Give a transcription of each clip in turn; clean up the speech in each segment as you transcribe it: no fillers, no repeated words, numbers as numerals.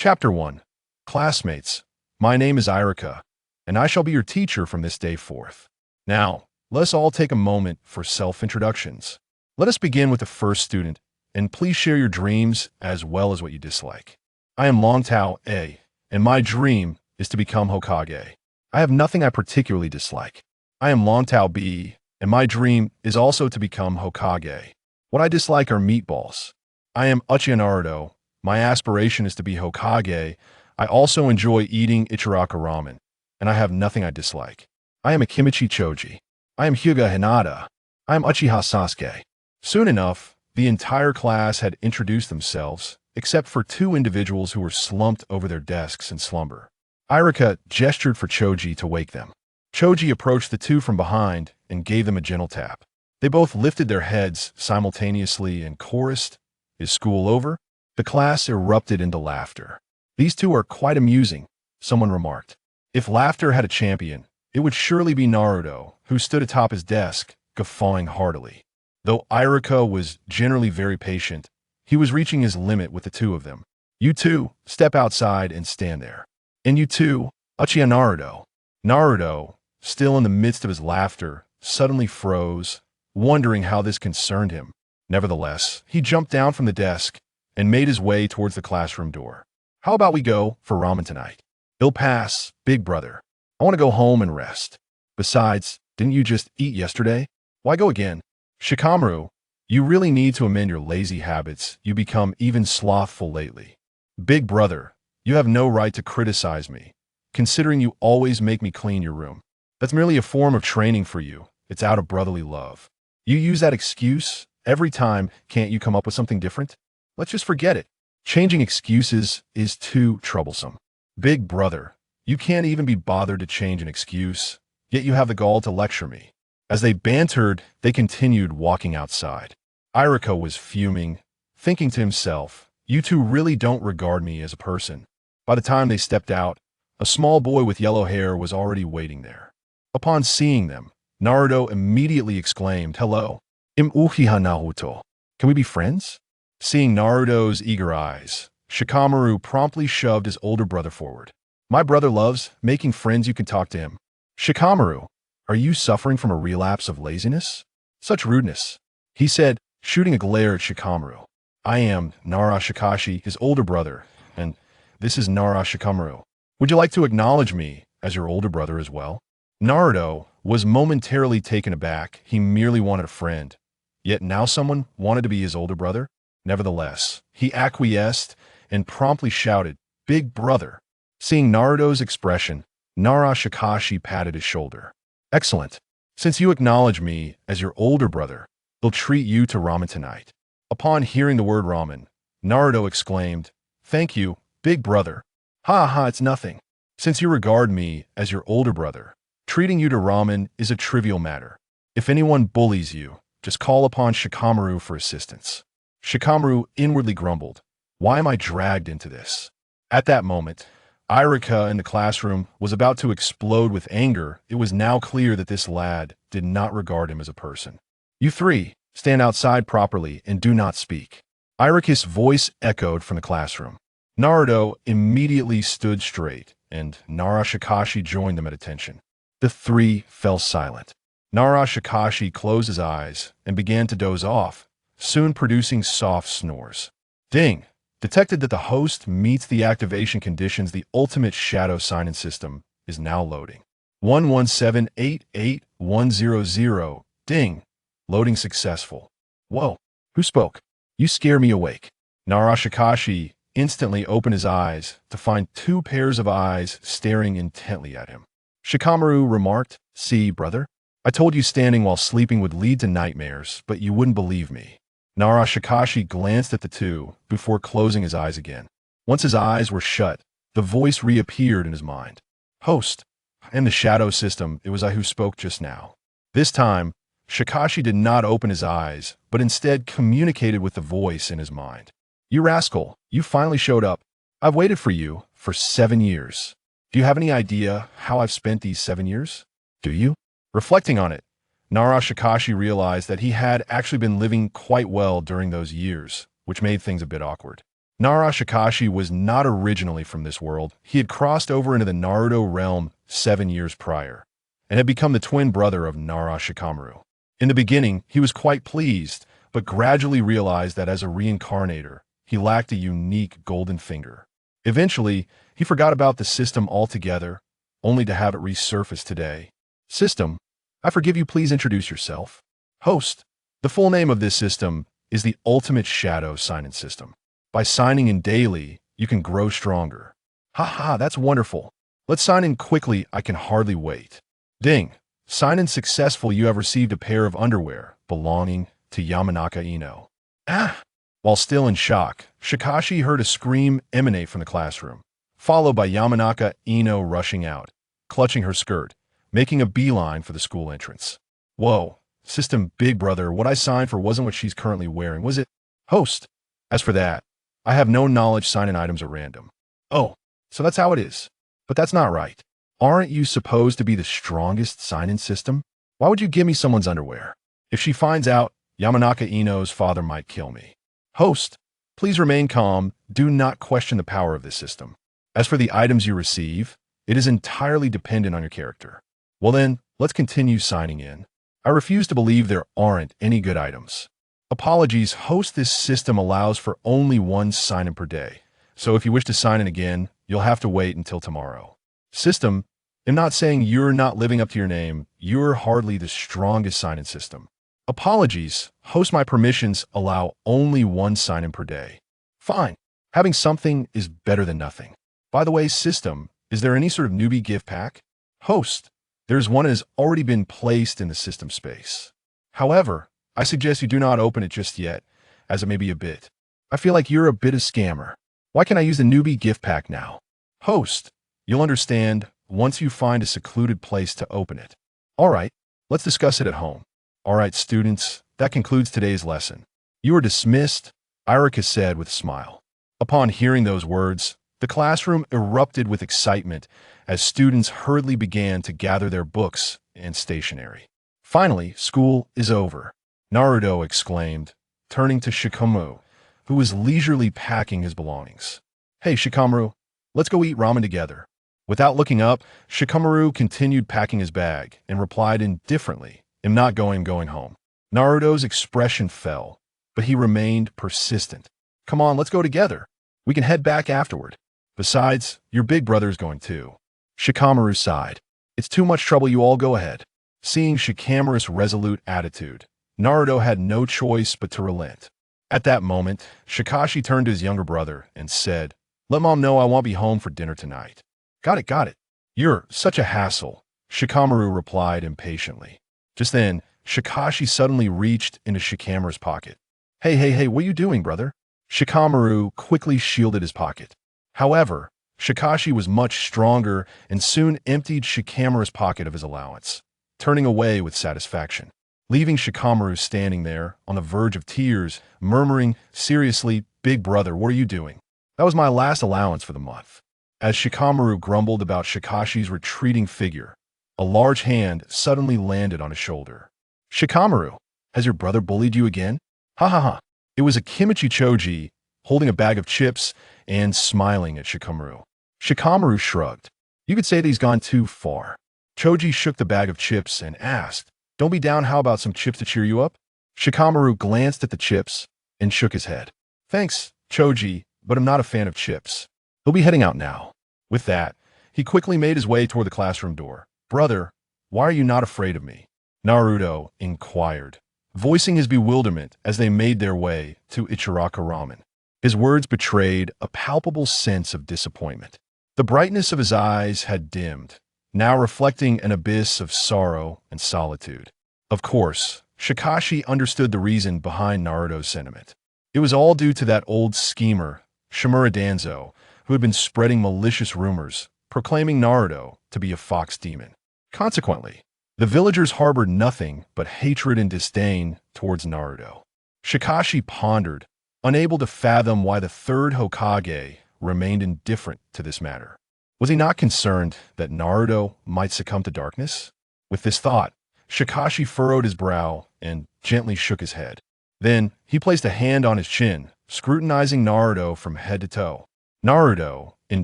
Chapter 1. Classmates, my name is Irika, and I shall be your teacher from this day forth. Now, let us all take a moment for self-introductions. Let us begin with the first student, and please share your dreams as well as what you dislike. I am Longtao A, and my dream is to become Hokage. I have nothing I particularly dislike. I am Longtao B, and my dream is also to become Hokage. What I dislike are meatballs. I am Uchiha Naruto. My aspiration is to be Hokage. I also enjoy eating Ichiraka ramen, and I have nothing I dislike. I am a Kimichi Choji. I am Hyuga Hinata. I am Uchiha Sasuke. Soon enough, the entire class had introduced themselves, except for two individuals who were slumped over their desks in slumber. Irika gestured for Choji to wake them. Choji approached the two from behind and gave them a gentle tap. They both lifted their heads simultaneously and chorused, "Is school over?" The class erupted into laughter. "These two are quite amusing," someone remarked. If laughter had a champion, it would surely be Naruto, who stood atop his desk, guffawing heartily. Though Irika was generally very patient, he was reaching his limit with the two of them. "You two, step outside and stand there. And you two, Uchiha Naruto." Naruto, still in the midst of his laughter, suddenly froze, wondering how this concerned him. Nevertheless, he jumped down from the desk and made his way towards the classroom door. "How about we go for ramen tonight?" "It'll pass, big brother. I want to go home and rest. Besides, didn't you just eat yesterday? Why go again?" "Shikamaru, you really need to amend your lazy habits. You become even slothful lately." "Big brother, you have no right to criticize me, considering you always make me clean your room. That's merely a form of training for you. It's out of brotherly love. You use that excuse every time. Can't you come up with something different? Let's just forget it. Changing excuses is too troublesome." "Big brother, you can't even be bothered to change an excuse, yet you have the gall to lecture me." As they bantered, they continued walking outside. Irika was fuming, thinking to himself, "You two really don't regard me as a person." By the time they stepped out, a small boy with yellow hair was already waiting there. Upon seeing them, Naruto immediately exclaimed, "Hello, im Uchiha Naruto. Can we be friends?" Seeing Naruto's eager eyes, Shikamaru promptly shoved his older brother forward. "My brother loves making friends. You can talk to him." "Shikamaru, are you suffering from a relapse of laziness? Such rudeness," he said, shooting a glare at Shikamaru. "I am Nara Shikashi, his older brother, and this is Nara Shikamaru. Would you like to acknowledge me as your older brother as well?" Naruto was momentarily taken aback. He merely wanted a friend, yet now someone wanted to be his older brother? Nevertheless, he acquiesced and promptly shouted, "Big brother." Seeing Naruto's expression, Nara Shikashi patted his shoulder. "Excellent. Since you acknowledge me as your older brother, they'll treat you to ramen tonight." Upon hearing the word ramen, Naruto exclaimed, "Thank you, big brother." "Ha ha, it's nothing. Since you regard me as your older brother, treating you to ramen is a trivial matter. If anyone bullies you, just call upon Shikamaru for assistance." Shikamaru inwardly grumbled, "Why am I dragged into this?" At that moment, Irika in the classroom was about to explode with anger. It was now clear that this lad did not regard him as a person. "You three, stand outside properly and do not speak." Irika's voice echoed from the classroom. Naruto immediately stood straight, and Nara Shikashi joined them at attention. The three fell silent. Nara Shikashi closed his eyes and began to doze off, soon producing soft snores. Ding! Detected that the host meets the activation conditions. The ultimate shadow sign-in system is now loading. 117888100. Ding! Loading successful. Whoa! Who spoke? You scare me awake. Nara Shikashi instantly opened his eyes to find two pairs of eyes staring intently at him. Shikamaru remarked, "See, brother? I told you standing while sleeping would lead to nightmares, but you wouldn't believe me." Nara Shikashi glanced at the two before closing his eyes again. Once his eyes were shut, the voice reappeared in his mind. "Host, in the shadow system, it was I who spoke just now." This time, Shikashi did not open his eyes, but instead communicated with the voice in his mind. "You rascal, you finally showed up. I've waited for you for 7 years. Do you have any idea how I've spent these 7 years? Do you?" Reflecting on it, Nara Shikashi realized that he had actually been living quite well during those years, which made things a bit awkward. Nara Shikashi was not originally from this world. He had crossed over into the Naruto realm 7 years prior, and had become the twin brother of Nara Shikamaru. In the beginning, he was quite pleased, but gradually realized that as a reincarnator, he lacked a unique golden finger. Eventually, he forgot about the system altogether, only to have it resurface today. System, I forgive you, please introduce yourself. Host, the full name of this system is the Ultimate Shadow Sign-In System. By signing in daily, you can grow stronger. Haha, that's wonderful. Let's sign in quickly, I can hardly wait. Ding. Sign in successful, you have received a pair of underwear belonging to Yamanaka Ino. Ah! While still in shock, Shikashi heard a scream emanate from the classroom, followed by Yamanaka Ino rushing out, clutching her skirt, making a beeline for the school entrance. Whoa, system big brother, what I signed for wasn't what she's currently wearing, was it? Host. As for that, I have no knowledge sign-in items are random. Oh, so that's how it is. But that's not right. Aren't you supposed to be the strongest sign-in system? Why would you give me someone's underwear? If she finds out, Yamanaka Ino's father might kill me. Host, please remain calm. Do not question the power of this system. As for the items you receive, it is entirely dependent on your character. Well then, let's continue signing in. I refuse to believe there aren't any good items. Apologies, host, this system allows for only one sign-in per day. So if you wish to sign in again, you'll have to wait until tomorrow. System, I'm not saying you're not living up to your name. You're hardly the strongest sign-in system. Apologies, host, my permissions allow only one sign-in per day. Fine. Having something is better than nothing. By the way, system, is there any sort of newbie gift pack? Host, there's one that has already been placed in the system space. However, I suggest you do not open it just yet, as it may be a bit. I feel like you're a bit of scammer. Why can't I use the newbie gift pack now? Host, you'll understand once you find a secluded place to open it. Alright, let's discuss it at home. Alright, students, that concludes today's lesson. You are dismissed, Irika said with a smile. Upon hearing those words, the classroom erupted with excitement as students hurriedly began to gather their books and stationery. Finally, school is over, Naruto exclaimed, turning to Shikamaru, who was leisurely packing his belongings. Hey Shikamaru, let's go eat ramen together. Without looking up, Shikamaru continued packing his bag and replied indifferently, I'm not going home. Naruto's expression fell, but he remained persistent. Come on, let's go together. We can head back afterward. Besides, your big brother is going too. Shikamaru sighed. It's too much trouble, you all go ahead. Seeing Shikamaru's resolute attitude, Naruto had no choice but to relent. At that moment, Shikashi turned to his younger brother and said, Let mom know I won't be home for dinner tonight. Got it. You're such a hassle, Shikamaru replied impatiently. Just then, Shikashi suddenly reached into Shikamaru's pocket. Hey, what are you doing, brother? Shikamaru quickly shielded his pocket. However, Shikashi was much stronger and soon emptied Shikamaru's pocket of his allowance, turning away with satisfaction, leaving Shikamaru standing there on the verge of tears, murmuring, Seriously, big brother, what are you doing? That was my last allowance for the month. As Shikamaru grumbled about Shikashi's retreating figure, a large hand suddenly landed on his shoulder. Shikamaru, has your brother bullied you again? Ha. It was a Kimichi Choji, holding a bag of chips and smiling at Shikamaru. Shikamaru shrugged. You could say that he's gone too far. Choji shook the bag of chips and asked, Don't be down, how about some chips to cheer you up? Shikamaru glanced at the chips and shook his head. Thanks, Choji, but I'm not a fan of chips. He'll be heading out now. With that, he quickly made his way toward the classroom door. Brother, why are you not afraid of me? Naruto inquired, voicing his bewilderment as they made their way to Ichiraka Ramen. His words betrayed a palpable sense of disappointment. The brightness of his eyes had dimmed, now reflecting an abyss of sorrow and solitude. Of course, Shikashi understood the reason behind Naruto's sentiment. It was all due to that old schemer, Shimura Danzo, who had been spreading malicious rumors, proclaiming Naruto to be a fox demon. Consequently, the villagers harbored nothing but hatred and disdain towards Naruto. Shikashi pondered, unable to fathom why the third Hokage remained indifferent to this matter. Was he not concerned that Naruto might succumb to darkness? With this thought, Shikashi furrowed his brow and gently shook his head. Then, he placed a hand on his chin, scrutinizing Naruto from head to toe. Naruto, in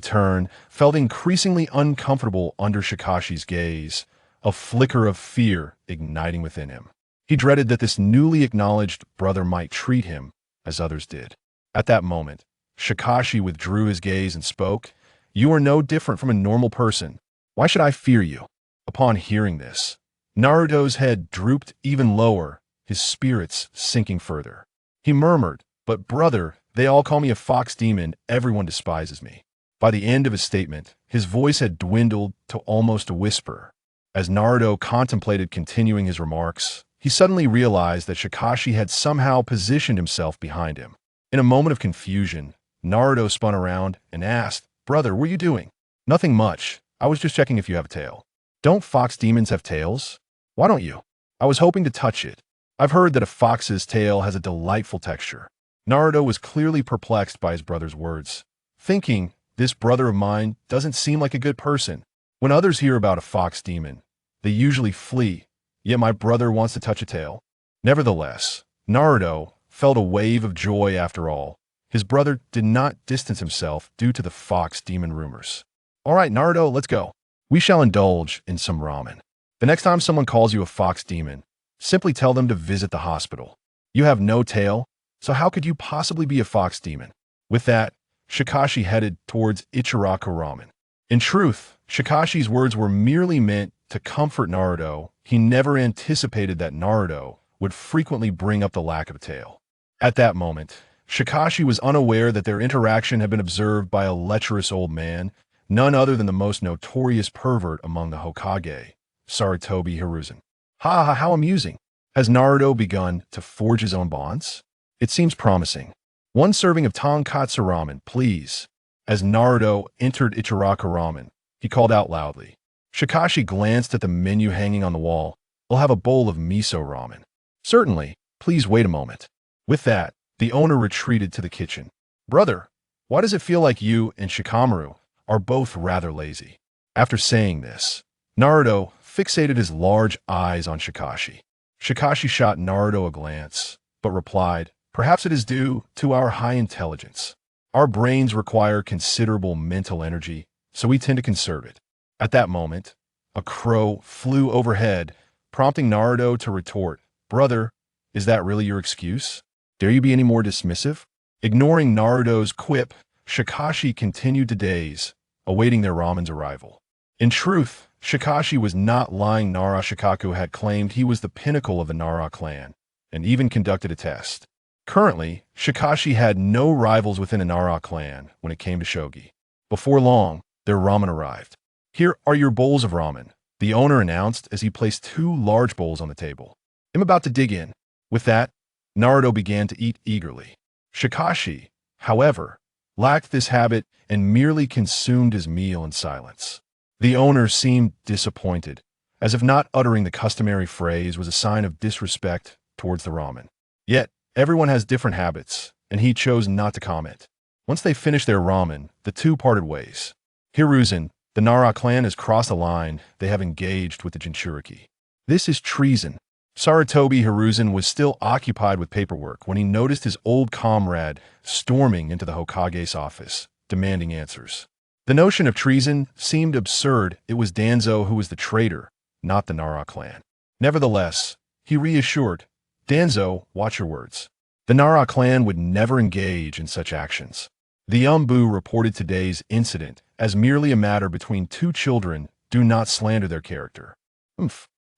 turn, felt increasingly uncomfortable under Shikashi's gaze, a flicker of fear igniting within him. He dreaded that this newly acknowledged brother might treat him as others did. At that moment, Shikashi withdrew his gaze and spoke, "You are no different from a normal person. Why should I fear you?" Upon hearing this, Naruto's head drooped even lower, his spirits sinking further. He murmured, "But brother, they all call me a fox demon, everyone despises me." By the end of his statement, his voice had dwindled to almost a whisper. As Naruto contemplated continuing his remarks, he suddenly realized that Shikashi had somehow positioned himself behind him. In a moment of confusion, Naruto spun around and asked, "Brother, what are you doing?" "Nothing much. I was just checking if you have a tail." "Don't fox demons have tails?" "Why don't you?" "I was hoping to touch it. I've heard that a fox's tail has a delightful texture." Naruto was clearly perplexed by his brother's words, thinking, this brother of mine doesn't seem like a good person. When others hear about a fox demon, they usually flee, yet my brother wants to touch a tail. Nevertheless, Naruto felt a wave of joy after all. His brother did not distance himself due to the fox demon rumors. "All right, Naruto, let's go. We shall indulge in some ramen. The next time someone calls you a fox demon, simply tell them to visit the hospital. You have no tail, so how could you possibly be a fox demon?" With that, Shikashi headed towards Ichiraku Ramen. In truth, Shikashi's words were merely meant to comfort Naruto. He never anticipated that Naruto would frequently bring up the lack of a tail. At that moment, Shikashi was unaware that their interaction had been observed by a lecherous old man, none other than the most notorious pervert among the Hokage, Sarutobi Hizashi. "Ha ha, how amusing. Has Naruto begun to forge his own bonds? It seems promising. One serving of tonkatsu ramen, please." As Naruto entered Ichiraku Ramen, he called out loudly. Shikashi glanced at the menu hanging on the wall. "I'll have a bowl of miso ramen." "Certainly, please wait a moment." With that, the owner retreated to the kitchen. "Brother, why does it feel like you and Shikamaru are both rather lazy?" After saying this, Naruto fixated his large eyes on Shikashi. Shikashi shot Naruto a glance, but replied, "Perhaps it is due to our high intelligence. Our brains require considerable mental energy, so we tend to conserve it." At that moment, a crow flew overhead, prompting Naruto to retort, "Brother, is that really your excuse? Dare you be any more dismissive?" Ignoring Naruto's quip, Shikashi continued to daze, awaiting their ramen's arrival. In truth, Shikashi was not lying. Nara Shikaku had claimed he was the pinnacle of the Nara clan, and even conducted a test. Currently, Shikashi had no rivals within the Nara clan when it came to shogi. Before long, their ramen arrived. "Here are your bowls of ramen," the owner announced as he placed 2 large bowls on the table. "I'm about to dig in." With that, Naruto began to eat eagerly. Shikashi, however, lacked this habit and merely consumed his meal in silence. The owner seemed disappointed, as if not uttering the customary phrase was a sign of disrespect towards the ramen. Yet, everyone has different habits, and he chose not to comment. Once they finished their ramen, the two parted ways. Hiruzen, the Nara clan has crossed a line. They have engaged with the Jinchuriki. This is treason. Sarutobi Hizashi was still occupied with paperwork when he noticed his old comrade storming into the Hokage's office, demanding answers. The notion of treason seemed absurd. It was Danzo who was the traitor, not the Nara clan. Nevertheless, he reassured, "Danzo, watch your words. The Nara clan would never engage in such actions." The Umbu reported today's incident as merely a matter between 2 children. Do not slander their character.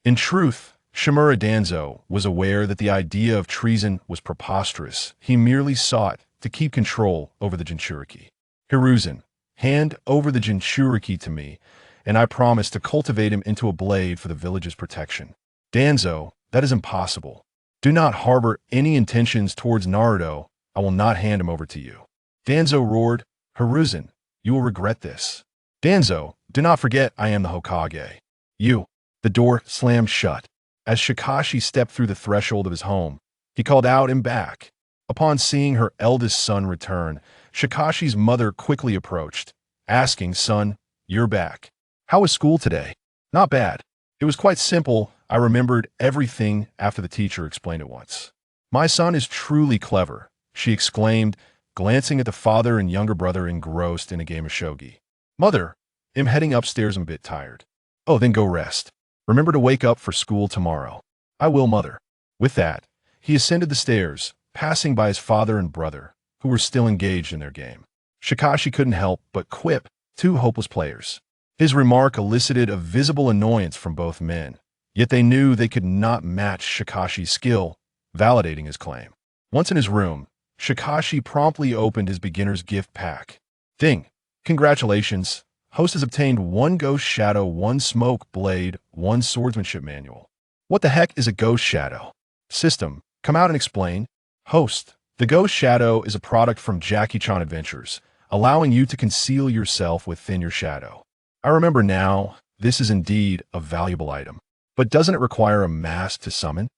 In truth, Shimura Danzo was aware that the idea of treason was preposterous. He merely sought to keep control over the Jinchuriki. "Hiruzen, hand over the Jinchuriki to me, and I promise to cultivate him into a blade for the village's protection." "Danzo, that is impossible. Do not harbor any intentions towards Naruto. I will not hand him over to you." Danzo roared, "Hiruzen, you will regret this." "Danzo, do not forget I am the Hokage." "You." The door slammed shut. As Shikashi stepped through the threshold of his home, he called out and back. Upon seeing her eldest son return, Shikashi's mother quickly approached, asking, "Son, you're back. How was school today?" "Not bad. It was quite simple. I remembered everything after the teacher explained it once." "My son is truly clever. she exclaimed, glancing at the father and younger brother engrossed in a game of shogi. Mother, I'm heading upstairs. I'm a bit tired. Oh, then go rest. Remember to wake up for school tomorrow. I will, mother. With that, he ascended the stairs, passing by his father and brother, who were still engaged in their game. Shikashi couldn't help but quip, two hopeless players. His remark elicited a visible annoyance from both men, yet they knew they could not match Shikashi's skill, validating his claim. Once in his room, Shikashi promptly opened his beginner's gift pack. Ding! Congratulations! Host has obtained 1 ghost shadow, 1 smoke blade, 1 swordsmanship manual. What the heck is a ghost shadow? System, come out and explain. Host, the ghost shadow is a product from Jackie-chan Adventures, allowing you to conceal yourself within your shadow. I remember now, this is indeed a valuable item. But doesn't it require a mask to summon?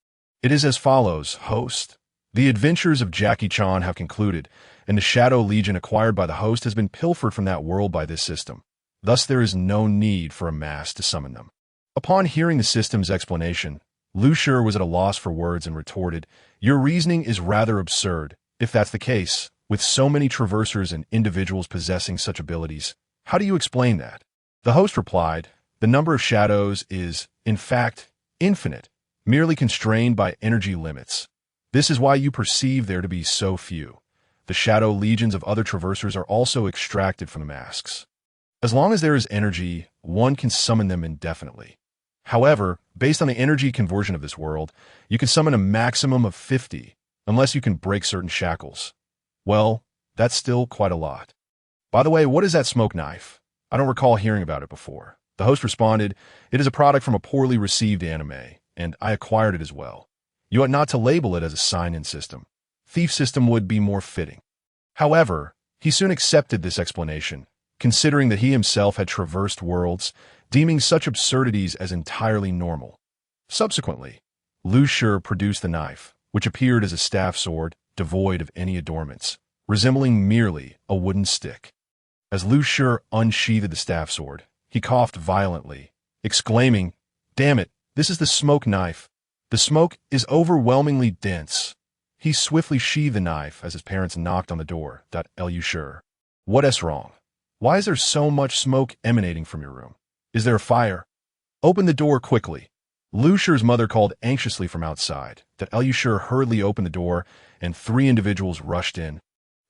It is as follows, host. The adventures of Jackie-chan have concluded, and the Shadow Legion acquired by the host has been pilfered from that world by this system. Thus there is no need for a mask to summon them. Upon hearing the system's explanation, Lu Shur was at a loss for words and retorted, your reasoning is rather absurd. If that's the case, with so many traversers and individuals possessing such abilities, how do you explain that? The host replied, the number of shadows is, in fact, infinite, merely constrained by energy limits. This is why you perceive there to be so few. The shadow legions of other traversers are also extracted from the masks. As long as there is energy, one can summon them indefinitely. However, based on the energy conversion of this world, you can summon a maximum of 50, unless you can break certain shackles. Well, that's still quite a lot. By the way, what is that smoke knife? I don't recall hearing about it before. The host responded, it is a product from a poorly received anime, and I acquired it as well. You ought not to label it as a sign-in system. Thief system would be more fitting. However, he soon accepted this explanation, considering that he himself had traversed worlds, deeming such absurdities as entirely normal. Subsequently, Lu Shur produced the knife, which appeared as a staff sword, devoid of any adornments, resembling merely a wooden stick. As Lu Shur unsheathed the staff sword, he coughed violently, exclaiming, damn it, this is the smoke knife. The smoke is overwhelmingly dense. He swiftly sheathed the knife as his parents knocked on the door. Lu Shur, what's wrong? Why is there so much smoke emanating from your room? Is there a fire? Open the door quickly. Lu Shur's mother called anxiously from outside. Lu Shur hurriedly opened the door, and 3 individuals rushed in.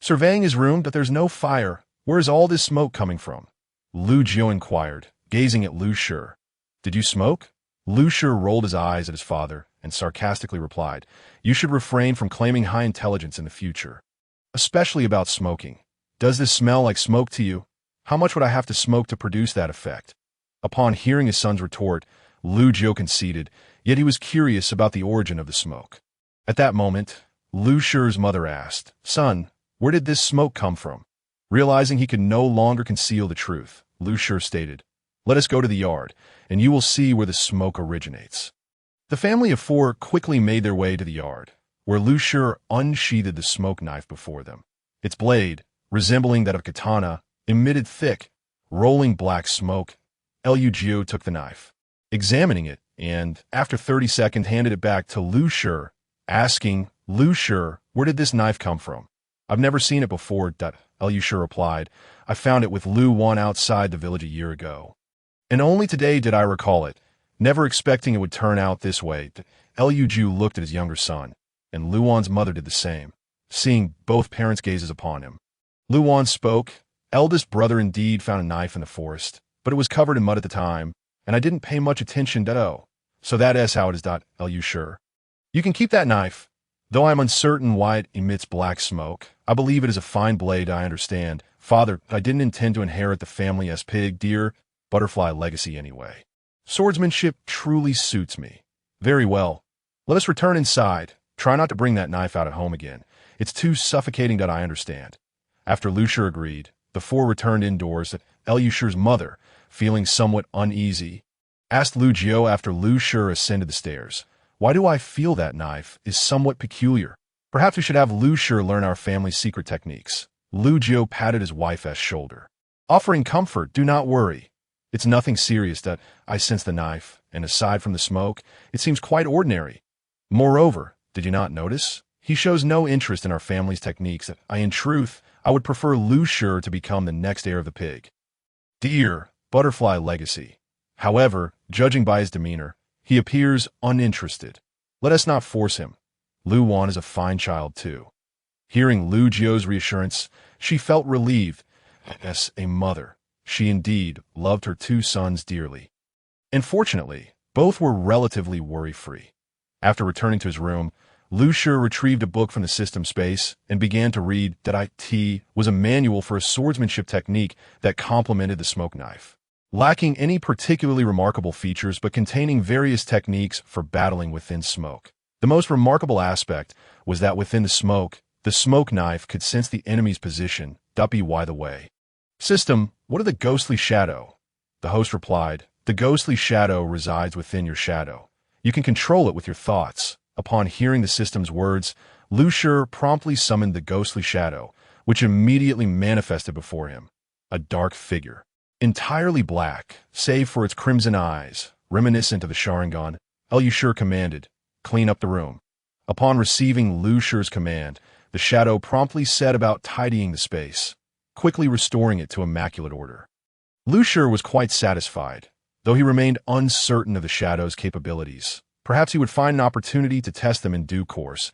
Surveying his room, there's no fire. Where is all this smoke coming from? Lu Jiu inquired, gazing at Lu Shur. Did you smoke? Lu Shur rolled his eyes at his father and sarcastically replied, you should refrain from claiming high intelligence in the future, especially about smoking. Does this smell like smoke to you? How much would I have to smoke to produce that effect? Upon hearing his son's retort, Lu Jiu conceded, yet he was curious about the origin of the smoke. At that moment, Lu Shur's mother asked, son, where did this smoke come from? Realizing he could no longer conceal the truth, Lu Shur stated, let us go to the yard, and you will see where the smoke originates. The family of 4 quickly made their way to the yard, where Lu Shur unsheathed the smoke knife before them. Its blade, resembling that of katana, emitted thick, rolling black smoke. Lu Jiu took the knife, examining it, and, after 30 seconds, handed it back to Lu Shur, asking, Lu Shur, where did this knife come from? I've never seen it before. Lu Shur replied, I found it with Lu Wan outside the village a year ago. And only today did I recall it, never expecting it would turn out this way. Lu Jiu looked at his younger son, and Lu Wan's mother did the same, seeing both parents' gazes upon him. Lu Wan spoke, eldest brother indeed found a knife in the forest, but it was covered in mud at the time, and I didn't pay much attention. So that is how it is. Lu Shur. You can keep that knife. Though I am uncertain why it emits black smoke, I believe it is a fine blade. I understand. Father, I didn't intend to inherit the family's pig, deer, butterfly legacy anyway. Swordsmanship truly suits me. Very well. Let us return inside. Try not to bring that knife out at home again. It's too suffocating. I understand. After Lu Shur agreed, the 4 returned indoors. Lu Shur's mother, feeling somewhat uneasy, asked Lu Jiu after Lu Shur ascended the stairs, why do I feel that knife is somewhat peculiar? Perhaps we should have Lu Shur learn our family's secret techniques. Lu Jiu patted his wife's shoulder, offering comfort. Do not worry. It's nothing serious. I sense the knife, and aside from the smoke, it seems quite ordinary. Moreover, did you not notice? He shows no interest in our family's techniques. In truth, I would prefer Lu Shi to become the next heir of the pig. Dear Butterfly Legacy. However, judging by his demeanor, he appears uninterested. Let us not force him. Lu Wan is a fine child too. Hearing Lu Jio's reassurance, she felt relieved. As a mother, she indeed loved her two sons dearly. And fortunately, both were relatively worry-free. After returning to his room, Lu Shi retrieved a book from the system space and began to read. It was a manual for a swordsmanship technique that complemented the smoke knife, lacking any particularly remarkable features but containing various techniques for battling within smoke. The most remarkable aspect was that within the smoke knife could sense the enemy's position. By the way. System, what are the ghostly shadow? The host replied, the ghostly shadow resides within your shadow. You can control it with your thoughts. Upon hearing the system's words, Lu Shi promptly summoned the ghostly shadow, which immediately manifested before him. A dark figure, entirely black, save for its crimson eyes, reminiscent of the Sharingan. Lu Shi commanded, clean up the room. Upon receiving Lu Shi's command, the shadow promptly set about tidying the space, quickly restoring it to immaculate order. Lu Shi was quite satisfied, though he remained uncertain of the shadow's capabilities. Perhaps he would find an opportunity to test them in due course.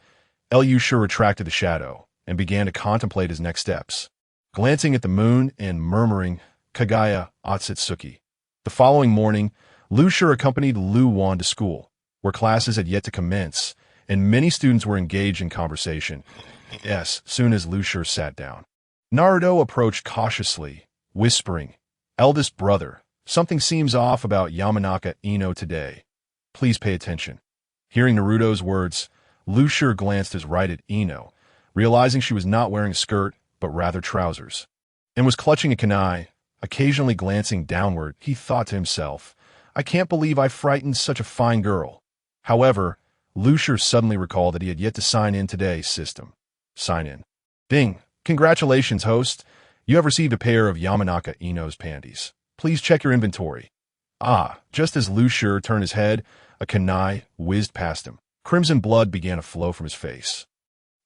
Lu Shi retracted the shadow and began to contemplate his next steps, glancing at the moon and murmuring, Kagaya Otsutsuki. The following morning, Lu Shi accompanied Lu Wan to school, where classes had yet to commence, and many students were engaged in conversation. Soon as Lu Shi sat down, Naruto approached cautiously, whispering, eldest brother, something seems off about Yamanaka Ino today. Please pay attention. Hearing Naruto's words, Lu Shi glanced his right at Ino, realizing she was not wearing a skirt, but rather trousers, and was clutching a kunai. Occasionally glancing downward, he thought to himself, I can't believe I frightened such a fine girl. However, Lu Shi suddenly recalled that he had yet to sign in today's system. Sign in. Ding! Congratulations, host. You have received a pair of Yamanaka Ino's panties. Please check your inventory. Just as Lu Shi turned his head, a kunai whizzed past him. Crimson blood began to flow from his face,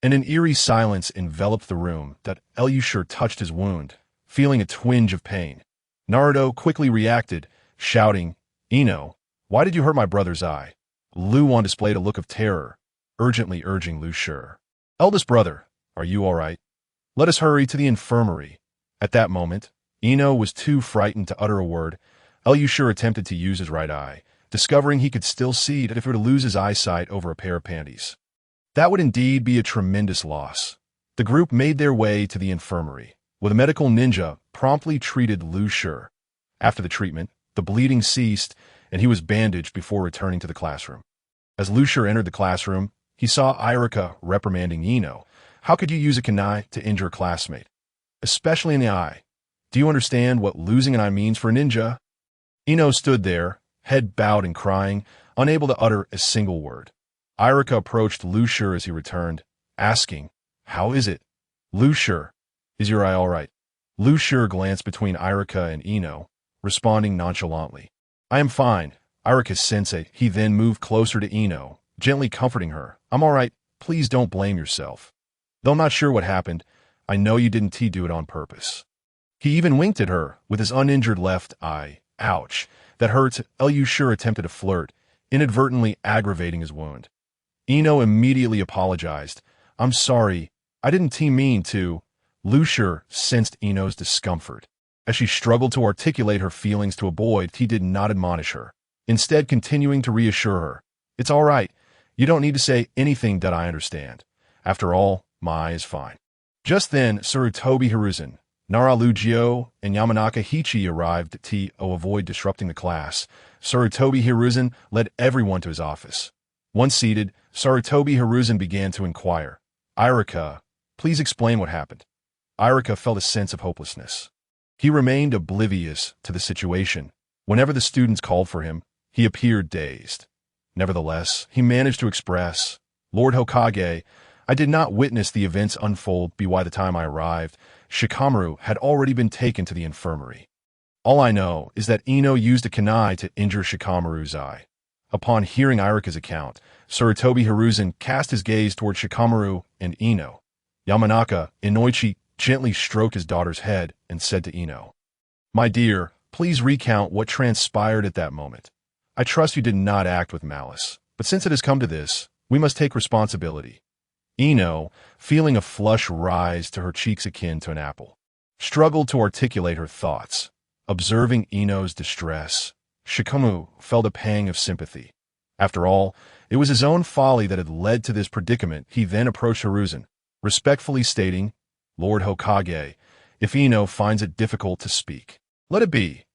and an eerie silence enveloped the room. Lu Shi touched his wound, feeling a twinge of pain. Naruto quickly reacted, shouting, Ino, why did you hurt my brother's eye? Lu Wan displayed a look of terror, urgently urging Lu Shi. Eldest brother, are you all right? Let us hurry to the infirmary. At that moment, Ino was too frightened to utter a word. Lu Shi attempted to use his right eye, discovering he could still see that if he were to lose his eyesight over a pair of panties, that would indeed be a tremendous loss. The group made their way to the infirmary, where the medical ninja promptly treated Lu Shi. After the treatment, the bleeding ceased, and he was bandaged before returning to the classroom. As Lu Shi entered the classroom, he saw Irika reprimanding Ino. How could you use a kunai to injure a classmate, especially in the eye? Do you understand what losing an eye means for a ninja? Ino stood there, head bowed and crying, unable to utter a single word. Irika approached Lu Shi as he returned, asking, How is it? Lu Shi, is your eye all right? Lu Shi glanced between Irika and Ino, responding nonchalantly. I am fine, Irika-sensei. He then moved closer to Ino, gently comforting her. I'm all right, please don't blame yourself. Though I'm not sure what happened, I know you didn't do it on purpose. He even winked at her with his uninjured left eye. Ouch, that hurts. Lu Shi attempted to flirt, inadvertently aggravating his wound. Ino immediately apologized. I'm sorry, I didn't mean to. Lu Shi sensed Ino's discomfort. As she struggled to articulate her feelings to a boy, he did not admonish her, instead continuing to reassure her. It's all right, you don't need to say anything that I understand. After all, my eye is fine. Just then, Sarutobi Hizashi, Nara Lugio, and Yamanaka Hichi arrived to avoid disrupting the class. Sarutobi Hizashi led everyone to his office. Once seated, Sarutobi Hizashi began to inquire. Irika, please explain what happened. Irika felt a sense of hopelessness. He remained oblivious to the situation. Whenever the students called for him, he appeared dazed. Nevertheless, he managed to express, Lord Hokage, I did not witness the events unfold. By the time I arrived, Shikamaru had already been taken to the infirmary. All I know is that Ino used a kunai to injure Shikamaru's eye. Upon hearing Irika's account, Sarutobi Hiruzen cast his gaze toward Shikamaru and Ino. Yamanaka, Inoichi, gently stroked his daughter's head and said to Ino, "My dear, please recount what transpired at that moment. I trust you did not act with malice, but since it has come to this, we must take responsibility." Ino, feeling a flush rise to her cheeks akin to an apple, struggled to articulate her thoughts. Observing Ino's distress, Shikamaru felt a pang of sympathy. After all, it was his own folly that had led to this predicament. He then approached Hiruzen, respectfully stating, "Lord Hokage, if Ino finds it difficult to speak, let it be.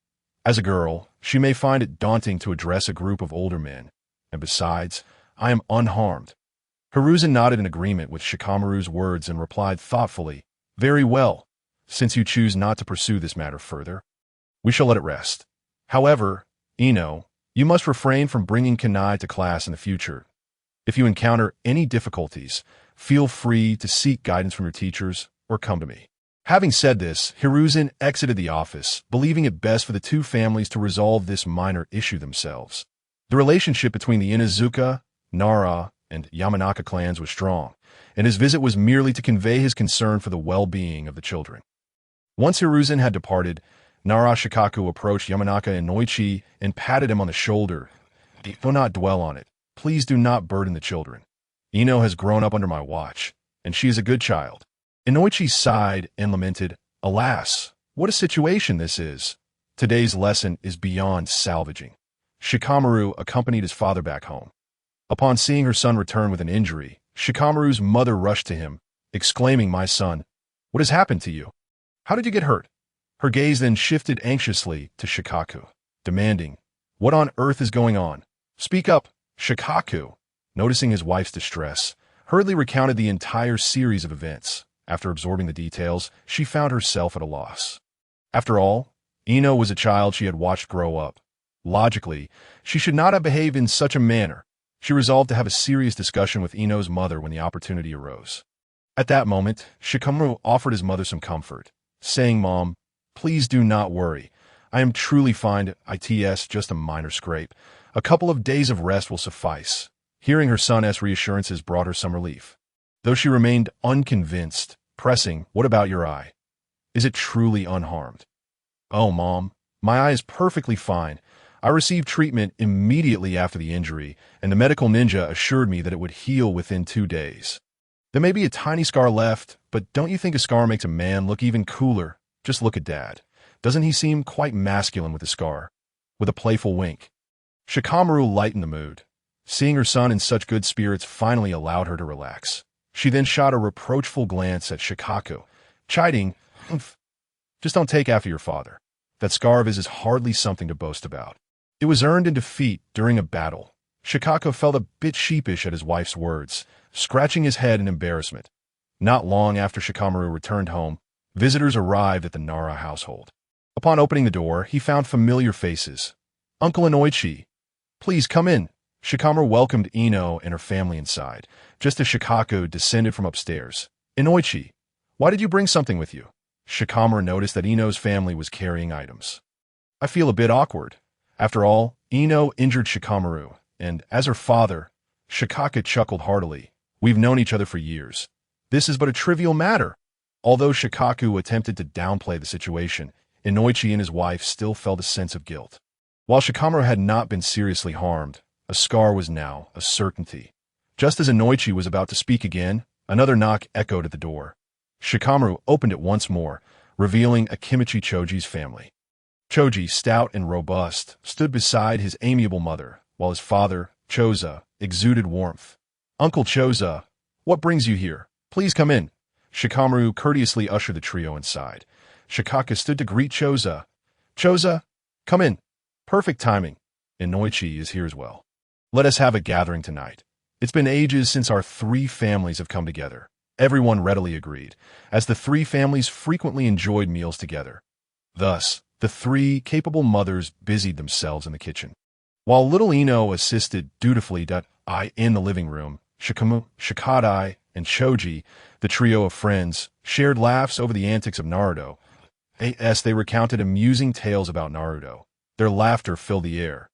As a girl, she may find it daunting to address a group of older men, and besides, I am unharmed." Hiruzen nodded in agreement with Shikamaru's words and replied thoughtfully, "Very well. Since you choose not to pursue this matter further, we shall let it rest. However, Ino, you must refrain from bringing kunai to class in the future. If you encounter any difficulties, feel free to seek guidance from your teachers or come to me." Having said this, Hiruzen exited the office, believing it best for the two families to resolve this minor issue themselves. The relationship between the Inuzuka, Nara, and Yamanaka clans was strong, and his visit was merely to convey his concern for the well-being of the children. Once Hiruzen had departed, Nara Shikaku approached Yamanaka and Noichi and patted him on the shoulder. "Do not dwell on it. Please do not burden the children. Ino has grown up under my watch, and she is a good child." Inoichi sighed and lamented, "Alas, what a situation this is. Today's lesson is beyond salvaging." Shikamaru accompanied his father back home. Upon seeing her son return with an injury, Shikamaru's mother rushed to him, exclaiming, "My son, what has happened to you? How did you get hurt?" Her gaze then shifted anxiously to Shikaku, demanding, "What on earth is going on? Speak up." Shikaku, noticing his wife's distress, hurriedly recounted the entire series of events. After absorbing the details, she found herself at a loss. After all, Ino was a child she had watched grow up. Logically, she should not have behaved in such a manner. She resolved to have a serious discussion with Ino's mother when the opportunity arose. At that moment, Shikamaru offered his mother some comfort, saying, "Mom, please do not worry. I am truly fine. It's just a minor scrape. A couple of days of rest will suffice." Hearing her son's reassurances brought her some relief, though she remained unconvinced, pressing, "What about your eye? Is it truly unharmed?" "Oh, Mom, my eye is perfectly fine. I received treatment immediately after the injury, and the medical ninja assured me that it would heal within 2 days. There may be a tiny scar left, but don't you think a scar makes a man look even cooler? Just look at Dad. Doesn't he seem quite masculine with the scar?" With a playful wink, Shikamaru lightened the mood. Seeing her son in such good spirits finally allowed her to relax. She then shot a reproachful glance at Shikaku, chiding, "Humph. Just don't take after your father. That scar of his is hardly something to boast about. It was earned in defeat during a battle." Shikaku felt a bit sheepish at his wife's words, scratching his head in embarrassment. Not long after Shikamaru returned home, visitors arrived at the Nara household. Upon opening the door, he found familiar faces. "Uncle Inoichi, please come in." Shikamaru welcomed Ino and her family inside, just as Shikaku descended from upstairs. "Inoichi, why did you bring something with you?" Shikamaru noticed that Ino's family was carrying items. "I feel a bit awkward. After all, Ino injured Shikamaru, and as her father," Shikaku chuckled heartily, "we've known each other for years. This is but a trivial matter." Although Shikaku attempted to downplay the situation, Inoichi and his wife still felt a sense of guilt. While Shikamaru had not been seriously harmed, a scar was now a certainty. Just as Inoichi was about to speak again, another knock echoed at the door. Shikamaru opened it once more, revealing Akimichi Choji's family. Choji, stout and robust, stood beside his amiable mother, while his father, Choza, exuded warmth. "Uncle Choza, what brings you here? Please come in." Shikamaru courteously ushered the trio inside. Shikaku stood to greet Choza. "Choza, come in. Perfect timing. Inoichi is here as well. Let us have a gathering tonight. It's been ages since our 3 families have come together." Everyone readily agreed, as the 3 families frequently enjoyed meals together. Thus, the 3 capable mothers busied themselves in the kitchen. While little Ino assisted dutifully in the living room, Shikamaru, Shikadai, and Choji, the trio of friends, shared laughs over the antics of Naruto. As they recounted amusing tales about Naruto, their laughter filled the air.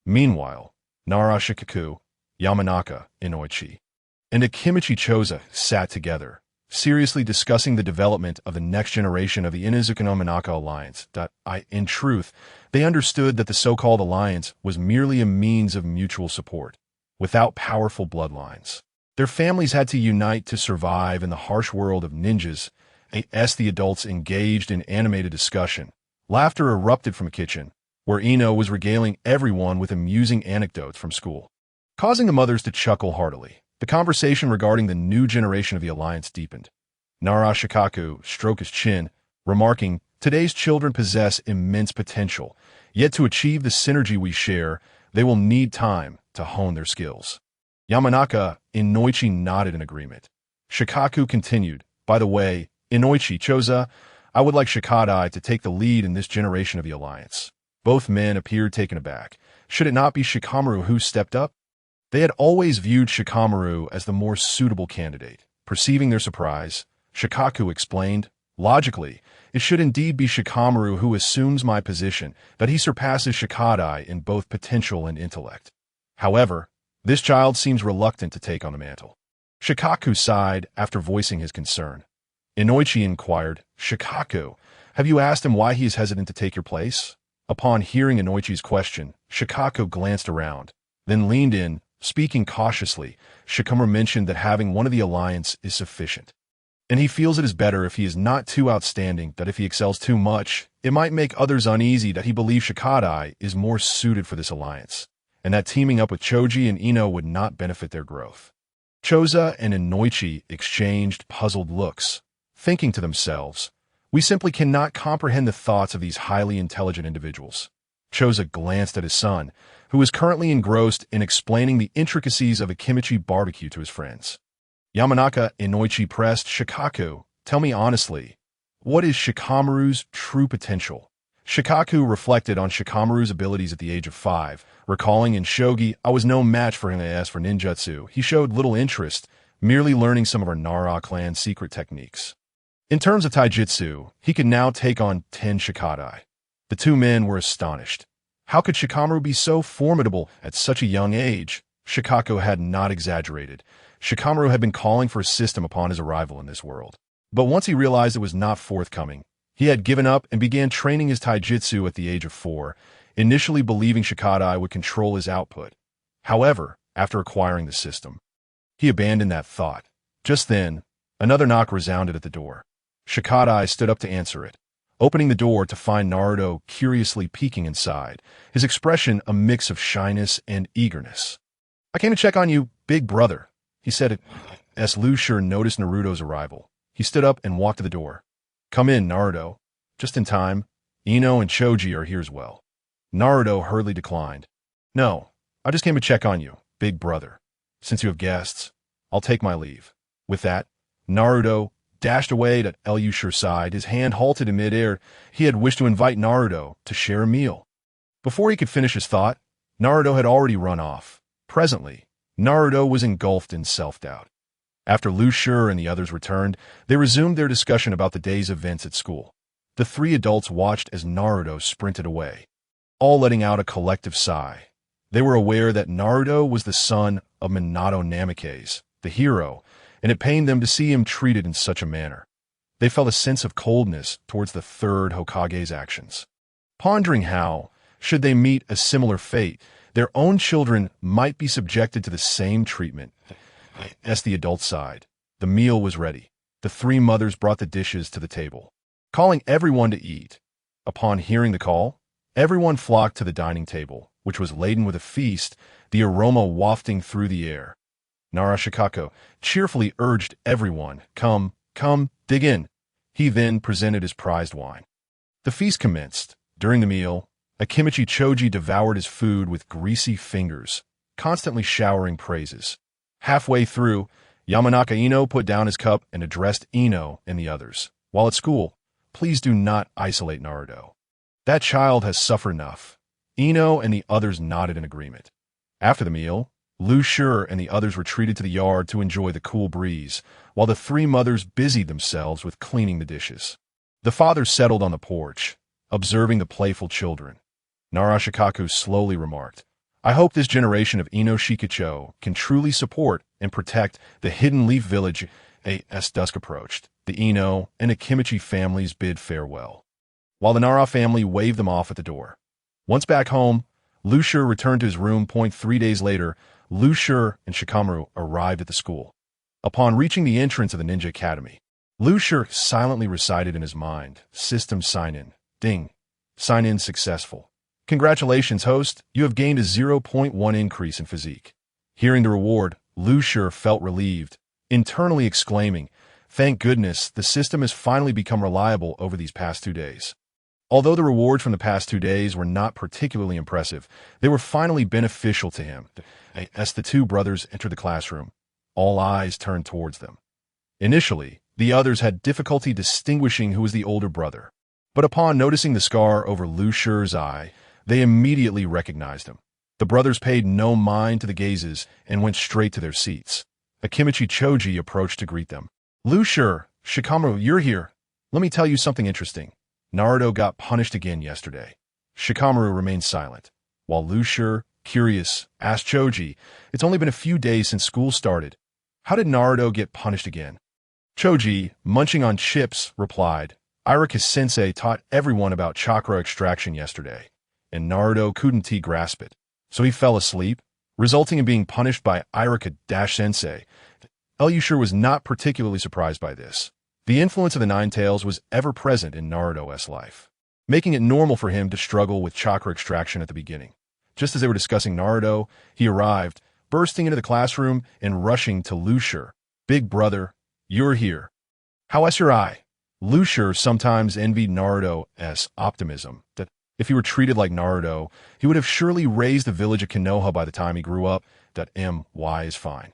Meanwhile, Nara Shikaku, Yamanaka, Inoichi, and Akimichi Choza sat together, seriously discussing the development of the next generation of the Inuzuka no Manaka alliance. In truth, they understood that the so-called alliance was merely a means of mutual support, without powerful bloodlines. Their families had to unite to survive in the harsh world of ninjas. As the adults engaged in animated discussion, laughter erupted from a kitchen, where Ino was regaling everyone with amusing anecdotes from school, causing the mothers to chuckle heartily. The conversation regarding the new generation of the alliance deepened. Nara Shikaku stroked his chin, remarking, "Today's children possess immense potential, yet to achieve the synergy we share, they will need time to hone their skills." Yamanaka Inoichi nodded in agreement. Shikaku continued, "By the way, Inoichi Choza, I would like Shikadai to take the lead in this generation of the alliance." Both men appeared taken aback. Should it not be Shikamaru who stepped up? They had always viewed Shikamaru as the more suitable candidate. Perceiving their surprise, Shikaku explained, "Logically, it should indeed be Shikamaru who assumes my position, that he surpasses Shikadai in both potential and intellect. However, this child seems reluctant to take on the mantle." Shikaku sighed after voicing his concern. Inoichi inquired, "Shikaku, have you asked him why he is hesitant to take your place?" Upon hearing Inoichi's question, Shikaku glanced around, then leaned in, speaking cautiously. Shikamaru mentioned that having one of the alliance is sufficient, and he feels it is better if he is not too outstanding, that if he excels too much, it might make others uneasy, that he believes Shikadai is more suited for this alliance, and that teaming up with Choji and Ino would not benefit their growth. Choza and Inoichi exchanged puzzled looks, thinking to themselves, "We simply cannot comprehend the thoughts of these highly intelligent individuals." Choza glanced at his son, who was currently engrossed in explaining the intricacies of a kimchi barbecue to his friends. Yamanaka Inoichi pressed, "Shikaku, tell me honestly, what is Shikamaru's true potential?" Shikaku reflected on Shikamaru's abilities at the age of 5, recalling, "In shogi, I was no match for him. As for ninjutsu, he showed little interest, merely learning some of our Nara clan secret techniques. In terms of taijutsu, he could now take on 10 Shikadai." The two men were astonished. How could Shikamaru be so formidable at such a young age? Shikaku had not exaggerated. Shikamaru had been calling for a system upon his arrival in this world. But once he realized it was not forthcoming, he had given up and began training his taijutsu at the age of 4, initially believing Shikadai would control his output. However, after acquiring the system, he abandoned that thought. Just then, another knock resounded at the door. Shikadai stood up to answer it, opening the door to find Naruto curiously peeking inside, his expression a mix of shyness and eagerness. "I came to check on you, big brother," he said as Lu Shur noticed Naruto's arrival. He stood up and walked to the door. "Come in, Naruto." Just in time, Ino and Choji are here as well. Naruto hurriedly declined. "No, I just came to check on you, big brother. Since you have guests, I'll take my leave." With that, Naruto dashed away to Lu Shur's side, his hand halted in midair. He had wished to invite Naruto to share a meal. Before he could finish his thought, Naruto had already run off. Presently, Naruto was engulfed in self-doubt. After Lu Shur and the others returned, they resumed their discussion about the day's events at school. The three adults watched as Naruto sprinted away, all letting out a collective sigh. They were aware that Naruto was the son of Minato Namikaze, the hero, and it pained them to see him treated in such a manner. They felt a sense of coldness towards the third Hokage's actions, pondering how, should they meet a similar fate, their own children might be subjected to the same treatment. As the adults sighed, the meal was ready. The three mothers brought the dishes to the table, calling everyone to eat. Upon hearing the call, everyone flocked to the dining table, which was laden with a feast, the aroma wafting through the air. Nara Shikaku cheerfully urged everyone, come, dig in." He then presented his prized wine. The feast commenced. During the meal, Akimichi Choji devoured his food with greasy fingers, constantly showering praises. Halfway through, Yamanaka Ino put down his cup and addressed Ino and the others. "While at school, please do not isolate Naruto. That child has suffered enough." Ino and the others nodded in agreement. After the meal, Lu Shur and the others retreated to the yard to enjoy the cool breeze, while the three mothers busied themselves with cleaning the dishes. The father settled on the porch, observing the playful children. Nara Shikaku slowly remarked, I hope this generation of Ino Shikacho can truly support and protect the Hidden Leaf Village. As dusk approached, the Ino and Akimichi families bid farewell, while the Nara family waved them off at the door. Once back home, Lucier returned to his room. 3 days later, Lucier and Shikamaru arrived at the school. Upon reaching the entrance of the Ninja Academy, Lucier silently recited in his mind, "System sign-in. Ding. Sign-in successful. Congratulations, host. You have gained a 0.1 increase in physique." Hearing the reward, Lucier felt relieved, internally exclaiming, "Thank goodness, the system has finally become reliable over these past 2 days." Although the rewards from the past 2 days were not particularly impressive, they were finally beneficial to him. As the two brothers entered the classroom, all eyes turned towards them. Initially, the others had difficulty distinguishing who was the older brother, but upon noticing the scar over Lucier's eye, they immediately recognized him. The brothers paid no mind to the gazes and went straight to their seats. Akimichi Choji approached to greet them. "Lucier, Shikamaru, you're here. Let me tell you something interesting. Naruto got punished again yesterday." Shikamaru remained silent, while Lucier, curious, asked Choji, "It's only been a few days since school started. How did Naruto get punished again?" Choji, munching on chips, replied, "Iruka-sensei taught everyone about chakra extraction yesterday, and Naruto couldn't grasp it, so he fell asleep, resulting in being punished by Iruka-sensei." Lucier was not particularly surprised by this. The influence of the Nine Tails was ever present in Naruto's life, making it normal for him to struggle with chakra extraction at the beginning. Just as they were discussing Naruto, he arrived, bursting into the classroom and rushing to Lucier. "Big brother, you're here. How's your eye?" Lucier sometimes envied Naruto's optimism, that if he were treated like Naruto, he would have surely raised the village of Konoha by the time he grew up. "My is fine.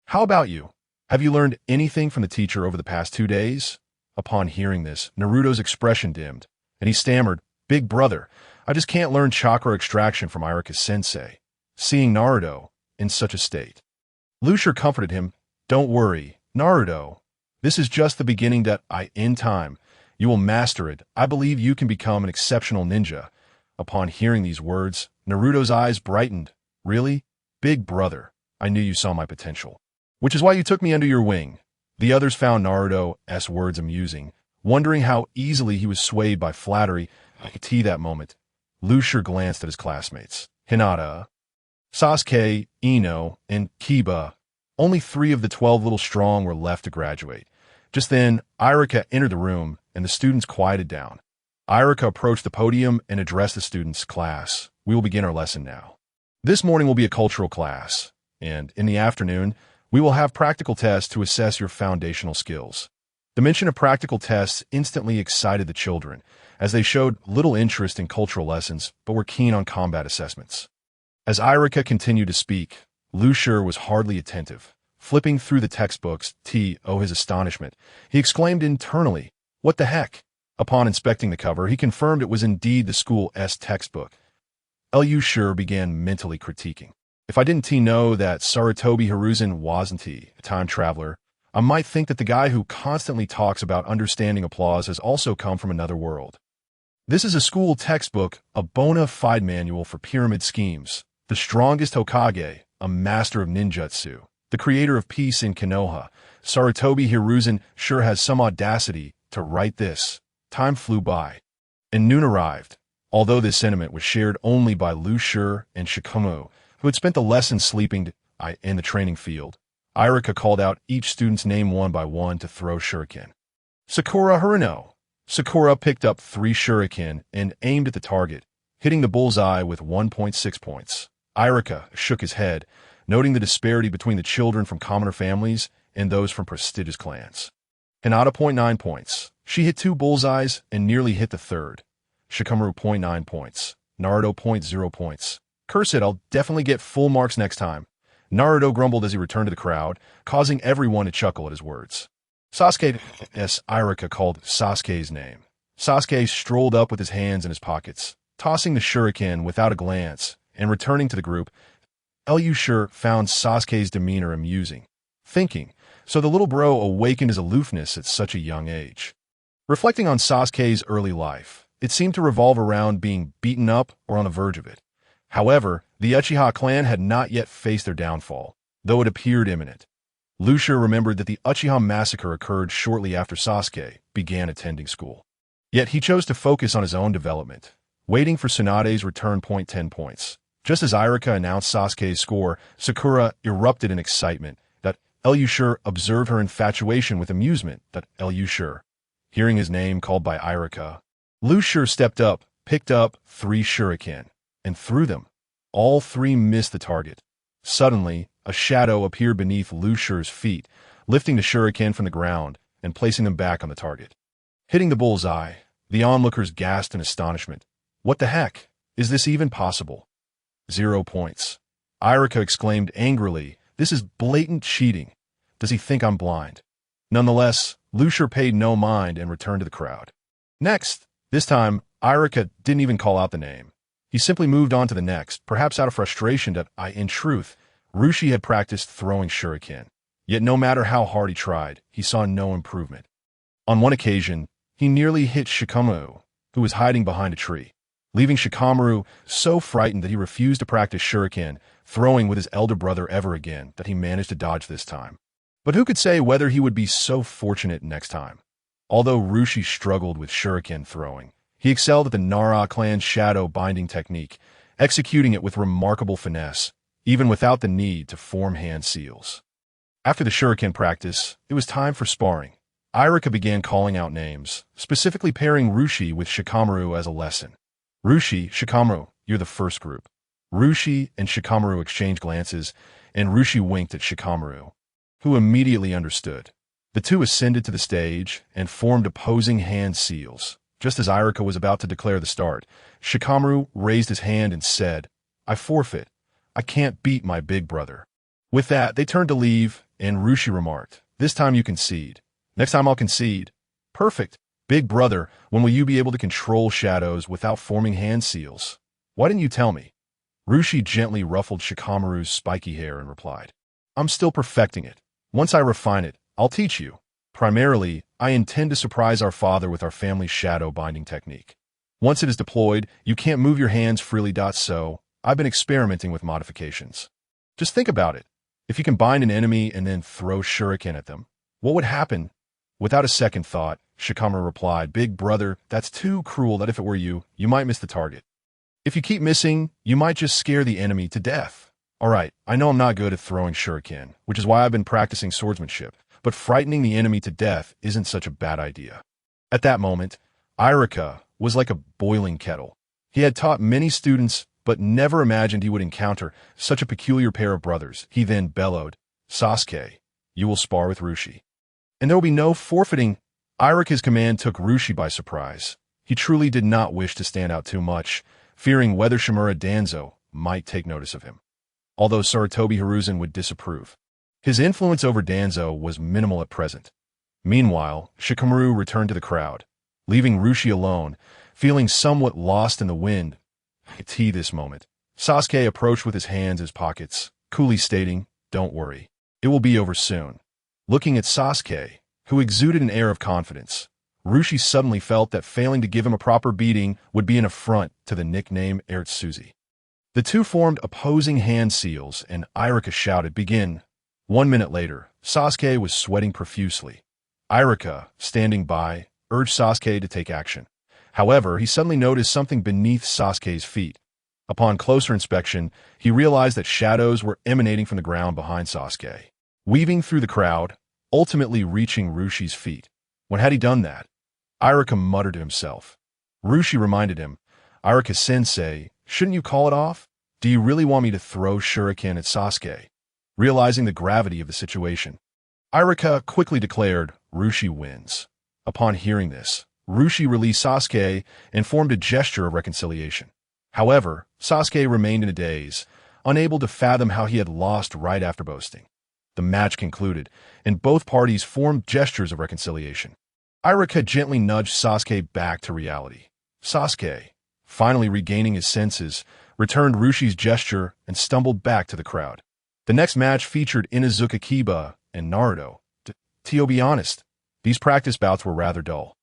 How about you? Have you learned anything from the teacher over the past 2 days?" Upon hearing this, Naruto's expression dimmed, and he stammered, "Big brother, I just can't learn chakra extraction from Iruka-sensei." Seeing Naruto in such a state, Lucier comforted him, "Don't worry, Naruto. This is just the beginning. In time, you will master it. I believe you can become an exceptional ninja." Upon hearing these words, Naruto's eyes brightened. "Really? Big brother, I knew you saw my potential, which is why you took me under your wing." The others found Naruto's words amusing, wondering how easily he was swayed by flattery. At that moment, Lucier glanced at his classmates. Hinata, Sasuke, Ino, and Kiba. Only 3 of the 12 little strong were left to graduate. Just then, Iruka entered the room, and the students quieted down. Iruka approached the podium and addressed the students. "Class, we will begin our lesson now. This morning will be a cultural class, and in the afternoon, we will have practical tests to assess your foundational skills." The mention of practical tests instantly excited the children, as they showed little interest in cultural lessons but were keen on combat assessments. As Iruka continued to speak, Lucier was hardly attentive. Flipping through the textbooks, his astonishment, he exclaimed internally, "What the heck?" Upon inspecting the cover, he confirmed it was indeed the school's textbook. Lucier began mentally critiquing. "If I didn't know that Sarutobi Hizashi wasn't a time traveler, I might think that the guy who constantly talks about understanding applause has also come from another world. This is a school textbook, a bona fide manual for pyramid schemes. The strongest Hokage, a master of ninjutsu, the creator of peace in Konoha, Sarutobi Hizashi sure has some audacity to write this." Time flew by, and noon arrived. Although this sentiment was shared only by Lucier and Shikamaru, who had spent the lesson sleeping in the training field, Iruka called out each student's name one by one to throw shuriken. "Sakura Haruno." Sakura picked up 3 shuriken and aimed at the target, hitting the bullseye with 1.6 points. Iruka shook his head, noting the disparity between the children from commoner families and those from prestigious clans. Hinata 0.9 points. She hit 2 bullseyes and nearly hit the 3rd. Shikamaru 0.9 points. Naruto 0.0 points. "Curse it, I'll definitely get full marks next time." Naruto grumbled as he returned to the crowd, causing everyone to chuckle at his words. Sasuke's Iruka called Sasuke's name. Sasuke strolled up with his hands in his pockets, tossing the shuriken without a glance, and returning to the group. Lucier found Sasuke's demeanor amusing, thinking, so the little bro awakened his aloofness at such a young age. Reflecting on Sasuke's early life, it seemed to revolve around being beaten up or on the verge of it. However, The Uchiha clan had not yet faced their downfall, though it appeared imminent. Lucia remembered that the Uchiha massacre occurred shortly after Sasuke began attending school. Yet he chose to focus on his own development, waiting for Tsunade's return point 10 points. Just as Irika announced Sasuke's score, Sakura erupted in excitement. That Elusher observed her infatuation with amusement. That Elusher, hearing his name called by Irika, Lucia stepped up, picked up 3 shuriken, and threw them. All 3 missed the target. Suddenly, a shadow appeared beneath Lucia's feet, lifting the shuriken from the ground and placing them back on the target. Hitting the bullseye, the onlookers gasped in astonishment. What the heck? Is this even possible? 0 points. Irika exclaimed angrily, this is blatant cheating. Does he think I'm blind? Nonetheless, Lucia paid no mind and returned to the crowd. Next, this time, Irika didn't even call out the name. He simply moved on to the next, perhaps out of frustration that in truth, Rushi had practiced throwing shuriken. Yet no matter how hard he tried, he saw no improvement. On one occasion, he nearly hit Shikamaru, who was hiding behind a tree, leaving Shikamaru so frightened that he refused to practice shuriken, throwing with his elder brother ever again, that he managed to dodge this time. But who could say whether he would be so fortunate next time? Although Rushi struggled with shuriken throwing, he excelled at the Nara clan's shadow binding technique, executing it with remarkable finesse, even without the need to form hand seals. After the shuriken practice, it was time for sparring. Irika began calling out names, specifically pairing Rushi with Shikamaru as a lesson. Rushi, Shikamaru, you're the first group. Rushi and Shikamaru exchanged glances, and Rushi winked at Shikamaru, who immediately understood. The two ascended to the stage and formed opposing hand seals. Just as Irika was about to declare the start, Shikamaru raised his hand and said, I forfeit. I can't beat my big brother. With that, they turned to leave, and Rushi remarked, this time you concede. Next time I'll concede. Perfect. Big brother, when will you be able to control shadows without forming hand seals? Why didn't you tell me? Rushi gently ruffled Shikamaru's spiky hair and replied, I'm still perfecting it. Once I refine it, I'll teach you. Primarily, I intend to surprise our father with our family's shadow binding technique. Once it is deployed, you can't move your hands freely. So, I've been experimenting with modifications. Just think about it. If you can bind an enemy and then throw shuriken at them, what would happen? Without a second thought, Shikamaru replied, Big brother, that's too cruel that if it were you, you might miss the target. If you keep missing, you might just scare the enemy to death. Alright, I know I'm not good at throwing shuriken, which is why I've been practicing swordsmanship, but frightening the enemy to death isn't such a bad idea. At that moment, Irika was like a boiling kettle. He had taught many students, but never imagined he would encounter such a peculiar pair of brothers. He then bellowed, Sasuke, you will spar with Rushi. And there will be no forfeiting. Irika's command took Rushi by surprise. He truly did not wish to stand out too much, fearing whether Shimura Danzo might take notice of him. Although Sarutobi Hizashi would disapprove. His influence over Danzo was minimal at present. Meanwhile, Shikamaru returned to the crowd, leaving Rushi alone, feeling somewhat lost in the wind. This moment, Sasuke approached with his hands in his pockets, coolly stating, Don't worry. It will be over soon. Looking at Sasuke, who exuded an air of confidence, Rushi suddenly felt that failing to give him a proper beating would be an affront to the nickname Ertsuzi. The two formed opposing hand seals, and Irika shouted, Begin. 1 minute later, Sasuke was sweating profusely. Irika, standing by, urged Sasuke to take action. However, he suddenly noticed something beneath Sasuke's feet. Upon closer inspection, he realized that shadows were emanating from the ground behind Sasuke, weaving through the crowd, ultimately reaching Rushi's feet. When had he done that? Irika muttered to himself. Rushi reminded him, Irika-sensei, shouldn't you call it off? Do you really want me to throw shuriken at Sasuke? Realizing the gravity of the situation, Irika quickly declared, Rushi wins. Upon hearing this, Rushi released Sasuke and formed a gesture of reconciliation. However, Sasuke remained in a daze, unable to fathom how he had lost right after boasting. The match concluded, and both parties formed gestures of reconciliation. Irika gently nudged Sasuke back to reality. Sasuke, finally regaining his senses, returned Rushi's gesture and stumbled back to the crowd. The next match featured Inuzuka Kiba and Naruto. To be honest, these practice bouts were rather dull.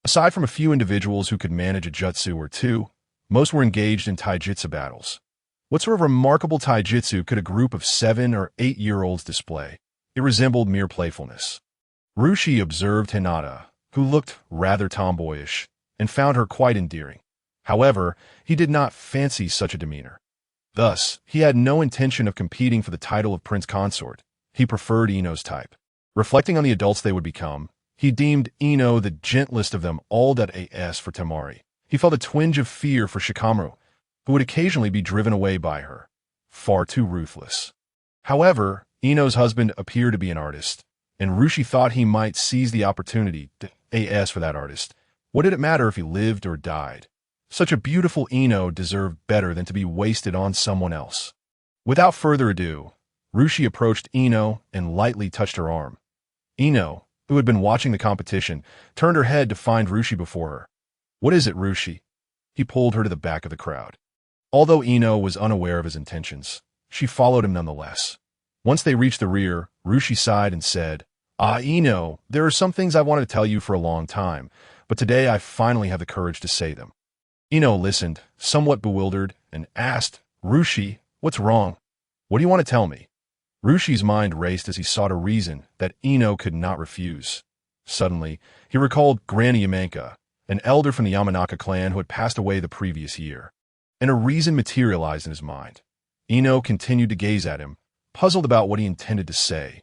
Aside from a few individuals who could manage a jutsu or two, most were engaged in taijutsu battles. What sort of remarkable taijutsu could a group of 7 or 8-year-olds display? It resembled mere playfulness. Rushi observed Hinata, who looked rather tomboyish, and found her quite endearing. However, he did not fancy such a demeanor. Thus, he had no intention of competing for the title of prince consort. He preferred Ino's type. Reflecting on the adults they would become, he deemed Ino the gentlest of them all. As for Temari, he felt a twinge of fear for Shikamaru, who would occasionally be driven away by her. Far too ruthless. However, Ino's husband appeared to be an artist, and Rushi thought he might seize the opportunity to as for that artist. What did it matter if he lived or died? Such a beautiful Ino deserved better than to be wasted on someone else. Without further ado, Rushi approached Ino and lightly touched her arm. Ino, who had been watching the competition, turned her head to find Rushi before her. "What is it, Rushi?" He pulled her to the back of the crowd. Although Ino was unaware of his intentions, she followed him nonetheless. Once they reached the rear, Rushi sighed and said, Ino, there are some things I've wanted to tell you for a long time, but today I finally have the courage to say them." Ino listened, somewhat bewildered, and asked, "Rushi, what's wrong? What do you want to tell me?" Rushi's mind raced as he sought a reason that Ino could not refuse. Suddenly, he recalled Granny Yamanka, an elder from the Yamanaka clan who had passed away the previous year, and a reason materialized in his mind. Ino continued to gaze at him, puzzled about what he intended to say.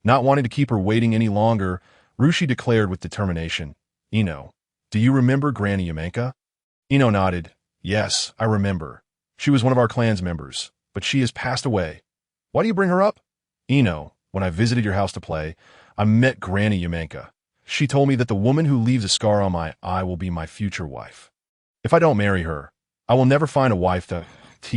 Not wanting to keep her waiting any longer, Rushi declared with determination, "Ino, do you remember Granny Yamanka?" Ino nodded. "Yes, I remember. She was one of our clan's members, but she has passed away. Why do you bring her up?" "Ino, when I visited your house to play, I met Granny Yamanka. She told me that the woman who leaves a scar on my eye will be my future wife. If I don't marry her, I will never find a wife to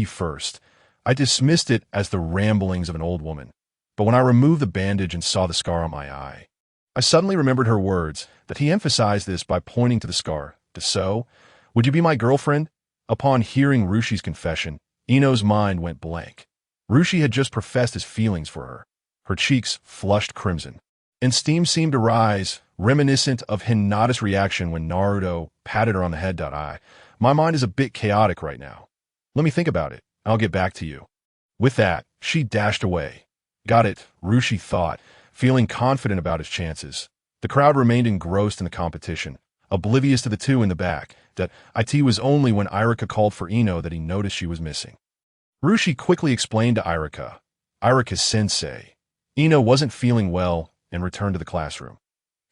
first." I dismissed it as the ramblings of an old woman, but when I removed the bandage and saw the scar on my eye, I suddenly remembered her words, that he emphasized this by pointing to the scar. "So, would you be my girlfriend?" Upon hearing Rushi's confession, Ino's mind went blank. Rushi had just professed his feelings for her. Her cheeks flushed crimson, and steam seemed to rise, reminiscent of Hinata's reaction when Naruto patted her on the head. My mind is a bit chaotic right now. Let me think about it. I'll get back to you." With that, she dashed away. Got it, Rushi thought, feeling confident about his chances. The crowd remained engrossed in the competition, oblivious to the two in the back. It was only when Irika called for Ino that he noticed she was missing. Rushi quickly explained to Irika, "Irika-sensei, Ino wasn't feeling well," and returned to the classroom.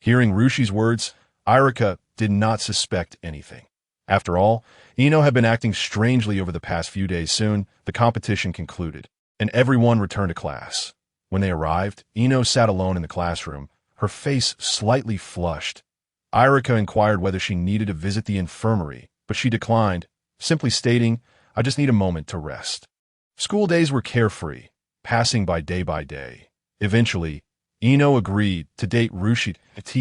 Hearing Rushi's words, Irika did not suspect anything. After all, Ino had been acting strangely over the past few days. Soon, the competition concluded, and everyone returned to class. When they arrived, Ino sat alone in the classroom, her face slightly flushed. Irika inquired whether she needed to visit the infirmary, but she declined, simply stating, "I just need a moment to rest." School days were carefree, passing by day. Eventually, Ino agreed to date Rushi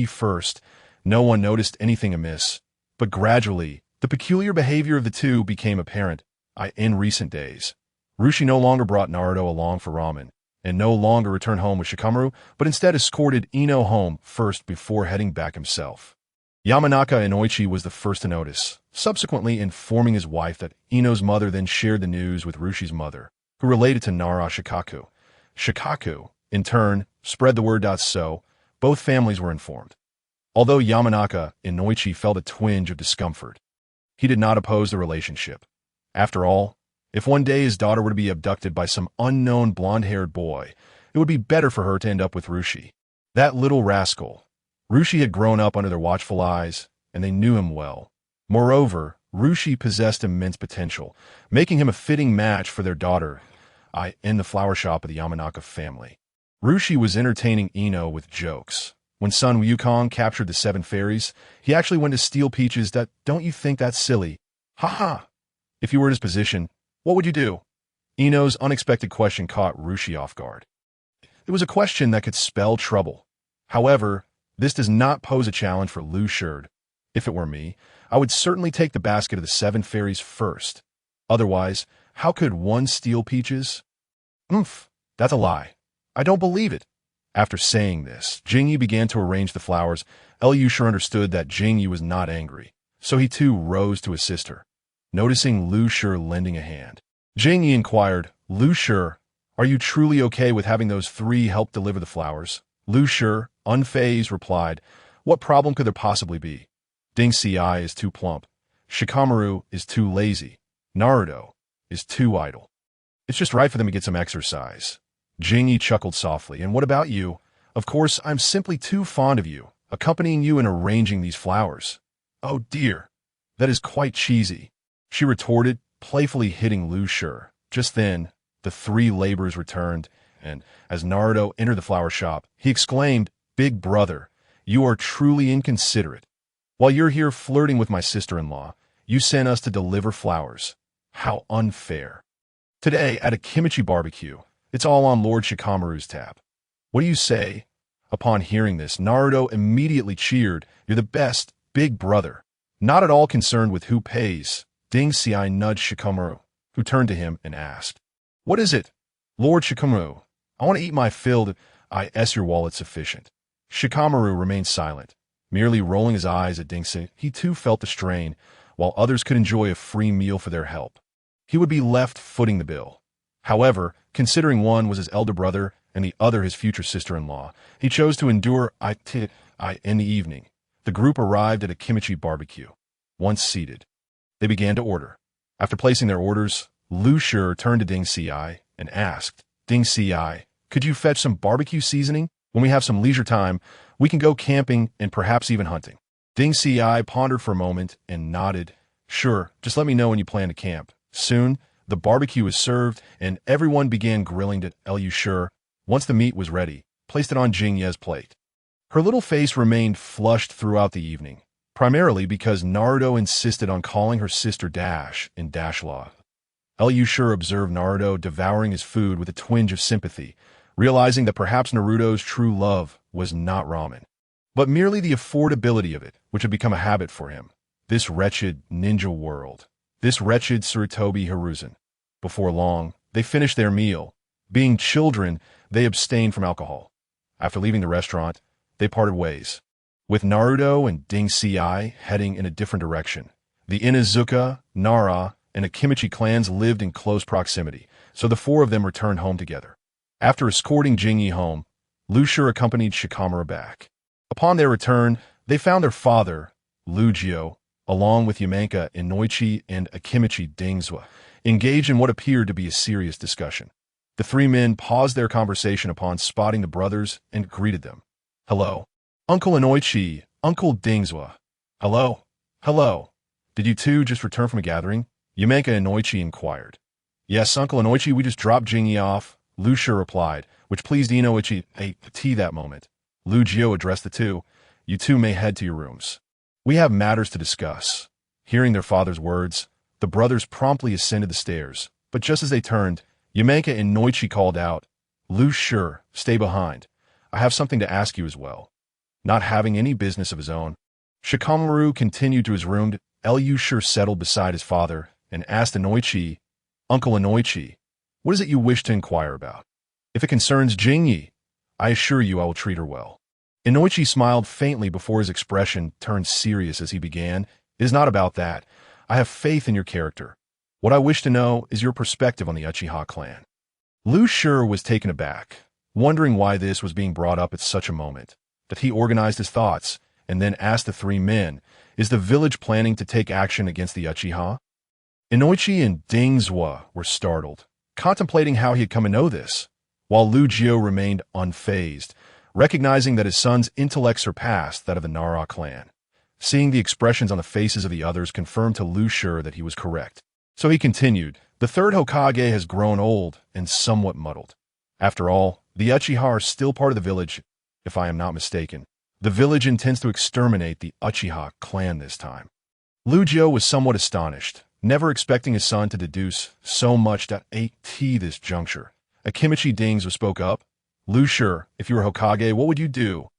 first. No one noticed anything amiss, but gradually, the peculiar behavior of the two became apparent. In recent days, Rushi no longer brought Naruto along for ramen, and no longer returned home with Shikamaru, but instead escorted Ino home first before heading back himself. Yamanaka Inoichi was the first to notice, subsequently informing his wife that Ino's mother then shared the news with Rushi's mother, who related to Nara Shikaku. Shikaku, in turn, spread the word. So, both families were informed. Although Yamanaka Inoichi felt a twinge of discomfort, he did not oppose the relationship. After all, if one day his daughter were to be abducted by some unknown blonde-haired boy, it would be better for her to end up with Rushi. That little rascal. Rushi had grown up under their watchful eyes, and they knew him well. Moreover, Rushi possessed immense potential, making him a fitting match for their daughter. In the flower shop of the Yamanaka family, Rushi was entertaining Ino with jokes. When Sun Wukong captured the 7 fairies, he actually went to steal peaches. Don't you think that's silly? Ha. If you were in his position, what would you do? Ino's unexpected question caught Rushi off guard. It was a question that could spell trouble. However, this does not pose a challenge for Lu Sherd. If it were me, I would certainly take the basket of the 7 fairies first. Otherwise, how could one steal peaches? That's a lie. I don't believe it. After saying this, Jingyi began to arrange the flowers. Lu Sherd understood that Jingyi was not angry, so he too rose to assist her. Noticing Lu Sherd lending a hand, Jing Yi inquired. Lu Shi, are you truly okay with having those three help deliver the flowers? Lu Shi, unfazed, replied, what problem could there possibly be? Ding Xi is too plump. Shikamaru is too lazy. Naruto is too idle. It's just right for them to get some exercise. Jing Yi chuckled softly. And what about you? Of course, I'm simply too fond of you, accompanying you and arranging these flowers. Oh dear, that is quite cheesy, she retorted, playfully hitting Lu Shi. Just then, the three laborers returned, and as Naruto entered the flower shop, he exclaimed, Big brother, you are truly inconsiderate. While you're here flirting with my sister-in-law, you sent us to deliver flowers. How unfair. Today, at a kimchi barbecue, it's all on Lord Shikamaru's tab. What do you say? Upon hearing this, Naruto immediately cheered, You're the best, big brother. Not at all concerned with who pays, Ding Xi nudged Shikamaru, who turned to him and asked, What is it? Lord Shikamaru, I want to eat my fill. Your wallet sufficient. Shikamaru remained silent, merely rolling his eyes at Ding Xi. He too felt the strain, while others could enjoy a free meal for their help. He would be left footing the bill. However, considering one was his elder brother and the other his future sister-in-law, he chose to endure in the evening. The group arrived at a kimchi barbecue. Once seated, they began to order. After placing their orders, Lu Shi turned to Ding Xi and asked, Ding Xi, could you fetch some barbecue seasoning? When we have some leisure time, we can go camping and perhaps even hunting. Ding Xi pondered for a moment and nodded. Sure, just let me know when you plan to camp. Soon, the barbecue was served and everyone began grilling it. Lu Shi, once the meat was ready, placed it on Jing Ye's plate. Her little face remained flushed throughout the evening, primarily because Naruto insisted on calling her sister Dash in Dashlaw. Lu Shi observed Naruto devouring his food with a twinge of sympathy, realizing that perhaps Naruto's true love was not ramen, but merely the affordability of it, which had become a habit for him. This wretched ninja world. This wretched Sarutobi Hizashi. Before long, they finished their meal. Being children, they abstained from alcohol. After leaving the restaurant, they parted ways, with Naruto and Ding Xi heading in a different direction. The Inuzuka, Nara, and Akimichi clans lived in close proximity, so the four of them returned home together. After escorting Jing Yi home, Lu Shi accompanied Shikamaru back. Upon their return, they found their father, Lugio, along with Yamenka Inoichi and Akimichi Dingzwa, engaged in what appeared to be a serious discussion. The three men paused their conversation upon spotting the brothers and greeted them. Hello. Uncle Inoichi, Uncle Dingzwa. Hello. Hello. Did you two just return from a gathering? Yamenka Inoichi inquired. Yes, Uncle Inoichi, we just dropped Jing Yi off, Lu Shi replied, which pleased Inoichi tea that moment. Lugio addressed the two. You two may head to your rooms. We have matters to discuss. Hearing their father's words, the brothers promptly ascended the stairs, but just as they turned, Yamenka Inoichi called out, Lu Shi, stay behind. I have something to ask you as well. Not having any business of his own, Shikamaru continued to his room. Lu Shi settled beside his father and asked Inoichi, Uncle Inoichi, what is it you wish to inquire about? If it concerns Jing Yi, I assure you I will treat her well. Inoichi smiled faintly before his expression turned serious as he began. It is not about that. I have faith in your character. What I wish to know is your perspective on the Uchiha clan. Lu Shi was taken aback, wondering why this was being brought up at such a moment, that he organized his thoughts and then asked the three men, is the village planning to take action against the Uchiha? Inoichi and Dingzwa were startled, contemplating how he had come to know this, while Lugio remained unfazed, recognizing that his son's intellect surpassed that of the Nara clan. Seeing the expressions on the faces of the others confirmed to Lu Shi that he was correct. So he continued, the third Hokage has grown old and somewhat muddled. After all, the Uchiha are still part of the village, if I am not mistaken. The village intends to exterminate the Uchiha clan this time. Lugio was somewhat astonished, never expecting his son to deduce so much at this juncture. Akimichi Dingzwa spoke up. Lu Shi, if you were Hokage, what would you do?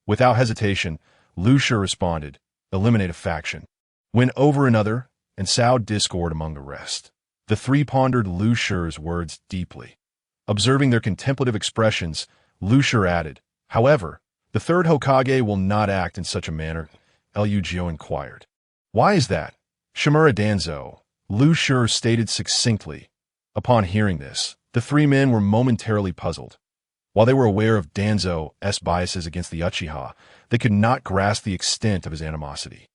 Without hesitation, Lu Shi responded, eliminate a faction, win over another, and sow discord among the rest. The three pondered Lu Shi's words deeply. Observing their contemplative expressions, Lu Shi added, however, the third Hokage will not act in such a manner, Lugio inquired. Why is that? Shimura Danzo, Lu Shi stated succinctly. Upon hearing this, the three men were momentarily puzzled. While they were aware of Danzo's biases against the Uchiha, they could not grasp the extent of his animosity.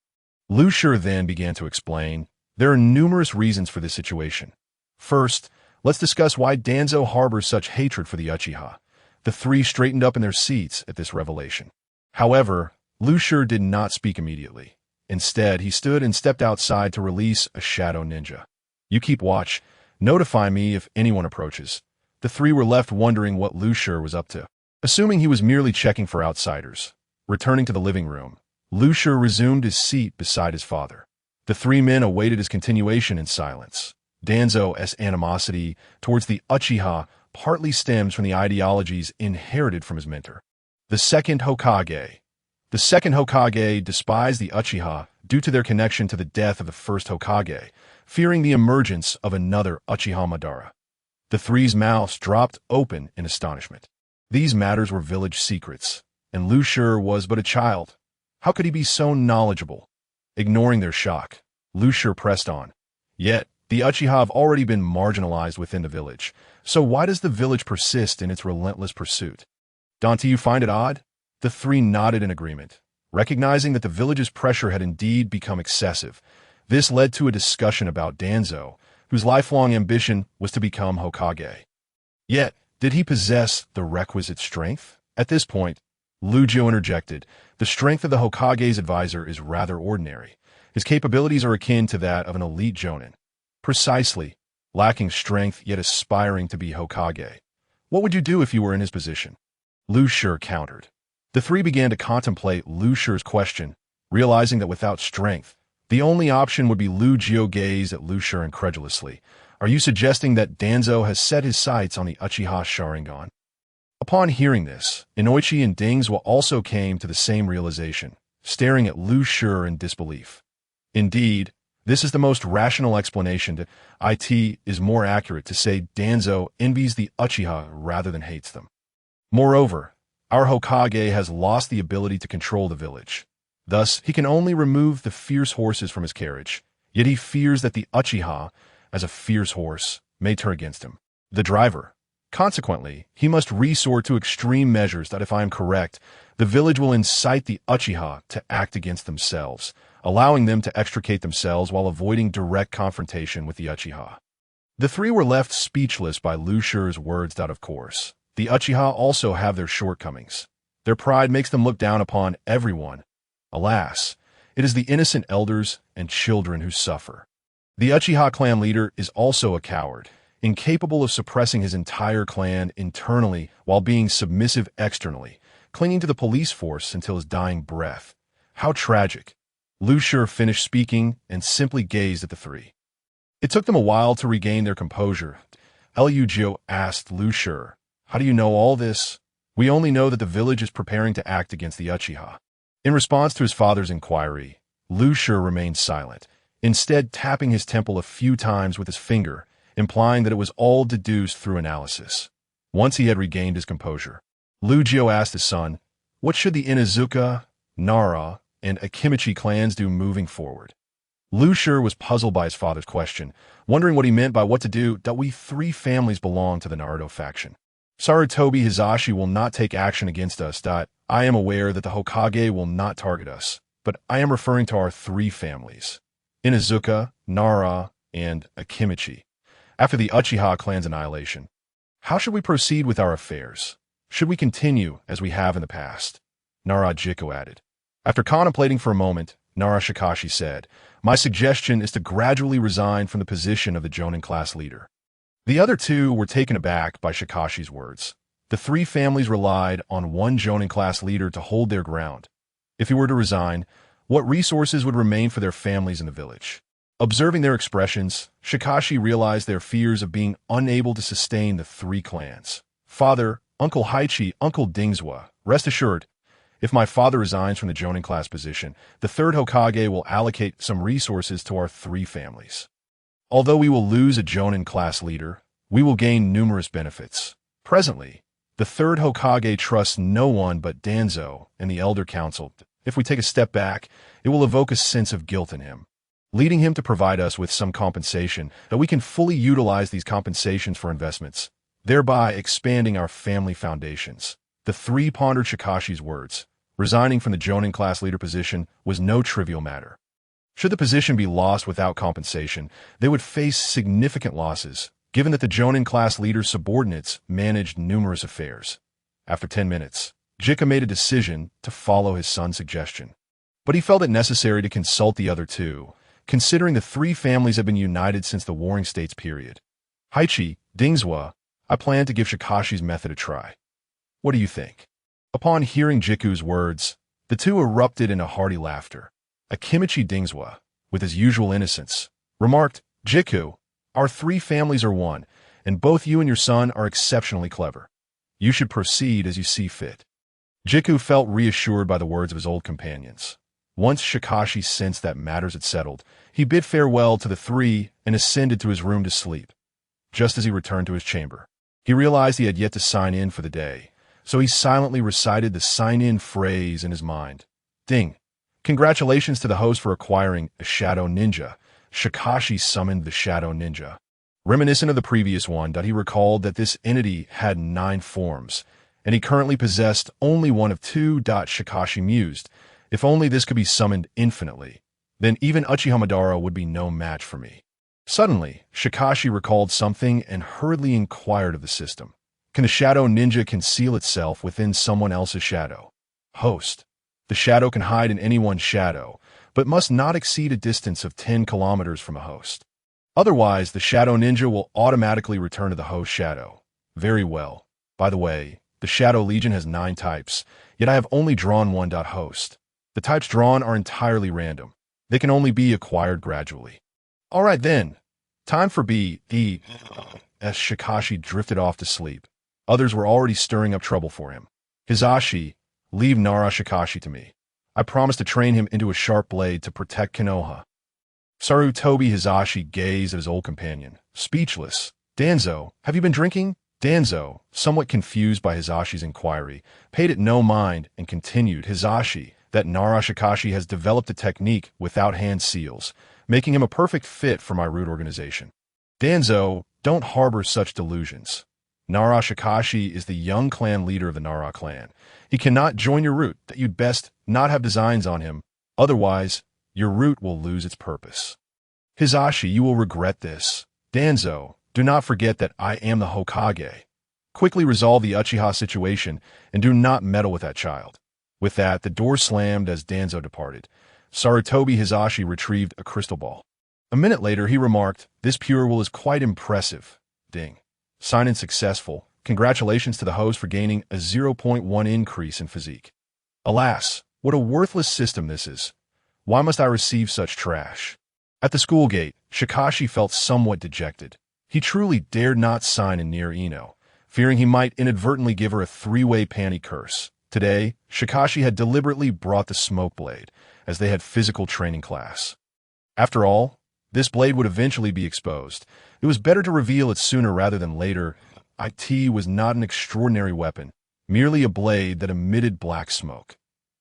Lu Shi then began to explain, there are numerous reasons for this situation. First, let's discuss why Danzo harbors such hatred for the Uchiha. The three straightened up in their seats at this revelation. However, Lu Shi did not speak immediately. Instead, he stood and stepped outside to release a shadow ninja. You keep watch. Notify me if anyone approaches. The three were left wondering what Lu Shi was up to. Assuming he was merely checking for outsiders. Returning to the living room, Lu Shi resumed his seat beside his father. The three men awaited his continuation in silence. Danzo's animosity towards the Uchiha partly stems from the ideologies inherited from his mentor. The second Hokage despised the Uchiha due to their connection to the death of the first Hokage, fearing the emergence of another Uchiha Madara. The three's mouths dropped open in astonishment. These matters were village secrets, and Lu Shi was but a child. How could he be so knowledgeable? Ignoring their shock, Lu Shi pressed on. Yet, the Uchiha have already been marginalized within the village, so why does the village persist in its relentless pursuit? Don't you find it odd? The three nodded in agreement, recognizing that the village's pressure had indeed become excessive. This led to a discussion about Danzo, whose lifelong ambition was to become Hokage. Yet, did he possess the requisite strength? At this point, Lujo interjected, the strength of the Hokage's advisor is rather ordinary. His capabilities are akin to that of an elite jonin. Precisely, lacking strength yet aspiring to be Hokage. What would you do if you were in his position? Lu Shi countered. The three began to contemplate Lu Shi's question, realizing that without strength, the only option would be Lu Jio gazed at Lu Shi incredulously. Are you suggesting that Danzo has set his sights on the Uchiha Sharingan? Upon hearing this, Inoichi and Dingzwa also came to the same realization, staring at Lu Shi in disbelief. Indeed, this is the most rational explanation that it is more accurate to say Danzo envies the Uchiha rather than hates them. Moreover, our Hokage has lost the ability to control the village. Thus, he can only remove the fierce horses from his carriage, yet he fears that the Uchiha, as a fierce horse, may turn against him. The driver. Consequently, he must resort to extreme measures that, if I am correct, the village will incite the Uchiha to act against themselves, allowing them to extricate themselves while avoiding direct confrontation with the Uchiha. The three were left speechless by Lu Shi's words. Of course, the Uchiha also have their shortcomings. Their pride makes them look down upon everyone. Alas, it is the innocent elders and children who suffer. The Uchiha clan leader is also a coward, incapable of suppressing his entire clan internally while being submissive externally, clinging to the police force until his dying breath. How tragic. Lu Shi finished speaking and simply gazed at the three. It took them a while to regain their composure. Liu Jio asked Lu Shi, how do you know all this? We only know that the village is preparing to act against the Uchiha. In response to his father's inquiry, Lu Shi remained silent, instead tapping his temple a few times with his finger, implying that it was all deduced through analysis. Once he had regained his composure, Lu Jio asked his son, what should the Inuzuka, Nara, and Akimichi clans do moving forward? Lu Shi was puzzled by his father's question, wondering what he meant by what to do. We three families belong to the Naruto faction. Sarutobi Hizashi will not take action against us. I am aware that the Hokage will not target us, but I am referring to our three families, Inuzuka, Nara, and Akimichi. After the Uchiha clan's annihilation, how should we proceed with our affairs? Should we continue as we have in the past? Nara Jiko added. After contemplating for a moment, Nara Shikashi said, my suggestion is to gradually resign from the position of the Jonin class leader. The other two were taken aback by Shikashi's words. The three families relied on one Jonin class leader to hold their ground. If he were to resign, what resources would remain for their families in the village? Observing their expressions, Shikashi realized their fears of being unable to sustain the three clans. Father, Uncle Haichi, Uncle Dingzwa, rest assured, if my father resigns from the Jonin class position, the third Hokage will allocate some resources to our three families. Although we will lose a Jonin class leader, we will gain numerous benefits. Presently, the third Hokage trusts no one but Danzo and the Elder Council. If we take a step back, it will evoke a sense of guilt in him. leading him to provide us with some compensation that we can fully utilize these compensations for investments, thereby expanding our family foundations. The three pondered Shikashi's words. Resigning from the Jonin class leader position was no trivial matter. Should the position be lost without compensation, they would face significant losses, given that the Jonin class leader's subordinates managed numerous affairs. After 10 minutes, Jika made a decision to follow his son's suggestion. But he felt it necessary to consult the other two, considering the three families have been united since the Warring States period. Haichi, Dingzwa, I plan to give Shikashi's method a try. What do you think? Upon hearing Jiku's words, the two erupted in a hearty laughter. Akimichi Dingzwa, with his usual innocence, remarked, Jiku, our three families are one, and both you and your son are exceptionally clever. You should proceed as you see fit. Jiku felt reassured by the words of his old companions. Once Shikashi sensed that matters had settled, he bid farewell to the three and ascended to his room to sleep. Just as he returned to his chamber, he realized he had yet to sign in for the day, so he silently recited the sign-in phrase in his mind. Ding! Congratulations to the host for acquiring a Shadow Ninja. Shikashi summoned the Shadow Ninja. Reminiscent of the previous one, he recalled that this entity had 9 forms, and he currently possessed only one of 2. Shikashi mused, if only this could be summoned infinitely, then even Uchiha Madara would be no match for me. Suddenly, Shikashi recalled something and hurriedly inquired of the system. Can the Shadow Ninja conceal itself within someone else's shadow? Host. The shadow can hide in anyone's shadow, but must not exceed a distance of 10 kilometers from a host. Otherwise, the Shadow Ninja will automatically return to the host shadow. Very well. By the way, the Shadow Legion has 9 types, yet I have only drawn one. Host. The types drawn are entirely random. They can only be acquired gradually. All right then. Time for B.E. As Shikashi drifted off to sleep, others were already stirring up trouble for him. Hizashi, leave Nara Shikashi to me. I promise to train him into a sharp blade to protect Konoha. Sarutobi Hizashi gazed at his old companion, speechless. Danzo, have you been drinking? Danzo, somewhat confused by Hizashi's inquiry, paid it no mind and continued, Hizashi, that Nara Shikashi has developed a technique without hand seals, making him a perfect fit for my root organization. Danzo, don't harbor such delusions. Nara Shikashi is the young clan leader of the Nara clan. He cannot join your root, that you'd best not have designs on him, otherwise your root will lose its purpose. Hizashi, you will regret this. Danzo, do not forget that I am the Hokage. Quickly resolve the Uchiha situation and do not meddle with that child. With that, the door slammed as Danzo departed. Sarutobi Hizashi retrieved a crystal ball. A minute later, he remarked, this pure will is quite impressive. Ding. Sign-in successful. Congratulations to the host for gaining a 0.1 increase in physique. Alas, what a worthless system this is. Why must I receive such trash? At the school gate, Shikashi felt somewhat dejected. He truly dared not sign in near Ino, fearing he might inadvertently give her a 3-way panty curse. Today, Shikashi had deliberately brought the smoke blade, as they had physical training class. After all, this blade would eventually be exposed. It was better to reveal it sooner rather than later. IT was not an extraordinary weapon, merely a blade that emitted black smoke.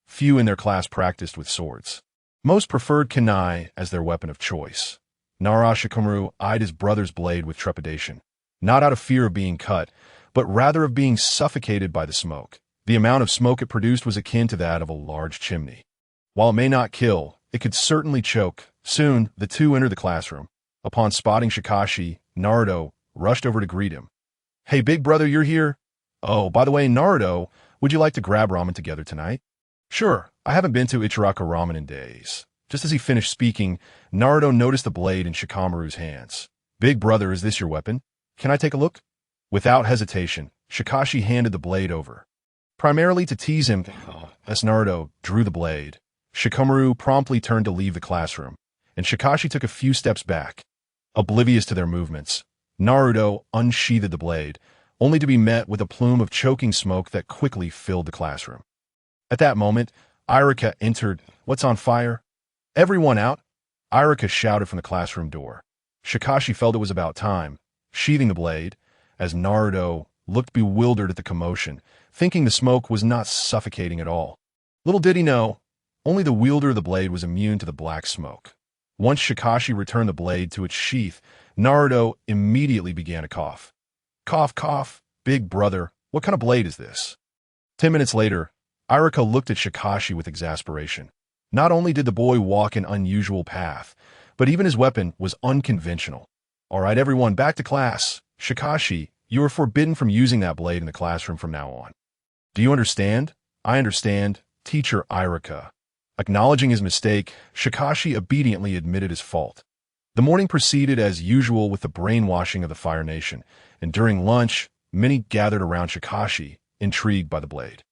Few in their class practiced with swords. Most preferred kunai as their weapon of choice. Nara Shikamaru eyed his brother's blade with trepidation, not out of fear of being cut, but rather of being suffocated by the smoke. The amount of smoke it produced was akin to that of a large chimney. While it may not kill, it could certainly choke. Soon, the two entered the classroom. Upon spotting Shikashi, Naruto rushed over to greet him. Hey, big brother, you're here? Oh, by the way, Naruto, would you like to grab ramen together tonight? Sure, I haven't been to Ichiraka Ramen in days. Just as he finished speaking, Naruto noticed the blade in Shikamaru's hands. Big brother, is this your weapon? Can I take a look? Without hesitation, Shikashi handed the blade over. Primarily to tease him, as Naruto drew the blade, Shikamaru promptly turned to leave the classroom, and Shikashi took a few steps back. Oblivious to their movements, Naruto unsheathed the blade, only to be met with a plume of choking smoke that quickly filled the classroom. At that moment, Irika entered. What's on fire? Everyone out! Irika shouted from the classroom door. Shikashi felt it was about time, sheathing the blade, as Naruto looked bewildered at the commotion, thinking the smoke was not suffocating at all. Little did he know, only the wielder of the blade was immune to the black smoke. Once Shikashi returned the blade to its sheath, Naruto immediately began to cough. Cough, cough, big brother, what kind of blade is this? 10 minutes later, Iruka looked at Shikashi with exasperation. Not only did the boy walk an unusual path, but even his weapon was unconventional. All right, everyone, back to class. Shikashi, you are forbidden from using that blade in the classroom from now on. Do you understand? I understand, Teacher Iruka. Acknowledging his mistake, Shikashi obediently admitted his fault. The morning proceeded as usual with the brainwashing of the Fire Nation, and during lunch, many gathered around Shikashi, intrigued by the blade.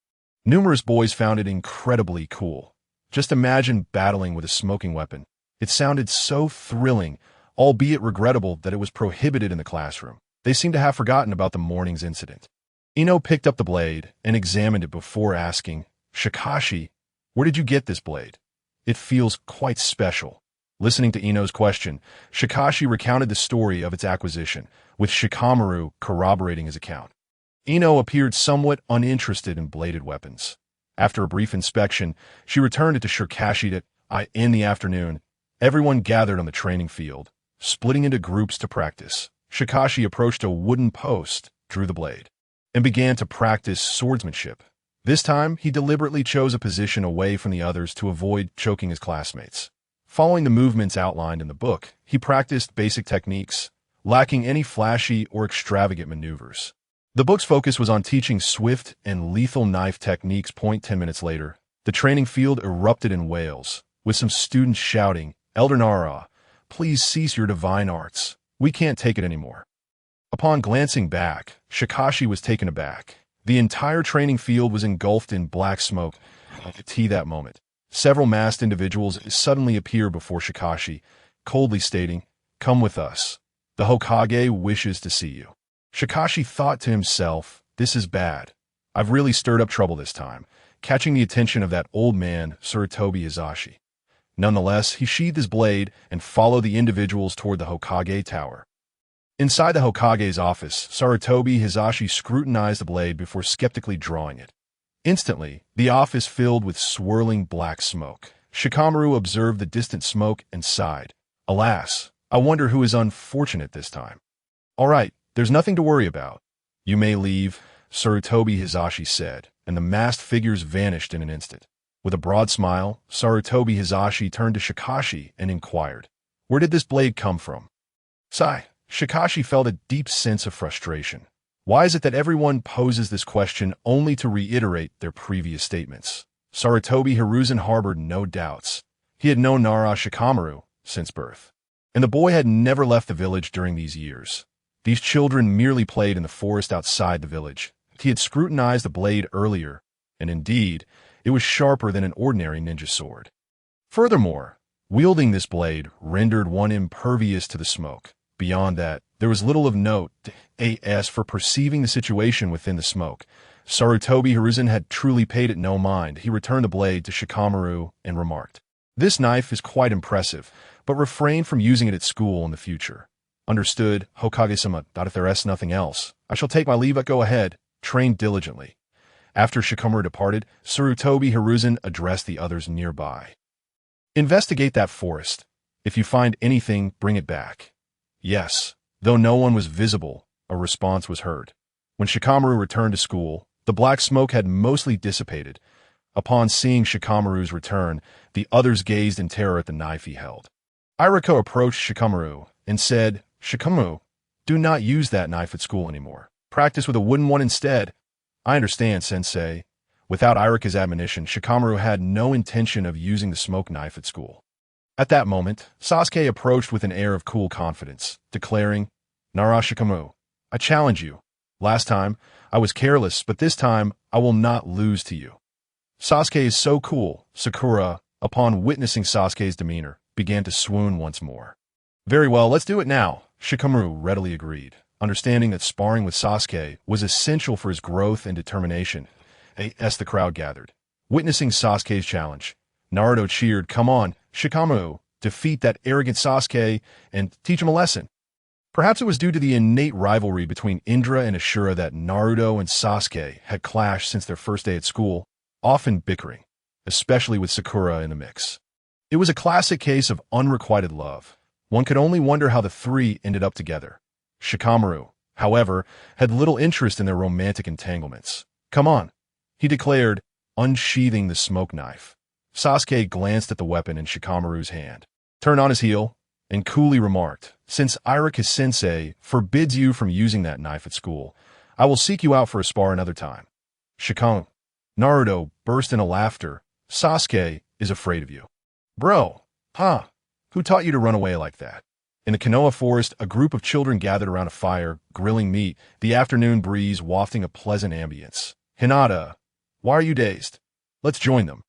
Numerous boys found it incredibly cool. Just imagine battling with a smoking weapon. It sounded so thrilling, albeit regrettable that it was prohibited in the classroom. They seemed to have forgotten about the morning's incident. Ino picked up the blade and examined it before asking, Shikashi, where did you get this blade? It feels quite special. Listening to Ino's question, Shikashi recounted the story of its acquisition, with Shikamaru corroborating his account. Ino appeared somewhat uninterested in bladed weapons. After a brief inspection, she returned it to Shikashi in the afternoon. Everyone gathered on the training field, splitting into groups to practice. Shikashi approached a wooden post, drew the blade, and began to practice swordsmanship. This time, he deliberately chose a position away from the others to avoid choking his classmates. Following the movements outlined in the book, he practiced basic techniques, lacking any flashy or extravagant maneuvers. The book's focus was on teaching swift and lethal knife techniques. 10 minutes later, the training field erupted in wails, with some students shouting, Elder Nara, please cease your divine arts. We can't take it anymore. Upon glancing back, Shikashi was taken aback. The entire training field was engulfed in black smoke. That moment, several masked individuals suddenly appear before Shikashi, coldly stating, come with us. The Hokage wishes to see you. Shikashi thought to himself, this is bad. I've really stirred up trouble this time, catching the attention of that old man, Sarutobi Hizashi. Nonetheless, he sheathed his blade and followed the individuals toward the Hokage tower. Inside the Hokage's office, Sarutobi Hizashi scrutinized the blade before skeptically drawing it. Instantly, the office filled with swirling black smoke. Shikamaru observed the distant smoke and sighed. Alas, I wonder who is unfortunate this time. All right, there's nothing to worry about. You may leave, Sarutobi Hizashi said, and the masked figures vanished in an instant. With a broad smile, Sarutobi Hizashi turned to Shikashi and inquired, where did this blade come from? Sigh. Shikashi felt a deep sense of frustration. Why is it that everyone poses this question only to reiterate their previous statements? Sarutobi Hiruzen harbored no doubts. He had known Nara Shikamaru since birth, and the boy had never left the village during these years. These children merely played in the forest outside the village. He had scrutinized the blade earlier, and indeed, it was sharper than an ordinary ninja sword. Furthermore, wielding this blade rendered one impervious to the smoke. Beyond that, there was little of note as for perceiving the situation within the smoke. Sarutobi Hiruzen had truly paid it no mind. He returned the blade to Shikamaru and remarked, this knife is quite impressive, but refrain from using it at school in the future. Understood, Hokage-sama. If there is nothing else, I shall take my leave. Go ahead, train diligently. After Shikamaru departed, Sarutobi Hiruzen addressed the others nearby. Investigate that forest. If you find anything, bring it back. Yes. Though no one was visible, a response was heard. When Shikamaru returned to school, the black smoke had mostly dissipated. Upon seeing Shikamaru's return, the others gazed in terror at the knife he held. Iruka approached Shikamaru and said, Shikamaru, do not use that knife at school anymore. Practice with a wooden one instead. I understand, sensei. Without Iruka's admonition, Shikamaru had no intention of using the smoke knife at school. At that moment, Sasuke approached with an air of cool confidence, declaring, Nara Shikamaru, I challenge you. Last time, I was careless, but this time, I will not lose to you. Sasuke is so cool. Sakura, upon witnessing Sasuke's demeanor, began to swoon once more. Very well, let's do it now, Shikamaru readily agreed, understanding that sparring with Sasuke was essential for his growth and determination. As the crowd gathered, witnessing Sasuke's challenge, Naruto cheered, come on, Shikamaru, defeat that arrogant Sasuke and teach him a lesson. Perhaps it was due to the innate rivalry between Indra and Ashura that Naruto and Sasuke had clashed since their first day at school, often bickering, especially with Sakura in the mix. It was a classic case of unrequited love. One could only wonder how the three ended up together. Shikamaru, however, had little interest in their romantic entanglements. "Come on," he declared, unsheathing the smoke knife. Sasuke glanced at the weapon in Shikamaru's hand, turned on his heel, and coolly remarked, "Since Irika-sensei forbids you from using that knife at school, I will seek you out for a spar another time." Shikamaru. Naruto burst into laughter. "Sasuke is afraid of you." "Bro, huh? Who taught you to run away like that?" In the Konoha forest, a group of children gathered around a fire, grilling meat, the afternoon breeze wafting a pleasant ambience. "Hinata, why are you dazed? Let's join them."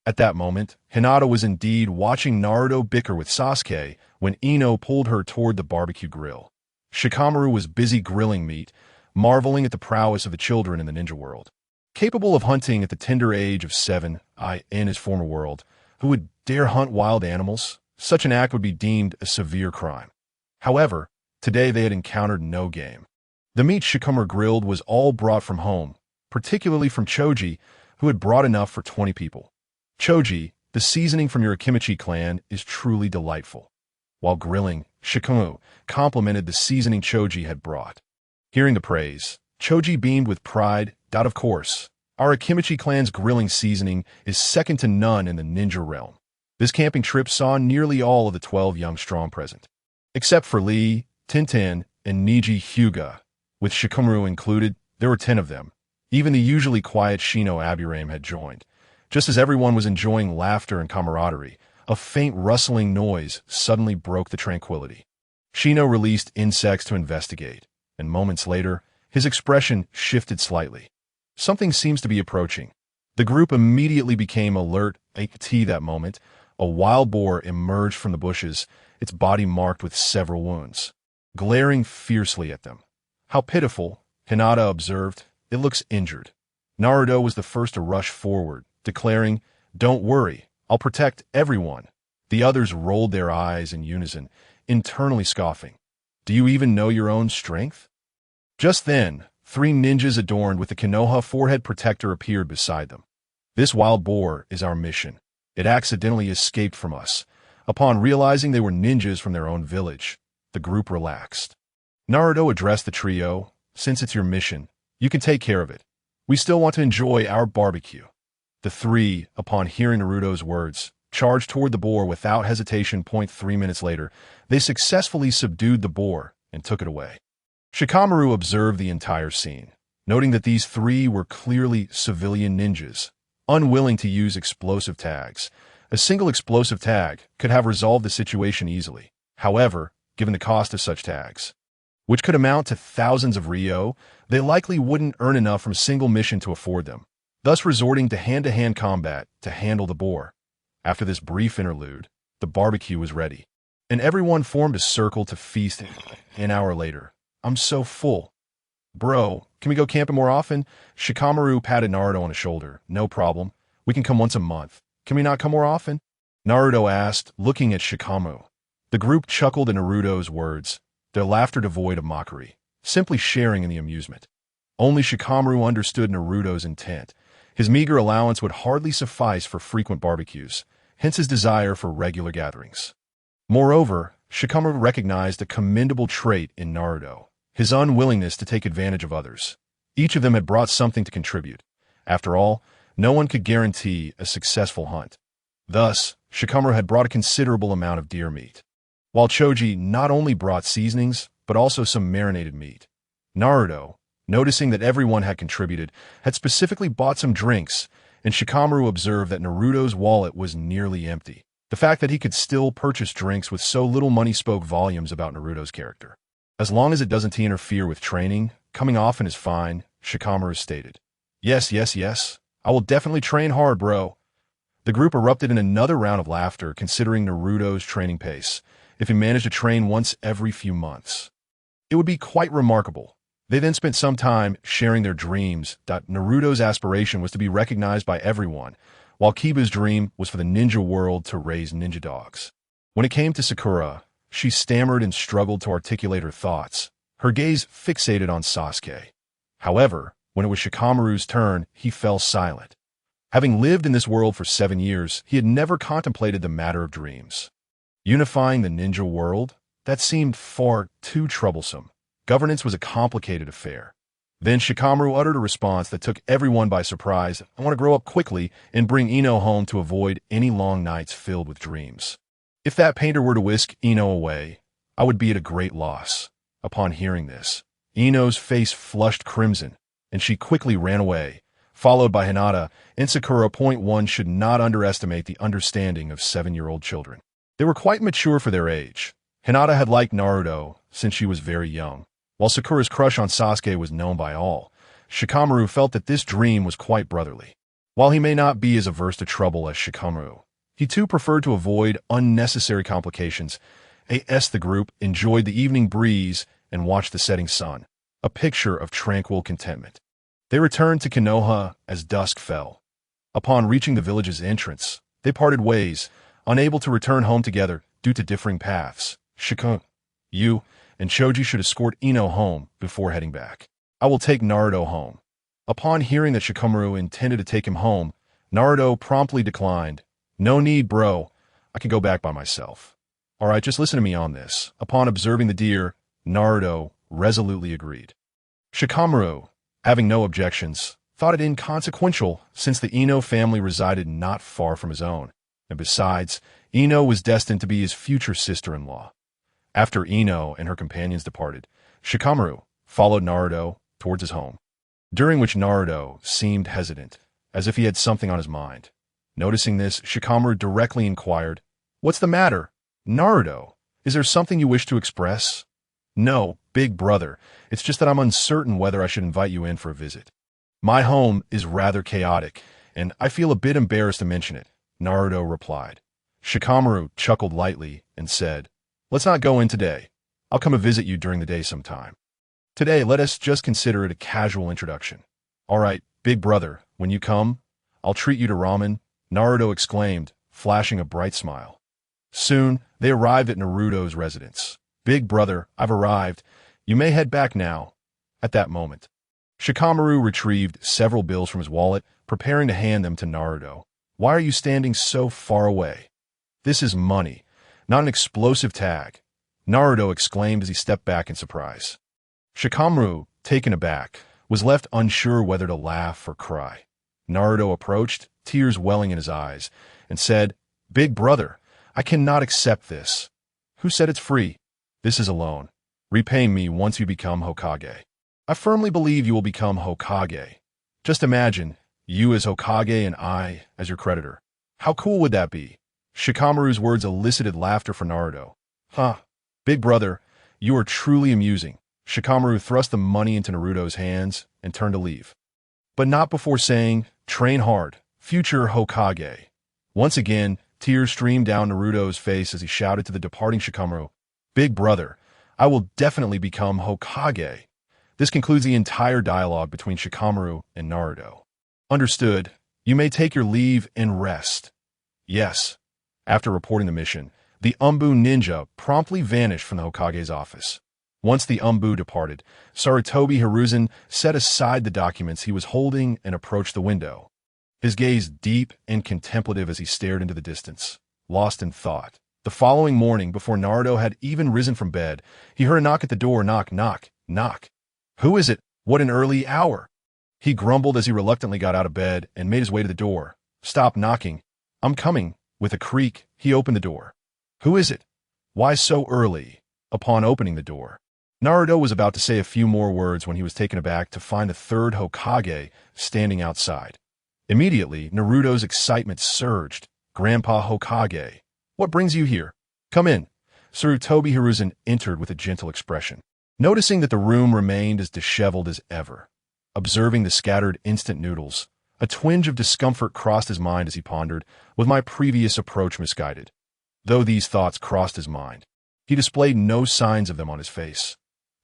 At that moment, Hinata was indeed watching Naruto bicker with Sasuke when Ino pulled her toward the barbecue grill. Shikamaru was busy grilling meat, marveling at the prowess of the children in the ninja world. Capable of hunting at the tender age of 7, in his former world, who would dare hunt wild animals? Such an act would be deemed a severe crime. However, today they had encountered no game. The meat Shikamaru grilled was all brought from home, particularly from Choji, who had brought enough for 20 people. Choji, the seasoning from your Akimichi clan, is truly delightful. While grilling, Shikamaru complimented the seasoning Choji had brought. Hearing the praise, Choji beamed with pride. "Of course, our Akimichi clan's grilling seasoning is second to none in the ninja realm." This camping trip saw nearly all of the 12 young strong present, except for Lee, Tintin, and Niji Hyuga. With Shikamaru included, there were 10 of them. Even the usually quiet Shino Aburame had joined. Just as everyone was enjoying laughter and camaraderie, a faint rustling noise suddenly broke the tranquility. Shino released insects to investigate, and moments later, his expression shifted slightly. Something seems to be approaching. The group immediately became alert. At that moment, a wild boar emerged from the bushes, its body marked with several wounds, glaring fiercely at them. "How pitiful," Hinata observed. "It looks injured." Naruto was the first to rush forward, declaring, "Don't worry, I'll protect everyone." The others rolled their eyes in unison, internally scoffing. "Do you even know your own strength?" Just then, 3 ninjas adorned with the Konoha forehead protector appeared beside them. "This wild boar is our mission. It accidentally escaped from us." Upon realizing they were ninjas from their own village, the group relaxed. Naruto addressed the trio, "Since it's your mission, you can take care of it. We still want to enjoy our barbecue." The 3, upon hearing Naruto's words, charged toward the boar without hesitation. 3 minutes later, they successfully subdued the boar and took it away. Shikamaru observed the entire scene, noting that these 3 were clearly civilian ninjas, unwilling to use explosive tags. A single explosive tag could have resolved the situation easily. However, given the cost of such tags, which could amount to thousands of ryo, they likely wouldn't earn enough from a single mission to afford them, thus resorting to hand-to-hand combat to handle the boar. After this brief interlude, the barbecue was ready, and everyone formed a circle to feast. An hour later, "I'm so full." "Bro, can we go camping more often?" Shikamaru patted Naruto on the shoulder. "No problem. We can come once a month. Can we not come more often?" Naruto asked, looking at Shikamaru. The group chuckled at Naruto's words, their laughter devoid of mockery, simply sharing in the amusement. Only Shikamaru understood Naruto's intent. His meager allowance would hardly suffice for frequent barbecues, hence his desire for regular gatherings. Moreover, Shikamaru recognized a commendable trait in Naruto: his unwillingness to take advantage of others. Each of them had brought something to contribute. After all, no one could guarantee a successful hunt. Thus, Shikamaru had brought a considerable amount of deer meat, while Choji not only brought seasonings, but also some marinated meat. Naruto, noticing that everyone had contributed, had specifically bought some drinks, and Shikamaru observed that Naruto's wallet was nearly empty. The fact that he could still purchase drinks with so little money spoke volumes about Naruto's character. "As long as it doesn't interfere with training, coming often is fine," Shikamaru stated. Yes, I will definitely train hard, bro." The group erupted in another round of laughter, considering Naruto's training pace. If he managed to train once every few months, it would be quite remarkable. They then spent some time sharing their dreams. Naruto's aspiration was to be recognized by everyone, while Kiba's dream was for the ninja world to raise ninja dogs. When it came to Sakura, she stammered and struggled to articulate her thoughts, her gaze fixated on Sasuke. However, when it was Shikamaru's turn, he fell silent. Having lived in this world for 7 years, he had never contemplated the matter of dreams. Unifying the ninja world? That seemed far too troublesome. Governance was a complicated affair. Then Shikamaru uttered a response that took everyone by surprise. I want to grow up quickly and bring Ino home to avoid any long nights filled with dreams. If that painter were to whisk Ino away, I would be at a great loss. Upon hearing this, Ino's face flushed crimson, and she quickly ran away, followed by Hinata and Sakura. One should not underestimate the understanding of 7-year-old children. They were quite mature for their age. Hinata had liked Naruto since she was very young, while Sakura's crush on Sasuke was known by all. Shikamaru felt that this dream was quite brotherly. While he may not be as averse to trouble as Shikamaru, he too preferred to avoid unnecessary complications. The group enjoyed the evening breeze and watched the setting sun, a picture of tranquil contentment. They returned to Konoha as dusk fell. Upon reaching the village's entrance, they parted ways, unable to return home together due to differing paths. Shikamaru, you and Choji should escort Ino home before heading back. I will take Naruto home. Upon hearing that Shikamaru intended to take him home, Naruto promptly declined. No need, bro. I can go back by myself. All right, just listen to me on this. Upon observing the deer, Naruto resolutely agreed. Shikamaru, having no objections, thought it inconsequential since the Ino family resided not far from his own, and besides, Ino was destined to be his future sister-in-law. After Ino and her companions departed, Shikamaru followed Naruto towards his home, during which Naruto seemed hesitant, as if he had something on his mind. Noticing this, Shikamaru directly inquired, "What's the matter? Naruto, is there something you wish to express?" "No, big brother, it's just that I'm uncertain whether I should invite you in for a visit. My home is rather chaotic, and I feel a bit embarrassed to mention it," Naruto replied. Shikamaru chuckled lightly and said, "Let's not go in today. I'll come and visit you during the day sometime. Today, let us just consider it a casual introduction." "All right, big brother, when you come, I'll treat you to ramen," Naruto exclaimed, flashing a bright smile. Soon, they arrived at Naruto's residence. "Big brother, I've arrived. You may head back now." At that moment, Shikamaru retrieved several bills from his wallet, preparing to hand them to Naruto. "Why are you standing so far away? This is money, not an explosive tag," Naruto exclaimed as he stepped back in surprise. Shikamaru, taken aback, was left unsure whether to laugh or cry. Naruto approached, tears welling in his eyes, and said, "Big brother, I cannot accept this." "Who said it's free? This is a loan. Repay me once you become Hokage." "I firmly believe you will become Hokage. Just imagine, you as Hokage and I as your creditor. How cool would that be?" Shikamaru's words elicited laughter from Naruto. "Huh, big brother, you are truly amusing." Shikamaru thrust the money into Naruto's hands and turned to leave. But not before saying, "Train hard, future Hokage." Once again, tears streamed down Naruto's face as he shouted to the departing Shikamaru, "Big brother, I will definitely become Hokage." This concludes the entire dialogue between Shikamaru and Naruto. "Understood. You may take your leave and rest." "Yes." After reporting the mission, the Umbu ninja promptly vanished from the Hokage's office. Once the Umbu departed, Sarutobi Hizashi set aside the documents he was holding and approached the window, his gaze deep and contemplative as he stared into the distance, lost in thought. The following morning, before Naruto had even risen from bed, he heard a knock at the door. Knock, knock, knock. "Who is it? What an early hour!" He grumbled as he reluctantly got out of bed and made his way to the door. "Stop knocking. I'm coming." With a creak, he opened the door. "Who is it? Why so early?" Upon opening the door, Naruto was about to say a few more words when he was taken aback to find the third Hokage standing outside. Immediately, Naruto's excitement surged. "Grandpa Hokage, what brings you here? Come in." Sarutobi Hizashi entered with a gentle expression. Noticing that the room remained as disheveled as ever, observing the scattered instant noodles, a twinge of discomfort crossed his mind as he pondered, "Was my previous approach misguided?" Though these thoughts crossed his mind, he displayed no signs of them on his face.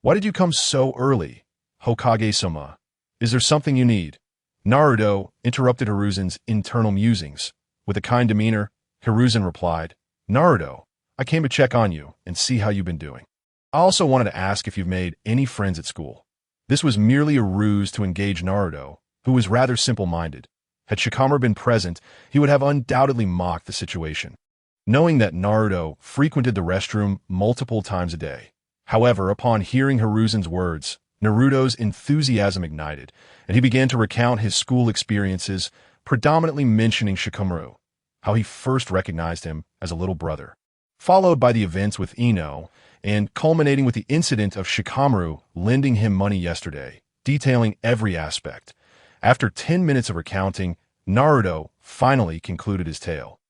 "Why did you come so early, Hokage-sama? Is there something you need?" Naruto interrupted Hiruzan's internal musings. With a kind demeanor, Hiruzan replied, "Naruto, I came to check on you and see how you've been doing. I also wanted to ask if you've made any friends at school." This was merely a ruse to engage Naruto, who was rather simple-minded. Had Shikamaru been present, he would have undoubtedly mocked the situation, knowing that Naruto frequented the restroom multiple times a day. However, upon hearing Hiruzen's words, Naruto's enthusiasm ignited, and he began to recount his school experiences, predominantly mentioning Shikamaru, how he first recognized him as a little brother, followed by the events with Ino, and culminating with the incident of Shikamaru lending him money yesterday, detailing every aspect. After 10 minutes of recounting, Naruto finally concluded his tale.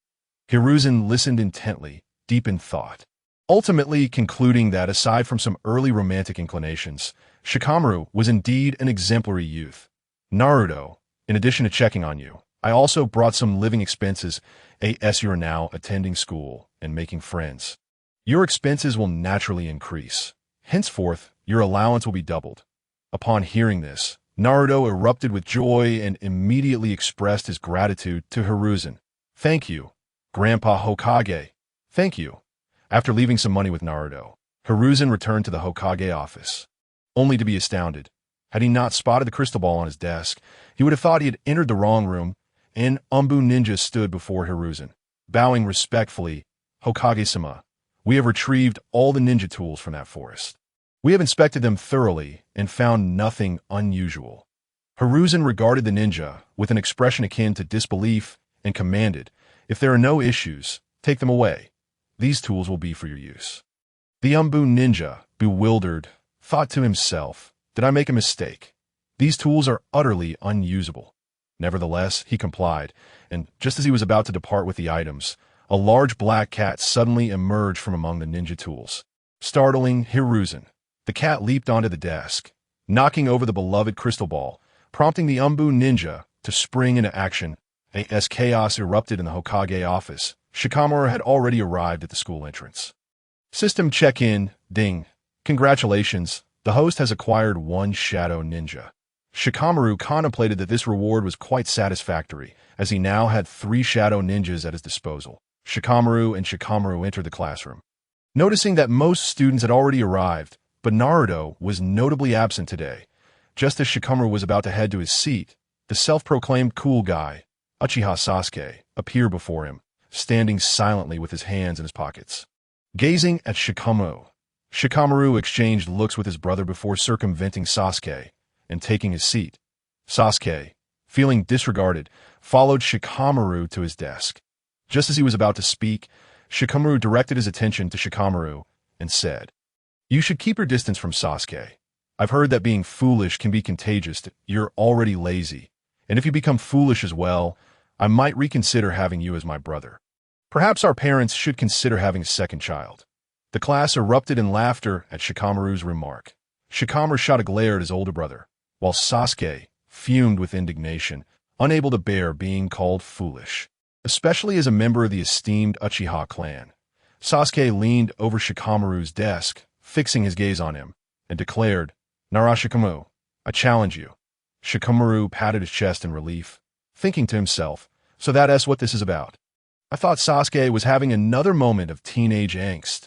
Hiruzen listened intently, deep in thought, ultimately concluding that aside from some early romantic inclinations, Shikamaru was indeed an exemplary youth. Naruto, in addition to checking on you, I also brought some living expenses, as you are now attending school and making friends. Your expenses will naturally increase. Henceforth, your allowance will be doubled. Upon hearing this, Naruto erupted with joy and immediately expressed his gratitude to Hiruzen. Thank you, Grandpa Hokage. Thank you. After leaving some money with Naruto, Hiruzen returned to the Hokage office, only to be astounded. Had he not spotted the crystal ball on his desk, he would have thought he had entered the wrong room, and Umbu Ninja stood before Hiruzen, bowing respectfully. Hokage-sama, we have retrieved all the ninja tools from that forest. We have inspected them thoroughly and found nothing unusual. Hiruzen regarded the ninja with an expression akin to disbelief and commanded, if there are no issues, take them away. These tools will be for your use. The Umbu Ninja, bewildered, thought to himself, did I make a mistake? These tools are utterly unusable. Nevertheless, he complied, and just as he was about to depart with the items, a large black cat suddenly emerged from among the ninja tools. Startling Hiruzen, the cat leaped onto the desk, knocking over the beloved crystal ball, prompting the Umbu Ninja to spring into action. As chaos erupted in the Hokage office, Shikamaru had already arrived at the school entrance. System check-in, ding. Congratulations, the host has acquired one shadow ninja. Shikamaru contemplated that this reward was quite satisfactory, as he now had 3 shadow ninjas at his disposal. Shikamaru entered the classroom. Noticing that most students had already arrived, but Naruto was notably absent today. Just as Shikamaru was about to head to his seat, the self-proclaimed cool guy, Uchiha Sasuke, appeared before him, standing silently with his hands in his pockets. Gazing at Shikamaru exchanged looks with his brother before circumventing Sasuke and taking his seat. Sasuke, feeling disregarded, followed Shikamaru to his desk. Just as he was about to speak, Shikamaru directed his attention to Shikamaru and said, You should keep your distance from Sasuke. I've heard that being foolish can be contagious. You're already lazy, and if you become foolish as well, I might reconsider having you as my brother. Perhaps our parents should consider having a second child. The class erupted in laughter at Shikamaru's remark. Shikamaru shot a glare at his older brother, while Sasuke fumed with indignation, unable to bear being called foolish, especially as a member of the esteemed Uchiha clan. Sasuke leaned over Shikamaru's desk, fixing his gaze on him, and declared, Nara Shikamaru, I challenge you. Shikamaru patted his chest in relief, thinking to himself, so that's what this is about. I thought Sasuke was having another moment of teenage angst.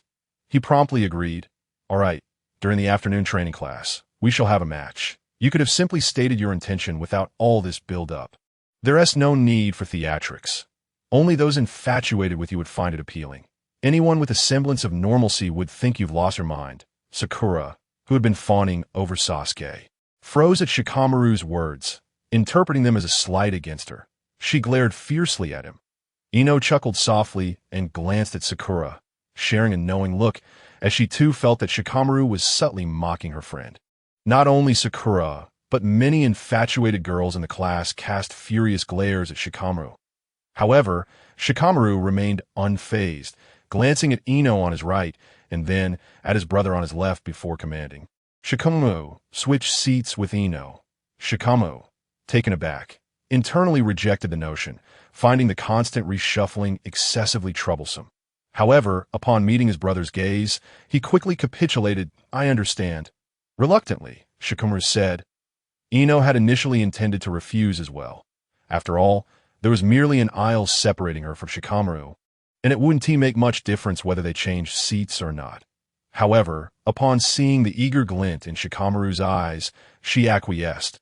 He promptly agreed, all right, during the afternoon training class, we shall have a match. You could have simply stated your intention without all this build-up. There's no need for theatrics. Only those infatuated with you would find it appealing. Anyone with a semblance of normalcy would think you've lost your mind. Sakura, who had been fawning over Sasuke, froze at Shikamaru's words, interpreting them as a slight against her. She glared fiercely at him. Ino chuckled softly and glanced at Sakura, sharing a knowing look, as she too felt that Shikamaru was subtly mocking her friend. Not only Sakura, but many infatuated girls in the class cast furious glares at Shikamaru. However, Shikamaru remained unfazed, glancing at Ino on his right and then at his brother on his left before commanding. Shikamaru switched seats with Ino. Shikamaru, taken aback, internally rejected the notion, finding the constant reshuffling excessively troublesome. However, upon meeting his brother's gaze, he quickly capitulated, I understand. Reluctantly, Shikamaru said. Ino had initially intended to refuse as well. After all, there was merely an aisle separating her from Shikamaru, and it wouldn't make much difference whether they changed seats or not. However, upon seeing the eager glint in Shikamaru's eyes, she acquiesced.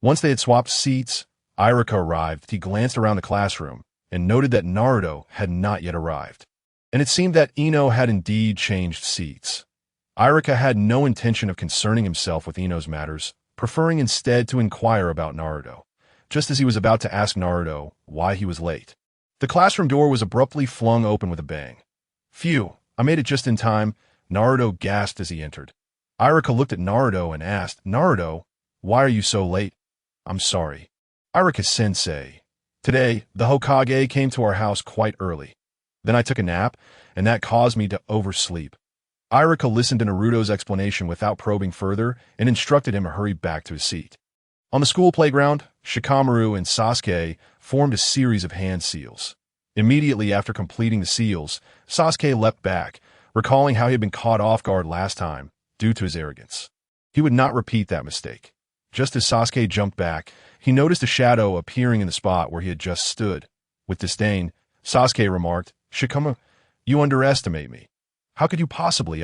Once they had swapped seats, Iruka arrived. He glanced around the classroom and noted that Naruto had not yet arrived. And it seemed that Ino had indeed changed seats. Iruka had no intention of concerning himself with Ino's matters, preferring instead to inquire about Naruto, just as he was about to ask Naruto why he was late. The classroom door was abruptly flung open with a bang. "Phew, I made it just in time," Naruto gasped as he entered. Iruka looked at Naruto and asked, "Naruto, why are you so late?" "I'm sorry. Iruka-sensei. Today, the Hokage came to our house quite early. Then I took a nap, and that caused me to oversleep." Iruka listened to Naruto's explanation without probing further and instructed him to hurry back to his seat. On the school playground, Shikamaru and Sasuke formed a series of hand seals. Immediately after completing the seals, Sasuke leapt back, recalling how he had been caught off guard last time due to his arrogance. He would not repeat that mistake. Just as Sasuke jumped back, he noticed a shadow appearing in the spot where he had just stood. With disdain, Sasuke remarked, "Shikamaru, you underestimate me. How could you possibly,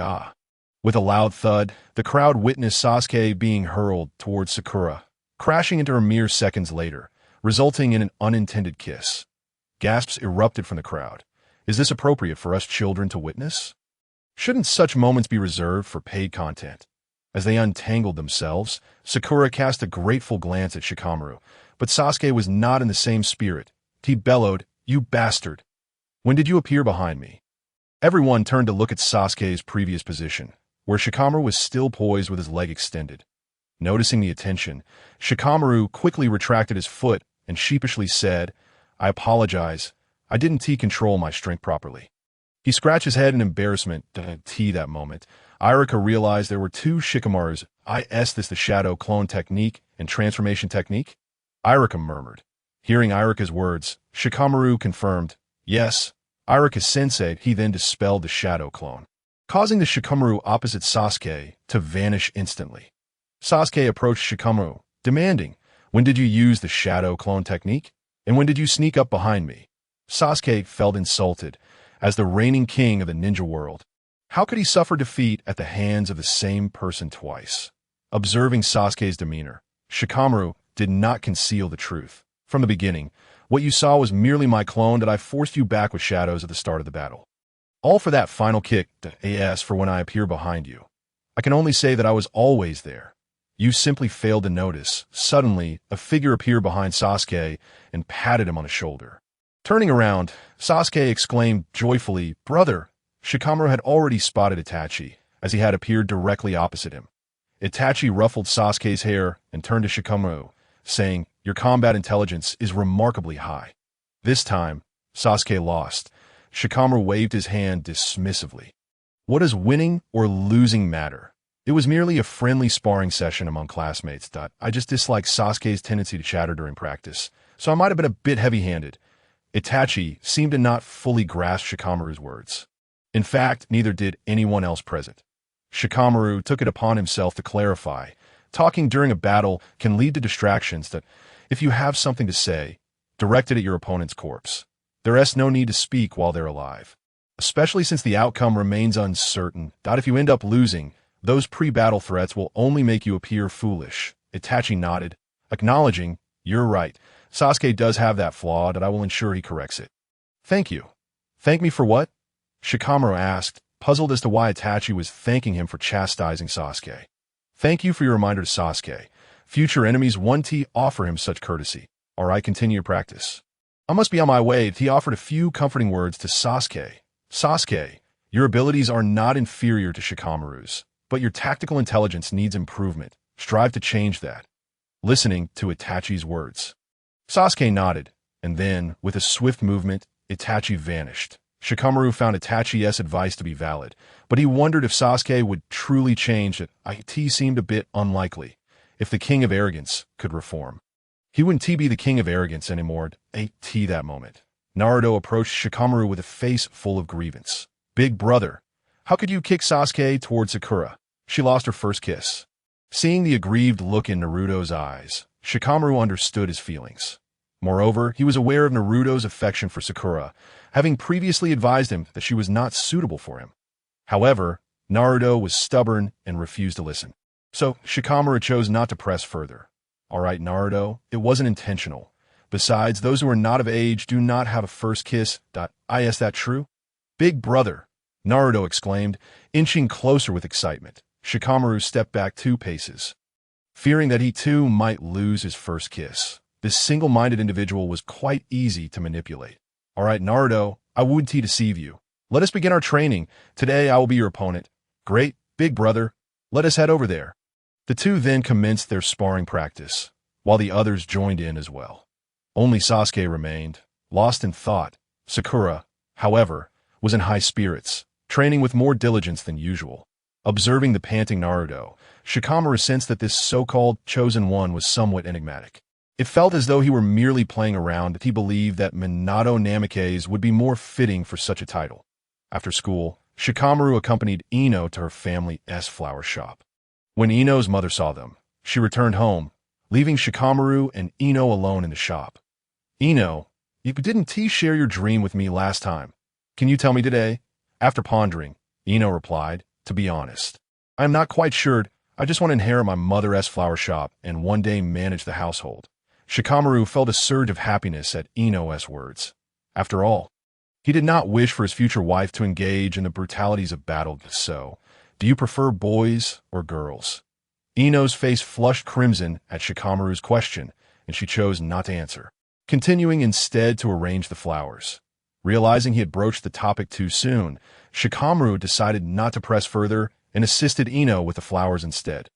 With a loud thud, the crowd witnessed Sasuke being hurled towards Sakura, crashing into her mere seconds later, resulting in an unintended kiss. Gasps erupted from the crowd. Is this appropriate for us children to witness? Shouldn't such moments be reserved for paid content? As they untangled themselves, Sakura cast a grateful glance at Shikamaru, but Sasuke was not in the same spirit. He bellowed, "You bastard! When did you appear behind me?" Everyone turned to look at Sasuke's previous position, where Shikamaru was still poised with his leg extended. Noticing the attention, Shikamaru quickly retracted his foot and sheepishly said, "I apologize. I didn't control my strength properly." He scratched his head in embarrassment. That moment, Iruka realized there were two Shikamarus. Is this the shadow clone technique and transformation technique? Iruka murmured. Hearing Iruka's words, Shikamaru confirmed, "Yes, Iruka-sensei." He then dispelled the shadow clone, causing the Shikamaru opposite Sasuke to vanish instantly. Sasuke approached Shikamaru, demanding, "When did you use the shadow clone technique? And when did you sneak up behind me?" Sasuke felt insulted. As the reigning king of the ninja world, how could he suffer defeat at the hands of the same person twice? Observing Sasuke's demeanor, Shikamaru did not conceal the truth. "From the beginning, what you saw was merely my clone that I forced you back with shadows at the start of the battle. All for that final kick for when I appear behind you. I can only say that I was always there. You simply failed to notice." Suddenly, a figure appeared behind Sasuke and patted him on the shoulder. Turning around, Sasuke exclaimed joyfully, "Brother!" Shikamaru had already spotted Itachi, as he had appeared directly opposite him. Itachi ruffled Sasuke's hair and turned to Shikamaru, saying, "Your combat intelligence is remarkably high." This time, Sasuke lost. Shikamaru waved his hand dismissively. What does winning or losing matter? It was merely a friendly sparring session among classmates. I just disliked Sasuke's tendency to chatter during practice, so I might have been a bit heavy-handed. Itachi seemed to not fully grasp Shikamaru's words. In fact, neither did anyone else present. Shikamaru took it upon himself to clarify. Talking during a battle can lead to distractions that, if you have something to say, direct it at your opponent's corpse. There is no need to speak while they're alive, especially since the outcome remains uncertain. If you end up losing, those pre-battle threats will only make you appear foolish. Itachi nodded, acknowledging, "You're right. Sasuke does have that flaw, and I will ensure he corrects it." "Thank you." "Thank me for what?" Shikamaru asked, puzzled as to why Itachi was thanking him for chastising Sasuke. "Thank you for your reminder to Sasuke. Future enemies offer him such courtesy. All right, continue your practice." "I must be on my way." He offered a few comforting words to Sasuke. "Sasuke, your abilities are not inferior to Shikamaru's, but your tactical intelligence needs improvement. Strive to change that." Listening to Itachi's words, Sasuke nodded, and then, with a swift movement, Itachi vanished. Shikamaru found Itachi's advice to be valid, but he wondered if Sasuke would truly change. It seemed a bit unlikely. If the king of arrogance could reform, he wouldn't be the king of arrogance anymore. That moment, Naruto approached Shikamaru with a face full of grievance. "Big brother, how could you kick Sasuke towards Sakura? She lost her first kiss." Seeing the aggrieved look in Naruto's eyes, Shikamaru understood his feelings. Moreover, he was aware of Naruto's affection for Sakura, having previously advised him that she was not suitable for him. However, Naruto was stubborn and refused to listen. So Shikamaru chose not to press further. "All right, Naruto, it wasn't intentional. Besides, those who are not of age do not have a first kiss. Is that true? Big brother, Naruto exclaimed, inching closer with excitement. Shikamaru stepped back 2 paces, fearing that he too might lose his first kiss. This single-minded individual was quite easy to manipulate. All right, Naruto, I wouldn't deceive you. Let us begin our training. Today I will be your opponent. Great, big brother. Let us head over there. The two then commenced their sparring practice, while the others joined in as well. Only Sasuke remained, lost in thought. Sakura, however, was in high spirits, training with more diligence than usual. Observing the panting Naruto, Shikamaru sensed that this so-called chosen one was somewhat enigmatic. It felt as though he were merely playing around. He believed that Minato Namikaze would be more fitting for such a title. After school, Shikamaru accompanied Ino to her family's flower shop. When Ino's mother saw them, she returned home, leaving Shikamaru and Ino alone in the shop. Ino, you didn't share your dream with me last time. Can you tell me today? After pondering, Ino replied, to be honest, I am not quite sure. I just want to inherit my mother's flower shop and one day manage the household. Shikamaru felt a surge of happiness at Ino's words. After all, he did not wish for his future wife to engage in the brutalities of battle. So, do you prefer boys or girls? Ino's face flushed crimson at Shikamaru's question, and she chose not to answer, continuing instead to arrange the flowers. Realizing he had broached the topic too soon, Shikamaru decided not to press further and assisted Ino with the flowers instead.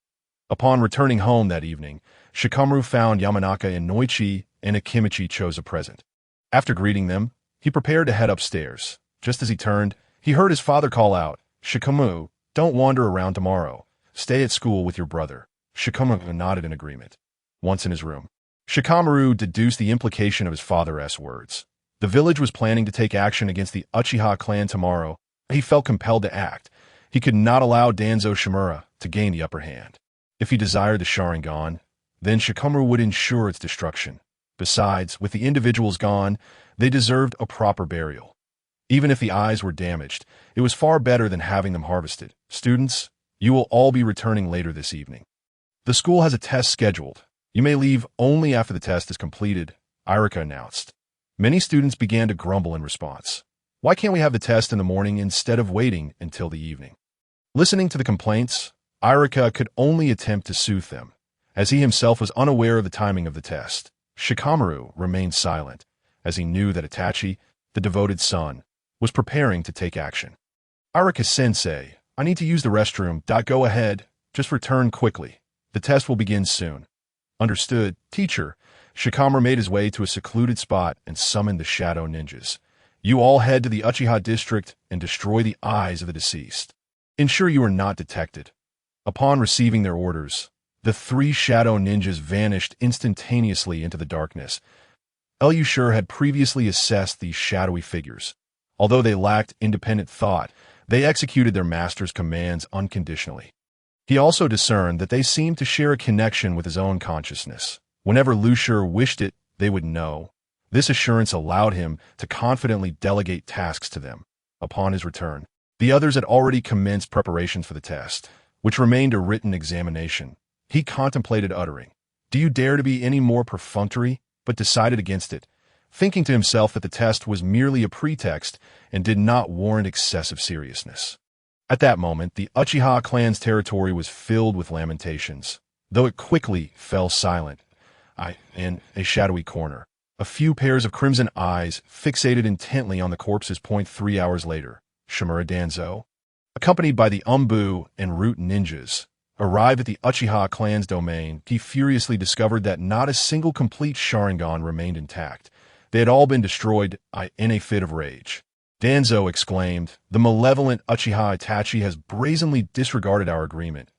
Upon returning home that evening, Shikamaru found Yamanaka and Noichi and Akimichi chose a present. After greeting them, he prepared to head upstairs. Just as he turned, he heard his father call out, Shikamaru, don't wander around tomorrow. Stay at school with your brother. Shikamaru nodded in agreement. Once in his room, Shikamaru deduced the implication of his father's words. The village was planning to take action against the Uchiha clan tomorrow. He felt compelled to act. He could not allow Danzo Shimura to gain the upper hand. If he desired the Sharingan, then Shikamaru would ensure its destruction. Besides, with the individuals gone, they deserved a proper burial. Even if the eyes were damaged, it was far better than having them harvested. Students, you will all be returning later this evening. The school has a test scheduled. You may leave only after the test is completed, Irika announced. Many students began to grumble in response. Why can't we have the test in the morning instead of waiting until the evening? Listening to the complaints, Irika could only attempt to soothe them, as he himself was unaware of the timing of the test. Shikamaru remained silent, as he knew that Itachi, the devoted son, was preparing to take action. Irika-sensei, I need to use the restroom. Go ahead, just return quickly. The test will begin soon. Understood, teacher. Shikamaru made his way to a secluded spot and summoned the shadow ninjas. You all head to the Uchiha district and destroy the eyes of the deceased. Ensure you are not detected. Upon receiving their orders, the 3 shadow ninjas vanished instantaneously into the darkness. Elusher had previously assessed these shadowy figures. Although they lacked independent thought, they executed their master's commands unconditionally. He also discerned that they seemed to share a connection with his own consciousness. Whenever Lusher wished it, they would know. This assurance allowed him to confidently delegate tasks to them. Upon his return, the others had already commenced preparations for the test, which remained a written examination. He contemplated uttering, "Do you dare to be any more perfunctory?" but decided against it, thinking to himself that the test was merely a pretext and did not warrant excessive seriousness. At that moment, the Uchiha clan's territory was filled with lamentations, though it quickly fell silent. In a shadowy corner, a few pairs of crimson eyes fixated intently on the corpse's point 3 hours later. Shimura Danzo, accompanied by the Umbu and Root ninjas, arrived at the Uchiha clan's domain. He furiously discovered that not a single complete Sharingan remained intact. They had all been destroyed. In a fit of rage, Danzo exclaimed, "The malevolent Uchiha Itachi has brazenly disregarded our agreement."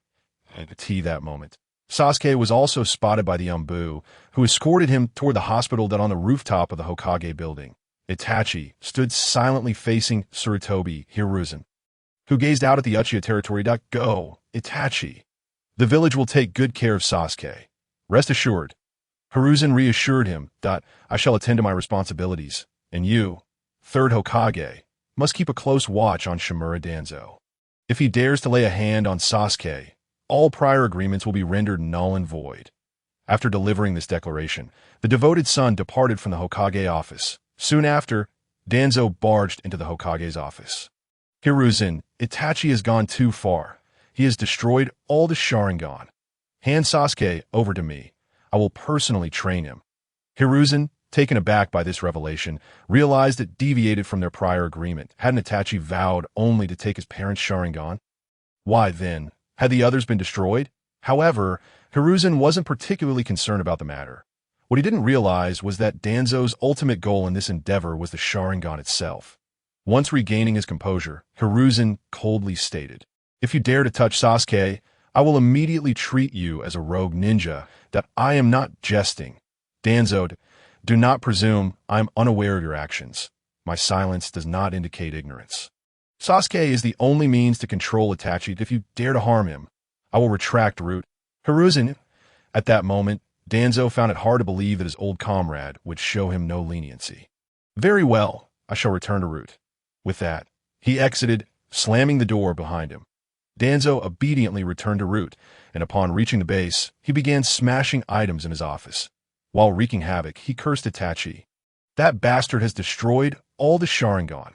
At that moment, Sasuke was also spotted by the Umbu, who escorted him toward the hospital that on the rooftop of the Hokage building. Itachi stood silently facing Sarutobi Hizashi, who gazed out at the Uchiha territory. Go, Itachi. The village will take good care of Sasuke. Rest assured. Hiruzen reassured him, I shall attend to my responsibilities, and you, third Hokage, must keep a close watch on Shimura Danzo. If he dares to lay a hand on Sasuke, all prior agreements will be rendered null and void. After delivering this declaration, the devoted son departed from the Hokage office. Soon after, Danzo barged into the Hokage's office. Hiruzen, Itachi has gone too far. He has destroyed all the Sharingan. Hand Sasuke over to me. I will personally train him. Hiruzen, taken aback by this revelation, realized it deviated from their prior agreement. Hadn't Itachi vowed only to take his parents' Sharingan? Why then, had the others been destroyed? However, Hiruzen wasn't particularly concerned about the matter. What he didn't realize was that Danzo's ultimate goal in this endeavor was the Sharingan itself. Once regaining his composure, Hiruzen coldly stated, "If you dare to touch Sasuke, I will immediately treat you as a rogue ninja. That I am not jesting. Danzo, do not presume I am unaware of your actions. My silence does not indicate ignorance. Sasuke is the only means to control Itachi. If you dare to harm him, I will retract root." Hiruzen. At that moment, Danzo found it hard to believe that his old comrade would show him no leniency. "Very well, I shall return to root." With that, he exited, slamming the door behind him. Danzo obediently returned to root, and upon reaching the base, he began smashing items in his office. While wreaking havoc, he cursed Itachi. "That bastard has destroyed all the Sharingan."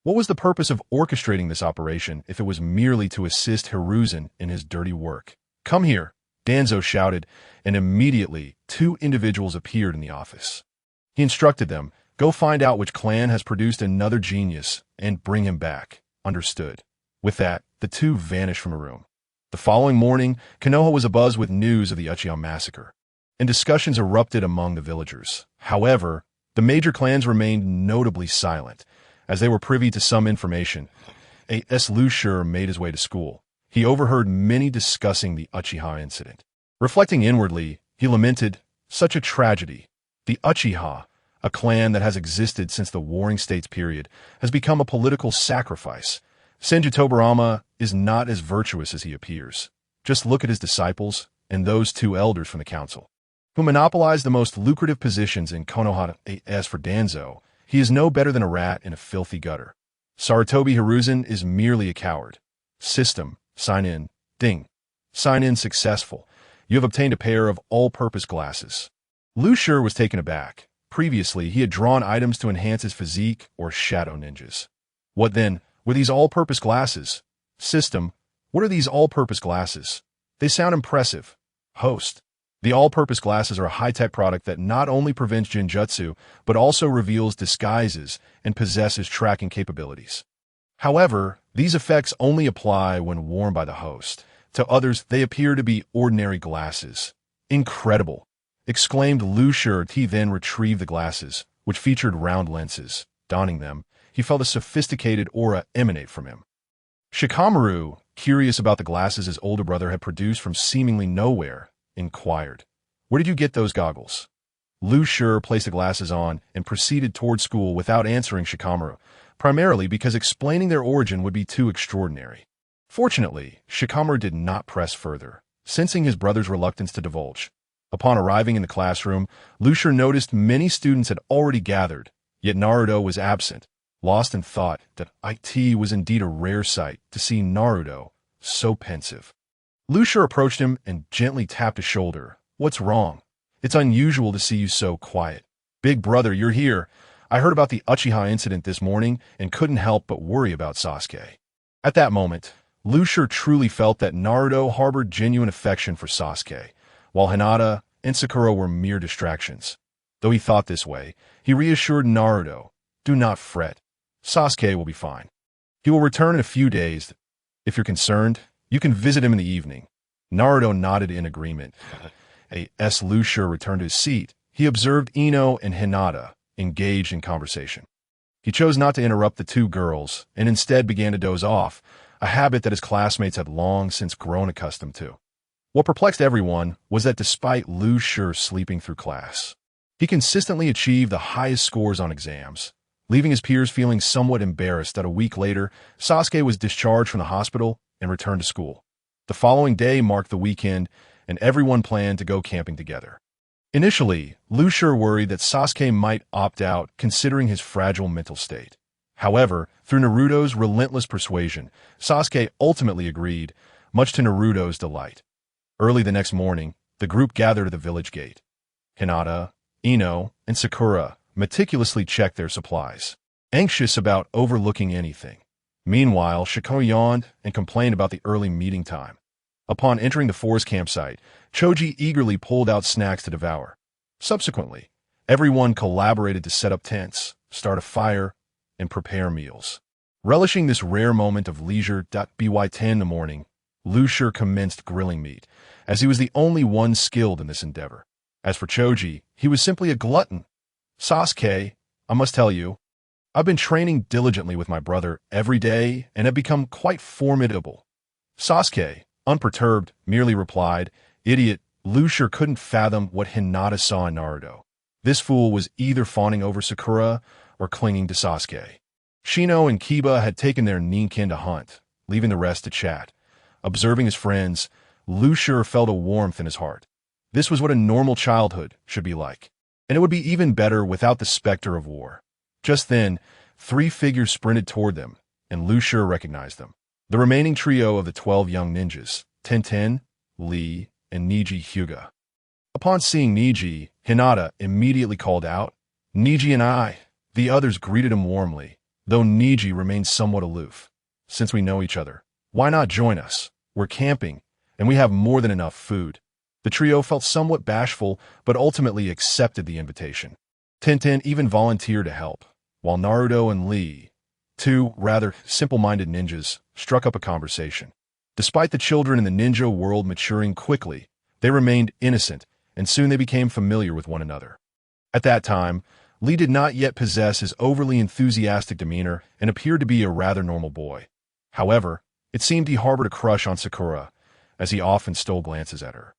What was the purpose of orchestrating this operation if it was merely to assist Hiruzen in his dirty work? "Come here," Danzo shouted, and immediately 2 individuals appeared in the office. He instructed them, "Go find out which clan has produced another genius and bring him back." Understood. With that, the 2 vanished from the room. The following morning, Konoha was abuzz with news of the Uchiha massacre, and discussions erupted among the villagers. However, the major clans remained notably silent, as they were privy to some information. A.S. Lushur made his way to school. He overheard many discussing the Uchiha incident. Reflecting inwardly, he lamented, "Such a tragedy. The Uchiha, a clan that has existed since the Warring States period, has become a political sacrifice. Senju Tobirama is not as virtuous as he appears. Just look at his disciples and those 2 elders from the council, who monopolized the most lucrative positions in Konoha. As for Danzo, he is no better than a rat in a filthy gutter. Sarutobi Hiruzen is merely a coward. System, sign in, ding. Sign in successful. You have obtained a pair of all-purpose glasses." Lushur was taken aback. Previously, he had drawn items to enhance his physique or shadow ninjas. What then were these all-purpose glasses? System, what are these all-purpose glasses? They sound impressive. Host, the all-purpose glasses are a high-tech product that not only prevents Jinjutsu, but also reveals disguises and possesses tracking capabilities. However, these effects only apply when worn by the host. To others, they appear to be ordinary glasses. "Incredible!" exclaimed Lushur. He then retrieved the glasses, which featured round lenses. Donning them, he felt a sophisticated aura emanate from him. Shikamaru, curious about the glasses his older brother had produced from seemingly nowhere, inquired, "Where did you get those goggles?" Lushur placed the glasses on and proceeded toward school without answering Shikamaru, primarily because explaining their origin would be too extraordinary. Fortunately, Shikamaru did not press further, sensing his brother's reluctance to divulge. Upon arriving in the classroom, Lushur noticed many students had already gathered, yet Naruto was absent, lost in thought that it was indeed a rare sight to see Naruto so pensive. Lushur approached him and gently tapped his shoulder. "What's wrong? It's unusual to see you so quiet." "Big brother, you're here. I heard about the Uchiha incident this morning and couldn't help but worry about Sasuke." At that moment, Lushur truly felt that Naruto harbored genuine affection for Sasuke, while Hinata and Sakura were mere distractions. Though he thought this way, he reassured Naruto, "Do not fret. Sasuke will be fine. He will return in a few days. If you're concerned, you can visit him in the evening." Naruto nodded in agreement. As Lushur returned to his seat, he observed Ino and Hinata engaged in conversation. He chose not to interrupt the 2 girls and instead began to doze off, a habit that his classmates had long since grown accustomed to. What perplexed everyone was that despite Lushur sleeping through class, he consistently achieved the highest scores on exams, leaving his peers feeling somewhat embarrassed that a week later, Sasuke was discharged from the hospital and returned to school. The following day marked the weekend, and everyone planned to go camping together. Initially, Lushur worried that Sasuke might opt out considering his fragile mental state. However, through Naruto's relentless persuasion, Sasuke ultimately agreed, much to Naruto's delight. Early the next morning, The group gathered at the village gate. Hinata, Ino, and Sakura meticulously checked their supplies, anxious about overlooking anything. Meanwhile, Shiko yawned and complained about the early meeting time. Upon entering the forest campsite, Choji eagerly pulled out snacks to devour. Subsequently, everyone collaborated to set up tents, start a fire, and prepare meals. Relishing this rare moment of leisure, by 10 in the morning, Lucier commenced grilling meat, as he was the only one skilled in this endeavor. As for Choji, he was simply a glutton. Sasuke, I must tell you, I've been training diligently with my brother every day and have become quite formidable. Sasuke, unperturbed, merely replied, Idiot, Lucier couldn't fathom what Hinata saw in Naruto. This fool was either fawning over Sakura or clinging to Sasuke. Shino and Kiba had taken their ninkin to hunt, leaving the rest to chat. Observing his friends, Lucier felt a warmth in his heart. This was what a normal childhood should be like, and it would be even better without the specter of war. Just then, 3 figures sprinted toward them, and Lucier recognized them. The remaining trio of the 12 young ninjas, Tenten, Lee, and Niji Hyuga. Upon seeing Niji, Hinata immediately called out, Niji and I. The others greeted him warmly, though Niji remained somewhat aloof. Since we know each other, why not join us? We're camping, and we have more than enough food. The trio felt somewhat bashful, but ultimately accepted the invitation. Tenten even volunteered to help, while Naruto and Lee, 2 rather simple-minded ninjas, struck up a conversation. Despite the children in the ninja world maturing quickly, they remained innocent, and soon they became familiar with one another. At that time, Lee did not yet possess his overly enthusiastic demeanor and appeared to be a rather normal boy. However, it seemed he harbored a crush on Sakura, as he often stole glances at her.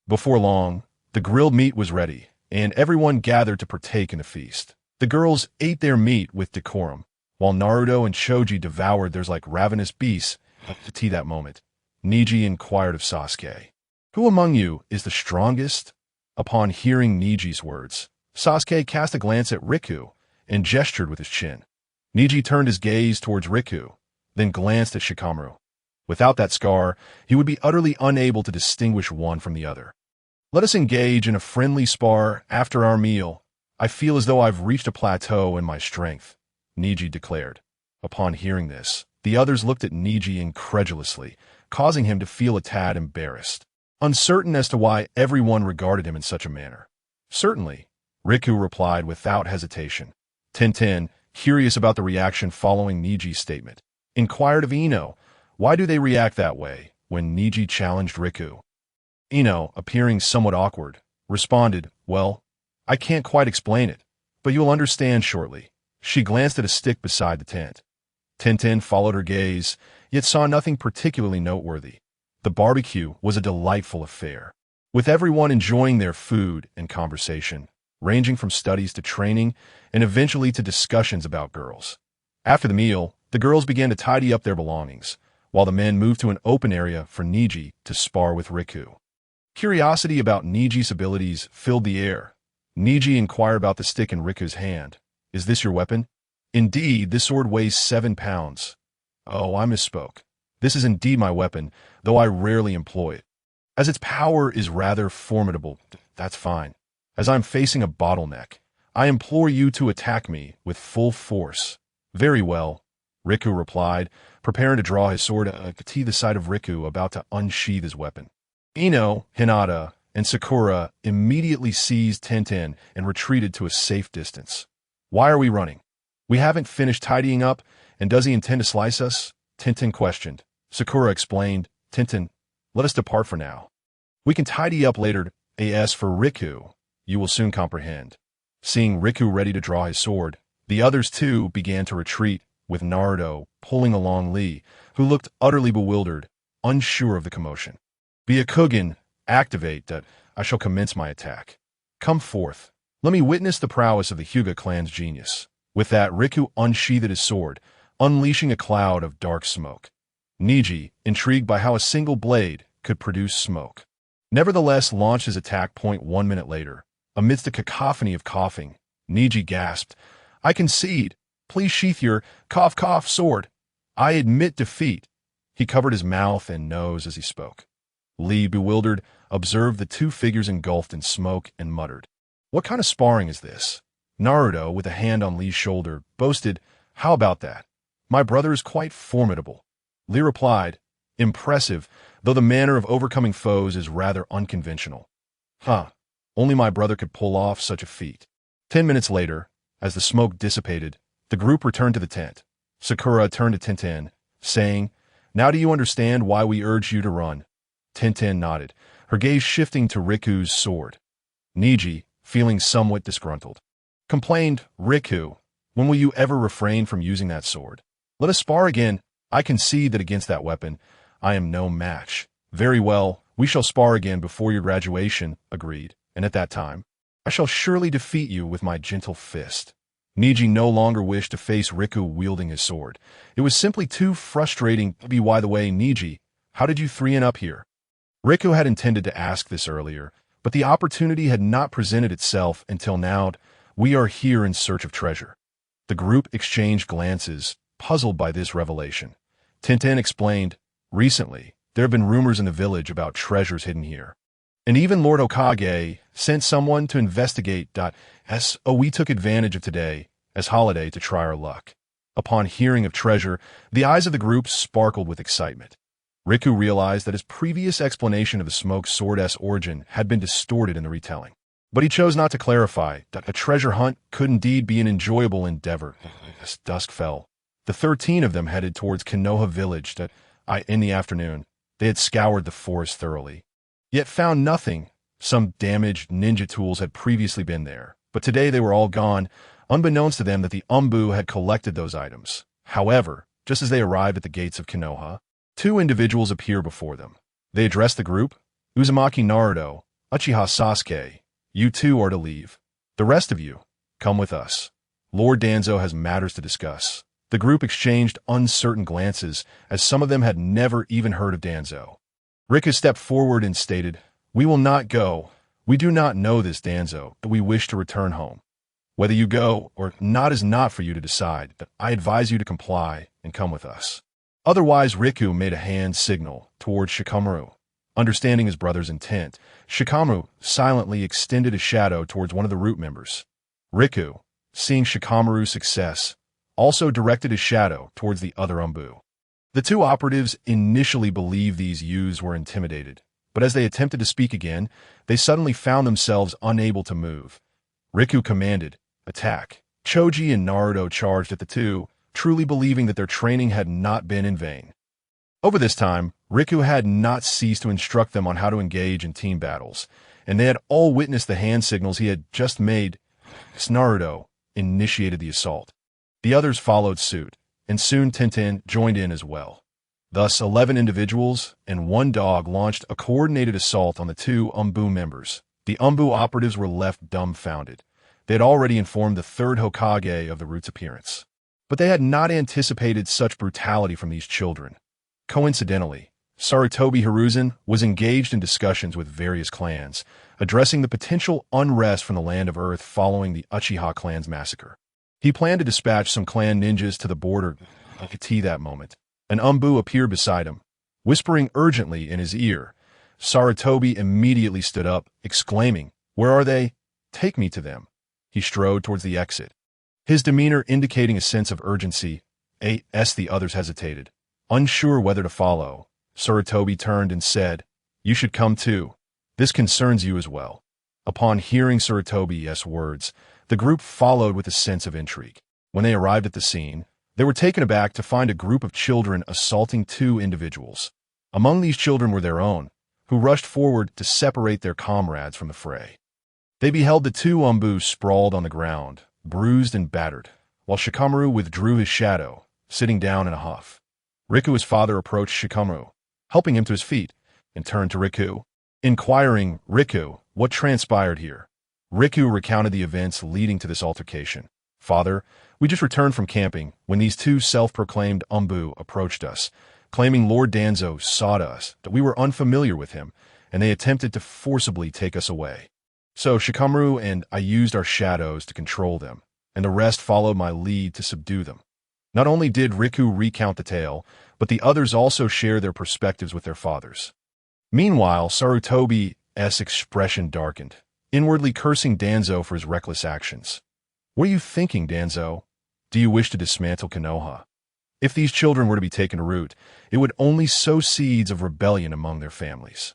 Before long, the grilled meat was ready, and everyone gathered to partake in the feast. The girls ate their meat with decorum, while Naruto and Choji devoured theirs like ravenous beasts. At that moment, Niji inquired of Sasuke, Who among you is the strongest? Upon hearing Niji's words, Sasuke cast a glance at Riku and gestured with his chin. Niji turned his gaze towards Riku, then glanced at Shikamaru. Without that scar, he would be utterly unable to distinguish one from the other. Let us engage in a friendly spar after our meal. I feel as though I've reached a plateau in my strength, Niji declared. Upon hearing this, the others looked at Niji incredulously, causing him to feel a tad embarrassed, uncertain as to why everyone regarded him in such a manner. Certainly, Riku replied without hesitation. Tenten, curious about the reaction following Niji's statement, inquired of Ino, why do they react that way when Niji challenged Riku? Ino, appearing somewhat awkward, responded, Well, I can't quite explain it, but you'll understand shortly. She glanced at a stick beside the tent. Tenten followed her gaze, yet saw nothing particularly noteworthy. The barbecue was a delightful affair, with everyone enjoying their food and conversation, ranging from studies to training and eventually to discussions about girls. After the meal, the girls began to tidy up their belongings, while the men moved to an open area for Niji to spar with Riku. Curiosity about Niji's abilities filled the air. Niji inquired about the stick in Riku's hand. Is this your weapon? Indeed, this sword weighs 7 pounds. Oh, I misspoke. This is indeed my weapon, though I rarely employ it. As its power is rather formidable, that's fine. As I'm facing a bottleneck, I implore you to attack me with full force. Very well, Riku replied, preparing to draw his sword to the side of Riku about to unsheath his weapon. Ino, Hinata, and Sakura immediately seized Tenten and retreated to a safe distance. Why are we running? We haven't finished tidying up, and does he intend to slice us? Tenten questioned. Sakura explained, Tenten, let us depart for now. We can tidy up later. As for Riku, you will soon comprehend. Seeing Riku ready to draw his sword, the others too began to retreat, with Naruto pulling along Lee, who looked utterly bewildered, unsure of the commotion. Byakugan, activate that. I shall commence my attack. Come forth. Let me witness the prowess of the Hyuga clan's genius. With that, Riku unsheathed his sword, unleashing a cloud of dark smoke. Niji, intrigued by how a single blade could produce smoke, nevertheless launched his attack. 1 minute later, amidst a cacophony of coughing, Niji gasped, I concede. Please sheath your sword. I admit defeat. He covered his mouth and nose as he spoke. Lee, bewildered, observed the two figures engulfed in smoke and muttered, "What kind of sparring is this?" Naruto, with a hand on Lee's shoulder, boasted, "How about that? My brother is quite formidable." Lee replied, "Impressive, though the manner of overcoming foes is rather unconventional." "Huh, only my brother could pull off such a feat." 10 minutes later, as the smoke dissipated, the group returned to the tent. Sakura turned to Tenten, saying, "Now do you understand why we urged you to run?" Tenten nodded, her gaze shifting to Riku's sword. Niji, feeling somewhat disgruntled, complained, "Riku, when will you ever refrain from using that sword? Let us spar again. I concede that against that weapon, I am no match." "Very well, we shall spar again before your graduation," agreed, "and at that time, I shall surely defeat you with my gentle fist." Niji no longer wished to face Riku wielding his sword. It was simply too frustrating. By the way, Niji, how did you 3-in up here? Riku had intended to ask this earlier, but the opportunity had not presented itself until now. "We are here in search of treasure." The group exchanged glances, puzzled by this revelation. Tenten explained, "Recently, there have been rumors in the village about treasures hidden here. And even Lord Hokage sent someone to investigate. So we took advantage of today as holiday to try our luck." Upon hearing of treasure, the eyes of the group sparkled with excitement. Riku realized that his previous explanation of the smoke sword's origin had been distorted in the retelling. But he chose not to clarify that a treasure hunt could indeed be an enjoyable endeavor. As dusk fell, the 13 of them headed towards Konoha village. In the afternoon, they had scoured the forest thoroughly, yet found nothing. Some damaged ninja tools had previously been there, but today they were all gone, unbeknownst to them that the Umbu had collected those items. However, just as they arrived at the gates of Konoha, two individuals appeared before them. They addressed the group, "Uzumaki Naruto, Uchiha Sasuke, you two are to leave. The rest of you, come with us. Lord Danzo has matters to discuss." The group exchanged uncertain glances, as some of them had never even heard of Danzo. Riku stepped forward and stated, "We will not go. We do not know this Danzo, but we wish to return home. Whether you go or not is not for you to decide, but I advise you to comply and come with us." Otherwise, Riku made a hand signal towards Shikamaru. Understanding his brother's intent, Shikamaru silently extended a shadow towards one of the root members. Riku, seeing Shikamaru's success, also directed his shadow towards the other Umbu. The two operatives initially believed these youths were intimidated, but as they attempted to speak again, they suddenly found themselves unable to move. Riku commanded, "Attack." Choji and Naruto charged at the two, truly believing that their training had not been in vain. Over this time, Riku had not ceased to instruct them on how to engage in team battles, and they had all witnessed the hand signals he had just made. Naruto initiated the assault. The others followed suit, and soon Tenten joined in as well. Thus, 11 individuals and one dog launched a coordinated assault on the two Umbu members. The Umbu operatives were left dumbfounded. They had already informed the third Hokage of the root's appearance, but they had not anticipated such brutality from these children. Coincidentally, Sarutobi Hizashi was engaged in discussions with various clans, addressing the potential unrest from the land of Earth following the Uchiha clan's massacre. He planned to dispatch some clan ninjas to the border. At that moment, an Umbu appeared beside him, whispering urgently in his ear. Sarutobi immediately stood up, exclaiming, "Where are they? Take me to them." He strode towards the exit, his demeanor indicating a sense of urgency. The others hesitated, unsure whether to follow. Sarutobi turned and said, "You should come too. This concerns you as well." Upon hearing Sarutobi's words, the group followed with a sense of intrigue. When they arrived at the scene, they were taken aback to find a group of children assaulting two individuals. Among these children were their own, who rushed forward to separate their comrades from the fray. They beheld the two Umbu sprawled on the ground, bruised and battered, while Shikamaru withdrew his shadow, sitting down in a huff. Riku's father approached Shikamaru, helping him to his feet, and turned to Riku, inquiring, "Riku, what transpired here?" Riku recounted the events leading to this altercation. "Father, we just returned from camping when these two self-proclaimed Umbu approached us, claiming Lord Danzo sought us, that we were unfamiliar with him, and they attempted to forcibly take us away. So Shikamaru and I used our shadows to control them, and the rest followed my lead to subdue them." Not only did Riku recount the tale, but the others also shared their perspectives with their fathers. Meanwhile, Sarutobi's expression darkened, inwardly cursing Danzo for his reckless actions. What are you thinking, Danzo? Do you wish to dismantle Konoha? If these children were to be taken to root, it would only sow seeds of rebellion among their families.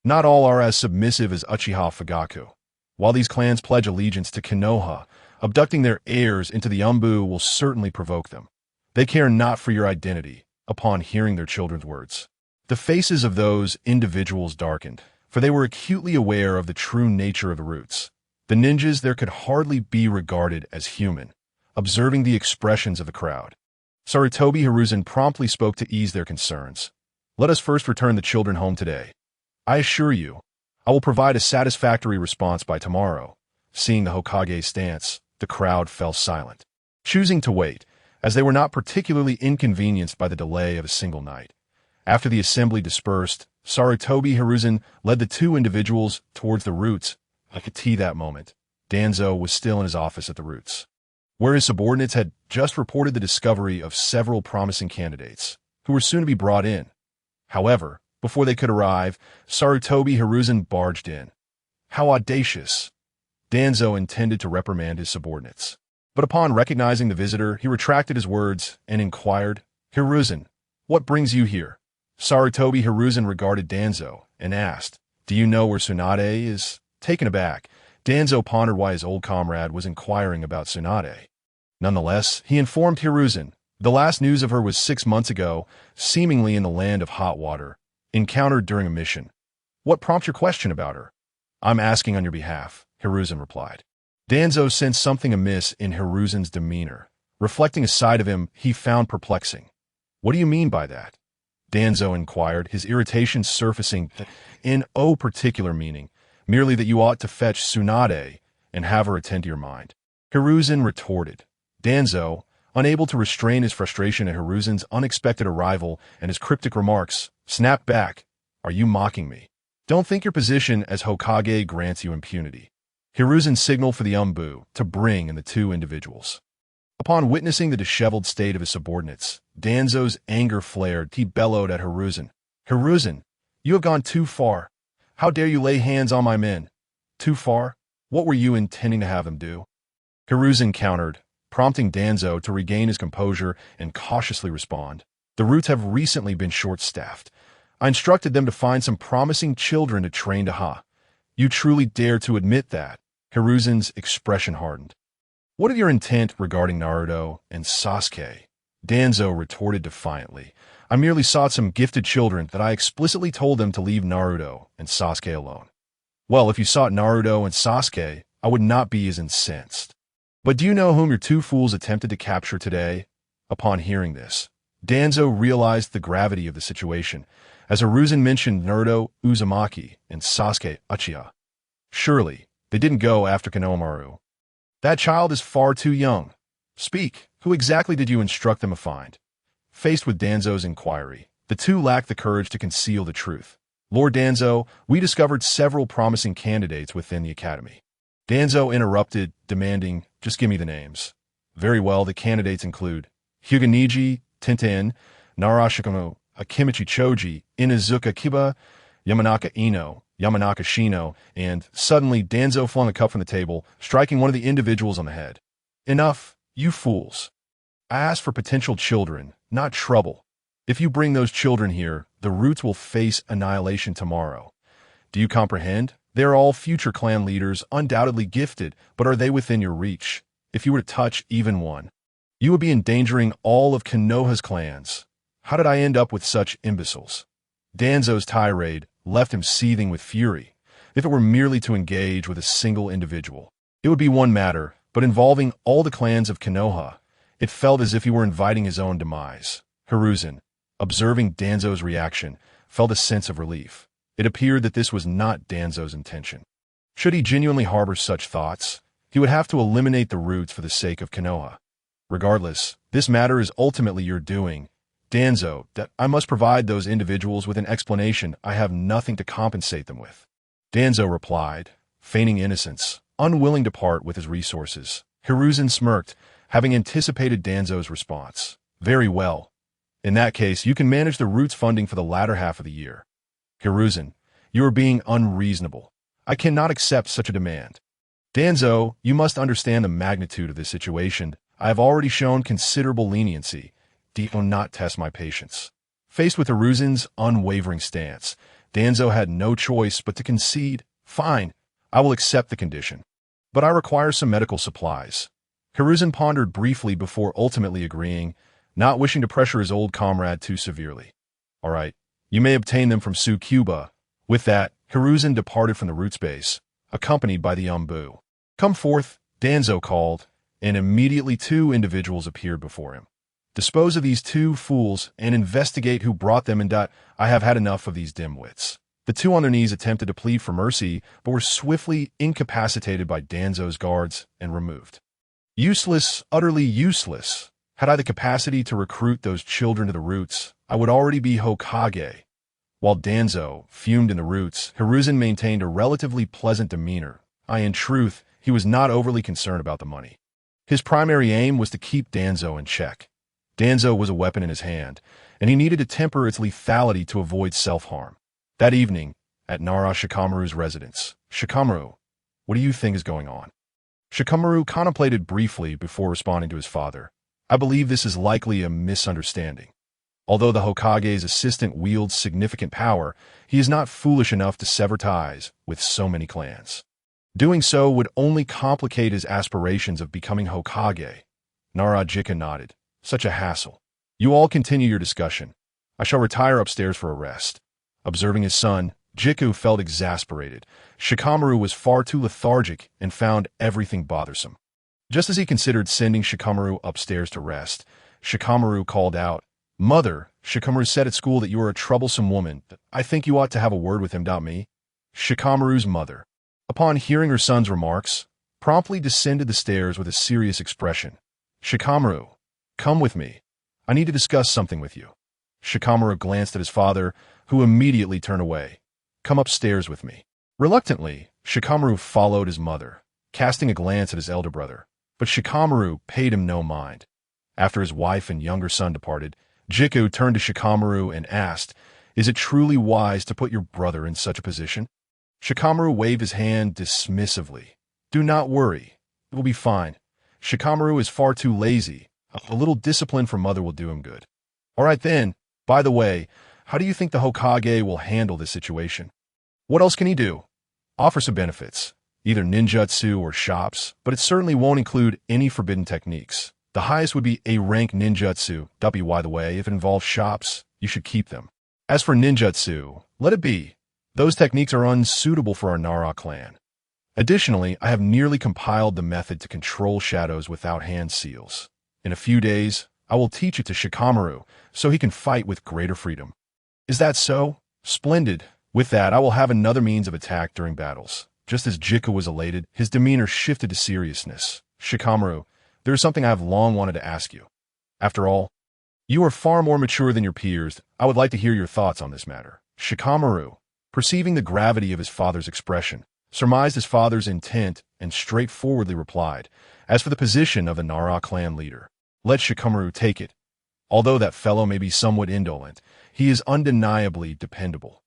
Not all are as submissive as Uchiha Fugaku. While these clans pledge allegiance to Konoha, abducting their heirs into the Umbu will certainly provoke them. They care not for your identity upon hearing their children's words. The faces of those individuals darkened, for they were acutely aware of the true nature of the roots. The ninjas there could hardly be regarded as human, observing the expressions of the crowd. Sarutobi Hiruzen promptly spoke to ease their concerns. Let us first return the children home today. I assure you, I will provide a satisfactory response by tomorrow. Seeing the Hokage's stance, the crowd fell silent, choosing to wait, as they were not particularly inconvenienced by the delay of a single night. After the assembly dispersed, Sarutobi Hiruzen led the two individuals towards the roots. I could see that moment. Danzo was still in his office at the roots, where his subordinates had just reported the discovery of several promising candidates, who were soon to be brought in. However, before they could arrive, Sarutobi Hiruzen barged in. How audacious! Danzo intended to reprimand his subordinates, but upon recognizing the visitor, he retracted his words and inquired, Hiruzen, what brings you here? Sarutobi Hiruzen regarded Danzo and asked, Do you know where Tsunade is? Taken aback, Danzo pondered why his old comrade was inquiring about Tsunade. Nonetheless, he informed Hiruzen. The last news of her was 6 months ago, seemingly in the land of hot water, encountered during a mission. What prompts your question about her? I'm asking on your behalf, Hiruzen replied. Danzo sensed something amiss in Hiruzen's demeanor, reflecting a side of him he found perplexing. What do you mean by that? Danzo inquired, his irritation surfacing in no particular meaning, merely that you ought to fetch Tsunade and have her attend to your mind. Hiruzen retorted. Danzo, unable to restrain his frustration at Hiruzen's unexpected arrival and his cryptic remarks, snapped back. Are you mocking me? Don't think your position as Hokage grants you impunity. Hiruzen signaled for the Umbu to bring in the two individuals. Upon witnessing the disheveled state of his subordinates, Danzo's anger flared. He bellowed at Hiruzen. Hiruzen, you have gone too far. How dare you lay hands on my men? Too far? What were you intending to have them do? Hiruzen countered, prompting Danzo to regain his composure and cautiously respond. The roots have recently been short-staffed. I instructed them to find some promising children to train to Ha. You truly dare to admit that? Hiruzen's expression hardened. What is your intent regarding Naruto and Sasuke? Danzo retorted defiantly. I merely sought some gifted children that I explicitly told them to leave Naruto and Sasuke alone. Well, if you sought Naruto and Sasuke, I would not be as incensed. But do you know whom your two fools attempted to capture today? Upon hearing this, Danzo realized the gravity of the situation, as Hiruzen mentioned Naruto Uzumaki and Sasuke Uchiha. Surely, they didn't go after Konohamaru. That child is far too young. Speak, who exactly did you instruct them to find? Faced with Danzo's inquiry, the two lacked the courage to conceal the truth. Lord Danzo, we discovered several promising candidates within the academy. Danzo interrupted, demanding, just give me the names. Very well, the candidates include Hyuganiji Tenten, Nara Shikamo, Akimichi Choji, Inazuka Kiba, Yamanaka Ino, Yamanaka Shino, and suddenly Danzo flung a cup from the table, striking one of the individuals on the head. Enough, you fools. I asked for potential children, not trouble. If you bring those children here, the roots will face annihilation tomorrow. Do you comprehend? They are all future clan leaders, undoubtedly gifted, but are they within your reach? If you were to touch even one, you would be endangering all of Konoha's clans. How did I end up with such imbeciles? Danzo's tirade left him seething with fury. If it were merely to engage with a single individual, it would be one matter, but involving all the clans of Konoha, it felt as if he were inviting his own demise. Hiruzen, observing Danzo's reaction, felt a sense of relief. It appeared that this was not Danzo's intention. Should he genuinely harbor such thoughts, he would have to eliminate the roots for the sake of Konoha. Regardless, this matter is ultimately your doing. Danzo, that I must provide those individuals with an explanation. I have nothing to compensate them with. Danzo replied, feigning innocence, unwilling to part with his resources. Hiruzen smirked, having anticipated Danzo's response. Very well. In that case, you can manage the roots funding for the latter half of the year. Hiruzen, you are being unreasonable. I cannot accept such a demand. Danzo, you must understand the magnitude of this situation. I have already shown considerable leniency. Do not test my patience. Faced with Hiruzen's unwavering stance, Danzo had no choice but to concede. Fine, I will accept the condition. But I require some medical supplies. Hiruzen pondered briefly before ultimately agreeing, not wishing to pressure his old comrade too severely. All right, you may obtain them from Tsukuba. With that, Hiruzen departed from the root space, accompanied by the Umbu. Come forth, Danzo called, and immediately two individuals appeared before him. Dispose of these two fools and investigate who brought them in. I have had enough of these dimwits. The two on their knees attempted to plead for mercy, but were swiftly incapacitated by Danzo's guards and removed. Useless, utterly useless. Had I the capacity to recruit those children to the roots, I would already be Hokage. While Danzo fumed in the roots, Hiruzen maintained a relatively pleasant demeanor. In truth, he was not overly concerned about the money. His primary aim was to keep Danzo in check. Danzo was a weapon in his hand, and he needed to temper its lethality to avoid self-harm. That evening, at Nara Shikamaru's residence, Shikamaru, what do you think is going on? Shikamaru contemplated briefly before responding to his father. I believe this is likely a misunderstanding. Although the Hokage's assistant wields significant power, he is not foolish enough to sever ties with so many clans. Doing so would only complicate his aspirations of becoming Hokage. Narajika nodded. Such a hassle. You all continue your discussion. I shall retire upstairs for a rest. Observing his son, Jiku felt exasperated. Shikamaru was far too lethargic and found everything bothersome. Just as he considered sending Shikamaru upstairs to rest, Shikamaru called out, Mother, Shikamaru said at school that you are a troublesome woman. I think you ought to have a word with him. Me? Shikamaru's mother, upon hearing her son's remarks, promptly descended the stairs with a serious expression. Shikamaru, come with me. I need to discuss something with you. Shikamaru glanced at his father, who immediately turned away. Come upstairs with me. Reluctantly, Shikamaru followed his mother, casting a glance at his elder brother. But Shikamaru paid him no mind. After his wife and younger son departed, Jiku turned to Shikamaru and asked, Is it truly wise to put your brother in such a position? Shikamaru waved his hand dismissively. Do not worry. It will be fine. Shikamaru is far too lazy. A little discipline from mother will do him good. All right then. By the way, how do you think the Hokage will handle this situation? What else can he do? Offer some benefits. Either ninjutsu or shops, but it certainly won't include any forbidden techniques. The highest would be A-rank ninjutsu. By the way, if it involves shops, you should keep them. As for ninjutsu, let it be. Those techniques are unsuitable for our Nara clan. Additionally, I have nearly compiled the method to control shadows without hand seals. In a few days, I will teach it to Shikamaru, so he can fight with greater freedom. Is that so? Splendid. With that, I will have another means of attack during battles. Just as Jiku was elated, his demeanor shifted to seriousness. Shikamaru, there is something I have long wanted to ask you. After all, you are far more mature than your peers. I would like to hear your thoughts on this matter. Shikamaru, perceiving the gravity of his father's expression, surmised his father's intent and straightforwardly replied, As for the position of the Nara clan leader, let Shikamaru take it. Although that fellow may be somewhat indolent, he is undeniably dependable.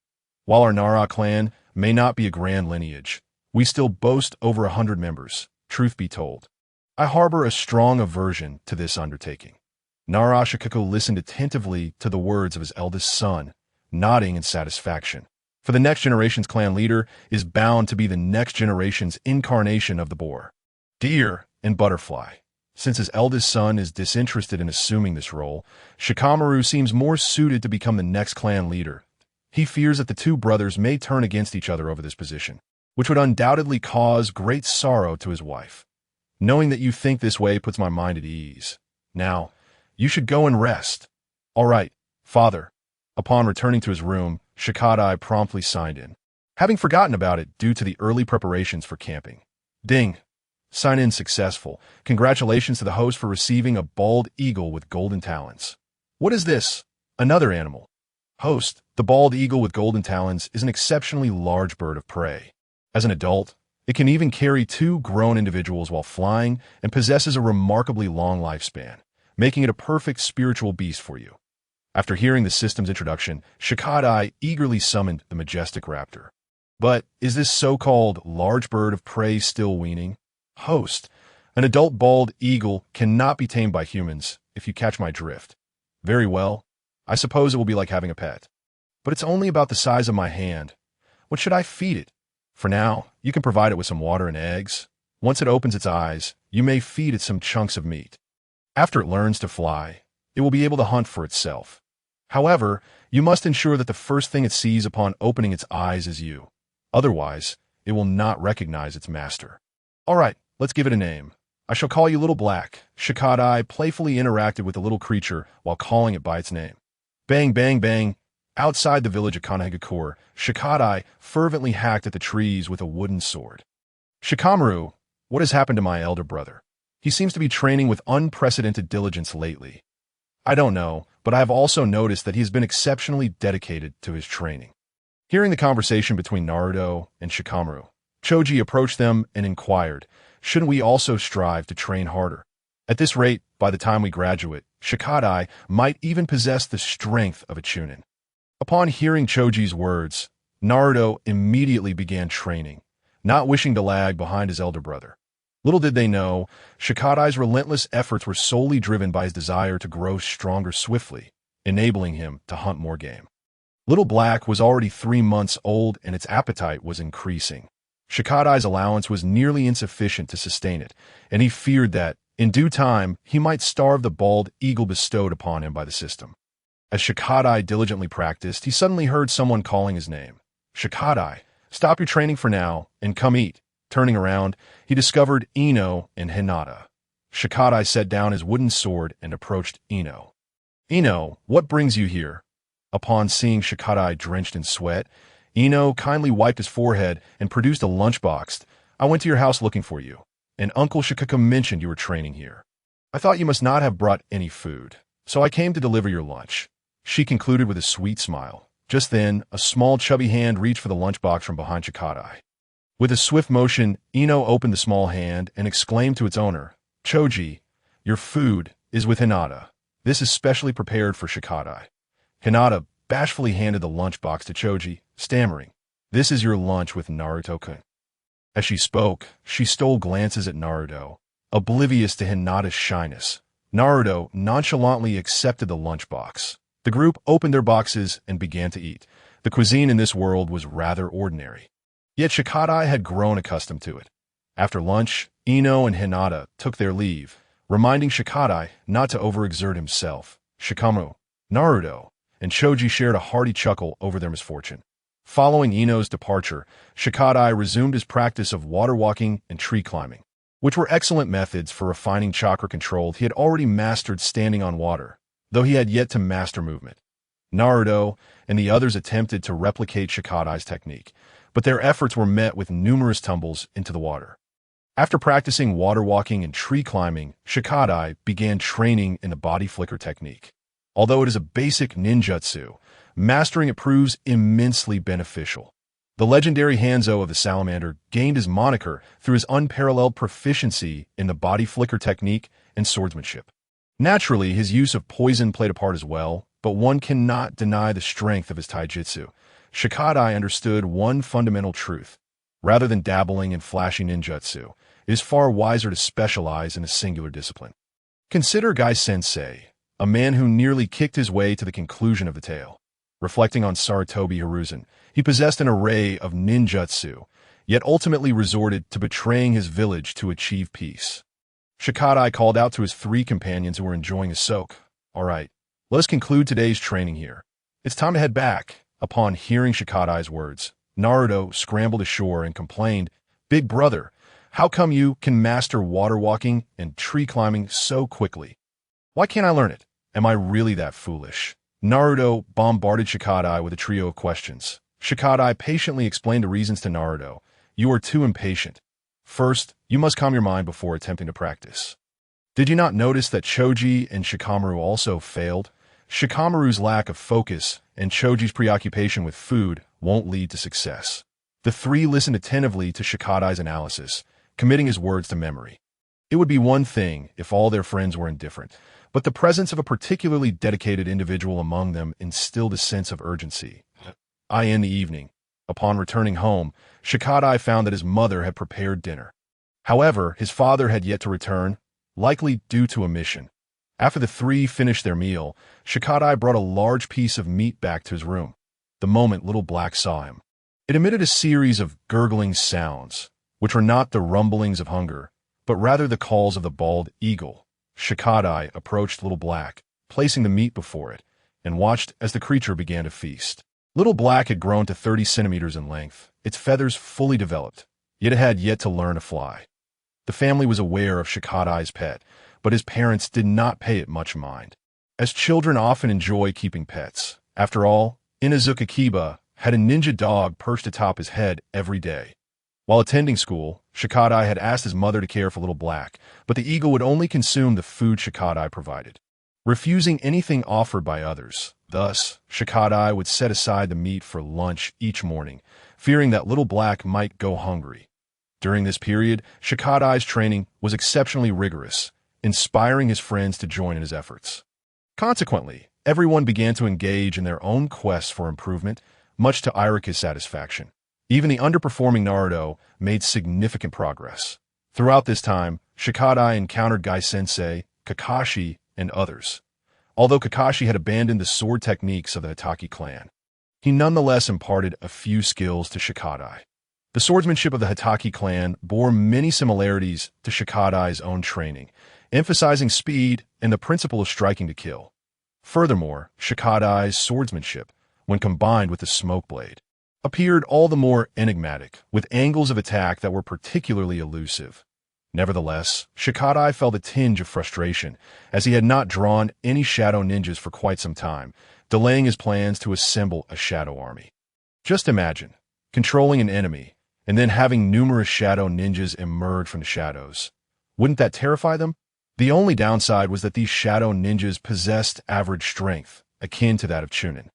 While our Nara clan may not be a grand lineage, we still boast over 100 members, truth be told. I harbor a strong aversion to this undertaking. Nara Shikaku listened attentively to the words of his eldest son, nodding in satisfaction. For the next generation's clan leader is bound to be the next generation's incarnation of the boar, deer, and butterfly. Since his eldest son is disinterested in assuming this role, Shikamaru seems more suited to become the next clan leader. He fears that the two brothers may turn against each other over this position, which would undoubtedly cause great sorrow to his wife. Knowing that you think this way puts my mind at ease. Now, you should go and rest. All right, father. Upon returning to his room, Shikadai promptly signed in, having forgotten about it due to the early preparations for camping. Ding. Sign in successful. Congratulations to the host for receiving a bald eagle with golden talons. What is this? Another animal. Host, the bald eagle with golden talons is an exceptionally large bird of prey. As an adult, it can even carry two grown individuals while flying and possesses a remarkably long lifespan, making it a perfect spiritual beast for you. After hearing the system's introduction, Shikadai eagerly summoned the majestic raptor. But is this so-called large bird of prey still weaning? Host, an adult bald eagle cannot be tamed by humans, if you catch my drift. Very well. I suppose it will be like having a pet. But it's only about the size of my hand. What should I feed it? For now, you can provide it with some water and eggs. Once it opens its eyes, you may feed it some chunks of meat. After it learns to fly, it will be able to hunt for itself. However, you must ensure that the first thing it sees upon opening its eyes is you. Otherwise, it will not recognize its master. All right, let's give it a name. I shall call you Little Black. Shikadai playfully interacted with the little creature while calling it by its name. Bang, bang, bang. Outside the village of Kanahigakure, Shikadai fervently hacked at the trees with a wooden sword. Shikamaru, what has happened to my elder brother? He seems to be training with unprecedented diligence lately. I don't know, but I have also noticed that he has been exceptionally dedicated to his training. Hearing the conversation between Naruto and Shikamaru, Choji approached them and inquired, shouldn't we also strive to train harder? At this rate, by the time we graduate, Shikadai might even possess the strength of a Chunin. Upon hearing Choji's words, Naruto immediately began training, not wishing to lag behind his elder brother. Little did they know, Shikadai's relentless efforts were solely driven by his desire to grow stronger swiftly, enabling him to hunt more game. Little Black was already 3 months old and its appetite was increasing. Shikadai's allowance was nearly insufficient to sustain it, and he feared that, in due time, he might starve the bald eagle bestowed upon him by the system. As Shikadai diligently practiced, he suddenly heard someone calling his name. Shikadai, stop your training for now and come eat. Turning around, he discovered Ino and Hinata. Shikadai set down his wooden sword and approached Ino. Ino, what brings you here? Upon seeing Shikadai drenched in sweat, Ino kindly wiped his forehead and produced a lunchbox. I went to your house looking for you, and Uncle Shikaka mentioned you were training here. I thought you must not have brought any food, so I came to deliver your lunch. She concluded with a sweet smile. Just then, a small chubby hand reached for the lunchbox from behind Shikadai. With a swift motion, Ino opened the small hand and exclaimed to its owner, Choji, your food is with Hinata. This is specially prepared for Shikadai. Hinata bashfully handed the lunchbox to Choji, stammering, this is your lunch with Naruto-kun. As she spoke, she stole glances at Naruto, oblivious to Hinata's shyness. Naruto nonchalantly accepted the lunchbox. The group opened their boxes and began to eat. The cuisine in this world was rather ordinary. Yet Shikadai had grown accustomed to it. After lunch, Ino and Hinata took their leave, reminding Shikadai not to overexert himself. Shikamaru, Naruto, and Choji shared a hearty chuckle over their misfortune. Following Ino's departure, Shikadai resumed his practice of water walking and tree climbing, which were excellent methods for refining chakra control. He had already mastered standing on water, though he had yet to master movement. Naruto and the others attempted to replicate Shikadai's technique, but their efforts were met with numerous tumbles into the water. After practicing water walking and tree climbing, Shikadai began training in the body flicker technique. Although it is a basic ninjutsu, mastering it proves immensely beneficial. The legendary Hanzo of the Salamander gained his moniker through his unparalleled proficiency in the body flicker technique and swordsmanship. Naturally, his use of poison played a part as well, but one cannot deny the strength of his taijutsu. Shikadai understood one fundamental truth. Rather than dabbling in flashy ninjutsu, it is far wiser to specialize in a singular discipline. Consider Gai Sensei, a man who nearly kicked his way to the conclusion of the tale. Reflecting on Sarutobi Hizashi, he possessed an array of ninjutsu, yet ultimately resorted to betraying his village to achieve peace. Shikadai called out to his 3 companions who were enjoying a soak. All right, let us conclude today's training here. It's time to head back. Upon hearing Shikadai's words, Naruto scrambled ashore and complained, Big brother, how come you can master water walking and tree climbing so quickly? Why can't I learn it? Am I really that foolish? Naruto bombarded Shikadai with a trio of questions. Shikadai patiently explained the reasons to Naruto. You are too impatient. First, you must calm your mind before attempting to practice. Did you not notice that Choji and Shikamaru also failed? Shikamaru's lack of focus and Choji's preoccupation with food won't lead to success. The 3 listened attentively to Shikadai's analysis, committing his words to memory. It would be one thing if all their friends were indifferent, but the presence of a particularly dedicated individual among them instilled a sense of urgency. In the evening, upon returning home, Shikadai found that his mother had prepared dinner. However, his father had yet to return, likely due to a mission. After the three finished their meal, Shikadai brought a large piece of meat back to his room. The moment Little Black saw him, it emitted a series of gurgling sounds, which were not the rumblings of hunger, but rather the calls of the bald eagle. Shikadai approached Little Black, placing the meat before it, and watched as the creature began to feast. Little Black had grown to 30 centimeters in length, its feathers fully developed, yet it had yet to learn to fly. The family was aware of Shikadai's pet, but his parents did not pay it much mind, as children often enjoy keeping pets. After all, Inazuka Kiba had a ninja dog perched atop his head every day. While attending school, Shikadai had asked his mother to care for Little Black, but the eagle would only consume the food Shikadai provided, refusing anything offered by others. Thus, Shikadai would set aside the meat for lunch each morning, fearing that Little Black might go hungry. During this period, Shikadai's training was exceptionally rigorous, inspiring his friends to join in his efforts. Consequently, everyone began to engage in their own quests for improvement, much to Irika's satisfaction. Even the underperforming Naruto made significant progress. Throughout this time, Shikadai encountered Gai-sensei, Kakashi, and others. Although Kakashi had abandoned the sword techniques of the Hitaki clan, he nonetheless imparted a few skills to Shikadai. The swordsmanship of the Hitaki clan bore many similarities to Shikadai's own training, emphasizing speed and the principle of striking to kill. Furthermore, Shikadai's swordsmanship, when combined with the smoke blade, appeared all the more enigmatic, with angles of attack that were particularly elusive. Nevertheless, Shikadai felt a tinge of frustration, as he had not drawn any shadow ninjas for quite some time, delaying his plans to assemble a shadow army. Just imagine, controlling an enemy, and then having numerous shadow ninjas emerge from the shadows. Wouldn't that terrify them? The only downside was that these shadow ninjas possessed average strength, akin to that of Chunin.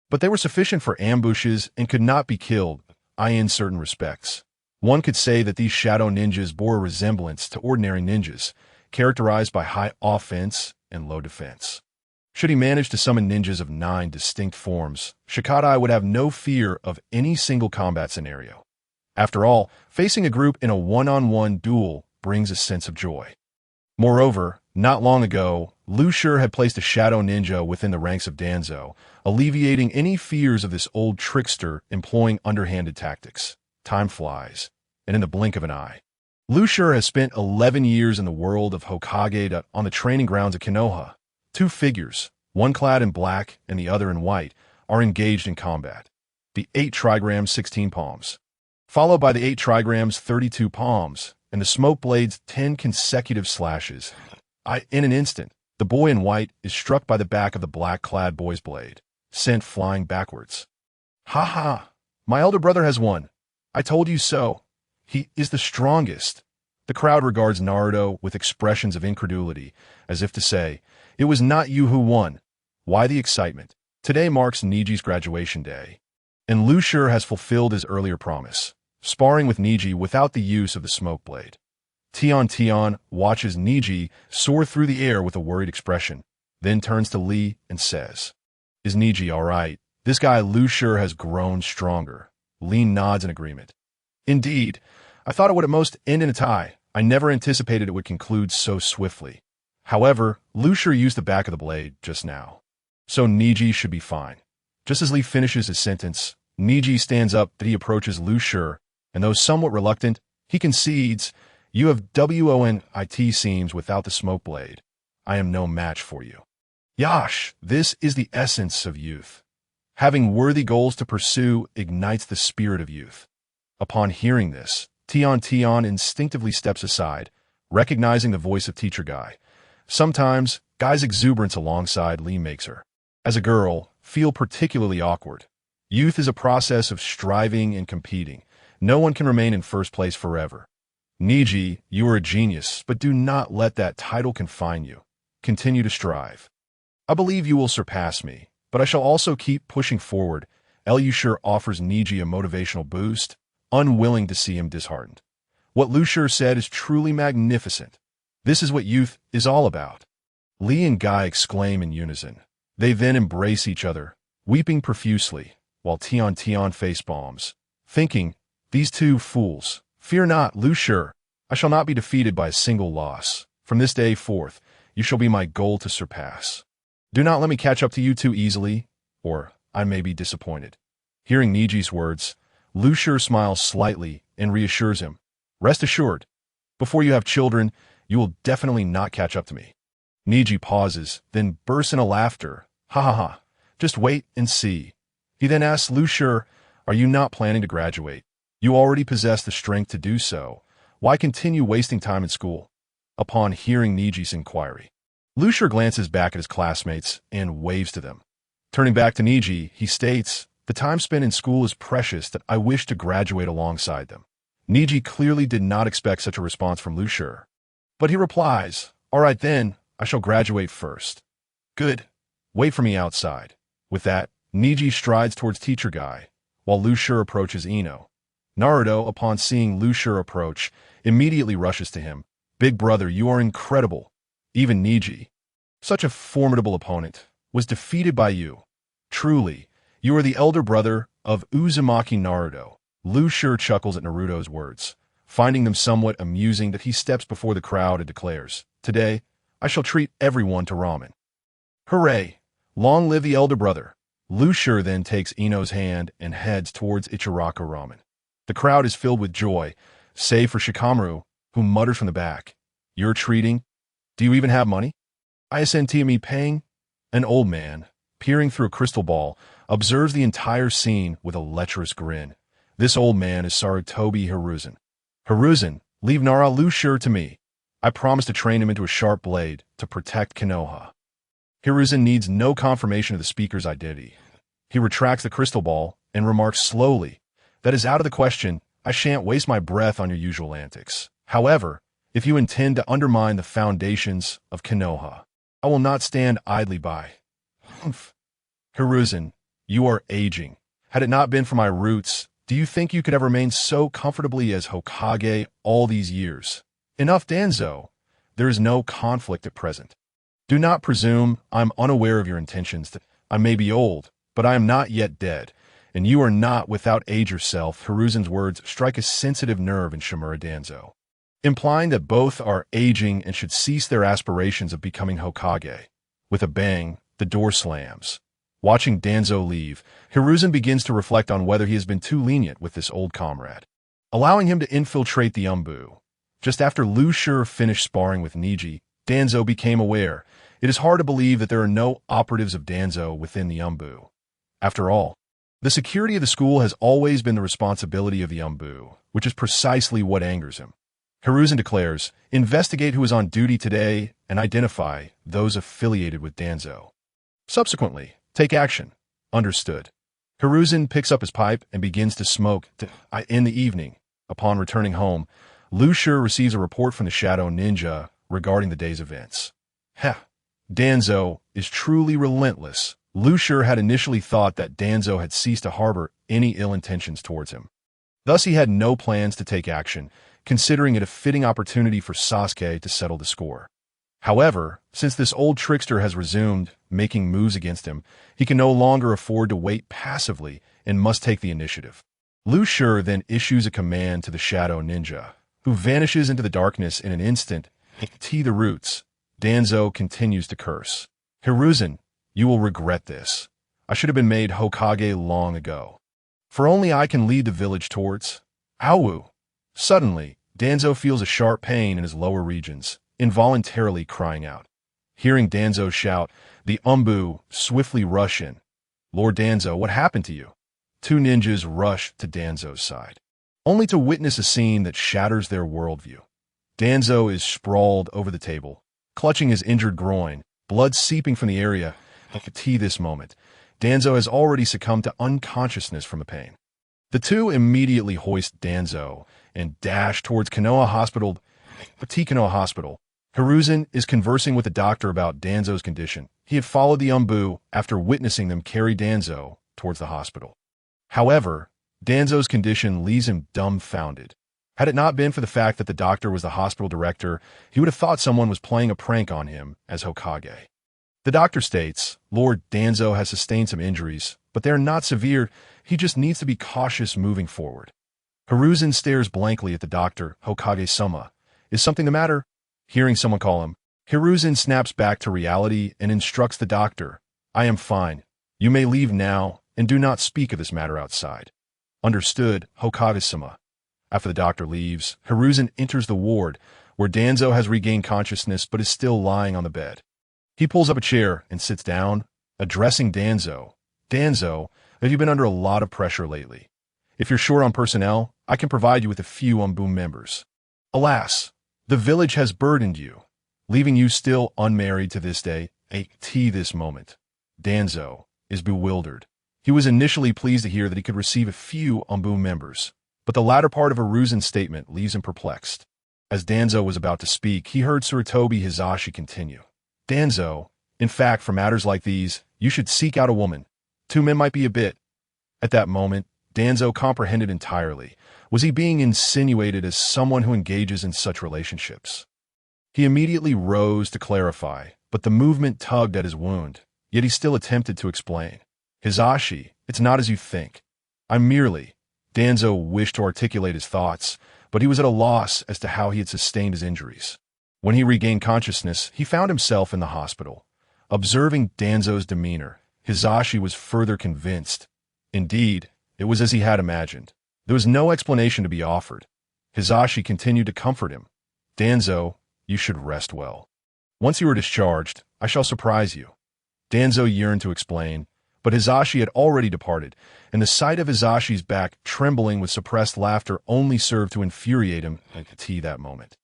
But they were sufficient for ambushes and could not be killed, in certain respects. One could say that these shadow ninjas bore a resemblance to ordinary ninjas, characterized by high offense and low defense. Should he manage to summon ninjas of 9 distinct forms, Shikadai would have no fear of any single combat scenario. After all, facing a group in a one-on-one duel brings a sense of joy. Moreover, not long ago, Lu Shur had placed a shadow ninja within the ranks of Danzo, alleviating any fears of this old trickster employing underhanded tactics. Time flies, and in the blink of an eye. Lu Shur has spent 11 years in the world of Hokage on the training grounds of Konoha. 2 figures, one clad in black and the other in white, are engaged in combat. The 8 trigrams 16 palms, followed by the 8 trigrams 32 palms, and the smoke blade's 10 consecutive slashes. In an instant, the boy in white is struck by the back of the black-clad boy's blade, sent flying backwards. Ha ha! My elder brother has won. I told you so. He is the strongest. The crowd regards Naruto with expressions of incredulity, as if to say, it was not you who won. Why the excitement? Today marks Niji's graduation day, and Lu Shur has fulfilled his earlier promise, sparring with Niji without the use of the smoke blade. Tion watches Niji soar through the air with a worried expression, then turns to Lee and says, "Is Niji all right? This guy Lu Shur has grown stronger." Lee nods in agreement. "Indeed, I thought it would at most end in a tie. I never anticipated it would conclude so swiftly." However, Lu Shur used the back of the blade just now, so Niji should be fine. Just as Lee finishes his sentence, Niji stands up that he approaches Lu Shur, and though somewhat reluctant, he concedes, "You have WONIT seams without the smoke blade. I am no match for you." Yash, this is the essence of youth. Having worthy goals to pursue ignites the spirit of youth. Upon hearing this, Tion instinctively steps aside, recognizing the voice of Teacher Guy. Sometimes, Guy's exuberance alongside Lee makes her, as a girl, feel particularly awkward. Youth is a process of striving and competing. No one can remain in first place forever. Niji, you are a genius, but do not let that title confine you. Continue to strive. I believe you will surpass me, but I shall also keep pushing forward. Lu Shur offers Niji a motivational boost, unwilling to see him disheartened. What Lu Shur said is truly magnificent. This is what youth is all about. Lee and Guy exclaim in unison. They then embrace each other, weeping profusely, while Tian face bombs, thinking, "These two fools. Fear not, Lu Shi. I shall not be defeated by a single loss. From this day forth, you shall be my goal to surpass. Do not let me catch up to you too easily, or I may be disappointed." Hearing Niji's words, Lu Shi smiles slightly and reassures him. "Rest assured, before you have children, you will definitely not catch up to me." Niji pauses, then bursts into laughter. "Ha ha ha, just wait and see." He then asks Lu Shi, "Are you not planning to graduate? You already possess the strength to do so. Why continue wasting time in school?" Upon hearing Niji's inquiry, Lu Shi glances back at his classmates and waves to them. Turning back to Niji, he states, "The time spent in school is precious that I wish to graduate alongside them." Niji clearly did not expect such a response from Lu Shi, but he replies, "All right then, I shall graduate first." "Good. Wait for me outside." With that, Niji strides towards Teacher Guy, while Lu Shi approaches Ino. Naruto, upon seeing Lu Shi approach, immediately rushes to him. "Big brother, you are incredible. Even Niji, such a formidable opponent, was defeated by you. Truly, you are the elder brother of Uzumaki Naruto." Lu Shi chuckles at Naruto's words, finding them somewhat amusing that he steps before the crowd and declares, "Today, I shall treat everyone to ramen." Hooray! Long live the elder brother. Lu Shi then takes Ino's hand and heads towards Ichiraka Ramen. The crowd is filled with joy, save for Shikamaru, who mutters from the back, "You're treating? Do you even have money?" "Isn't paying?" An old man, peering through a crystal ball, observes the entire scene with a lecherous grin. This old man is Sarutobi Hizashi. "Hizashi, leave Nara Lu Shi to me. I promise to train him into a sharp blade to protect Konoha." Hiruzen needs no confirmation of the speaker's identity. He retracts the crystal ball and remarks slowly, "That is out of the question. I shan't waste my breath on your usual antics. However, if you intend to undermine the foundations of Konoha, I will not stand idly by." "Humph. Hiruzen, you are aging. Had it not been for my roots, do you think you could have remained so comfortably as Hokage all these years?" "Enough, Danzo. There is no conflict at present. Do not presume I am unaware of your intentions. I may be old, but I am not yet dead, and you are not without age yourself." Hiruzen's words strike a sensitive nerve in Shimura Danzo, implying that both are aging and should cease their aspirations of becoming Hokage. With a bang, the door slams. Watching Danzo leave, Hiruzen begins to reflect on whether he has been too lenient with this old comrade, allowing him to infiltrate the Umbu. Just after Lu Shi finished sparring with Niji, Danzo became aware. It is hard to believe that there are no operatives of Danzo within the Umbu. After all, the security of the school has always been the responsibility of the Umbu, which is precisely what angers him. Hiruzen declares, "Investigate who is on duty today and identify those affiliated with Danzo. Subsequently, take action." Understood. Hiruzen picks up his pipe and begins to smoke. In the evening, upon returning home, Lu Shi receives a report from the Shadow Ninja regarding the day's events. Danzo is truly relentless. Lu Shi had initially thought that Danzo had ceased to harbor any ill intentions towards him. Thus he had no plans to take action, considering it a fitting opportunity for Sasuke to settle the score. However, since this old trickster has resumed making moves against him, he can no longer afford to wait passively and must take the initiative. Lu Shi then issues a command to the Shadow Ninja, who vanishes into the darkness in an instant. The roots. Danzo continues to curse. "Hiruzen, you will regret this. I should have been made Hokage long ago. For only I can lead the village towards Awu." Suddenly, Danzo feels a sharp pain in his lower regions, involuntarily crying out. Hearing Danzo shout, the Umbu swiftly rush in. "Lord Danzo, what happened to you?" Two ninjas rush to Danzo's side, only to witness a scene that shatters their worldview. Danzo is sprawled over the table, clutching his injured groin, blood seeping from the area. At this moment, Danzo has already succumbed to unconsciousness from the pain. The two immediately hoist Danzo and dash towards Konoha Hospital. Konoha Hospital. Hiruzen is conversing with the doctor about Danzo's condition. He had followed the Umbu after witnessing them carry Danzo towards the hospital. However, Danzo's condition leaves him dumbfounded. Had it not been for the fact that the doctor was the hospital director, he would have thought someone was playing a prank on him as Hokage. The doctor states, Lord Danzo has sustained some injuries, but they are not severe. He just needs to be cautious moving forward. Hiruzen stares blankly at the doctor. Hokage-sama, is something the matter? Hearing someone call him, Hiruzen snaps back to reality and instructs the doctor, I am fine. You may leave now, and do not speak of this matter outside. Understood, Hokage-sama. After the doctor leaves, Hiruzen enters the ward, where Danzo has regained consciousness but is still lying on the bed. He pulls up a chair and sits down, addressing Danzo. Danzo, have you been under a lot of pressure lately? If you're short on personnel, I can provide you with a few Umbu members. Alas, the village has burdened you, leaving you still unmarried to this day, this moment. Danzo is bewildered. He was initially pleased to hear that he could receive a few Umbu members, but the latter part of Hiruzen's statement leaves him perplexed. As Danzo was about to speak, he heard Sarutobi Hizashi continue. Danzo, in fact, for matters like these, you should seek out a woman. 2 men might be a bit. At that moment, Danzo comprehended entirely. Was he being insinuated as someone who engages in such relationships? He immediately rose to clarify, but the movement tugged at his wound, yet he still attempted to explain. Hizashi, it's not as you think. I'm merely... Danzo wished to articulate his thoughts, but he was at a loss as to how he had sustained his injuries. When he regained consciousness, he found himself in the hospital. Observing Danzo's demeanor, Hizashi was further convinced. Indeed, it was as he had imagined. There was no explanation to be offered. Hizashi continued to comfort him. Danzo, you should rest well. Once you are discharged, I shall surprise you. Danzo yearned to explain, but Hizashi had already departed, and the sight of Hizashi's back trembling with suppressed laughter only served to infuriate him at that moment.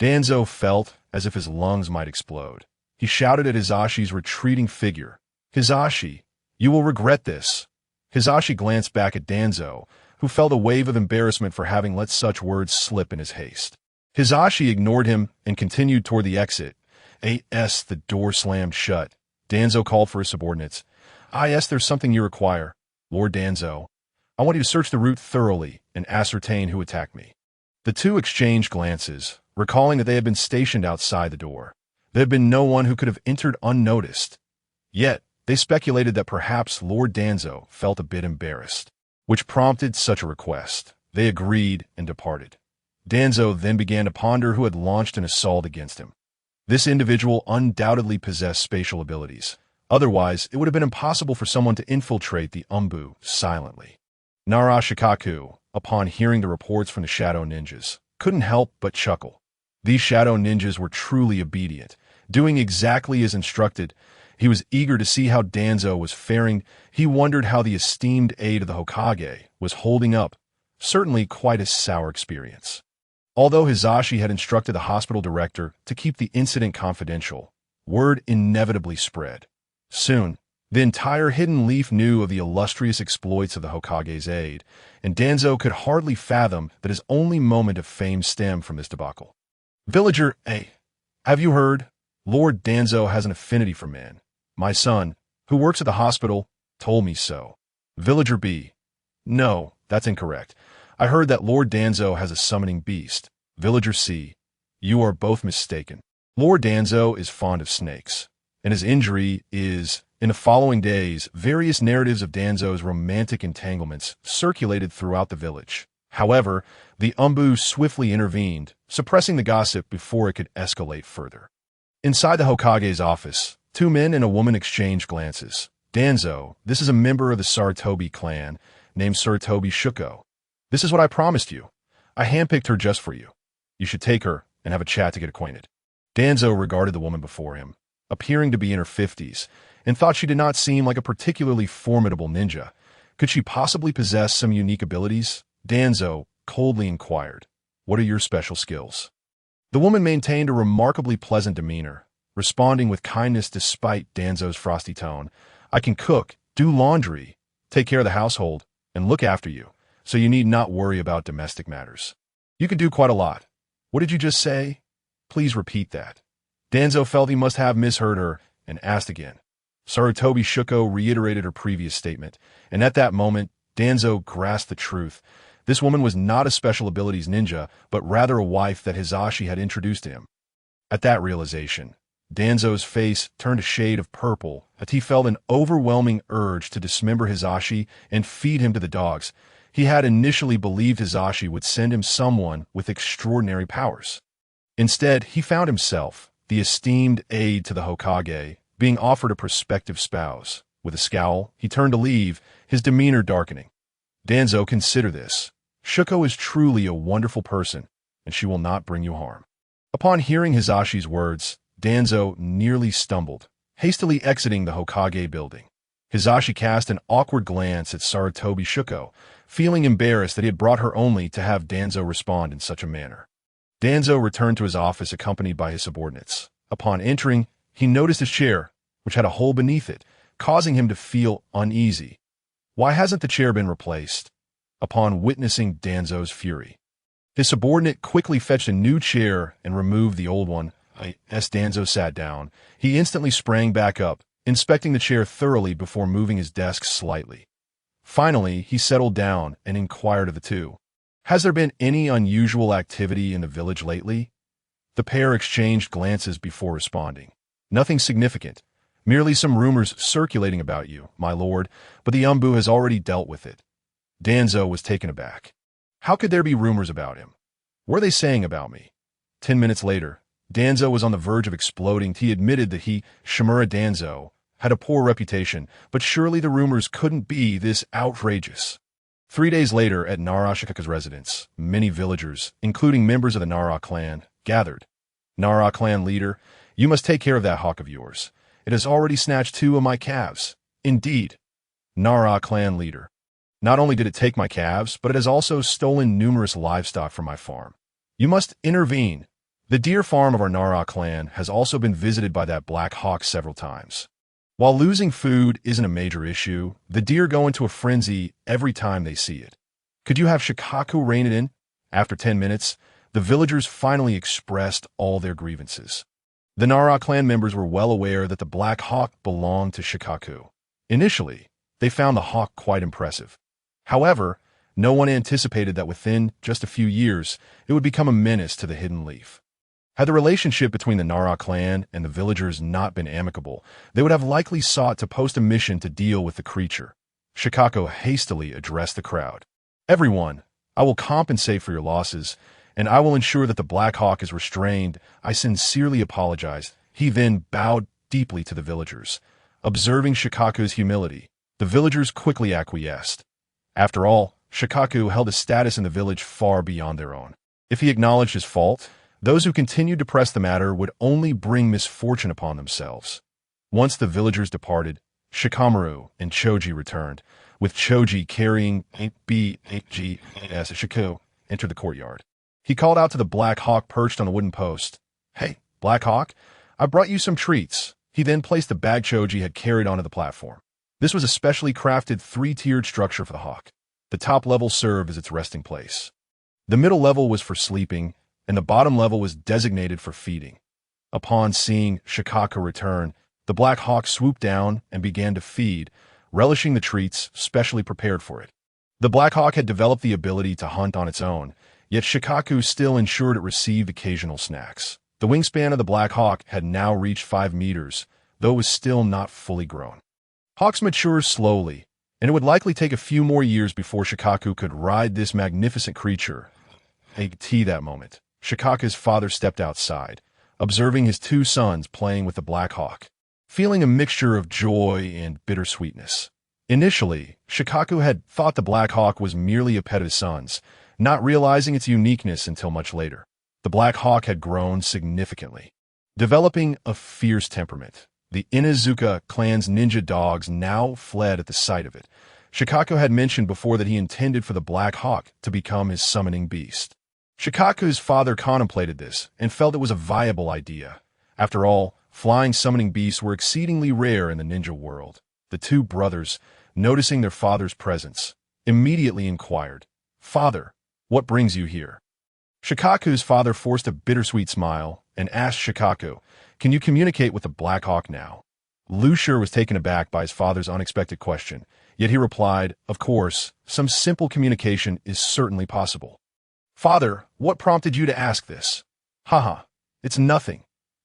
Danzo felt as if his lungs might explode. He shouted at Hizashi's retreating figure, Hizashi, you will regret this. Hizashi glanced back at Danzo, who felt a wave of embarrassment for having let such words slip in his haste. Hizashi ignored him and continued toward the exit. The door slammed shut. Danzo called for his subordinates. There's something you require. Lord Danzo, I want you to search the route thoroughly and ascertain who attacked me. The two exchanged glances, recalling that they had been stationed outside the door. There had been no one who could have entered unnoticed. Yet, they speculated that perhaps Lord Danzo felt a bit embarrassed, which prompted such a request. They agreed and departed. Danzo then began to ponder who had launched an assault against him. This individual undoubtedly possessed spatial abilities. Otherwise, it would have been impossible for someone to infiltrate the Umbu silently. Nara Shikaku, upon hearing the reports from the Shadow Ninjas, couldn't help but chuckle. These Shadow Ninjas were truly obedient, doing exactly as instructed. He was eager to see how Danzo was faring. He wondered how the esteemed aide of the Hokage was holding up. Certainly quite a sour experience. Although Hizashi had instructed the hospital director to keep the incident confidential, word inevitably spread. Soon, the entire Hidden Leaf knew of the illustrious exploits of the Hokage's aide, and Danzo could hardly fathom that his only moment of fame stemmed from this debacle. Villager A, have you heard? Lord Danzo has an affinity for men. My son, who works at the hospital, told me so. Villager B, no, that's incorrect. I heard that Lord Danzo has a summoning beast. Villager C, you are both mistaken. Lord Danzo is fond of snakes, and his injury is... In the following days, various narratives of Danzo's romantic entanglements circulated throughout the village. However, the Umbu swiftly intervened, suppressing the gossip before it could escalate further. Inside the Hokage's office, 2 men and a woman exchanged glances. Danzo, this is a member of the Sarutobi clan, named Sarutobi Shuko. This is what I promised you. I handpicked her just for you. You should take her and have a chat to get acquainted. Danzo regarded the woman before him, appearing to be in her 50s, and thought she did not seem like a particularly formidable ninja. Could she possibly possess some unique abilities? Danzo coldly inquired, what are your special skills? The woman maintained a remarkably pleasant demeanor, responding with kindness despite Danzo's frosty tone. I can cook, do laundry, take care of the household, and look after you, so you need not worry about domestic matters. You can do quite a lot. What did you just say? Please repeat that. Danzo felt he must have misheard her and asked again. Sarutobi Shuko reiterated her previous statement, and at that moment, Danzo grasped the truth. This woman was not a special abilities ninja, but rather a wife that Hizashi had introduced to him. At that realization, Danzo's face turned a shade of purple as he felt an overwhelming urge to dismember Hizashi and feed him to the dogs. He had initially believed Hizashi would send him someone with extraordinary powers. Instead, he found himself, the esteemed aide to the Hokage, being offered a prospective spouse. With a scowl, he turned to leave, his demeanor darkening. Danzo, consider this. Shuko is truly a wonderful person, and she will not bring you harm. Upon hearing Hizashi's words, Danzo nearly stumbled, hastily exiting the Hokage building. Hizashi cast an awkward glance at Sarutobi Shuko, feeling embarrassed that he had brought her only to have Danzo respond in such a manner. Danzo returned to his office accompanied by his subordinates. Upon entering, he noticed his chair, which had a hole beneath it, causing him to feel uneasy. Why hasn't the chair been replaced? Upon witnessing Danzo's fury, his subordinate quickly fetched a new chair and removed the old one. As Danzo sat down, he instantly sprang back up, inspecting the chair thoroughly before moving his desk slightly. Finally, he settled down and inquired of the two, "Has there been any unusual activity in the village lately?" The pair exchanged glances before responding. "Nothing significant. Merely some rumors circulating about you, my lord, but the Umbu has already dealt with it." Danzo was taken aback. How could there be rumors about him? What are they saying about me? 10 minutes later, Danzo was on the verge of exploding. He admitted that he, Shimura Danzo, had a poor reputation, but surely the rumors couldn't be this outrageous. 3 days later, at Nara Shikaku's residence, many villagers, including members of the Nara clan, gathered. "Nara clan leader, you must take care of that hawk of yours. It has already snatched 2 of my calves." "Indeed." Nara clan leader, "Not only did it take my calves, but it has also stolen numerous livestock from my farm. You must intervene. The deer farm of our Nara clan has also been visited by that black hawk several times. While losing food isn't a major issue, the deer go into a frenzy every time they see it. Could you have Shikaku rein it in?" After 10 minutes, the villagers finally expressed all their grievances. The Nara clan members were well aware that the black hawk belonged to Shikaku. Initially, they found the hawk quite impressive. However, no one anticipated that within just a few years, it would become a menace to the Hidden Leaf. Had the relationship between the Nara clan and the villagers not been amicable, they would have likely sought to post a mission to deal with the creature. Shikaku hastily addressed the crowd. "Everyone, I will compensate for your losses, and I will ensure that the Black Hawk is restrained. I sincerely apologize." He then bowed deeply to the villagers. Observing Shikaku's humility, the villagers quickly acquiesced. After all, Shikaku held a status in the village far beyond their own. If he acknowledged his fault, those who continued to press the matter would only bring misfortune upon themselves. Once the villagers departed, Shikamaru and Choji returned, with Choji carrying BHG as Shikaku entered the courtyard. He called out to the Black Hawk perched on the wooden post. "Hey, Black Hawk, I brought you some treats." He then placed the bag Choji had carried onto the platform. This was a specially crafted 3-tiered structure for the hawk. The top level served as its resting place. The middle level was for sleeping, and the bottom level was designated for feeding. Upon seeing Shikaku return, the Black Hawk swooped down and began to feed, relishing the treats specially prepared for it. The Black Hawk had developed the ability to hunt on its own, yet Shikaku still ensured it received occasional snacks. The wingspan of the Black Hawk had now reached 5 meters, though it was still not fully grown. Hawks mature slowly, and it would likely take a few more years before Shikaku could ride this magnificent creature. At that moment, Shikaku's father stepped outside, observing his 2 sons playing with the Black Hawk, feeling a mixture of joy and bittersweetness. Initially, Shikaku had thought the Black Hawk was merely a pet of his son's, not realizing its uniqueness until much later. The Black Hawk had grown significantly, developing a fierce temperament. The Inuzuka clan's ninja dogs now fled at the sight of it. Shikaku had mentioned before that he intended for the Black Hawk to become his summoning beast. Shikaku's father contemplated this and felt it was a viable idea. After all, flying summoning beasts were exceedingly rare in the ninja world. The 2 brothers, noticing their father's presence, immediately inquired, "Father, what brings you here?" Shikaku's father forced a bittersweet smile and asked Shikaku, "Can you communicate with the Black Hawk now?" Lu Shur was taken aback by his father's unexpected question, yet he replied, "Of course, some simple communication is certainly possible." "Father, what prompted you to ask this?" "Haha, it's nothing.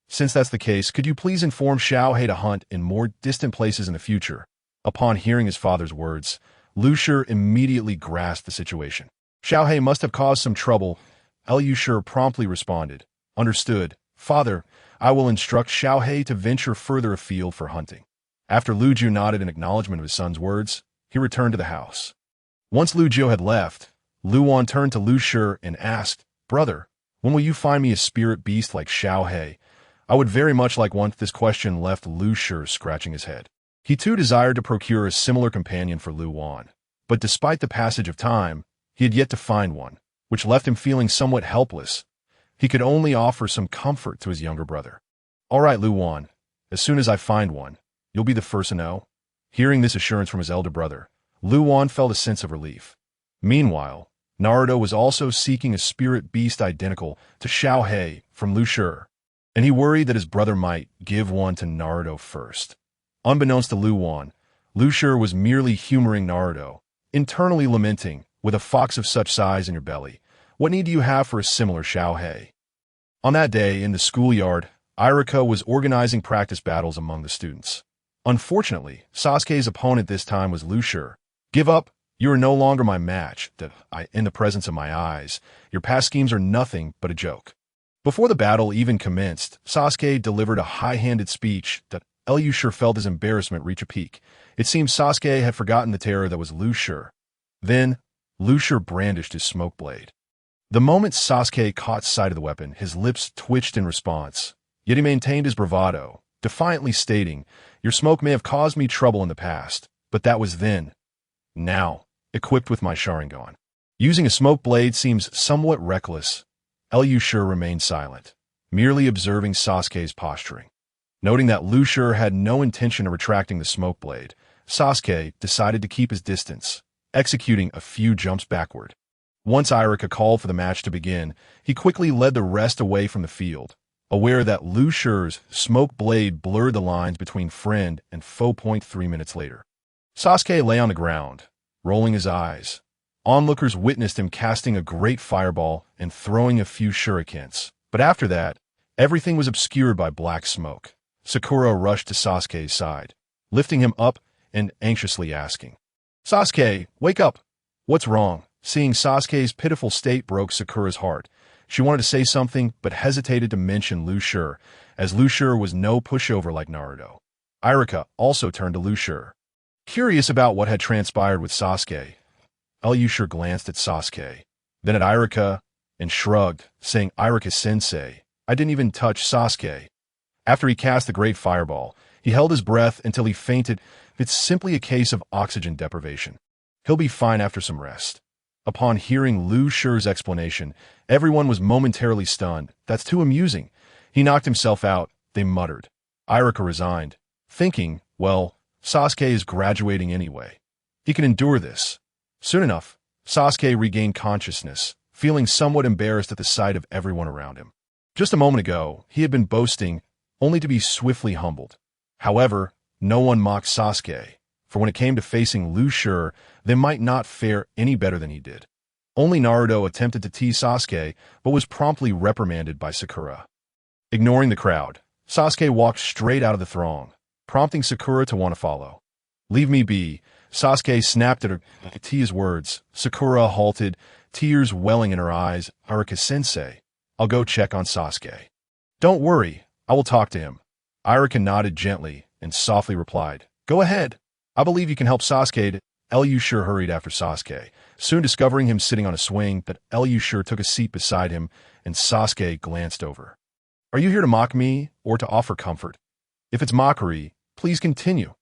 Since that's the case, could you please inform Xiao He to hunt in more distant places in the future?" Upon hearing his father's words, Lu Shur immediately grasped the situation. "Xiao He must have caused some trouble." Lu Shur promptly responded, "Understood. Father, I will instruct Xiao He to venture further afield for hunting." After Lu Jiu nodded in acknowledgement of his son's words, he returned to the house. Once Lu Jiu had left, Lu Wan turned to Lu Shur and asked, "Brother, when will you find me a spirit beast like Xiao He?" I would very much like one. This question left Lu Shur scratching his head. He too desired to procure a similar companion for Lu Wan, but despite the passage of time, he had yet to find one, which left him feeling somewhat helpless. He could only offer some comfort to his younger brother. "All right, Lu Wan, as soon as I find one, you'll be the first to know." Hearing this assurance from his elder brother, Lu Wan felt a sense of relief. Meanwhile, Naruto was also seeking a spirit beast identical to Xiao He from Lu Shur, and he worried that his brother might give one to Naruto first. Unbeknownst to Lu Wan, Lu Shur was merely humoring Naruto, internally lamenting, "With a fox of such size in your belly, what need do you have for a similar Xiao He?" On that day, in the schoolyard, Irika was organizing practice battles among the students. Unfortunately, Sasuke's opponent this time was Lu Shur. "Give up. You are no longer my match. In the presence of my eyes, your past schemes are nothing but a joke." Before the battle even commenced, Sasuke delivered a high-handed speech that Lu Shur felt his embarrassment reach a peak. It seemed Sasuke had forgotten the terror that was Lu Shur. Then, Lu Shur brandished his smoke blade. The moment Sasuke caught sight of the weapon, his lips twitched in response, yet he maintained his bravado, defiantly stating, "Your smoke may have caused me trouble in the past, but that was then. Now, equipped with my Sharingan, using a smoke blade seems somewhat reckless." Lu Shur remained silent, merely observing Sasuke's posturing. Noting that Lu Shur had no intention of retracting the smoke blade, Sasuke decided to keep his distance, executing a few jumps backward. Once Irika called for the match to begin, he quickly led the rest away from the field, aware that Lu Shur's smoke blade blurred the lines between friend and foe. 3 minutes later, Sasuke lay on the ground, rolling his eyes. Onlookers witnessed him casting a great fireball and throwing a few shurikens, but after that, everything was obscured by black smoke. Sakura rushed to Sasuke's side, lifting him up and anxiously asking, "Sasuke, wake up! What's wrong?" Seeing Sasuke's pitiful state broke Sakura's heart. She wanted to say something, but hesitated to mention Lu Shur, as Lu Shur was no pushover like Naruto. Irika also turned to Lu Shur, curious about what had transpired with Sasuke. Lu Shur glanced at Sasuke, then at Irika, and shrugged, saying, "Irika-sensei, I didn't even touch Sasuke." After he cast the great fireball, he held his breath until he fainted. It's simply a case of oxygen deprivation. He'll be fine after some rest. Upon hearing Lu Shur's explanation, everyone was momentarily stunned. "That's too amusing. He knocked himself out," they muttered. Irika resigned, thinking, well, Sasuke is graduating anyway. He can endure this. Soon enough, Sasuke regained consciousness, feeling somewhat embarrassed at the sight of everyone around him. Just a moment ago, he had been boasting, only to be swiftly humbled. However, no one mocked Sasuke, for when it came to facing Lu Shur, they might not fare any better than he did. Only Naruto attempted to tease Sasuke, but was promptly reprimanded by Sakura. Ignoring the crowd, Sasuke walked straight out of the throng, prompting Sakura to want to follow. "Leave me be," Sasuke snapped at her. At his words, Sakura halted, tears welling in her eyes. "Irika-sensei, I'll go check on Sasuke." "Don't worry, I will talk to him." Irika nodded gently and softly replied, "Go ahead. I believe you can help Sasuke." Lu Shur hurried after Sasuke, soon discovering him sitting on a swing. That Lu Shur took a seat beside him, and Sasuke glanced over. "Are you here to mock me or to offer comfort? If it's mockery, please continue.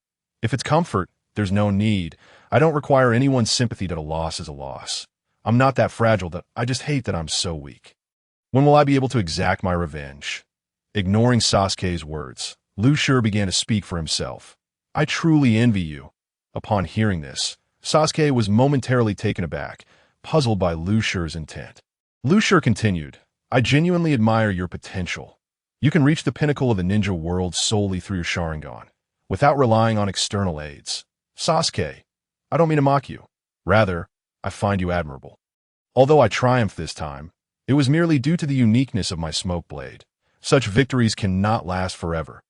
If it's comfort, there's no need. I don't require anyone's sympathy that a loss is a loss. I'm not that fragile. That I just hate that I'm so weak. When will I be able to exact my revenge?" Ignoring Sasuke's words, Lu Shur began to speak for himself. "I truly envy you." Upon hearing this, Sasuke was momentarily taken aback, puzzled by Lu Shur's intent. Lu Shur continued, "I genuinely admire your potential. You can reach the pinnacle of the ninja world solely through your Sharingan. without relying on external aids. Sasuke, I don't mean to mock you. Rather, I find you admirable. Although I triumphed this time, it was merely due to the uniqueness of my smoke blade. Such victories cannot last forever.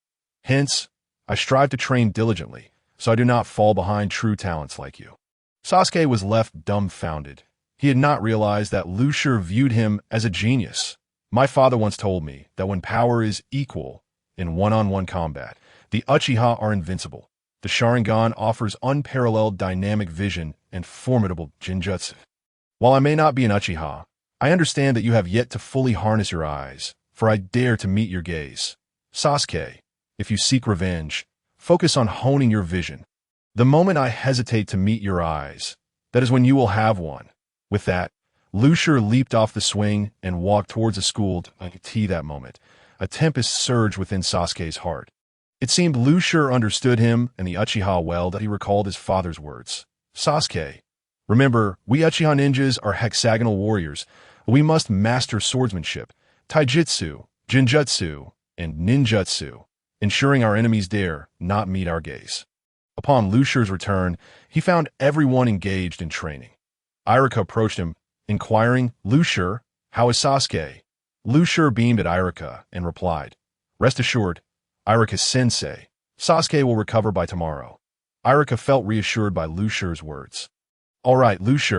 Hence, I strive to train diligently, so I do not fall behind true talents like you. Sasuke was left dumbfounded. He had not realized that Lu Shi viewed him as a genius. My father once told me that when power is equal in one-on-one combat, the Uchiha are invincible. The Sharingan offers unparalleled dynamic vision and formidable genjutsu. While I may not be an Uchiha, I understand that you have yet to fully harness your eyes, for I dare to meet your gaze. Sasuke, if you seek revenge, focus on honing your vision. The moment I hesitate to meet your eyes, that is when you will have one. With that, Lu Shi leaped off the swing and walked towards the school. I could see that moment. A tempest surged within Sasuke's heart. It seemed Lu Shi understood him and the Uchiha well, that he recalled his father's words. Sasuke, remember, we Uchiha ninjas are hexagonal warriors. We must master swordsmanship, taijutsu, genjutsu, and ninjutsu, ensuring our enemies dare not meet our gaze. Upon Lu Shi's return, he found everyone engaged in training. Iruka approached him, inquiring, Lu Shi, how is Sasuke? Lu Shi beamed at Iruka and replied, rest assured, Iruka-sensei, Sasuke will recover by tomorrow. Iruka felt reassured by Lu Shi's words. All right, Lu Shi,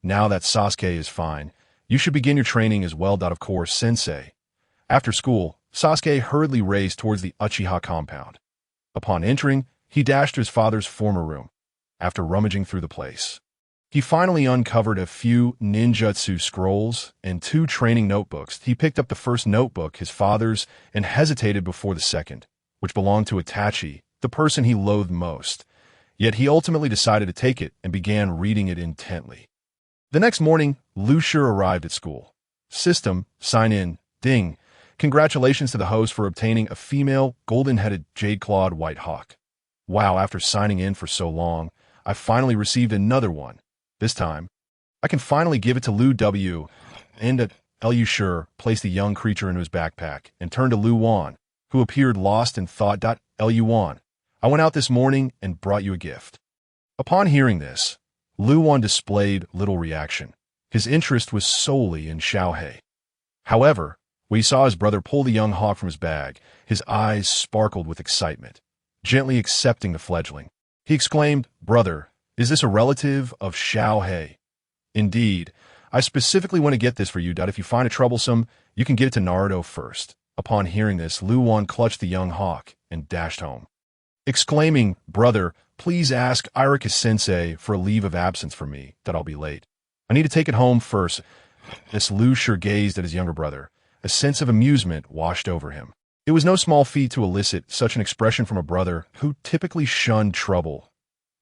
now that Sasuke is fine, you should begin your training as well. Of course, sensei. After school, Sasuke hurriedly raced towards the Uchiha compound. Upon entering, he dashed to his father's former room. After rummaging through the place, he finally uncovered a few ninjutsu scrolls and 2 training notebooks. He picked up the first notebook, his father's, and hesitated before the second, which belonged to Itachi, the person he loathed most. Yet he ultimately decided to take it and began reading it intently. The next morning, Lu Shi arrived at school. System, sign in, ding. Congratulations to the host for obtaining a female, golden-headed, jade-clawed white hawk. Wow, after signing in for so long, I finally received another one. This time, I can finally give it to Lu W. And Lu Shi placed the young creature into his backpack and turned to Lu Wan, who appeared lost in thought. Lu Wan, I went out this morning and brought you a gift. Upon hearing this, Lu Wan displayed little reaction. His interest was solely in Xiaohei. However, when he saw his brother pull the young hawk from his bag, his eyes sparkled with excitement. Gently accepting the fledgling, he exclaimed, brother, is this a relative of Xiaohei? Indeed, I specifically want to get this for you. If you find it troublesome, you can get it to Naruto first. Upon hearing this, Lu Wan clutched the young hawk and dashed home, exclaiming, brother, please ask Iruka-sensei for a leave of absence for me, that I'll be late. I need to take it home first. This Lu Shi gazed at his younger brother. A sense of amusement washed over him. It was no small feat to elicit such an expression from a brother who typically shunned trouble.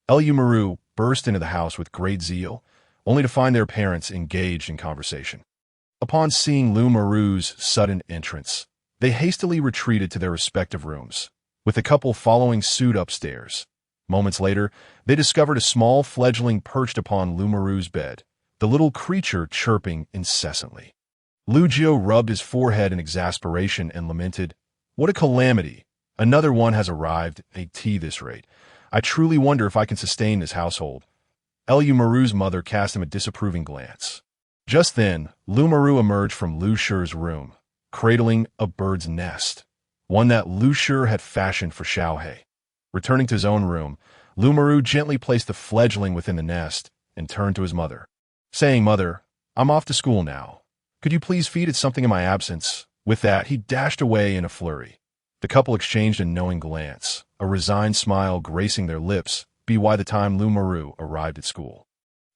Maru burst into the house with great zeal, only to find their parents engaged in conversation. Upon seeing Lu Maru's sudden entrance, they hastily retreated to their respective rooms, with the couple following suit upstairs. Moments later, they discovered a small fledgling perched upon Lu Maru's bed, the little creature chirping incessantly. Lu Jiu rubbed his forehead in exasperation and lamented, what a calamity! Another one has arrived at this rate. I truly wonder if I can sustain this household. Maru's mother cast him a disapproving glance. Just then, Lu Maru emerged from Lu Shi's room, cradling a bird's nest, one that Lu Shi had fashioned for Xiaohei. Returning to his own room, Lu Maru gently placed the fledgling within the nest and turned to his mother, saying, Mother, I'm off to school now. Could you please feed it something in my absence? With that, he dashed away in a flurry. The couple exchanged a knowing glance, a resigned smile gracing their lips, by the time Lu Maru arrived at school.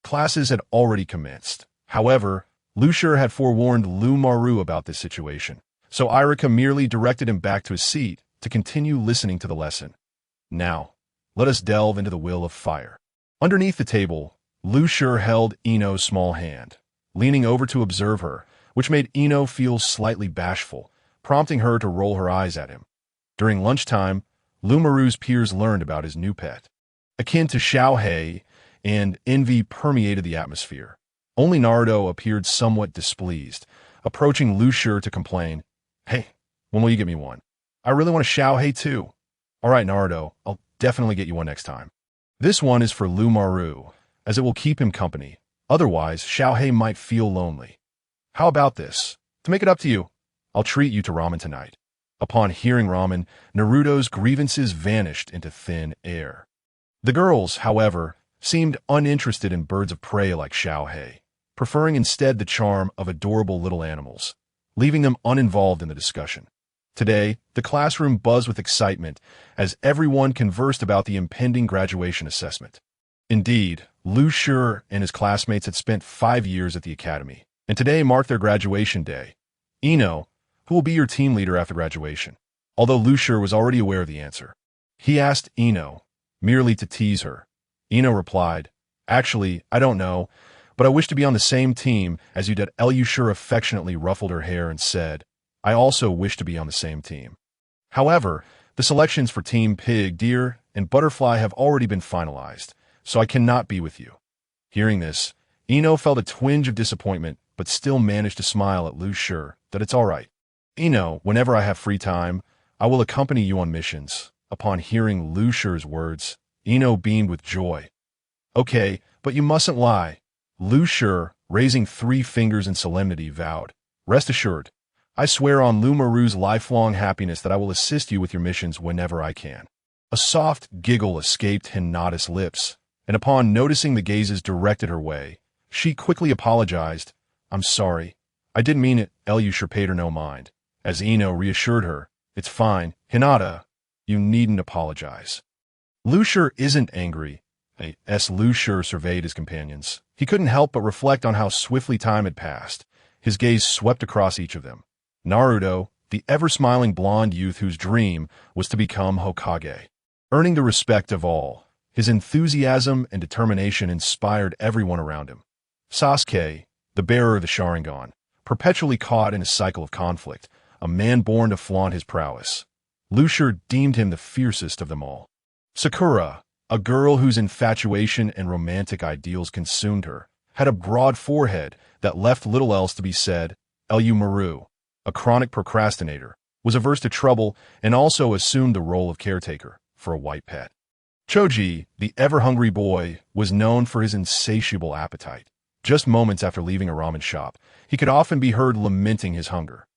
Classes had already commenced. However, Lu Shi had forewarned Lu Maru about this situation, so Iruka merely directed him back to his seat to continue listening to the lesson. Now, let us delve into the will of fire. Underneath the table, Lu Shi held Ino's small hand, leaning over to observe her, which made Ino feel slightly bashful, prompting her to roll her eyes at him. During lunchtime, Lu Maru's peers learned about his new pet. Akin to Xiaohei, and envy permeated the atmosphere. Only Naruto appeared somewhat displeased, approaching Lu Shi to complain, Hey, when will you get me one? I really want a Xiaohei too. All right, Naruto, I'll definitely get you one next time. This one is for Lumaru, as it will keep him company. Otherwise, Xiaohei might feel lonely. How about this? To make it up to you, I'll treat you to ramen tonight. Upon hearing ramen, Naruto's grievances vanished into thin air. The girls, however, seemed uninterested in birds of prey like Xiaohei, preferring instead the charm of adorable little animals, leaving them uninvolved in the discussion. Today, the classroom buzzed with excitement as everyone conversed about the impending graduation assessment. Indeed, Lu Shi and his classmates had spent 5 years at the academy, and today marked their graduation day. Ino, who will be your team leader after graduation? Although Lu Shi was already aware of the answer. He asked Ino, merely to tease her. Ino replied, "Actually, I don't know, but I wish to be on the same team as you did." Lu Shi affectionately ruffled her hair and said, "I also wish to be on the same team." However, the selections for Team Pig, Deer, and Butterfly have already been finalized, so I cannot be with you. Hearing this, Ino felt a twinge of disappointment, but still managed to smile at Lu Shi that it's all right. Ino, whenever I have free time, I will accompany you on missions. Upon hearing Lu Shi's words, Ino beamed with joy. Okay, but you mustn't lie. Lu Shi, raising 3 fingers in solemnity, vowed, "Rest assured, I swear on Lumaru's lifelong happiness that I will assist you with your missions whenever I can." A soft giggle escaped Hinata's lips, and upon noticing the gazes directed her way, she quickly apologized. "I'm sorry. I didn't mean it." Lu Shi paid her no mind, as Ino reassured her, "It's fine. Hinata, you needn't apologize." Lu Shi isn't angry. Lu Shi surveyed his companions. He couldn't help but reflect on how swiftly time had passed. His gaze swept across each of them. Naruto, the ever-smiling blonde youth whose dream was to become Hokage. Earning the respect of all, his enthusiasm and determination inspired everyone around him. Sasuke, the bearer of the Sharingan, perpetually caught in a cycle of conflict, a man born to flaunt his prowess. Lu Shi deemed him the fiercest of them all. Sakura, a girl whose infatuation and romantic ideals consumed her, had a broad forehead that left little else to be said. Maru, a chronic procrastinator, was averse to trouble and also assumed the role of caretaker for a white pet. Choji, the ever-hungry boy, was known for his insatiable appetite. Just moments after leaving a ramen shop, he could often be heard lamenting his hunger.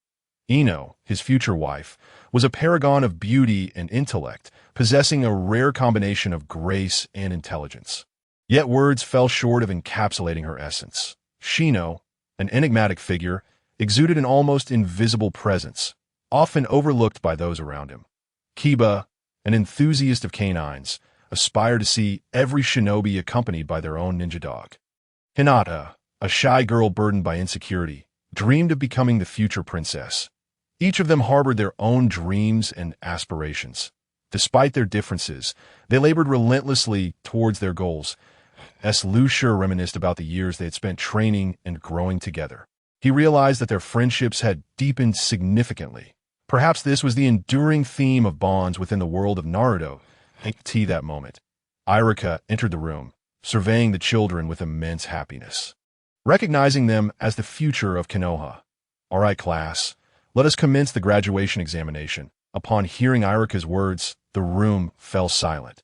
Ino, his future wife, was a paragon of beauty and intellect, possessing a rare combination of grace and intelligence. Yet words fell short of encapsulating her essence. Shino, an enigmatic figure, exuded an almost invisible presence, often overlooked by those around him. Kiba, an enthusiast of canines, aspired to see every shinobi accompanied by their own ninja dog. Hinata, a shy girl burdened by insecurity, dreamed of becoming the future princess. Each of them harbored their own dreams and aspirations. Despite their differences, they labored relentlessly towards their goals. Lu Shi reminisced about the years they had spent training and growing together. He realized that their friendships had deepened significantly. Perhaps this was the enduring theme of bonds within the world of Naruto. That moment, Iruka entered the room, surveying the children with immense happiness, recognizing them as the future of Konoha. "All right, class, let us commence the graduation examination." Upon hearing Iruka's words, the room fell silent.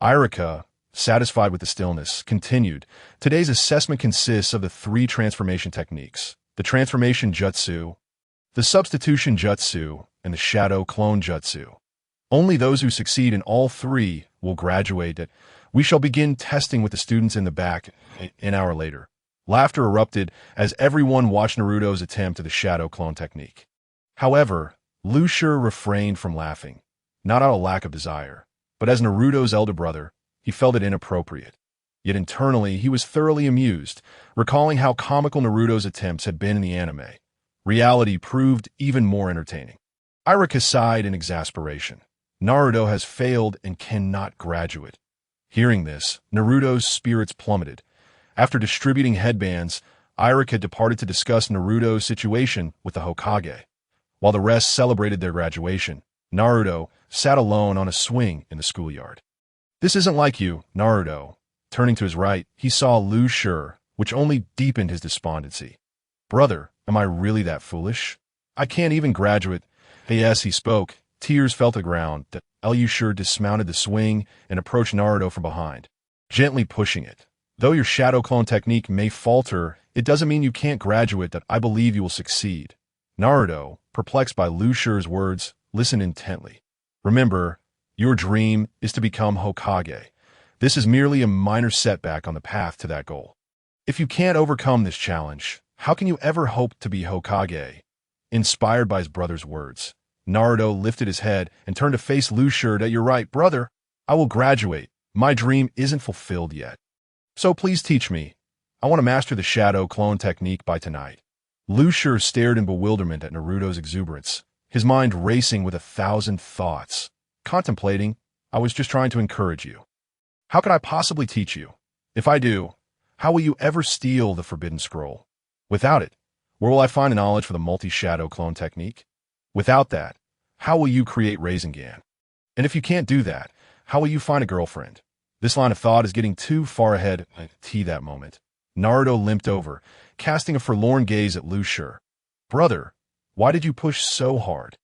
Iruka, satisfied with the stillness, continued, "Today's assessment consists of the 3 transformation techniques: the transformation jutsu, the substitution jutsu, and the shadow clone jutsu. Only those who succeed in all 3 will graduate. We shall begin testing with the students in the back an hour later." Laughter erupted as everyone watched Naruto's attempt at the shadow clone technique. However, Lu Shi refrained from laughing, not out of lack of desire, but as Naruto's elder brother, he felt it inappropriate. Yet internally, he was thoroughly amused, recalling how comical Naruto's attempts had been in the anime. Reality proved even more entertaining. Iruka sighed in exasperation. Naruto has failed and cannot graduate. Hearing this, Naruto's spirits plummeted. After distributing headbands, Iruka departed to discuss Naruto's situation with the Hokage. While the rest celebrated their graduation, Naruto sat alone on a swing in the schoolyard. "This isn't like you, Naruto." Turning to his right, he saw Lu Shi, which only deepened his despondency. "Brother, am I really that foolish? I can't even graduate." Yes, he spoke, Tears fell to the ground. Liu Shi dismounted the swing and approached Naruto from behind, gently pushing it. Though your shadow clone technique may falter, it doesn't mean you can't graduate. I believe you will succeed. Naruto, perplexed by Liu Shi's words, listened intently. Remember, your dream is to become Hokage. This is merely a minor setback on the path to that goal. If you can't overcome this challenge, how can you ever hope to be Hokage? Inspired by his brother's words, Naruto lifted his head and turned to face Liu Shi. You're right, brother. I will graduate. My dream isn't fulfilled yet. So please teach me. I want to master the shadow clone technique by tonight. Liu Shi stared in bewilderment at Naruto's exuberance, his mind racing with 1,000 thoughts. Contemplating, I was just trying to encourage you. How could I possibly teach you? If I do, how will you ever steal the forbidden scroll? Without it, where will I find the knowledge for the multi-shadow clone technique? Without that, how will you create Rasengan? And if you can't do that, how will you find a girlfriend? This line of thought is getting too far ahead. That moment, Naruto limped over, casting a forlorn gaze at Liu Shi. Brother, why did you push so hard?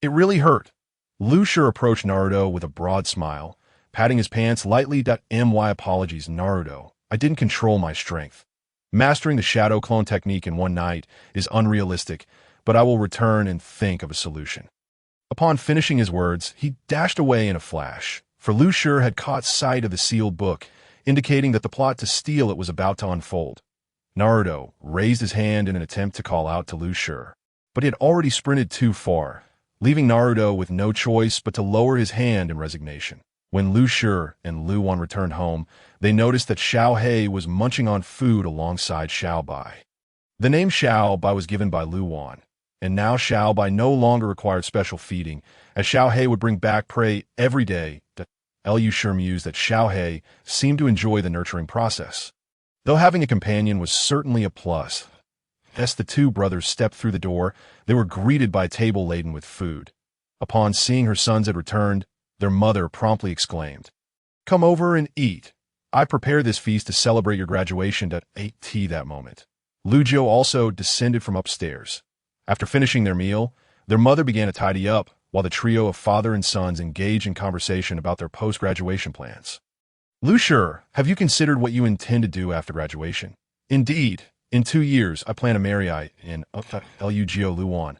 It really hurt. Liu Shi approached Naruto with a broad smile, patting his pants lightly. My apologies, Naruto. I didn't control my strength. Mastering the shadow clone technique in one night is unrealistic, but I will return and think of a solution. Upon finishing his words, he dashed away in a flash, for Liu Shi had caught sight of the sealed book, indicating that the plot to steal it was about to unfold. Naruto raised his hand in an attempt to call out to Liu Shi, but he had already sprinted too far, leaving Naruto with no choice but to lower his hand in resignation. When Liu Shi and Lu Wan returned home, they noticed that Xiao Hei was munching on food alongside Xiao Bai. The name Xiao Bai was given by Lu Wan, and now Xiao Bai no longer required special feeding, as Xiao Hei would bring back prey every day. Liu Shi mused that Xiao Hei seemed to enjoy the nurturing process. Though having a companion was certainly a plus, as the two brothers stepped through the door, they were greeted by a table laden with food. Upon seeing her sons had returned, their mother promptly exclaimed, "Come over and eat. I prepared this feast to celebrate your graduation." Ate tea that moment. Lu Jiu also descended from upstairs. After finishing their meal, their mother began to tidy up, while the trio of father and sons engaged in conversation about their post-graduation plans. Liu Shi, have you considered what you intend to do after graduation? Indeed, in 2 years, I plan to marry Liu Jiu Lu Wan.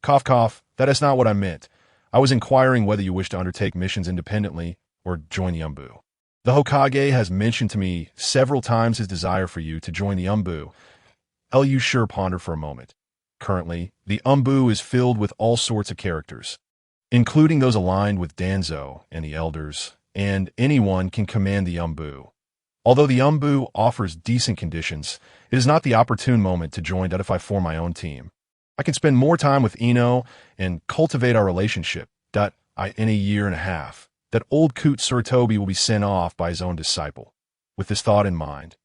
Cough cough, that is not what I meant. I was inquiring whether you wish to undertake missions independently or join the Umbu. The Hokage has mentioned to me several times his desire for you to join the Umbu. Liu Shi pondered for a moment. Currently, the Umbu is filled with all sorts of characters, including those aligned with Danzo and the Elders, and anyone can command the Umbu. Although the Umbu offers decent conditions, it is not the opportune moment to join if I form my own team. I can spend more time with Ino and cultivate our relationship. In a year and a half, that old coot Sarutobi will be sent off by his own disciple. With this thought in mind,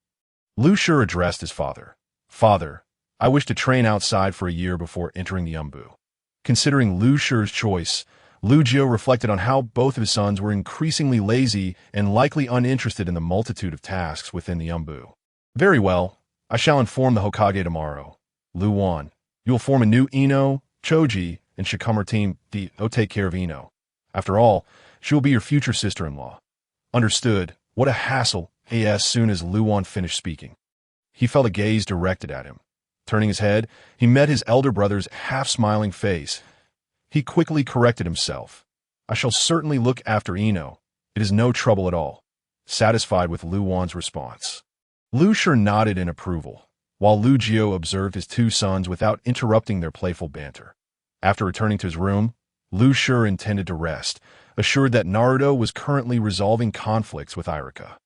Liu Shi addressed his father. Father, I wish to train outside for a year before entering the Umbu. Considering Liu Shi's choice, Liu Jiu reflected on how both of his sons were increasingly lazy and likely uninterested in the multitude of tasks within the Umbu. Very well, I shall inform the Hokage tomorrow. Lu Wan, you will form a new Ino, Choji, and Shikamaru team. Take care of Ino. After all, she will be your future sister-in-law. Understood. What a hassle. As soon as Lu Wan finished speaking, he felt a gaze directed at him. Turning his head, he met his elder brother's half-smiling face. He quickly corrected himself. I shall certainly look after Ino. It is no trouble at all. Satisfied with Lu Wan's response, Liu Shi nodded in approval, while Liu Jiu observed his two sons without interrupting their playful banter. After returning to his room, Liu Shi intended to rest, assured that Naruto was currently resolving conflicts with Iruka.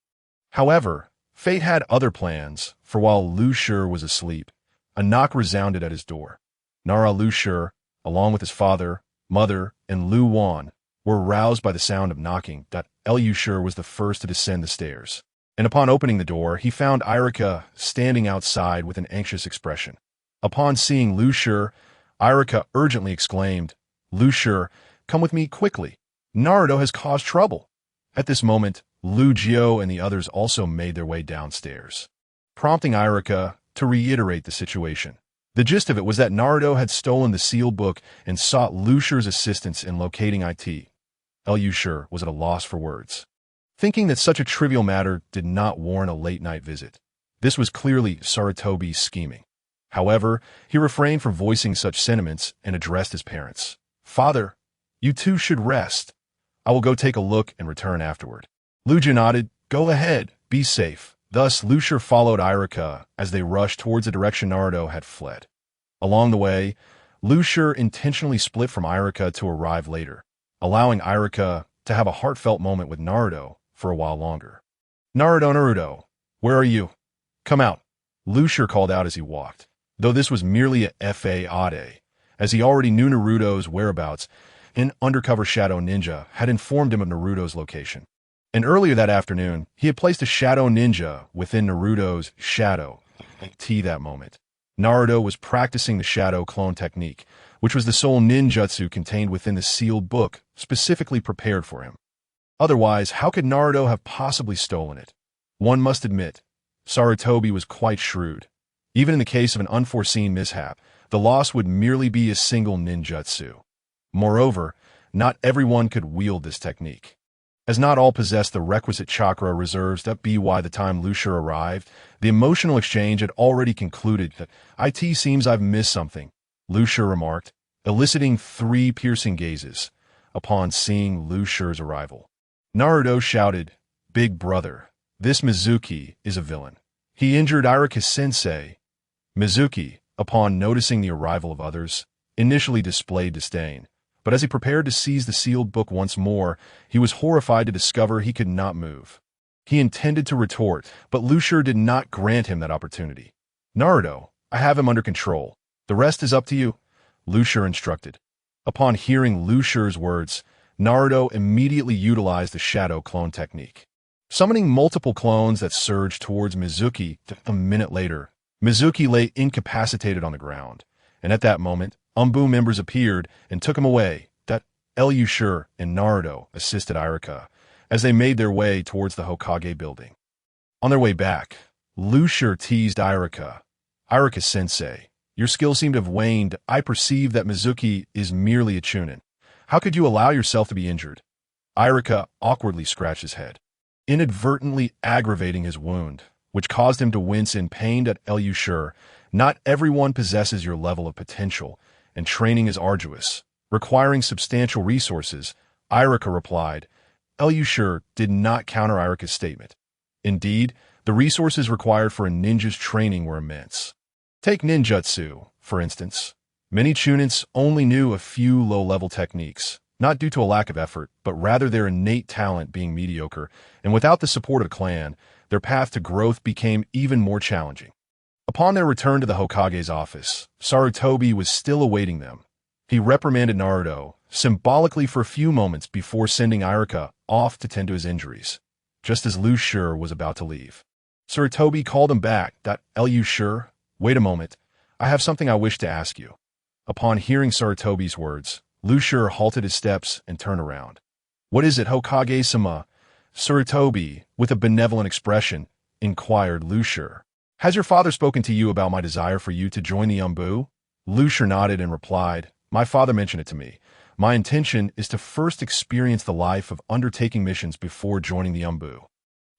However, fate had other plans, for while Liu Shi was asleep, a knock resounded at his door. Nara Liu Shi, along with his father, mother, and Lu Wan, were roused by the sound of knocking. Liu Shi was the first to descend the stairs, and upon opening the door, he found Iruka standing outside with an anxious expression. Upon seeing Liu Shi, Iruka urgently exclaimed, Liu Shi, come with me quickly. Naruto has caused trouble. At this moment, Liu Jiu and the others also made their way downstairs, prompting Iruka to reiterate the situation. The gist of it was that Naruto had stolen the sealed book and sought Lu Shi's assistance in locating it. Lu Shi was at a loss for words, thinking that such a trivial matter did not warrant a late-night visit. This was clearly Sarutobi's scheming. However, he refrained from voicing such sentiments and addressed his parents. "Father, you two should rest. I will go take a look and return afterward." Luja nodded. "Go ahead, be safe." Thus, Lu Shi followed Iruka as they rushed towards the direction Naruto had fled. Along the way, Lu Shi intentionally split from Iruka to arrive later, allowing Iruka to have a heartfelt moment with Naruto for a while longer. Naruto, where are you? Come out," Lu Shi called out as he walked. Though this was merely a fade, as he already knew Naruto's whereabouts, an undercover shadow ninja had informed him of Naruto's location. And earlier that afternoon, he had placed a shadow ninja within Naruto's shadow. That moment, Naruto was practicing the shadow clone technique, which was the sole ninjutsu contained within the sealed book specifically prepared for him. Otherwise, how could Naruto have possibly stolen it? One must admit, Sarutobi was quite shrewd. Even in the case of an unforeseen mishap, the loss would merely be a single ninjutsu. Moreover, not everyone could wield this technique, as not all possessed the requisite chakra reserves. That be why the time Lu Shi arrived, the emotional exchange had already concluded. That "It seems I've missed something," Lu Shi remarked, eliciting 3 piercing gazes upon seeing Lu Shi's arrival. Naruto shouted, "Big brother, this Mizuki is a villain. He injured Iruka-sensei." Mizuki, upon noticing the arrival of others, initially displayed disdain, but as he prepared to seize the sealed book once more, he was horrified to discover he could not move. He intended to retort, but Lu Shi did not grant him that opportunity. "Naruto, I have him under control. The rest is up to you," Lu Shi instructed. Upon hearing Lu Shi's words, Naruto immediately utilized the shadow clone technique, summoning multiple clones that surged towards Mizuki. A minute later, Mizuki lay incapacitated on the ground, and at that moment, Umbu members appeared and took him away. Lu Shi and Naruto assisted Iruka as they made their way towards the Hokage building. On their way back, Lu Shi teased Iruka. "Iruka-sensei, your skills seem to have waned. I perceive that Mizuki is merely a chunin. How could you allow yourself to be injured?" Iruka awkwardly scratched his head, inadvertently aggravating his wound, which caused him to wince in pain. "Lu Shi, not everyone possesses your level of potential, and training is arduous, requiring substantial resources," Iruka replied. Lu Shi did not counter Iruka's statement. Indeed, the resources required for a ninja's training were immense. Take ninjutsu, for instance. Many chunins only knew a few low-level techniques, not due to a lack of effort, but rather their innate talent being mediocre, and without the support of the clan, their path to growth became even more challenging. Upon their return to the Hokage's office, Sarutobi was still awaiting them. He reprimanded Naruto, symbolically for a few moments before sending Iruka off to tend to his injuries, just as Lu Shi was about to leave. Sarutobi called him back. "Lu Shi, wait a moment. I have something I wish to ask you." Upon hearing Sarutobi's words, Lu Shi halted his steps and turned around. "What is it, Hokage-sama?" Sarutobi, with a benevolent expression, inquired Lu Shi. "Has your father spoken to you about my desire for you to join the Umbu?" Lu Shi nodded and replied, "My father mentioned it to me. My intention is to first experience the life of undertaking missions before joining the Umbu."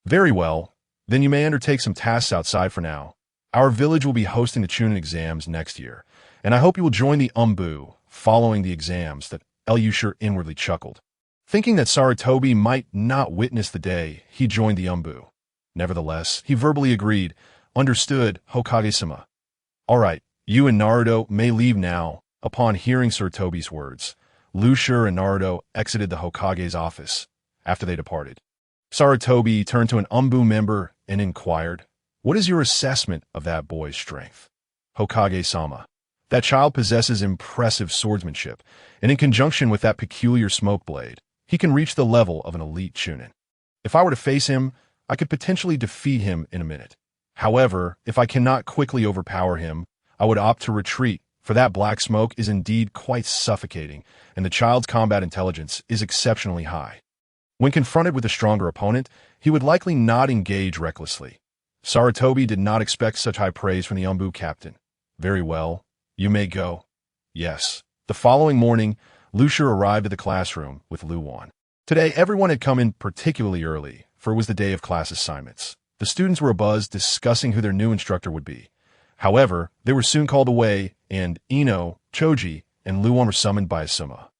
"Very well. Then you may undertake some tasks outside for now. Our village will be hosting the Chunin exams next year, and I hope you will join the Umbu following the exams." Lu Shi inwardly chuckled, thinking that Sarutobi might not witness the day he joined the Umbu. Nevertheless, he verbally agreed. "Understood, Hokage-sama." "All right, you and Naruto may leave now." Upon hearing Sarutobi's words, Lu Shi and Naruto exited the Hokage's office. After they departed, Sarutobi turned to an Umbu member and inquired, "What is your assessment of that boy's strength?" "Hokage-sama, that child possesses impressive swordsmanship, and in conjunction with that peculiar smoke blade, he can reach the level of an elite chunin. If I were to face him, I could potentially defeat him in a minute. However, if I cannot quickly overpower him, I would opt to retreat, for that black smoke is indeed quite suffocating, and the child's combat intelligence is exceptionally high. When confronted with a stronger opponent, he would likely not engage recklessly." Sarutobi did not expect such high praise from the Umbu captain. Very well. You may go. Yes. The following morning, Lucia arrived at the classroom with Luwan. Today, everyone had come in particularly early, for it was the day of class assignments. The students were abuzz discussing who their new instructor would be. However, they were soon called away, and Ino, Choji, and Luwan were summoned by Asuma.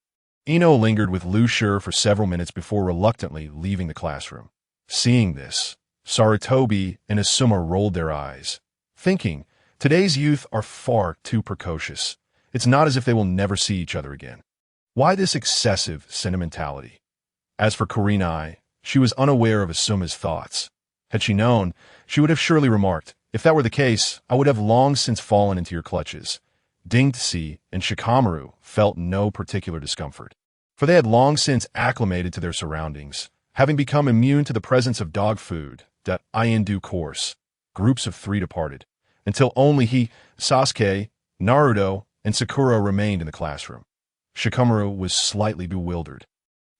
Ino lingered with Lucia for several minutes before reluctantly leaving the classroom. Seeing this, Sarutobi and Asuma rolled their eyes, thinking, today's youth are far too precocious. It's not as if they will never see each other again. Why this excessive sentimentality? As for Kurenai, she was unaware of Asuma's thoughts. Had she known, she would have surely remarked, if that were the case, I would have long since fallen into your clutches. Dingtse and Shikamaru felt no particular discomfort, for they had long since acclimated to their surroundings, having become immune to the presence of dog food. In due course, groups of 3 departed, until only he, Sasuke, Naruto, and Sakura remained in the classroom. Shikamaru was slightly bewildered,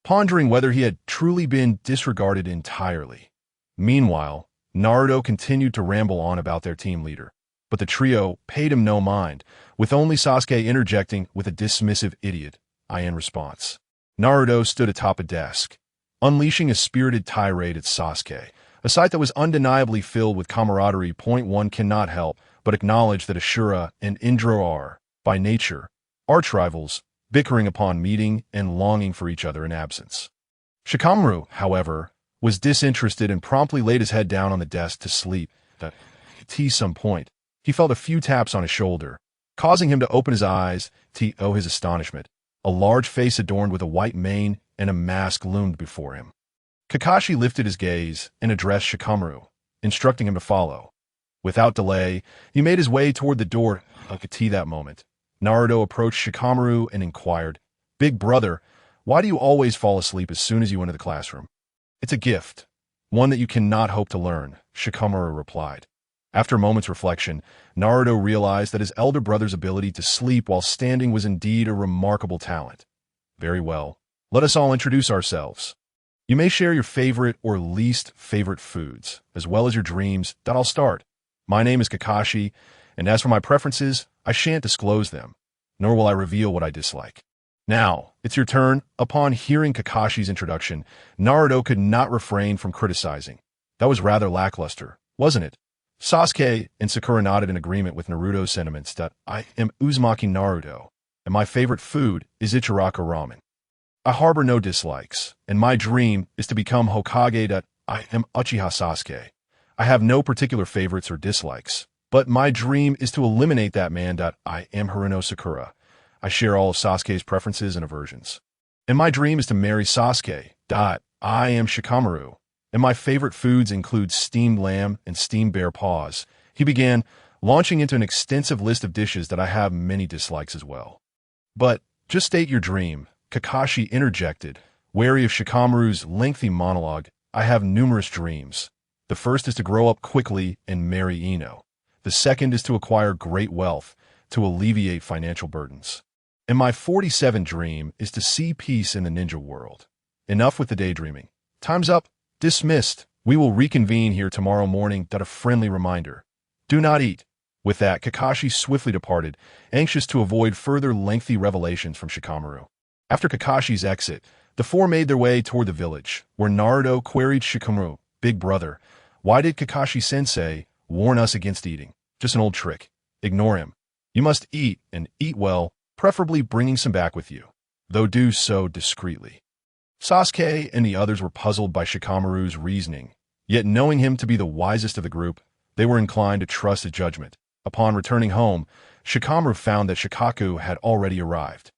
pondering whether he had truly been disregarded entirely. Meanwhile, Naruto continued to ramble on about their team leader, but the trio paid him no mind, with only Sasuke interjecting with a dismissive idiot in response. Naruto stood atop a desk, unleashing a spirited tirade at Sasuke, a sight that was undeniably filled with camaraderie. One cannot help but acknowledge that Ashura and Indra are, by nature, arch-rivals, bickering upon meeting and longing for each other in absence. Shikamaru, however, was disinterested and promptly laid his head down on the desk to sleep. At some point, he felt a few taps on his shoulder, causing him to open his eyes. To his astonishment, a large face adorned with a white mane and a mask loomed before him. Kakashi lifted his gaze and addressed Shikamaru, instructing him to follow. Without delay, he made his way toward the door. At that moment, Naruto approached Shikamaru and inquired, Big brother, why do you always fall asleep as soon as you enter the classroom? It's a gift, one that you cannot hope to learn, Shikamaru replied. After a moment's reflection, Naruto realized that his elder brother's ability to sleep while standing was indeed a remarkable talent. Very well, let us all introduce ourselves. You may share your favorite or least favorite foods, as well as your dreams. I'll start. My name is Kakashi, and as for my preferences, I shan't disclose them, nor will I reveal what I dislike. Now, it's your turn. Upon hearing Kakashi's introduction, Naruto could not refrain from criticizing. That was rather lackluster, wasn't it? Sasuke and Sakura nodded in agreement with Naruto's sentiments. I am Uzumaki Naruto, and my favorite food is Ichiraka ramen. I harbor no dislikes, and my dream is to become Hokage. I am Uchiha Sasuke. I have no particular favorites or dislikes, but my dream is to eliminate that man. I am Haruno Sakura. I share all of Sasuke's preferences and aversions. And my dream is to marry Sasuke. I am Shikamaru, and my favorite foods include steamed lamb and steamed bear paws. He began, launching into an extensive list of dishes that I have many dislikes as well. But just state your dream, Kakashi interjected, wary of Shikamaru's lengthy monologue. I have numerous dreams. The first is to grow up quickly and marry Ino. The second is to acquire great wealth, to alleviate financial burdens. And my 47th dream is to see peace in the ninja world. Enough with the daydreaming. Time's up. Dismissed. We will reconvene here tomorrow morning. A friendly reminder. Do not eat. With that, Kakashi swiftly departed, anxious to avoid further lengthy revelations from Shikamaru. After Kakashi's exit, the 4 made their way toward the village, where Naruto queried Shikamaru, Big brother, why did Kakashi-sensei warn us against eating? Just an old trick. Ignore him. You must eat, and eat well, preferably bringing some back with you, though do so discreetly. Sasuke and the others were puzzled by Shikamaru's reasoning, yet knowing him to be the wisest of the group, they were inclined to trust his judgment. Upon returning home, Shikamaru found that Shikaku had already arrived.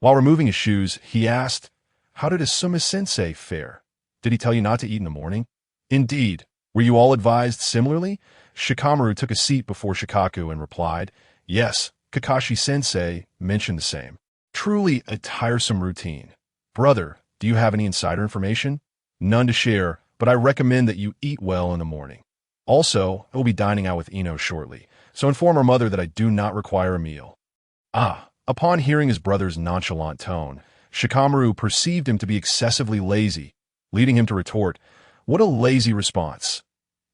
While removing his shoes, he asked, How did Asuma-sensei fare? Did he tell you not to eat in the morning? Indeed. Were you all advised similarly? Shikamaru took a seat before Shikaku and replied, Yes, Kakashi-sensei mentioned the same. Truly a tiresome routine. Brother, do you have any insider information? None to share, but I recommend that you eat well in the morning. Also, I will be dining out with Ino shortly, so inform her mother that I do not require a meal. Upon hearing his brother's nonchalant tone, Shikamaru perceived him to be excessively lazy, leading him to retort, What a lazy response!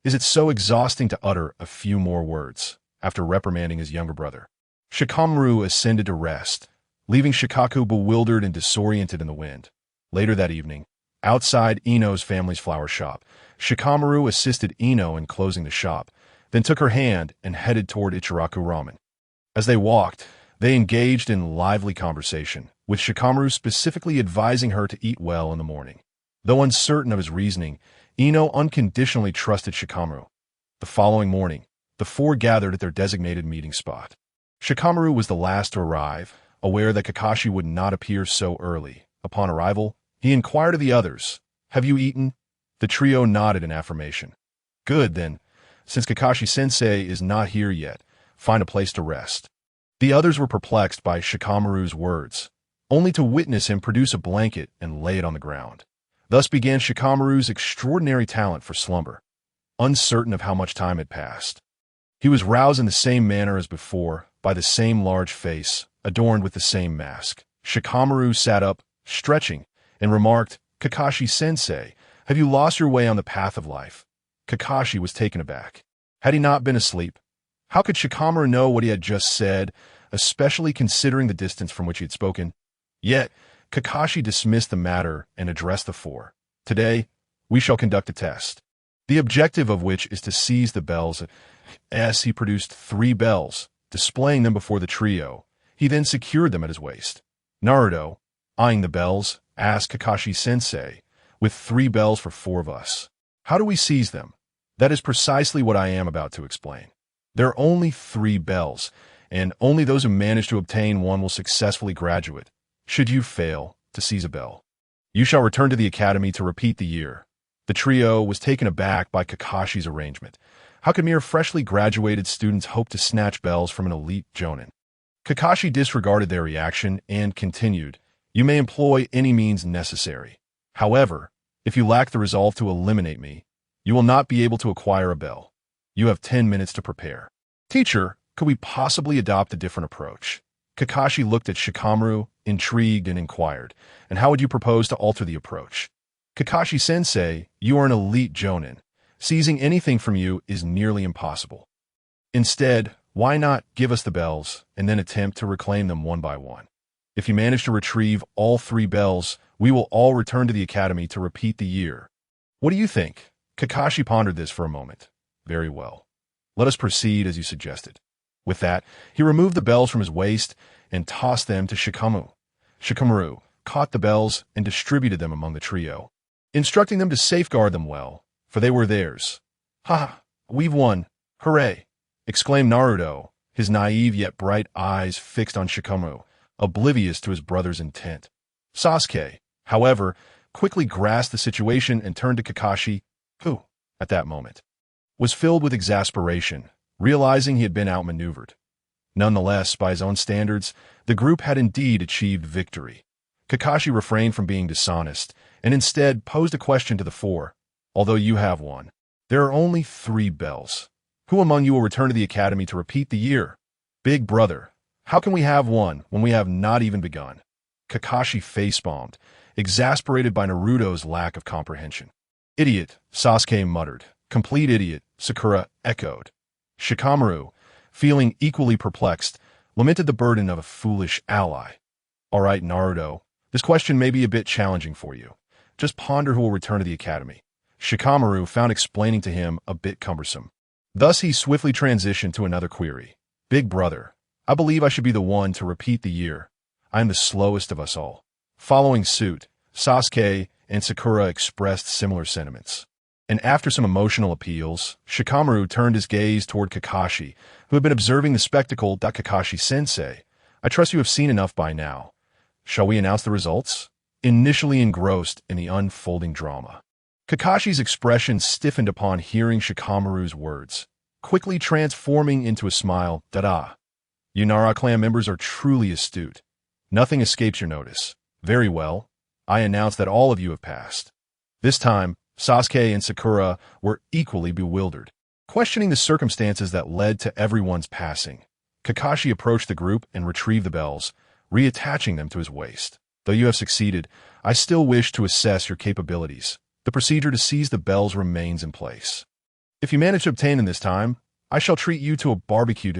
Is it so exhausting to utter a few more words, after reprimanding his younger brother? Shikamaru ascended to rest, leaving Shikaku bewildered and disoriented in the wind. Later that evening, outside Ino's family's flower shop, Shikamaru assisted Ino in closing the shop, then took her hand and headed toward Ichiraku Ramen. As they walked, they engaged in lively conversation, with Shikamaru specifically advising her to eat well in the morning. Though uncertain of his reasoning, Ino unconditionally trusted Shikamaru. The following morning, the four gathered at their designated meeting spot. Shikamaru was the last to arrive, aware that Kakashi would not appear so early. Upon arrival, he inquired of the others, "Have you eaten?" The trio nodded in affirmation. "Good, then. Since Kakashi-sensei is not here yet, find a place to rest." The others were perplexed by Shikamaru's words, only to witness him produce a blanket and lay it on the ground. Thus began Shikamaru's extraordinary talent for slumber. Uncertain of how much time had passed, he was roused in the same manner as before, by the same large face, adorned with the same mask. Shikamaru sat up, stretching, and remarked, "Kakashi-sensei, have you lost your way on the path of life?" Kakashi was taken aback. Had he not been asleep? How could Shikamaru know what he had just said, especially considering the distance from which he had spoken? Yet, Kakashi dismissed the matter and addressed the four. "Today, we shall conduct a test, the objective of which is to seize the bells." As he produced 3 bells, displaying them before the trio, he then secured them at his waist. Naruto, eyeing the bells, asked Kakashi-sensei, "With 3 bells for 4 of us, how do we seize them?" "That is precisely what I am about to explain. There are only 3 bells, and only those who manage to obtain one will successfully graduate. Should you fail to seize a bell, you shall return to the academy to repeat the year." The trio was taken aback by Kakashi's arrangement. How could mere freshly graduated students hope to snatch bells from an elite jonin? Kakashi disregarded their reaction and continued, "You may employ any means necessary. However, if you lack the resolve to eliminate me, you will not be able to acquire a bell. You have 10 minutes to prepare." "Teacher, could we possibly adopt a different approach?" Kakashi looked at Shikamaru, intrigued, and inquired, "And how would you propose to alter the approach?" "Kakashi-sensei, you are an elite jonin. Seizing anything from you is nearly impossible. Instead, why not give us the bells and then attempt to reclaim them one by one? If you manage to retrieve all 3 bells, we will all return to the academy to repeat the year. What do you think?" Kakashi pondered this for a moment. "Very well. Let us proceed as you suggested." With that, he removed the bells from his waist and tossed them to Shikamaru. Shikamaru caught the bells and distributed them among the trio, instructing them to safeguard them well, for they were theirs. "Ha! We've won! Hooray!" exclaimed Naruto, his naive yet bright eyes fixed on Shikamaru, oblivious to his brother's intent. Sasuke, however, quickly grasped the situation and turned to Kakashi, who, at that moment, was filled with exasperation, realizing he had been outmaneuvered. Nonetheless, by his own standards, the group had indeed achieved victory. Kakashi refrained from being dishonest, and instead posed a question to the four. "Although you have one, there are only 3 bells. Who among you will return to the academy to repeat the year?" "Big brother, how can we have one when we have not even begun?" Kakashi face-bombed, exasperated by Naruto's lack of comprehension. "Idiot," Sasuke muttered. "Complete idiot," Sakura echoed. Shikamaru, feeling equally perplexed, lamented the burden of a foolish ally. "All right, Naruto, this question may be a bit challenging for you. Just ponder who will return to the academy." Shikamaru found explaining to him a bit cumbersome. Thus he swiftly transitioned to another query. "Big brother, I believe I should be the one to repeat the year. I am the slowest of us all." Following suit, Sasuke and Sakura expressed similar sentiments. And after some emotional appeals, Shikamaru turned his gaze toward Kakashi, who had been observing the spectacle. "Kakashi-sensei, I trust you have seen enough by now. Shall we announce the results?" Initially engrossed in the unfolding drama, Kakashi's expression stiffened upon hearing Shikamaru's words, quickly transforming into a smile. "Da-da. You Nara clan members are truly astute. Nothing escapes your notice. Very well. I announce that all of you have passed." This time, Sasuke and Sakura were equally bewildered, questioning the circumstances that led to everyone's passing. Kakashi approached the group and retrieved the bells, reattaching them to his waist. "Though you have succeeded, I still wish to assess your capabilities. The procedure to seize the bells remains in place. If you manage to obtain them this time, I shall treat you to a barbecue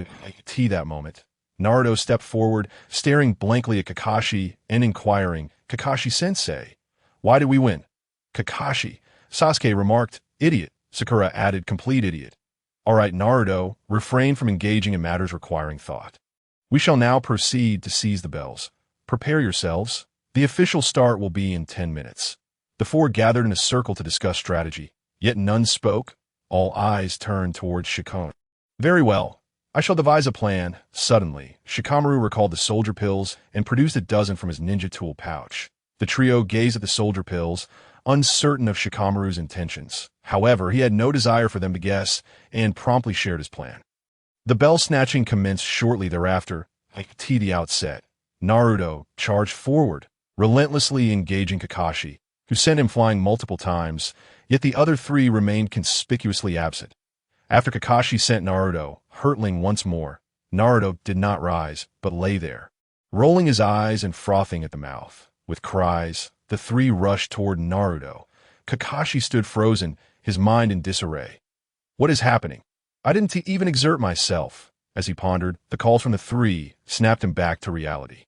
tea that moment." Naruto stepped forward, staring blankly at Kakashi and inquiring, "Kakashi-sensei, why did we win?" "Kakashi," Sasuke remarked. "Idiot," Sakura added, "complete idiot." "All right, Naruto, refrain from engaging in matters requiring thought. We shall now proceed to seize the bells. Prepare yourselves. The official start will be in 10 minutes. The four gathered in a circle to discuss strategy, yet none spoke. All eyes turned towards Shikamaru. "Very well. I shall devise a plan." Suddenly, Shikamaru recalled the soldier pills and produced a dozen from his ninja tool pouch. The trio gazed at the soldier pills, uncertain of Shikamaru's intentions. However, he had no desire for them to guess and promptly shared his plan. The bell snatching commenced shortly thereafter. At the outset, Naruto charged forward, relentlessly engaging Kakashi, who sent him flying multiple times, yet the other three remained conspicuously absent. After Kakashi sent Naruto hurtling once more, Naruto did not rise, but lay there, rolling his eyes and frothing at the mouth. With cries, the three rushed toward Naruto. Kakashi stood frozen, his mind in disarray. "What is happening? I didn't even exert myself." As he pondered, the calls from the three snapped him back to reality.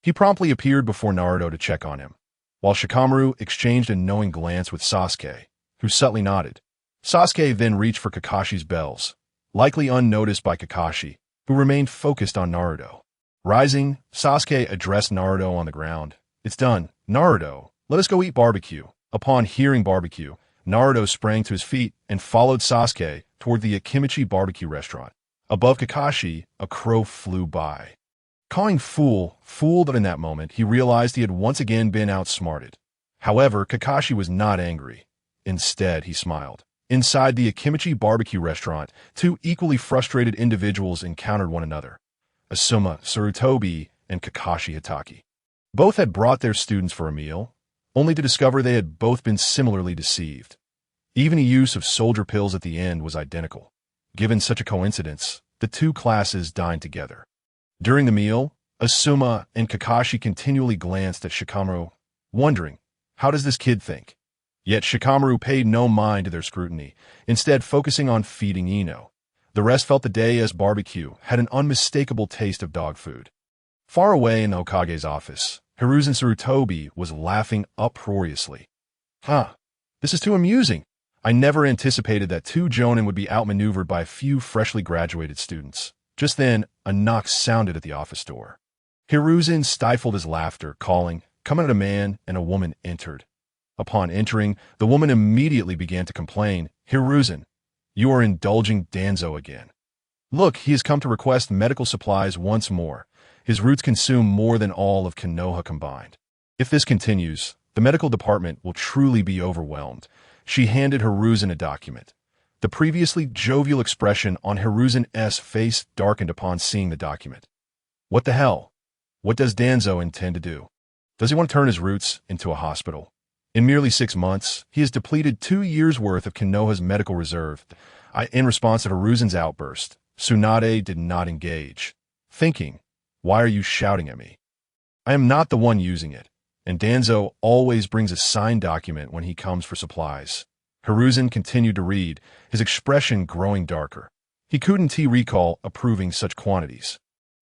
He promptly appeared before Naruto to check on him, while Shikamaru exchanged a knowing glance with Sasuke, who subtly nodded. Sasuke then reached for Kakashi's bells, likely unnoticed by Kakashi, who remained focused on Naruto. Rising, Sasuke addressed Naruto on the ground. "It's done. Naruto, let us go eat barbecue." Upon hearing barbecue, Naruto sprang to his feet and followed Sasuke toward the Akimichi barbecue restaurant. Above Kakashi, a crow flew by. Calling fool, but in that moment, he realized he had once again been outsmarted. However, Kakashi was not angry. Instead, he smiled. Inside the Akimichi barbecue restaurant, two equally frustrated individuals encountered one another. Asuma Sarutobi and Kakashi Hitaki. Both had brought their students for a meal, only to discover they had both been similarly deceived. Even the use of soldier pills at the end was identical. Given such a coincidence, the two classes dined together. During the meal, Asuma and Kakashi continually glanced at Shikamaru, wondering, how does this kid think? Yet Shikamaru paid no mind to their scrutiny, instead focusing on feeding Ino. The rest felt the day as barbecue had an unmistakable taste of dog food. Far away in the Hokage's office, Hiruzen Sarutobi was laughing uproariously. This is too amusing. I never anticipated that two jonin would be outmaneuvered by a few freshly graduated students. Just then, a knock sounded at the office door. Hiruzen stifled his laughter, calling, "Come out!" A man and a woman entered. Upon entering, the woman immediately began to complain, "Hiruzen, you are indulging Danzo again. Look, he has come to request medical supplies once more. His roots consume more than all of Konoha combined. If this continues, the medical department will truly be overwhelmed." She handed Hiruzen a document. The previously jovial expression on Hiruzen's face darkened upon seeing the document. What the hell? What does Danzo intend to do? Does he want to turn his roots into a hospital? In merely 6 months, he has depleted 2 years' worth of Konoha's medical reserve. In response to Hiruzen's outburst, Tsunade did not engage, thinking, "Why are you shouting at me? I am not the one using it, and Danzo always brings a signed document when he comes for supplies." Hiruzen continued to read, his expression growing darker. He couldn't recall approving such quantities.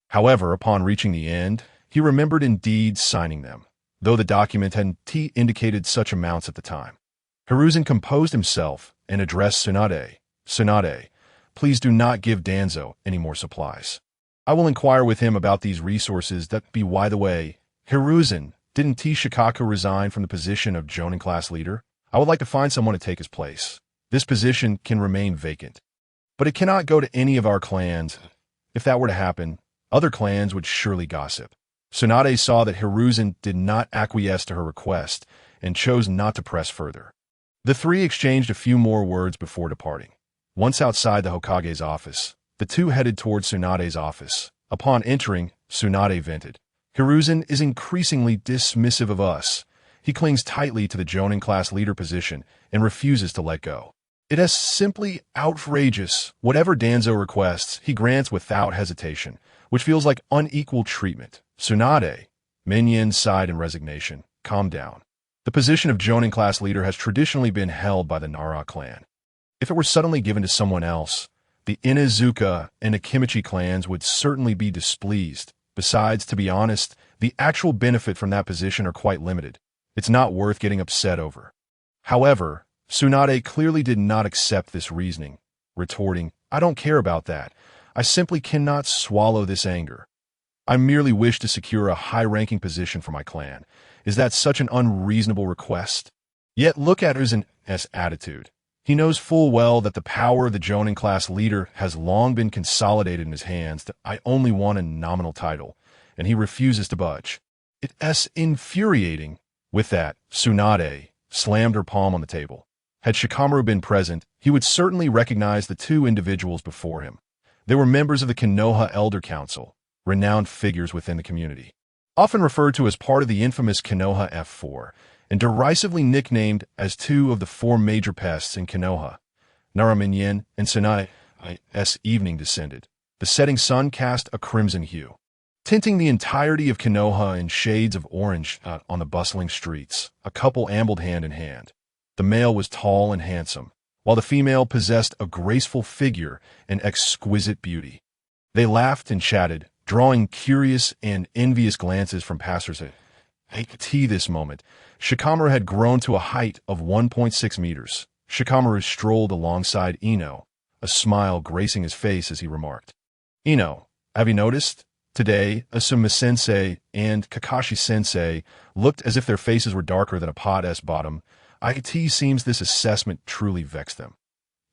However, upon reaching the end, he remembered indeed signing them, though the document hadn't indicated such amounts at the time. Hiruzen composed himself and addressed Tsunade. "Tsunade, please do not give Danzo any more supplies. I will inquire with him about these resources that be." By the way, Hiruzen, didn't Shikaku resign from the position of Jonin class leader? I would like to find someone to take his place. This position can remain vacant, but it cannot go to any of our clans. If that were to happen, other clans would surely gossip. Tsunade saw that Hiruzen did not acquiesce to her request and chose not to press further. The three exchanged a few more words before departing. Once outside the Hokage's office, the two headed towards Tsunade's office. Upon entering, Tsunade vented, "Hiruzen is increasingly dismissive of us. He clings tightly to the Jonin class leader position and refuses to let go. It is simply outrageous. Whatever Danzo requests, he grants without hesitation, which feels like unequal treatment." Tsunade, Minion sighed in resignation. "Calm down. The position of Jonin class leader has traditionally been held by the Nara clan. If it were suddenly given to someone else, The Inuzuka and Akimichi clans would certainly be displeased. Besides, to be honest, the actual benefit from that position are quite limited. It's not worth getting upset over. However, Tsunade clearly did not accept this reasoning, retorting, I don't care about that. I simply cannot swallow this anger. I merely wish to secure a high-ranking position for my clan. Is that such an unreasonable request? Yet look at his attitude. He knows full well that the power of the Jonin class leader has long been consolidated in his hands. I only want a nominal title, and he refuses to budge. It's infuriating. With that, Tsunade slammed her palm on the table. Had Shikamaru been present, he would certainly recognize the two individuals before him. They were members of the Konoha Elder Council, renowned figures within the community. Often referred to as part of the infamous Konoha F4, and derisively nicknamed as two of the four major pests in Konoha. Nara and Tsunade's evening descended. The setting sun cast a crimson hue, tinting the entirety of Konoha in shades of orange on the bustling streets. A couple ambled hand in hand. The male was tall and handsome, while the female possessed a graceful figure and exquisite beauty. They laughed and chatted, drawing curious and envious glances from passers-by. At this moment, Shikamaru had grown to a height of 1.6 meters. Shikamaru strolled alongside Ino, a smile gracing his face as he remarked, Ino, have you noticed? Today, Asuma-sensei and Kakashi-sensei looked as if their faces were darker than a pot's bottom. It seems this assessment truly vexed them.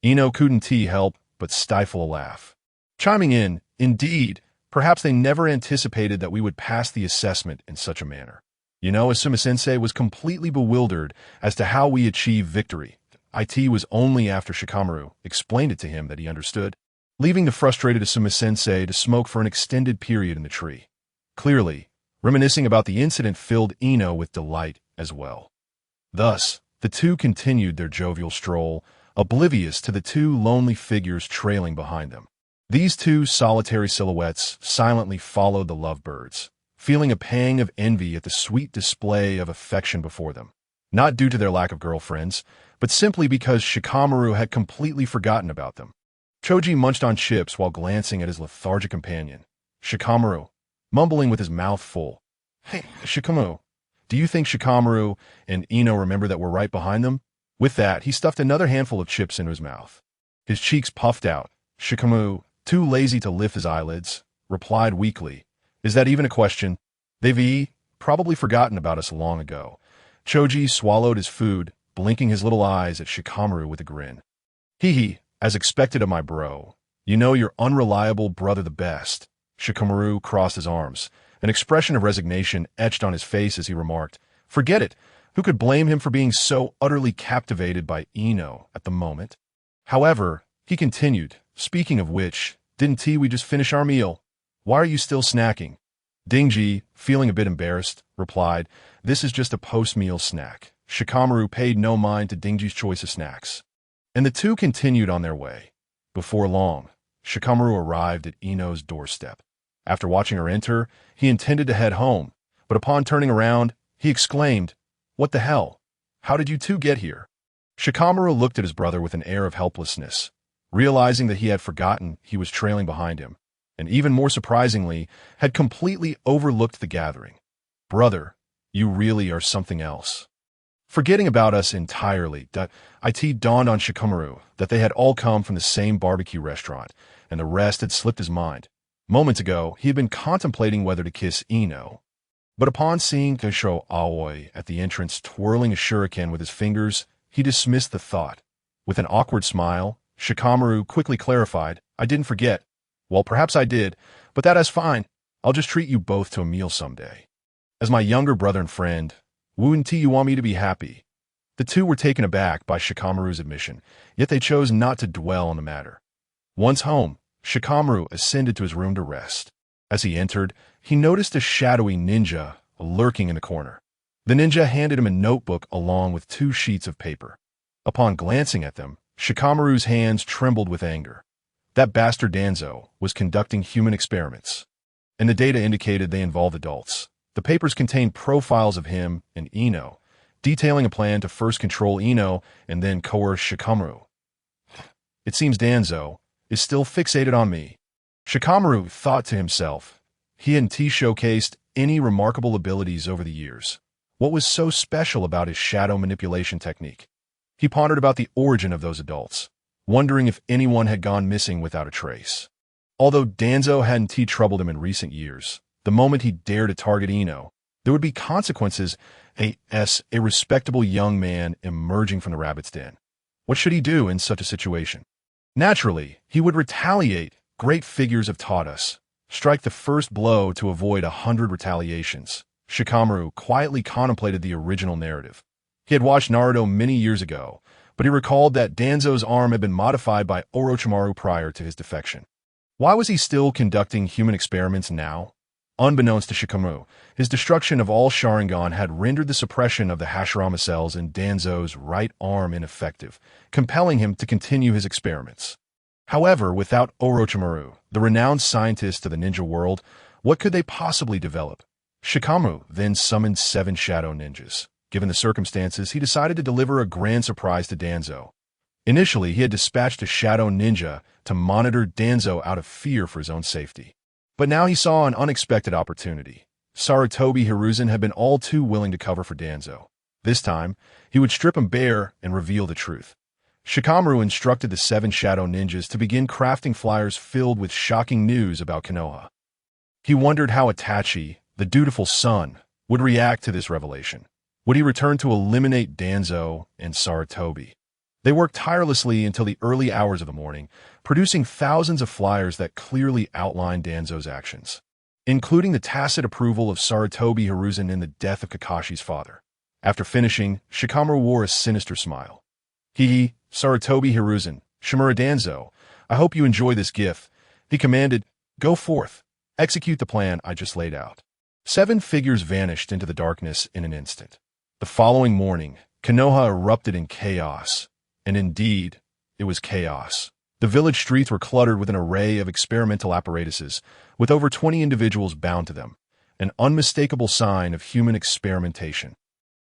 Ino couldn't help but stifle a laugh. Chiming in, indeed, perhaps they never anticipated that we would pass the assessment in such a manner. Asuma-sensei was completely bewildered as to how we achieved victory. It was only after Shikamaru explained it to him that he understood, leaving the frustrated Asuma-sensei to smoke for an extended period in the tree. Clearly, reminiscing about the incident filled Ino with delight as well. Thus, the two continued their jovial stroll, oblivious to the two lonely figures trailing behind them. These two solitary silhouettes silently followed the lovebirds, feeling a pang of envy at the sweet display of affection before them, not due to their lack of girlfriends, but simply because Shikamaru had completely forgotten about them. Choji munched on chips while glancing at his lethargic companion. Shikamaru, mumbling with his mouth full. Hey, Shikamaru, do you think Shikamaru and Ino remember that we're right behind them? With that, he stuffed another handful of chips into his mouth. His cheeks puffed out. Shikamaru, too lazy to lift his eyelids, replied weakly, Is that even a question? They've probably forgotten about us long ago. Choji swallowed his food, blinking his little eyes at Shikamaru with a grin. Hee, as expected of my bro. You know your unreliable brother the best. Shikamaru crossed his arms, an expression of resignation etched on his face as he remarked, Forget it. Who could blame him for being so utterly captivated by Ino at the moment? However, he continued, Speaking of which, didn't we just finish our meal? Why are you still snacking? Dingji, feeling a bit embarrassed, replied, This is just a post-meal snack. Shikamaru paid no mind to Dingji's choice of snacks, and the two continued on their way. Before long, Shikamaru arrived at Ino's doorstep. After watching her enter, he intended to head home, but upon turning around, he exclaimed, What the hell? How did you two get here? Shikamaru looked at his brother with an air of helplessness, realizing that he had forgotten he was trailing behind him, and even more surprisingly, had completely overlooked the gathering. Brother, you really are something else. Forgetting about us entirely, it dawned on Shikamaru that they had all come from the same barbecue restaurant, and the rest had slipped his mind. Moments ago, he had been contemplating whether to kiss Ino, but upon seeing Keisho Aoi at the entrance twirling a shuriken with his fingers, he dismissed the thought. With an awkward smile, Shikamaru quickly clarified, I didn't forget. Well, perhaps I did, but that is fine. I'll just treat you both to a meal someday. As my younger brother and friend, wouldn't you want me to be happy? The two were taken aback by Shikamaru's admission, yet they chose not to dwell on the matter. Once home, Shikamaru ascended to his room to rest. As he entered, he noticed a shadowy ninja lurking in the corner. The ninja handed him a notebook along with 2 sheets of paper. Upon glancing at them, Shikamaru's hands trembled with anger. That bastard Danzo was conducting human experiments, and the data indicated they involved adults. The papers contained profiles of him and Ino, detailing a plan to first control Ino and then coerce Shikamaru. It seems Danzo, is still fixated on me. Shikamaru thought to himself. He hadn't showcased any remarkable abilities over the years. What was so special about his shadow manipulation technique? He pondered about the origin of those adults, wondering if anyone had gone missing without a trace. Although Danzo hadn't troubled him in recent years, the moment he dared to target Ino, there would be consequences. A respectable young man emerging from the rabbit's den. What should he do in such a situation? Naturally, he would retaliate. Great figures have taught us. Strike the first blow to avoid 100 retaliations. Shikamaru quietly contemplated the original narrative. He had watched Naruto many years ago, but he recalled that Danzo's arm had been modified by Orochimaru prior to his defection. Why was he still conducting human experiments now? Unbeknownst to Shikamaru, his destruction of all Sharingan had rendered the suppression of the Hashirama cells in Danzo's right arm ineffective, compelling him to continue his experiments. However, without Orochimaru, the renowned scientist of the ninja world, what could they possibly develop? Shikamaru then summoned 7 shadow ninjas. Given the circumstances, he decided to deliver a grand surprise to Danzo. Initially, he had dispatched a shadow ninja to monitor Danzo out of fear for his own safety. But now he saw an unexpected opportunity. Sarutobi Hizashi had been all too willing to cover for Danzo. This time, he would strip him bare and reveal the truth. Shikamaru instructed the 7 shadow ninjas to begin crafting flyers filled with shocking news about Konoha. He wondered how Itachi, the dutiful son, would react to this revelation. Would he return to eliminate Danzo and Sarutobi? They worked tirelessly until the early hours of the morning, producing thousands of flyers that clearly outlined Danzo's actions, including the tacit approval of Sarutobi Hizashi in the death of Kakashi's father. After finishing, Shikamaru wore a sinister smile. Sarutobi Hizashi, Shimura Danzo, I hope you enjoy this gift. He commanded, go forth, execute the plan I just laid out. 7 figures vanished into the darkness in an instant. The following morning, Konoha erupted in chaos. And indeed, it was chaos. The village streets were cluttered with an array of experimental apparatuses, with over 20 individuals bound to them, an unmistakable sign of human experimentation.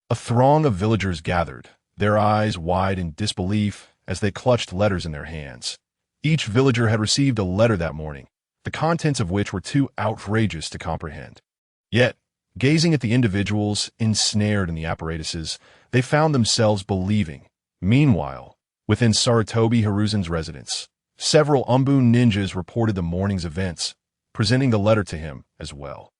A throng of villagers gathered, their eyes wide in disbelief as they clutched letters in their hands. Each villager had received a letter that morning, the contents of which were too outrageous to comprehend. Yet, gazing at the individuals ensnared in the apparatuses, they found themselves believing. Meanwhile, within Sarutobi Hiruzan's residence, several Umbu ninjas reported the morning's events, presenting the letter to him as well.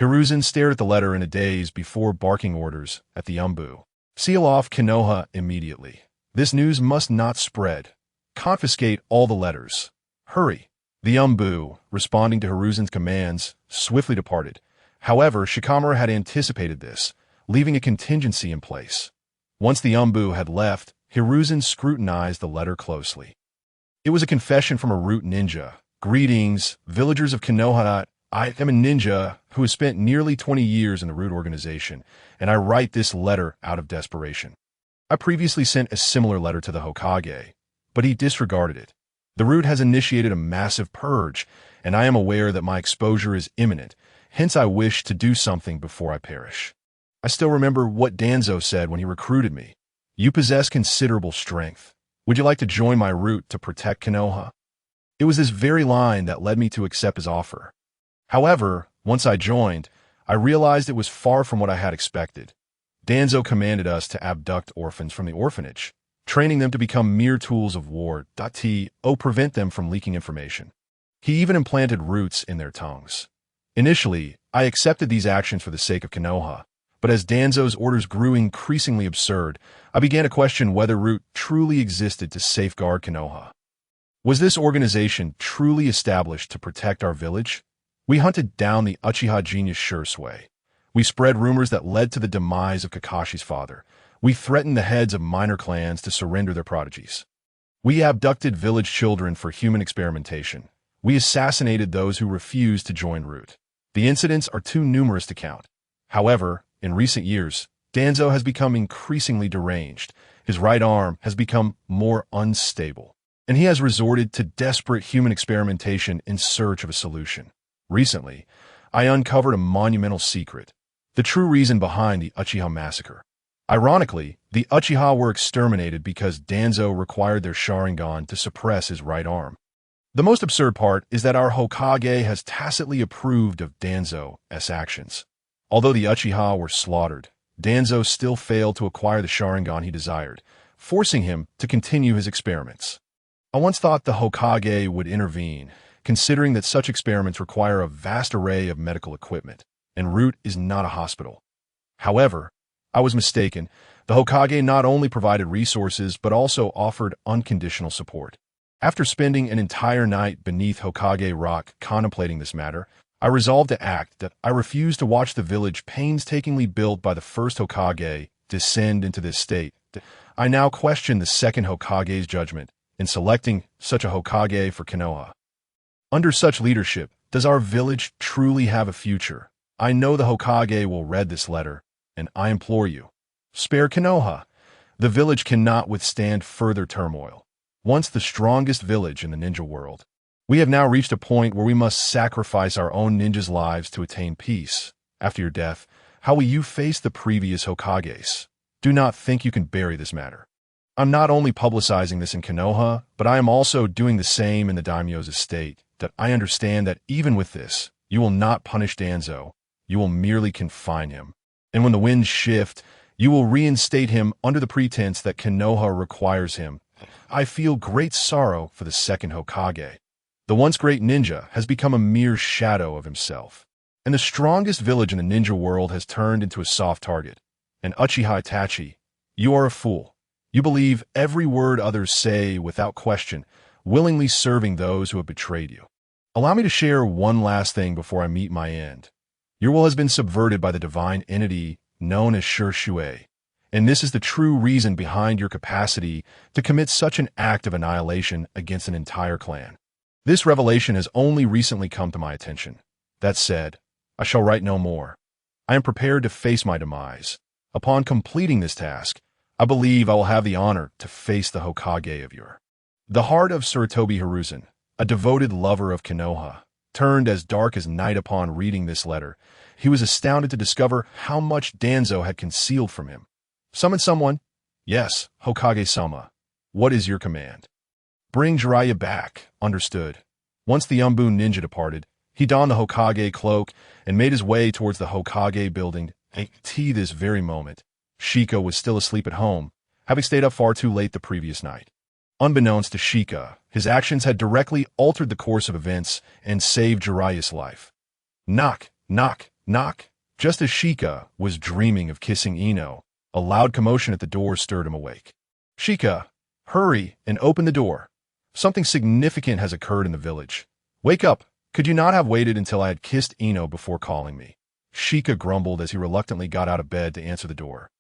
Hiruzan stared at the letter in a daze before barking orders at the Umbu. Seal off Konoha immediately. This news must not spread. Confiscate all the letters. Hurry. The Umbu, responding to Hiruzan's commands, swiftly departed. However, Shikamaru had anticipated this, leaving a contingency in place. Once the Umbu had left, Hiruzan scrutinized the letter closely. It was a confession from a root ninja. Greetings, villagers of Konoha. I am a ninja who has spent nearly 20 years in the root organization, and I write this letter out of desperation. I previously sent a similar letter to the Hokage, but he disregarded it. The root has initiated a massive purge, and I am aware that my exposure is imminent, hence I wish to do something before I perish. I still remember what Danzo said when he recruited me. You possess considerable strength. Would you like to join my root to protect Konoha? It was this very line that led me to accept his offer. However, once I joined, I realized it was far from what I had expected. Danzo commanded us to abduct orphans from the orphanage, training them to become mere tools of war. Prevent them from leaking information. He even implanted roots in their tongues. Initially, I accepted these actions for the sake of Konoha, but as Danzo's orders grew increasingly absurd, I began to question whether Root truly existed to safeguard Konoha. Was this organization truly established to protect our village? We hunted down the Uchiha genius Shursui. We spread rumors that led to the demise of Kakashi's father. We threatened the heads of minor clans to surrender their prodigies. We abducted village children for human experimentation. We assassinated those who refused to join Root. The incidents are too numerous to count. However, in recent years, Danzo has become increasingly deranged. His right arm has become more unstable, and he has resorted to desperate human experimentation in search of a solution. Recently, I uncovered a monumental secret, the true reason behind the Uchiha massacre. Ironically, the Uchiha were exterminated because Danzo required their Sharingan to suppress his right arm. The most absurd part is that our Hokage has tacitly approved of Danzo's actions. Although the Uchiha were slaughtered, Danzo still failed to acquire the Sharingan he desired, forcing him to continue his experiments. I once thought the Hokage would intervene, considering that such experiments require a vast array of medical equipment, and Root is not a hospital. However, I was mistaken. The Hokage not only provided resources but also offered unconditional support. After spending an entire night beneath Hokage Rock contemplating this matter, I resolved to act. That I refused to watch the village painstakingly built by the first Hokage descend into this state. I now question the second Hokage's judgment in selecting such a Hokage for Konoha. Under such leadership, does our village truly have a future? I know the Hokage will read this letter, and I implore you, spare Konoha. The village cannot withstand further turmoil. Once the strongest village in the ninja world, we have now reached a point where we must sacrifice our own ninjas' lives to attain peace. After your death, how will you face the previous Hokages? Do not think you can bury this matter. I'm not only publicizing this in Konoha, but I am also doing the same in the daimyo's estate. That I understand that even with this, you will not punish Danzo, you will merely confine him. And when the winds shift, you will reinstate him under the pretense that Konoha requires him. I feel great sorrow for the second Hokage. The once great ninja has become a mere shadow of himself, and the strongest village in the ninja world has turned into a soft target. And Uchiha Itachi, you are a fool. You believe every word others say without question, willingly serving those who have betrayed you. Allow me to share one last thing before I meet my end. Your will has been subverted by the divine entity known as Shui, and this is the true reason behind your capacity to commit such an act of annihilation against an entire clan. This revelation has only recently come to my attention. That said, I shall write no more. I am prepared to face my demise. Upon completing this task, I believe I will have the honor to face the Hokage of your. The heart of Sarutobi Hizashi, a devoted lover of Konoha, turned as dark as night upon reading this letter. He was astounded to discover how much Danzo had concealed from him. Summon someone? Yes, Hokage-sama. What is your command? Bring Jiraiya back. Understood. Once the Umbu ninja departed, he donned the Hokage cloak and made his way towards the Hokage building. At this very moment, Shika was still asleep at home, having stayed up far too late the previous night. Unbeknownst to Shika, his actions had directly altered the course of events and saved Jiraiya's life. Knock, knock, knock. Just as Shika was dreaming of kissing Ino, a loud commotion at the door stirred him awake. Shika, hurry and open the door. Something significant has occurred in the village. Wake up. Could you not have waited until I had kissed Ino before calling me? Shika grumbled as he reluctantly got out of bed to answer the door,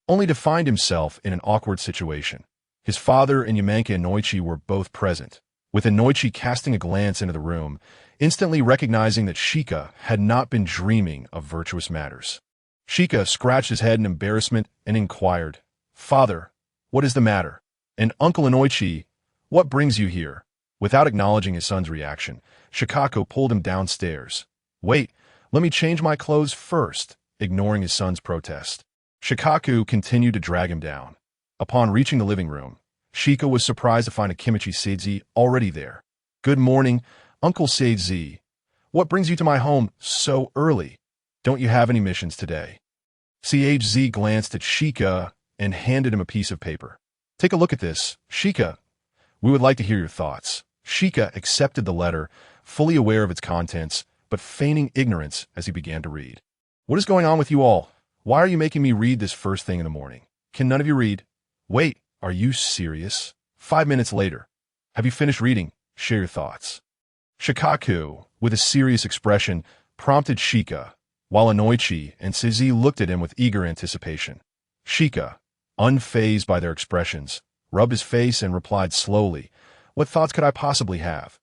only to find himself in an awkward situation. His father and Yamanka Inoichi were both present, with Inoichi casting a glance into the room, instantly recognizing that Shika had not been dreaming of virtuous matters. Shika scratched his head in embarrassment and inquired, "Father, what is the matter? And Uncle Inoichi, what brings you here?" Without acknowledging his son's reaction, Shikako pulled him downstairs. "Wait, let me change my clothes first," ignoring his son's protest. Shikaku continued to drag him down. Upon reaching the living room, Shika was surprised to find Akimichi Seiji already there. "Good morning, Uncle Seiji. What brings you to my home so early? Don't you have any missions today?" CHZ glanced at Shika and handed him a piece of paper. "Take a look at this, Shika. We would like to hear your thoughts." Shika accepted the letter, fully aware of its contents, but feigning ignorance as he began to read. "What is going on with you all? Why are you making me read this first thing in the morning? Can none of you read? Wait, are you serious? 5 minutes later. Have you finished reading? Share your thoughts." Shikaku, with a serious expression, prompted Shika, while Inoichi and Suzy looked at him with eager anticipation. Shika, unfazed by their expressions, rubbed his face and replied slowly, "What thoughts could I possibly have?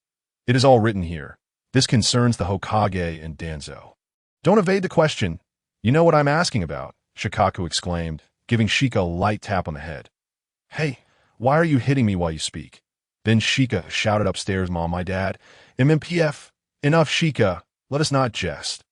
It is all written here. This concerns the Hokage and Danzo." "Don't evade the question. You know what I'm asking about," Shikaku exclaimed, giving Shika a light tap on the head. "Hey, why are you hitting me while you speak?" Then Shika shouted upstairs, "Mom, my dad, MMPF, enough Shika, let us not jest.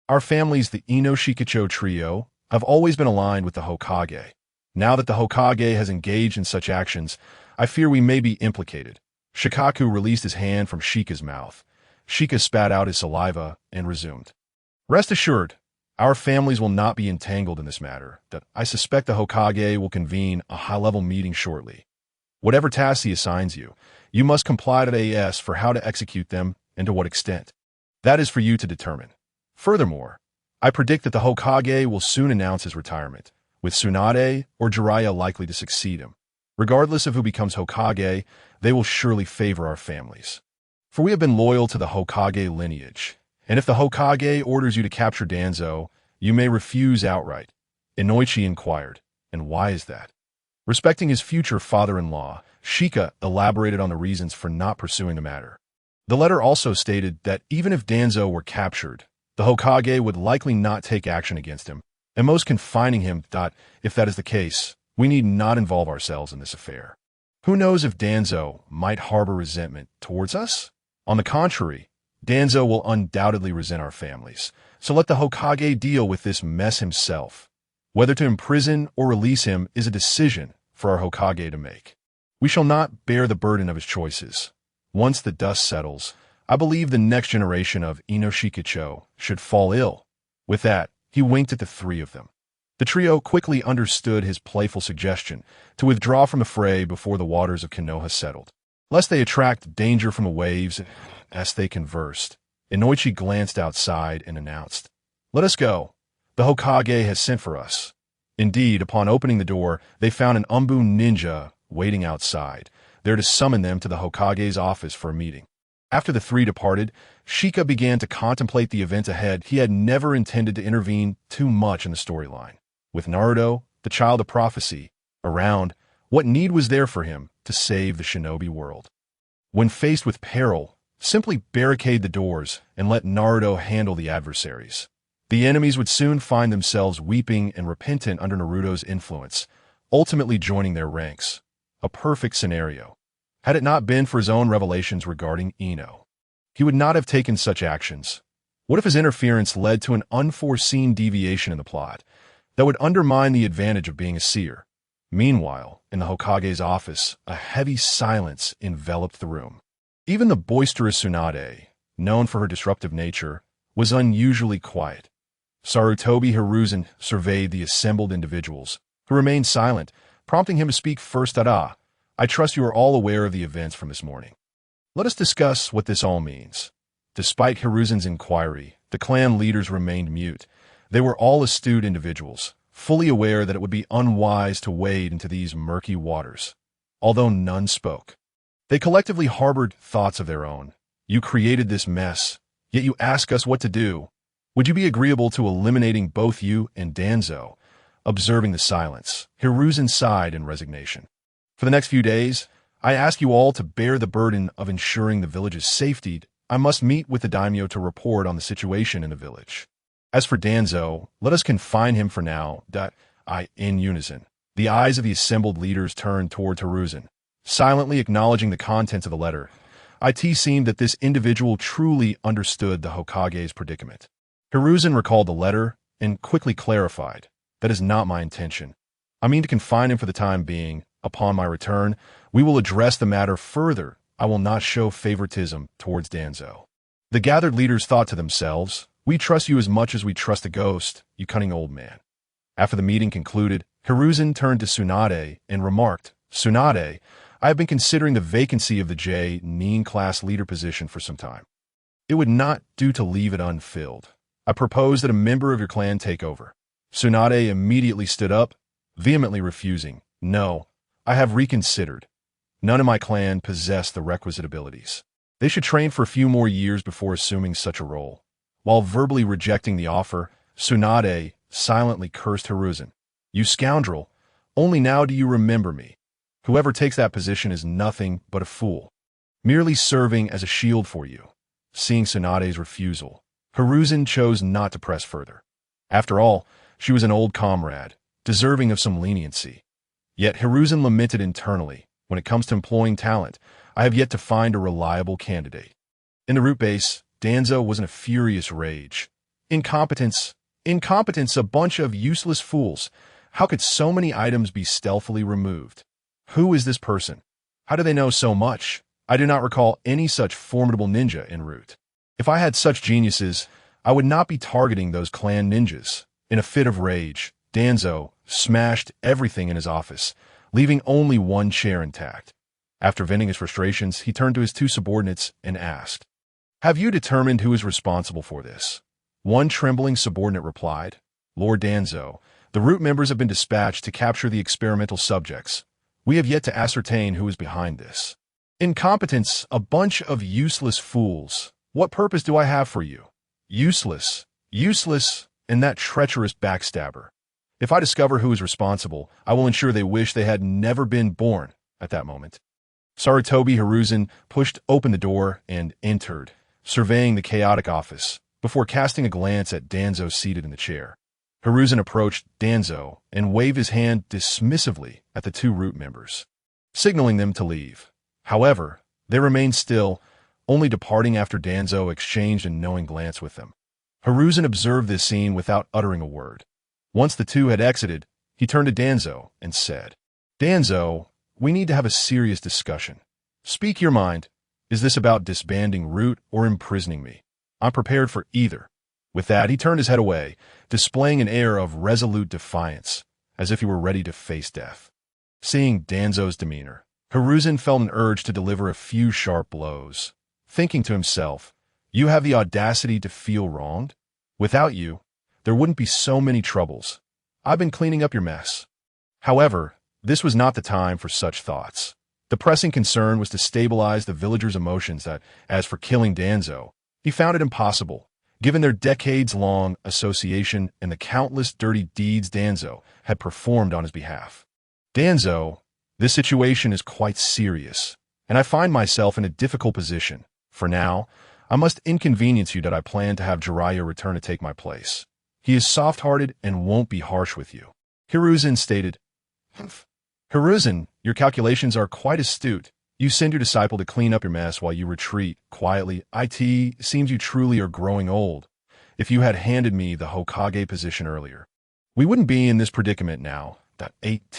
Our families, the Ino Shikacho trio, have always been aligned with the Hokage. Now that the Hokage has engaged in such actions, I fear we may be implicated. Shikaku released his hand from Shika's mouth. Shika spat out his saliva and resumed. Rest assured, our families will not be entangled in this matter. That I suspect the Hokage will convene a high-level meeting shortly. Whatever tasks he assigns you, you must comply to AS for how to execute them and to what extent. That is for you to determine. Furthermore, I predict that the Hokage will soon announce his retirement, with Tsunade or Jiraiya likely to succeed him. Regardless of who becomes Hokage, they will surely favor our families. For we have been loyal to the Hokage lineage, and if the Hokage orders you to capture Danzo, you may refuse outright. Inoichi inquired, and why is that? Respecting his future father-in-law, Shika elaborated on the reasons for not pursuing the matter. The letter also stated that even if Danzo were captured, the Hokage would likely not take action against him, and most confining him. If that is the case, we need not involve ourselves in this affair. Who knows if Danzo might harbor resentment towards us? On the contrary, Danzo will undoubtedly resent our families, so let the Hokage deal with this mess himself. Whether to imprison or release him is a decision for our Hokage to make. We shall not bear the burden of his choices. Once the dust settles, I believe the next generation of Inoshikacho should fall ill. With that, he winked at the three of them. The trio quickly understood his playful suggestion to withdraw from the fray before the waters of Konoha settled, lest they attract danger from the waves. As they conversed, Inoichi glanced outside and announced, "Let us go. The Hokage has sent for us." Indeed, upon opening the door, they found an Umbu ninja waiting outside, there to summon them to the Hokage's office for a meeting. After the three departed, Shika began to contemplate the event ahead. He had never intended to intervene too much in the storyline. With Naruto, the child of prophecy, around, what need was there for him to save the shinobi world? When faced with peril, simply barricade the doors and let Naruto handle the adversaries. The enemies would soon find themselves weeping and repentant under Naruto's influence, ultimately joining their ranks. A perfect scenario. Had it not been for his own revelations regarding Ino, he would not have taken such actions. What if his interference led to an unforeseen deviation in the plot that would undermine the advantage of being a seer? Meanwhile, in the Hokage's office, a heavy silence enveloped the room. Even the boisterous Tsunade, known for her disruptive nature, was unusually quiet. Sarutobi Hizashi surveyed the assembled individuals, who remained silent, prompting him to speak first. I trust you are all aware of the events from this morning. Let us discuss what this all means. Despite Hiruzen's inquiry, the clan leaders remained mute. They were all astute individuals, fully aware that it would be unwise to wade into these murky waters. Although none spoke, they collectively harbored thoughts of their own. You created this mess, yet you ask us what to do. Would you be agreeable to eliminating both you and Danzo? Observing the silence, Hiruzen sighed in resignation. For the next few days, I ask you all to bear the burden of ensuring the village's safety. I must meet with the daimyo to report on the situation in the village. As for Danzo, let us confine him for now. In unison, the eyes of the assembled leaders turned toward Hiruzen, silently acknowledging the contents of the letter. It seemed that this individual truly understood the Hokage's predicament. Hiruzen recalled the letter and quickly clarified, "That is not my intention. I mean to confine him for the time being. Upon my return, we will address the matter further. I will not show favoritism towards Danzo." The gathered leaders thought to themselves, "We trust you as much as we trust a ghost, you cunning old man." After the meeting concluded, Hiruzen turned to Tsunade and remarked, "Tsunade, I have been considering the vacancy of the Nin class leader position for some time. It would not do to leave it unfilled. I propose that a member of your clan take over." Tsunade immediately stood up, vehemently refusing. "No, I have reconsidered. None in my clan possess the requisite abilities. They should train for a few more years before assuming such a role." While verbally rejecting the offer, Tsunade silently cursed Hiruzen. "You scoundrel, only now do you remember me. Whoever takes that position is nothing but a fool, merely serving as a shield for you." Seeing Tsunade's refusal, Hiruzen chose not to press further. After all, she was an old comrade, deserving of some leniency. Yet Hiruzen lamented internally, "When it comes to employing talent, I have yet to find a reliable candidate." In the root base, Danzo was in a furious rage. Incompetence, a bunch of useless fools. How could so many items be stealthily removed? Who is this person? How do they know so much? I do not recall any such formidable ninja en route. If I had such geniuses, I would not be targeting those clan ninjas. In a fit of rage, Danzo smashed everything in his office, leaving only one chair intact. After venting his frustrations, he turned to his two subordinates and asked, "Have you determined who is responsible for this?" One trembling subordinate replied, "Lord Danzo, the root members have been dispatched to capture the experimental subjects. We have yet to ascertain who is behind this." "Incompetence, a bunch of useless fools. What purpose do I have for you? Useless, useless, and that treacherous backstabber. If I discover who is responsible, I will ensure they wish they had never been born." At that moment, Sarutobi Hizashi pushed open the door and entered, surveying the chaotic office, before casting a glance at Danzo seated in the chair. Hizashi approached Danzo and waved his hand dismissively at the two root members, signaling them to leave. However, they remained still, only departing after Danzo exchanged a knowing glance with them. Hizashi observed this scene without uttering a word. Once the two had exited, he turned to Danzo and said, "Danzo, we need to have a serious discussion. Speak your mind. Is this about disbanding Root or imprisoning me? I'm prepared for either." With that, he turned his head away, displaying an air of resolute defiance, as if he were ready to face death. Seeing Danzo's demeanor, Hizashi felt an urge to deliver a few sharp blows, thinking to himself, "You have the audacity to feel wronged? Without you, there wouldn't be so many troubles. I've been cleaning up your mess." However, this was not the time for such thoughts. The pressing concern was to stabilize the villagers' emotions that, as for killing Danzo, he found it impossible, given their decades-long association and the countless dirty deeds Danzo had performed on his behalf. "Danzo, this situation is quite serious, and I find myself in a difficult position. For now, I must inconvenience you that I plan to have Jiraiya return to take my place. He is soft-hearted and won't be harsh with you." Hiruzen stated, "Hiruzen, your calculations are quite astute. You send your disciple to clean up your mess while you retreat quietly. It seems you truly are growing old. If you had handed me the Hokage position earlier, we wouldn't be in this predicament now."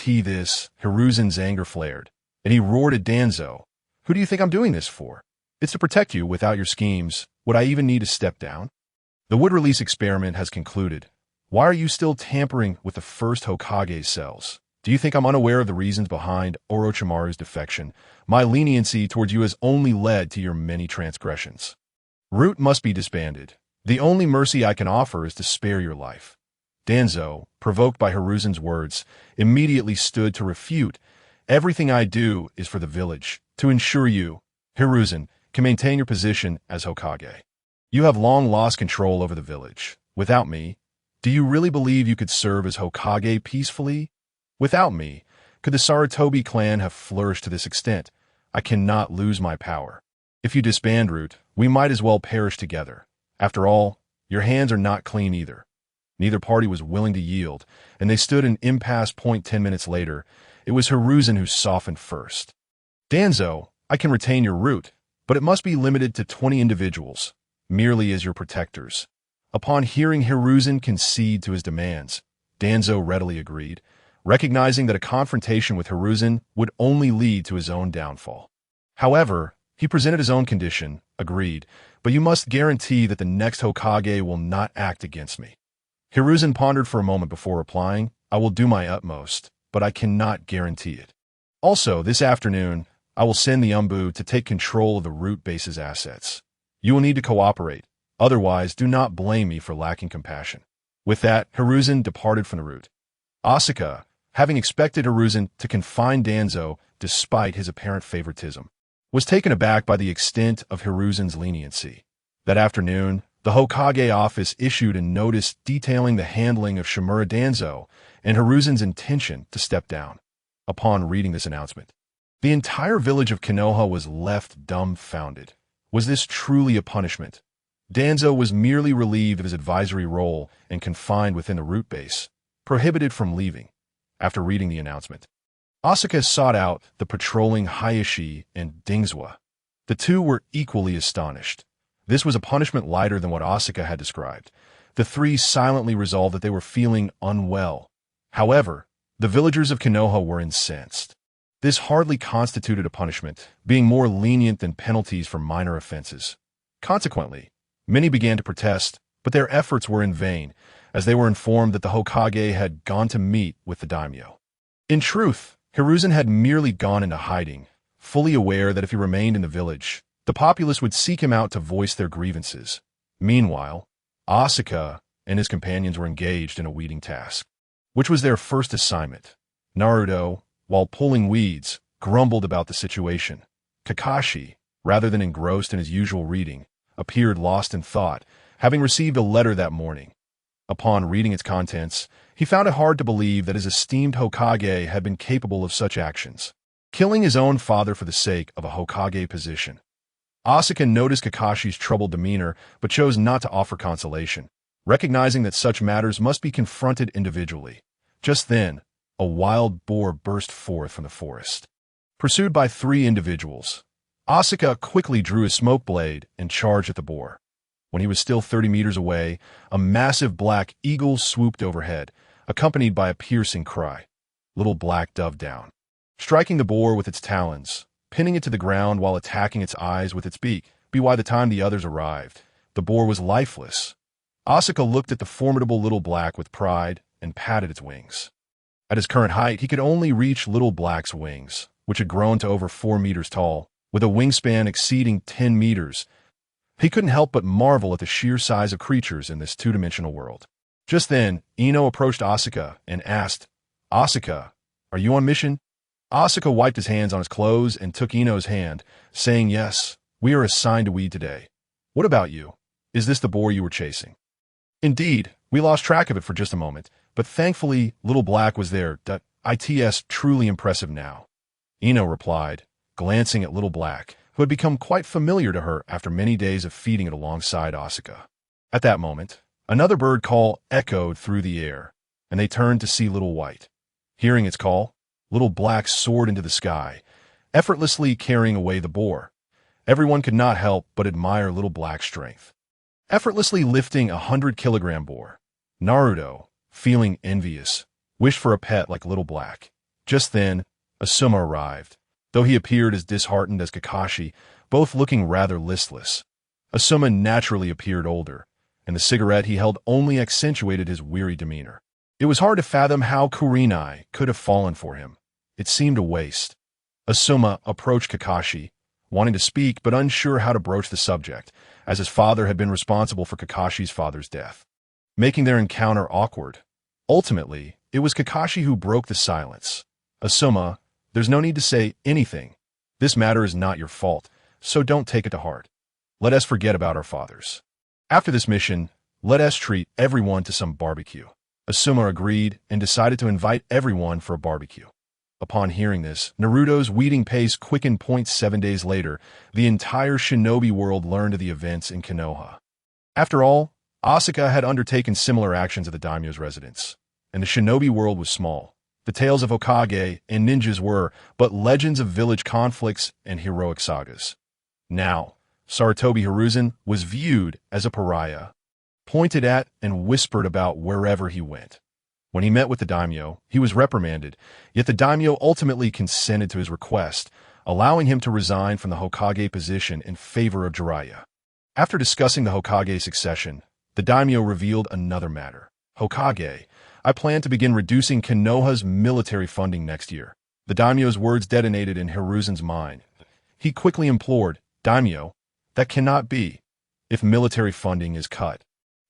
This, Hiruzen's anger flared, and he roared at Danzo, "Who do you think I'm doing this for? It's to protect you. Without your schemes, would I even need to step down? The wood release experiment has concluded. Why are you still tampering with the first Hokage cells? Do you think I'm unaware of the reasons behind Orochimaru's defection? My leniency towards you has only led to your many transgressions. Root must be disbanded. The only mercy I can offer is to spare your life." Danzo, provoked by Hiruzen's words, immediately stood to refute. "Everything I do is for the village, to ensure you, Hiruzen, can maintain your position as Hokage. You have long lost control over the village. Without me, do you really believe you could serve as Hokage peacefully? Without me, could the Sarutobi clan have flourished to this extent? I cannot lose my power. If you disband Root, we might as well perish together. After all, your hands are not clean either." Neither party was willing to yield, and they stood in impasse point 10 minutes later. It was Hiruzen who softened first. "Danzo, I can retain your Root, but it must be limited to 20 individuals, merely as your protectors." Upon hearing Hiruzen concede to his demands, Danzo readily agreed, recognizing that a confrontation with Hiruzen would only lead to his own downfall. However, he presented his own condition, agreed, "But you must guarantee that the next Hokage will not act against me." Hiruzen pondered for a moment before replying, "I will do my utmost, but I cannot guarantee it. Also, this afternoon, I will send the Umbu to take control of the Root base's assets. You will need to cooperate, otherwise do not blame me for lacking compassion." With that, Hiruzen departed from the Root. Asuka, having expected Hiruzen to confine Danzo despite his apparent favoritism, was taken aback by the extent of Hiruzen's leniency. That afternoon, the Hokage office issued a notice detailing the handling of Shimura Danzo and Hiruzen's intention to step down. Upon reading this announcement, the entire village of Konoha was left dumbfounded. Was this truly a punishment? Danzo was merely relieved of his advisory role and confined within the Root base, prohibited from leaving. After reading the announcement, Asuka sought out the patrolling Hayashi and Dingzwa. The two were equally astonished. This was a punishment lighter than what Asuka had described. The three silently resolved that they were feeling unwell. However, the villagers of Konoha were incensed. This hardly constituted a punishment, being more lenient than penalties for minor offenses. Consequently, many began to protest, but their efforts were in vain, as they were informed that the Hokage had gone to meet with the daimyo. In truth, Hiruzen had merely gone into hiding, fully aware that if he remained in the village, the populace would seek him out to voice their grievances. Meanwhile, Asuka and his companions were engaged in a weeding task, which was their first assignment. Naruto, while pulling weeds, grumbled about the situation. Kakashi, rather than engrossed in his usual reading, appeared lost in thought, having received a letter that morning. Upon reading its contents, he found it hard to believe that his esteemed Hokage had been capable of such actions, killing his own father for the sake of a Hokage position. Asuka noticed Kakashi's troubled demeanor, but chose not to offer consolation, recognizing that such matters must be confronted individually. Just then, a wild boar burst forth from the forest. Pursued by 3 individuals, Asuka quickly drew his smoke blade and charged at the boar. When he was still 30 meters away, a massive black eagle swooped overhead, accompanied by a piercing cry. Little Black dove down, striking the boar with its talons, pinning it to the ground while attacking its eyes with its beak. By the time the others arrived, the boar was lifeless. Asuka looked at the formidable Little Black with pride and patted its wings. At his current height, he could only reach Little Black's wings, which had grown to over 4 meters tall, with a wingspan exceeding 10 meters. He couldn't help but marvel at the sheer size of creatures in this two-dimensional world. Just then, Ino approached Asuka and asked, "Asuka, are you on mission?" Asuka wiped his hands on his clothes and took Ino's hand, saying, "Yes, we are assigned to weed today. What about you? Is this the boar you were chasing?" "Indeed, we lost track of it for just a moment, but thankfully Little Black was there. It's truly impressive now," Ino replied, glancing at Little Black, who had become quite familiar to her after many days of feeding it alongside Asuka. At that moment, another bird call echoed through the air, and they turned to see Little White. Hearing its call, Little Black soared into the sky, effortlessly carrying away the boar. Everyone could not help but admire Little Black's strength. Effortlessly lifting a 100-kilogram boar, Naruto, feeling envious, wished for a pet like Little Black. Just then, Asuma arrived, though he appeared as disheartened as Kakashi, both looking rather listless. Asuma naturally appeared older, and the cigarette he held only accentuated his weary demeanor. It was hard to fathom how Kurenai could have fallen for him. It seemed a waste. Asuma approached Kakashi, wanting to speak but unsure how to broach the subject, as his father had been responsible for Kakashi's father's death, making their encounter awkward. Ultimately, it was Kakashi who broke the silence. "Asuma, there's no need to say anything. This matter is not your fault, so don't take it to heart. Let us forget about our fathers. After this mission, let us treat everyone to some barbecue." Asuma agreed and decided to invite everyone for a barbecue. Upon hearing this, Naruto's weeding pace quickened. 7 days later, the entire shinobi world learned of the events in Konoha. After all, Asuka had undertaken similar actions at the daimyo's residence, and the shinobi world was small. The tales of Hokage and ninjas were but legends of village conflicts and heroic sagas. Now, Sarutobi Hiruzen was viewed as a pariah, pointed at and whispered about wherever he went. When he met with the daimyo, he was reprimanded, yet the daimyo ultimately consented to his request, allowing him to resign from the Hokage position in favor of Jiraiya. After discussing the Hokage succession, the daimyo revealed another matter. "Hokage, I plan to begin reducing Konoha's military funding next year." The daimyo's words detonated in Hiruzen's mind. He quickly implored, "Daimyo, that cannot be. If military funding is cut,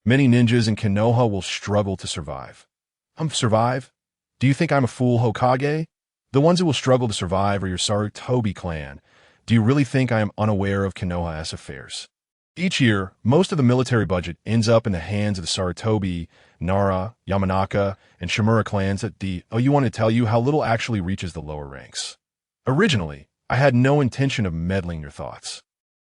many ninjas in Konoha will struggle to survive." Survive? Do you think I'm a fool, Hokage? The ones who will struggle to survive are your Sarutobi clan. Do you really think I am unaware of Konoha's affairs? Each year, most of the military budget ends up in the hands of the Sarutobi, Nara, Yamanaka, and Shimura clans. You want to tell you how little actually reaches the lower ranks. Originally, I had no intention of meddling your thoughts,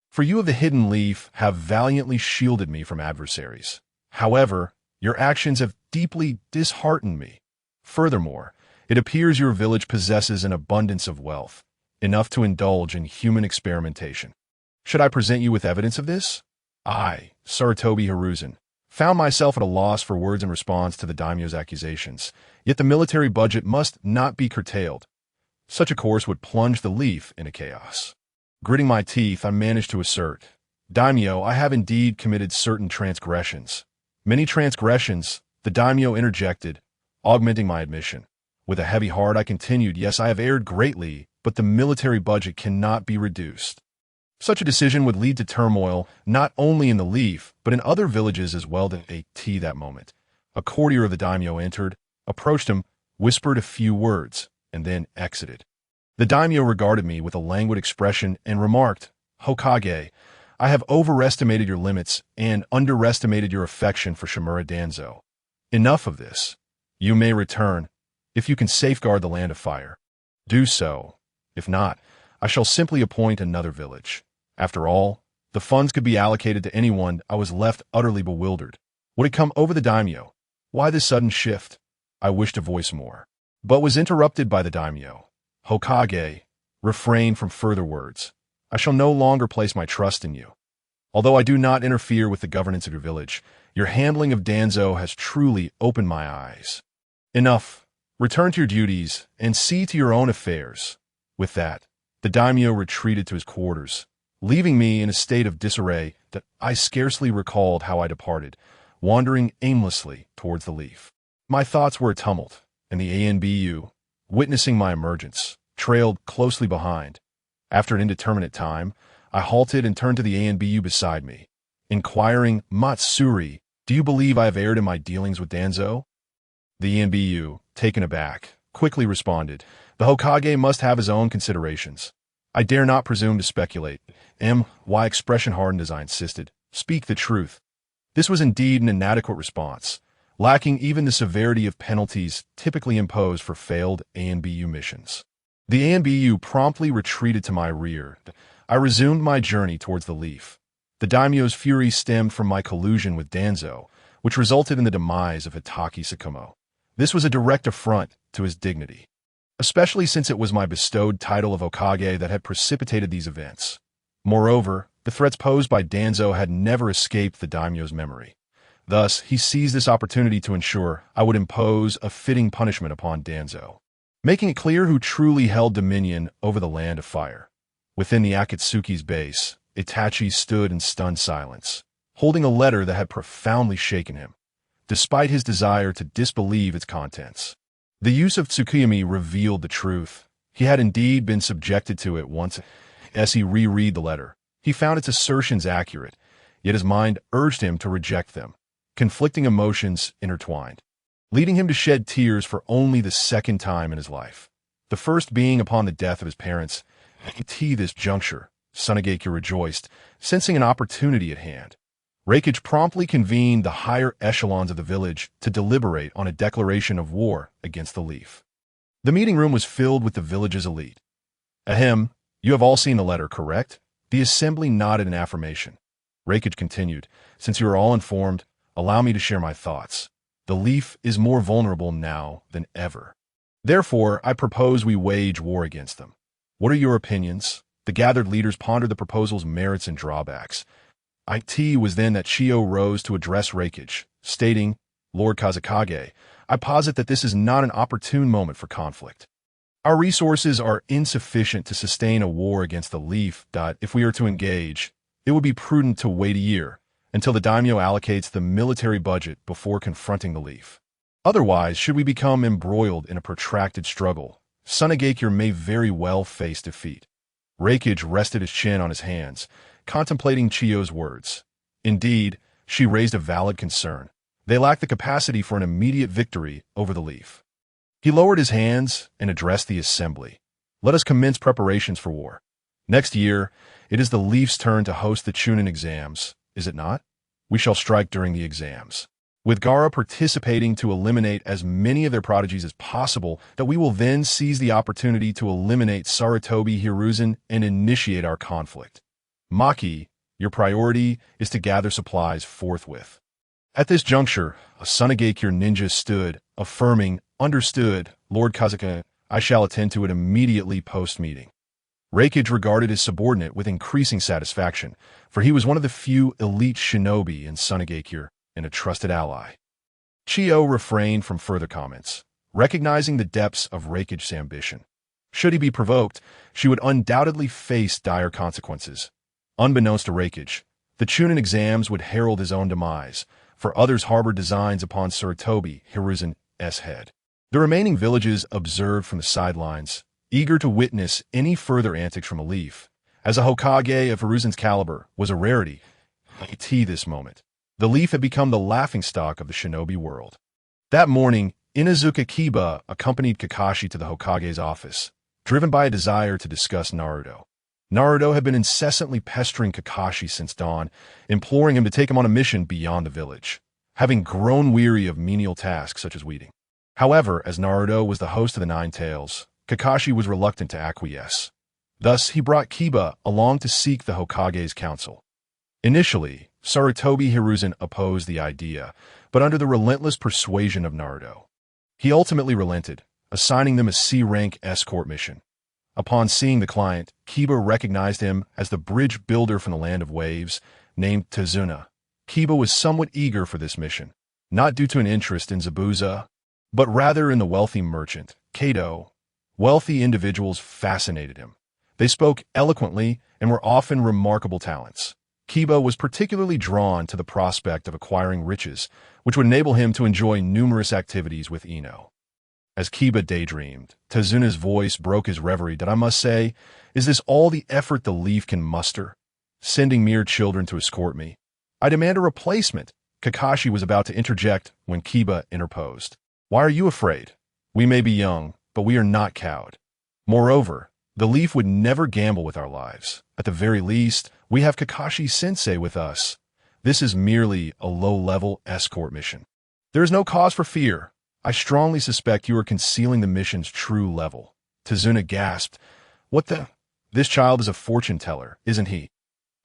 for you of the Hidden Leaf have valiantly shielded me from adversaries. However, your actions have deeply disheartened me. Furthermore, it appears your village possesses an abundance of wealth, enough to indulge in human experimentation. Should I present you with evidence of this? I, Sarutobi Hiruzen, found myself at a loss for words in response to the daimyo's accusations, yet the military budget must not be curtailed. Such a course would plunge the leaf into chaos. Gritting my teeth, I managed to assert, "Daimyo, I have indeed committed certain transgressions." "Many transgressions," the daimyo interjected, augmenting my admission. With a heavy heart, I continued, "Yes, I have erred greatly, but the military budget cannot be reduced." Such a decision would lead to turmoil, not only in the leaf, but in other villages as well. That moment, a courtier of the daimyo entered, approached him, whispered a few words, and then exited. The daimyo regarded me with a languid expression and remarked, "Hokage, I have overestimated your limits and underestimated your affection for Shimura Danzo. Enough of this. You may return, if you can safeguard the land of fire. Do so. If not, I shall simply appoint another village." After all, the funds could be allocated to anyone. I was left utterly bewildered. Would it come over the daimyo? Why this sudden shift? I wished to voice more, but was interrupted by the daimyo. "Hokage, refrain from further words. I shall no longer place my trust in you. Although I do not interfere with the governance of your village, your handling of Danzo has truly opened my eyes. Enough. Return to your duties and see to your own affairs." With that, the daimyo retreated to his quarters, leaving me in a state of disarray that I scarcely recalled how I departed, wandering aimlessly towards the leaf. My thoughts were a tumult, and the ANBU, witnessing my emergence, trailed closely behind. After an indeterminate time, I halted and turned to the ANBU beside me, inquiring, "Matsuri, do you believe I have erred in my dealings with Danzo?" The ANBU, taken aback, quickly responded, "The Hokage must have his own considerations. I dare not presume to speculate. Why expression hardened as I insisted. Speak the truth." This was indeed an inadequate response, lacking even the severity of penalties typically imposed for failed ANBU missions. The ANBU promptly retreated to my rear. I resumed my journey towards the leaf. The daimyo's fury stemmed from my collusion with Danzo, which resulted in the demise of Hitaki Sakumo. This was a direct affront to his dignity, especially since it was my bestowed title of Hokage that had precipitated these events. Moreover, the threats posed by Danzo had never escaped the daimyo's memory. Thus, he seized this opportunity to ensure I would impose a fitting punishment upon Danzo, making it clear who truly held dominion over the land of fire. Within the Akatsuki's base, Itachi stood in stunned silence, holding a letter that had profoundly shaken him, despite his desire to disbelieve its contents. The use of Tsukuyomi revealed the truth. He had indeed been subjected to it once. As he reread the letter, he found its assertions accurate, yet his mind urged him to reject them. Conflicting emotions intertwined, leading him to shed tears for only the second time in his life. The first being upon the death of his parents. At this juncture, Tsunageki rejoiced, sensing an opportunity at hand. Reikage promptly convened the higher echelons of the village to deliberate on a declaration of war against the leaf. The meeting room was filled with the village's elite. "Ahem, you have all seen the letter, correct?" The assembly nodded in affirmation. Reikage continued, "Since you are all informed, allow me to share my thoughts. The leaf is more vulnerable now than ever. Therefore, I propose we wage war against them. What are your opinions?" The gathered leaders pondered the proposal's merits and drawbacks. It was then that Chiyo rose to address Reikage, stating, "Lord Kazekage, I posit that this is not an opportune moment for conflict. Our resources are insufficient to sustain a war against the leaf. If we are to engage, it would be prudent to wait a year until the daimyo allocates the military budget before confronting the leaf. Otherwise, should we become embroiled in a protracted struggle, Tsunageki may very well face defeat." Reikage rested his chin on his hands, contemplating Chiyo's words. Indeed, she raised a valid concern. They lacked the capacity for an immediate victory over the leaf. He lowered his hands and addressed the assembly. "Let us commence preparations for war. Next year, it is the leaf's turn to host the Chunin exams, is it not? We shall strike during the exams, with Gaara participating to eliminate as many of their prodigies as possible, that we will then seize the opportunity to eliminate Sarutobi Hizashi and initiate our conflict. Maki, your priority is to gather supplies forthwith." At this juncture, a Tsunageki ninja stood, affirming, "Understood, Lord Kazekage, I shall attend to it immediately post-meeting." Reikage regarded his subordinate with increasing satisfaction, for he was one of the few elite shinobi in Tsunageki and a trusted ally. Chiyo refrained from further comments, recognizing the depths of Reikage's ambition. Should he be provoked, she would undoubtedly face dire consequences. Unbeknownst to Reikage, the Chunin exams would herald his own demise, for others harbored designs upon Sarutobi Hizashi's head. The remaining villages observed from the sidelines, eager to witness any further antics from a leaf, as a Hokage of Hiruzen's caliber was a rarity. At this moment, the leaf had become the laughingstock of the shinobi world. That morning, Inuzuka Kiba accompanied Kakashi to the Hokage's office, driven by a desire to discuss Naruto. Naruto had been incessantly pestering Kakashi since dawn, imploring him to take him on a mission beyond the village, having grown weary of menial tasks such as weeding. However, as Naruto was the host of the Nine Tails, Kakashi was reluctant to acquiesce. Thus, he brought Kiba along to seek the Hokage's counsel. Initially, Sarutobi Hiruzen opposed the idea, but under the relentless persuasion of Naruto, he ultimately relented, assigning them a C-rank escort mission. Upon seeing the client, Kiba recognized him as the bridge builder from the Land of Waves, named Tazuna. Kiba was somewhat eager for this mission, not due to an interest in Zabuza, but rather in the wealthy merchant, Kato. Wealthy individuals fascinated him. They spoke eloquently and were often remarkable talents. Kiba was particularly drawn to the prospect of acquiring riches, which would enable him to enjoy numerous activities with Ino. As Kiba daydreamed, Tazuna's voice broke his reverie. "That I must say, is this all the effort the leaf can muster? Sending mere children to escort me? I demand a replacement." Kakashi was about to interject when Kiba interposed. "Why are you afraid? We may be young, but we are not cowed. Moreover, the leaf would never gamble with our lives. At the very least, we have Kakashi-sensei with us. This is merely a low-level escort mission. There is no cause for fear. I strongly suspect you are concealing the mission's true level." Tazuna gasped. "What the? This child is a fortune teller, isn't he?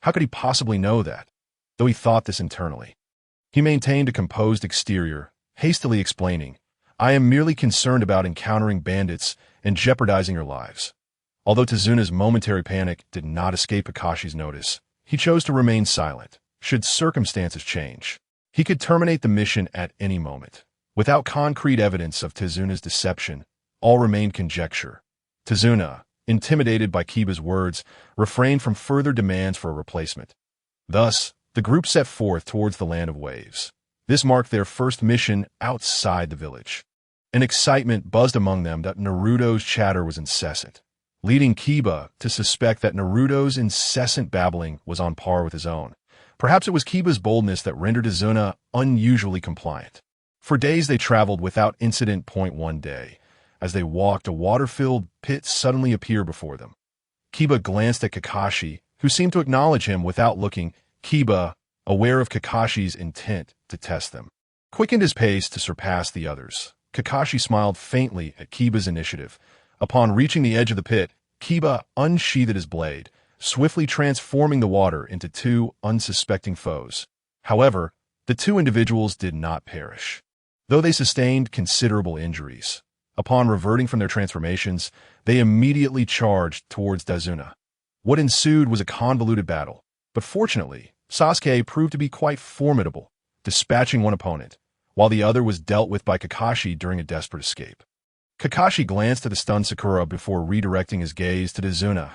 How could he possibly know that?" Though he thought this internally, he maintained a composed exterior, hastily explaining, "I am merely concerned about encountering bandits and jeopardizing your lives." Although Tazuna's momentary panic did not escape Kakashi's notice, he chose to remain silent. Should circumstances change, he could terminate the mission at any moment. Without concrete evidence of Tazuna's deception, all remained conjecture. Tazuna, intimidated by Kiba's words, refrained from further demands for a replacement. Thus, the group set forth towards the Land of Waves. This marked their first mission outside the village. An excitement buzzed among them that Naruto's chatter was incessant, leading Kiba to suspect that Naruto's incessant babbling was on par with his own. Perhaps it was Kiba's boldness that rendered Tazuna unusually compliant. For days they traveled without incident. One day, as they walked, a water-filled pit suddenly appeared before them. Kiba glanced at Kakashi, who seemed to acknowledge him without looking. Kiba, aware of Kakashi's intent to test them, quickened his pace to surpass the others. Kakashi smiled faintly at Kiba's initiative. Upon reaching the edge of the pit, Kiba unsheathed his blade, swiftly transforming the water into two unsuspecting foes. However, the two individuals did not perish, though they sustained considerable injuries. Upon reverting from their transformations, they immediately charged towards Tazuna. What ensued was a convoluted battle, but fortunately, Sasuke proved to be quite formidable, dispatching one opponent, while the other was dealt with by Kakashi during a desperate escape. Kakashi glanced at the stunned Sakura before redirecting his gaze to Tazuna.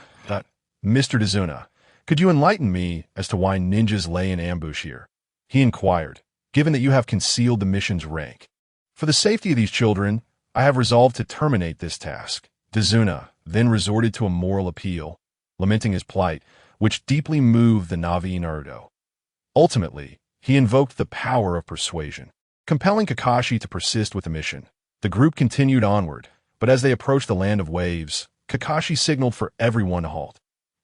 "Mr. Tazuna, could you enlighten me as to why ninjas lay in ambush here?" he inquired, "given that you have concealed the mission's rank. For the safety of these children, I have resolved to terminate this task." Tazuna then resorted to a moral appeal, lamenting his plight, which deeply moved the Navi Naruto. Ultimately, he invoked the power of persuasion, compelling Kakashi to persist with the mission. The group continued onward, but as they approached the Land of Waves, Kakashi signaled for everyone to halt.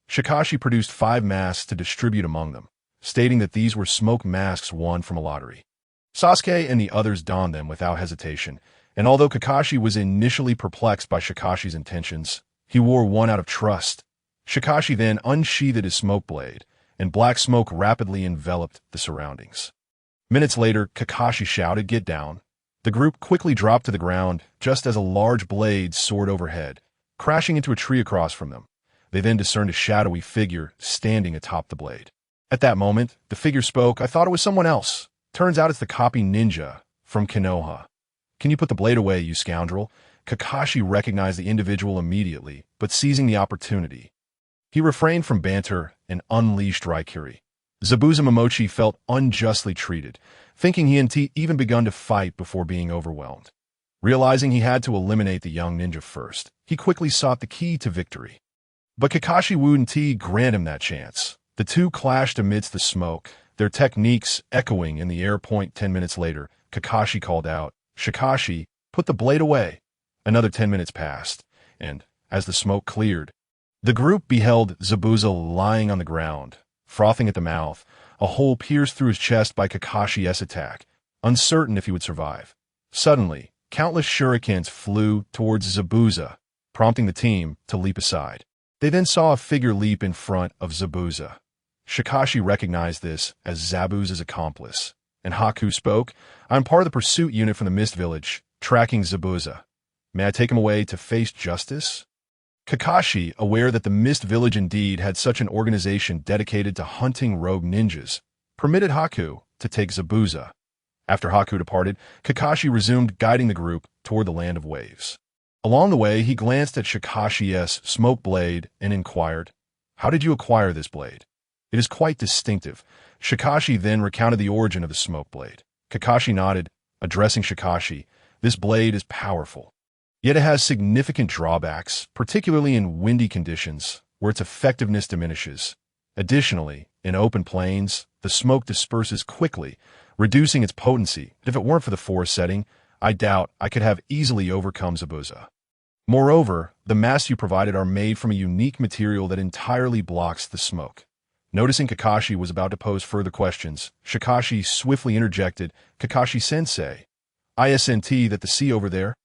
Shikashi produced 5 masks to distribute among them, stating that these were smoke masks won from a lottery. Sasuke and the others donned them without hesitation, and although Kakashi was initially perplexed by Shikashi's intentions, he wore one out of trust. Shikashi then unsheathed his smoke blade, and black smoke rapidly enveloped the surroundings. Minutes later, Kakashi shouted, "Get down." The group quickly dropped to the ground just as a large blade soared overhead, crashing into a tree across from them. They then discerned a shadowy figure standing atop the blade. At that moment, the figure spoke. "I thought it was someone else. Turns out it's the copy ninja from Konoha. Can you put the blade away, you scoundrel?" Kakashi recognized the individual immediately, but seizing the opportunity, he refrained from banter and unleashed Raikiri. Zabuza Momochi felt unjustly treated, thinking he and T even begun to fight before being overwhelmed. Realizing he had to eliminate the young ninja first, he quickly sought the key to victory. But Kakashi wouldn't grant him that chance. The two clashed amidst the smoke, their techniques echoing in the air. 10 minutes later, Kakashi called out, "Shikashi, put the blade away." Another 10 minutes passed, and, as the smoke cleared, the group beheld Zabuza lying on the ground, frothing at the mouth, a hole pierced through his chest by Kakashi's attack, uncertain if he would survive. Suddenly, countless shurikens flew towards Zabuza, prompting the team to leap aside. They then saw a figure leap in front of Zabuza. Shikashi recognized this as Zabuza's accomplice, and Haku spoke, "I'm part of the pursuit unit from the Mist Village, tracking Zabuza. May I take him away to face justice?" Kakashi, aware that the Mist Village indeed had such an organization dedicated to hunting rogue ninjas, permitted Haku to take Zabuza. After Haku departed, Kakashi resumed guiding the group toward the Land of Waves. Along the way, he glanced at Shikashi's smoke blade and inquired, "How did you acquire this blade? It is quite distinctive." Shikashi then recounted the origin of the smoke blade. Kakashi nodded, addressing Shikashi, "This blade is powerful. Yet it has significant drawbacks, particularly in windy conditions, where its effectiveness diminishes. Additionally, in open plains, the smoke disperses quickly, reducing its potency. If it weren't for the forest setting, I doubt I could have easily overcome Zabuza. Moreover, the masks you provided are made from a unique material that entirely blocks the smoke." Noticing Kakashi was about to pose further questions, Shikashi swiftly interjected, "Kakashi-sensei, isn't that the sea over there?"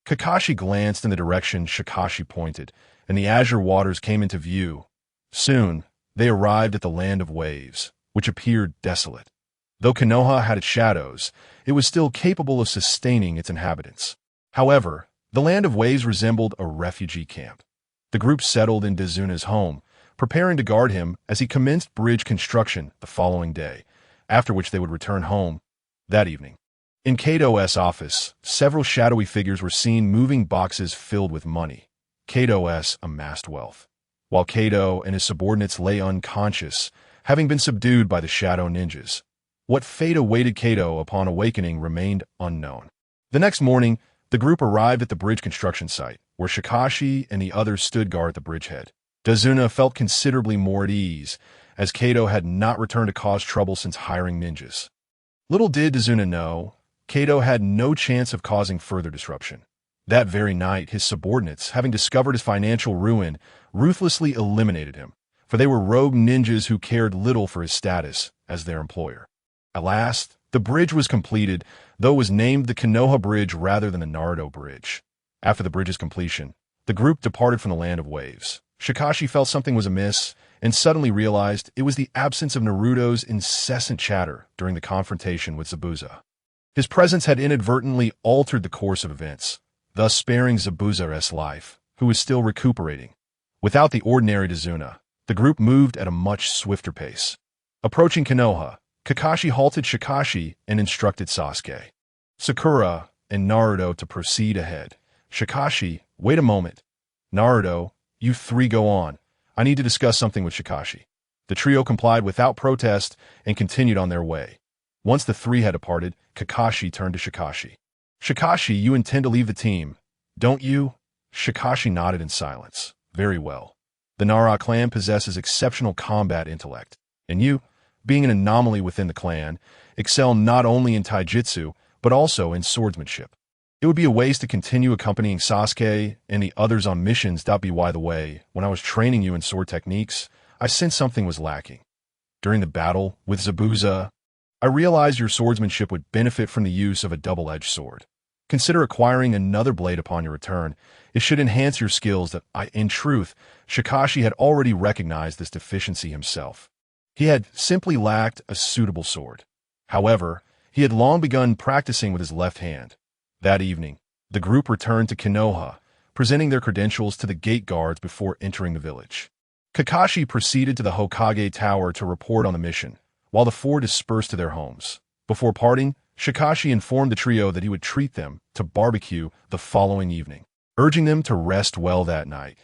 Kakashi glanced in the direction Shikashi pointed, and the azure waters came into view. Soon, they arrived at the Land of Waves, which appeared desolate. Though Konoha had its shadows, it was still capable of sustaining its inhabitants. However, the Land of Waves resembled a refugee camp. The group settled in Dazuna's home, preparing to guard him as he commenced bridge construction the following day, after which they would return home that evening. In Kato's office, several shadowy figures were seen moving boxes filled with money. Kato's amassed wealth, while Kato and his subordinates lay unconscious, having been subdued by the shadow ninjas. What fate awaited Kato upon awakening remained unknown. The next morning, the group arrived at the bridge construction site, where Shikashi and the others stood guard at the bridgehead. Dazuna felt considerably more at ease, as Kato had not returned to cause trouble since hiring ninjas. Little did Dazuna know, Kato had no chance of causing further disruption. That very night, his subordinates, having discovered his financial ruin, ruthlessly eliminated him, for they were rogue ninjas who cared little for his status as their employer. At last, the bridge was completed, though it was named the Konoha Bridge rather than the Naruto Bridge. After the bridge's completion, the group departed from the Land of Waves. Shikashi felt something was amiss, and suddenly realized it was the absence of Naruto's incessant chatter during the confrontation with Zabuza. His presence had inadvertently altered the course of events, thus sparing Zabuza's life, who was still recuperating. Without the ordinary Dazuna, the group moved at a much swifter pace. Approaching Konoha, Kakashi halted Shikashi and instructed Sasuke, Sakura, and Naruto to proceed ahead. Shikashi, wait a moment. Naruto, you three go on. I need to discuss something with Shikashi. The trio complied without protest and continued on their way. Once the three had departed, Kakashi turned to Shikashi. Shikashi, you intend to leave the team, don't you? Shikashi nodded in silence. Very well. The Nara clan possesses exceptional combat intellect, and you, being an anomaly within the clan, excel not only in taijutsu, but also in swordsmanship. It would be a waste to continue accompanying Sasuke and the others on missions. By the way, when I was training you in sword techniques, I sensed something was lacking. During the battle with Zabuza, I realized your swordsmanship would benefit from the use of a double-edged sword. Consider acquiring another blade upon your return. It should enhance your skills. In truth, Shikashi had already recognized this deficiency himself. He had simply lacked a suitable sword. However, he had long begun practicing with his left hand. That evening, the group returned to Konoha, presenting their credentials to the gate guards before entering the village. Kakashi proceeded to the Hokage Tower to report on the mission, while the four dispersed to their homes. Before parting, Shikashi informed the trio that he would treat them to barbecue the following evening. Urging them to rest well that night,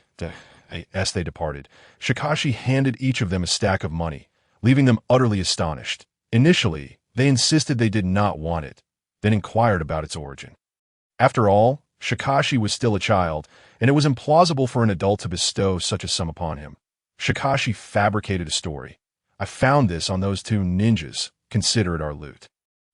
as they departed, Shikashi handed each of them a stack of money, leaving them utterly astonished. Initially, they insisted they did not want it, then inquired about its origin. After all, Shikashi was still a child, and it was implausible for an adult to bestow such a sum upon him. Shikashi fabricated a story. "I found this on those two ninjas. Consider it our loot."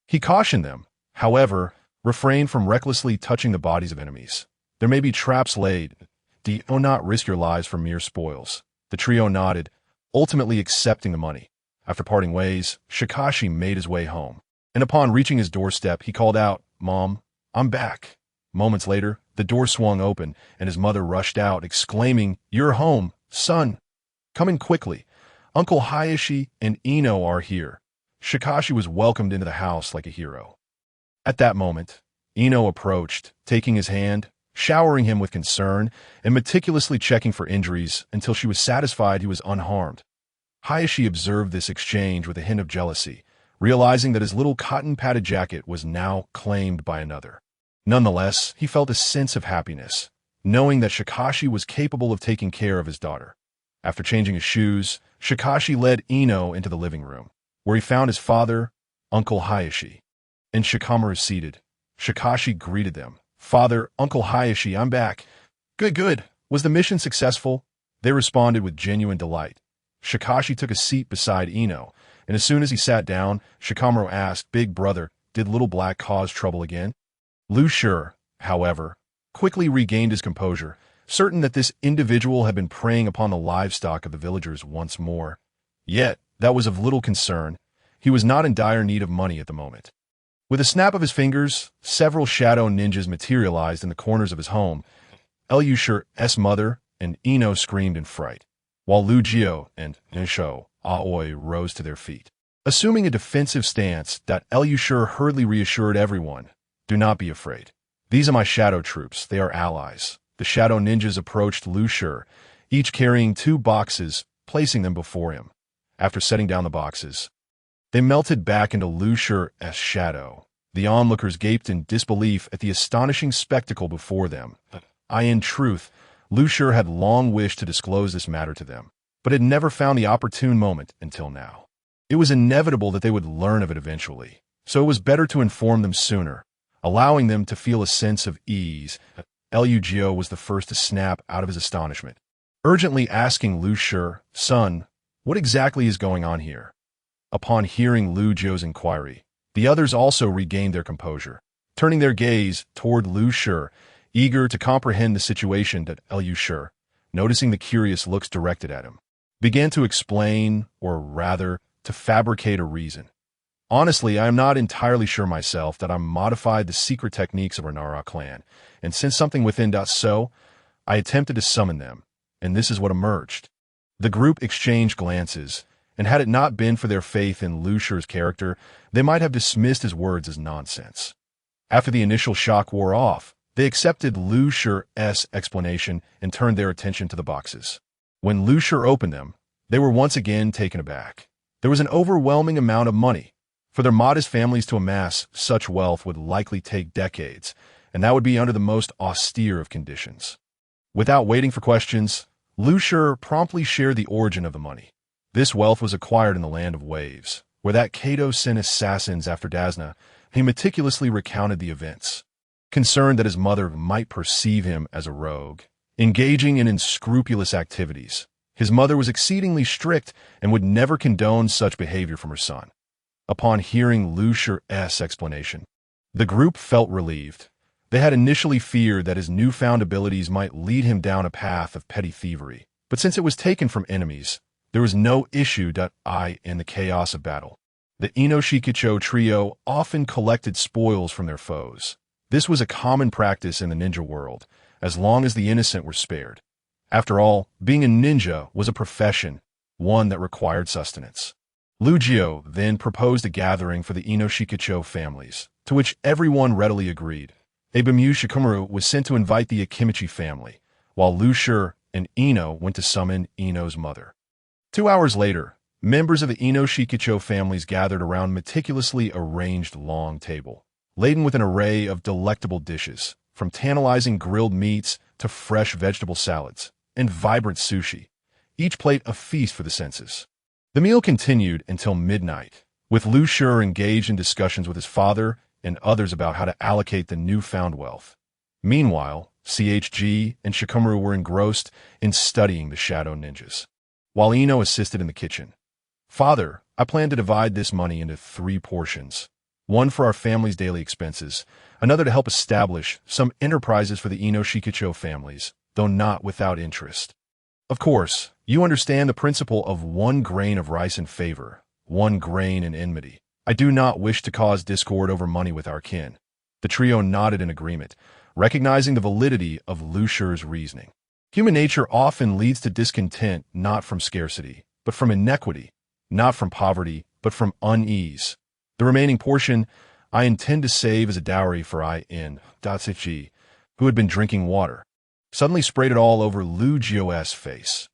He cautioned them, however, refrain from recklessly touching the bodies of enemies. There may be traps laid. Do not risk your lives for mere spoils. The trio nodded, ultimately accepting the money. After parting ways, Shikashi made his way home, and upon reaching his doorstep, he called out, "Mom, I'm back." Moments later, the door swung open, and his mother rushed out, exclaiming, "You're home, son. Come in quickly. Uncle Hayashi and Ino are here." Shikashi was welcomed into the house like a hero. At that moment, Ino approached, taking his hand, showering him with concern, and meticulously checking for injuries until she was satisfied he was unharmed. Hayashi observed this exchange with a hint of jealousy, realizing that his little cotton-padded jacket was now claimed by another. Nonetheless, he felt a sense of happiness, knowing that Shikashi was capable of taking care of his daughter. After changing his shoes, Shikashi led Ino into the living room, where he found his father, Uncle Hayashi, and Shikamaru seated. Shikashi greeted them. "Father, Uncle Hayashi, I'm back." Good. Was the mission successful?" They responded with genuine delight. Shikashi took a seat beside Ino, and as soon as he sat down, Shikamaru asked, "Big brother, did Little Black cause trouble again?" Lu Shur, however, quickly regained his composure, certain that this individual had been preying upon the livestock of the villagers once more. Yet, that was of little concern. He was not in dire need of money at the moment. With a snap of his fingers, several shadow ninjas materialized in the corners of his home. Lu Shur's mother and Ino screamed in fright, while Lu Jio and Nisho Aoi rose to their feet. Assuming a defensive stance, Lu Shur hurriedly reassured everyone, "Do not be afraid. These are my shadow troops. They are allies." The shadow ninjas approached Lu Shur, each carrying 2 boxes, placing them before him. After setting down the boxes, they melted back into Lu Shur's shadow. The onlookers gaped in disbelief at the astonishing spectacle before them. In truth, Lu Shur had long wished to disclose this matter to them, but had never found the opportune moment until now. It was inevitable that they would learn of it eventually, so it was better to inform them sooner, allowing them to feel a sense of ease. Lu Jio was the first to snap out of his astonishment, urgently asking Lu Shur, "Son, what exactly is going on here?" Upon hearing Lu Jio's inquiry, the others also regained their composure, turning their gaze toward Lu Shur, eager to comprehend the situation. Lu Shur, noticing the curious looks directed at him, began to explain, or rather, to fabricate a reason. "Honestly, I am not entirely sure myself that I modified the secret techniques of our Nara clan, and since something within so, I attempted to summon them, and this is what emerged." The group exchanged glances, and had it not been for their faith in Lu Shur's character, they might have dismissed his words as nonsense. After the initial shock wore off, they accepted Lu Shur's explanation and turned their attention to the boxes. When Lu Shur opened them, they were once again taken aback. There was an overwhelming amount of money. For their modest families to amass such wealth would likely take decades, and that would be under the most austere of conditions. Without waiting for questions, Lu Shur promptly shared the origin of the money. This wealth was acquired in the land of waves, where that Kato sent assassins after Dasna. He meticulously recounted the events, concerned that his mother might perceive him as a rogue, engaging in unscrupulous activities. His mother was exceedingly strict and would never condone such behavior from her son. Upon hearing Lu Shur's explanation, the group felt relieved. They had initially feared that his newfound abilities might lead him down a path of petty thievery, but since it was taken from enemies, there was no issue in the chaos of battle. The Inoshikicho trio often collected spoils from their foes. This was a common practice in the ninja world, as long as the innocent were spared. After all, being a ninja was a profession, one that required sustenance. Lu Jio then proposed a gathering for the Inoshikicho families, to which everyone readily agreed. Abimu Shikamaru was sent to invite the Akimichi family, while Lu Shur and Ino went to summon Ino's mother. 2 hours later, members of the Inoshikicho families gathered around a meticulously arranged long table, laden with an array of delectable dishes, from tantalizing grilled meats to fresh vegetable salads and vibrant sushi, each plate a feast for the senses. The meal continued until midnight, with Lu Shi engaged in discussions with his father and others about how to allocate the newfound wealth. Meanwhile, CHG and Shikamaru were engrossed in studying the shadow ninjas, while Ino assisted in the kitchen. "Father, I plan to divide this money into 3 portions. One for our family's daily expenses, another to help establish some enterprises for the Ino Shikicho families, though not without interest. Of course, you understand the principle of 1 grain of rice in favor, 1 grain in enmity. I do not wish to cause discord over money with our kin." The trio nodded in agreement, recognizing the validity of Lu Shi's reasoning. Human nature often leads to discontent not from scarcity, but from inequity, not from poverty, but from unease. The remaining portion I intend to save as a dowry for In.Chi, who had been drinking water. Suddenly sprayed it all over Lu Jio's face.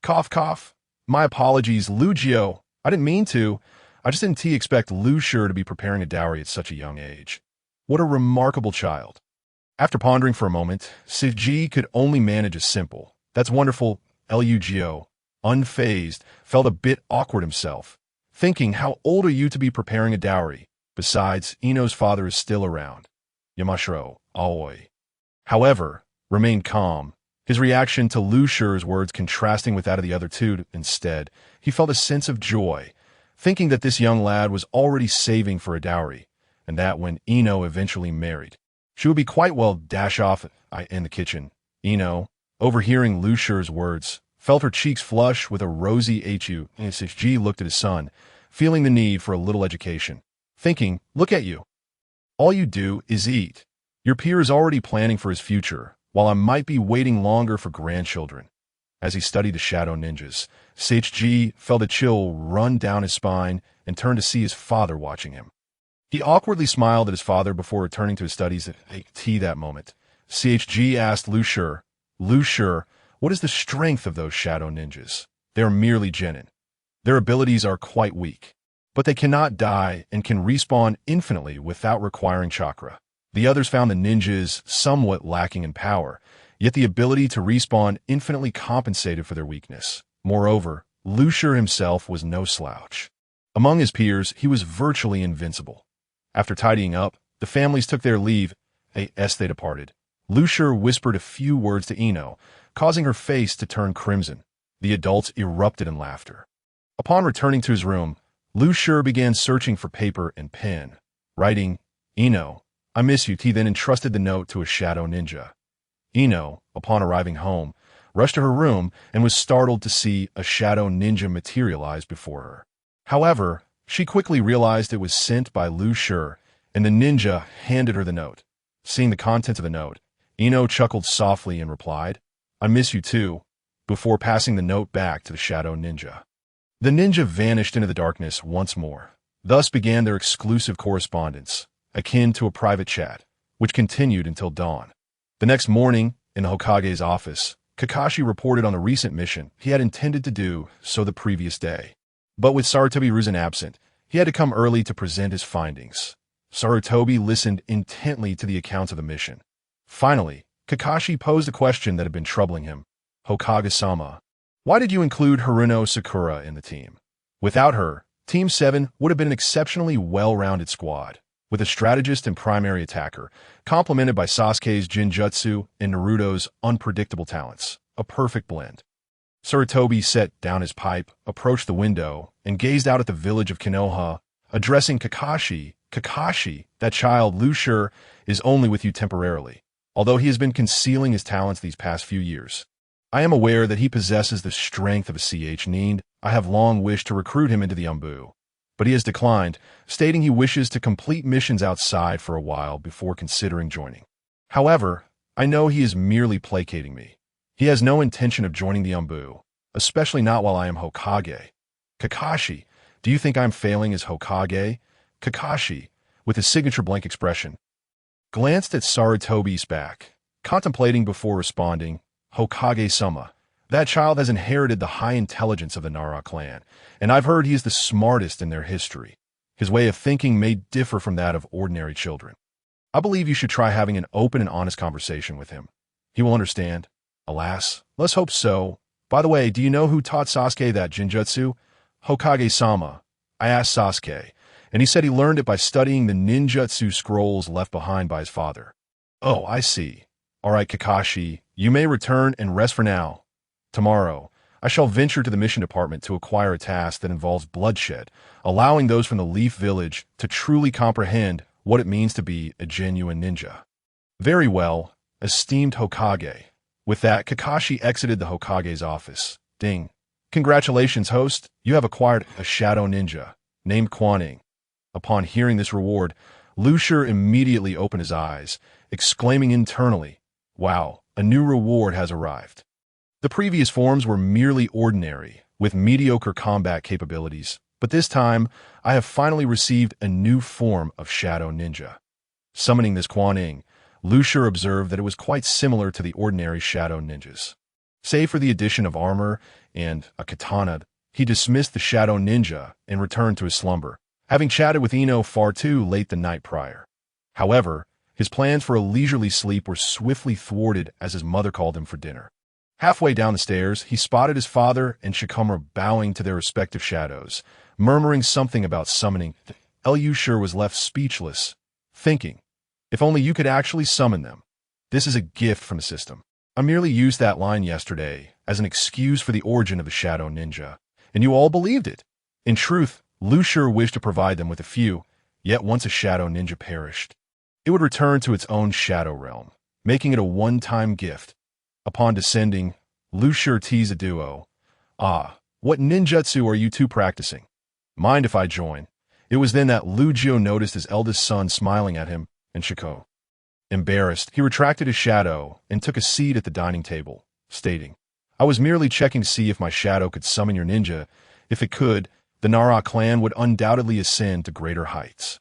Cough, cough. "My apologies, Lu Jio. I didn't mean to. I just didn't expect Lu Shi to be preparing a dowry at such a young age. What a remarkable child." After pondering for a moment, Siji could only manage a simple, "That's wonderful." Lu Jio, unfazed, felt a bit awkward himself, thinking, how old are you to be preparing a dowry? Besides, Ino's father is still around. Yamashiro, aoi. However, remained calm, his reaction to Lu Shi's words contrasting with that of the other two. Instead, he felt a sense of joy, thinking that this young lad was already saving for a dowry, and that when Ino eventually married, she would be quite well dash off in the kitchen. Ino, overhearing Lu Shi's words, felt her cheeks flush with a rosy HU. Siji looked at his son, feeling the need for a little education, thinking, look at you. All you do is eat. Your peer is already planning for his future, while I might be waiting longer for grandchildren. As he studied the shadow ninjas, Seichi felt a chill run down his spine and turned to see his father watching him. He awkwardly smiled at his father before returning to his studies at tea that moment. CHG asked Lu Shi, what is the strength of those shadow ninjas? They are merely genin. Their abilities are quite weak, but they cannot die and can respawn infinitely without requiring chakra. The others found the ninjas somewhat lacking in power, yet the ability to respawn infinitely compensated for their weakness. Moreover, Lu Shi himself was no slouch. Among his peers, he was virtually invincible. After tidying up, the families took their leave. As they departed, Lu Shi whispered a few words to Ino, causing her face to turn crimson. The adults erupted in laughter. Upon returning to his room, Lu Shi began searching for paper and pen, writing, Ino, I miss you. He then entrusted the note to a shadow ninja. Ino, upon arriving home, rushed to her room and was startled to see a shadow ninja materialize before her. However, she quickly realized it was sent by Lu Shi, and the ninja handed her the note. Seeing the contents of the note, Ino chuckled softly and replied, I miss you too, before passing the note back to the shadow ninja. The ninja vanished into the darkness once more. Thus began their exclusive correspondence, akin to a private chat, which continued until dawn. The next morning, in the Hokage's office, Kakashi reported on a recent mission he had intended to do so the previous day. But with Sarutobi Hizashi absent, he had to come early to present his findings. Sarutobi listened intently to the accounts of the mission. Finally, Kakashi posed a question that had been troubling him. Hokage-sama, why did you include Haruno Sakura in the team? Without her, Team 7 would have been an exceptionally well-rounded squad, with a strategist and primary attacker, complemented by Sasuke's Jinjutsu and Naruto's unpredictable talents. A perfect blend. Sarutobi set down his pipe, approached the window, and gazed out at the village of Konoha, addressing Kakashi. Kakashi, that child Lu Shi is only with you temporarily, although he has been concealing his talents these past few years. I am aware that he possesses the strength of a CH Need. I have long wished to recruit him into the Umbu, but he has declined, stating he wishes to complete missions outside for a while before considering joining. However, I know he is merely placating me. He has no intention of joining the Umbu, especially not while I am Hokage. Kakashi, do you think I'm failing as Hokage? Kakashi, with his signature blank expression, glanced at Sarutobi's back, contemplating before responding, Hokage-sama, that child has inherited the high intelligence of the Nara clan, and I've heard he is the smartest in their history. His way of thinking may differ from that of ordinary children. I believe you should try having an open and honest conversation with him. He will understand. Alas, let's hope so. By the way, do you know who taught Sasuke that ninjutsu? Hokage-sama. I asked Sasuke, and he said he learned it by studying the ninjutsu scrolls left behind by his father. Oh, I see. All right, Kakashi, you may return and rest for now. Tomorrow, I shall venture to the mission department to acquire a task that involves bloodshed, allowing those from the Leaf Village to truly comprehend what it means to be a genuine ninja. Very well, esteemed Hokage. With that, Kakashi exited the Hokage's office. Ding. Congratulations, host. You have acquired a shadow ninja, named Kwanning. Upon hearing this reward, Lu Shi immediately opened his eyes, exclaiming internally, "Wow, a new reward has arrived." The previous forms were merely ordinary, with mediocre combat capabilities, but this time, I have finally received a new form of shadow ninja. Summoning this Kwanning, Lu Shi observed that it was quite similar to the ordinary shadow ninjas. Save for the addition of armor and a katana, he dismissed the shadow ninja and returned to his slumber, having chatted with Ino far too late the night prior. However, his plans for a leisurely sleep were swiftly thwarted as his mother called him for dinner. Halfway down the stairs, he spotted his father and Shikamaru bowing to their respective shadows, murmuring something about summoning. Lu Shi was left speechless, thinking, if only you could actually summon them. This is a gift from the system. I merely used that line yesterday as an excuse for the origin of the shadow ninja, and you all believed it. In truth, Lu Shi wished to provide them with a few, yet once a shadow ninja perished, it would return to its own shadow realm, making it a one-time gift. Upon descending, Lu Shi teased a duo. Ah, what ninjutsu are you two practicing? Mind if I join? It was then that Lu Jio noticed his eldest son smiling at him, and Shiko. Embarrassed, he retracted his shadow and took a seat at the dining table, stating, I was merely checking to see if my shadow could summon your ninja. If it could, the Nara clan would undoubtedly ascend to greater heights.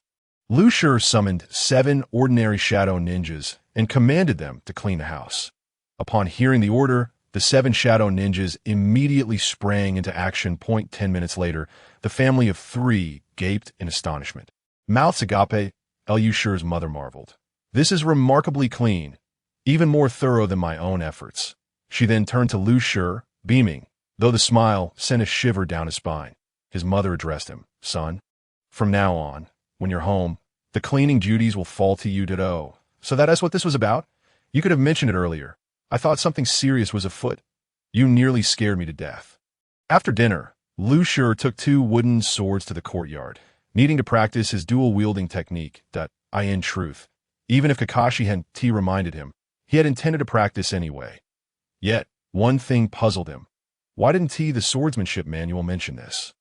Lu Shi summoned 7 ordinary shadow ninjas and commanded them to clean the house. Upon hearing the order, the 7 shadow ninjas immediately sprang into action. 10 minutes later, the family of 3 gaped in astonishment. Mouths agape, Lu Shi's mother marveled. This is remarkably clean, even more thorough than my own efforts. She then turned to Lu Shi, beaming, though the smile sent a shiver down his spine. His mother addressed him, son, from now on, when you're home, the cleaning duties will fall to you. Ditto. So that's what this was about? You could have mentioned it earlier. I thought something serious was afoot. You nearly scared me to death. After dinner, Lu Shi took 2 wooden swords to the courtyard, needing to practice his dual-wielding technique. In truth, even if Kakashi hadn't reminded him, he had intended to practice anyway. Yet, one thing puzzled him. Why didn't the swordsmanship manual mention this?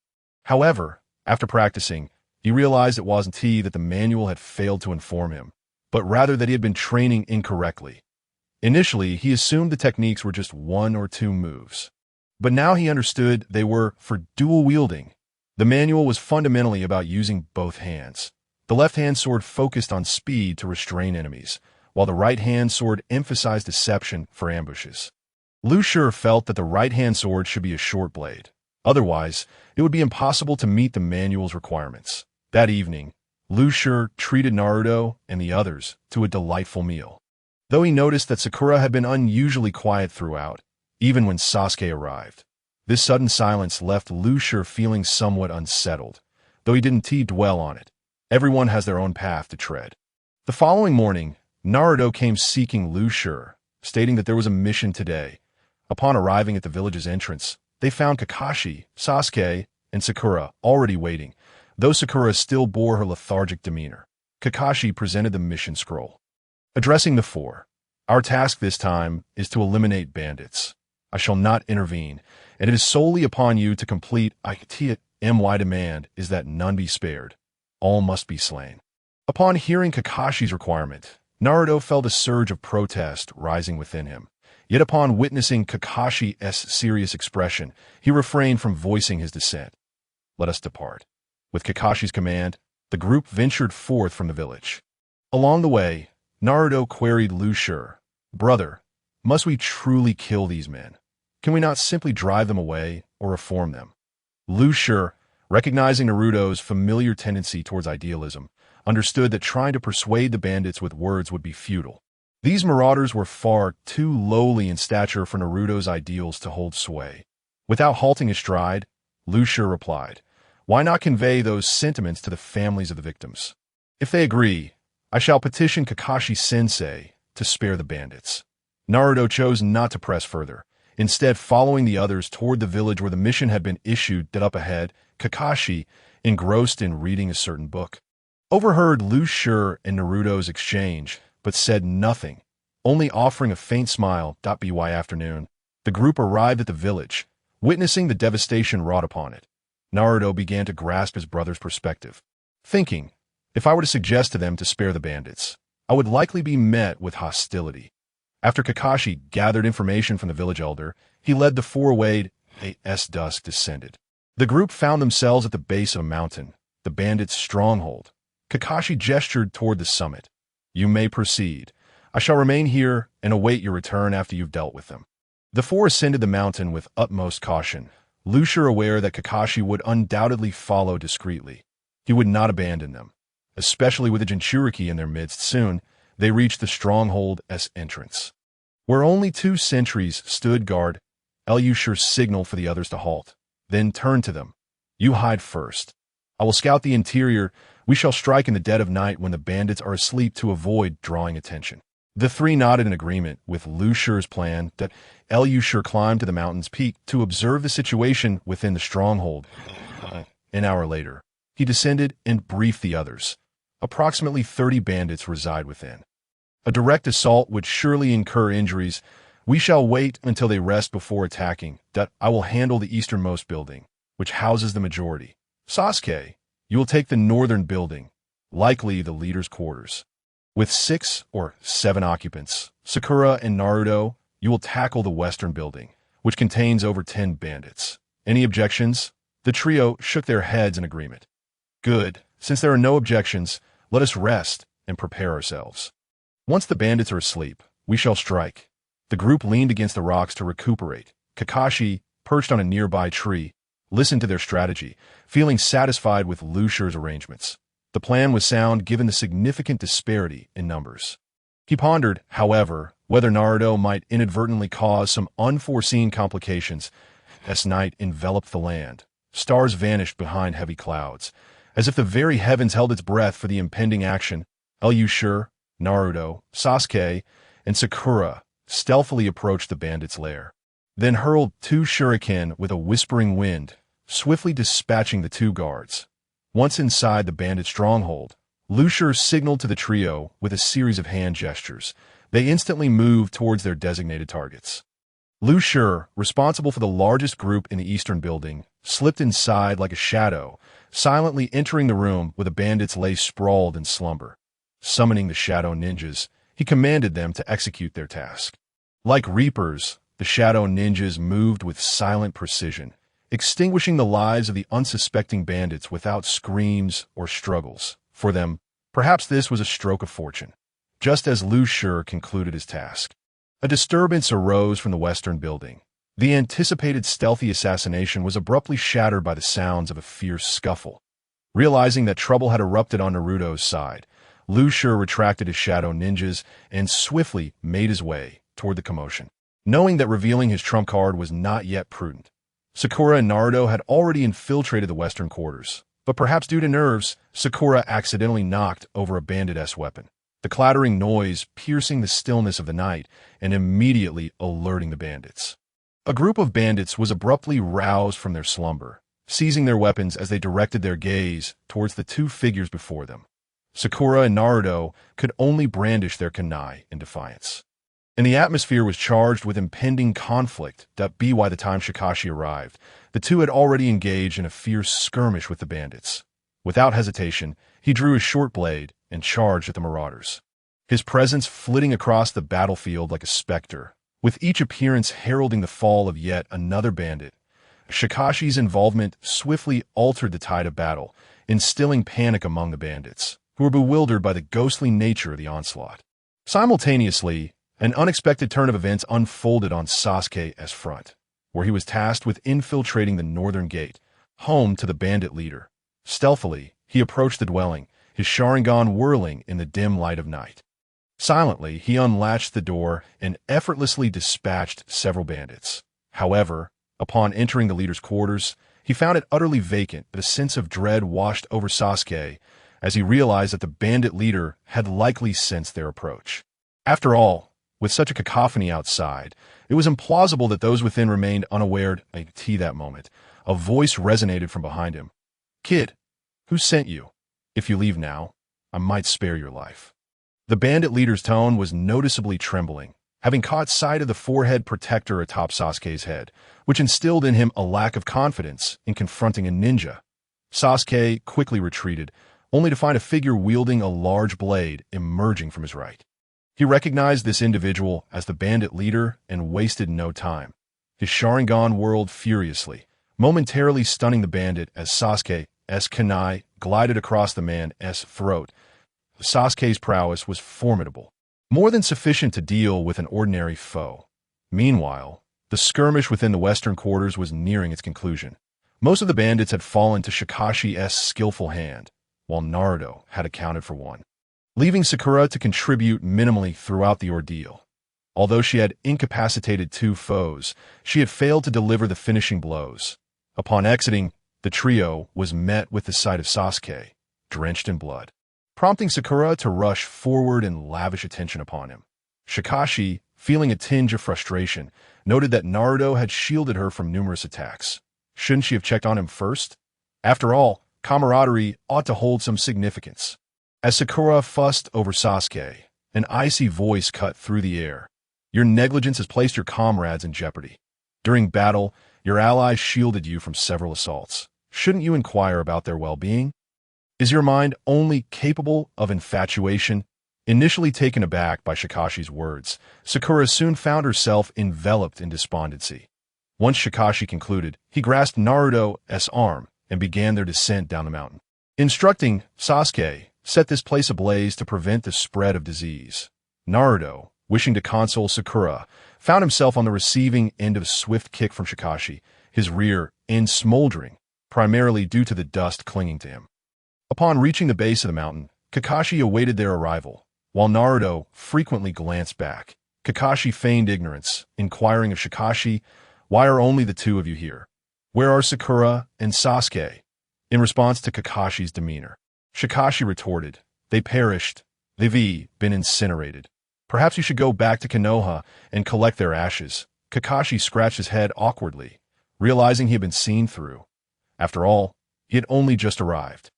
However, after practicing, he realized it wasn't that the manual had failed to inform him, but rather that he had been training incorrectly. Initially, he assumed the techniques were just 1 or 2 moves. But now he understood they were for dual wielding. The manual was fundamentally about using both hands. The left-hand sword focused on speed to restrain enemies, while the right-hand sword emphasized deception for ambushes. Lu Shi felt that the right-hand sword should be a short blade. Otherwise, it would be impossible to meet the manual's requirements. That evening, Lu Shi treated Naruto and the others to a delightful meal. Though he noticed that Sakura had been unusually quiet throughout, even when Sasuke arrived. This sudden silence left Lu Shi feeling somewhat unsettled, though he didn't dwell on it. Everyone has their own path to tread. The following morning, Naruto came seeking Lu Shi, stating that there was a mission today. Upon arriving at the village's entrance, they found Kakashi, Sasuke, and Sakura already waiting, though Sakura still bore her lethargic demeanor. Kakashi presented the mission scroll. Addressing the 4, our task this time is to eliminate bandits. I shall not intervene, and it is solely upon you to complete. My demand is that none be spared. All must be slain. Upon hearing Kakashi's requirement, Naruto felt a surge of protest rising within him. Yet upon witnessing Kakashi's serious expression, he refrained from voicing his dissent. Let us depart. With Kakashi's command, the group ventured forth from the village. Along the way, Naruto queried Lu Shi, Brother, must we truly kill these men? Can we not simply drive them away or reform them? Lu Shi, recognizing Naruto's familiar tendency towards idealism, understood that trying to persuade the bandits with words would be futile. These marauders were far too lowly in stature for Naruto's ideals to hold sway. Without halting his stride, Lu Shi replied, "Why not convey those sentiments to the families of the victims? If they agree, I shall petition Kakashi-sensei to spare the bandits." Naruto chose not to press further, instead following the others toward the village where the mission had been issued. Up ahead, Kakashi, engrossed in reading a certain book, overheard Lu Shi and Naruto's exchange, but said nothing, only offering a faint smile. By afternoon, the group arrived at the village, witnessing the devastation wrought upon it. Naruto began to grasp his brother's perspective, thinking, if I were to suggest to them to spare the bandits, I would likely be met with hostility. After Kakashi gathered information from the village elder, he led the four away as dusk descended. The group found themselves at the base of a mountain, the bandits' stronghold. Kakashi gestured toward the summit. "You may proceed. I shall remain here and await your return after you've dealt with them." The four ascended the mountain with utmost caution, Lu Shi aware that Kakashi would undoubtedly follow discreetly. He would not abandon them, especially with the Jinchuriki in their midst. Soon, they reached the stronghold's entrance, where only 2 sentries stood guard. Lu Shi signaled for the others to halt, then turned to them. "You hide first. I will scout the interior. We shall strike in the dead of night when the bandits are asleep to avoid drawing attention." The 3 nodded in agreement with Lu Shi's plan. Lu Shi climbed to the mountain's peak to observe the situation within the stronghold. An hour later, he descended and briefed the others. Approximately 30 bandits reside within. A direct assault would surely incur injuries. We shall wait until they rest before attacking. I will handle the easternmost building, which houses the majority. Sasuke, you will take the northern building, likely the leader's quarters. With 6 or 7 occupants, Sakura and Naruto, you will tackle the western building, which contains over 10 bandits. Any objections? The trio shook their heads in agreement. Good. Since there are no objections, let us rest and prepare ourselves. Once the bandits are asleep, we shall strike. The group leaned against the rocks to recuperate. Kakashi, perched on a nearby tree, listened to their strategy, feeling satisfied with Lu Shi's arrangements. The plan was sound given the significant disparity in numbers. He pondered, however, whether Naruto might inadvertently cause some unforeseen complications. As night enveloped the land, stars vanished behind heavy clouds, as if the very heavens held its breath for the impending action. Lu Shi, Naruto, Sasuke, and Sakura stealthily approached the bandits' lair, then hurled 2 shuriken with a whispering wind, swiftly dispatching the 2 guards. Once inside the bandit stronghold, Lu Shi signaled to the trio with a series of hand gestures. They instantly moved towards their designated targets. Lu Shi, responsible for the largest group in the eastern building, slipped inside like a shadow, silently entering the room where the bandits lay sprawled in slumber. Summoning the shadow ninjas, he commanded them to execute their task. Like reapers, the shadow ninjas moved with silent precision, extinguishing the lives of the unsuspecting bandits without screams or struggles. For them, perhaps this was a stroke of fortune. Just as Lu Shi concluded his task, a disturbance arose from the western building. The anticipated stealthy assassination was abruptly shattered by the sounds of a fierce scuffle. Realizing that trouble had erupted on Naruto's side, Lu Shi retracted his shadow ninjas and swiftly made his way toward the commotion, knowing that revealing his trump card was not yet prudent. Sakura and Naruto had already infiltrated the western quarters, but perhaps due to nerves, Sakura accidentally knocked over a bandit-s weapon, the clattering noise piercing the stillness of the night and immediately alerting the bandits. A group of bandits was abruptly roused from their slumber, seizing their weapons as they directed their gaze towards the 2 figures before them. Sakura and Naruto could only brandish their kunai in defiance, and the atmosphere was charged with impending conflict. By the time Kakashi arrived, the 2 had already engaged in a fierce skirmish with the bandits. Without hesitation, he drew his short blade and charged at the marauders, his presence flitting across the battlefield like a specter, with each appearance heralding the fall of yet another bandit. Kakashi's involvement swiftly altered the tide of battle, instilling panic among the bandits, who were bewildered by the ghostly nature of the onslaught. Simultaneously, an unexpected turn of events unfolded on Sasuke's front, where he was tasked with infiltrating the northern gate, home to the bandit leader. Stealthily, he approached the dwelling, his Sharingan whirling in the dim light of night. Silently, he unlatched the door and effortlessly dispatched several bandits. However, upon entering the leader's quarters, he found it utterly vacant, and a sense of dread washed over Sasuke as he realized that the bandit leader had likely sensed their approach. After all, with such a cacophony outside, it was implausible that those within remained unaware. At that moment, a voice resonated from behind him. "Kid, who sent you? If you leave now, I might spare your life." The bandit leader's tone was noticeably trembling, having caught sight of the forehead protector atop Sasuke's head, which instilled in him a lack of confidence in confronting a ninja. Sasuke quickly retreated, only to find a figure wielding a large blade emerging from his right. He recognized this individual as the bandit leader and wasted no time. His Sharingan whirled furiously, momentarily stunning the bandit as Sasuke's kunai glided across the man's throat. Sasuke's prowess was formidable, more than sufficient to deal with an ordinary foe. Meanwhile, the skirmish within the western quarters was nearing its conclusion. Most of the bandits had fallen to Kakashi's skillful hand, while Naruto had accounted for one, leaving Sakura to contribute minimally throughout the ordeal. Although she had incapacitated two foes, she had failed to deliver the finishing blows. Upon exiting, the trio was met with the sight of Sasuke, drenched in blood, prompting Sakura to rush forward and lavish attention upon him. Kakashi, feeling a tinge of frustration, noted that Naruto had shielded her from numerous attacks. Shouldn't she have checked on him first? After all, camaraderie ought to hold some significance. As Sakura fussed over Sasuke, an icy voice cut through the air. "Your negligence has placed your comrades in jeopardy. During battle, your allies shielded you from several assaults. Shouldn't you inquire about their well-being? Is your mind only capable of infatuation?" Initially taken aback by Kakashi's words, Sakura soon found herself enveloped in despondency. Once Kakashi concluded, he grasped Naruto's arm and began their descent down the mountain, instructing Sasuke, "Set this place ablaze to prevent the spread of disease." Naruto, wishing to console Sakura, found himself on the receiving end of a swift kick from Kakashi, his rear end smoldering, primarily due to the dust clinging to him. Upon reaching the base of the mountain, Kakashi awaited their arrival, while Naruto frequently glanced back. Kakashi feigned ignorance, inquiring of Kakashi, "Why are only the two of you here? Where are Sakura and Sasuke?" In response to Kakashi's demeanor, Kakashi retorted, "They perished. They've been incinerated. Perhaps you should go back to Konoha and collect their ashes." Kakashi scratched his head awkwardly, realizing he had been seen through. After all, he had only just arrived.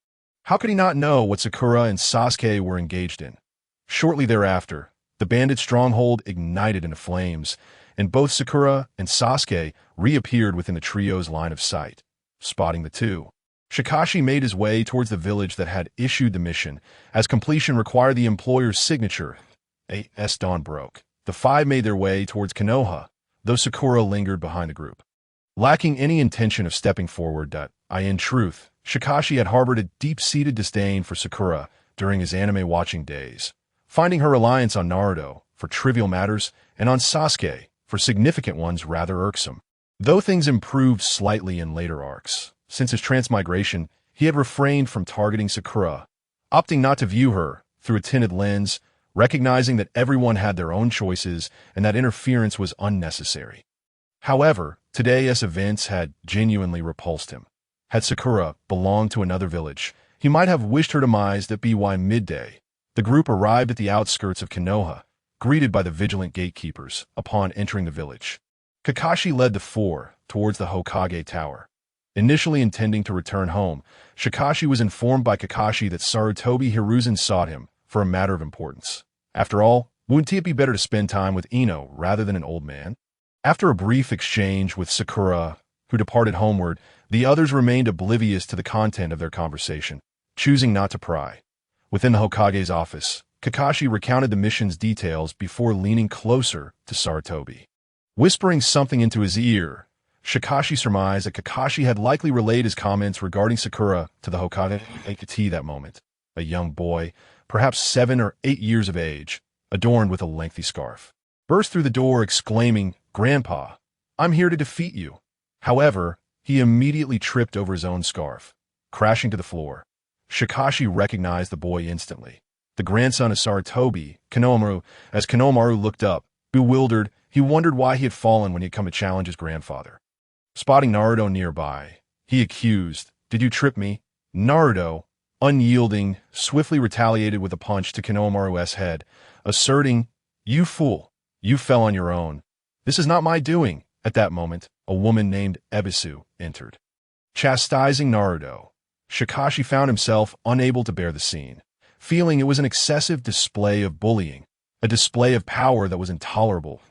How could he not know what Sakura and Sasuke were engaged in? Shortly thereafter, the bandit stronghold ignited into flames, and both Sakura and Sasuke reappeared within the trio's line of sight. Spotting the two, Kakashi made his way towards the village that had issued the mission, as completion required the employer's signature. As dawn broke, the five made their way towards Konoha, though Sakura lingered behind the group. Lacking any intention of stepping forward, in truth, Kakashi had harbored a deep-seated disdain for Sakura during his anime-watching days, finding her reliance on Naruto for trivial matters and on Sasuke for significant ones rather irksome. Though things improved slightly in later arcs, since his transmigration, he had refrained from targeting Sakura, opting not to view her through a tinted lens, recognizing that everyone had their own choices and that interference was unnecessary. However, today's events had genuinely repulsed him. Had Sakura belonged to another village, he might have wished her demise. That by midday, the group arrived at the outskirts of Konoha, greeted by the vigilant gatekeepers upon entering the village. Kakashi led the four towards the Hokage Tower. Initially intending to return home, Kakashi was informed by Kakashi that Sarutobi Hizashi sought him for a matter of importance. After all, wouldn't it be better to spend time with Ino rather than an old man? After a brief exchange with Sakura, who departed homeward, the others remained oblivious to the content of their conversation, choosing not to pry. Within the Hokage's office, Kakashi recounted the mission's details before leaning closer to Sarutobi. Whispering something into his ear, Kakashi surmised that Kakashi had likely relayed his comments regarding Sakura to the Hokage at that moment. A young boy, perhaps 7 or 8 years of age, adorned with a lengthy scarf, burst through the door exclaiming, "Grandpa, I'm here to defeat you." However, he immediately tripped over his own scarf, crashing to the floor. Kakashi recognized the boy instantly. the grandson of Sarutobi, Konohamaru. As Konohamaru looked up, bewildered, he wondered why he had fallen when he had come to challenge his grandfather. Spotting Naruto nearby, he accused, "Did you trip me?" Naruto, unyielding, swiftly retaliated with a punch to Konohamaru's head, asserting, "You fool, you fell on your own. This is not my doing." At that moment, a woman named Ebisu entered. Chastising Naruto, Shikashi found himself unable to bear the scene, feeling it was an excessive display of bullying, a display of power that was intolerable.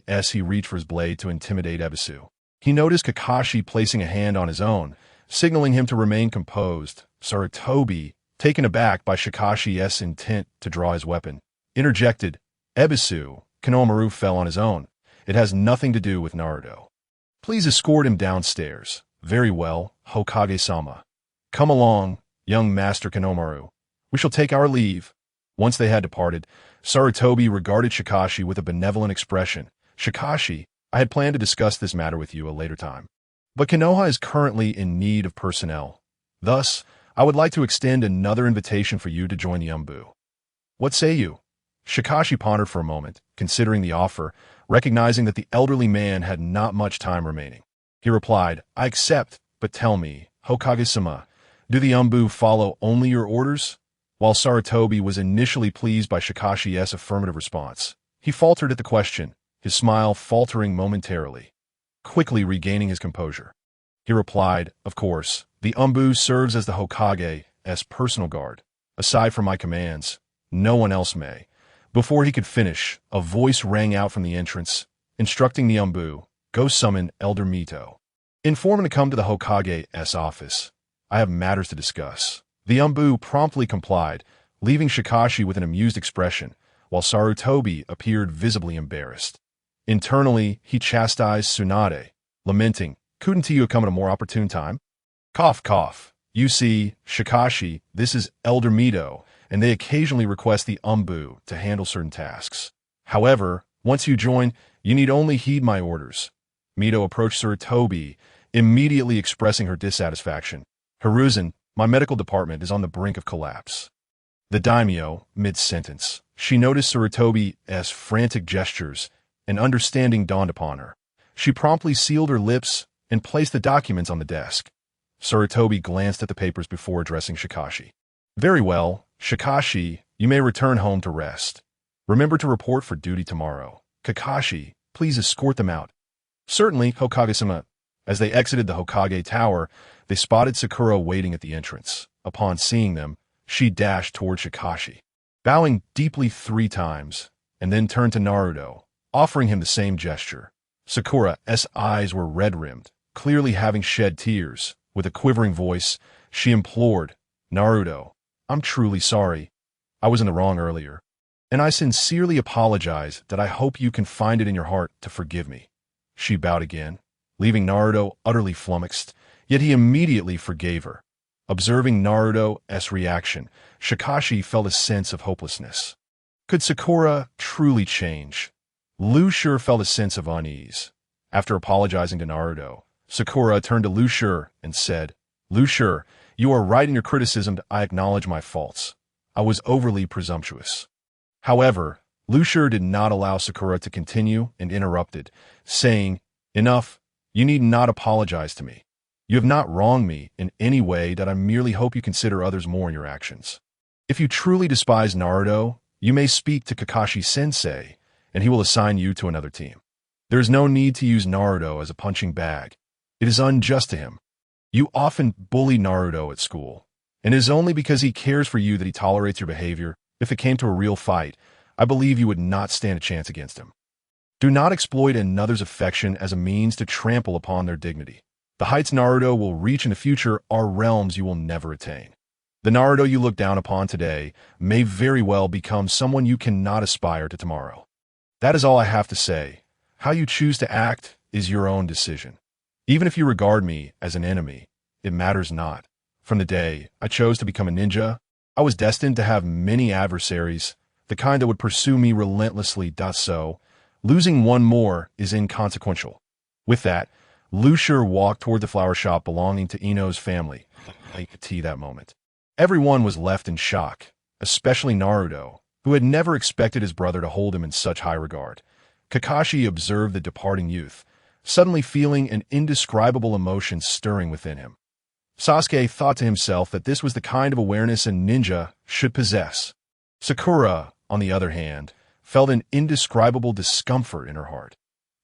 As he reached for his blade to intimidate Ebisu, he noticed Kakashi placing a hand on his own, signaling him to remain composed. Sarutobi, taken aback by Shikashi's intent to draw his weapon, interjected, "Ebisu, Konohamaru fell on his own. It has nothing to do with Naruto. Please escort him downstairs." "Very well, Hokage-sama. Come along, young Master Konohamaru. We shall take our leave." Once they had departed, Sarutobi regarded Shikashi with a benevolent expression. "Shikashi, I had planned to discuss this matter with you a later time. But Konoha is currently in need of personnel. Thus, I would like to extend another invitation for you to join the Umbu. What say you?" Shikashi pondered for a moment, considering the offer, recognizing that the elderly man had not much time remaining. He replied, "I accept, but tell me, Hokage-sama, do the Umbu follow only your orders?" While Sarutobi was initially pleased by Shikashi's affirmative response, he faltered at the question, his smile faltering momentarily. Quickly regaining his composure, he replied, "Of course, the Umbu serves as the Hokage's personal guard. Aside from my commands, no one else may." Before he could finish, a voice rang out from the entrance, instructing the Umbu, "Go summon Elder Mito. Inform him to come to the Hokage's office. I have matters to discuss." The Umbu promptly complied, leaving Shikashi with an amused expression, while Sarutobi appeared visibly embarrassed. Internally, he chastised Tsunade, lamenting, "Couldn't you have come at a more opportune time?" Cough, cough. "You see, Shikashi, this is Elder Mito, and they occasionally request the Umbu to handle certain tasks. However, once you join, you need only heed my orders." Mito approached Sarutobi, immediately expressing her dissatisfaction. "Hiruzen, my medical department is on the brink of collapse." The daimyo, mid-sentence, she noticed Sarutobi's frantic gestures, and understanding dawned upon her. She promptly sealed her lips and placed the documents on the desk. Sarutobi glanced at the papers before addressing Shikashi. "Very well, Shikashi, you may return home to rest. Remember to report for duty tomorrow. Kakashi, please escort them out." "Certainly, Hokage-sama." As they exited the Hokage Tower, they spotted Sakura waiting at the entrance. Upon seeing them, she dashed toward Shikashi, bowing deeply 3 times, and then turned to Naruto, offering him the same gesture. Sakura's eyes were red-rimmed, clearly having shed tears. With a quivering voice, she implored, "Naruto, I'm truly sorry. I was in the wrong earlier, and I sincerely apologize that I hope you can find it in your heart to forgive me." She bowed again, leaving Naruto utterly flummoxed, yet he immediately forgave her. Observing Naruto's reaction, Shikashi felt a sense of hopelessness. Could Sakura truly change? Lushur felt a sense of unease. After apologizing to Naruto, Sakura turned to Lushur and said, "Lushur, you are right in your criticism that I acknowledge my faults. I was overly presumptuous." However, Lushur did not allow Sakura to continue and interrupted, saying, "Enough, you need not apologize to me. You have not wronged me in any way that I merely hope you consider others more in your actions. If you truly despise Naruto, you may speak to Kakashi-sensei, and he will assign you to another team. There is no need to use Naruto as a punching bag. It is unjust to him. You often bully Naruto at school, and it is only because he cares for you that he tolerates your behavior. If it came to a real fight, I believe you would not stand a chance against him. Do not exploit another's affection as a means to trample upon their dignity. The heights Naruto will reach in the future are realms you will never attain. The Naruto you look down upon today may very well become someone you cannot aspire to tomorrow. That is all I have to say. How you choose to act is your own decision. Even if you regard me as an enemy, it matters not. From the day I chose to become a ninja, I was destined to have many adversaries, the kind that would pursue me relentlessly. So, losing one more is inconsequential." With that, Lushur walked toward the flower shop belonging to Ino's family. Like tea that moment. Everyone was left in shock. especially Naruto, who had never expected his brother to hold him in such high regard. Kakashi observed the departing youth, suddenly feeling an indescribable emotion stirring within him. Sasuke thought to himself that this was the kind of awareness a ninja should possess. Sakura, on the other hand, felt an indescribable discomfort in her heart.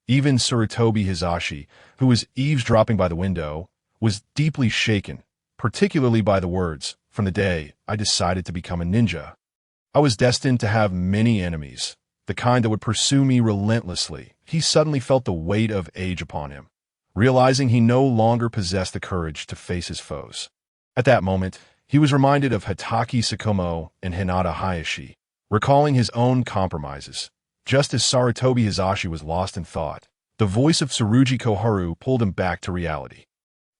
Even Sarutobi Hizashi, who was eavesdropping by the window, was deeply shaken, particularly by the words, "From the day I decided to become a ninja, I was destined to have many enemies, the kind that would pursue me relentlessly." He suddenly felt the weight of age upon him, realizing he no longer possessed the courage to face his foes. At that moment, he was reminded of Hatake Tsukumo and Hinata Hayashi, recalling his own compromises. Just as Sarutobi Hizashi was lost in thought, the voice of Tsurugi Koharu pulled him back to reality.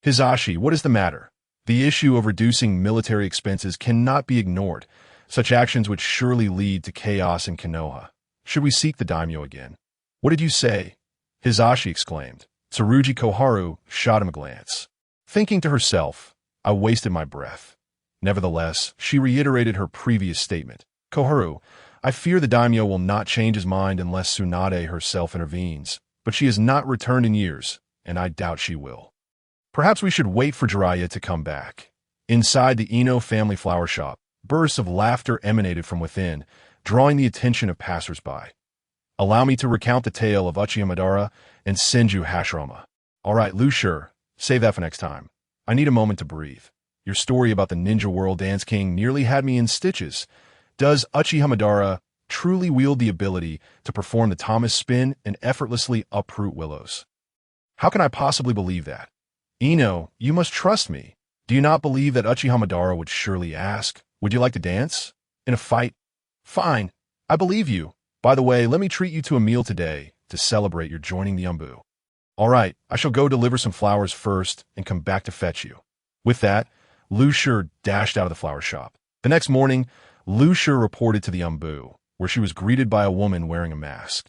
"Hizashi, what is the matter? The issue of reducing military expenses cannot be ignored. Such actions would surely lead to chaos in Konoha. Should we seek the daimyo again?" "What did you say?" Hizashi exclaimed. Tsurugi Koharu shot him a glance. Thinking to herself, "I wasted my breath." Nevertheless, she reiterated her previous statement. "Koharu, I fear the daimyo will not change his mind unless Tsunade herself intervenes, but she has not returned in years, and I doubt she will. Perhaps we should wait for Jiraiya to come back." Inside the Ino family flower shop, bursts of laughter emanated from within, drawing the attention of passers-by. "Allow me to recount the tale of Uchiha Madara and Senju Hashirama." "All right, Lucier, save that for next time. I need a moment to breathe. Your story about the Ninja World Dance King nearly had me in stitches. Does Uchiha Madara truly wield the ability to perform the Thomas spin and effortlessly uproot willows? How can I possibly believe that? Ino, you must trust me. Do you not believe that Uchiha Madara would surely ask, 'Would you like to dance? In a fight?' Fine, I believe you. By the way, let me treat you to a meal today to celebrate your joining the Umbu." "All right, I shall go deliver some flowers first and come back to fetch you." With that, Lucier dashed out of the flower shop. The next morning, Lucier reported to the Umbu, where she was greeted by a woman wearing a mask.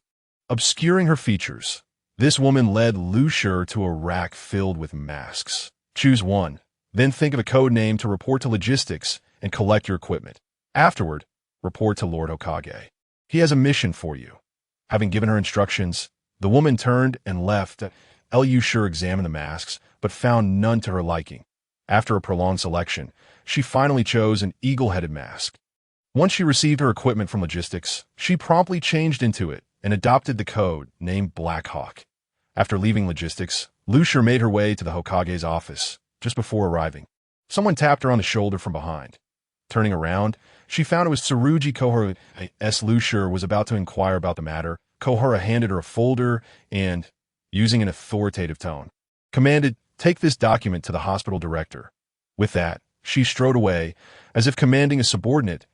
Obscuring her features, this woman led Lucier to a rack filled with masks. "Choose one, then think of a code name to report to logistics and collect your equipment. Afterward, report to Lord Hokage. He has a mission for you." Having given her instructions, the woman turned and left. Lucier examined the masks, but found none to her liking. After a prolonged selection, she finally chose an eagle-headed mask. Once she received her equipment from logistics, she promptly changed into it and adopted the code named Black Hawk. After leaving logistics, Lucier made her way to the Hokage's office. Just before arriving, someone tapped her on the shoulder from behind. Turning around, she found it was Tsurugi Koharu. As Lucier was about to inquire about the matter, Kohara handed her a folder and, using an authoritative tone, commanded, "Take this document to the hospital director." With that, she strode away, as if commanding a subordinate.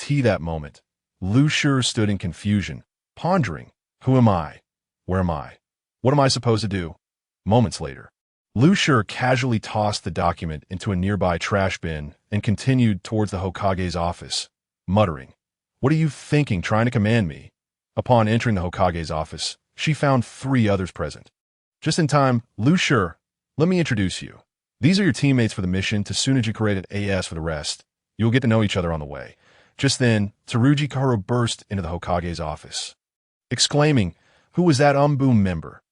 That moment, Lucier stood in confusion, pondering, "Who am I? Where am I? What am I supposed to do?" Moments later, Lucier casually tossed the document into a nearby trash bin and continued towards the Hokage's office, muttering, "What are you thinking, trying to command me?" Upon entering the Hokage's office, she found 3 others present. "Just in time, Lucier, let me introduce you. These are your teammates for the mission to Tsunaji created AS for the rest. You'll get to know each other on the way." Just then, Tsurugi Koharu burst into the Hokage's office, exclaiming, "Who was that Umbu member?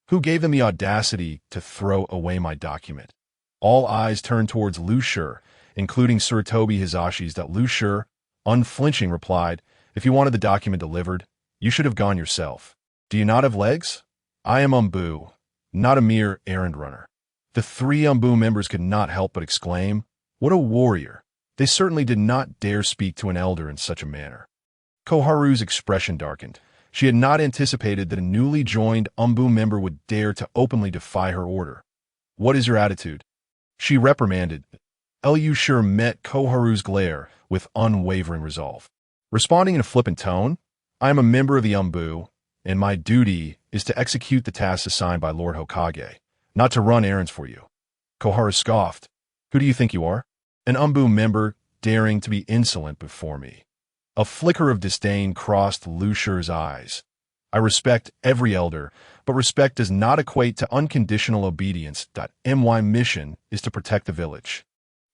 Who gave them the audacity to throw away my document?" All eyes turned towards Lucier, including Sarutobi Hizashi's. That Lucier, unflinching, replied, "If you wanted the document delivered, you should have gone yourself. Do you not have legs? I am Umbu, not a mere errand runner." The 3 Umbu members could not help but exclaim, "What a warrior!" They certainly did not dare speak to an elder in such a manner. Koharu's expression darkened. She had not anticipated that a newly joined Umbu member would dare to openly defy her order. "What is your attitude?" she reprimanded. Lucier met Koharu's glare with unwavering resolve. Responding in a flippant tone, "I am a member of the Umbu, and my duty is to execute the tasks assigned by Lord Hokage, not to run errands for you." Koharu scoffed. "Who do you think you are? An Umbu member daring to be insolent before me." A flicker of disdain crossed Lucier's eyes. "I respect every elder, but respect does not equate to unconditional obedience. My mission is to protect the village,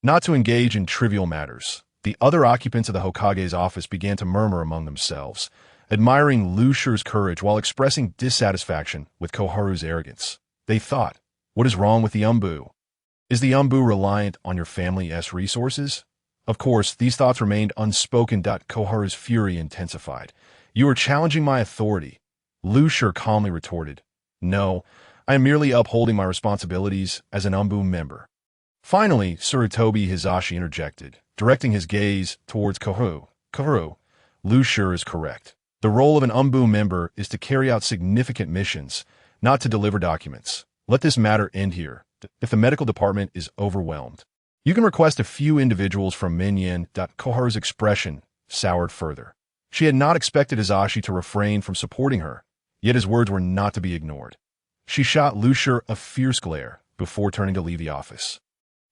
not to engage in trivial matters. The other occupants of the Hokage's office began to murmur among themselves, admiring Lu Shi's courage while expressing dissatisfaction with Koharu's arrogance. They thought, what is wrong with the Umbu? Is the Umbu reliant on your family's resources? Of course, these thoughts remained unspoken. Koharu's fury intensified. You are challenging my authority. Lu Shi calmly retorted. No, I am merely upholding my responsibilities as an Umbu member. Finally, Sarutobi Hizashi interjected, directing his gaze towards Koharu. Koharu, Lu Shi is correct. The role of an Umbu member is to carry out significant missions, not to deliver documents. Let this matter end here. If the medical department is overwhelmed, you can request a few individuals from Minyan. Koharu's expression soured further. She had not expected Hizashi to refrain from supporting her, yet his words were not to be ignored. She shot Lu Shi a fierce glare before turning to leave the office.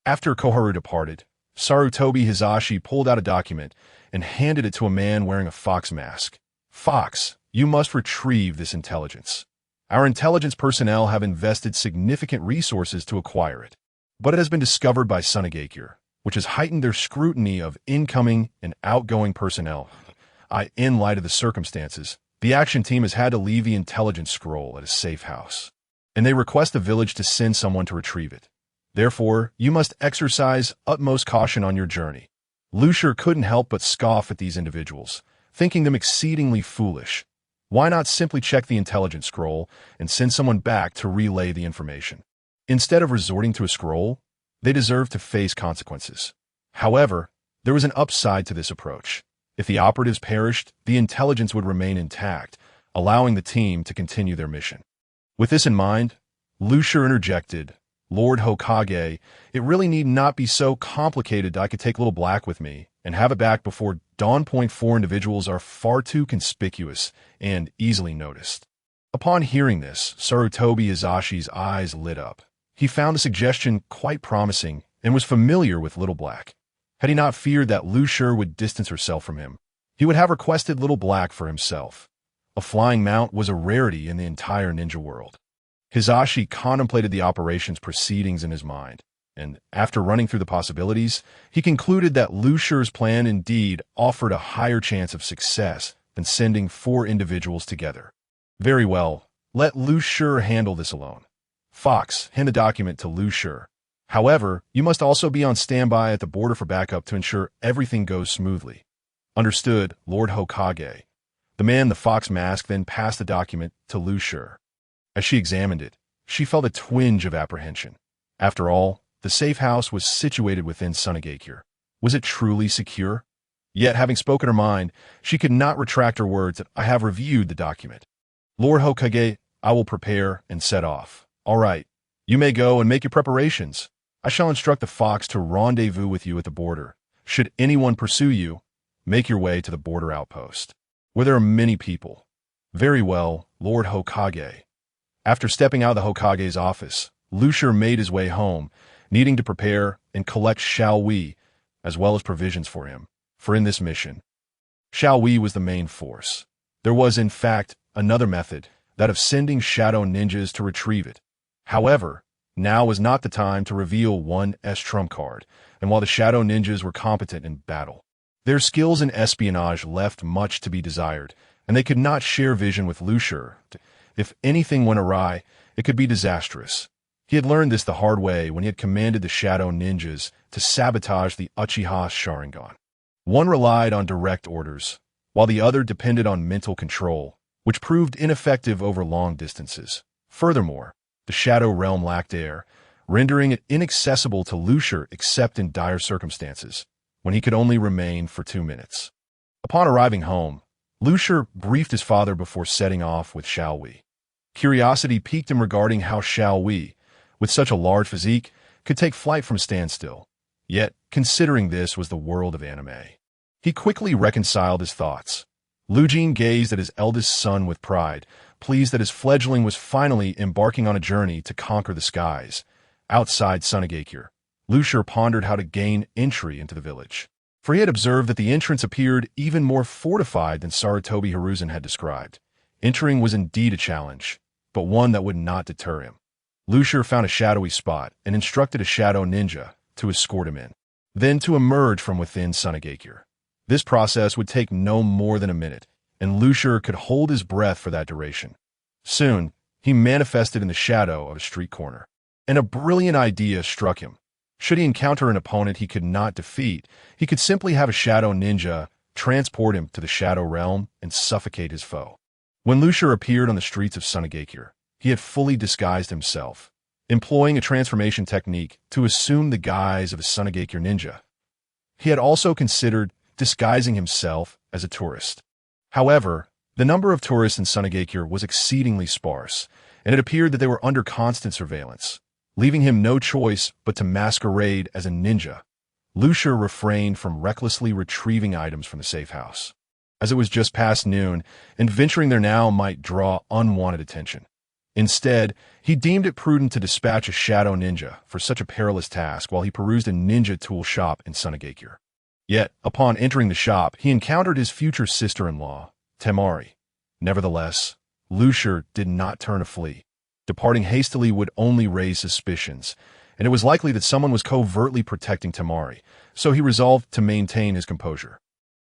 After Koharu departed, Sarutobi Hizashi pulled out a document and handed it to a man wearing a fox mask. Fox, you must retrieve this intelligence. Our intelligence personnel have invested significant resources to acquire it, but it has been discovered by Sunagakure, which has heightened their scrutiny of incoming and outgoing personnel. In light of the circumstances, the action team has had to leave the intelligence scroll at a safe house, and they request the village to send someone to retrieve it. Therefore, you must exercise utmost caution on your journey. Lu Shi couldn't help but scoff at these individuals, thinking them exceedingly foolish. Why not simply check the intelligence scroll and send someone back to relay the information? Instead of resorting to a scroll, they deserve to face consequences. However, there was an upside to this approach. If the operatives perished, the intelligence would remain intact, allowing the team to continue their mission. With this in mind, Lu Shi interjected, Lord Hokage, it really need not be so complicated. I could take Little Black with me and have it back before dawn. 4 individuals are far too conspicuous and easily noticed. Upon hearing this, Sarutobi Hizashi's eyes lit up. He found the suggestion quite promising and was familiar with Little Black. Had he not feared that Lu Shi would distance herself from him, he would have requested Little Black for himself. A flying mount was a rarity in the entire ninja world. Hizashi contemplated the operation's proceedings in his mind, and after running through the possibilities, he concluded that Lu Shi's plan indeed offered a higher chance of success than sending 4 individuals together. Very well, let Lu Shi handle this alone. Fox, hand the document to Lu Shi. However, you must also be on standby at the border for backup to ensure everything goes smoothly. Understood, Lord Hokage. The man in the fox mask then passed the document to Lu Shi. As she examined it, she felt a twinge of apprehension. After all, the safe house was situated within Sunagakure. Was it truly secure? Yet, having spoken her mind, she could not retract her words that I have reviewed the document. Lord Hokage, I will prepare and set off. All right, you may go and make your preparations. I shall instruct the fox to rendezvous with you at the border. Should anyone pursue you, make your way to the border outpost, where there are many people. Very well, Lord Hokage. After stepping out of the Hokage's office, Lu Shi made his way home, needing to prepare and collect Xiao Wei, as well as provisions for him. For in this mission, Xiao Wei was the main force. There was, in fact, another method, that of sending shadow ninjas to retrieve it. However, now was not the time to reveal one's trump card, and while the shadow ninjas were competent in battle, their skills in espionage left much to be desired, and they could not share vision with Lu Shi. If anything went awry, it could be disastrous. He had learned this the hard way when he had commanded the shadow ninjas to sabotage the Uchiha Sharingan. One relied on direct orders, while the other depended on mental control, which proved ineffective over long distances. Furthermore, the Shadow Realm lacked air, rendering it inaccessible to Lu Shi except in dire circumstances, when he could only remain for 2 minutes. Upon arriving home, Lu Shi briefed his father before setting off with Xiao Wei. Curiosity piqued him regarding how Xiao Wei, with such a large physique, could take flight from standstill. Yet, considering this was the world of anime, he quickly reconciled his thoughts. Lu Jin gazed at his eldest son with pride, pleased that his fledgling was finally embarking on a journey to conquer the skies. Outside Sunagakure, Lu Shi pondered how to gain entry into the village, for he had observed that the entrance appeared even more fortified than Sarutobi Hiruzen had described. Entering was indeed a challenge, but one that would not deter him. Lu Shi found a shadowy spot and instructed a shadow ninja to escort him in. then to emerge from within Sunagakure. This process would take no more than a minute, and Lucier could hold his breath for that duration. Soon, he manifested in the shadow of a street corner, and a brilliant idea struck him. Should he encounter an opponent he could not defeat, he could simply have a shadow ninja transport him to the shadow realm and suffocate his foe. When Lucier appeared on the streets of Sunagakure, he had fully disguised himself, employing a transformation technique to assume the guise of a Sunagakure ninja. He had also considered disguising himself as a tourist. However, the number of tourists in Sunagakure was exceedingly sparse, and it appeared that they were under constant surveillance, leaving him no choice but to masquerade as a ninja. Lucier refrained from recklessly retrieving items from the safe house, as it was just past noon, and venturing there now might draw unwanted attention. Instead, he deemed it prudent to dispatch a shadow ninja for such a perilous task while he perused a ninja tool shop in Sunagakure. Yet, upon entering the shop, he encountered his future sister-in-law, Temari. Nevertheless, Lucier did not turn to flee. Departing hastily would only raise suspicions, and it was likely that someone was covertly protecting Temari, so he resolved to maintain his composure.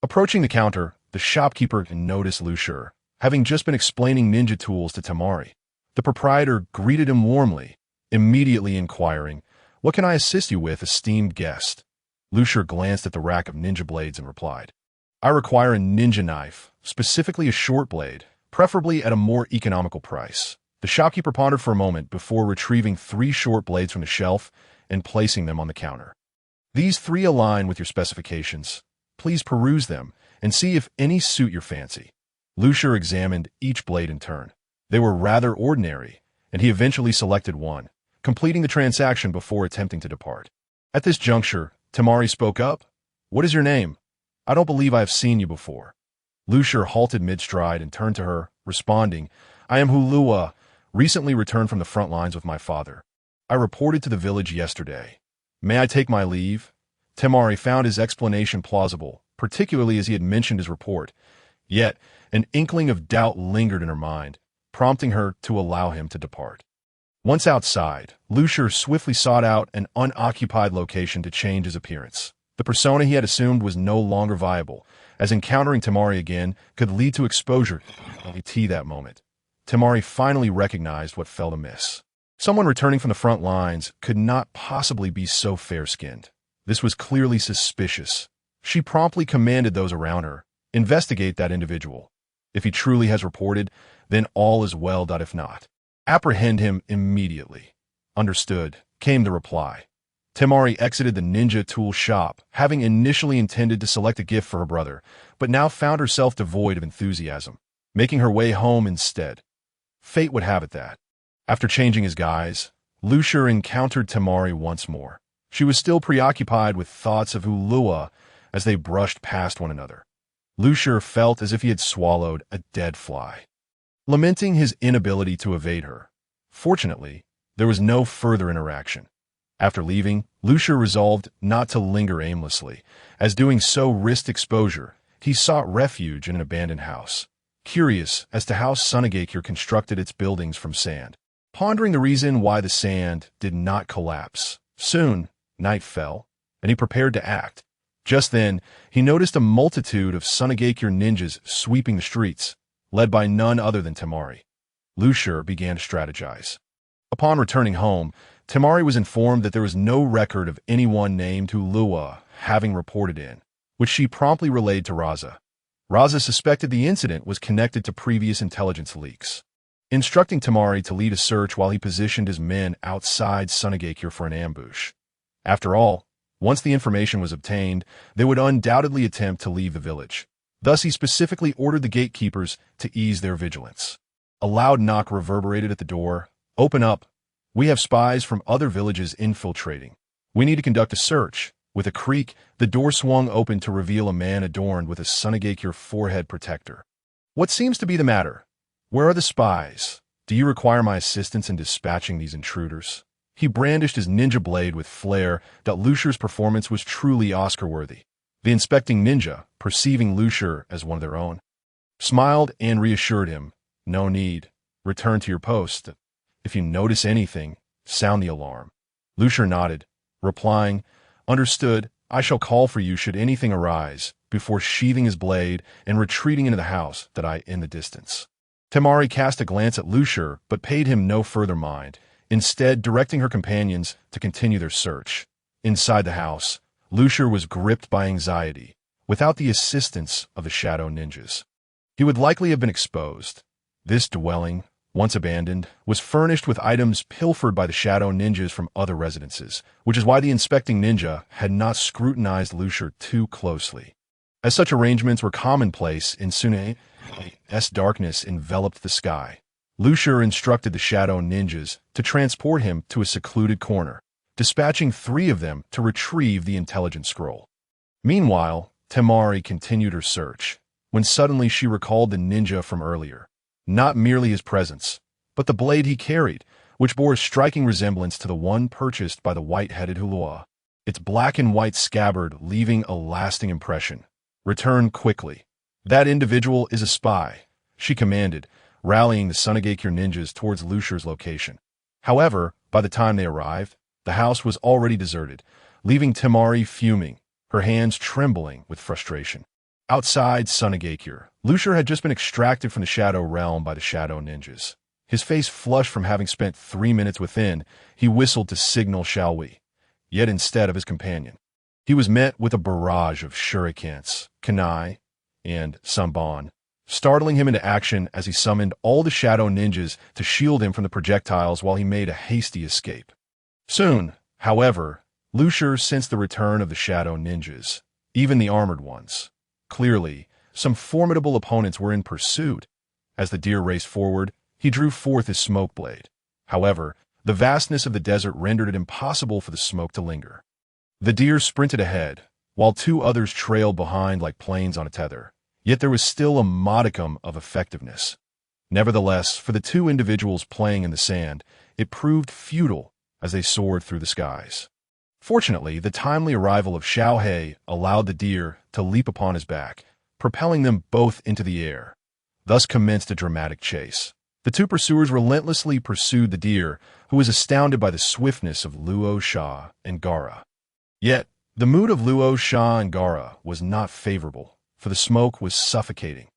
Approaching the counter, the shopkeeper noticed Lucier, having just been explaining ninja tools to Temari. The proprietor greeted him warmly, immediately inquiring, "What can I assist you with, esteemed guest?" Lucier glanced at the rack of ninja blades and replied, "I require a ninja knife, specifically a short blade, preferably at a more economical price." The shopkeeper pondered for a moment before retrieving 3 short blades from the shelf and placing them on the counter. "These 3 align with your specifications. Please peruse them and see if any suit your fancy." Lucier examined each blade in turn. They were rather ordinary, and he eventually selected one, completing the transaction before attempting to depart. At this juncture, Temari spoke up. "What is your name? I don't believe I have seen you before." Lucier halted mid-stride and turned to her, responding, "I am Hulua, recently returned from the front lines with my father. I reported to the village yesterday. May I take my leave?" Temari found his explanation plausible, particularly as he had mentioned his report. Yet, an inkling of doubt lingered in her mind, prompting her to allow him to depart. Once outside, Lucier swiftly sought out an unoccupied location to change his appearance. The persona he had assumed was no longer viable, as encountering Temari again could lead to exposure to that moment. Temari finally recognized what fell amiss. Someone returning from the front lines could not possibly be so fair-skinned. This was clearly suspicious. She promptly commanded those around her, "Investigate that individual. If he truly has reported, then all is well. If not, apprehend him immediately." "Understood," came the reply. Temari exited the ninja tool shop, having initially intended to select a gift for her brother, but now found herself devoid of enthusiasm, making her way home instead. Fate would have it that, after changing his guise, Lucier encountered Temari once more. She was still preoccupied with thoughts of Hulua as they brushed past one another. Lucier felt as if he had swallowed a dead fly, lamenting his inability to evade her. Fortunately, there was no further interaction. After leaving, Lucier resolved not to linger aimlessly, as doing so risked exposure. He sought refuge in an abandoned house, curious as to how Sunagakure constructed its buildings from sand, pondering the reason why the sand did not collapse. Soon, night fell, and he prepared to act. Just then, he noticed a multitude of Sunagakure ninjas sweeping the streets, led by none other than Temari. Lucier began to strategize. Upon returning home, Temari was informed that there was no record of anyone named Hulua having reported in, which she promptly relayed to Raza. Raza suspected the incident was connected to previous intelligence leaks, instructing Temari to lead a search while he positioned his men outside Sunagakure for an ambush. After all, once the information was obtained, they would undoubtedly attempt to leave the village. Thus, he specifically ordered the gatekeepers to ease their vigilance. A loud knock reverberated at the door. "Open up. We have spies from other villages infiltrating. We need to conduct a search." With a creak, the door swung open to reveal a man adorned with a Sunagakure forehead protector. "What seems to be the matter? Where are the spies? Do you require my assistance in dispatching these intruders?" He brandished his ninja blade with flair that Lucier's performance was truly Oscar-worthy. The inspecting ninja, perceiving Lucier as one of their own, smiled and reassured him, "No need. Return to your post. If you notice anything, sound the alarm." Lucier nodded, replying, "Understood. I shall call for you should anything arise, before sheathing his blade and retreating into the house that I in the distance. Temari cast a glance at Lucier, but paid him no further mind, instead directing her companions to continue their search. Inside the house, Lucier was gripped by anxiety. Without the assistance of the shadow ninjas, he would likely have been exposed. This dwelling, once abandoned, was furnished with items pilfered by the shadow ninjas from other residences, which is why the inspecting ninja had not scrutinized Lucier too closely. As such arrangements were commonplace in Sune's darkness enveloped the sky. Lucier instructed the shadow ninjas to transport him to a secluded corner, dispatching 3 of them to retrieve the intelligence scroll. Meanwhile, Temari continued her search, when suddenly she recalled the ninja from earlier. Not merely his presence, but the blade he carried, which bore a striking resemblance to the one purchased by the white-headed Hulua. Its black and white scabbard leaving a lasting impression. Return quickly. That individual is a spy, she commanded, rallying the Sunagakure ninjas towards Lucier's location. However, by the time they arrived, the house was already deserted, leaving Temari fuming, her hands trembling with frustration. Outside Sunagakure, Lucier had just been extracted from the Shadow Realm by the Shadow Ninjas. His face flushed from having spent 3 minutes within, he whistled to signal shall we, yet instead of his companion. He was met with a barrage of shurikens, kunai, and sanbon, startling him into action as he summoned all the Shadow Ninjas to shield him from the projectiles while he made a hasty escape. Soon, however, Lucier sensed the return of the Shadow Ninjas, even the armored ones. Clearly, some formidable opponents were in pursuit. As the deer raced forward, he drew forth his smoke blade. However, the vastness of the desert rendered it impossible for the smoke to linger. The deer sprinted ahead, while 2 others trailed behind like planes on a tether, yet there was still a modicum of effectiveness. Nevertheless, for the 2 individuals playing in the sand, it proved futile as they soared through the skies. Fortunately, the timely arrival of Xiaohei allowed the deer to leap upon his back, propelling them both into the air. Thus commenced a dramatic chase. The 2 pursuers relentlessly pursued the deer, who was astounded by the swiftness of Luo Sha and Gara. Yet, the mood of Luo Sha and Gara was not favorable, for the smoke was suffocating.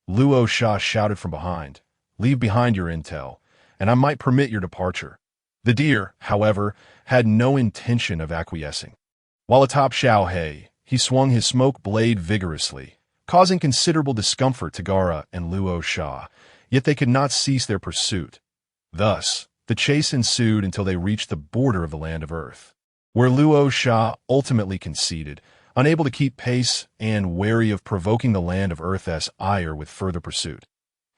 Luo Sha shouted from behind, "Leave behind your intel, and I might permit your departure." The deer, however, had no intention of acquiescing. While atop Xiaohei, he swung his smoke blade vigorously, causing considerable discomfort to Gara and Luo Sha, yet they could not cease their pursuit. Thus, the chase ensued until they reached the border of the land of Earth, where Luo Sha ultimately conceded, unable to keep pace and wary of provoking the land of Earth's ire with further pursuit.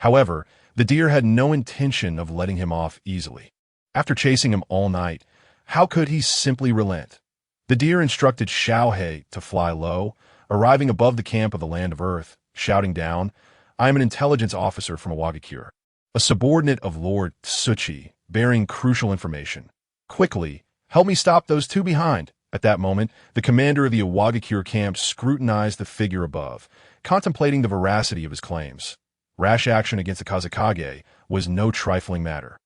However, the deer had no intention of letting him off easily. After chasing him all night, how could he simply relent? The deer instructed Xiaohei to fly low, arriving above the camp of the land of Earth, shouting down, "I am an intelligence officer from Awagakure, a subordinate of Lord Tsuchi, bearing crucial information. Quickly, help me stop those 2 behind." At that moment, the commander of the Awagakure camp scrutinized the figure above, contemplating the veracity of his claims. Rash action against the Kazekage was no trifling matter.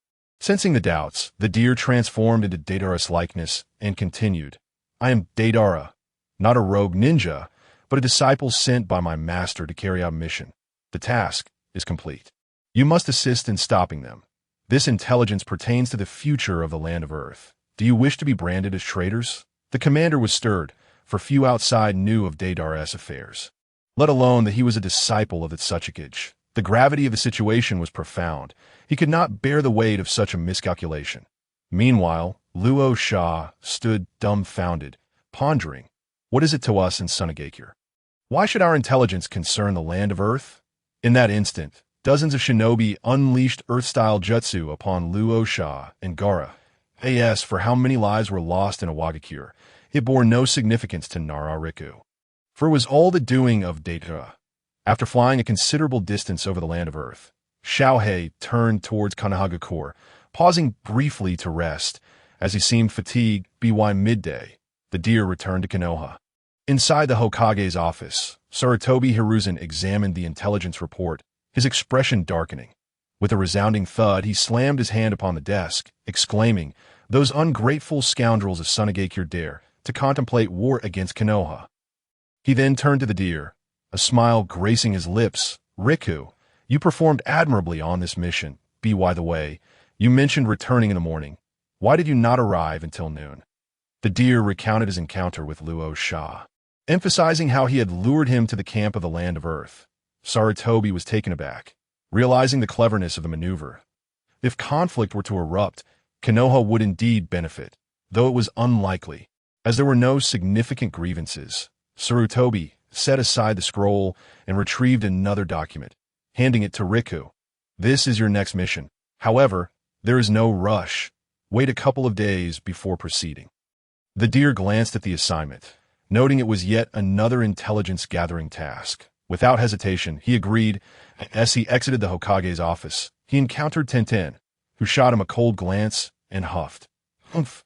Sensing the doubts, the deer transformed into Deidara's likeness and continued, "I am Deidara, not a rogue ninja, but a disciple sent by my master to carry out a mission. The task is complete. You must assist in stopping them. This intelligence pertains to the future of the land of Earth. Do you wish to be branded as traitors?" The commander was stirred, for few outside knew of Deidara's affairs, let alone that he was a disciple of the Tsuchikage. The gravity of the situation was profound. He could not bear the weight of such a miscalculation. Meanwhile, Luo Sha stood dumbfounded, pondering, what is it to us in Sunagakure? Why should our intelligence concern the land of Earth? In that instant, dozens of shinobi unleashed Earth-style jutsu upon Luo Sha and Gara. As for how many lives were lost in Awagakure, it bore no significance to Nara Riku, for it was all the doing of Deidara. After flying a considerable distance over the land of Earth, Xiaohei turned towards Kanahagakure, pausing briefly to rest. As he seemed fatigued, by midday, the deer returned to Konoha. Inside the Hokage's office, Sarutobi Hizashi examined the intelligence report, his expression darkening. With a resounding thud, he slammed his hand upon the desk, exclaiming, "Those ungrateful scoundrels of Sunagakure dare to contemplate war against Konoha. He then turned to the deer, a smile gracing his lips. "Riku, you performed admirably on this mission. By the way, you mentioned returning in the morning. Why did you not arrive until noon?" The deer recounted his encounter with Luo Sha, emphasizing how he had lured him to the camp of the Land of Earth. Sarutobi was taken aback, realizing the cleverness of the maneuver. If conflict were to erupt, Konoha would indeed benefit, though it was unlikely, as there were no significant grievances. Sarutobi set aside the scroll and retrieved another document, handing it to Riku. "This is your next mission. However, there is no rush. Wait a couple of days before proceeding." The deer glanced at the assignment, noting it was yet another intelligence-gathering task. Without hesitation, he agreed. As he exited the Hokage's office, he encountered Tenten, who shot him a cold glance and huffed. "Humph."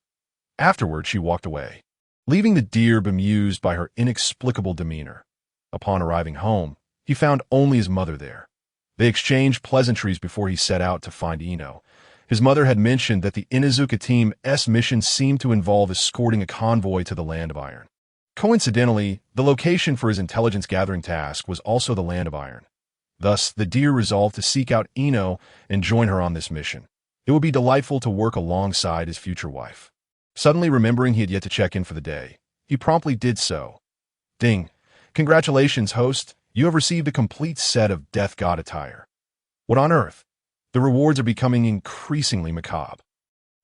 Afterward, she walked away, leaving the deer bemused by her inexplicable demeanor. Upon arriving home, he found only his mother there. They exchanged pleasantries before he set out to find Ino. His mother had mentioned that the Inuzuka Team's mission seemed to involve escorting a convoy to the Land of Iron. Coincidentally, the location for his intelligence-gathering task was also the Land of Iron. Thus, the deer resolved to seek out Ino and join her on this mission. It would be delightful to work alongside his future wife. Suddenly remembering he had yet to check in for the day, he promptly did so. "Ding. Congratulations, host. You have received a complete set of Death God attire." "What on earth?" The rewards are becoming increasingly macabre.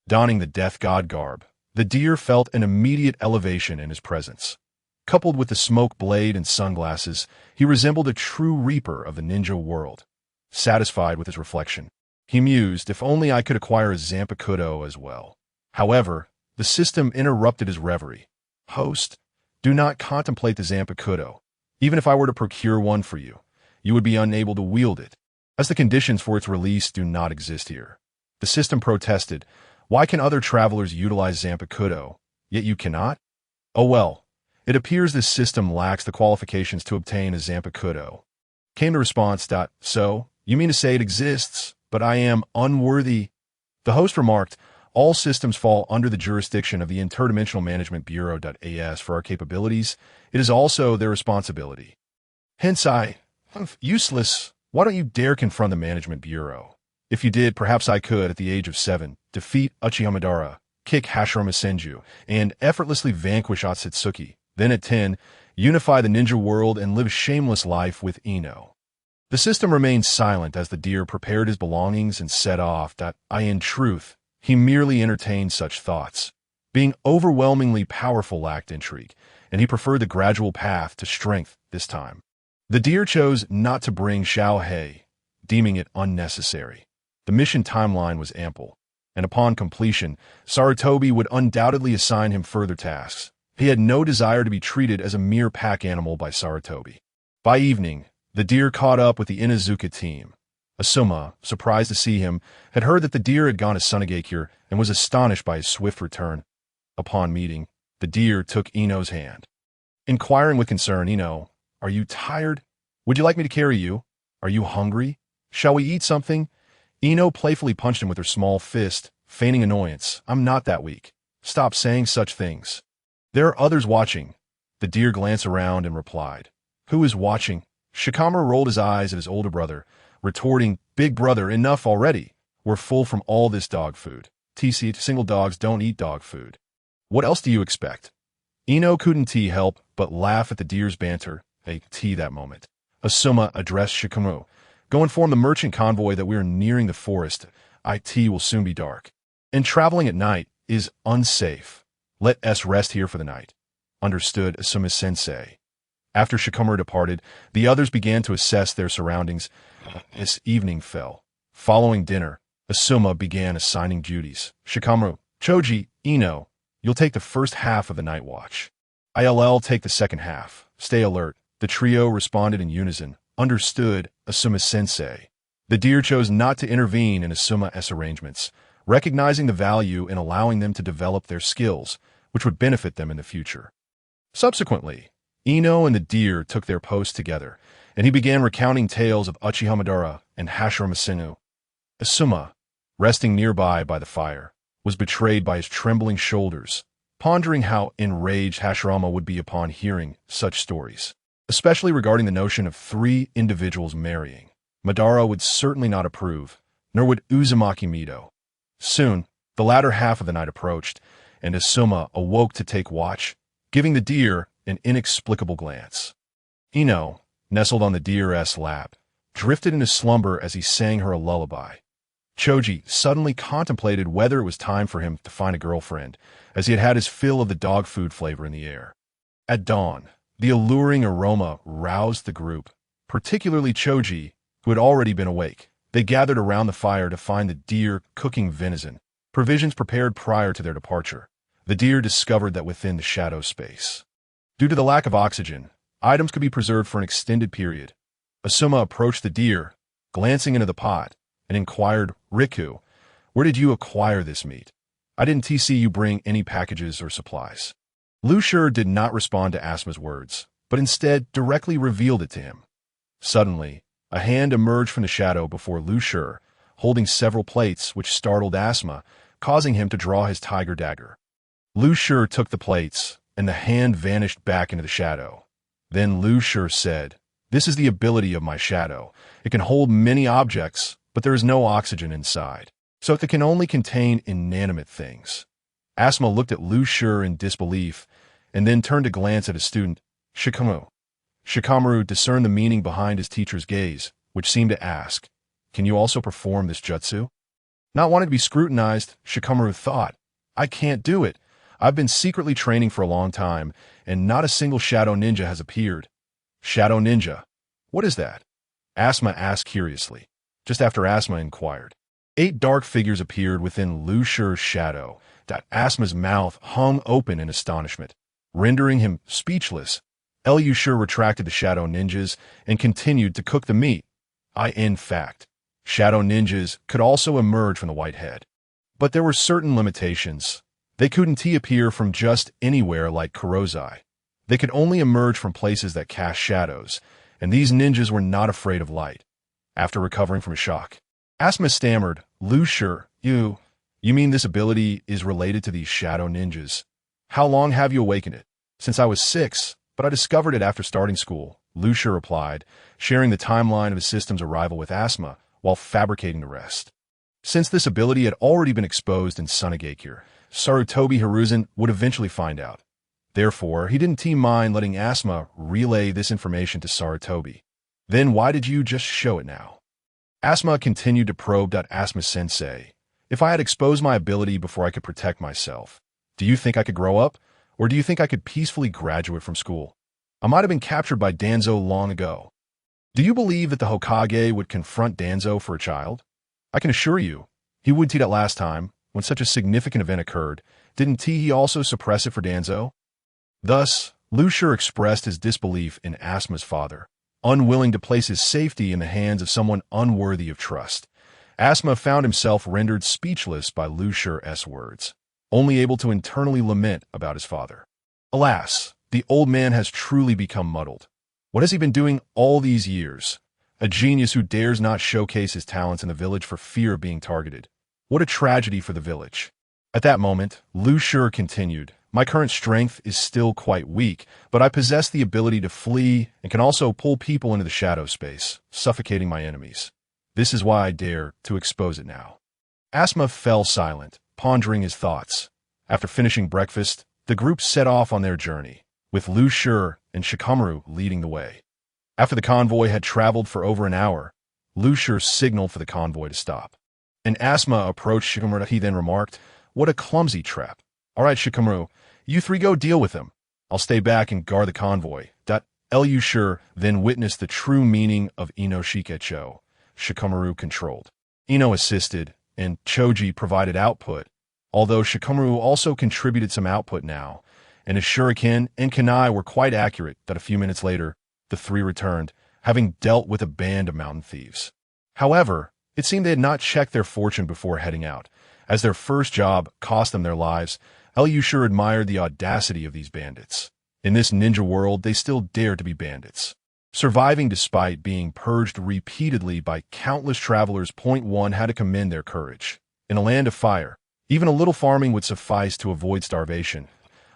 Donning the Death God garb, the deer felt an immediate elevation in his presence. Coupled with the smoke blade and sunglasses, he resembled a true reaper of the ninja world. Satisfied with his reflection, he mused, "If only I could acquire a Zanpakuto as well." However, the system interrupted his reverie. "Host, do not contemplate the Zanpakuto. Even if I were to procure one for you, you would be unable to wield it, as the conditions for its release do not exist here." The system protested. "Why can other travelers utilize Zanpakuto, yet you cannot?" "Oh well, it appears this system lacks the qualifications to obtain a Zanpakuto." Came the response. "So, you mean to say it exists, but I am unworthy?" The host remarked, "All systems fall under the jurisdiction of the Interdimensional Management Bureau. As for our capabilities, it is also their responsibility. Hence useless. Why don't you dare confront the Management Bureau? If you did, perhaps I could, at the age of 7, defeat Uchiha Madara, kick Hashirama Senju, and effortlessly vanquish Otsutsuki. Then at 10, unify the ninja world and live a shameless life with Ino." The system remained silent as the deer prepared his belongings and set off. In truth, he merely entertained such thoughts. Being overwhelmingly powerful lacked intrigue, and he preferred the gradual path to strength this time. The deer chose not to bring Xiao Hei, deeming it unnecessary. The mission timeline was ample, and upon completion, Sarutobi would undoubtedly assign him further tasks. He had no desire to be treated as a mere pack animal by Sarutobi. By evening, the deer caught up with the Inuzuka team. Asuma, surprised to see him, had heard that the deer had gone to Sunagakure and was astonished by his swift return. Upon meeting, the deer took Ino's hand. Inquiring with concern, "Ino, are you tired? Would you like me to carry you? Are you hungry? Shall we eat something?" Ino playfully punched him with her small fist, feigning annoyance. "I'm not that weak. Stop saying such things. There are others watching." The deer glanced around and replied. "Who is watching?" Shikamaru rolled his eyes at his older brother, retorting, "Big brother, enough already. We're full from all this dog food. TC, single dogs don't eat dog food. What else do you expect?" Ino couldn't help but laugh at the deer's banter. That moment, Asuma addressed Shikamaru. "Go inform the merchant convoy that we are nearing the forest. It will soon be dark, and traveling at night is unsafe. Let us rest here for the night." "Understood, Asuma-sensei." After Shikamaru departed, the others began to assess their surroundings. As evening fell, following dinner, Asuma began assigning duties. "Shikamaru, Choji, Ino, you'll take the first half of the night watch. I'll take the second half. Stay alert." The trio responded in unison. "Understood, Asuma-sensei." The deer chose not to intervene in Asuma's arrangements, recognizing the value in allowing them to develop their skills, which would benefit them in the future. Subsequently, Ino and the deer took their posts together, and he began recounting tales of Uchiha Madara and Hashirama Senju. Asuma, resting nearby by the fire, was betrayed by his trembling shoulders. pondering how enraged Hashirama would be upon hearing such stories, especially regarding the notion of three individuals marrying. Madara would certainly not approve, nor would Uzumaki Mido. Soon, the latter half of the night approached, and Asuma awoke to take watch, giving the deer an inexplicable glance. Ino, nestled on the deer's lap, drifted into slumber as he sang her a lullaby. Choji suddenly contemplated whether it was time for him to find a girlfriend, as he had had his fill of the dog food flavor in the air. At dawn, the alluring aroma roused the group, particularly Choji, who had already been awake. They gathered around the fire to find the deer cooking venison, provisions prepared prior to their departure. The deer discovered that within the shadow space, due to the lack of oxygen, items could be preserved for an extended period. Asuma approached the deer, glancing into the pot, and inquired, "Riku, where did you acquire this meat? I didn't see you bring any packages or supplies." Lu Shur did not respond to Asuma's words, but instead directly revealed it to him. Suddenly, a hand emerged from the shadow before Lu Shur, holding several plates, which startled Asuma, causing him to draw his tiger dagger. Lu Shur took the plates, and the hand vanished back into the shadow. Then Lu Shur said, "This is the ability of my shadow. It can hold many objects, but there is no oxygen inside, so it can only contain inanimate things." Asuma looked at Lu Shur in disbelief, and then turned to glance at his student, Shikamaru. Shikamaru discerned the meaning behind his teacher's gaze, which seemed to ask, "Can you also perform this jutsu?" Not wanting to be scrutinized, Shikamaru thought, "I can't do it. I've been secretly training for a long time, and not a single shadow ninja has appeared." "Shadow ninja? What is that?" Asuma asked curiously. Just after Asuma inquired, 8 dark figures appeared within Lu Shur's shadow. Asuma's mouth hung open in astonishment, rendering him speechless. Lu Shur retracted the shadow ninjas and continued to cook the meat. In fact, shadow ninjas could also emerge from the white head. But there were certain limitations. They couldn't appear from just anywhere like Kurozai. They could only emerge from places that cast shadows, and these ninjas were not afraid of light. After recovering from a shock, Asuma stammered, "Lu Shur, you mean this ability is related to these shadow ninjas? How long have you awakened it?" "Since I was 6, but I discovered it after starting school," Lu Shur replied, sharing the timeline of his system's arrival with Asuma while fabricating the rest. Since this ability had already been exposed in Sunagakure, Sarutobi Hizashi would eventually find out. Therefore, he didn't mind letting Asuma relay this information to Sarutobi. "Then why did you just show it now?" Asuma continued to probe. "Asuma-sensei, if I had exposed my ability before I could protect myself, do you think I could grow up? Or do you think I could peacefully graduate from school? I might have been captured by Danzo long ago. Do you believe that the Hokage would confront Danzo for a child? I can assure you, he would that last time, when such a significant event occurred, didn't he also suppress it for Danzo?" Thus, Lu Shur expressed his disbelief in Asuma's father, unwilling to place his safety in the hands of someone unworthy of trust. Asuma found himself rendered speechless by Lu Shur's words, only able to internally lament about his father. Alas, the old man has truly become muddled. What has he been doing all these years? A genius who dares not showcase his talents in the village for fear of being targeted. What a tragedy for the village. At that moment, Lu Shur continued, "My current strength is still quite weak, but I possess the ability to flee and can also pull people into the shadow space, suffocating my enemies. This is why I dare to expose it now." Asuma fell silent, pondering his thoughts. After finishing breakfast, the group set off on their journey, with Lu Shur and Shikamaru leading the way. After the convoy had traveled for over an hour, Lu Shur signaled for the convoy to stop. And Asuma approached Shikamaru. He then remarked, "What a clumsy trap. All right, Shikamaru, you 3 go deal with him. I'll stay back and guard the convoy." Lu Shur then witnessed the true meaning of Ino Shikecho. Shikamaru controlled. Ino assisted, and Choji provided output, although Shikamaru also contributed some output now, and his shuriken and kunai were quite accurate. A few minutes later, the 3 returned, having dealt with a band of mountain thieves. However, it seemed they had not checked their fortune before heading out. As their first job cost them their lives, Lu Shur admired the audacity of these bandits. In this ninja world, they still dared to be bandits, surviving despite being purged repeatedly by countless travelers. One had to commend their courage. In a land of fire, even a little farming would suffice to avoid starvation.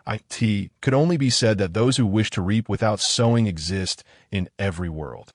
It could only be said that those who wish to reap without sowing exist in every world.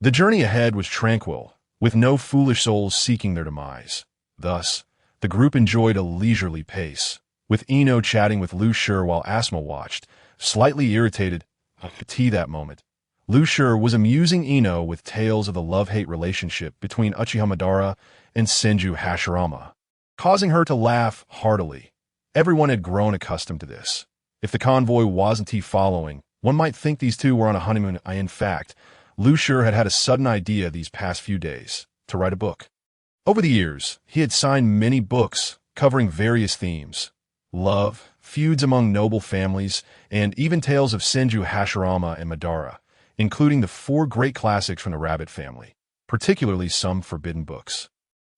The journey ahead was tranquil, with no foolish souls seeking their demise. Thus, the group enjoyed a leisurely pace, with Ino chatting with Lu Shi while Asma watched, slightly irritated that moment. Lu Shi was amusing Ino with tales of the love-hate relationship between Uchiha Madara and Senju Hashirama, causing her to laugh heartily. Everyone had grown accustomed to this. If the convoy wasn't following, one might think these two were on a honeymoon. In fact, Lu Shi had had a sudden idea these past few days to write a book. Over the years, he had signed many books covering various themes: love, feuds among noble families, and even tales of Senju Hashirama and Madara, including the 4 great classics from the Rabbit family, particularly some forbidden books.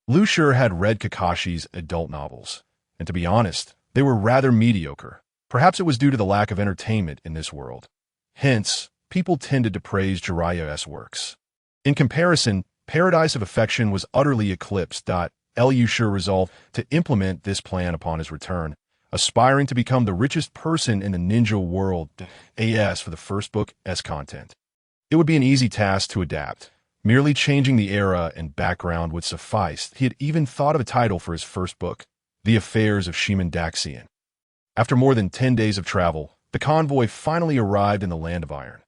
Lu Shi had read Kakashi's adult novels, and to be honest, they were rather mediocre. Perhaps it was due to the lack of entertainment in this world. Hence, people tended to praise Jiraiya's works. In comparison, Paradise of Affection was utterly eclipsed. Lu Shi resolved to implement this plan upon his return, aspiring to become the richest person in the ninja world as for the first book's content. It would be an easy task to adapt. Merely changing the era and background would suffice. He had even thought of a title for his first book, The Affairs of Shiman Daxian. After more than 10 days of travel, the convoy finally arrived in the Land of Iron.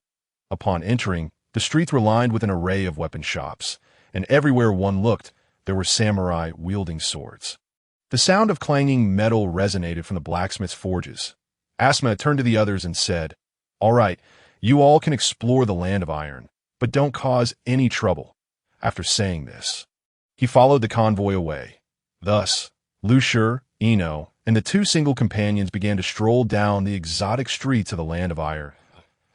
Upon entering, the streets were lined with an array of weapon shops, and everywhere one looked, there were samurai wielding swords. The sound of clanging metal resonated from the blacksmith's forges. Asma turned to the others and said, "All right, you all can explore the Land of Iron, but don't cause any trouble." After saying this, he followed the convoy away. Thus, Lu Shi, Ino, and the 2 single companions began to stroll down the exotic streets of the Land of Iron.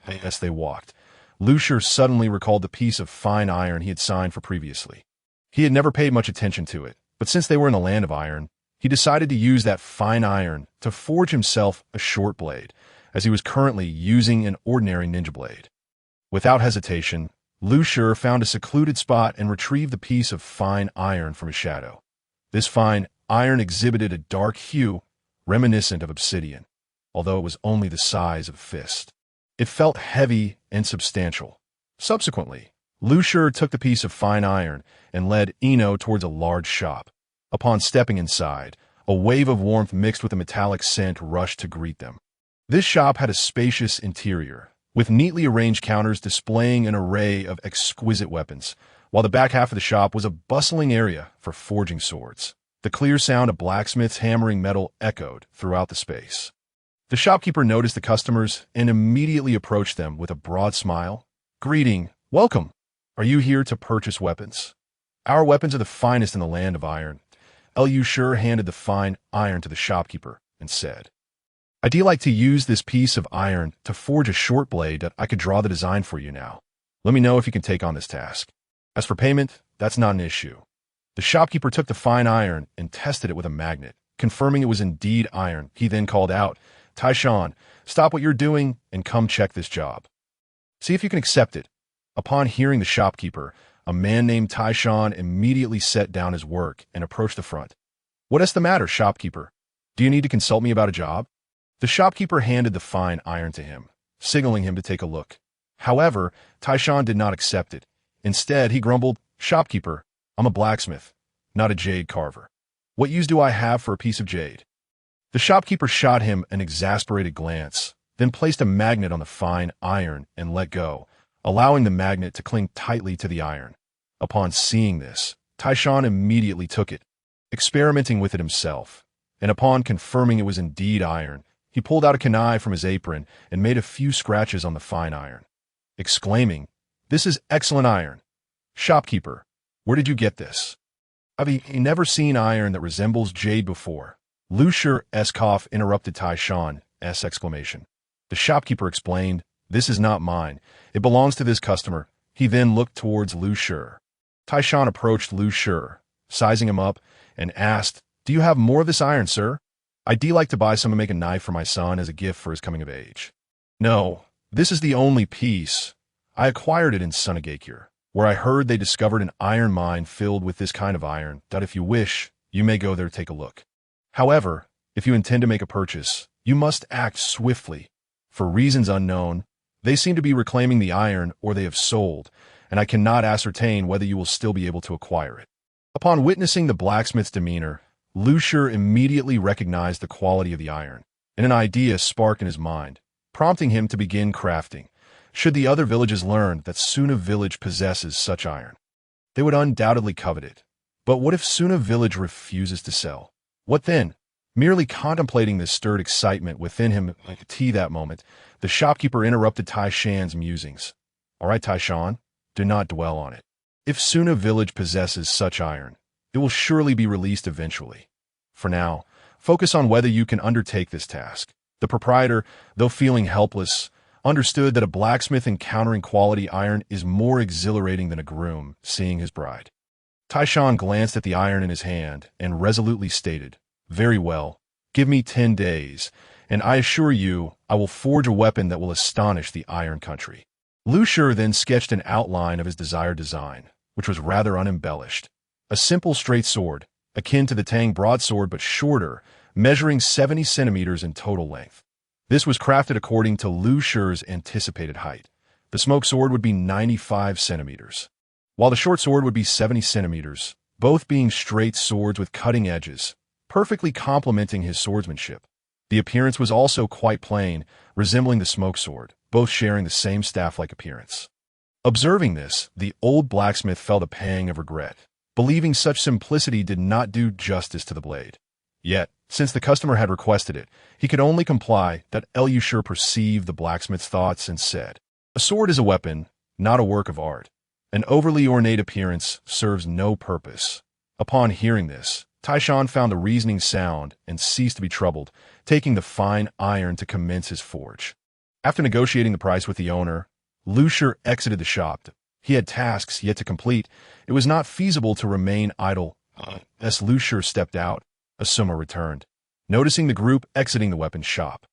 As they walked, Lu Shi suddenly recalled the piece of fine iron he had signed for previously. He had never paid much attention to it, but since they were in the Land of Iron, he decided to use that fine iron to forge himself a short blade, as he was currently using an ordinary ninja blade. Without hesitation, Lu Shi found a secluded spot and retrieved the piece of fine iron from his shadow. This fine iron exhibited a dark hue, reminiscent of obsidian, although it was only the size of a fist. It felt heavy and substantial. Subsequently, Lu Shi took the piece of fine iron and led Ino towards a large shop. Upon stepping inside, a wave of warmth mixed with a metallic scent rushed to greet them. This shop had a spacious interior, with neatly arranged counters displaying an array of exquisite weapons, while the back half of the shop was a bustling area for forging swords. The clear sound of blacksmiths hammering metal echoed throughout the space. The shopkeeper noticed the customers and immediately approached them with a broad smile. "Greeting, welcome. Are you here to purchase weapons? Our weapons are the finest in the Land of Iron." Lu Shi handed the fine iron to the shopkeeper and said, "I'd like to use this piece of iron to forge a short blade that I could draw the design for you now. Let me know if you can take on this task. As for payment, that's not an issue." The shopkeeper took the fine iron and tested it with a magnet, confirming it was indeed iron. He then called out, "Taishan, stop what you're doing and come check this job. See if you can accept it." Upon hearing the shopkeeper, a man named Taishan immediately set down his work and approached the front. "What is the matter, shopkeeper? Do you need to consult me about a job?" The shopkeeper handed the fine iron to him, signaling him to take a look. However, Taishan did not accept it. Instead, he grumbled, "Shopkeeper, I'm a blacksmith, not a jade carver. What use do I have for a piece of jade?" The shopkeeper shot him an exasperated glance, then placed a magnet on the fine iron and let go, allowing the magnet to cling tightly to the iron. Upon seeing this, Taishan immediately took it, experimenting with it himself, and upon confirming it was indeed iron, he pulled out a kunai from his apron and made a few scratches on the fine iron, exclaiming, "This is excellent iron. Shopkeeper, where did you get this? I've never seen iron that resembles jade before." Lu Shi's cough interrupted Taishan's exclamation. The shopkeeper explained, "This is not mine. It belongs to this customer." He then looked towards Lu Shi. Taishan approached Lu Shi, sizing him up, and asked, "Do you have more of this iron, sir? I'd like to buy some and make a knife for my son as a gift for his coming of age." "No, this is the only piece. I acquired it in Sunagakure, where I heard they discovered an iron mine filled with this kind of iron. If you wish, you may go there to take a look. However, if you intend to make a purchase, You must act swiftly. For reasons unknown, they seem to be reclaiming the iron or they have sold, and I cannot ascertain whether you will still be able to acquire it." Upon witnessing the blacksmith's demeanor, Lu Shi immediately recognized the quality of the iron, and an idea sparked in his mind, prompting him to begin crafting. Should the other villages learn that Suna village possesses such iron, they would undoubtedly covet it. But what if Suna village refuses to sell? What then? Merely contemplating this stirred excitement within him like a tea that moment. The shopkeeper interrupted Tai Shan's musings. "All right, Tai Shan, do not dwell on it. If Suna village possesses such iron, it will surely be released eventually. For now, focus on whether you can undertake this task." The proprietor, though feeling helpless, understood that a blacksmith encountering quality iron is more exhilarating than a groom seeing his bride. Tai Shan glanced at the iron in his hand and resolutely stated, "Very well, give me 10 days, and I assure you I will forge a weapon that will astonish the Iron Country." Lu Shi then sketched an outline of his desired design, which was rather unembellished. A simple straight sword, akin to the Tang broadsword but shorter, measuring 70 centimeters in total length. This was crafted according to Lu Shi's anticipated height. The smoke sword would be 95 centimeters, while the short sword would be 70 centimeters, both being straight swords with cutting edges, perfectly complementing his swordsmanship. The appearance was also quite plain, resembling the smoke sword, both sharing the same staff-like appearance. Observing this, the old blacksmith felt a pang of regret, believing such simplicity did not do justice to the blade. Yet, since the customer had requested it, he could only comply. That Lu Shi perceived the blacksmith's thoughts and said, "A sword is a weapon, not a work of art. An overly ornate appearance serves no purpose." Upon hearing this, Tai Shan found the reasoning sound and ceased to be troubled, taking the fine iron to commence his forge. After negotiating the price with the owner, Lu Shi exited the shop. He had tasks yet to complete. It was not feasible to remain idle. As Lu Shi stepped out, Asuma returned. Noticing the group exiting the weapons shop,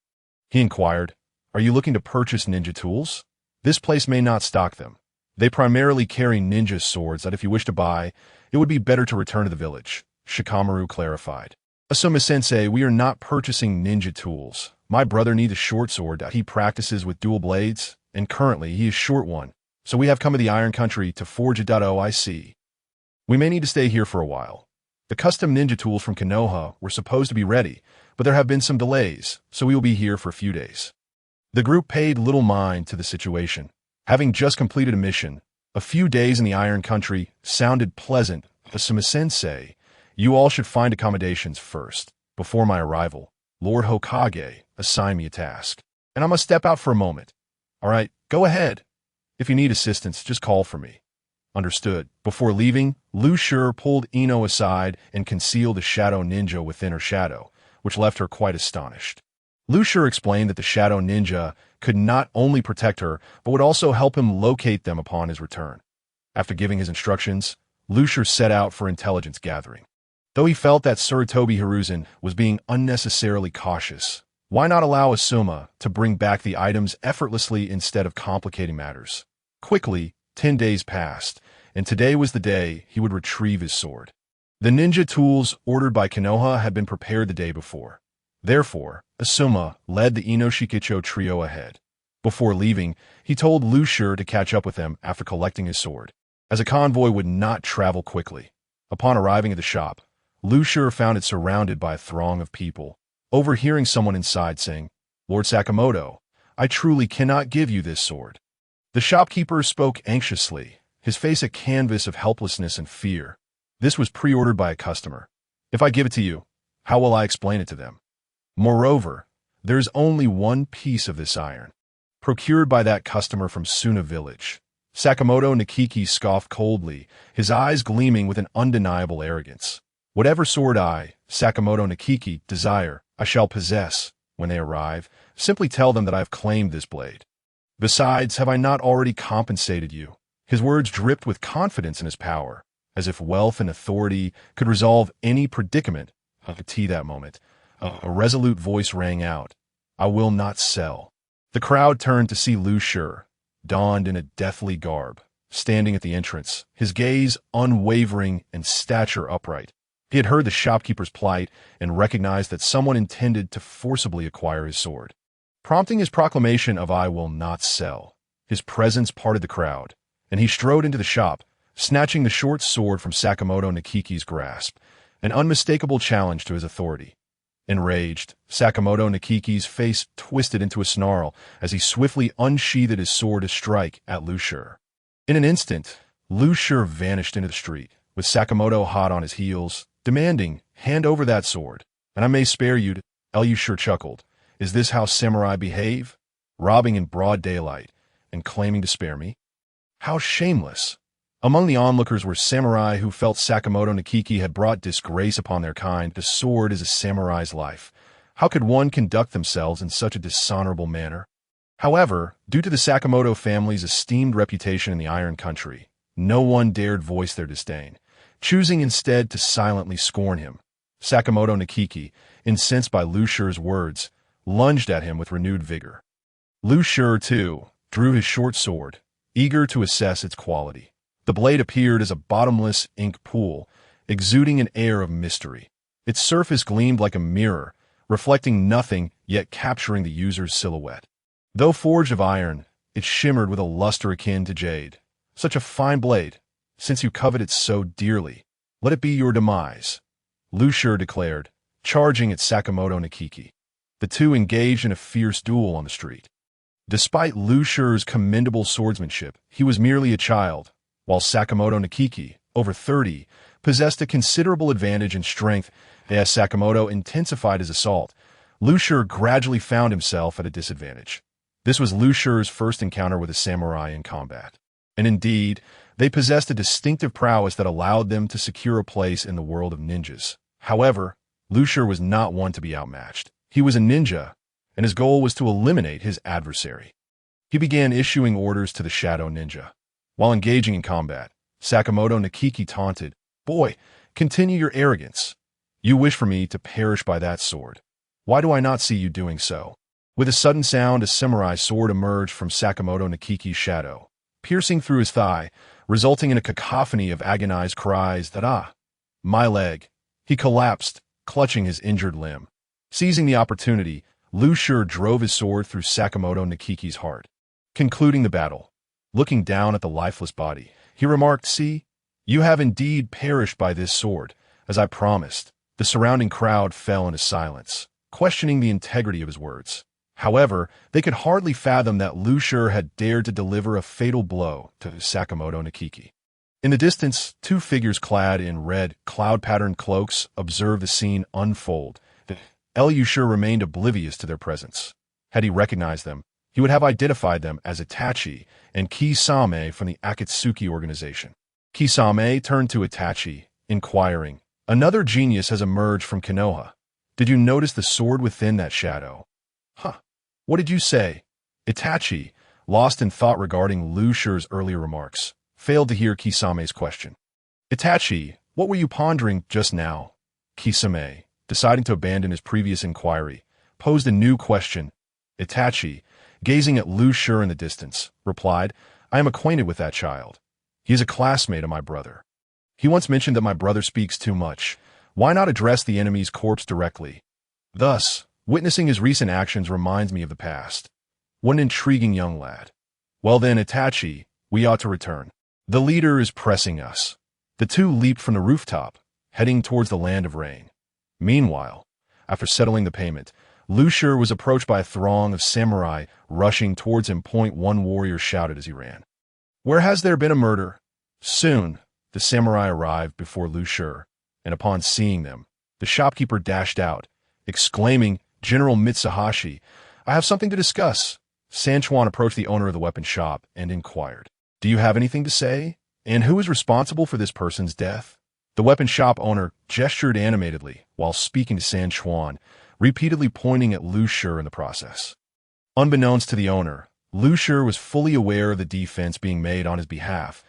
he inquired, "Are you looking to purchase ninja tools? This place may not stock them. They primarily carry ninja swords that if you wish to buy, it would be better to return to the village," Shikamaru clarified. "Asuma-sensei, we are not purchasing ninja tools. My brother needs a short sword that he practices with dual blades, and currently he is short one, so we have come to the Iron Country to forge a .oic. We may need to stay here for a while. The custom ninja tools from Konoha were supposed to be ready, but there have been some delays, so we will be here for a few days." The group paid little mind to the situation. Having just completed a mission, a few days in the Iron Country sounded pleasant. "Asuma-sensei, you all should find accommodations first. Before my arrival, Lord Hokage assigned me a task, and I must step out for a moment." "All right, go ahead. If you need assistance, just call for me." "Understood." Before leaving, Lu Shi pulled Ino aside and concealed the shadow ninja within her shadow, which left her quite astonished. Lu Shi explained that the shadow ninja could not only protect her, but would also help him locate them upon his return. After giving his instructions, Lu Shi set out for intelligence gathering. Though he felt that Sarutobi Hizashi was being unnecessarily cautious, why not allow Asuma to bring back the items effortlessly instead of complicating matters? Quickly, 10 days passed, and today was the day he would retrieve his sword. The ninja tools ordered by Konoha had been prepared the day before. Therefore, Asuma led the Inoshikicho trio ahead. Before leaving, he told Lu Shi to catch up with them after collecting his sword, as a convoy would not travel quickly. Upon arriving at the shop, Lu Shi found it surrounded by a throng of people. Overhearing someone inside saying, "Lord Sakamoto, I truly cannot give you this sword." The shopkeeper spoke anxiously, his face a canvas of helplessness and fear. "This was pre-ordered by a customer. If I give it to you, how will I explain it to them? Moreover, there is only one piece of this iron, procured by that customer from Suna village." Sakamoto Nikiki scoffed coldly, his eyes gleaming with an undeniable arrogance. "Whatever sword I, Sakamoto Nikiki, desire, I shall possess. When they arrive, simply tell them that I have claimed this blade. Besides, have I not already compensated you?" His words dripped with confidence in his power, as if wealth and authority could resolve any predicament. At that moment, a resolute voice rang out, "I will not sell." The crowd turned to see Lu Shi, donned in a deathly garb, standing at the entrance, his gaze unwavering and stature upright. He had heard the shopkeeper's plight and recognized that someone intended to forcibly acquire his sword. Prompting his proclamation of "I will not sell," his presence parted the crowd, and he strode into the shop, snatching the short sword from Sakamoto Nikiki's grasp, an unmistakable challenge to his authority. Enraged, Sakamoto Nikiki's face twisted into a snarl as he swiftly unsheathed his sword to strike at Lu Shi. In an instant, Lu Shi vanished into the street, with Sakamoto hot on his heels, demanding, "Hand over that sword, and I may spare you." Lu Shi chuckled. "Is this how samurai behave? Robbing in broad daylight and claiming to spare me? How shameless!" Among the onlookers were samurai who felt Sakamoto Nikiki had brought disgrace upon their kind. The sword is a samurai's life. How could one conduct themselves in such a dishonorable manner? However, due to the Sakamoto family's esteemed reputation in the Iron Country, no one dared voice their disdain, choosing instead to silently scorn him. Sakamoto Nikiki, incensed by Lu Shi's words, lunged at him with renewed vigor. Lu Shi, too, drew his short sword, eager to assess its quality. The blade appeared as a bottomless ink pool, exuding an air of mystery. Its surface gleamed like a mirror, reflecting nothing yet capturing the user's silhouette. Though forged of iron, it shimmered with a luster akin to jade. Such a fine blade, since you covet it so dearly, let it be your demise, Lu Shi declared, charging at Sakamoto Nikiki. The two engaged in a fierce duel on the street. Despite Lu Shi's commendable swordsmanship, he was merely a child, while Sakamoto Nikiki, over 30, possessed a considerable advantage in strength. As Sakamoto intensified his assault, Lu Shi gradually found himself at a disadvantage. This was Lu Shi's first encounter with a samurai in combat. And indeed, they possessed a distinctive prowess that allowed them to secure a place in the world of ninjas. However, Lu Shi was not one to be outmatched. He was a ninja, and his goal was to eliminate his adversary. He began issuing orders to the Shadow Ninja. While engaging in combat, Sakamoto Nikiki taunted, "Boy, continue your arrogance. You wish for me to perish by that sword. Why do I not see you doing so?" With a sudden sound, a samurai sword emerged from Sakamoto Nikiki's shadow, piercing through his thigh, resulting in a cacophony of agonized cries that, "Ah, my leg." He collapsed, clutching his injured limb. Seizing the opportunity, Lu Shi drove his sword through Sakamoto Nikiki's heart. Concluding the battle, looking down at the lifeless body, he remarked, "See, you have indeed perished by this sword, as I promised." The surrounding crowd fell into silence, questioning the integrity of his words. However, they could hardly fathom that Lu Shi had dared to deliver a fatal blow to Sakamoto Nikiki. In the distance, two figures clad in red, cloud-patterned cloaks observed the scene unfold. Lu Shi remained oblivious to their presence. Had he recognized them, he would have identified them as Itachi and Kisame from the Akatsuki organization. Kisame turned to Itachi, inquiring, "Another genius has emerged from Konoha. Did you notice the sword within that shadow?" "Huh. What did you say?" Itachi, lost in thought regarding Lu Shi's earlier remarks, failed to hear Kisame's question. "Itachi, what were you pondering just now?" Kisame, deciding to abandon his previous inquiry, posed a new question. Itachi, gazing at Lu Shi in the distance, replied, "I am acquainted with that child. He is a classmate of my brother. He once mentioned that my brother speaks too much. Why not address the enemy's corpse directly? Thus, witnessing his recent actions reminds me of the past. What an intriguing young lad. Well then, Itachi, we ought to return. The leader is pressing us." The two leaped from the rooftop, heading towards the land of rain. Meanwhile, after settling the payment, Lu Shi was approached by a throng of samurai rushing towards him. One warrior shouted as he ran, "Where has there been a murder?" Soon, the samurai arrived before Lu Shi, and upon seeing them, the shopkeeper dashed out, exclaiming, "General Mitsuhashi, I have something to discuss." Sanchuan approached the owner of the weapon shop and inquired, "Do you have anything to say? And who is responsible for this person's death?" The weapon shop owner gestured animatedly while speaking to Sanchuan, repeatedly pointing at Lu Shi in the process. Unbeknownst to the owner, Lu Shi was fully aware of the defense being made on his behalf.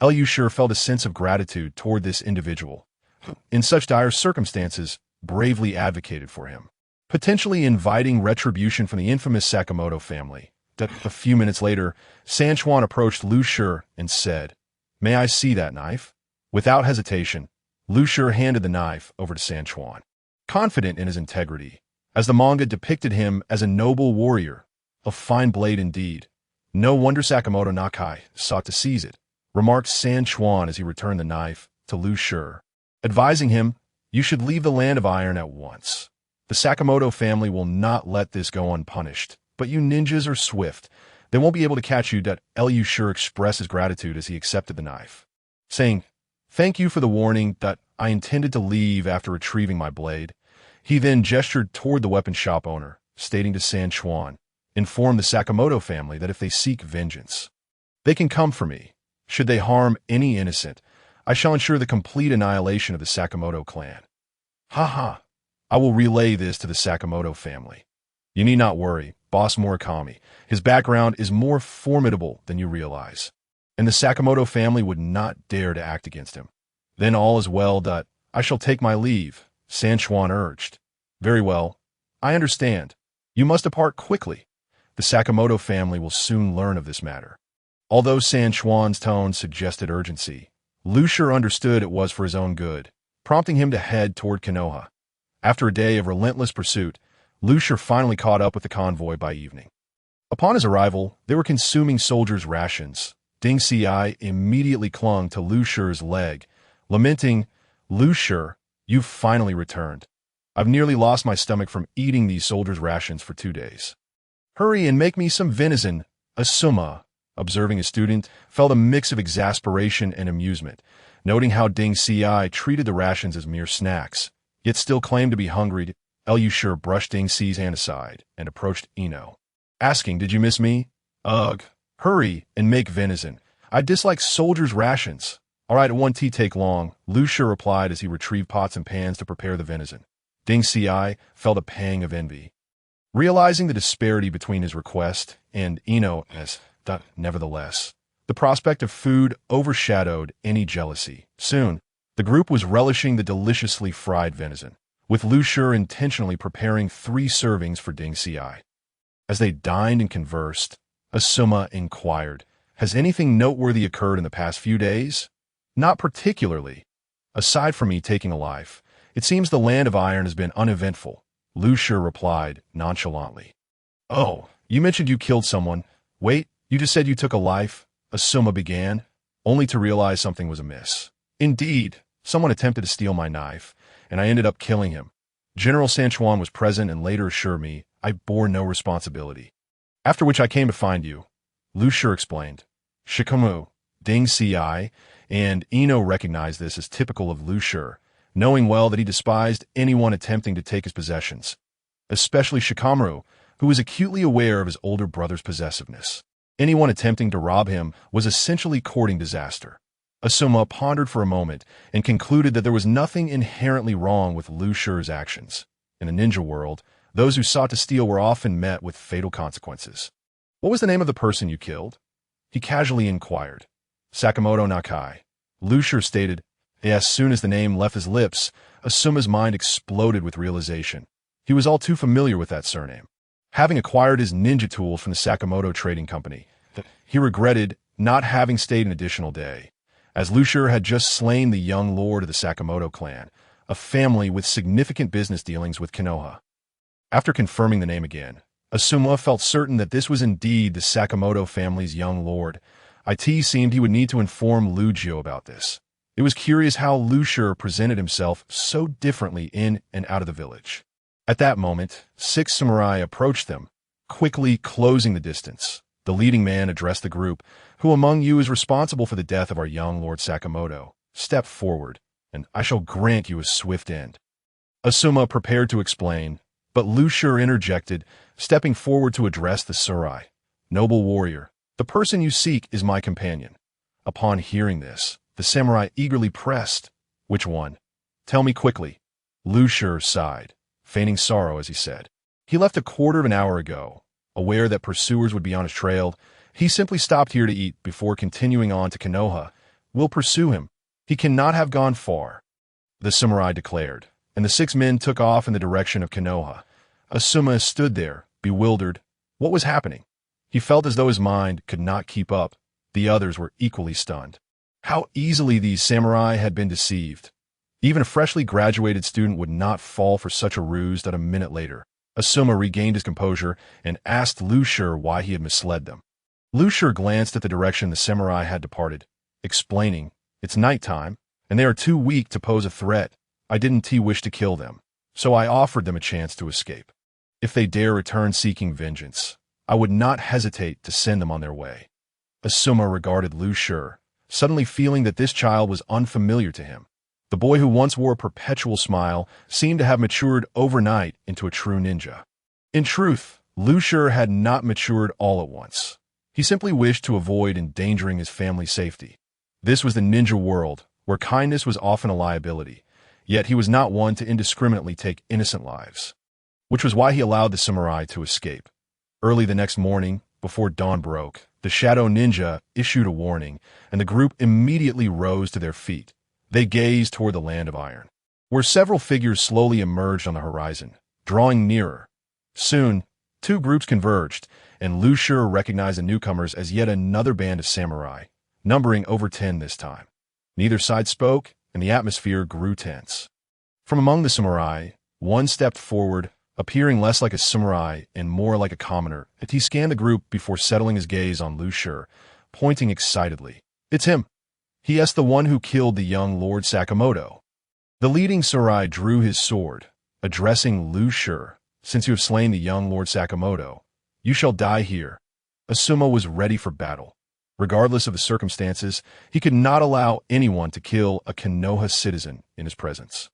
Lu Shi felt a sense of gratitude toward this individual, who, in such dire circumstances, bravely advocated for him, potentially inviting retribution from the infamous Sakamoto family. A few minutes later, Sanchuan approached Lu Shi and said, "May I see that knife?" Without hesitation, Lu Shi handed the knife over to San Chuan. Confident in his integrity, as the manga depicted him as a noble warrior, a fine blade indeed. No wonder Sakamoto Nakai sought to seize it, remarked San Chuan as he returned the knife to Lu Shi, advising him, "You should leave the land of iron at once. The Sakamoto family will not let this go unpunished, but you ninjas are swift. They won't be able to catch you." Lu Shi expressed his gratitude as he accepted the knife, saying, "Thank you for the warning that I intended to leave after retrieving my blade." He then gestured toward the weapon shop owner, stating to San Chuan, "Inform the Sakamoto family that if they seek vengeance, they can come for me. Should they harm any innocent, I shall ensure the complete annihilation of the Sakamoto clan." "Ha. I will relay this to the Sakamoto family. You need not worry, Boss Murakami. His background is more formidable than you realize, and the Sakamoto family would not dare to act against him." "Then all is well. I shall take my leave," San Chuan urged. "Very well. I understand. You must depart quickly. The Sakamoto family will soon learn of this matter." Although San Chuan's tone suggested urgency, Lu Shi understood it was for his own good, prompting him to head toward Konoha. After a day of relentless pursuit, Lu Shi finally caught up with the convoy by evening. Upon his arrival, they were consuming soldiers' rations. Ding Xi immediately clung to Lu Shi's leg, lamenting, "Lu Shi, you've finally returned. I've nearly lost my stomach from eating these soldiers' rations for 2 days. Hurry and make me some venison." Asuma, observing his student, felt a mix of exasperation and amusement, noting how Ding Xi treated the rations as mere snacks, yet still claimed to be hungry. Lu Shi brushed Ding Xi's hand aside and approached Ino, asking, "Did you miss me?" "Ugh. Hurry and make venison. I dislike soldiers' rations." "All right, it won't take long," Lu Shi replied as he retrieved pots and pans to prepare the venison. Ding Xi felt a pang of envy, realizing the disparity between his request and Ino's. Nevertheless, the prospect of food overshadowed any jealousy. Soon, the group was relishing the deliciously fried venison, with Lu Shi intentionally preparing 3 servings for Ding Xi. As they dined and conversed, Asuma inquired, "Has anything noteworthy occurred in the past few days?" "Not particularly. Aside from me taking a life, it seems the land of iron has been uneventful," Lu Shi replied nonchalantly. "Oh, you mentioned you killed someone. Wait, you just said you took a life," Asuma began, only to realize something was amiss. "Indeed, someone attempted to steal my knife, and I ended up killing him. General San Chuan was present and later assured me I bore no responsibility. After which I came to find you," Lu Shi explained. Shikamu, Ding Xi, and Ino recognized this as typical of Lu Shi, knowing well that he despised anyone attempting to take his possessions, especially Shikamaru, who was acutely aware of his older brother's possessiveness. Anyone attempting to rob him was essentially courting disaster. Asuma pondered for a moment and concluded that there was nothing inherently wrong with Lu Shi's actions. In the ninja world, those who sought to steal were often met with fatal consequences. "What was the name of the person you killed?" he casually inquired. "Sakamoto Nakai," Lu Shi stated. As soon as the name left his lips, Asuma's mind exploded with realization. He was all too familiar with that surname, having acquired his ninja tools from the Sakamoto Trading Company. He regretted not having stayed an additional day, as Lu Shi had just slain the young lord of the Sakamoto clan, a family with significant business dealings with Konoha. After confirming the name again, Asuma felt certain that this was indeed the Sakamoto family's young lord. It seemed he would need to inform Lu Jio about this. It was curious how Lu Shi presented himself so differently in and out of the village. At that moment, 6 samurai approached them, quickly closing the distance. The leading man addressed the group. "Who among you is responsible for the death of our young Lord Sakamoto? Step forward, and I shall grant you a swift end." Asuma prepared to explain, but Lu Shi interjected, stepping forward to address the samurai. "Noble warrior, the person you seek is my companion." Upon hearing this, the samurai eagerly pressed, "Which one? Tell me quickly." Lu Shi sighed, feigning sorrow as he said, "He left a quarter of an hour ago. Aware that pursuers would be on his trail, he simply stopped here to eat before continuing on to Konoha. We'll pursue him. He cannot have gone far," the samurai declared, and the 6 men took off in the direction of Konoha. Asuma stood there, bewildered. What was happening? He felt as though his mind could not keep up. The others were equally stunned. How easily these samurai had been deceived. Even a freshly graduated student would not fall for such a ruse that a minute later, Asuma regained his composure and asked Lu Shi why he had misled them. Lu Shi glanced at the direction the samurai had departed, explaining, "It's nighttime, and they are too weak to pose a threat. I didn't wish to kill them, so I offered them a chance to escape. If they dare return seeking vengeance, I would not hesitate to send them on their way." Asuma regarded Lu Shi, suddenly feeling that this child was unfamiliar to him. The boy who once wore a perpetual smile seemed to have matured overnight into a true ninja. In truth, Lu Shi had not matured all at once. He simply wished to avoid endangering his family's safety. This was the ninja world, where kindness was often a liability, yet he was not one to indiscriminately take innocent lives. Which was why he allowed the samurai to escape. Early the next morning, before dawn broke, the shadow ninja issued a warning, and the group immediately rose to their feet. They gazed toward the land of iron, where several figures slowly emerged on the horizon, drawing nearer. Soon, two groups converged, and Lu Shi recognized the newcomers as yet another band of samurai, numbering over 10 this time. Neither side spoke, and the atmosphere grew tense. From among the samurai, one stepped forward, appearing less like a samurai and more like a commoner, as he scanned the group before settling his gaze on Lu Shi, pointing excitedly. "It's him. He is the one who killed the young Lord Sakamoto." The leading samurai drew his sword, addressing Lu Shi. "Since you have slain the young Lord Sakamoto, you shall die here." Asuma was ready for battle. Regardless of the circumstances, he could not allow anyone to kill a Konoha citizen in his presence.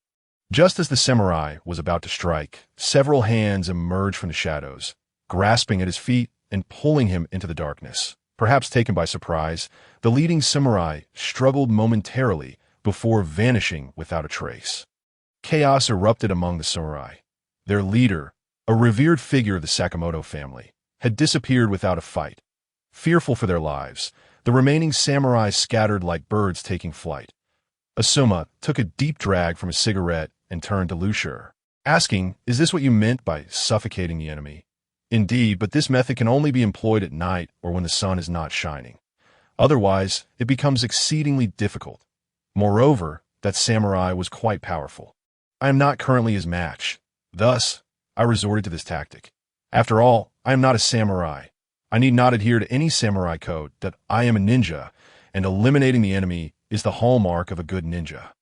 Just as the samurai was about to strike, several hands emerged from the shadows, grasping at his feet and pulling him into the darkness. Perhaps taken by surprise, the leading samurai struggled momentarily before vanishing without a trace. Chaos erupted among the samurai. Their leader, a revered figure of the Sakamoto family, had disappeared without a fight. Fearful for their lives, the remaining samurai scattered like birds taking flight. Asuma took a deep drag from his cigarette and turned to Lu Shi, asking, "Is this what you meant by suffocating the enemy?" "Indeed, but this method can only be employed at night or when the sun is not shining. Otherwise, it becomes exceedingly difficult. Moreover, that samurai was quite powerful. I am not currently his match. Thus, I resorted to this tactic. After all, I am not a samurai. I need not adhere to any samurai code that I am a ninja, and eliminating the enemy is the hallmark of a good ninja."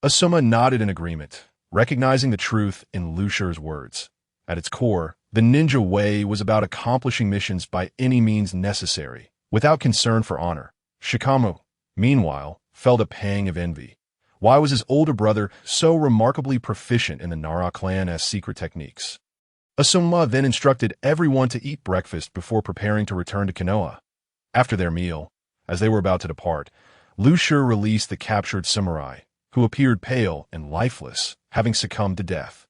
Asuma nodded in agreement, recognizing the truth in Lu Shi's words. At its core, the ninja way was about accomplishing missions by any means necessary, without concern for honor. Shikamaru, meanwhile, felt a pang of envy. Why was his older brother so remarkably proficient in the Nara clan's secret techniques? Asuma then instructed everyone to eat breakfast before preparing to return to Konoha. After their meal, as they were about to depart, Lu Shi released the captured samurai, who appeared pale and lifeless, having succumbed to death.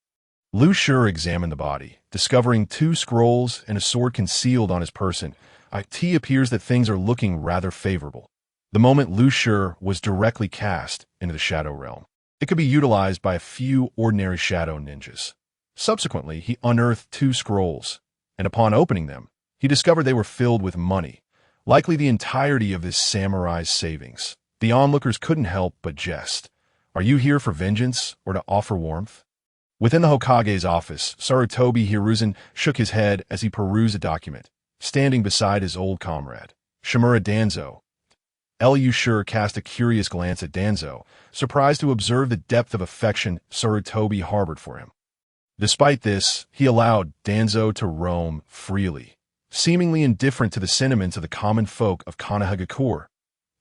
Lu Shi examined the body, discovering 2 scrolls and a sword concealed on his person. It appears that things are looking rather favorable. The moment Lu Shi was directly cast into the shadow realm, it could be utilized by a few ordinary shadow ninjas. Subsequently, he unearthed 2 scrolls, and upon opening them, he discovered they were filled with money, likely the entirety of his samurai's savings. The onlookers couldn't help but jest. "Are you here for vengeance or to offer warmth?" Within the Hokage's office, Sarutobi Hizashi shook his head as he perused a document, standing beside his old comrade, Shimura Danzo. Lu Shi cast a curious glance at Danzo, surprised to observe the depth of affection Sarutobi harbored for him. Despite this, he allowed Danzo to roam freely, seemingly indifferent to the sentiments of the common folk of Konohagakure.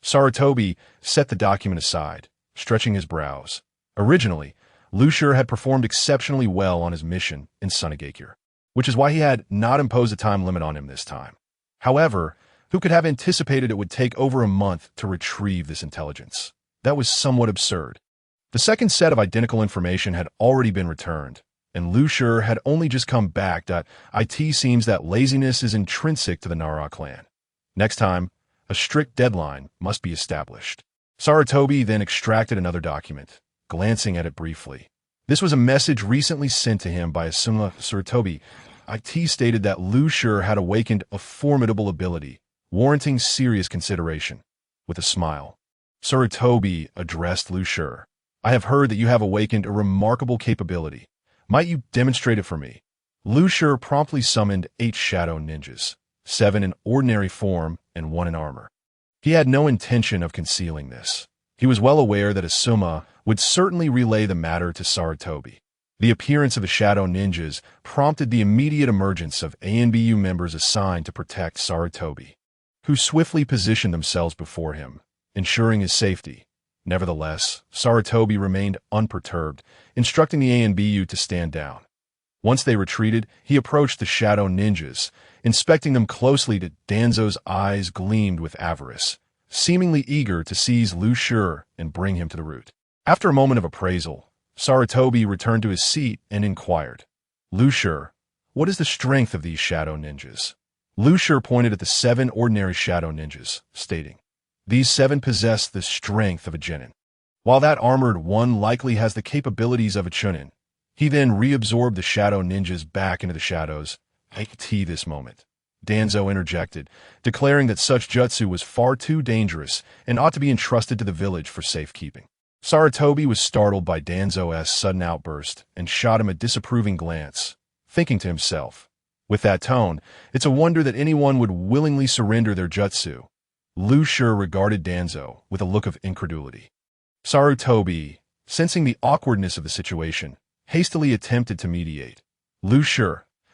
Sarutobi set the document aside, stretching his brows. Originally, Lu Shi had performed exceptionally well on his mission in Sunagakure, which is why he had not imposed a time limit on him this time. However, who could have anticipated it would take over a month to retrieve this intelligence? That was somewhat absurd. The second set of identical information had already been returned, and Lu Shi had only just come back. It seems that laziness is intrinsic to the Nara clan. Next time, a strict deadline must be established. Sarutobi then extracted another document, glancing at it briefly. This was a message recently sent to him by Asuma. Sarutobi. It stated that Lu Shi had awakened a formidable ability, warranting serious consideration. With a smile, Sarutobi addressed Lu Shi. I have heard that you have awakened a remarkable capability. Might you demonstrate it for me? Lu Shi promptly summoned 8 shadow ninjas, 7 in ordinary form and 1 in armor. He had no intention of concealing this. He was well aware that Asuma would certainly relay the matter to Sarutobi. The appearance of the shadow ninjas prompted the immediate emergence of ANBU members assigned to protect Sarutobi, who swiftly positioned themselves before him, ensuring his safety. Nevertheless, Sarutobi remained unperturbed, instructing the ANBU to stand down. Once they retreated, he approached the shadow ninjas, inspecting them closely. Danzo's eyes gleamed with avarice, seemingly eager to seize Lu Shi and bring him to the root. After a moment of appraisal, Sarutobi returned to his seat and inquired, Lu Shi, what is the strength of these shadow ninjas? Lu Shi pointed at the 7 ordinary shadow ninjas, stating, these 7 possess the strength of a genin, while that armored one likely has the capabilities of a chunin. He then reabsorbed the shadow ninjas back into the shadows. This moment, Danzo interjected, declaring that such jutsu was far too dangerous and ought to be entrusted to the village for safekeeping. Sarutobi was startled by Danzo's sudden outburst and shot him a disapproving glance, thinking to himself, with that tone, it's a wonder that anyone would willingly surrender their jutsu. Lu Shi regarded Danzo with a look of incredulity. Sarutobi, sensing the awkwardness of the situation, hastily attempted to mediate. Lu Shi,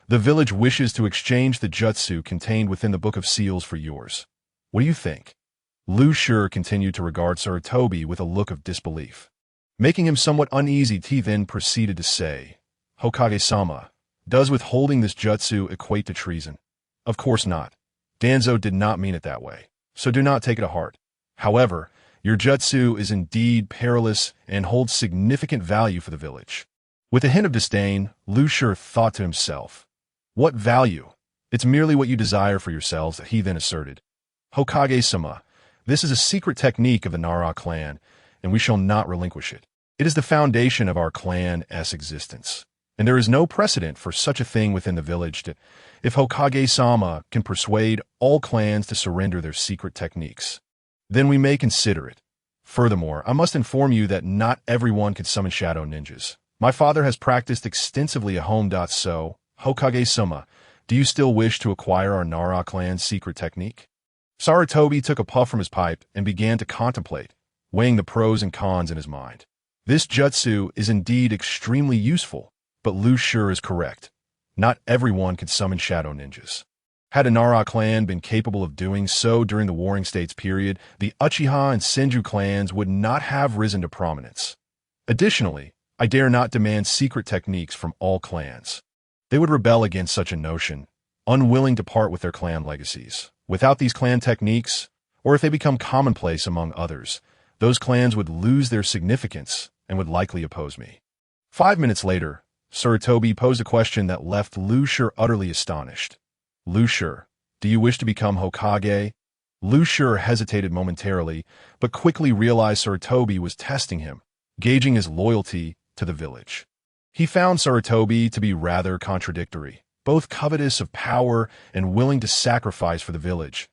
the village wishes to exchange the jutsu contained within the Book of Seals for yours. What do you think? Lu Shi continued to regard Sarutobi with a look of disbelief. Making him somewhat uneasy, he then proceeded to say, Hokage-sama, does withholding this jutsu equate to treason? Of course not. Danzo did not mean it that way, so do not take it to heart. However, your jutsu is indeed perilous and holds significant value for the village. With a hint of disdain, Lu Shi thought to himself, what value? It's merely what you desire for yourselves, he then asserted. Hokage-sama, this is a secret technique of the Nara clan, and we shall not relinquish it. It is the foundation of our clan's existence, and there is no precedent for such a thing within the village. If Hokage-sama can persuade all clans to surrender their secret techniques, then we may consider it. Furthermore, I must inform you that not everyone can summon shadow ninjas. My father has practiced extensively at home. So, Hokage-sama, do you still wish to acquire our Nara clan's secret technique? Sarutobi took a puff from his pipe and began to contemplate, weighing the pros and cons in his mind. This jutsu is indeed extremely useful, but Lu Shi is correct. Not everyone can summon shadow ninjas. Had a Nara clan been capable of doing so during the Warring States period, the Uchiha and Senju clans would not have risen to prominence. Additionally, I dare not demand secret techniques from all clans. They would rebel against such a notion, unwilling to part with their clan legacies. Without these clan techniques, or if they become commonplace among others, those clans would lose their significance and would likely oppose me. 5 minutes later, Sarutobi posed a question that left Lu Shi utterly astonished. Lu Shi, do you wish to become Hokage? Lu Shi hesitated momentarily, but quickly realized Sarutobi was testing him, gauging his loyalty to the village. He found Sarutobi to be rather contradictory, both covetous of power and willing to sacrifice for the village.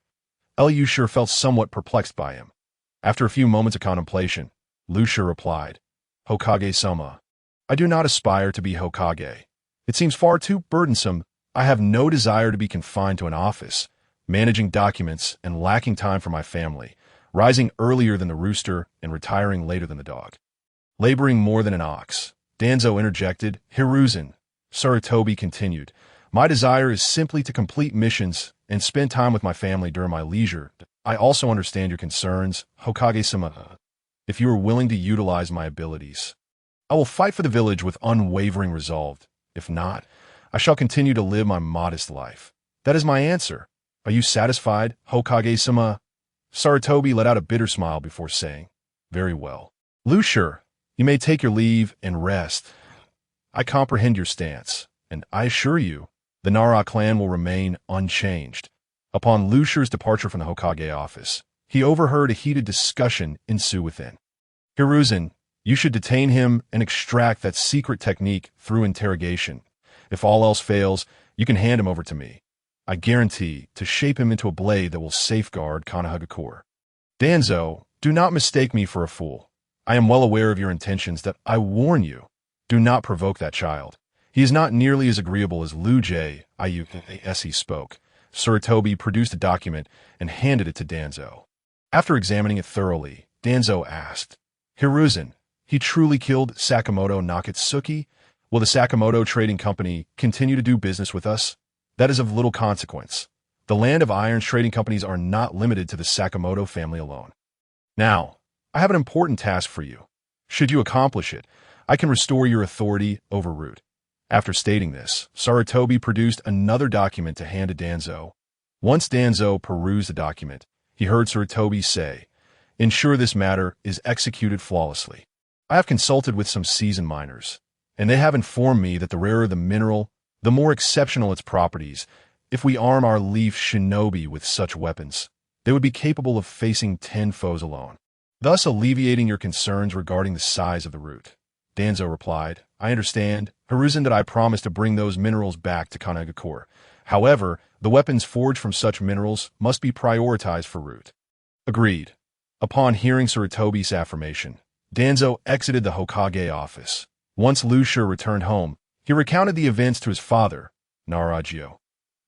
Lu Shi felt somewhat perplexed by him. After a few moments of contemplation, Lu Shi replied, Hokage-sama, I do not aspire to be Hokage. It seems far too burdensome. I have no desire to be confined to an office, managing documents and lacking time for my family, rising earlier than the rooster and retiring later than the dog. Laboring more than an ox, Danzo interjected. Hiruzen, Sarutobi continued, my desire is simply to complete missions and spend time with my family during my leisure. I also understand your concerns, Hokage-sama. If you are willing to utilize my abilities, I will fight for the village with unwavering resolve. If not, I shall continue to live my modest life. That is my answer. Are you satisfied, Hokage-sama? Sarutobi let out a bitter smile before saying, very well. Lu Shi, you may take your leave and rest. I comprehend your stance, and I assure you, the Nara clan will remain unchanged. Upon Lu Shi's departure from the Hokage office, he overheard a heated discussion ensue within. Hiruzen, you should detain him and extract that secret technique through interrogation. If all else fails, you can hand him over to me. I guarantee to shape him into a blade that will safeguard Konohagakure. Danzo, do not mistake me for a fool. I am well aware of your intentions that I warn you. Do not provoke that child. He is not nearly as agreeable as Liu Jie, as he spoke. Sarutobi produced a document and handed it to Danzo. After examining it thoroughly, Danzo asked, Hiruzen, he truly killed Sakamoto Nakatsuki? Will the Sakamoto Trading Company continue to do business with us? That is of little consequence. The land of irons trading companies are not limited to the Sakamoto family alone. Now, I have an important task for you. Should you accomplish it, I can restore your authority over Root. After stating this, Sarutobi produced another document to hand to Danzo. Once Danzo perused the document, he heard Sarutobi say, Ensure this matter is executed flawlessly. I have consulted with some seasoned miners, and they have informed me that the rarer the mineral, the more exceptional its properties. If we arm our leaf shinobi with such weapons, they would be capable of facing 10 foes alone, thus alleviating your concerns regarding the size of the root. Danzo replied, I understand, Hiruzen, that I promised to bring those minerals back to Kanagacore. However, the weapons forged from such minerals must be prioritized for root. Agreed. Upon hearing Sarutobi's affirmation, Danzo exited the Hokage office. Once Liu Shi returned home, he recounted the events to his father, Nara.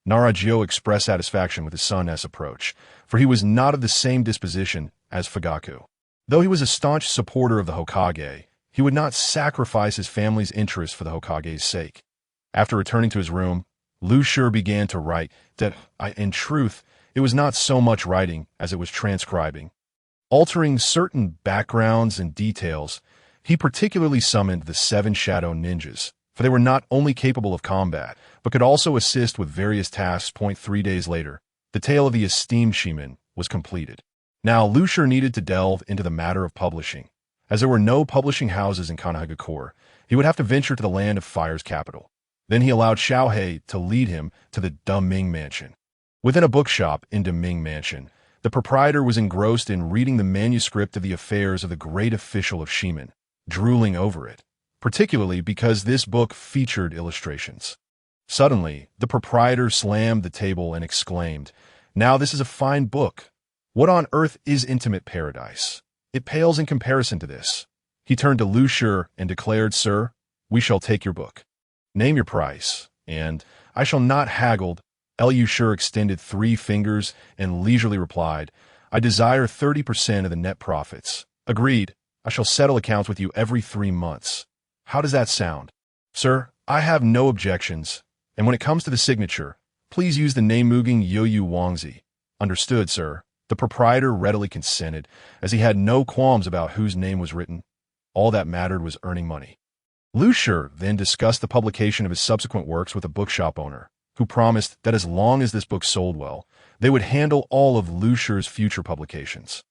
Nara expressed satisfaction with his son's approach, for he was not of the same disposition as Fugaku. Though he was a staunch supporter of the Hokage, he would not sacrifice his family's interests for the Hokage's sake. After returning to his room, Liu Shi began to write that, in truth, it was not so much writing as it was transcribing. Altering certain backgrounds and details, he particularly summoned the 7 Shadow Ninjas, for they were not only capable of combat, but could also assist with various tasks. 3 days later, the tale of the esteemed Shimin was completed. Now Liu Shi needed to delve into the matter of publishing. As there were no publishing houses in Kanagacore, he would have to venture to the Land of Fire's capital. Then he allowed Xiaohei to lead him to the Deming Mansion. Within a bookshop in Deming Mansion, the proprietor was engrossed in reading the manuscript of the affairs of the great official of Shimin, drooling over it, particularly because this book featured illustrations. Suddenly, the proprietor slammed the table and exclaimed, Now this is a fine book. What on earth is Intimate Paradise? It pales in comparison to this. He turned to Liu Shi and declared, Sir, we shall take your book. Name your price, and I shall not haggle. Liu Shi extended 3 fingers and leisurely replied, I desire 30% of the net profits. Agreed. I shall settle accounts with you every 3 months. How does that sound? Sir, I have no objections, and when it comes to the signature, please use the name Muging Yoyu Wangzi. Understood, sir. The proprietor readily consented, as he had no qualms about whose name was written. All that mattered was earning money. Liu Shi then discussed the publication of his subsequent works with a bookshop owner, who promised that as long as this book sold well, they would handle all of Liu Shi's future publications.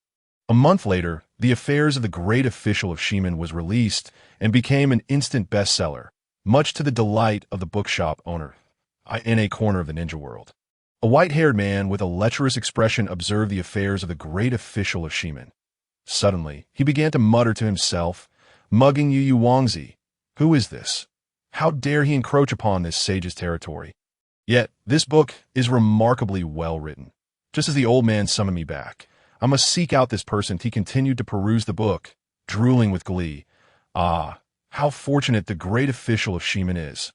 A month later, The Affairs of the Great Official of Shimin was released and became an instant bestseller, much to the delight of the bookshop owner in a corner of the ninja world. A white-haired man with a lecherous expression observed the affairs of the great official of Shimin. Suddenly, he began to mutter to himself, Mugging Yu Wangzi. Who is this? How dare he encroach upon this sage's territory? Yet, this book is remarkably well written. Just as the old man summoned me back, I must seek out this person. He continued to peruse the book, drooling with glee. Ah, how fortunate the great official of Shimin is.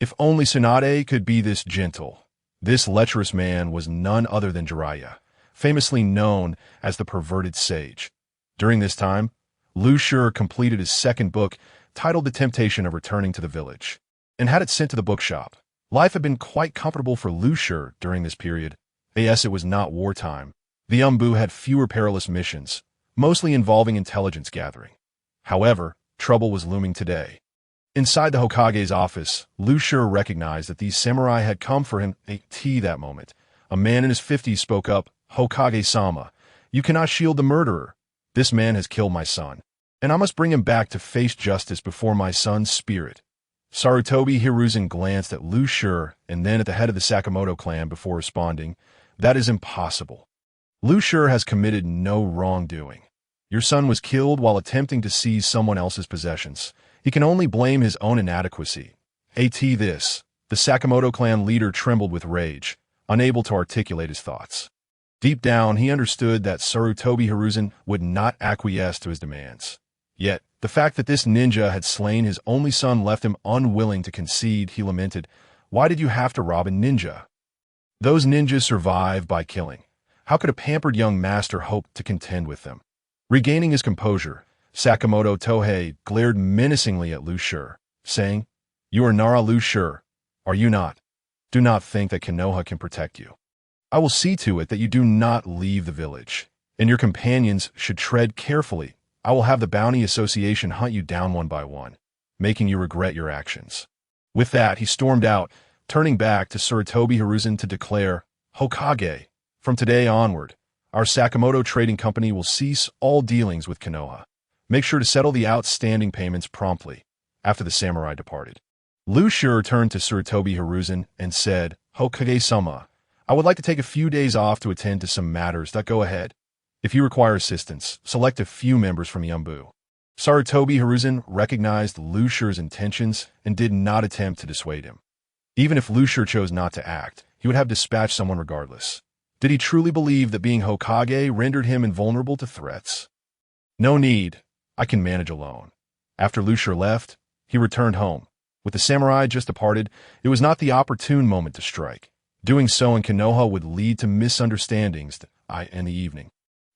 If only Tsunade could be this gentle. This lecherous man was none other than Jiraiya, famously known as the perverted sage. During this time, Liu Shi completed his second book, titled The Temptation of Returning to the Village, and had it sent to the bookshop. Life had been quite comfortable for Liu Shi during this period. Yes, it was not wartime. The Umbu had fewer perilous missions, mostly involving intelligence gathering. However, trouble was looming today. Inside the Hokage's office, Liu Shi recognized that these samurai had come for him that moment. A man in his 50s spoke up, Hokage-sama, you cannot shield the murderer. This man has killed my son, and I must bring him back to face justice before my son's spirit. Sarutobi Hiruzen glanced at Liu Shi and then at the head of the Sakamoto clan before responding, That is impossible. Liu Shi has committed no wrongdoing. Your son was killed while attempting to seize someone else's possessions. He can only blame his own inadequacy. The Sakamoto clan leader trembled with rage, unable to articulate his thoughts. Deep down, he understood that Sarutobi Hiruzen would not acquiesce to his demands. Yet, the fact that this ninja had slain his only son left him unwilling to concede. He lamented, "Why did you have to rob a ninja? Those ninjas survive by killing. How could a pampered young master hope to contend with them?" Regaining his composure, Sakamoto Tohei glared menacingly at Lu Shi, saying, "You are Nara Lu Shi, are you not? Do not think that Konoha can protect you. I will see to it that you do not leave the village, and your companions should tread carefully. I will have the Bounty Association hunt you down one by one, making you regret your actions." With that, he stormed out, turning back to Sarutobi Hizashi to declare, "Hokage, from today onward, our Sakamoto Trading Company will cease all dealings with Konoha. Make sure to settle the outstanding payments promptly." After the samurai departed, Lu Shi turned to Sarutobi Hizashi and said, "Hokage-sama, I would like to take a few days off to attend to some matters. Go ahead. If you require assistance, select a few members from Yambu." Sarutobi Hizashi recognized Lu Shi's intentions and did not attempt to dissuade him. Even if Lu Shi chose not to act, he would have dispatched someone regardless. Did he truly believe that being Hokage rendered him invulnerable to threats? "No need. I can manage alone." After Lu Shi left, he returned home. With the samurai just departed, it was not the opportune moment to strike. Doing so in Konoha would lead to misunderstandings in the evening.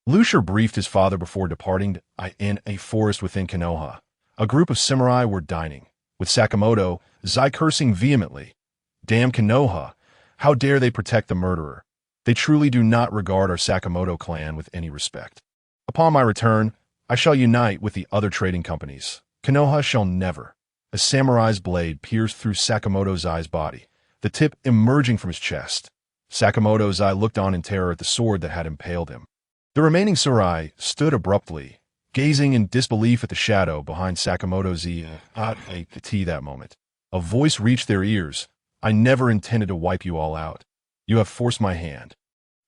Lu Shi briefed his father before departing in a forest within Konoha. A group of samurai were dining, with Sakamoto Zai cursing vehemently. "Damn Konoha! How dare they protect the murderer? They truly do not regard our Sakamoto clan with any respect. Upon my return, I shall unite with the other trading companies. Konoha shall never." A samurai's blade pierced through Sakamoto Zai's body, the tip emerging from his chest. Sakamoto Zai looked on in terror at the sword that had impaled him. The remaining samurai stood abruptly, gazing in disbelief at the shadow behind Sakamoto Zai. That moment, a voice reached their ears. "I never intended to wipe you all out. You have forced my hand.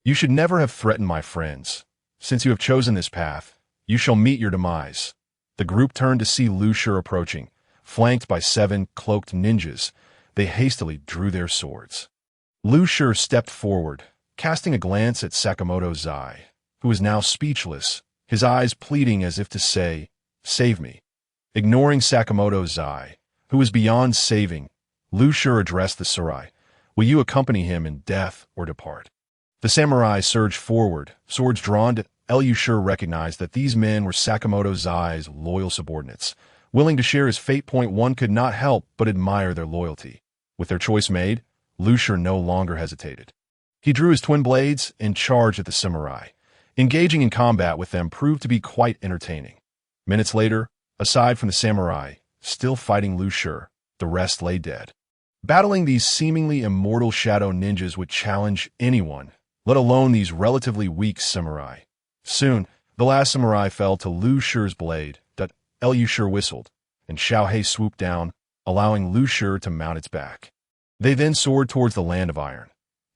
You should never have threatened my friends. Since you have chosen this path, you shall meet your demise." The group turned to see Lu Shi approaching, flanked by 7 cloaked ninjas. They hastily drew their swords. Lu Shi stepped forward, casting a glance at Sakamoto Zai, who was now speechless, his eyes pleading as if to say, "Save me." Ignoring Sakamoto Zai, who was beyond saving, Lu Shi addressed the samurai. "Will you accompany him in death or depart?" The samurai surged forward, swords drawn. Lu Shi recognized that these men were Sakamoto Zai's loyal subordinates, willing to share his fate. One could not help but admire their loyalty. With their choice made, Lu Shi no longer hesitated. He drew his twin blades and charged at the samurai. Engaging in combat with them proved to be quite entertaining. Minutes later, aside from the samurai, still fighting Lu Shi, the rest lay dead. Battling these seemingly immortal shadow ninjas would challenge anyone, let alone these relatively weak samurai. Soon, the last samurai fell to Lu Shi's blade. Lu Shi whistled, and Xiaohei swooped down, allowing Lu Shi to mount its back. They then soared towards the Land of Iron.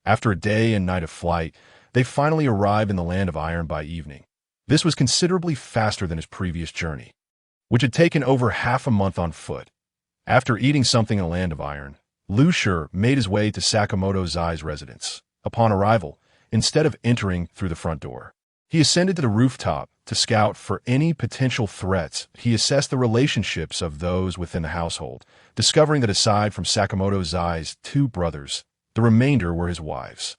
After a day and night of flight, they finally arrived in the Land of Iron by evening. This was considerably faster than his previous journey, which had taken over half a month on foot. After eating something in the Land of Iron, Lu Shi made his way to Sakamoto Zai's residence. Upon arrival, instead of entering through the front door, he ascended to the rooftop to scout for any potential threats. He assessed the relationships of those within the household, discovering that aside from Sakamoto Zai's 2 brothers, the remainder were his wives.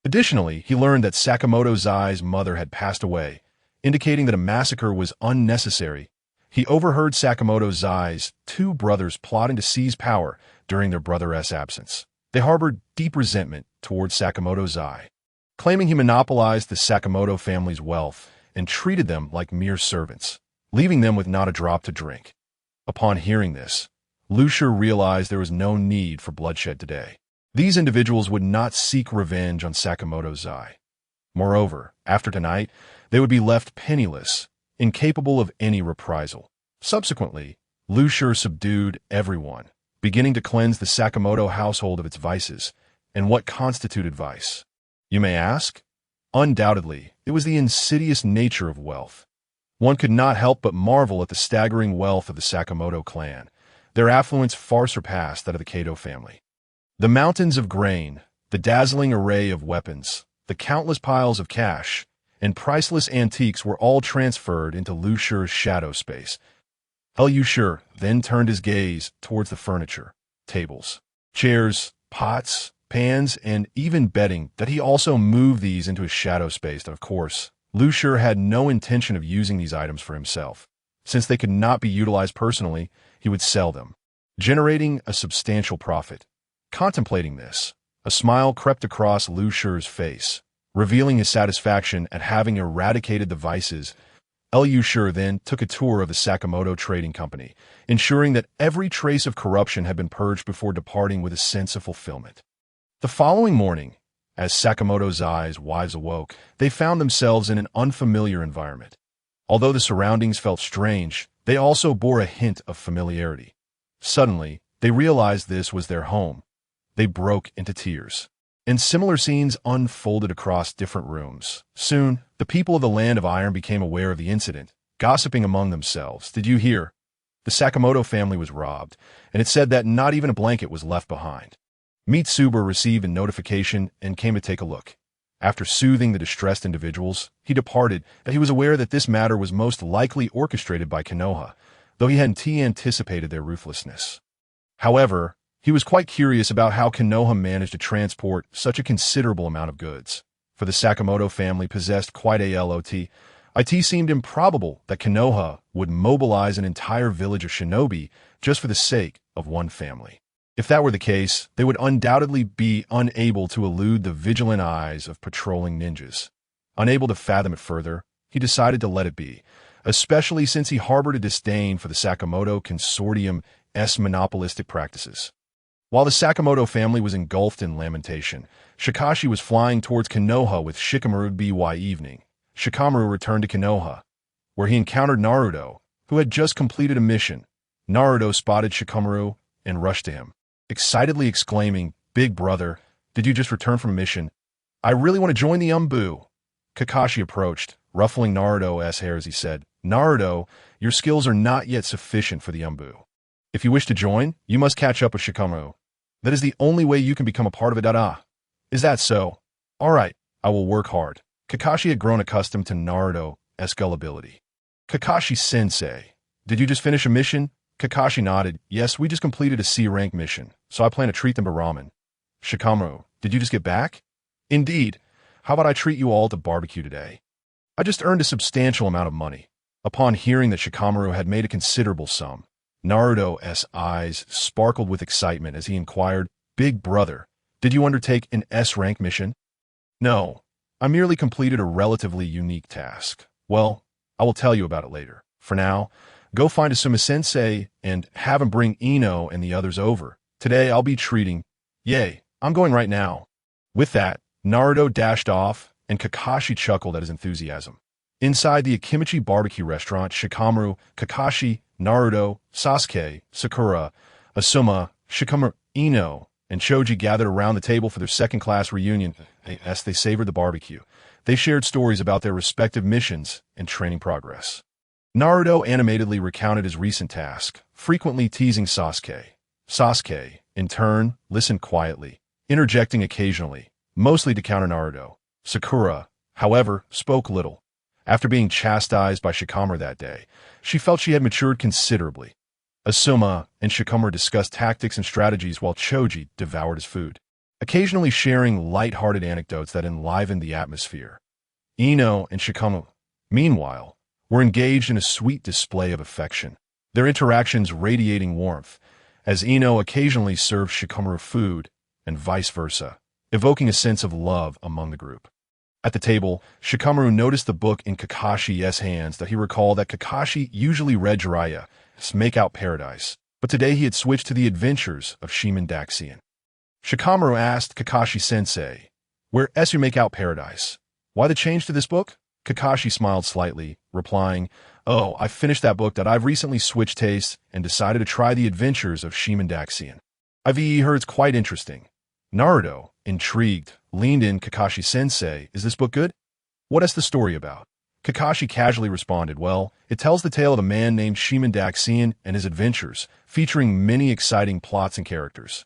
Additionally, he learned that Sakamoto Zai's mother had passed away, indicating that a massacre was unnecessary. He overheard Sakamoto Zai's 2 brothers plotting to seize power during their brother's absence. They harbored deep resentment towards Sakamoto Zai, claiming he monopolized the Sakamoto family's wealth and treated them like mere servants, leaving them with not a drop to drink. Upon hearing this, Lu Shi realized there was no need for bloodshed today. These individuals would not seek revenge on Sakamoto Zai. Moreover, after tonight, they would be left penniless, incapable of any reprisal. Subsequently, Lu Shi subdued everyone, beginning to cleanse the Sakamoto household of its vices. And what constituted vice? You may ask? Undoubtedly, it was the insidious nature of wealth. One could not help but marvel at the staggering wealth of the Sakamoto clan. Their affluence far surpassed that of the Kato family. The mountains of grain, the dazzling array of weapons, the countless piles of cash, and priceless antiques were all transferred into Lu Shi's shadow space. Elusher then turned his gaze towards the furniture, tables, chairs, pots, pans, and even bedding, that he also moved these into his shadow space. Of course, Lusher had no intention of using these items for himself. Since they could not be utilized personally, he would sell them, generating a substantial profit. Contemplating this, a smile crept across Lusher's face, revealing his satisfaction at having eradicated the vices. Elusher then took a tour of the Sakamoto Trading Company, ensuring that every trace of corruption had been purged before departing with a sense of fulfillment. The following morning, as Sakamoto's eyes wide awoke, they found themselves in an unfamiliar environment. Although the surroundings felt strange, they also bore a hint of familiarity. Suddenly, they realized this was their home. They broke into tears. And similar scenes unfolded across different rooms. Soon, the people of the Land of Iron became aware of the incident, gossiping among themselves. Did you hear? The Sakamoto family was robbed, and it said that not even a blanket was left behind. Mitsuba received a notification and came to take a look. After soothing the distressed individuals, he departed, that he was aware that this matter was most likely orchestrated by Konoha, though he hadn't anticipated their ruthlessness. However, he was quite curious about how Konoha managed to transport such a considerable amount of goods. For the Sakamoto family possessed quite a lot. It seemed improbable that Konoha would mobilize an entire village of shinobi just for the sake of one family. If that were the case, they would undoubtedly be unable to elude the vigilant eyes of patrolling ninjas. Unable to fathom it further, he decided to let it be, especially since he harbored a disdain for the Sakamoto Consortium's monopolistic practices. While the Sakamoto family was engulfed in lamentation, Shikashi was flying towards Konoha with Shikamaru. By evening, Shikamaru returned to Konoha, where he encountered Naruto, who had just completed a mission. Naruto spotted Shikamaru and rushed to him, excitedly exclaiming, "Big brother, did you just return from a mission? I really want to join the Umbu." Kakashi approached, ruffling Naruto's hair as he said, "Naruto, your skills are not yet sufficient for the Umbu. If you wish to join, you must catch up with Shikamaru. That is the only way you can become a part of it. Is that so? All right, I will work hard." Kakashi had grown accustomed to Naruto's gullibility. "Kakashi-sensei, did you just finish a mission?" Kakashi nodded. "Yes, we just completed a C-rank mission, so I plan to treat them to ramen." "Shikamaru, did you just get back?" "Indeed. How about I treat you all to barbecue today? I just earned a substantial amount of money." Upon hearing that Shikamaru had made a considerable sum, Naruto's eyes sparkled with excitement as he inquired, "Big brother, did you undertake an S-rank mission?" "No, I merely completed a relatively unique task." "Well, I will tell you about it later. For now, go find Asuma-sensei and have him bring Ino and the others over. Today I'll be treating." "Yay, I'm going right now." With that, Naruto dashed off, and Kakashi chuckled at his enthusiasm. Inside the Akimichi barbecue restaurant, Shikamaru, Kakashi, Naruto, Sasuke, Sakura, Asuma, Shikamaru, Ino, and Choji gathered around the table for their second-class reunion. As they savored the barbecue, they shared stories about their respective missions and training progress. Naruto animatedly recounted his recent task, frequently teasing Sasuke. Sasuke, in turn, listened quietly, interjecting occasionally, mostly to counter Naruto. Sakura, however, spoke little. After being chastised by Shikamaru that day, she felt she had matured considerably. Asuma and Shikamaru discussed tactics and strategies while Choji devoured his food, occasionally sharing light-hearted anecdotes that enlivened the atmosphere. Ino and Shikamaru, meanwhile, were engaged in a sweet display of affection, their interactions radiating warmth, as Ino occasionally served Shikamaru food, and vice versa, evoking a sense of love among the group. At the table, Shikamaru noticed the book in Kakashi's hands that he recalled that Kakashi usually read Jiraiya's Makeout Paradise, but today he had switched to the adventures of Shimura Danzo. Shikamaru asked Kakashi-sensei, "Where's your Makeout Paradise? Why the change to this book?" Kakashi smiled slightly, replying, "Oh, I finished that book that I've recently switched tastes and decided to try the adventures of Shimura Danzo. I've heard it's quite interesting." Naruto, intrigued, leaned in. "Kakashi-sensei, is this book good? What is the story about?" Kakashi casually responded, "Well, it tells the tale of a man named Shimura Danzo and his adventures, featuring many exciting plots and characters.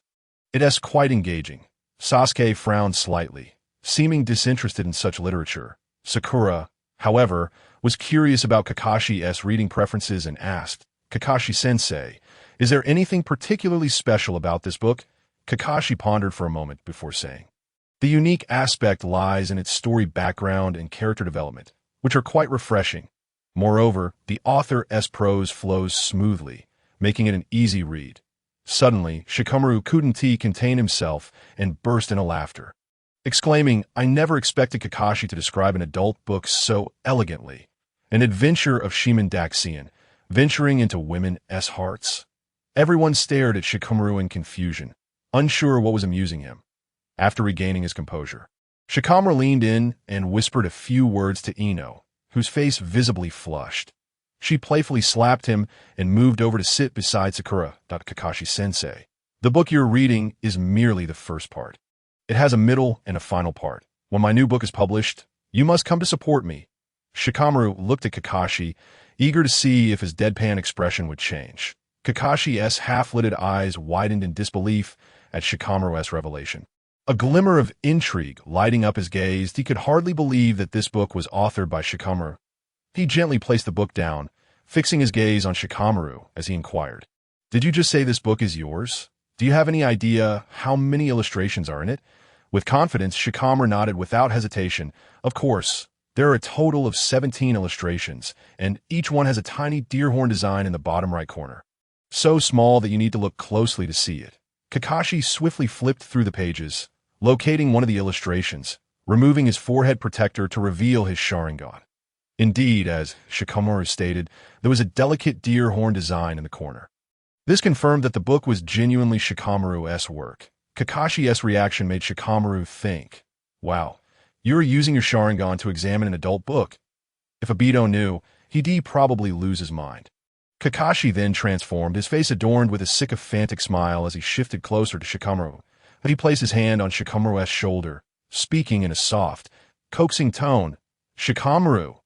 It is quite engaging." Sasuke frowned slightly, seeming disinterested in such literature. Sakura, however, was curious about Kakashi's reading preferences and asked, Kakashi-sensei, is there anything particularly special about this book? Kakashi pondered for a moment before saying. The unique aspect lies in its story background and character development, which are quite refreshing. Moreover, the author's prose flows smoothly, making it an easy read. Suddenly, Shikamaru couldn't contain himself and burst into laughter, exclaiming, "I never expected Kakashi to describe an adult book so elegantly. An adventure of Shimandaxian, venturing into women's hearts." Everyone stared at Shikamaru in confusion, unsure what was amusing him. After regaining his composure, Shikamaru leaned in and whispered a few words to Ino, whose face visibly flushed. She playfully slapped him and moved over to sit beside Sakura. Kakashi-sensei, the book you're reading is merely the first part. It has a middle and a final part. When my new book is published, you must come to support me. Shikamaru looked at Kakashi, eager to see if his deadpan expression would change. Kakashi's half-lidded eyes widened in disbelief at Shikamaru's revelation. A glimmer of intrigue lighting up his gaze, he could hardly believe that this book was authored by Shikamaru. He gently placed the book down, fixing his gaze on Shikamaru as he inquired, "Did you just say this book is yours? Do you have any idea how many illustrations are in it?" With confidence, Shikamaru nodded without hesitation. "Of course, there are a total of 17 illustrations, and each one has a tiny deer horn design in the bottom right corner. So small that you need to look closely to see it." Kakashi swiftly flipped through the pages, locating one of the illustrations, removing his forehead protector to reveal his Sharingan. Indeed, as Shikamaru stated, there was a delicate deer horn design in the corner. This confirmed that the book was genuinely Shikamaru's work. Kakashi's reaction made Shikamaru think, "Wow, you're using your Sharingan to examine an adult book." If Obito knew, he'd probably lose his mind. Kakashi then transformed, his face adorned with a sycophantic smile as he shifted closer to Shikamaru. He placed his hand on Shikamaru's shoulder, speaking in a soft, coaxing tone, "Shikamaru,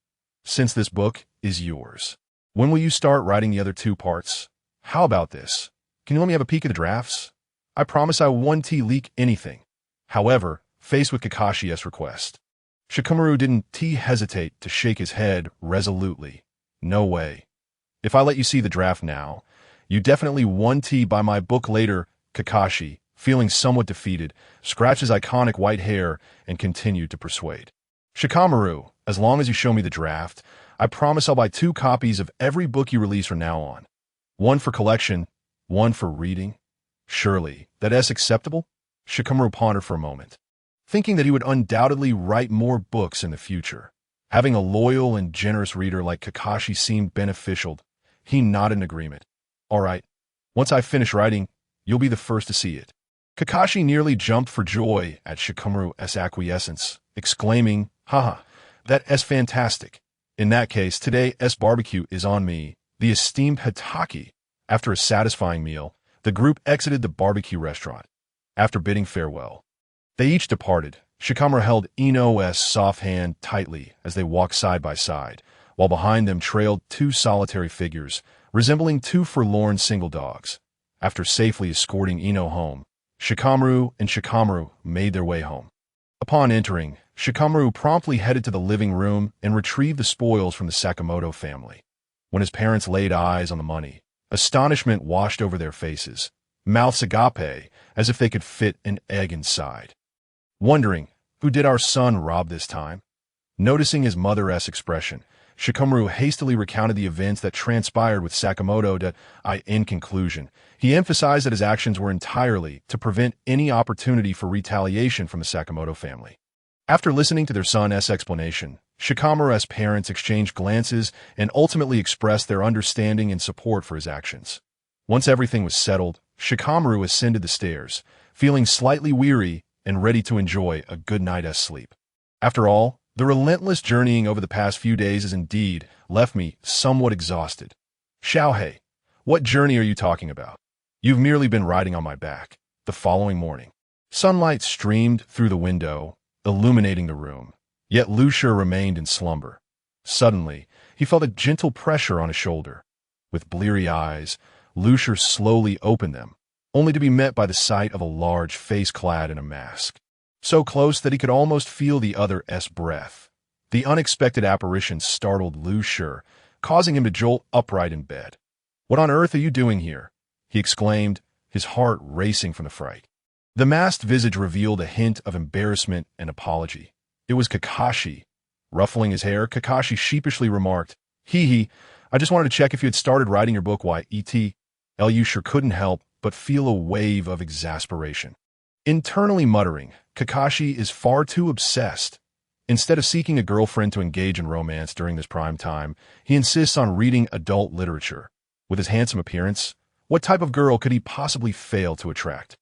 since this book is yours, when will you start writing the other two parts? How about this? Can you let me have a peek at the drafts? I promise I won't leak anything." However, faced with Kakashi's request, Shikamaru didn't hesitate to shake his head resolutely. "No way. If I let you see the draft now, you definitely won't buy my book later." Kakashi, feeling somewhat defeated, scratched his iconic white hair and continued to persuade. "Shikamaru, as long as you show me the draft, I promise I'll buy 2 copies of every book you release from now on. One for collection, one for reading. Surely, that's acceptable?" Shikamaru pondered for a moment, thinking that he would undoubtedly write more books in the future. Having a loyal and generous reader like Kakashi seemed beneficial. He nodded in agreement. "All right. Once I finish writing, you'll be the first to see it." Kakashi nearly jumped for joy at Shikamaru's acquiescence, exclaiming, "Haha, that's fantastic. In that case, today's barbecue is on me." The esteemed Hitaki. After a satisfying meal, the group exited the barbecue restaurant. After bidding farewell, they each departed. Shikamaru held Ino's soft hand tightly as they walked side by side, while behind them trailed 2 solitary figures, resembling 2 forlorn single dogs. After safely escorting Ino home, Shikamaru made their way home. Upon entering, Shikamaru promptly headed to the living room and retrieved the spoils from the Sakamoto family. When his parents laid eyes on the money, astonishment washed over their faces, mouths agape as if they could fit an egg inside. Wondering, who did our son rob this time? Noticing his mother's expression, Shikamaru hastily recounted the events that transpired with Sakamoto. In conclusion, he emphasized that his actions were entirely to prevent any opportunity for retaliation from the Sakamoto family. After listening to their son's explanation, Shikamaru's parents exchanged glances and ultimately expressed their understanding and support for his actions. Once everything was settled, Shikamaru ascended the stairs, feeling slightly weary and ready to enjoy a good night's sleep. After all, the relentless journeying over the past few days has indeed left me somewhat exhausted. "Xiaohei, what journey are you talking about? You've merely been riding on my back." The following morning, sunlight streamed through the window, illuminating the room, yet Lucia remained in slumber. Suddenly, he felt a gentle pressure on his shoulder. With bleary eyes, Lucia slowly opened them, only to be met by the sight of a large face clad in a mask, so close that he could almost feel the other's breath. The unexpected apparition startled Lucia, causing him to jolt upright in bed. "What on earth are you doing here?" he exclaimed, his heart racing from the fright. The masked visage revealed a hint of embarrassment and apology. It was Kakashi. Ruffling his hair, Kakashi sheepishly remarked, "Hee, I just wanted to check if you had started writing your book. Why, you sure couldn't help but feel a wave of exasperation." Internally muttering, Kakashi is far too obsessed. Instead of seeking a girlfriend to engage in romance during this prime time, he insists on reading adult literature. With his handsome appearance, what type of girl could he possibly fail to attract?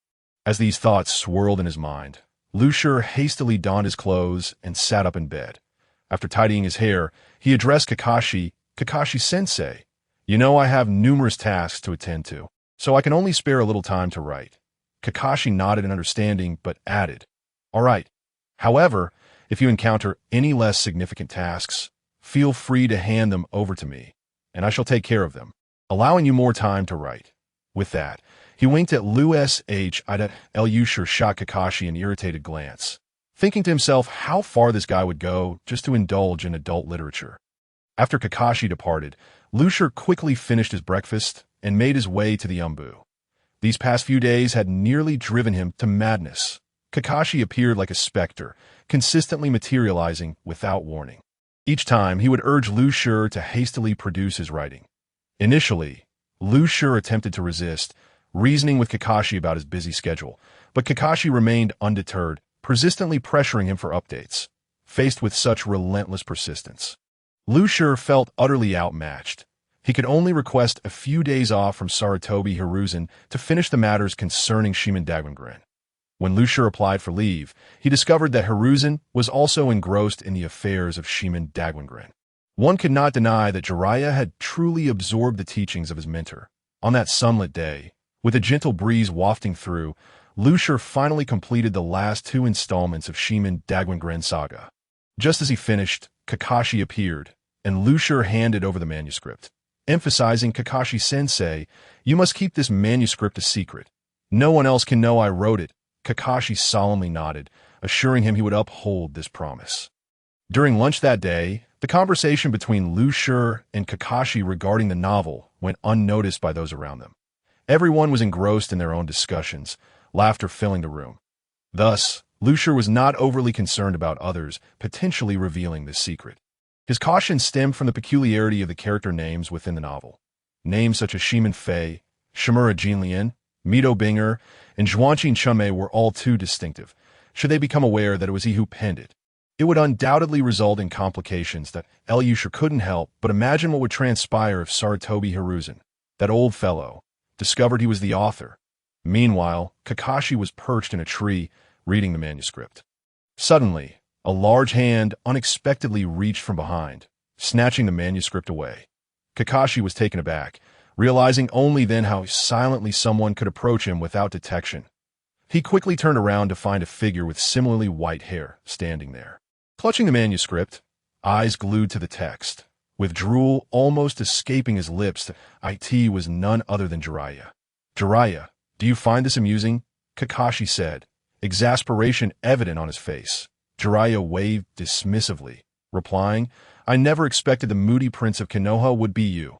As these thoughts swirled in his mind, Lucier hastily donned his clothes and sat up in bed. After tidying his hair, he addressed Kakashi, "Kakashi-sensei, you know I have numerous tasks to attend to, so I can only spare a little time to write." Kakashi nodded in understanding, but added, "All right. However, if you encounter any less significant tasks, feel free to hand them over to me, and I shall take care of them, allowing you more time to write." With that, he winked at Lucier shot Kakashi an irritated glance, thinking to himself how far this guy would go just to indulge in adult literature. After Kakashi departed, Lucier quickly finished his breakfast and made his way to the umbu. These past few days had nearly driven him to madness. Kakashi appeared like a specter, consistently materializing without warning. Each time, he would urge Lucier to hastily produce his writing. Initially, Lucier attempted to resist, reasoning with Kakashi about his busy schedule, but Kakashi remained undeterred, persistently pressuring him for updates. Faced with such relentless persistence, Lucier felt utterly outmatched. He could only request a few days off from Sarutobi Hizashi to finish the matters concerning Shimura Danzo. When Lucier applied for leave, he discovered that Hizashi was also engrossed in the affairs of Shimura Danzo. One could not deny that Jiraiya had truly absorbed the teachings of his mentor. On that sunlit day, with a gentle breeze wafting through, Lucier finally completed the last two installments of Shimura Danzo saga. Just as he finished, Kakashi appeared, and Lucier handed over the manuscript, emphasizing, "Kakashi-sensei, you must keep this manuscript a secret. No one else can know I wrote it." Kakashi solemnly nodded, assuring him he would uphold this promise. During lunch that day, the conversation between Lucier and Kakashi regarding the novel went unnoticed by those around them. Everyone was engrossed in their own discussions, laughter filling the room. Thus, Lucier was not overly concerned about others potentially revealing this secret. His caution stemmed from the peculiarity of the character names within the novel. Names such as Shimin Fei, Shimura Jinlian, Mito Binger, and Zhuangqin Chunmei were all too distinctive. Should they become aware that it was he who penned it, it would undoubtedly result in complications that Lucier couldn't help but imagine what would transpire if Sarutobi Hizashi, that old fellow, discovered he was the author. Meanwhile, Kakashi was perched in a tree, reading the manuscript. Suddenly, a large hand unexpectedly reached from behind, snatching the manuscript away. Kakashi was taken aback, realizing only then how silently someone could approach him without detection. He quickly turned around to find a figure with similarly white hair standing there. Clutching the manuscript, eyes glued to the text, with drool almost escaping his lips, it was none other than Jiraiya. "Jiraiya, do you find this amusing?" Kakashi said, exasperation evident on his face. Jiraiya waved dismissively, replying, "I never expected the moody prince of Konoha would be you.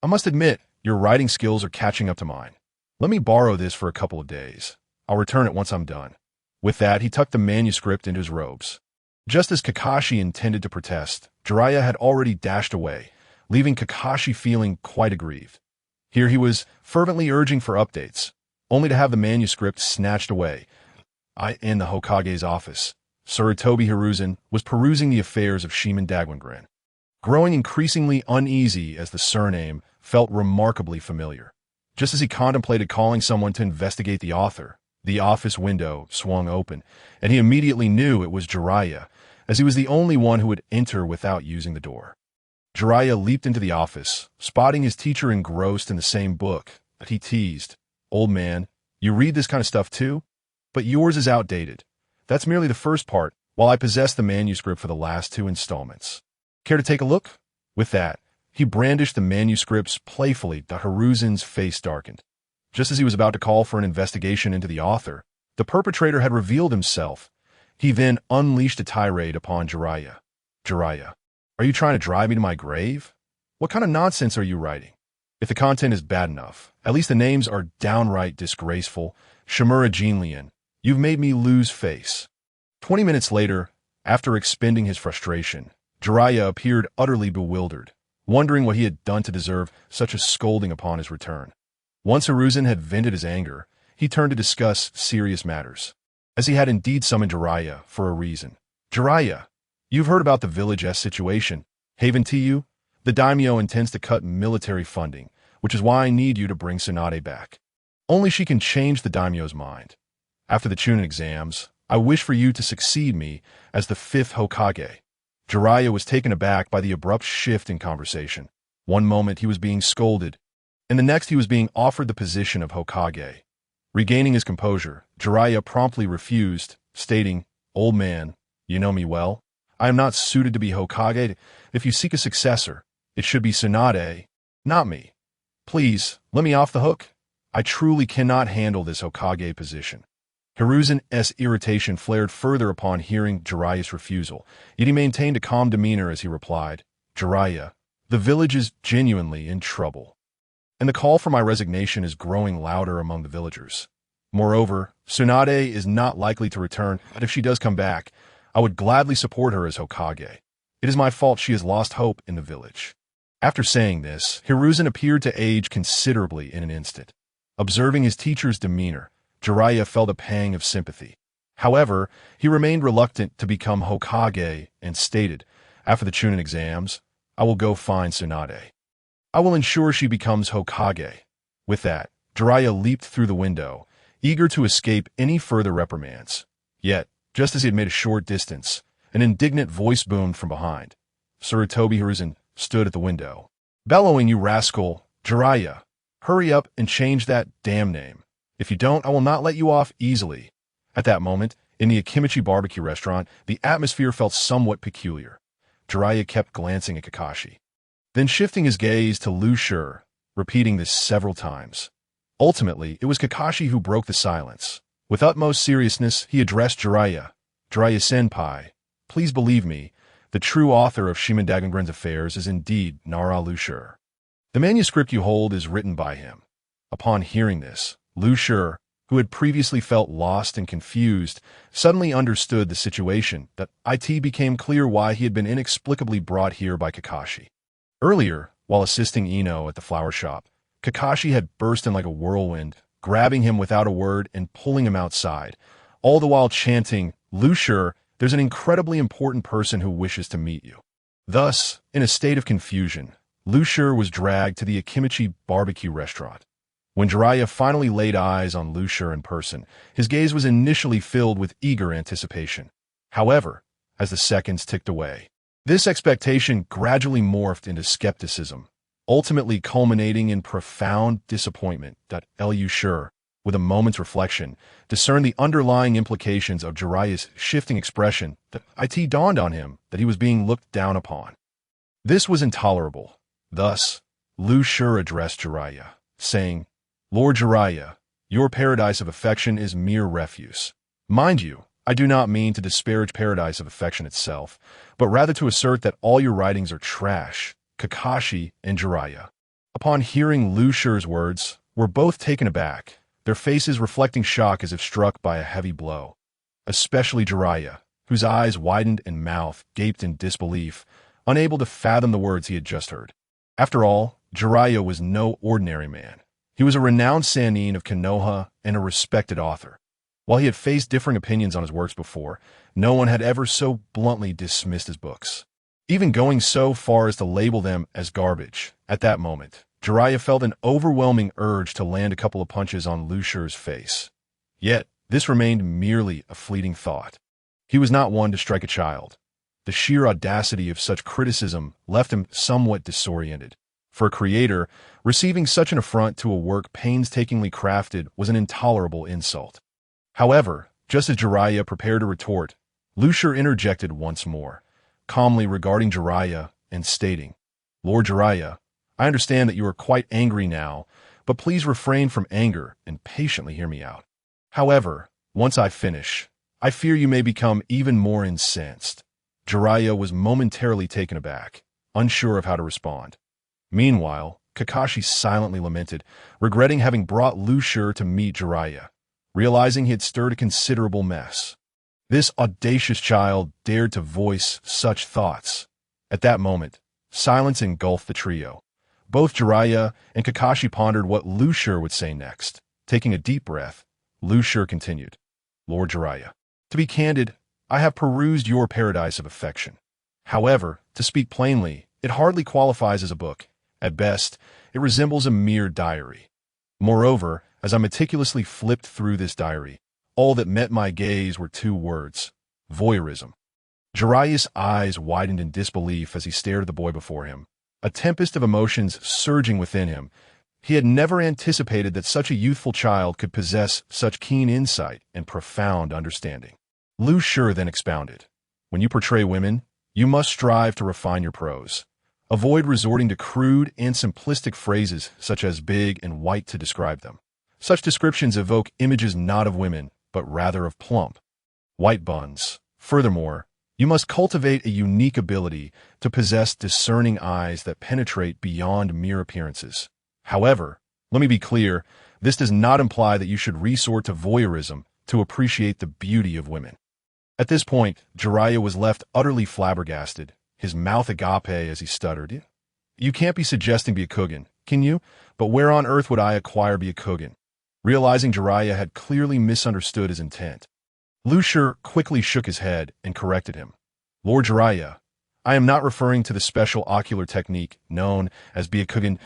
I must admit, your writing skills are catching up to mine. Let me borrow this for a couple of days. I'll return it once I'm done." With that, he tucked the manuscript into his robes. Just as Kakashi intended to protest, Jiraiya had already dashed away, leaving Kakashi feeling quite aggrieved. Here he was fervently urging for updates, only to have the manuscript snatched away. In the Hokage's office, Sarutobi Hizashi was perusing the affairs of Shimura Danzo, growing increasingly uneasy as the surname felt remarkably familiar. Just as he contemplated calling someone to investigate the author, the office window swung open, and he immediately knew it was Jiraiya, as he was the only one who would enter without using the door. Jiraiya leaped into the office, spotting his teacher engrossed in the same book, but he teased, "Old man, you read this kind of stuff too? But yours is outdated. That's merely the first part, while I possess the manuscript for the last two installments. Care to take a look?" With that, he brandished the manuscripts playfully. Hiruzan's face darkened. Just as he was about to call for an investigation into the author, the perpetrator had revealed himself. He then unleashed a tirade upon Jiraiya. "Jiraiya, are you trying to drive me to my grave? What kind of nonsense are you writing? If the content is bad enough, at least the names are downright disgraceful. Shimura Danzo, you've made me lose face. 20 minutes later, after expending his frustration, Jiraiya appeared utterly bewildered, wondering what he had done to deserve such a scolding upon his return. Once Hiruzen had vented his anger, he turned to discuss serious matters, as he had indeed summoned Jiraiya for a reason. Jiraiya, you've heard about the Village S situation. Haven to you? The daimyo intends to cut military funding, which is why I need you to bring Tsunade back. Only she can change the daimyo's mind. After the Chunin exams, I wish for you to succeed me as the 5th Hokage. Jiraiya was taken aback by the abrupt shift in conversation. One moment he was being scolded, and the next he was being offered the position of Hokage. Regaining his composure, Jiraiya promptly refused, stating, "Old man, you know me well. I am not suited to be Hokage. If you seek a successor, it should be Tsunade, not me. Please, let me off the hook. I truly cannot handle this Hokage position." Hiruzen's irritation flared further upon hearing Jiraiya's refusal, yet he maintained a calm demeanor as he replied, "Jiraiya, the village is genuinely in trouble, and the call for my resignation is growing louder among the villagers. Moreover, Tsunade is not likely to return, and if she does come back, I would gladly support her as Hokage. It is my fault she has lost hope in the village." After saying this, Hiruzen appeared to age considerably in an instant. Observing his teacher's demeanor, Jiraiya felt a pang of sympathy. However, he remained reluctant to become Hokage and stated, "After the Chunin exams, I will go find Tsunade. I will ensure she becomes Hokage." With that, Jiraiya leaped through the window, eager to escape any further reprimands. Yet, just as he had made a short distance, an indignant voice boomed from behind. Sarutobi Hizashi stood at the window, bellowing, "You rascal, Jiraiya! Hurry up and change that damn name. If you don't, I will not let you off easily." At that moment, in the Akimichi barbecue restaurant, the atmosphere felt somewhat peculiar. Jiraiya kept glancing at Kakashi, then shifting his gaze to Lu Shi, repeating this several times. Ultimately, it was Kakashi who broke the silence. With utmost seriousness, he addressed Jiraiya. "Jiraiya-senpai, please believe me, the true author of Shimura affairs is indeed Nara Lu Shi. The manuscript you hold is written by him." Upon hearing this, Lu Shi, who had previously felt lost and confused, suddenly understood the situation. That it became clear why he had been inexplicably brought here by Kakashi. Earlier, while assisting Ino at the flower shop, Kakashi had burst in like a whirlwind, grabbing him without a word and pulling him outside, all the while chanting, "Lu Shi, there's an incredibly important person who wishes to meet you." Thus, in a state of confusion, Lu Shi was dragged to the Akimichi barbecue restaurant. When Jiraiya finally laid eyes on Lu Shi in person, his gaze was initially filled with eager anticipation. However, as the seconds ticked away, this expectation gradually morphed into skepticism, ultimately culminating in profound disappointment. Lu Shi, with a moment's reflection, discerned the underlying implications of Jiraiya's shifting expression. It dawned on him that he was being looked down upon. This was intolerable. Thus, Lu Shi addressed Jiraiya, saying, "Lord Jiraiya, your paradise of affection is mere refuse. Mind you, I do not mean to disparage paradise of affection itself, but rather to assert that all your writings are trash." Kakashi and Jiraiya, upon hearing Lu Shi's words, were both taken aback, their faces reflecting shock as if struck by a heavy blow. Especially Jiraiya, whose eyes widened and mouth gaped in disbelief, unable to fathom the words he had just heard. After all, Jiraiya was no ordinary man. He was a renowned sannin of Konoha and a respected author. While he had faced differing opinions on his works before, no one had ever so bluntly dismissed his books, even going so far as to label them as garbage. At that moment, Jiraiya felt an overwhelming urge to land a couple of punches on Lu Shi's face. Yet, this remained merely a fleeting thought. He was not one to strike a child. The sheer audacity of such criticism left him somewhat disoriented. For a creator, receiving such an affront to a work painstakingly crafted was an intolerable insult. However, just as Jiraiya prepared to retort, Lu Shi interjected once more, calmly regarding Jiraiya and stating, "Lord Jiraiya, I understand that you are quite angry now, but please refrain from anger and patiently hear me out. However, once I finish, I fear you may become even more incensed." Jiraiya was momentarily taken aback, unsure of how to respond. Meanwhile, Kakashi silently lamented, regretting having brought Lu Shi to meet Jiraiya, realizing he had stirred a considerable mess. This audacious child dared to voice such thoughts. At that moment, silence engulfed the trio. Both Jiraiya and Kakashi pondered what Lu Shi would say next. Taking a deep breath, Lu Shi continued, "Lord Jiraiya, to be candid, I have perused your Paradise of Affection. However, to speak plainly, it hardly qualifies as a book. At best, it resembles a mere diary. Moreover, as I meticulously flipped through this diary, all that met my gaze were two words: voyeurism." Jiraiya's eyes widened in disbelief as he stared at the boy before him, a tempest of emotions surging within him. He had never anticipated that such a youthful child could possess such keen insight and profound understanding. Lu Shi then expounded, "When you portray women, you must strive to refine your prose. Avoid resorting to crude and simplistic phrases such as big and white to describe them. Such descriptions evoke images not of women, but rather of plump, white buns. Furthermore, you must cultivate a unique ability to possess discerning eyes that penetrate beyond mere appearances. However, let me be clear, this does not imply that you should resort to voyeurism to appreciate the beauty of women." At this point, Jiraiya was left utterly flabbergasted, his mouth agape as he stuttered, "You can't be suggesting Byakugan, can you? But where on earth would I acquire Byakugan?" Realizing Jiraiya had clearly misunderstood his intent, Lu Shi quickly shook his head and corrected him. "Lord Jiraiya, I am not referring to the special ocular technique known as Byakugan.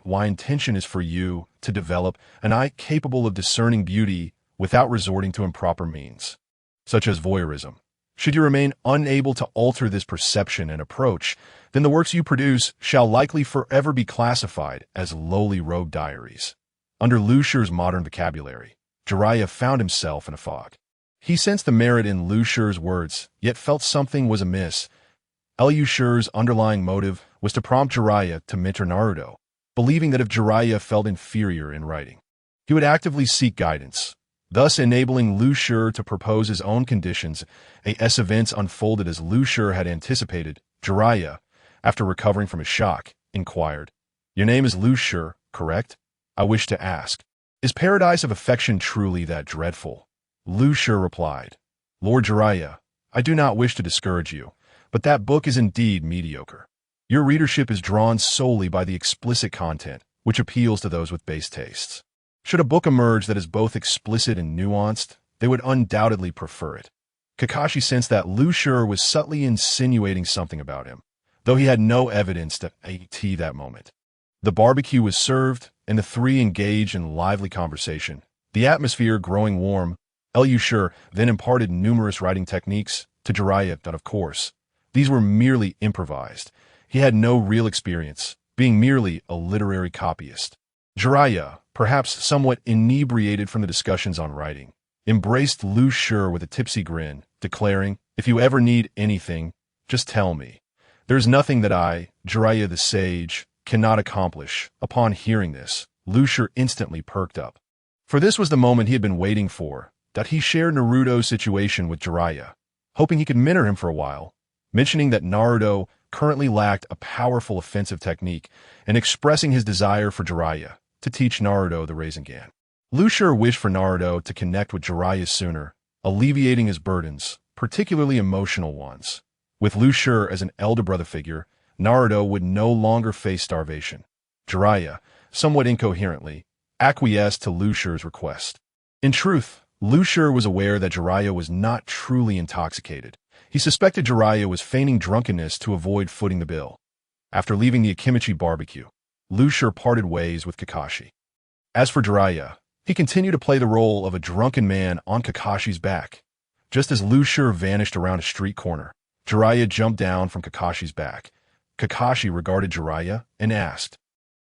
My intention is for you to develop an eye capable of discerning beauty without resorting to improper means, such as voyeurism. Should you remain unable to alter this perception and approach, then the works you produce shall likely forever be classified as lowly rogue diaries." Under Lu Shi's modern vocabulary, Jiraiya found himself in a fog. He sensed the merit in Lu Shi's words, yet felt something was amiss. Lu Shi's underlying motive was to prompt Jiraiya to mentor Naruto, believing that if Jiraiya felt inferior in writing, he would actively seek guidance, thus enabling Lu Shi to propose his own conditions. As events unfolded as Lu Shi had anticipated, Jiraiya, after recovering from his shock, inquired, "Your name is Lu Shi, correct? I wish to ask, is Paradise of Affection truly that dreadful?" Lu Shi replied, "Lord Jiraiya, I do not wish to discourage you, but that book is indeed mediocre. Your readership is drawn solely by the explicit content, which appeals to those with base tastes. Should a book emerge that is both explicit and nuanced, they would undoubtedly prefer it." Kakashi sensed that Lu Shi was subtly insinuating something about him, though he had no evidence to at that moment. The barbecue was served, and the three engaged in lively conversation, the atmosphere growing warm. Lu Shi then imparted numerous writing techniques to Jiraiya, but of course, these were merely improvised. He had no real experience, being merely a literary copyist. Jiraiya, perhaps somewhat inebriated from the discussions on writing, embraced Lu Shi with a tipsy grin, declaring, "If you ever need anything, just tell me. There's nothing that I, Jiraiya the sage, cannot accomplish." Upon hearing this, Lu Shi instantly perked up. For this was the moment he had been waiting for, that he shared Naruto's situation with Jiraiya, hoping he could mentor him for a while, mentioning that Naruto currently lacked a powerful offensive technique and expressing his desire for Jiraiya to teach Naruto the Rasengan. Lu Shi wished for Naruto to connect with Jiraiya sooner, alleviating his burdens, particularly emotional ones. With Lu Shi as an elder brother figure, Naruto would no longer face starvation. Jiraiya, somewhat incoherently, acquiesced to Lu Shi's request. In truth, Lu Shi was aware that Jiraiya was not truly intoxicated. He suspected Jiraiya was feigning drunkenness to avoid footing the bill. After leaving the Akimichi barbecue, Lu Shi parted ways with Kakashi. As for Jiraiya, he continued to play the role of a drunken man on Kakashi's back. Just as Lu Shi vanished around a street corner, Jiraiya jumped down from Kakashi's back. Kakashi regarded Jiraiya and asked,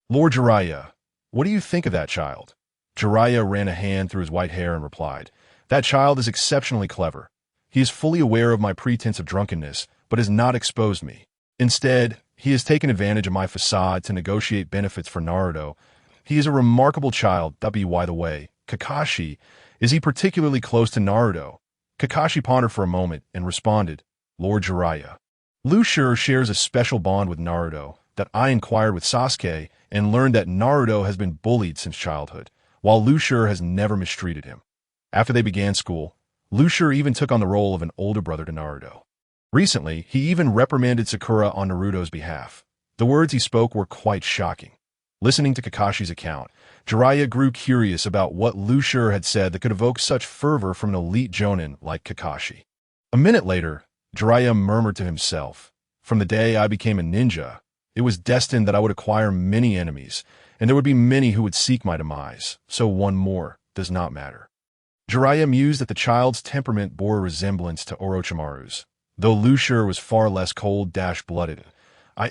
"Lord Jiraiya, what do you think of that child?" Jiraiya ran a hand through his white hair and replied, "That child is exceptionally clever. He is fully aware of my pretense of drunkenness, but has not exposed me. Instead, he has taken advantage of my facade to negotiate benefits for Naruto. He is a remarkable child. By the way, Kakashi, is he particularly close to Naruto?" Kakashi pondered for a moment and responded, "Lord Jiraiya, Lu Shi shares a special bond with Naruto, that I inquired with Sasuke and learned that Naruto has been bullied since childhood, while Lucier has never mistreated him. After they began school, Lucier even took on the role of an older brother to Naruto. Recently, he even reprimanded Sakura on Naruto's behalf. The words he spoke were quite shocking. Listening to Kakashi's account, Jiraiya grew curious about what Lucier had said that could evoke such fervor from an elite jonin like Kakashi. A minute later, Jiraiya murmured to himself, "From the day I became a ninja, it was destined that I would acquire many enemies, and there would be many who would seek my demise, so one more does not matter." Jiraiya mused that the child's temperament bore a resemblance to Orochimaru's, though Lucier was far less cold-blooded.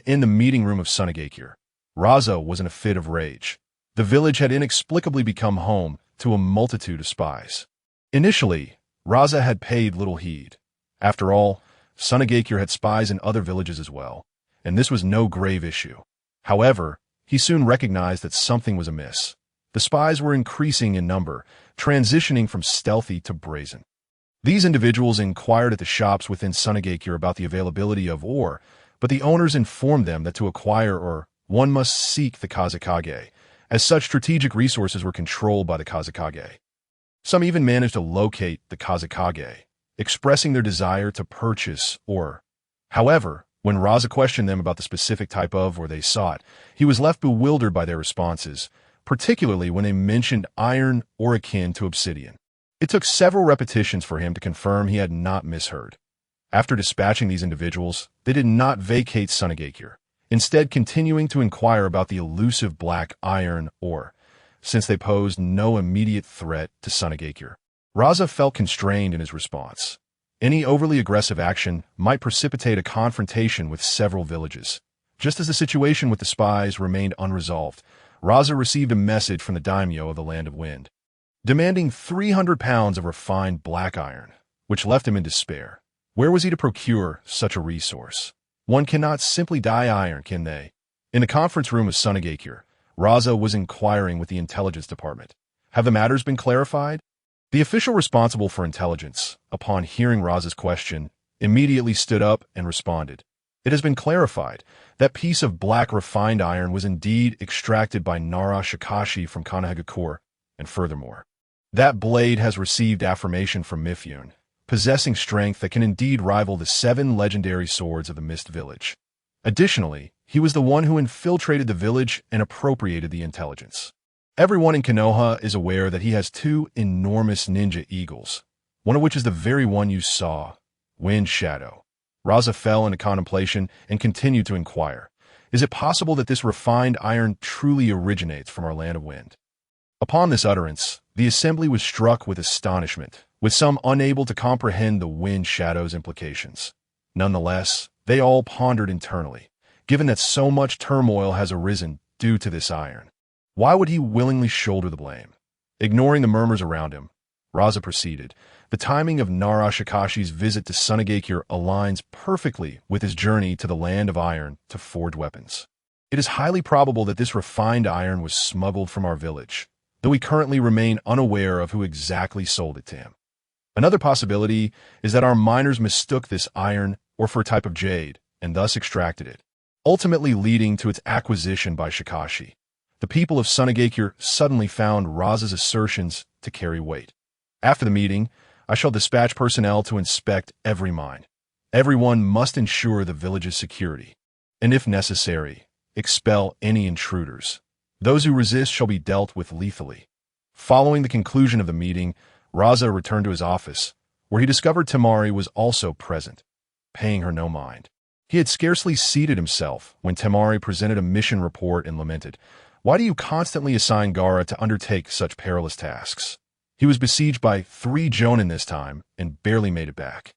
In the meeting room of Sunagakure, Raza was in a fit of rage. The village had inexplicably become home to a multitude of spies. Initially, Raza had paid little heed. After all, Sunagakure had spies in other villages as well, and this was no grave issue. However, he soon recognized that something was amiss. The spies were increasing in number, transitioning from stealthy to brazen. These individuals inquired at the shops within Sunagakure about the availability of ore, but the owners informed them that to acquire ore, one must seek the Kazekage, as such strategic resources were controlled by the Kazekage. Some even managed to locate the Kazekage, expressing their desire to purchase ore. However, when Raza questioned them about the specific type of ore they sought, he was left bewildered by their responses, particularly when they mentioned iron or akin to obsidian. It took several repetitions for him to confirm he had not misheard. After dispatching these individuals, they did not vacate Sunagakure, instead continuing to inquire about the elusive black iron ore, since they posed no immediate threat to Sunagakure. Raza felt constrained in his response. Any overly aggressive action might precipitate a confrontation with several villages. Just as the situation with the spies remained unresolved, Raza received a message from the daimyo of the Land of Wind, demanding 300 pounds of refined black iron, which left him in despair. Where was he to procure such a resource? One cannot simply dye iron, can they? In the conference room of Sunagakure, Raza was inquiring with the intelligence department. Have the matters been clarified? The official responsible for intelligence, upon hearing Raza's question, immediately stood up and responded. It has been clarified. That piece of black refined iron was indeed extracted by Nara Shikashi from Kanehagakure, and furthermore, that blade has received affirmation from Mifune, possessing strength that can indeed rival the 7 legendary swords of the Mist Village. Additionally, he was the one who infiltrated the village and appropriated the intelligence. Everyone in Konoha is aware that he has 2 enormous ninja eagles, one of which is the very one you saw, Wind Shadow. Raza fell into contemplation and continued to inquire. Is it possible that this refined iron truly originates from our Land of Wind? Upon this utterance, the assembly was struck with astonishment, with some unable to comprehend the Wind Shadow's implications. Nonetheless, they all pondered internally, given that so much turmoil has arisen due to this iron. Why would he willingly shoulder the blame? Ignoring the murmurs around him, Raza proceeded. The timing of Nara Shikashi's visit to Sunagakure aligns perfectly with his journey to the Land of Iron to forge weapons. It is highly probable that this refined iron was smuggled from our village, though we currently remain unaware of who exactly sold it to him. Another possibility is that our miners mistook this iron or for a type of jade, and thus extracted it, ultimately leading to its acquisition by Shikashi. The people of Sunagakure suddenly found Raza's assertions to carry weight. After the meeting, I shall dispatch personnel to inspect every mine. Everyone must ensure the village's security, and if necessary, expel any intruders. Those who resist shall be dealt with lethally. Following the conclusion of the meeting, Raza returned to his office, where he discovered Temari was also present, paying her no mind. He had scarcely seated himself when Temari presented a mission report and lamented, "Why do you constantly assign Gaara to undertake such perilous tasks? He was besieged by 3 jonin this time and barely made it back.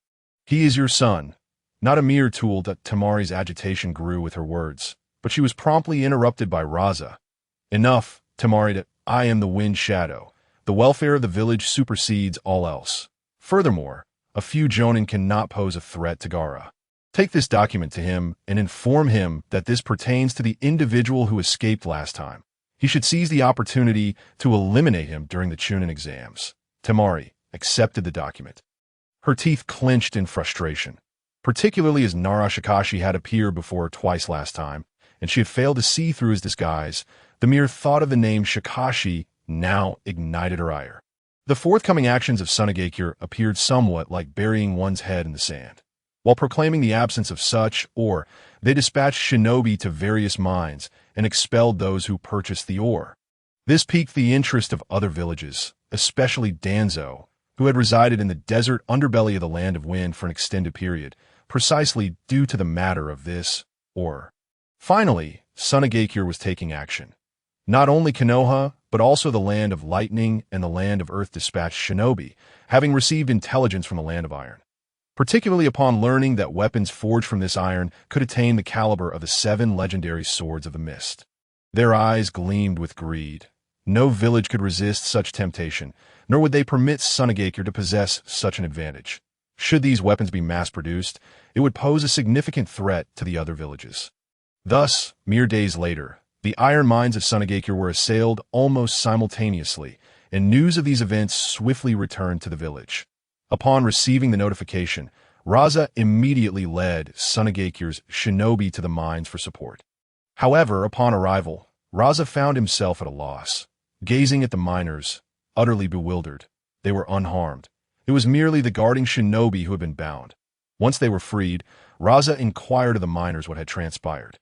He is your son." Not a mere tool. That Temari's agitation grew with her words, but she was promptly interrupted by Raza. "Enough, Temari, I am the Wind Shadow. The welfare of the village supersedes all else. Furthermore, a few jonin cannot pose a threat to Gaara. Take this document to him and inform him that this pertains to the individual who escaped last time. He should seize the opportunity to eliminate him during the Chunin exams." Temari accepted the document. Her teeth clenched in frustration, particularly as Nara Shikashi had appeared before her twice last time, and she had failed to see through his disguise, the mere thought of the name Shikashi now ignited her ire. The forthcoming actions of Sunagakure appeared somewhat like burying one's head in the sand. While proclaiming the absence of such, they dispatched shinobi to various mines and expelled those who purchased the ore. This piqued the interest of other villages, especially Danzo, who had resided in the desert underbelly of the Land of Wind for an extended period, precisely due to the matter of this ore. Finally, Sunagakure was taking action. Not only Konoha, but also the Land of Lightning and the Land of Earth dispatched shinobi, having received intelligence from the Land of Iron. Particularly upon learning that weapons forged from this iron could attain the caliber of the 7 legendary swords of the mist. Their eyes gleamed with greed. No village could resist such temptation, nor would they permit Sunagakure to possess such an advantage. Should these weapons be mass-produced, it would pose a significant threat to the other villages. Thus, mere days later, the iron mines of Sunagakure were assailed almost simultaneously, and news of these events swiftly returned to the village. Upon receiving the notification, Raza immediately led Sunagakure's shinobi to the mines for support. However, upon arrival, Raza found himself at a loss. Gazing at the miners, utterly bewildered, they were unharmed. It was merely the guarding shinobi who had been bound. Once they were freed, Raza inquired of the miners what had transpired.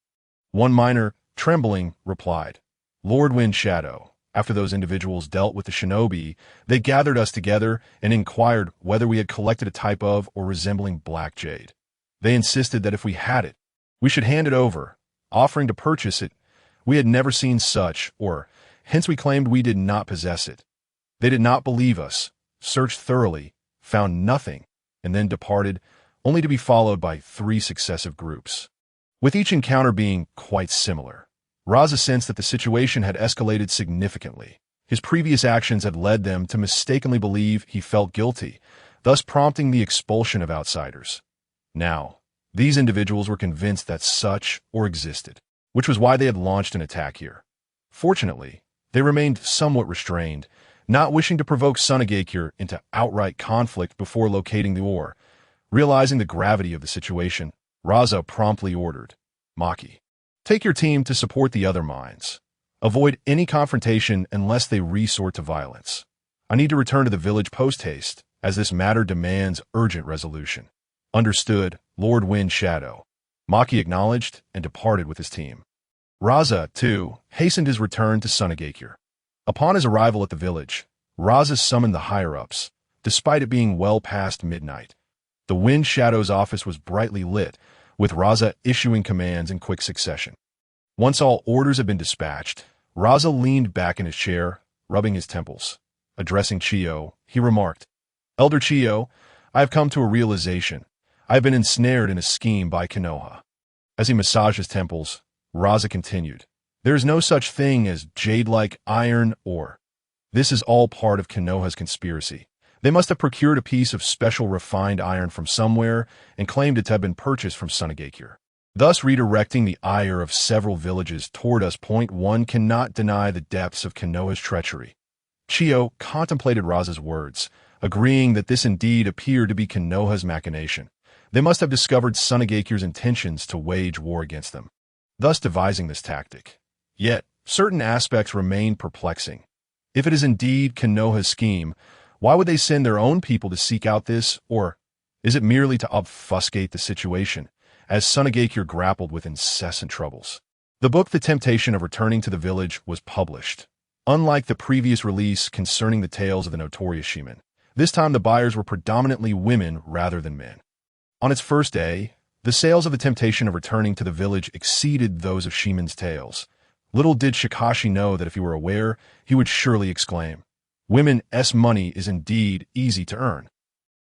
One miner, trembling, replied, "Lord Wind Shadow, after those individuals dealt with the shinobi, they gathered us together and inquired whether we had collected a type of or resembling black jade. They insisted that if we had it, we should hand it over, offering to purchase it. We had never seen such, hence we claimed we did not possess it. They did not believe us, searched thoroughly, found nothing, and then departed, only to be followed by 3 successive groups. With each encounter being quite similar, Raza sensed that the situation had escalated significantly. His previous actions had led them to mistakenly believe he felt guilty, thus prompting the expulsion of outsiders. Now, these individuals were convinced that such existed, which was why they had launched an attack here. Fortunately, they remained somewhat restrained, not wishing to provoke Sunagakure into outright conflict before locating the ore. Realizing the gravity of the situation, Raza promptly ordered, "Maki, take your team to support the other mines. Avoid any confrontation unless they resort to violence. I need to return to the village post-haste, as this matter demands urgent resolution." "Understood, Lord Wind Shadow." Maki acknowledged and departed with his team. Raza, too, hastened his return to Sunagakure. Upon his arrival at the village, Raza summoned the higher-ups, despite it being well past midnight. The Wind Shadow's office was brightly lit, with Raza issuing commands in quick succession. Once all orders had been dispatched, Raza leaned back in his chair, rubbing his temples. Addressing Chiyo, he remarked, "Elder Chiyo, I have come to a realization. I have been ensnared in a scheme by Konoha." As he massaged his temples, Raza continued, "There is no such thing as jade-like iron ore. This is all part of Konoha's conspiracy. They must have procured a piece of special refined iron from somewhere and claimed it to have been purchased from Sunagakure, thus redirecting the ire of several villages toward us. One cannot deny the depths of Konoha's treachery." Chiyo contemplated Raza's words, agreeing that this indeed appeared to be Konoha's machination. They must have discovered Sunagakure's intentions to wage war against them, thus devising this tactic. Yet, certain aspects remain perplexing. If it is indeed Konoha's scheme, why would they send their own people to seek out this, or is it merely to obfuscate the situation, as Sunagakure grappled with incessant troubles? The book The Temptation of Returning to the Village was published. Unlike the previous release concerning the tales of the notorious Shiman, this time the buyers were predominantly women rather than men. On its first day, the sales of The Temptation of Returning to the Village exceeded those of Shiman's tales. Little did Shikashi know that if he were aware, he would surely exclaim, "Women's money is indeed easy to earn."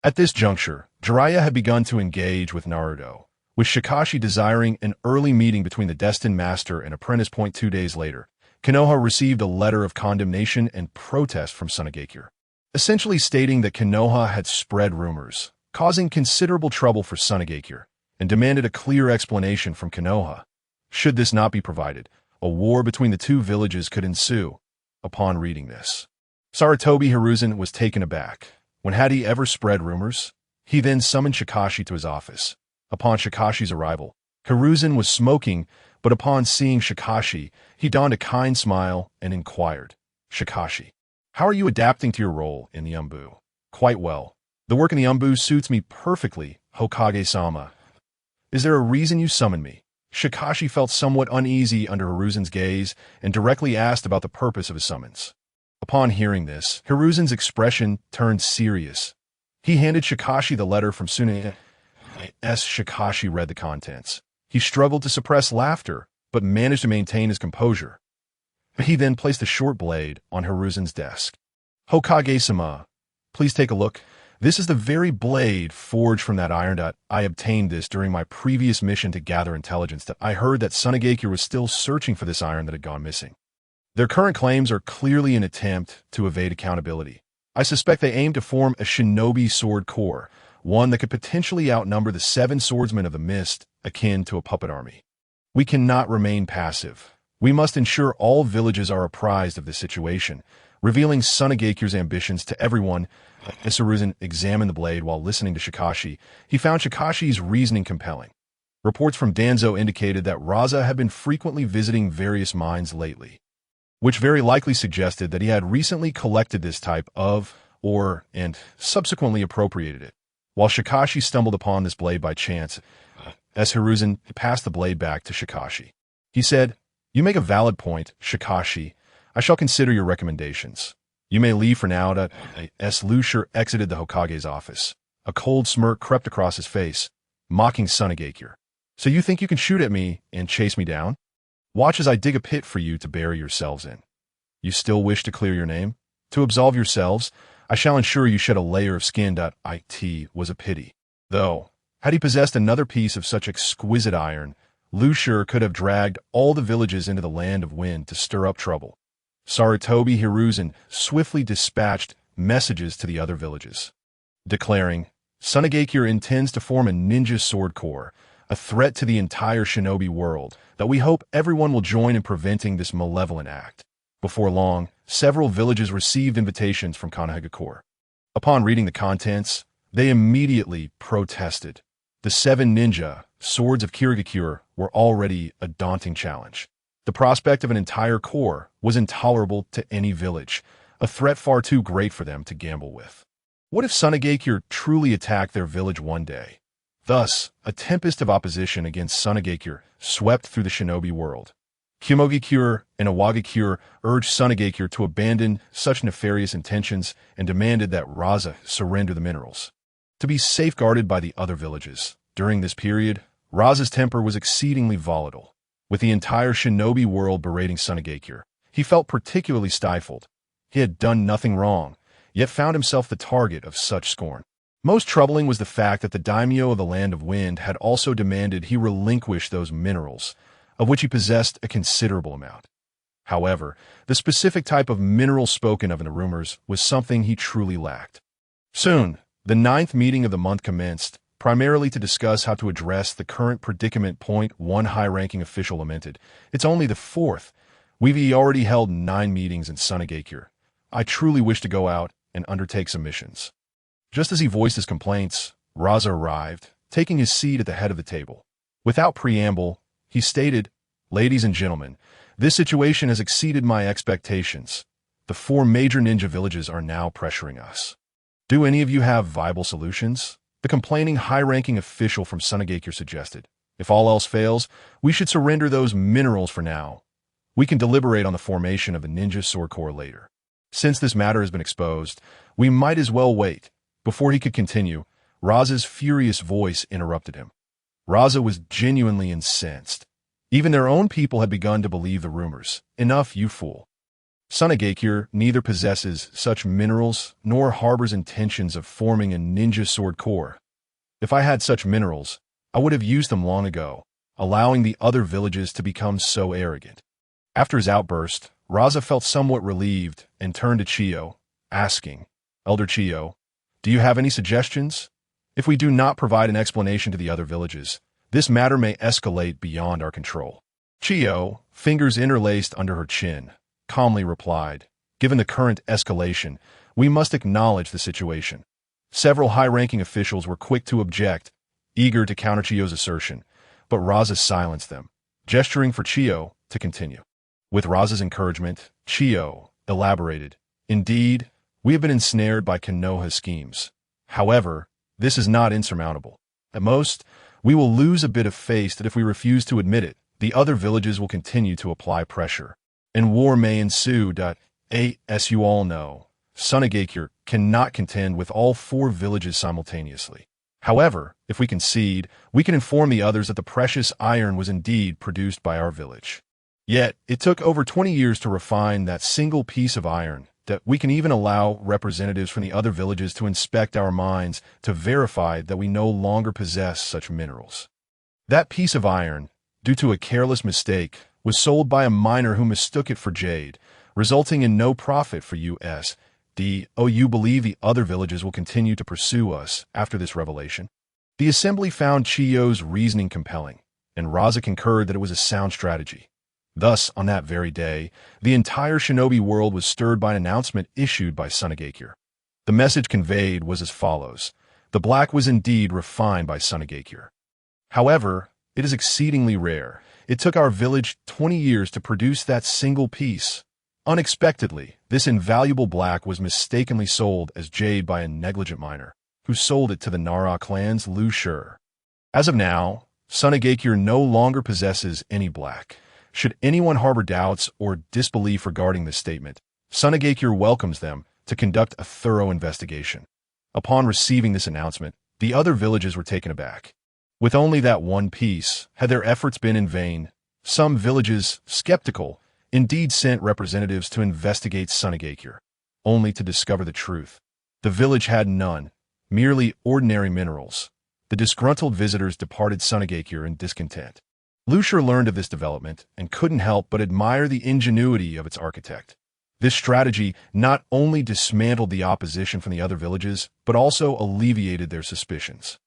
At this juncture, Jiraiya had begun to engage with Naruto, with Shikashi desiring an early meeting between the destined master and apprentice. 2 days later, Konoha received a letter of condemnation and protest from Sunagakure, essentially stating that Konoha had spread rumors, causing considerable trouble for Sunagakure, and demanded a clear explanation from Konoha. Should this not be provided, a war between the 2 villages could ensue. Upon reading this, Sarutobi Hizashi was taken aback. When had he ever spread rumors? He then summoned Shikashi to his office. Upon Shikashi's arrival, Hiruzen was smoking But upon seeing Shikashi, he donned a kind smile and inquired, "Shikashi, how are you adapting to your role in the Umbu?" "Quite well. The work in the Umbu suits me perfectly, Hokage-sama." "Is there a reason you summoned me?" Shikashi felt somewhat uneasy under Hiruzen's gaze and directly asked about the purpose of his summons. Upon hearing this, Hiruzen's expression turned serious. He handed Shikashi the letter from Tsunade. As Shikashi read the contents, he struggled to suppress laughter, but managed to maintain his composure. He then placed a short blade on Hiruzen's desk. "Hokage-sama, please take a look. This is the very blade forged from that iron. I obtained this during my previous mission to gather intelligence. That I heard that Sunagekure was still searching for this iron that had gone missing. Their current claims are clearly an attempt to evade accountability. I suspect they aim to form a shinobi sword corps, one that could potentially outnumber the 7 swordsmen of the mist, akin to a puppet army. We cannot remain passive. We must ensure all villages are apprised of this situation, revealing Sunagekure's ambitions to everyone." As Hiruzen examined the blade while listening to Shikashi, he found Shikashi's reasoning compelling. Reports from Danzo indicated that Raza had been frequently visiting various mines lately, which very likely suggested that he had recently collected this type of ore and subsequently appropriated it. While Shikashi stumbled upon this blade by chance, as Hiruzen passed the blade back to Shikashi, he said, "You make a valid point, Shikashi. I shall consider your recommendations. You may leave for now." As Lucier exited the Hokage's office, a cold smirk crept across his face, mocking Sunagekure. "So you think you can shoot at me and chase me down? Watch as I dig a pit for you to bury yourselves in. You still wish to clear your name? To absolve yourselves, I shall ensure you shed a layer of skin. It was a pity, though. Had he possessed another piece of such exquisite iron, Lucier could have dragged all the villages into the land of wind to stir up trouble." Sarutobi Hiruzen swiftly dispatched messages to the other villages, declaring, "Sunagekure intends to form a ninja sword corps, a threat to the entire shinobi world, that we hope everyone will join in preventing this malevolent act." Before long, several villages received invitations from Konohagakure. Upon reading the contents, they immediately protested. The 7 ninja, swords of Kirigakure, were already a daunting challenge. The prospect of an entire corps was intolerable to any village, a threat far too great for them to gamble with. What if Sunagekure truly attacked their village one day? Thus, a tempest of opposition against Sunagekure swept through the shinobi world. Kumogakure and Awagakure urged Sunagekure to abandon such nefarious intentions and demanded that Raza surrender the minerals, to be safeguarded by the other villages. During this period, Raza's temper was exceedingly volatile. With the entire shinobi world berating Sunagekure, he felt particularly stifled. He had done nothing wrong, yet found himself the target of such scorn. Most troubling was the fact that the daimyo of the Land of Wind had also demanded he relinquish those minerals, of which he possessed a considerable amount. However, the specific type of mineral spoken of in the rumors was something he truly lacked. Soon, the 9th meeting of the month commenced, primarily to discuss how to address the current predicament. One high-ranking official lamented, "It's only the 4th. We've already held 9 meetings in Sunagekure. I truly wish to go out and undertake some missions." Just as he voiced his complaints, Raza arrived, taking his seat at the head of the table. Without preamble, he stated, "Ladies and gentlemen, this situation has exceeded my expectations. The 4 major ninja villages are now pressuring us. Do any of you have viable solutions?" The complaining high-ranking official from Sunagekure suggested, "If all else fails, we should surrender those minerals for now. We can deliberate on the formation of the ninja sword corps later. Since this matter has been exposed, we might as well wait." Before he could continue, Raza's furious voice interrupted him. Raza was genuinely incensed. Even their own people had begun to believe the rumors. "Enough, you fool. Sunagekure neither possesses such minerals nor harbors intentions of forming a ninja sword corps. If I had such minerals, I would have used them long ago, allowing the other villages to become so arrogant." After his outburst, Raza felt somewhat relieved and turned to Chiyo, asking, "Elder Chiyo, do you have any suggestions? If we do not provide an explanation to the other villages, this matter may escalate beyond our control." Chiyo, fingers interlaced under her chin, calmly replied, "Given the current escalation, we must acknowledge the situation." Several high-ranking officials were quick to object, eager to counter Chiyo's assertion, but Raza silenced them. gesturing for Chiyo to continue. With Raza's encouragement, Chiyo elaborated, "Indeed, we have been ensnared by Konoha's schemes. However, this is not insurmountable. At most, we will lose a bit of face that if we refuse to admit it, the other villages will continue to apply pressure, and war may ensue. As you all know, Sunagakure cannot contend with all 4 villages simultaneously. However, if we concede, we can inform the others that the precious iron was indeed produced by our village. Yet, it took over 20 years to refine that single piece of iron, that we can even allow representatives from the other villages to inspect our mines to verify that we no longer possess such minerals. That piece of iron, due to a careless mistake, was sold by a miner who mistook it for jade, resulting in no profit for us. You believe the other villages will continue to pursue us after this revelation?" The assembly found Chiyo's reasoning compelling, and Raza concurred that it was a sound strategy. Thus, on that very day, the entire shinobi world was stirred by an announcement issued by Sunagakure. The message conveyed was as follows: the black was indeed refined by Sunagakure. However, it is exceedingly rare. It took our village 20 years to produce that single piece. Unexpectedly, this invaluable black was mistakenly sold as jade by a negligent miner, who sold it to the Nara clan's Lu Shur. As of now, Sunagakure no longer possesses any black. Should anyone harbor doubts or disbelief regarding this statement, Sunagakure welcomes them to conduct a thorough investigation. Upon receiving this announcement, the other villages were taken aback. With only that one piece, had their efforts been in vain? Some villages, skeptical, indeed sent representatives to investigate Sunagakure, only to discover the truth. The village had none, merely ordinary minerals. The disgruntled visitors departed Sunagakure in discontent. Lu Shur learned of this development and couldn't help but admire the ingenuity of its architect. This strategy not only dismantled the opposition from the other villages, but also alleviated their suspicions.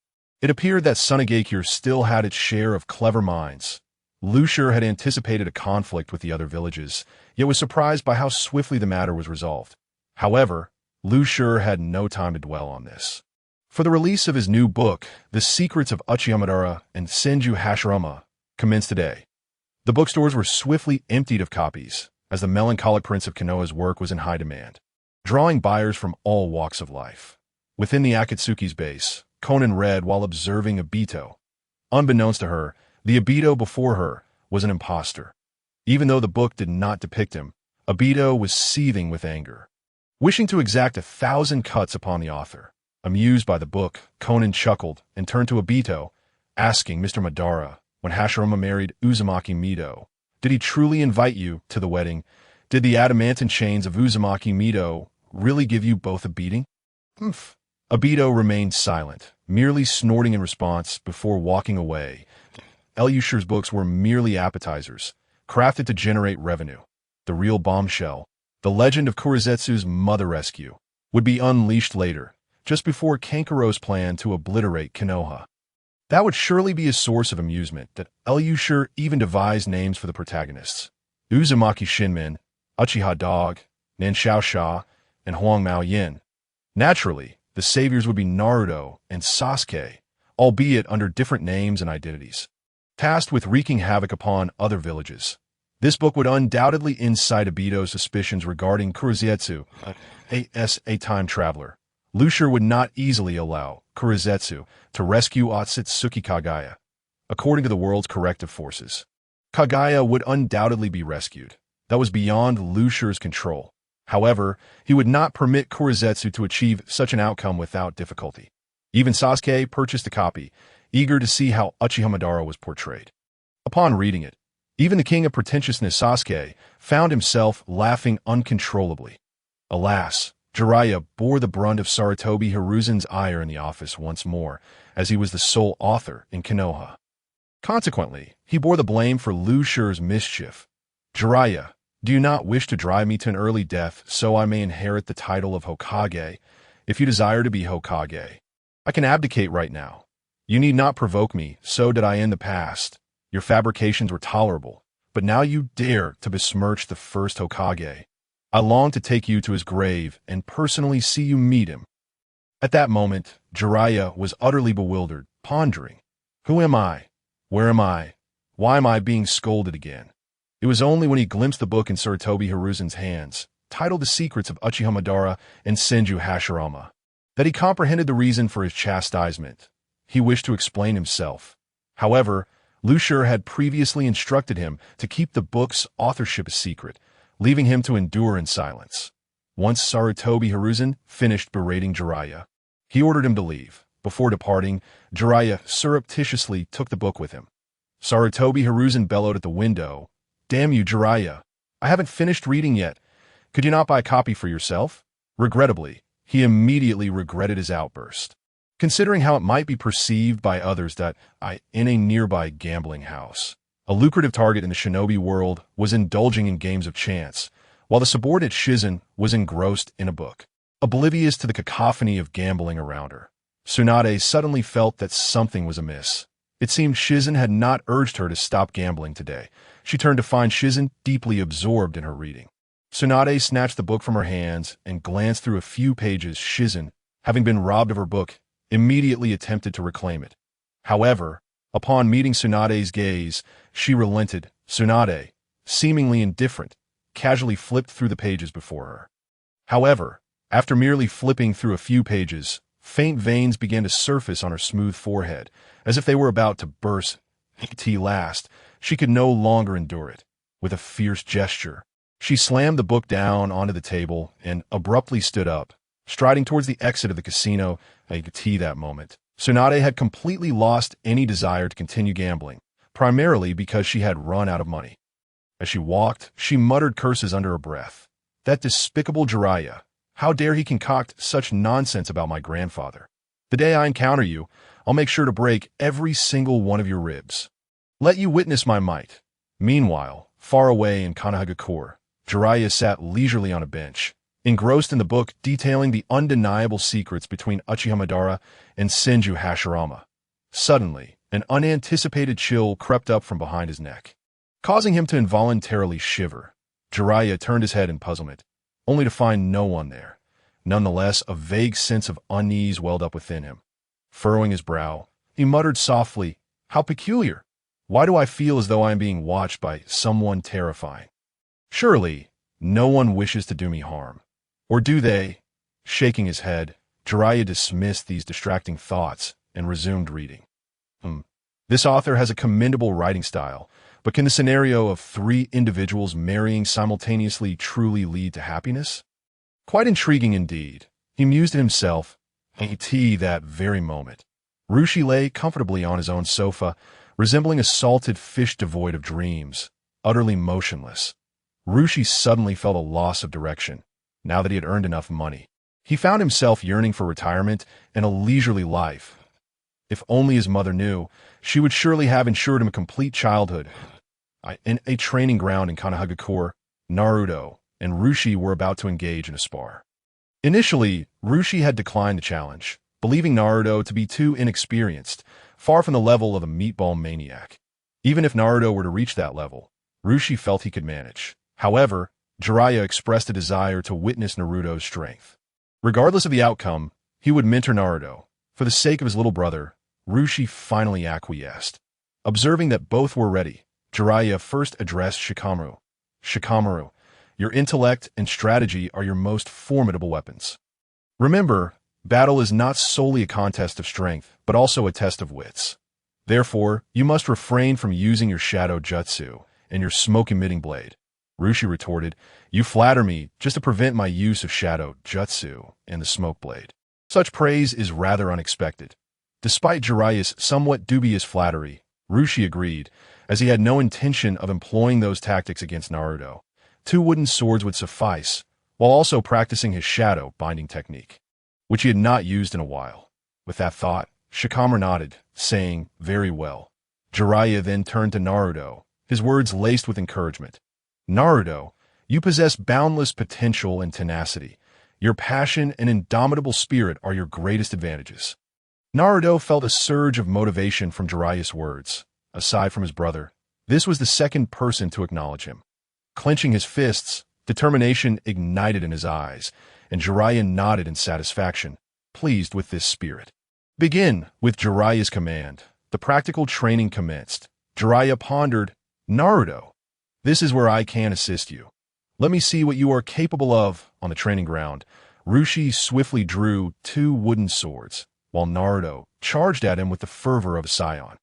It appeared that Sunagakure still had its share of clever minds. Lu Shur had anticipated a conflict with the other villages, yet was surprised by how swiftly the matter was resolved. However, Lu Shur had no time to dwell on this. For the release of his new book, The Secrets of Uchihamadara and Senju Hashirama, commenced today. The bookstores were swiftly emptied of copies, as the melancholic prince of Konoha's work was in high demand, drawing buyers from all walks of life. Within the Akatsuki's base, Konan read while observing Obito. Unbeknownst to her, the Obito before her was an imposter. Even though the book did not depict him, Obito was seething with anger. Wishing to exact 1,000 cuts upon the author, amused by the book, Konan chuckled and turned to Obito, asking Mr. Madara, when Hashirama married Uzumaki Mido, "Did he truly invite you to the wedding? Did the adamantine chains of Uzumaki Mido really give you both a beating?" Obito remained silent, merely snorting in response before walking away. Elushur's books were merely appetizers, crafted to generate revenue. The real bombshell, the legend of Kurizetsu's mother rescue, would be unleashed later, just before Kankuro's plan to obliterate Konoha. That would surely be a source of amusement that Elushur even devised names for the protagonists: Uzumaki Shinmen, Uchiha Dog, Nanshao Sha, and Huang Mao Yin. Naturally, the saviors would be Naruto and Sasuke, albeit under different names and identities, tasked with wreaking havoc upon other villages. This book would undoubtedly incite Obito's suspicions regarding Kurizetsu, a time traveler. Lu Shur would not easily allow Kurizetsu to rescue Otsutsuki Kagaya. According to the world's corrective forces, Kagaya would undoubtedly be rescued. That was beyond Lu Shur's control. However, he would not permit Kurizetsu to achieve such an outcome without difficulty. Even Sasuke purchased a copy, eager to see how Uchiha Madara was portrayed. Upon reading it, even the king of pretentiousness Sasuke found himself laughing uncontrollably. Alas, Jiraiya bore the brunt of Sarutobi Hiruzen's ire in the office once more, as he was the sole author in Konoha. Consequently, he bore the blame for Lu Shur's mischief. "Jiraiya, do you not wish to drive me to an early death so I may inherit the title of Hokage? If you desire to be Hokage, I can abdicate right now. You need not provoke me, so did I in the past. Your fabrications were tolerable, but now you dare to besmirch the first Hokage. I long to take you to his grave and personally see you meet him." At that moment, Jiraiya was utterly bewildered, pondering. Who am I? Where am I? Why am I being scolded again? It was only when he glimpsed the book in Sarutobi Hizashi's hands, titled The Secrets of Uchiha Madara and Senju Hashirama, that he comprehended the reason for his chastisement. He wished to explain himself. However, Lucier had previously instructed him to keep the book's authorship a secret, leaving him to endure in silence. Once Sarutobi Hizashi finished berating Jiraiya, he ordered him to leave. Before departing, Jiraiya surreptitiously took the book with him. Sarutobi Hizashi bellowed at the window, "Damn you, Jiraiya! I haven't finished reading yet. Could you not buy a copy for yourself?" Regrettably, he immediately regretted his outburst, considering how it might be perceived by others that in a nearby gambling house, a lucrative target in the shinobi world, was indulging in games of chance, while the subordinate Shizen was engrossed in a book, oblivious to the cacophony of gambling around her. Tsunade suddenly felt that something was amiss. It seemed Shizen had not urged her to stop gambling today. She turned to find Shizen deeply absorbed in her reading. Tsunade snatched the book from her hands and glanced through a few pages. Shizen, having been robbed of her book, immediately attempted to reclaim it. However, upon meeting Tsunade's gaze, she relented. Tsunade, seemingly indifferent, casually flipped through the pages before her. However, after merely flipping through a few pages, faint veins began to surface on her smooth forehead, as if they were about to burst. At last, she could no longer endure it. With a fierce gesture, she slammed the book down onto the table and abruptly stood up, striding towards the exit of the casino. At that moment, Tsunade had completely lost any desire to continue gambling, primarily because she had run out of money. As she walked, she muttered curses under her breath. That despicable Jiraiya! How dare he concoct such nonsense about my grandfather? The day I encounter you, I'll make sure to break every single one of your ribs. Let you witness my might. Meanwhile, far away in Konohagakure, Jiraiya sat leisurely on a bench, engrossed in the book detailing the undeniable secrets between Uchiha Madara and Senju Hashirama. Suddenly, an unanticipated chill crept up from behind his neck, causing him to involuntarily shiver. Jiraiya turned his head in puzzlement, only to find no one there. Nonetheless, a vague sense of unease welled up within him. Furrowing his brow, he muttered softly, "How peculiar! Why do I feel as though I am being watched by someone terrifying? Surely, no one wishes to do me harm. Or do they?" Shaking his head, Jiraiya dismissed these distracting thoughts and resumed reading. This author has a commendable writing style, but can the scenario of 3 individuals marrying simultaneously truly lead to happiness? Quite intriguing indeed, he mused to himself. At that very moment, Rushi lay comfortably on his own sofa, resembling a salted fish devoid of dreams, utterly motionless. Rushi suddenly felt a loss of direction, now that he had earned enough money. He found himself yearning for retirement and a leisurely life. If only his mother knew, she would surely have ensured him a complete childhood. In a training ground in Konohagakure, Naruto and Rushi were about to engage in a spar. Initially, Rushi had declined the challenge, believing Naruto to be too inexperienced, far from the level of a meatball maniac. Even if Naruto were to reach that level, Rushi felt he could manage. However, Jiraiya expressed a desire to witness Naruto's strength. Regardless of the outcome, he would mentor Naruto. For the sake of his little brother, Rushi finally acquiesced. Observing that both were ready, Jiraiya first addressed Shikamaru. "Shikamaru, your intellect and strategy are your most formidable weapons. Remember, battle is not solely a contest of strength, but also a test of wits. Therefore, you must refrain from using your shadow jutsu and your smoke-emitting blade." Rushi retorted, "You flatter me just to prevent my use of shadow jutsu and the smoke blade." Such praise is rather unexpected. Despite Jiraiya's somewhat dubious flattery, Rushi agreed, as he had no intention of employing those tactics against Naruto. 2 wooden swords would suffice, while also practicing his shadow binding technique, which he had not used in a while. With that thought, Shikamaru nodded, saying, "Very well." Jiraiya then turned to Naruto, his words laced with encouragement. "Naruto, you possess boundless potential and tenacity. Your passion and indomitable spirit are your greatest advantages." Naruto felt a surge of motivation from Jiraiya's words. Aside from his brother, this was the second person to acknowledge him. Clenching his fists, determination ignited in his eyes, and Jiraiya nodded in satisfaction, pleased with this spirit. Begin. With Jiraiya's command, the practical training commenced. Jiraiya pondered, Naruto, this is where I can assist you. Let me see what you are capable of. On the training ground, Rushi swiftly drew 2 wooden swords, while Naruto charged at him with the fervor of a scion.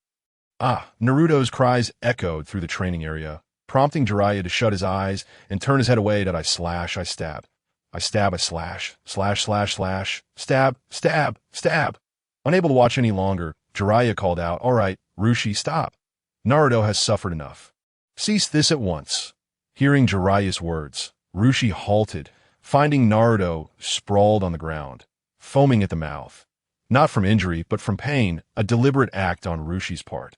Ah! Naruto's cries echoed through the training area, prompting Jiraiya to shut his eyes and turn his head away. That I slash, I stab. I stab, I slash, slash, slash, slash, stab, stab, stab. Unable to watch any longer, Jiraiya called out, All right, Rushi, stop. Naruto has suffered enough. Cease this at once. Hearing Jiraiya's words, Rushi halted, finding Naruto sprawled on the ground, foaming at the mouth. Not from injury, but from pain, a deliberate act on Rushi's part.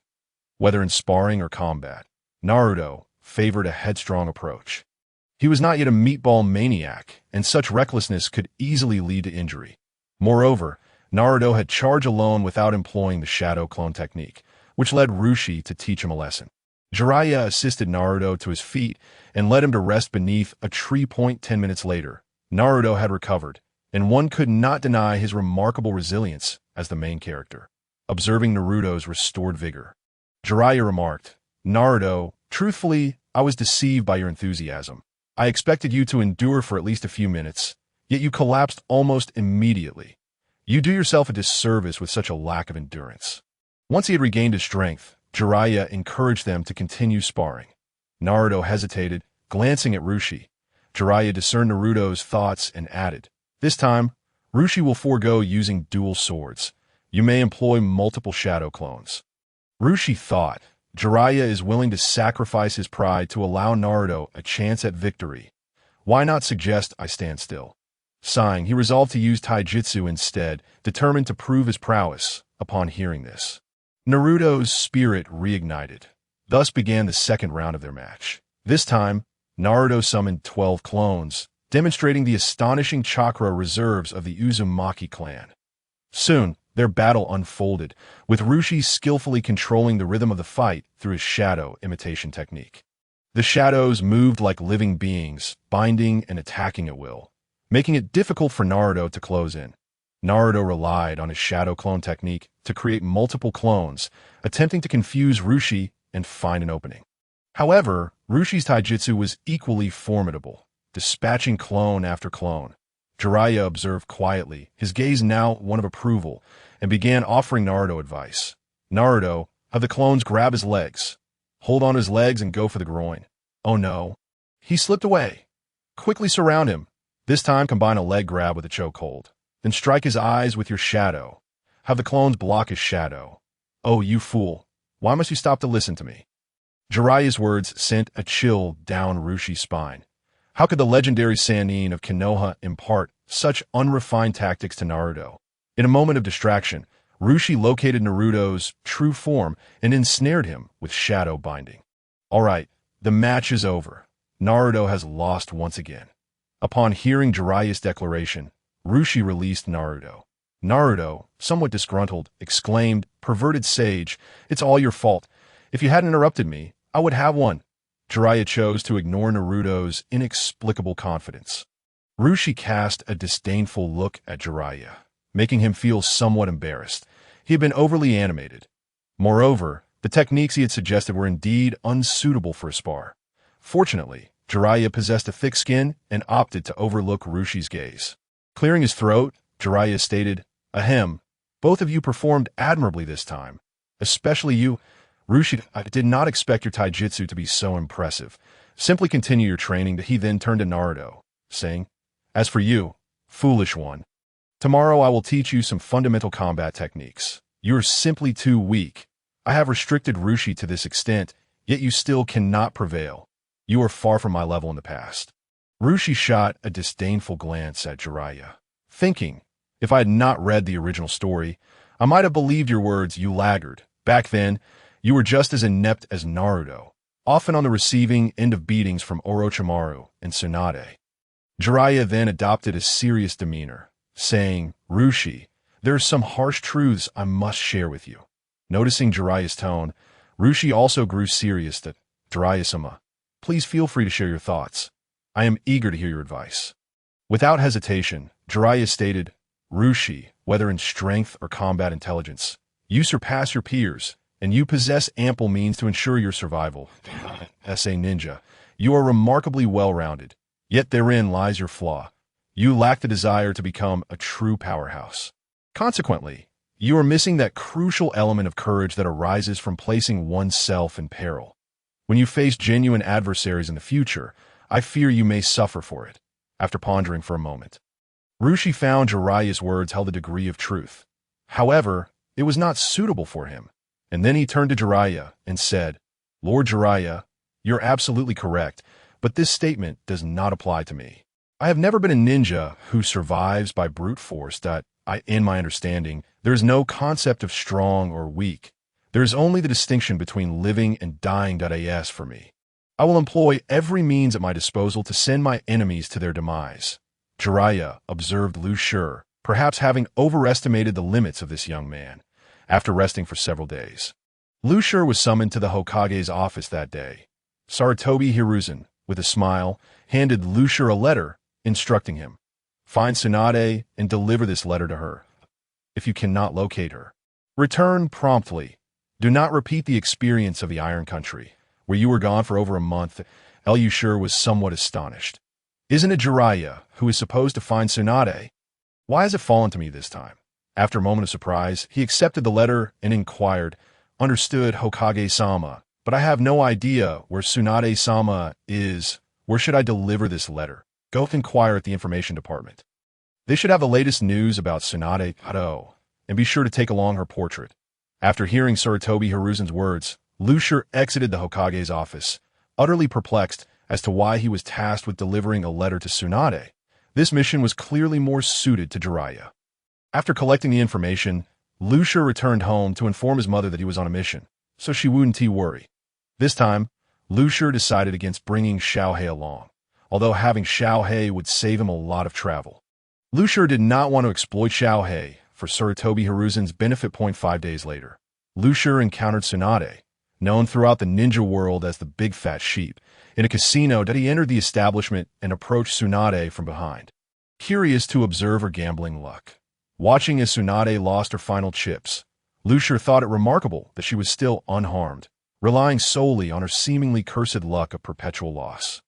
Whether in sparring or combat, Naruto favored a headstrong approach. He was not yet a meatball maniac, and such recklessness could easily lead to injury. Moreover, Naruto had charged alone without employing the shadow clone technique, which led Rushi to teach him a lesson. Jiraiya assisted Naruto to his feet and led him to rest beneath a tree. 10 minutes later, Naruto had recovered, and one could not deny his remarkable resilience as the main character. Observing Naruto's restored vigor, Jiraiya remarked, Naruto, truthfully, I was deceived by your enthusiasm. I expected you to endure for at least a few minutes, yet you collapsed almost immediately. You do yourself a disservice with such a lack of endurance. Once he had regained his strength, Jiraiya encouraged them to continue sparring. Naruto hesitated, glancing at Rushi. Jiraiya discerned Naruto's thoughts and added, This time, Rushi will forego using dual swords. You may employ multiple shadow clones. Rushi thought, Jiraiya is willing to sacrifice his pride to allow Naruto a chance at victory. Why not suggest I stand still? Sighing, he resolved to use taijutsu instead, determined to prove his prowess. Upon hearing this, Naruto's spirit reignited. Thus began the second round of their match. This time, Naruto summoned 12 clones, demonstrating the astonishing chakra reserves of the Uzumaki clan. Soon, their battle unfolded, with Rushi skillfully controlling the rhythm of the fight through his shadow imitation technique. The shadows moved like living beings, binding and attacking at will, making it difficult for Naruto to close in. Naruto relied on his shadow clone technique to create multiple clones, attempting to confuse Rushi and find an opening. However, Rushi's taijutsu was equally formidable, dispatching clone after clone. Jiraiya observed quietly, his gaze now one of approval, and began offering Naruto advice. Naruto, have the clones grab his legs. Hold on his legs and go for the groin. Oh no. He slipped away. Quickly surround him. This time combine a leg grab with a chokehold. Then strike his eyes with your shadow. Have the clones block his shadow. Oh, you fool. Why must you stop to listen to me? Jiraiya's words sent a chill down Rushi's spine. How could the legendary Sannin of Konoha impart such unrefined tactics to Naruto? In a moment of distraction, Rushi located Naruto's true form and ensnared him with shadow binding. All right, the match is over. Naruto has lost once again. Upon hearing Jiraiya's declaration, Rushi released Naruto. Naruto, somewhat disgruntled, exclaimed, Perverted sage, it's all your fault. If you hadn't interrupted me, I would have one. Jiraiya chose to ignore Naruto's inexplicable confidence. Rushi cast a disdainful look at Jiraiya, making him feel somewhat embarrassed. He had been overly animated. Moreover, the techniques he had suggested were indeed unsuitable for a spar. Fortunately, Jiraiya possessed a thick skin and opted to overlook Rushi's gaze. Clearing his throat, Jiraiya stated, Ahem, both of you performed admirably this time. Especially you. Rushi, I did not expect your taijutsu to be so impressive. Simply continue your training. He then turned to Naruto, saying, As for you, foolish one, tomorrow I will teach you some fundamental combat techniques. You are simply too weak. I have restricted Rushi to this extent, yet you still cannot prevail. You are far from my level in the past. Rushi shot a disdainful glance at Jiraiya, thinking, if I had not read the original story, I might have believed your words, you laggard. Back then, you were just as inept as Naruto, often on the receiving end of beatings from Orochimaru and Tsunade. Jiraiya then adopted a serious demeanor, saying, Rushi, there are some harsh truths I must share with you. Noticing Jiraiya's tone, Rushi also grew serious that, Jiraiya-sama, please feel free to share your thoughts. I am eager to hear your advice. Without hesitation, Jiraiya stated, Rushi, whether in strength or combat intelligence, you surpass your peers. and you possess ample means to ensure your survival. As a ninja, you are remarkably well-rounded, yet therein lies your flaw. You lack the desire to become a true powerhouse. Consequently, you are missing that crucial element of courage that arises from placing oneself in peril. When you face genuine adversaries in the future, I fear you may suffer for it. After pondering for a moment, Rushi found Jiraiya's words held a degree of truth. However, it was not suitable for him. And then he turned to Jiraiya and said, Lord Jiraiya, you're absolutely correct, but this statement does not apply to me. I have never been a ninja who survives by brute force. In my understanding, there is no concept of strong or weak. There is only the distinction between living and dying. As for me, I will employ every means at my disposal to send my enemies to their demise. Jiraiya observed Lu Shi, perhaps having overestimated the limits of this young man. After resting for several days, Lu Shi was summoned to the Hokage's office that day. Sarutobi Hizashi, with a smile, handed Lu Shi a letter, instructing him, find Tsunade and deliver this letter to her. If you cannot locate her, return promptly. Do not repeat the experience of the Iron Country, where you were gone for over a month. Lu Shi was somewhat astonished. Isn't it Jiraiya who is supposed to find Tsunade? Why has it fallen to me this time? After a moment of surprise, he accepted the letter and inquired, Understood, Hokage-sama, but I have no idea where Tsunade-sama is. Where should I deliver this letter? Go inquire at the information department. They should have the latest news about Tsunade, and be sure to take along her portrait. After hearing Sarutobi Hiruzan's words, Lu Shi exited the Hokage's office, utterly perplexed as to why he was tasked with delivering a letter to Tsunade. This mission was clearly more suited to Jiraiya. After collecting the information, Lu Shi returned home to inform his mother that he was on a mission, so she wouldn't worry. This time, Lu Shi decided against bringing Xiaohei along, although having Xiaohei would save him a lot of travel. Lu Shi did not want to exploit Xiaohei for Sarutobi Hiruzan's benefit. 5 days later, Lu Shi encountered Tsunade, known throughout the ninja world as the Big Fat Sheep, in a casino. He entered the establishment and approached Tsunade from behind, curious to observe her gambling luck. Watching as Tsunade lost her final chips, Lu Shi thought it remarkable that she was still unharmed, relying solely on her seemingly cursed luck of perpetual loss.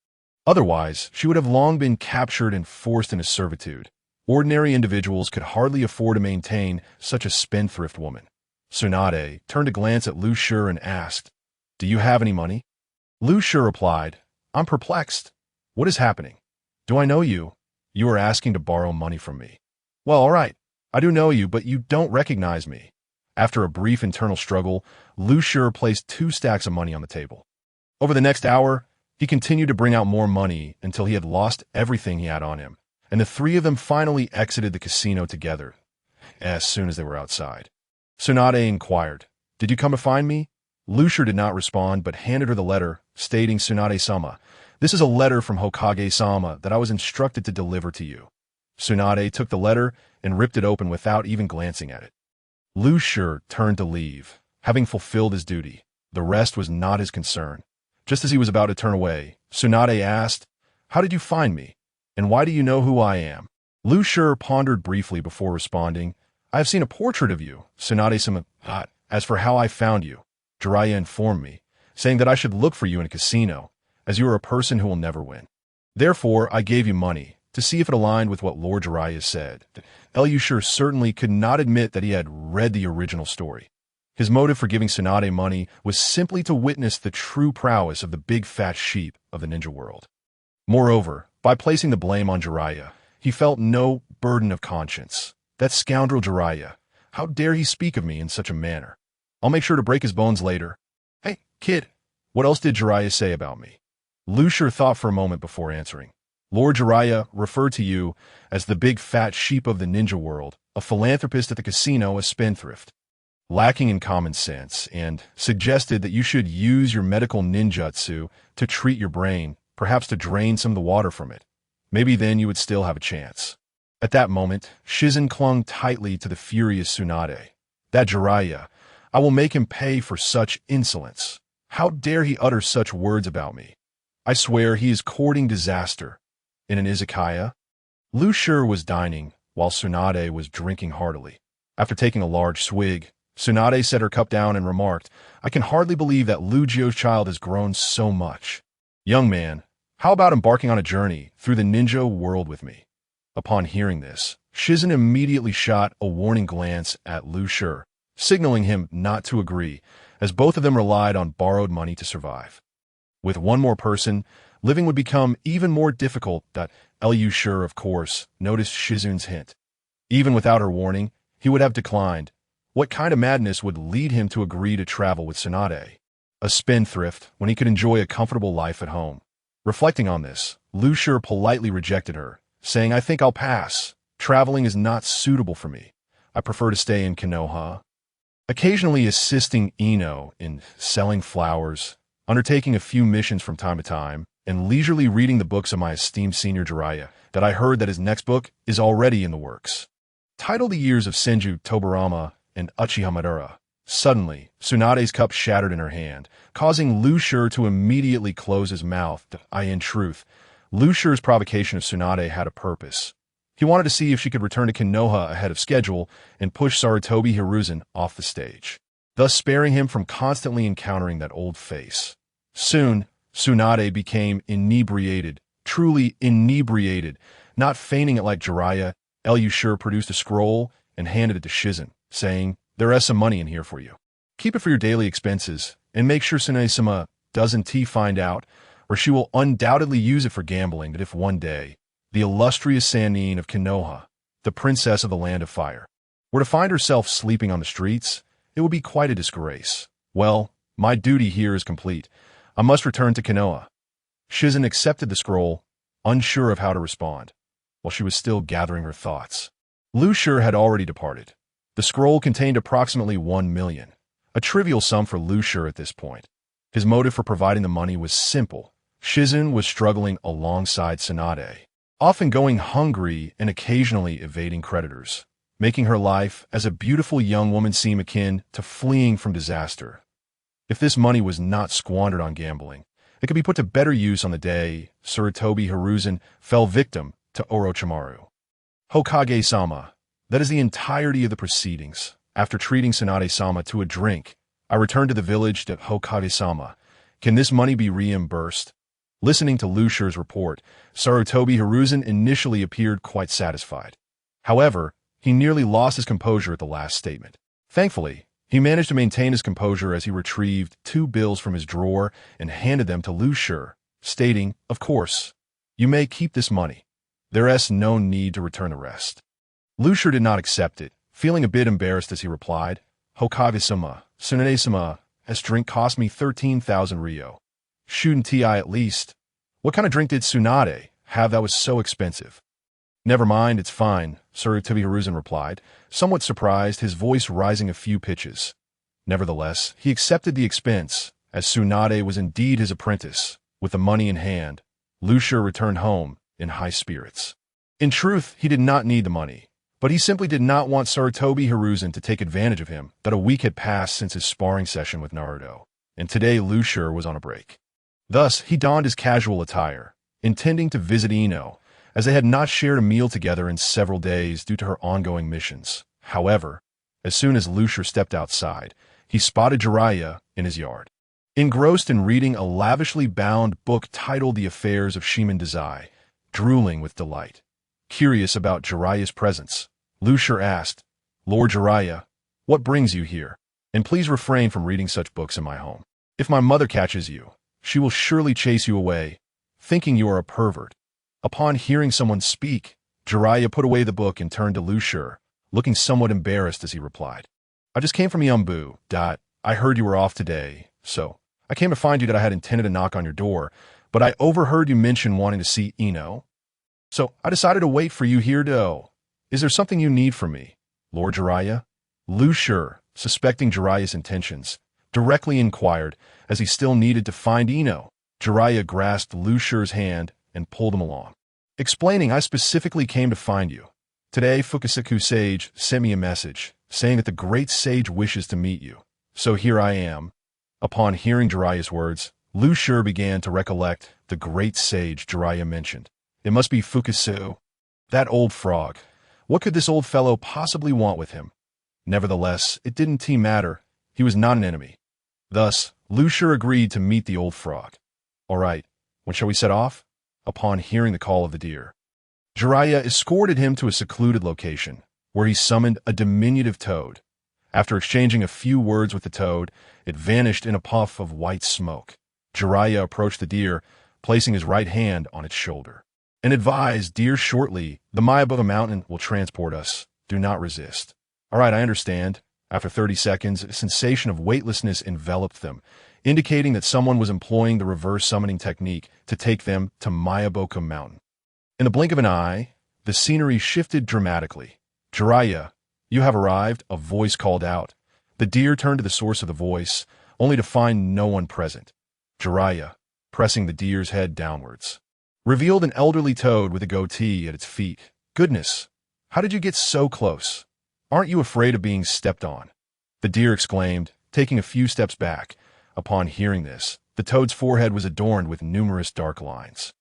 Otherwise, she would have long been captured and forced into servitude. Ordinary individuals could hardly afford to maintain such a spendthrift woman. Tsunade turned a glance at Lu Shi and asked, Do you have any money? Lu Shi replied, I'm perplexed. What is happening? Do I know you? You are asking to borrow money from me. Well, all right. I do know you, but you don't recognize me. After a brief internal struggle, Lu Shi placed 2 stacks of money on the table. Over the next hour, he continued to bring out more money until he had lost everything he had on him, and the 3 of them finally exited the casino together as soon as they were outside. Tsunade inquired, Did you come to find me? Lu Shi did not respond, but handed her the letter, stating, Tsunade-sama, this is a letter from Hokage-sama that I was instructed to deliver to you. Tsunade took the letter and ripped it open without even glancing at it. Lu Shi turned to leave, having fulfilled his duty. The rest was not his concern. Just as he was about to turn away, Tsunade asked, How did you find me? And why do you know who I am? Lu Shi pondered briefly before responding, I have seen a portrait of you, Tsunade-sama. As for how I found you, Jiraiya informed me, saying that I should look for you in a casino, as you are a person who will never win. Therefore, I gave you money, to see if it aligned with what Lord Jiraiya said. Lu Shi certainly could not admit that he had read the original story. His motive for giving Tsunade money was simply to witness the true prowess of the Big Fat Sheep of the ninja world. Moreover, by placing the blame on Jiraiya, he felt no burden of conscience. That scoundrel Jiraiya, how dare he speak of me in such a manner? I'll make sure to break his bones later. Hey, kid, what else did Jiraiya say about me? Lu Shi thought for a moment before answering. Lord Jiraiya referred to you as the Big Fat Sheep of the ninja world, a philanthropist at the casino, a spendthrift, lacking in common sense, and suggested that you should use your medical ninjutsu to treat your brain, perhaps to drain some of the water from it. Maybe then you would still have a chance. At that moment, Shizen clung tightly to the furious Tsunade. That Jiraiya, I will make him pay for such insolence. How dare he utter such words about me? I swear he is courting disaster. In an izakaya, Lu Shi was dining, while Tsunade was drinking heartily. After taking a large swig, Tsunade set her cup down and remarked, "I can hardly believe that Lugio's child has grown so much. Young man, how about embarking on a journey through the ninja world with me?" Upon hearing this, Shizen immediately shot a warning glance at Lu Shi, signaling him not to agree, as both of them relied on borrowed money to survive. With one more person, living would become even more difficult. That Lu Shi, of course, noticed Shizen's hint. Even without her warning, he would have declined. What kind of madness would lead him to agree to travel with Tsunade, a spendthrift, when he could enjoy a comfortable life at home? Reflecting on this, Lu Shi politely rejected her, saying, "I think I'll pass. Traveling is not suitable for me. I prefer to stay in Konoha." Occasionally assisting Ino in selling flowers, undertaking a few missions from time to time, and leisurely reading the books of my esteemed senior Jiraiya, that I heard that his next book is already in the works. Titled The Years of Senju Tobarama and Uchiha Madara. Suddenly, Tsunade's cup shattered in her hand, causing Lu Shi to immediately close his mouth. In truth, Lu Shi's provocation of Tsunade had a purpose. He wanted to see if she could return to Konoha ahead of schedule and push Sarutobi Hizashi off the stage, thus sparing him from constantly encountering that old face. Soon, Tsunade became inebriated, truly inebriated, not feigning it like Jiraiya. Lu Shi produced a scroll and handed it to Shizen, saying, "There is some money in here for you. Keep it for your daily expenses, and make sure Tsunade-sama doesn't find out, or she will undoubtedly use it for gambling. That if one day the illustrious Sannin of Konoha, the princess of the Land of Fire, were to find herself sleeping on the streets, it would be quite a disgrace. Well, my duty here is complete. I must return to Konoha." Shizen accepted the scroll, unsure of how to respond. While she was still gathering her thoughts, Lu Shi had already departed. The scroll contained approximately 1 million, a trivial sum for Lu Shi at this point. His motive for providing the money was simple. Shizen was struggling alongside Tsunade, often going hungry and occasionally evading creditors, making her life as a beautiful young woman seem akin to fleeing from disaster. If this money was not squandered on gambling, it could be put to better use on the day Sarutobi Hizashi fell victim to Orochimaru. Hokage-sama, that is the entirety of the proceedings. After treating Tsunade-sama to a drink, I returned to the village to Hokage-sama. Can this money be reimbursed? Listening to Lu Shi's report, Sarutobi Hizashi initially appeared quite satisfied. However, he nearly lost his composure at the last statement. Thankfully, he managed to maintain his composure as he retrieved 2 bills from his drawer and handed them to Lu Shi, stating, "Of course, you may keep this money. There is no need to return the rest." Lu Shi did not accept it, feeling a bit embarrassed as he replied, "Hokage-sama, Tsunade-sama, this drink cost me 13,000 ryo. Shouldn't I at least? What kind of drink did Tsunade have that was so expensive?" "Never mind, it's fine," Sarutobi Hizashi replied, somewhat surprised, his voice rising a few pitches. Nevertheless, he accepted the expense, as Tsunade was indeed his apprentice. With the money in hand, Lu Shi returned home in high spirits. In truth, he did not need the money, but he simply did not want Sarutobi Hizashi to take advantage of him. That a week had passed since his sparring session with Naruto, and today Lu Shi was on a break. Thus, he donned his casual attire, intending to visit Ino, as they had not shared a meal together in several days due to her ongoing missions. However, as soon as Lu Shi stepped outside, he spotted Jiraiya in his yard, engrossed in reading a lavishly bound book titled The Affairs of Shimin Dazai, drooling with delight. Curious about Jiraiya's presence, Lu Shi asked, "Lord Jiraiya, what brings you here? And please refrain from reading such books in my home. If my mother catches you, she will surely chase you away, thinking you are a pervert." Upon hearing someone speak, Jiraiya put away the book and turned to Lu Shi, looking somewhat embarrassed as he replied, "I just came from Yambu. I heard you were off today, so I came to find you. That I had intended to knock on your door, but I overheard you mention wanting to see Ino. So I decided to wait for you here to... Is there something you need from me, Lord Jiraiya?" Lu Shi, suspecting Jiraiya's intentions, directly inquired, as he still needed to find Ino. Jiraiya grasped Lu Shi's hand and pulled him along, explaining, "I specifically came to find you. Today, Fukusaku Sage sent me a message, saying that the great sage wishes to meet you. So here I am." Upon hearing Jiraiya's words, Lu Shi began to recollect the great sage Jiraiya mentioned. It must be Fukusaku. That old frog. What could this old fellow possibly want with him? Nevertheless, it didn't matter. He was not an enemy. Thus, Lucia agreed to meet the old frog. All right, when shall we set off? Upon hearing the call of the deer, Jiraiya escorted him to a secluded location, where he summoned a diminutive toad. After exchanging a few words with the toad, it vanished in a puff of white smoke. Jiraiya approached the deer, placing his right hand on its shoulder, and advised, "Dear, shortly, the Mayabaka mountain will transport us. Do not resist." All right, I understand. After 30 seconds, a sensation of weightlessness enveloped them, indicating that someone was employing the reverse summoning technique to take them to Mayabaka mountain. In the blink of an eye, the scenery shifted dramatically. "Jiraiya, you have arrived," a voice called out. The deer turned to the source of the voice, only to find no one present. Jiraiya, pressing the deer's head downwards, revealed an elderly toad with a goatee at its feet. "Goodness, how did you get so close? Aren't you afraid of being stepped on?" The deer exclaimed, taking a few steps back. Upon hearing this, the toad's forehead was adorned with numerous dark lines.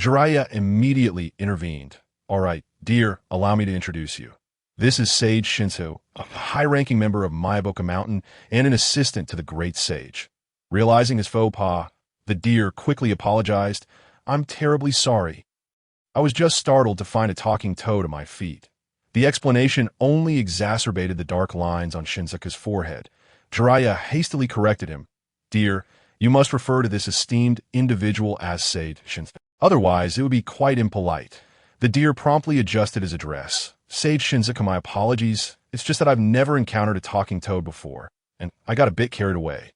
Jiraiya immediately intervened. "All right, dear, allow me to introduce you. This is Sage Shinso, a high-ranking member of Mayabaka Mountain and an assistant to the great sage." Realizing his faux pas, the deer quickly apologized. "I'm terribly sorry. I was just startled to find a talking toad at my feet." The explanation only exacerbated the dark lines on Shinsuke's forehead. Jiraiya hastily corrected him. "Dear, you must refer to this esteemed individual as Sage Shinsuke. Otherwise, it would be quite impolite." The deer promptly adjusted his address. "Sage Shinsuke, my apologies. It's just that I've never encountered a talking toad before, and I got a bit carried away."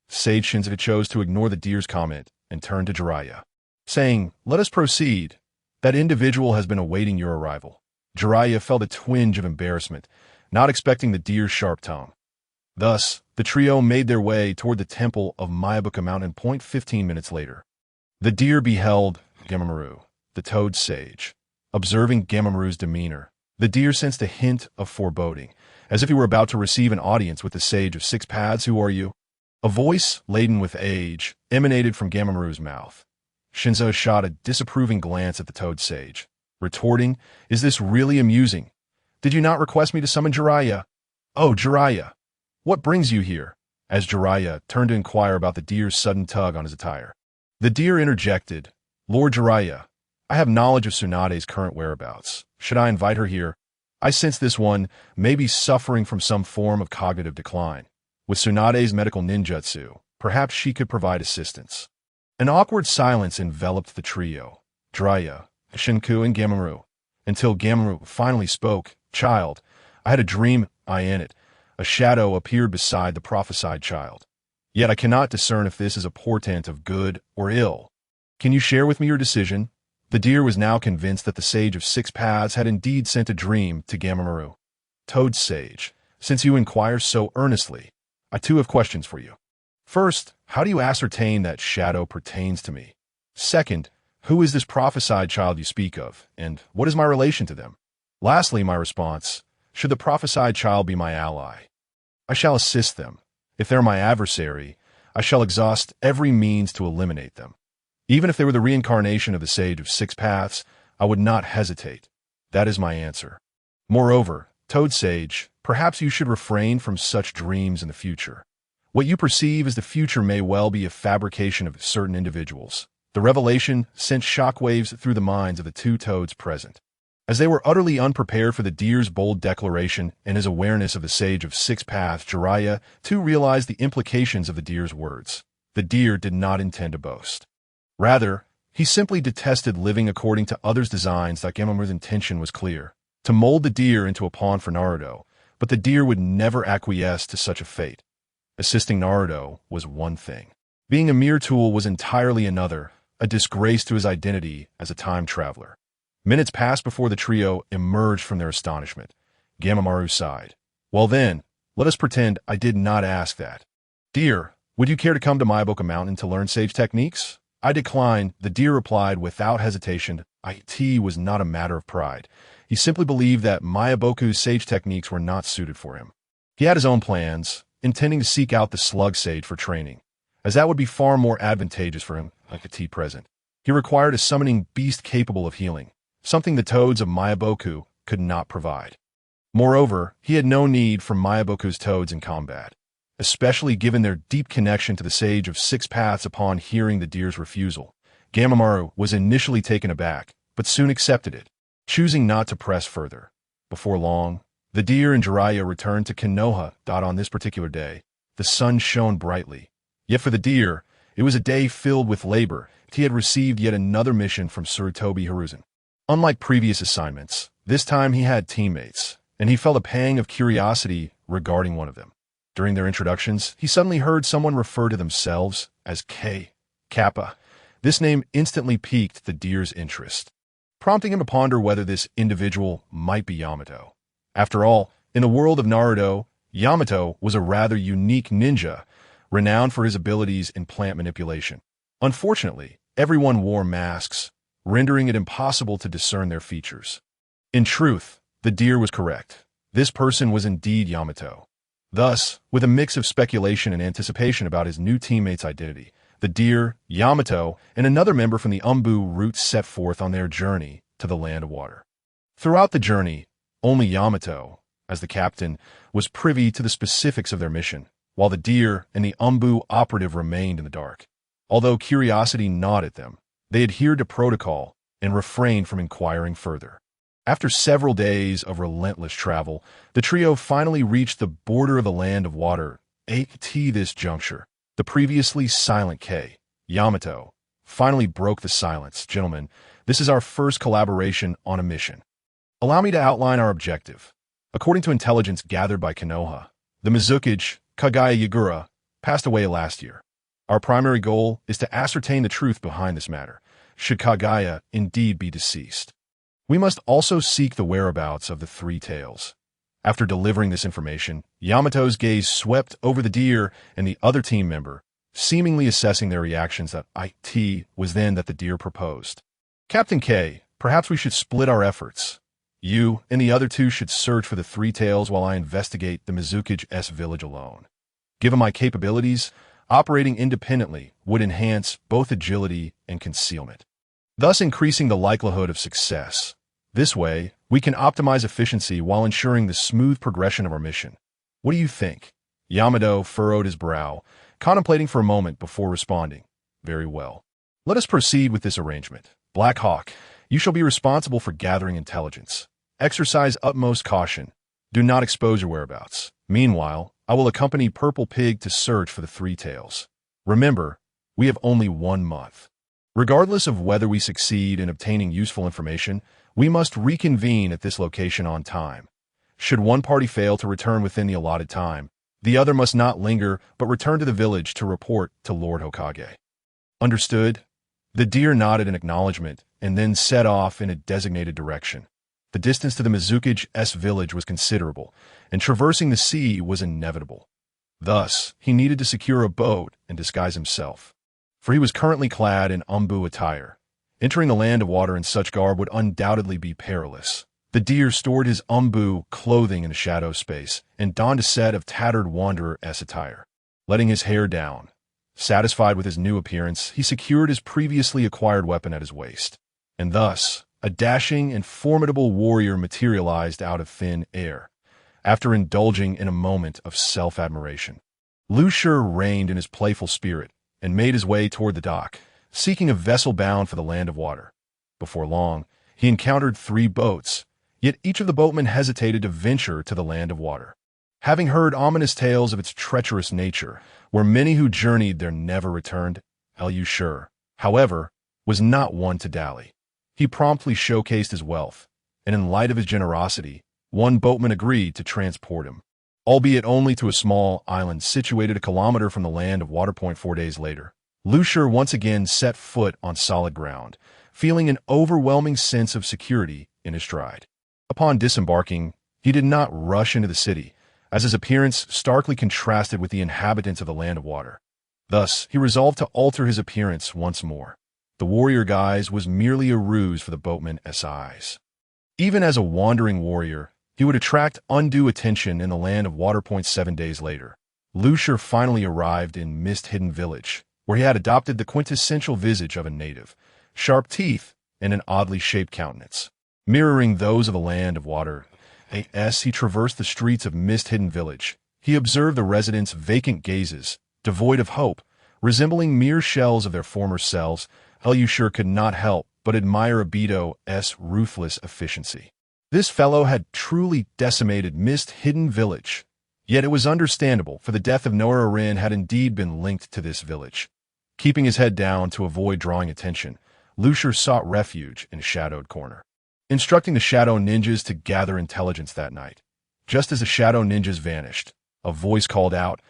Sage Shinsuke chose to ignore the deer's comment and turned to Jiraiya, saying, "Let us proceed. That individual has been awaiting your arrival." Jiraiya felt a twinge of embarrassment, not expecting the deer's sharp tongue. Thus, the trio made their way toward the temple of Mayabaka Mountain. 15 minutes later, the deer beheld Gamamaru, the toad sage. Observing Gamamaru's demeanor, the deer sensed a hint of foreboding, as if he were about to receive an audience with the sage of six paths. "Who are you?" A voice, laden with age, emanated from Gamamaru's mouth. Shinzo shot a disapproving glance at the toad sage, retorting, "Is this really amusing? Did you not request me to summon Jiraiya?" "Oh, Jiraiya, what brings you here?" As Jiraiya turned to inquire about the deer's sudden tug on his attire, the deer interjected, "Lord Jiraiya, I have knowledge of Tsunade's current whereabouts. Should I invite her here? I sense this one may be suffering from some form of cognitive decline. With Tsunade's medical ninjutsu, perhaps she could provide assistance." An awkward silence enveloped the trio, Jiraiya, Shinku, and Gamamaru, until Gamamaru finally spoke. "Child, I had a dream, I in it. A shadow appeared beside the prophesied child. Yet I cannot discern if this is a portent of good or ill. Can you share with me your decision?" The deer was now convinced that the sage of six paths had indeed sent a dream to Gamamaru. "Toad sage, since you inquire so earnestly, I too have questions for you. First, how do you ascertain that shadow pertains to me? Second, who is this prophesied child you speak of, and what is my relation to them? Lastly, my response, should the prophesied child be my ally, I shall assist them. If they're my adversary, I shall exhaust every means to eliminate them. Even if they were the reincarnation of the sage of six paths, I would not hesitate. That is my answer. Moreover, Toad Sage, perhaps you should refrain from such dreams in the future. What you perceive as the future may well be a fabrication of certain individuals." The revelation sent shockwaves through the minds of the two toads present. As they were utterly unprepared for the deer's bold declaration and his awareness of the sage of six paths, Jiraiya too realized the implications of the deer's words. The deer did not intend to boast. Rather, he simply detested living according to others' designs. That Gamamaru's intention was clear, to mold the deer into a pawn for Naruto, but the deer would never acquiesce to such a fate. Assisting Naruto was one thing. Being a mere tool was entirely another, a disgrace to his identity as a time traveler. Minutes passed before the trio emerged from their astonishment. Gamamaru sighed. "Well then, let us pretend I did not ask that. Dear, would you care to come to Mayabaka Mountain to learn sage techniques?" "I decline," the deer replied without hesitation. It was not a matter of pride. He simply believed that Mayaboku's sage techniques were not suited for him. He had his own plans, intending to seek out the slug sage for training, as that would be far more advantageous for him, like a present. He required a summoning beast capable of healing, something the toads of Mayaboku could not provide. Moreover, he had no need for Miyaboku's toads in combat, especially given their deep connection to the Sage of Six Paths. Upon hearing the deer's refusal, Gamamaru was initially taken aback, but soon accepted it, choosing not to press further. Before long, the deer and Jiraiya returned to Konoha. On this particular day, the sun shone brightly. Yet for the deer, it was a day filled with labor. He had received yet another mission from Sarutobi Hizashi. Unlike previous assignments, this time he had teammates, and he felt a pang of curiosity regarding one of them. During their introductions, he suddenly heard someone refer to themselves as Kappa. This name instantly piqued the deer's interest, prompting him to ponder whether this individual might be Yamato. After all, in the world of Naruto, Yamato was a rather unique ninja, renowned for his abilities in plant manipulation. Unfortunately, everyone wore masks, rendering it impossible to discern their features. In truth, the deer was correct. This person was indeed Yamato. Thus, with a mix of speculation and anticipation about his new teammate's identity, the deer, Yamato, and another member from the Umbu route set forth on their journey to the Land of Water. Throughout the journey, only Yamato, as the captain, was privy to the specifics of their mission, while the deer and the Umbu operative remained in the dark. Although curiosity gnawed at them, they adhered to protocol and refrained from inquiring further. After several days of relentless travel, the trio finally reached the border of the Land of Water. At this juncture, the previously silent Yamato finally broke the silence. Gentlemen, this is our first collaboration on a mission. Allow me to outline our objective. According to intelligence gathered by Konoha, the Mizukage, Kagaya Yagura, passed away last year. Our primary goal is to ascertain the truth behind this matter, should Kagaya indeed be deceased. We must also seek the whereabouts of the Three Tails. After delivering this information, Yamato's gaze swept over the deer and the other team member, seemingly assessing their reactions. It was then that the deer proposed. Captain K, perhaps we should split our efforts. You and the other two should search for the Three Tails while I investigate the Mizukage village alone. Given my capabilities, operating independently would enhance both agility and concealment, thus increasing the likelihood of success. This way, we can optimize efficiency while ensuring the smooth progression of our mission. What do you think? Yamato furrowed his brow, contemplating for a moment before responding. Very well. Let us proceed with this arrangement. Black Hawk, you shall be responsible for gathering intelligence. Exercise utmost caution. Do not expose your whereabouts. Meanwhile, I will accompany Purple Pig to search for the Three Tails. Remember, we have only 1 month. Regardless of whether we succeed in obtaining useful information, we must reconvene at this location on time. Should one party fail to return within the allotted time, the other must not linger but return to the village to report to Lord Hokage. Understood? The deer nodded in acknowledgement and then set off in a designated direction. The distance to the Mizukage village was considerable, and traversing the sea was inevitable. Thus, he needed to secure a boat and disguise himself, for he was currently clad in Umbu attire. Entering the Land of Water in such garb would undoubtedly be perilous. The deer stored his Umbu clothing in a shadow space and donned a set of tattered wanderer-esque attire. Letting his hair down, satisfied with his new appearance, he secured his previously acquired weapon at his waist, and thus, a dashing and formidable warrior materialized out of thin air, after indulging in a moment of self-admiration. Lucier reigned in his playful spirit and made his way toward the dock, seeking a vessel bound for the Land of Water. Before long, he encountered 3 boats, yet each of the boatmen hesitated to venture to the Land of Water. Having heard ominous tales of its treacherous nature, where many who journeyed there never returned, Lucier, however, was not one to dally. He promptly showcased his wealth, and in light of his generosity, one boatman agreed to transport him, albeit only to a small island situated a kilometer from the Land of Water. 4 days later, Lucier once again set foot on solid ground, feeling an overwhelming sense of security in his stride. Upon disembarking, he did not rush into the city, as his appearance starkly contrasted with the inhabitants of the Land of Water. Thus, he resolved to alter his appearance once more. The warrior guise was merely a ruse for the boatman's eyes. Even as a wandering warrior, he would attract undue attention in the Land of Water. 7 days later, Lucier finally arrived in Mist-Hidden Village, where he had adopted the quintessential visage of a native, sharp teeth and an oddly shaped countenance, mirroring those of the Land of Water. As he traversed the streets of mist-hidden village, he observed the residents' vacant gazes, devoid of hope, resembling mere shells of their former selves. Elusher could not help but admire Obito's ruthless efficiency. This fellow had truly decimated mist-hidden village. Yet it was understandable, for the death of Nara Rin had indeed been linked to this village. Keeping his head down to avoid drawing attention, Elusher sought refuge in a shadowed corner, instructing the Shadow Ninjas to gather intelligence that night. Just as the Shadow Ninjas vanished, a voice called out,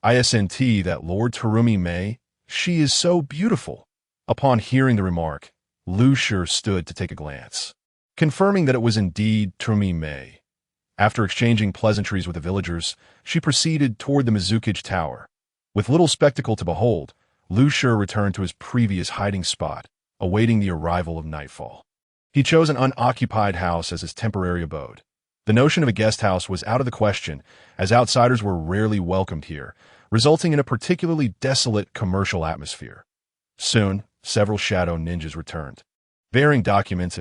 "ISNT that Lord Terumi Mei, she is so beautiful." Upon hearing the remark, Elusher stood to take a glance, confirming that it was indeed Terumi Mei. After exchanging pleasantries with the villagers, she proceeded toward the Mizukage Tower. With little spectacle to behold, Elusher returned to his previous hiding spot, awaiting the arrival of nightfall. He chose an unoccupied house as his temporary abode. The notion of a guest house was out of the question, as outsiders were rarely welcomed here, resulting in a particularly desolate commercial atmosphere. Soon, several Shadow Ninjas returned. Bearing documents,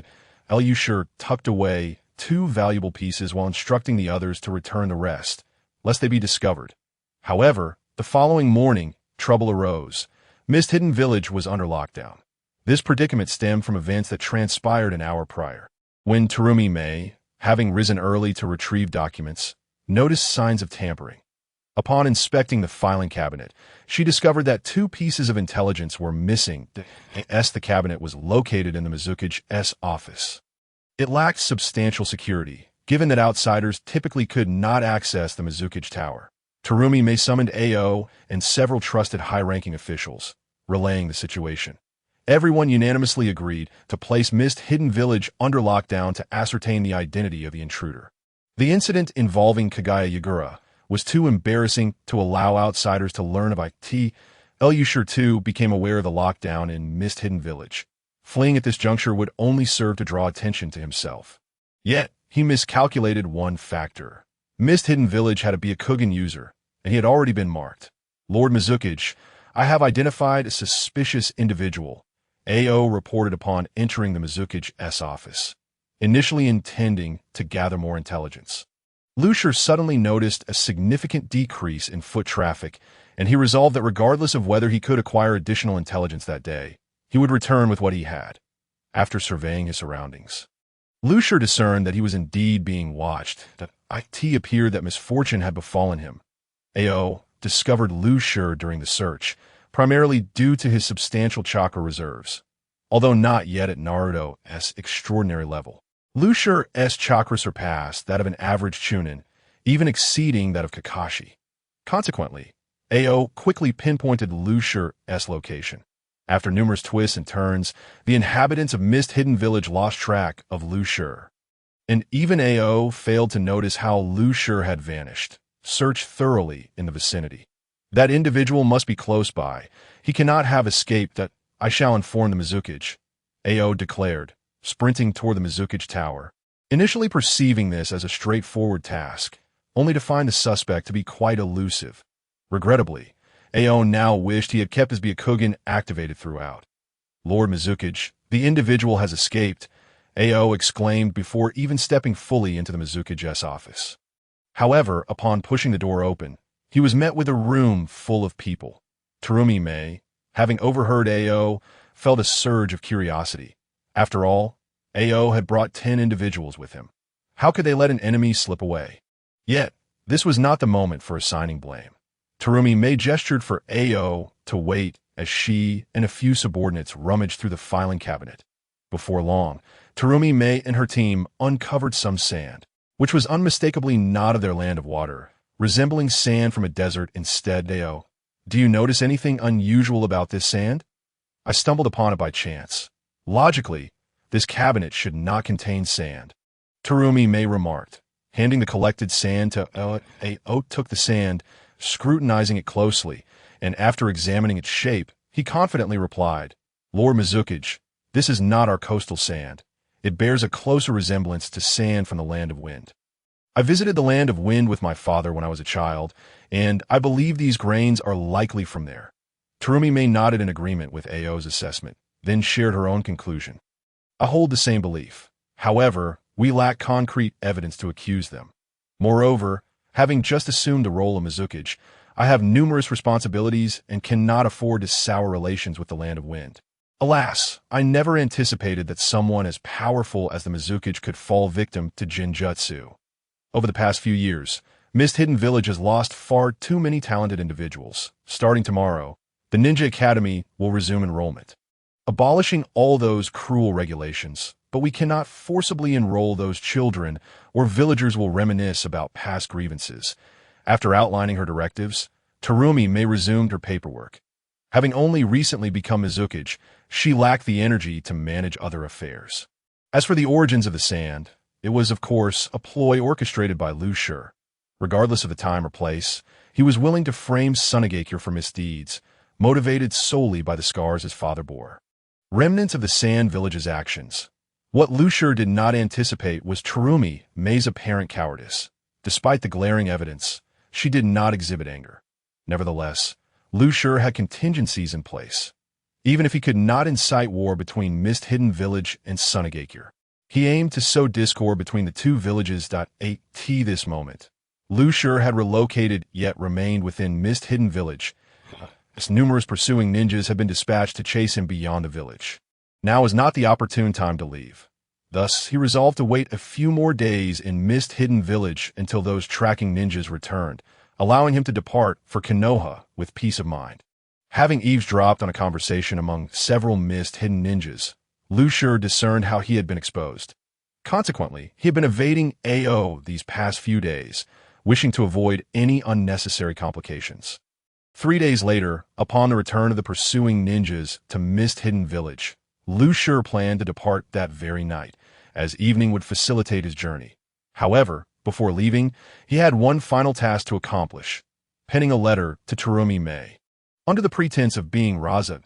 Elusher tucked away 2 valuable pieces while instructing the others to return the rest, lest they be discovered. However, the following morning, trouble arose. Mist-Hidden Village was under lockdown. This predicament stemmed from events that transpired an hour prior, when Terumi Mei, having risen early to retrieve documents, noticed signs of tampering. Upon inspecting the filing cabinet, she discovered that 2 pieces of intelligence were missing. The cabinet was located in the Mizukage's office. It lacked substantial security, given that outsiders typically could not access the Mizukage Tower. Terumi Mei summoned AO and several trusted high-ranking officials, relaying the situation. Everyone unanimously agreed to place Mist-Hidden Village under lockdown to ascertain the identity of the intruder. The incident involving Kagaya Yagura was too embarrassing to allow outsiders to learn of it. Elusher too became aware of the lockdown in Mist-Hidden Village. Fleeing at this juncture would only serve to draw attention to himself. Yet, he miscalculated one factor. Mist-Hidden Village had a Byakugan user, and he had already been marked. "Lord Mizukage, I have identified a suspicious individual," AO reported upon entering the Mizukage's office, initially intending to gather more intelligence. Elusher suddenly noticed a significant decrease in foot traffic, and he resolved that regardless of whether he could acquire additional intelligence that day, he would return with what he had. After surveying his surroundings, Elusher discerned that he was indeed being watched. That it appeared that misfortune had befallen him. AO discovered Elusher during the search, primarily due to his substantial chakra reserves. Although not yet at Naruto's extraordinary level, Elusher's chakra surpassed that of an average Chunin, even exceeding that of Kakashi. Consequently, AO quickly pinpointed Elusher's location. After numerous twists and turns, the inhabitants of Mist-Hidden Village lost track of Elusher. And even AO failed to notice how Elusher had vanished. Search thoroughly in the vicinity. That individual must be close by. He cannot have escaped. That I shall inform the Mizukage, AO declared, sprinting toward the Mizukage Tower, initially perceiving this as a straightforward task, only to find the suspect to be quite elusive. Regrettably, AO now wished he had kept his Byakugan activated throughout. "Lord Mizukage, the individual has escaped," AO exclaimed before even stepping fully into the Mizukage's office. However, upon pushing the door open, he was met with a room full of people. Terumi Mei, having overheard AO, felt a surge of curiosity. After all, AO had brought 10 individuals with him. How could they let an enemy slip away? Yet, this was not the moment for assigning blame. Terumi Mei gestured for AO to wait as she and a few subordinates rummaged through the filing cabinet. Before long, Terumi Mei and her team uncovered some sand, which was unmistakably not of their land of water, resembling sand from a desert instead. "AO, do you notice anything unusual about this sand? I stumbled upon it by chance. Logically, this cabinet should not contain sand," Terumi Mei remarked, handing the collected sand to AO. Took the sand, scrutinizing it closely, and after examining its shape, he confidently replied, "Lord Mizukage, this is not our coastal sand. It bears a closer resemblance to sand from the Land of Wind. I visited the Land of Wind with my father when I was a child, and I believe these grains are likely from there." Terumi Mei nodded in agreement with AO's assessment, then shared her own conclusion. "I hold the same belief. However, we lack concrete evidence to accuse them. Moreover, having just assumed the role of Mizukage, I have numerous responsibilities and cannot afford to sour relations with the Land of Wind. Alas, I never anticipated that someone as powerful as the Mizukage could fall victim to Jinjutsu. Over the past few years, Mist Hidden Village has lost far too many talented individuals. Starting tomorrow, the Ninja Academy will resume enrollment, abolishing all those cruel regulations, but we cannot forcibly enroll those children or villagers will reminisce about past grievances. After outlining her directives, Terumi may resume her paperwork. Having only recently become Mizukage, she lacked the energy to manage other affairs. As for the origins of the sand, it was, of course, a ploy orchestrated by Lu Shi. Regardless of the time or place, he was willing to frame Sunagakure for misdeeds, motivated solely by the scars his father bore. Remnants of the Sand Village's actions. What Lu Shi did not anticipate was Terumi Mei's apparent cowardice. Despite the glaring evidence, she did not exhibit anger. Nevertheless, Lu Shi had contingencies in place. Even if he could not incite war between Mist Hidden Village and Sunagakure, he aimed to sow discord between the two villages. At this moment, Lu Shi had relocated yet remained within Mist Hidden Village, as numerous pursuing ninjas had been dispatched to chase him beyond the village. Now is not the opportune time to leave. Thus, he resolved to wait a few more days in Mist Hidden Village until those tracking ninjas returned, allowing him to depart for Konoha with peace of mind. Having eavesdropped on a conversation among several Mist Hidden ninjas, Lu Shi discerned how he had been exposed. Consequently, he had been evading AO these past few days, wishing to avoid any unnecessary complications. 3 days later, upon the return of the pursuing ninjas to Mist Hidden Village, Lu Shi planned to depart that very night, as evening would facilitate his journey. However, before leaving, he had one final task to accomplish, penning a letter to Terumi Mei. Under the pretense of being Raza,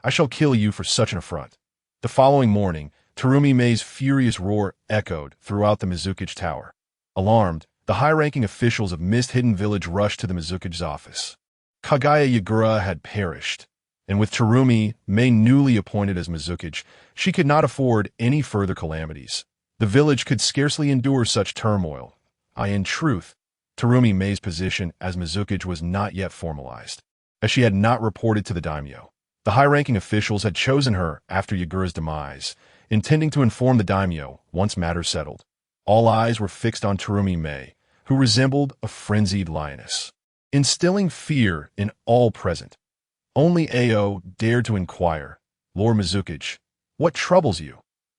I shall kill you for such an affront. The following morning, Terumi Mei's furious roar echoed throughout the Mizukage Tower. Alarmed, the high-ranking officials of Mist Hidden Village rushed to the Mizukage's office. Kagaya Yagura had perished, and with Terumi Mei newly appointed as Mizukage, she could not afford any further calamities. The village could scarcely endure such turmoil. In truth, Terumi Mei's position as Mizukage was not yet formalized, as she had not reported to the daimyo. The high-ranking officials had chosen her after Yagura's demise, intending to inform the daimyo once matters settled. All eyes were fixed on Terumi Mei, who resembled a frenzied lioness, instilling fear in all present. Only Ao dared to inquire, Lord Mizukage, what troubles you?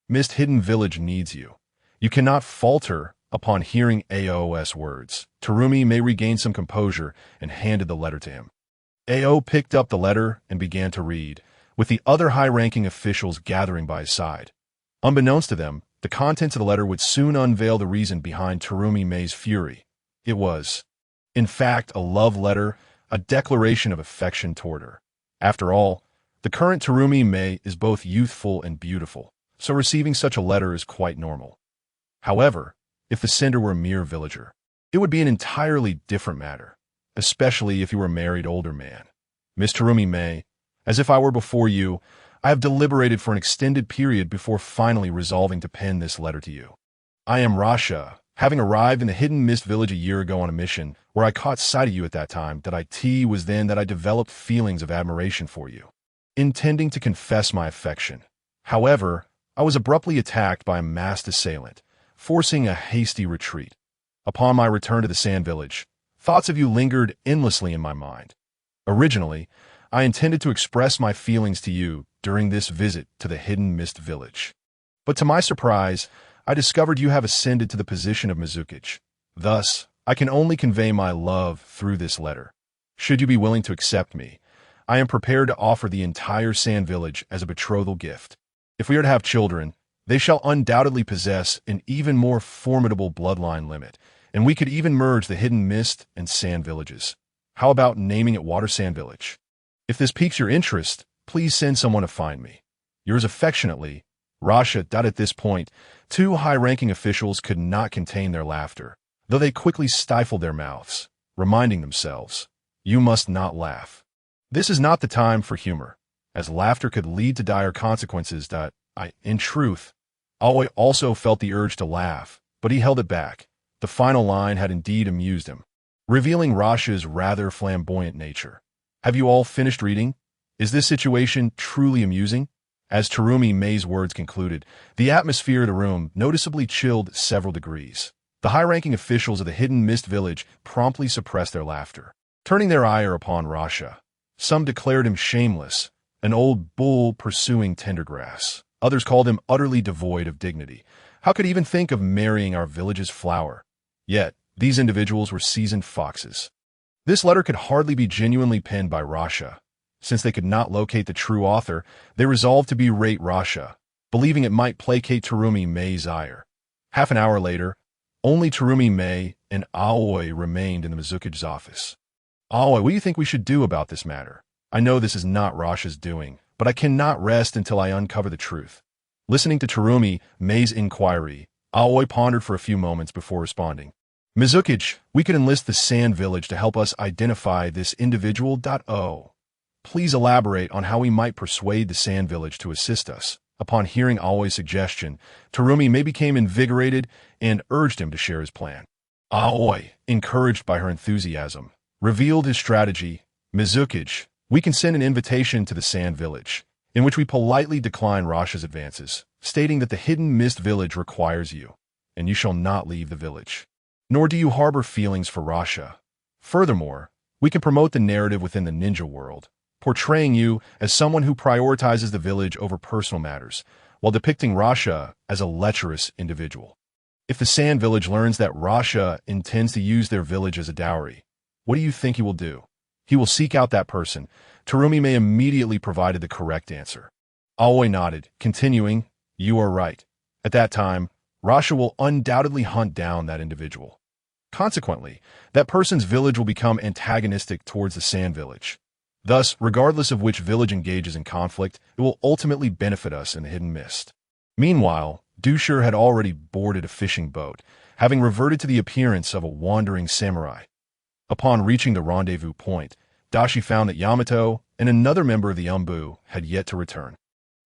Mist Hidden Village needs you. You cannot falter. Upon hearing Ao's words, Terumi Mei regained some composure and handed the letter to him. Ao picked up the letter and began to read, with the other high-ranking officials gathering by his side. Unbeknownst to them, the contents of the letter would soon unveil the reason behind Terumi Mei's fury. It was, in fact, a love letter, a declaration of affection toward her. After all, the current Terumi Mei is both youthful and beautiful, so receiving such a letter is quite normal. However, if the sender were a mere villager, it would be an entirely different matter, especially if you were a married older man. Miss Terumi Mei, as if I were before you, I have deliberated for an extended period before finally resolving to pen this letter to you. I am Rasha, having arrived in the Hidden Mist Village a year ago on a mission where I caught sight of you at that time. That was then that I developed feelings of admiration for you, intending to confess my affection. However, I was abruptly attacked by a masked assailant, forcing a hasty retreat. Upon my return to the Sand Village, thoughts of you lingered endlessly in my mind. Originally, I intended to express my feelings to you during this visit to the Hidden Mist Village. But to my surprise, I discovered you have ascended to the position of Mizukage. Thus, I can only convey my love through this letter. Should you be willing to accept me, I am prepared to offer the entire Sand Village as a betrothal gift. If we are to have children, they shall undoubtedly possess an even more formidable bloodline limit, and we could even merge the Hidden Mist and Sand Villages. How about naming it Water Sand Village? If this piques your interest, please send someone to find me. Yours affectionately, Rasha. At this point, two high-ranking officials could not contain their laughter, though they quickly stifled their mouths, reminding themselves, you must not laugh. This is not the time for humor, as laughter could lead to dire consequences. In truth, Aoi also felt the urge to laugh, but he held it back. The final line had indeed amused him, revealing Rasha's rather flamboyant nature. Have you all finished reading? Is this situation truly amusing? As Terumi Mei's words concluded, the atmosphere of the room noticeably chilled several degrees. The high-ranking officials of the Hidden Mist Village promptly suppressed their laughter, turning their ire upon Rasha. Some declared him shameless, an old bull pursuing tender grass. Others called him utterly devoid of dignity. How could he even think of marrying our village's flower? Yet, these individuals were seasoned foxes. This letter could hardly be genuinely penned by Rasha. Since they could not locate the true author, they resolved to berate Rasha, believing it might placate Terumi Mei's ire. Half an hour later, only Terumi Mei and Aoi remained in the Mizuki's office. Aoi, what do you think we should do about this matter? I know this is not Rasha's doing, but I cannot rest until I uncover the truth. Listening to Terumi Mei's inquiry, Aoi pondered for a few moments before responding. Mizuki, we could enlist the Sand Village to help us identify this individual. Please elaborate on how we might persuade the Sand Village to assist us. Upon hearing Aoi's suggestion, Terumi Mei became invigorated and urged him to share his plan. Aoi, encouraged by her enthusiasm, revealed his strategy. Mizuki, we can send an invitation to the Sand Village, in which we politely decline Rasha's advances, stating that the Hidden Mist Village requires you, and you shall not leave the village. Nor do you harbor feelings for Rasha. Furthermore, we can promote the narrative within the ninja world, portraying you as someone who prioritizes the village over personal matters, while depicting Rasha as a lecherous individual. If the Sand Village learns that Rasha intends to use their village as a dowry, what do you think he will do? He will seek out that person. Terumi Mei immediately provided the correct answer. Aoi nodded, continuing, you are right. At that time, Rasha will undoubtedly hunt down that individual. Consequently, that person's village will become antagonistic towards the Sand Village. Thus, regardless of which village engages in conflict, it will ultimately benefit us in the Hidden Mist. Meanwhile, Dusher had already boarded a fishing boat, having reverted to the appearance of a wandering samurai. Upon reaching the rendezvous point, Dashi found that Yamato and another member of the Umbu had yet to return.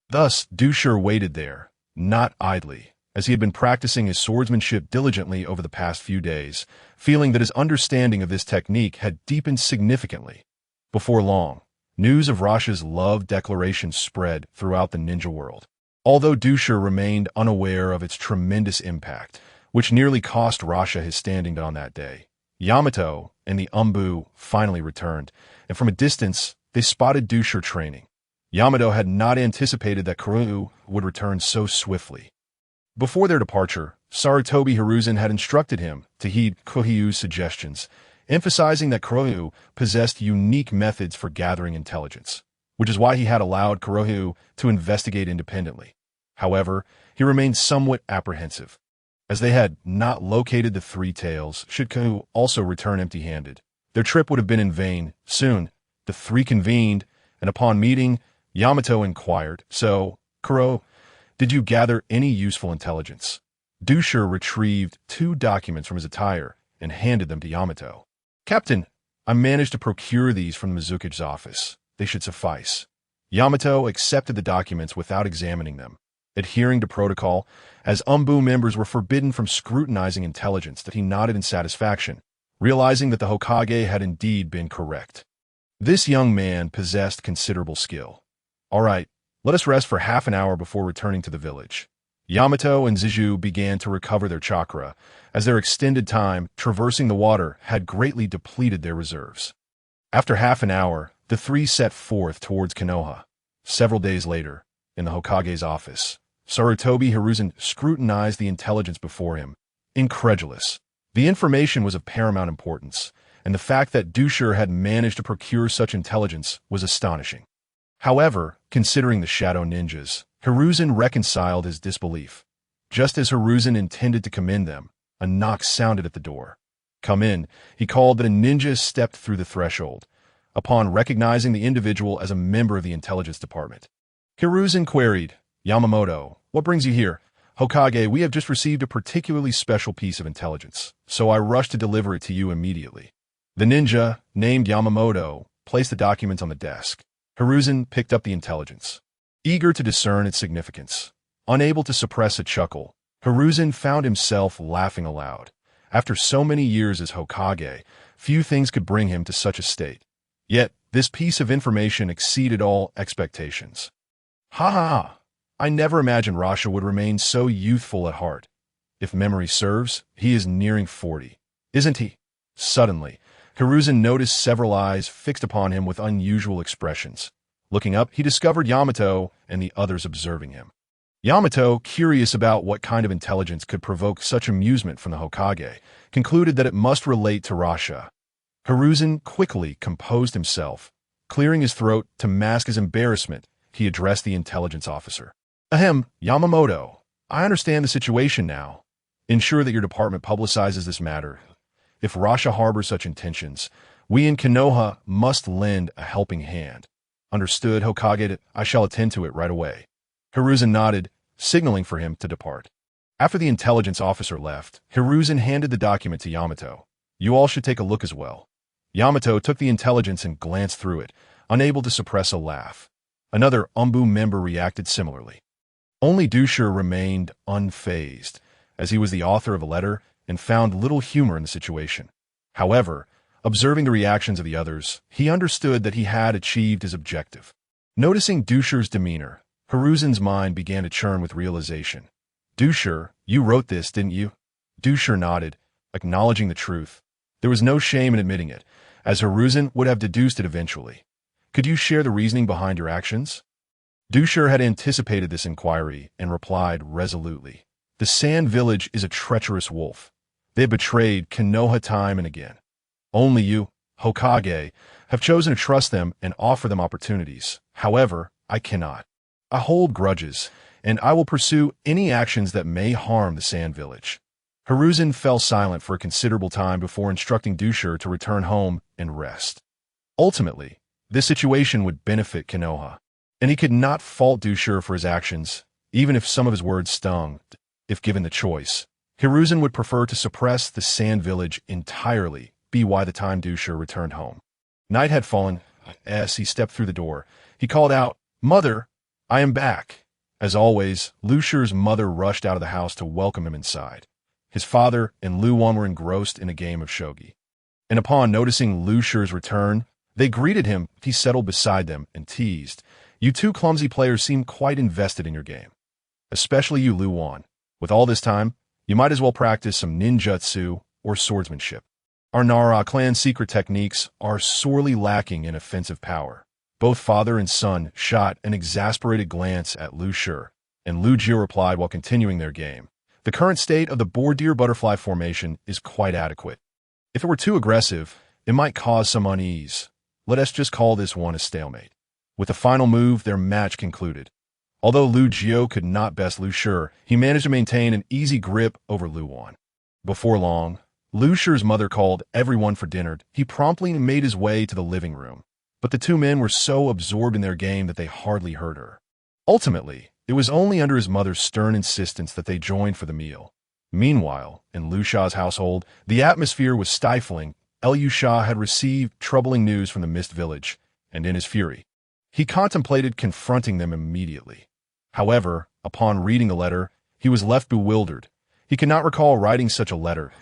Thus, Dusher waited there, not idly, as he had been practicing his swordsmanship diligently over the past few days, feeling that his understanding of this technique had deepened significantly. Before long, news of Rasha's love declaration spread throughout the ninja world. Although Dusher remained unaware of its tremendous impact, which nearly cost Rasha his standing on that day, Yamato and the Umbu finally returned, and from a distance, they spotted Dusher training. Yamato had not anticipated that Kuryu would return so swiftly. Before their departure, Sarutobi Hizashi had instructed him to heed Kuryu's suggestions, emphasizing that Kuryu possessed unique methods for gathering intelligence, which is why he had allowed Kuryu to investigate independently. However, he remained somewhat apprehensive, as they had not located the three tails should Kuryu also return empty-handed. Their trip would have been in vain. Soon, the three convened, and upon meeting, Yamato inquired, So, Kuro, did you gather any useful intelligence? Dusher retrieved 2 documents from his attire and handed them to Yamato. Captain, I managed to procure these from the Mizuki's office. They should suffice. Yamato accepted the documents without examining them, adhering to protocol, as Umbu members were forbidden from scrutinizing intelligence. That he nodded in satisfaction, realizing that the Hokage had indeed been correct. This young man possessed considerable skill. All right, let us rest for half an hour before returning to the village. Yamato and Ziju began to recover their chakra, as their extended time traversing the water had greatly depleted their reserves. After half an hour, the three set forth towards Konoha. Several days later, in the Hokage's office, Sarutobi Hizashi scrutinized the intelligence before him, incredulous. The information was of paramount importance, and the fact that Dusher had managed to procure such intelligence was astonishing. However, considering the Shadow Ninjas, Hiruzen reconciled his disbelief. Just as Hiruzen intended to commend them, a knock sounded at the door. Come in, he called that a ninja stepped through the threshold, upon recognizing the individual as a member of the intelligence department. Hiruzen queried, Yamamoto, what brings you here? Hokage, we have just received a particularly special piece of intelligence, so I rushed to deliver it to you immediately. The ninja, named Yamamoto, placed the documents on the desk. Hiruzen picked up the intelligence, eager to discern its significance. Unable to suppress a chuckle, Hiruzen found himself laughing aloud. After so many years as Hokage, few things could bring him to such a state. Yet, this piece of information exceeded all expectations. Ha ha ha! I never imagined Rasha would remain so youthful at heart. If memory serves, he is nearing 40. Isn't he? Suddenly, Hiruzen noticed several eyes fixed upon him with unusual expressions. Looking up, he discovered Yamato and the others observing him. Yamato, curious about what kind of intelligence could provoke such amusement from the Hokage, concluded that it must relate to Rasha. Hiruzen quickly composed himself. Clearing his throat to mask his embarrassment, he addressed the intelligence officer. Ahem, Yamamoto. I understand the situation now. Ensure that your department publicizes this matter. If Rasha harbors such intentions, we in Konoha must lend a helping hand. Understood, Hokage. I shall attend to it right away. Hiruzen nodded, signaling for him to depart. After the intelligence officer left, Hiruzen handed the document to Yamato. You all should take a look as well. Yamato took the intelligence and glanced through it, unable to suppress a laugh. Another Umbu member reacted similarly. Only Dusher remained unfazed, as he was the author of a letter and found little humor in the situation. However, observing the reactions of the others, he understood that he had achieved his objective. Noticing Dusher's demeanor, Hiruzen's mind began to churn with realization. Dusher, you wrote this, didn't you? Dusher nodded, acknowledging the truth. There was no shame in admitting it, as Hiruzen would have deduced it eventually. Could you share the reasoning behind your actions? Dusher had anticipated this inquiry and replied resolutely. The Sand Village is a treacherous wolf. They have betrayed Konoha time and again. Only you, Hokage, have chosen to trust them and offer them opportunities. However, I cannot. I hold grudges, and I will pursue any actions that may harm the Sand Village. Hiruzen fell silent for a considerable time before instructing Dusher to return home and rest. Ultimately, this situation would benefit Konoha, and he could not fault Dusher for his actions, even if some of his words stung. If given the choice, Hiruzen would prefer to suppress the Sand Village entirely, by the time Dusher returned home. Night had fallen. As he stepped through the door, he called out, Mother, I am back. As always, Lusher's mother rushed out of the house to welcome him inside. His father and Luwan were engrossed in a game of shogi. And upon noticing Lusher's return, they greeted him. He settled beside them and teased, You two clumsy players seem quite invested in your game. Especially you, Luwan. With all this time, you might as well practice some ninjutsu or swordsmanship. Our Nara clan's secret techniques are sorely lacking in offensive power. Both father and son shot an exasperated glance at Lusher, and Lu Jie replied while continuing their game. The current state of the boar deer butterfly formation is quite adequate. If it were too aggressive, it might cause some unease. Let us just call this one a stalemate. With the final move, their match concluded. Although Lu Jie could not best Lusher, he managed to maintain an easy grip over Luwan. Before long, Lusher's mother called everyone for dinner. He promptly made his way to the living room, but the two men were so absorbed in their game that they hardly heard her. Ultimately, it was only under his mother's stern insistence that they joined for the meal. Meanwhile, in Liu Sha's household, the atmosphere was stifling. Liu Sha had received troubling news from the Mist Village, and in his fury, he contemplated confronting them immediately. However, upon reading the letter, he was left bewildered. He could not recall writing such a letter.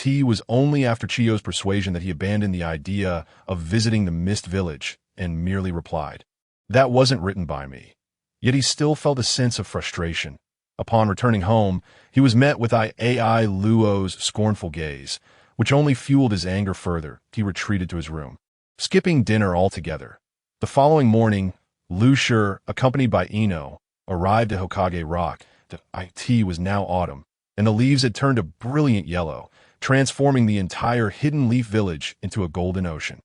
It was only after Chiyo's persuasion that he abandoned the idea of visiting the Mist Village and merely replied, That wasn't written by me. Yet he still felt a sense of frustration. Upon returning home, he was met with Ai Luo's scornful gaze, which only fueled his anger further. He retreated to his room, skipping dinner altogether. The following morning, Lusher, accompanied by Ino, arrived at Hokage Rock. It was now autumn, and the leaves had turned a brilliant yellow, transforming the entire Hidden Leaf Village into a golden ocean.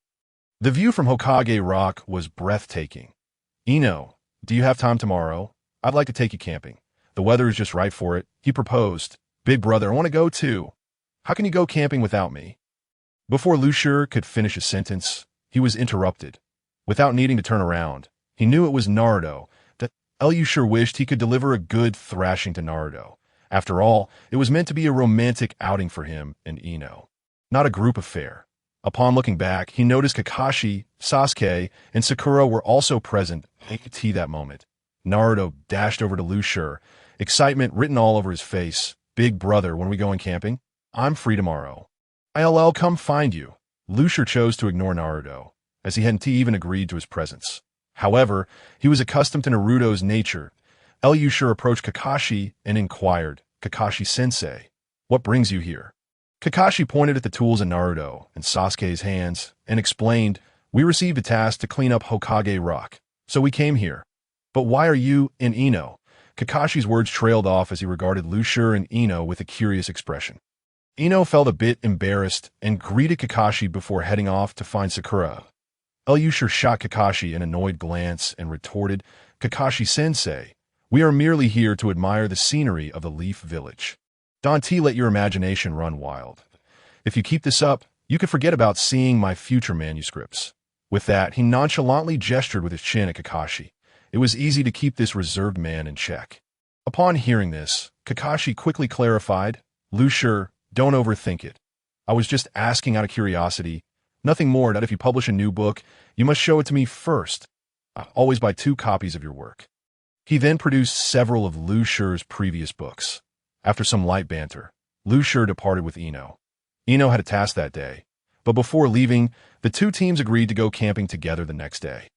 The view from Hokage Rock was breathtaking. Ino, do you have time tomorrow? I'd like to take you camping. The weather is just right for it, he proposed. Big brother, I want to go too. How can you go camping without me? Before Lusher could finish a sentence, he was interrupted. Without needing to turn around, he knew it was Naruto, that Lusher wished he could deliver a good thrashing to Naruto. After all, it was meant to be a romantic outing for him and Ino, not a group affair. Upon looking back, he noticed Kakashi, Sasuke, and Sakura were also present at that moment. Naruto dashed over to Lu Shur, excitement written all over his face. Big brother, when are we going camping? I'm free tomorrow. I'll come find you. Lu Shur chose to ignore Naruto, as he hadn't even agreed to his presence. However, he was accustomed to Naruto's nature. Lu Shur approached Kakashi and inquired, Kakashi-sensei, what brings you here? Kakashi pointed at the tools in Naruto and Sasuke's hands and explained, we received a task to clean up Hokage Rock, so we came here. But why are you in Ino? Kakashi's words trailed off as he regarded Lu Shur and Ino with a curious expression. Ino felt a bit embarrassed and greeted Kakashi before heading off to find Sakura. Lu Shur shot Kakashi an annoyed glance and retorted, Kakashi-sensei, we are merely here to admire the scenery of the Leaf Village. Don't let your imagination run wild. If you keep this up, you could forget about seeing my future manuscripts. With that, he nonchalantly gestured with his chin at Kakashi. It was easy to keep this reserved man in check. Upon hearing this, Kakashi quickly clarified, Lu Shur, don't overthink it. I was just asking out of curiosity. Nothing more that if you publish a new book, you must show it to me first. I always buy 2 copies of your work. He then produced several of Lu Shur's previous books. After some light banter, Lu Shur departed with Ino. Ino had a task that day, but before leaving, the 2 teams agreed to go camping together the next day.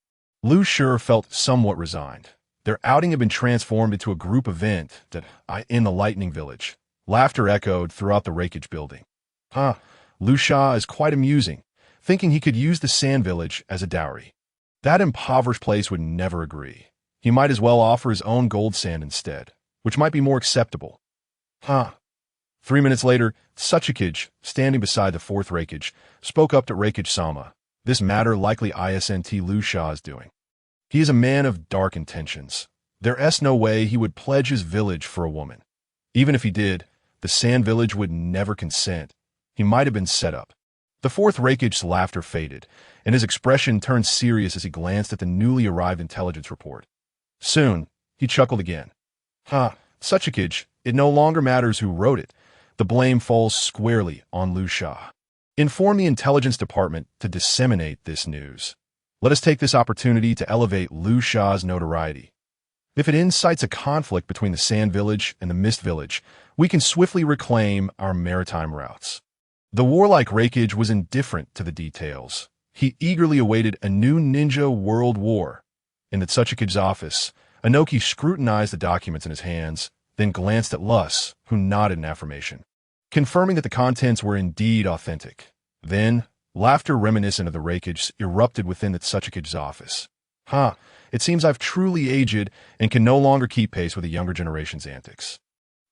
Lu Shur felt somewhat resigned. Their outing had been transformed into a group event in the Lightning Village. Laughter echoed throughout the Raikage building. Lu Shur is quite amusing, thinking he could use the Sand Village as a dowry. That impoverished place would never agree. He might as well offer his own gold sand instead, which might be more acceptable. 3 minutes later, Tsuchikage, standing beside the 4th Raikage, spoke up to Raikage-sama. This matter likely isn't Lu Shur is doing. He is a man of dark intentions. There's no way he would pledge his village for a woman. Even if he did, the Sand Village would never consent. He might have been set up. The 4th Raikage's laughter faded, and his expression turned serious as he glanced at the newly arrived intelligence report. Soon, he chuckled again. Tsuchikage, it no longer matters who wrote it. The blame falls squarely on Lu Shur. Inform the intelligence department to disseminate this news. Let us take this opportunity to elevate Lu Shur's notoriety. If it incites a conflict between the Sand Village and the Mist Village, we can swiftly reclaim our maritime routes. The warlike Raikage was indifferent to the details. He eagerly awaited a new ninja world war. In the Tsuchikage's office, Inoki scrutinized the documents in his hands, then glanced at Lus, who nodded in affirmation, confirming that the contents were indeed authentic. Then, laughter reminiscent of the Raikage erupted within the Tsuchikage's office. It seems I've truly aged and can no longer keep pace with the younger generation's antics.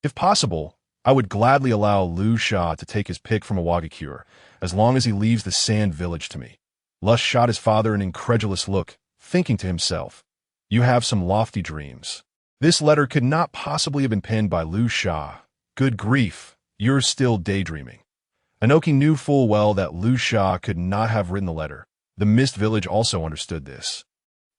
If possible, I would gladly allow Lu Shur to take his pick from a Wagakure, as long as he leaves the Sand Village to me. Lus shot his father an incredulous look, thinking to himself, you have some lofty dreams. This letter could not possibly have been penned by Lu Shur. Good grief, you're still daydreaming. Inoki knew full well that Lu Shur could not have written the letter. The Mist Village also understood this,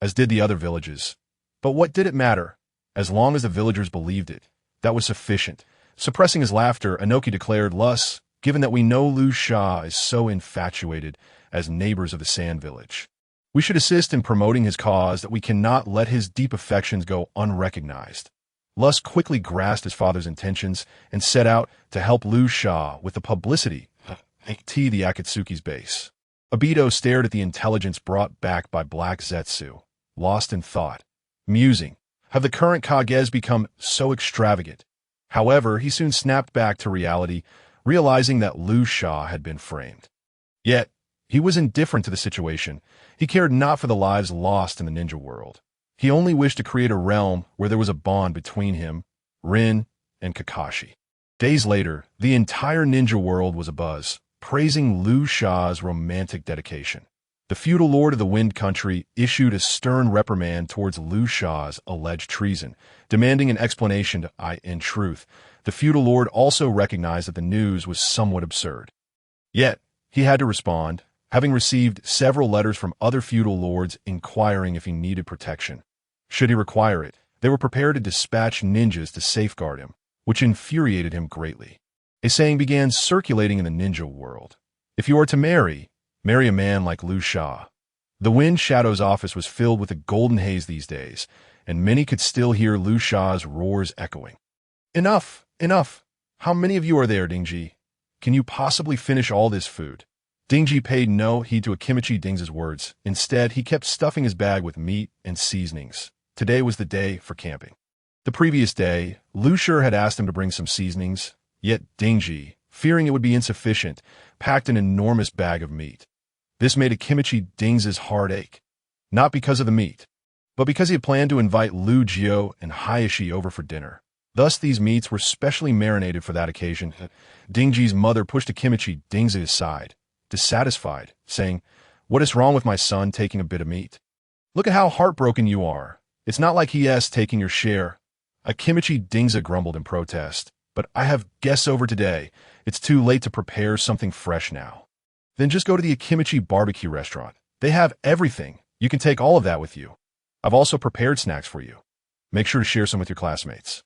as did the other villages. But what did it matter? As long as the villagers believed it, that was sufficient. Suppressing his laughter, Inoki declared, Lus, given that we know Lu Shur is so infatuated as neighbors of the Sand Village, we should assist in promoting his cause that we cannot let his deep affections go unrecognized. Lus quickly grasped his father's intentions and set out to help Lu Shur with the publicity to the Akatsuki's base. Obito stared at the intelligence brought back by Black Zetsu, lost in thought. Musing, have the current Kages become so extravagant? However, he soon snapped back to reality, realizing that Lu Shur had been framed. Yet, he was indifferent to the situation. He cared not for the lives lost in the ninja world. He only wished to create a realm where there was a bond between him, Rin, and Kakashi. Days later, the entire ninja world was abuzz, praising Lu Shur's romantic dedication. The feudal lord of the Wind Country issued a stern reprimand towards Lu Shur's alleged treason, demanding an explanation. In truth, the feudal lord also recognized that the news was somewhat absurd. Yet, he had to respond, having received several letters from other feudal lords inquiring if he needed protection. Should he require it, they were prepared to dispatch ninjas to safeguard him, which infuriated him greatly. A saying began circulating in the ninja world. If you are to marry a man like Lu Shur. The Wind Shadow's office was filled with a golden haze these days, and many could still hear Lu Sha's roars echoing. Enough! Enough! How many of you are there, Dingji? Can you possibly finish all this food? Dingji paid no heed to Akimichi Ding's words. Instead, he kept stuffing his bag with meat and seasonings. Today was the day for camping. The previous day, Lu Shi had asked him to bring some seasonings, yet Dingji, fearing it would be insufficient, packed an enormous bag of meat. This made Akimichi Ding's heart ache, not because of the meat, but because he had planned to invite Lu Jio and Hayashi over for dinner. Thus, these meats were specially marinated for that occasion. Dingji's mother pushed Akimichi Ding's aside, dissatisfied, saying, "What is wrong with my son taking a bit of meat? Look at how heartbroken you are. It's not like he is taking your share." Akimichi Dingza grumbled in protest, "But I have guests over today. It's too late to prepare something fresh now." "Then just go to the Akimichi barbecue restaurant. They have everything. You can take all of that with you. I've also prepared snacks for you. Make sure to share some with your classmates."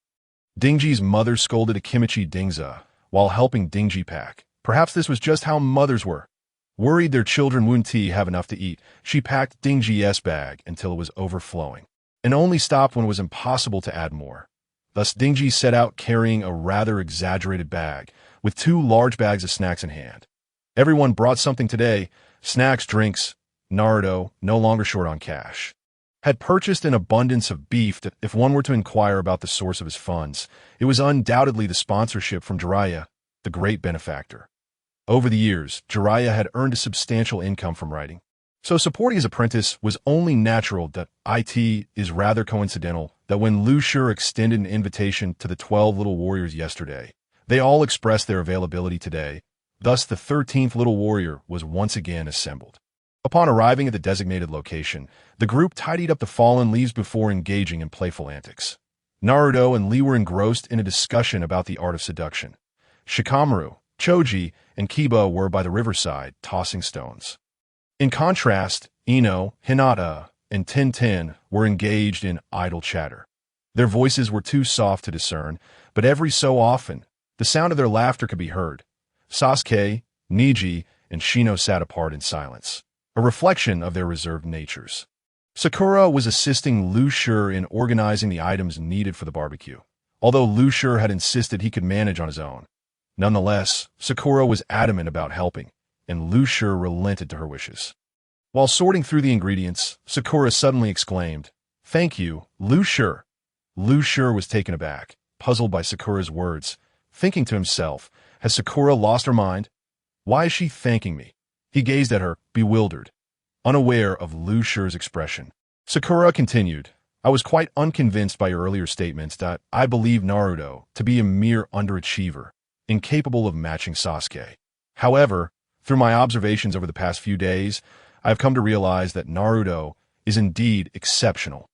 Dingji's mother scolded Akimichi Dingza while helping Dingji pack. Perhaps this was just how mothers were. Worried their children wouldn't have enough to eat, she packed Dingji's bag until it was overflowing, and only stopped when it was impossible to add more. Thus, Dingji set out carrying a rather exaggerated bag, with 2 large bags of snacks in hand. Everyone brought something today: snacks, drinks. Naruto, no longer short on cash, had purchased an abundance of beef that, if one were to inquire about the source of his funds, it was undoubtedly the sponsorship from Jiraiya, the great benefactor. Over the years, Jiraiya had earned a substantial income from writing, so supporting his apprentice was only natural. That it is rather coincidental that when Lu Shi extended an invitation to the 12 little warriors yesterday, they all expressed their availability today. Thus, the 13th little warrior was once again assembled. Upon arriving at the designated location, the group tidied up the fallen leaves before engaging in playful antics. Naruto and Lee were engrossed in a discussion about the art of seduction. Shikamaru, Choji, and Kiba were by the riverside, tossing stones. In contrast, Ino, Hinata, and Tintin were engaged in idle chatter. Their voices were too soft to discern, but every so often, the sound of their laughter could be heard. Sasuke, Niji, and Shino sat apart in silence, a reflection of their reserved natures. Sakura was assisting Lu Shi in organizing the items needed for the barbecue, although Lu Shi had insisted he could manage on his own. Nonetheless, Sakura was adamant about helping, and Lu Shi relented to her wishes. While sorting through the ingredients, Sakura suddenly exclaimed, "Thank you, Lu Shi." Lu Shi was taken aback, puzzled by Sakura's words, thinking to himself, "Has Sakura lost her mind? Why is she thanking me?" He gazed at her, bewildered, unaware of Lu Shi's expression. Sakura continued, "I was quite unconvinced by your earlier statements that I believe Naruto to be a mere underachiever, incapable of matching Sasuke. However, through my observations over the past few days, I have come to realize that Naruto is indeed exceptional.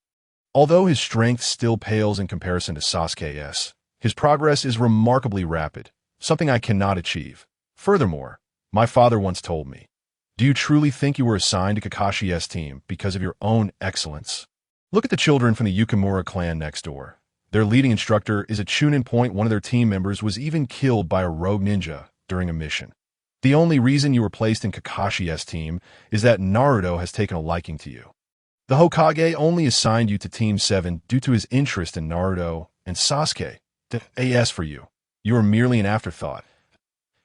Although his strength still pales in comparison to Sasuke's, his progress is remarkably rapid, something I cannot achieve. Furthermore, my father once told me, do you truly think you were assigned to Kakashi's team because of your own excellence? Look at the children from the Yukimura clan next door. Their leading instructor is a Chunin point. One of their team members was even killed by a rogue ninja during a mission. The only reason you were placed in Kakashi's team is that Naruto has taken a liking to you. The Hokage only assigned you to Team 7 due to his interest in Naruto and Sasuke. As for you, you are merely an afterthought.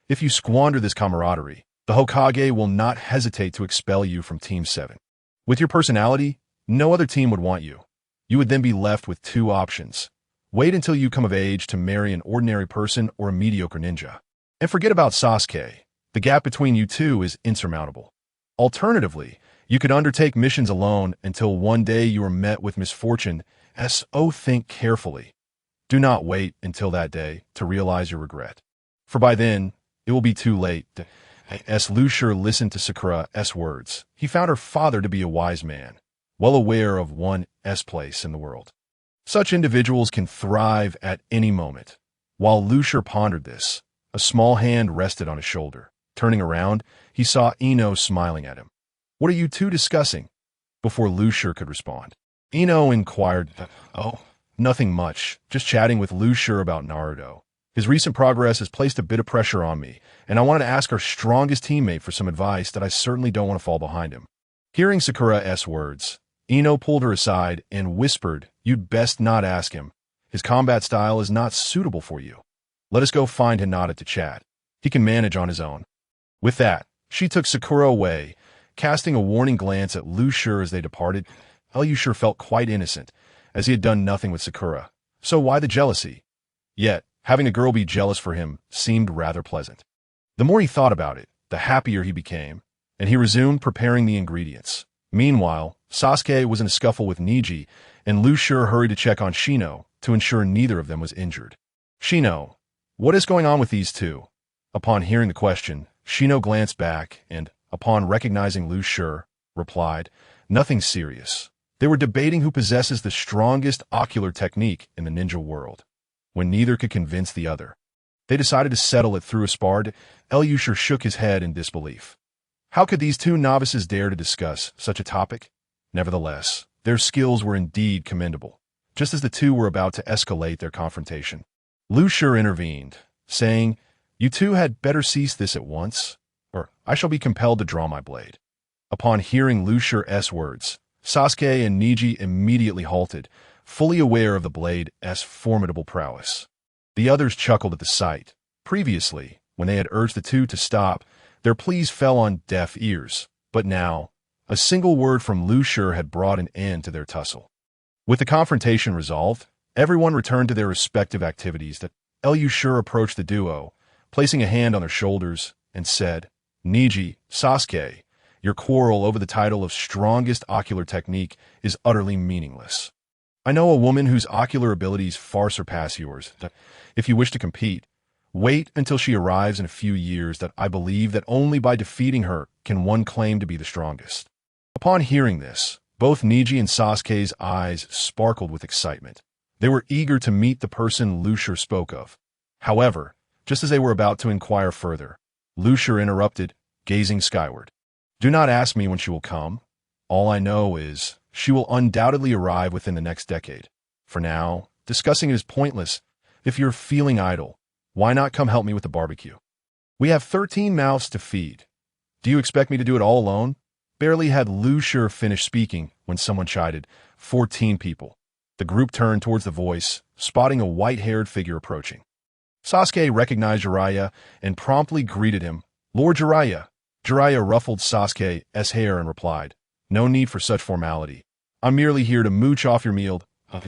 If you squander this camaraderie, the Hokage will not hesitate to expel you from Team 7. With your personality, no other team would want you. You would then be left with 2 options. Wait until you come of age to marry an ordinary person or a mediocre ninja. And forget about Sasuke. The gap between you two is insurmountable. Alternatively, you could undertake missions alone until one day you are met with misfortune. So think carefully. Do not wait until that day to realize your regret, for by then, it will be too late. As Lu Shi listened to Sakura's words, he found her father to be a wise man, well aware of one's place in the world. Such individuals can thrive at any moment. While Lu Shi pondered this, a small hand rested on his shoulder. Turning around, he saw Ino smiling at him. "What are you two discussing?" Before Lu Shi could respond, Ino inquired, "Oh, nothing much, just chatting with Lu Shi about Naruto. His recent progress has placed a bit of pressure on me, and I wanted to ask our strongest teammate for some advice that I certainly don't want to fall behind him." Hearing Sakura's words, Ino pulled her aside and whispered You'd best not ask him. His combat style is not suitable for you. Let us go find Hinata to chat. He can manage on his own. With that, she took Sakura away, casting a warning glance at Lu Shi as they departed. Lu Shi felt quite innocent, as he had done nothing with Sakura. So why the jealousy? Yet, having a girl be jealous for him seemed rather pleasant. The more he thought about it, the happier he became, and he resumed preparing the ingredients. Meanwhile, Sasuke was in a scuffle with Niji, and Lu Shi hurried to check on Shino to ensure neither of them was injured. Shino, what is going on with these two? Upon hearing the question, Shino glanced back and, upon recognizing Lu Shi, replied, nothing serious. They were debating who possesses the strongest ocular technique in the ninja world. When neither could convince the other, they decided to settle it through a spar. Lu Shi shook his head in disbelief. How could these two novices dare to discuss such a topic? Nevertheless, their skills were indeed commendable. Just as the two were about to escalate their confrontation, Lu Shi intervened, saying, you two had better cease this at once, or I shall be compelled to draw my blade. Upon hearing Lu Shi's words, Sasuke and Niji immediately halted, fully aware of the blade's formidable prowess. The others chuckled at the sight. Previously, when they had urged the two to stop, their pleas fell on deaf ears, but now, a single word from Lu Shi had brought an end to their tussle. With the confrontation resolved, everyone returned to their respective activities. Lu Shi approached the duo, placing a hand on their shoulders, and said, Niji, Sasuke, your quarrel over the title of strongest ocular technique is utterly meaningless. I know a woman whose ocular abilities far surpass yours. If you wish to compete, wait until she arrives in a few years. That I believe that only by defeating her can one claim to be the strongest. Upon hearing this, both Niji and Sasuke's eyes sparkled with excitement. They were eager to meet the person Lu Shi spoke of. However, just as they were about to inquire further, Lu Shi interrupted, gazing skyward. Do not ask me when she will come. All I know is, she will undoubtedly arrive within the next decade. For now, discussing it is pointless. If you're feeling idle, why not come help me with the barbecue? We have 13 mouths to feed. Do you expect me to do it all alone? Barely had Lu Shi finished speaking when someone chided, 14 people. The group turned towards the voice, spotting a white-haired figure approaching. Sasuke recognized Jiraiya and promptly greeted him, Lord Jiraiya. Jiraiya ruffled Sasuke's hair and replied, no need for such formality. I'm merely here to mooch off your meal.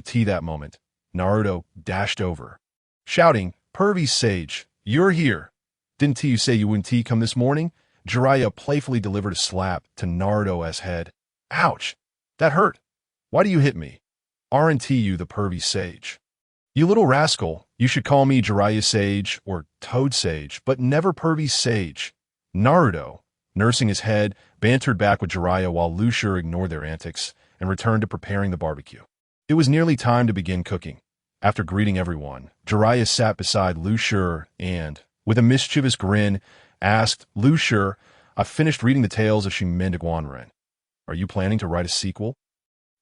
Tea that moment, Naruto dashed over, shouting, Pervy Sage, you're here. Didn't you say you wouldn't come this morning? Jiraiya playfully delivered a slap to Naruto's head. Ouch! That hurt. Why do you hit me? Aren't you the Pervy Sage? You little rascal, you should call me Jiraiya Sage or Toad Sage, but never Pervy Sage. Naruto, nursing his head, bantered back with Jiraiya while Lu Shi ignored their antics and returned to preparing the barbecue. It was nearly time to begin cooking. After greeting everyone, Jiraiya sat beside Lu Shi and, with a mischievous grin, asked, Lu Shi, I've finished reading the tales of Shimen Guanren. Are you planning to write a sequel?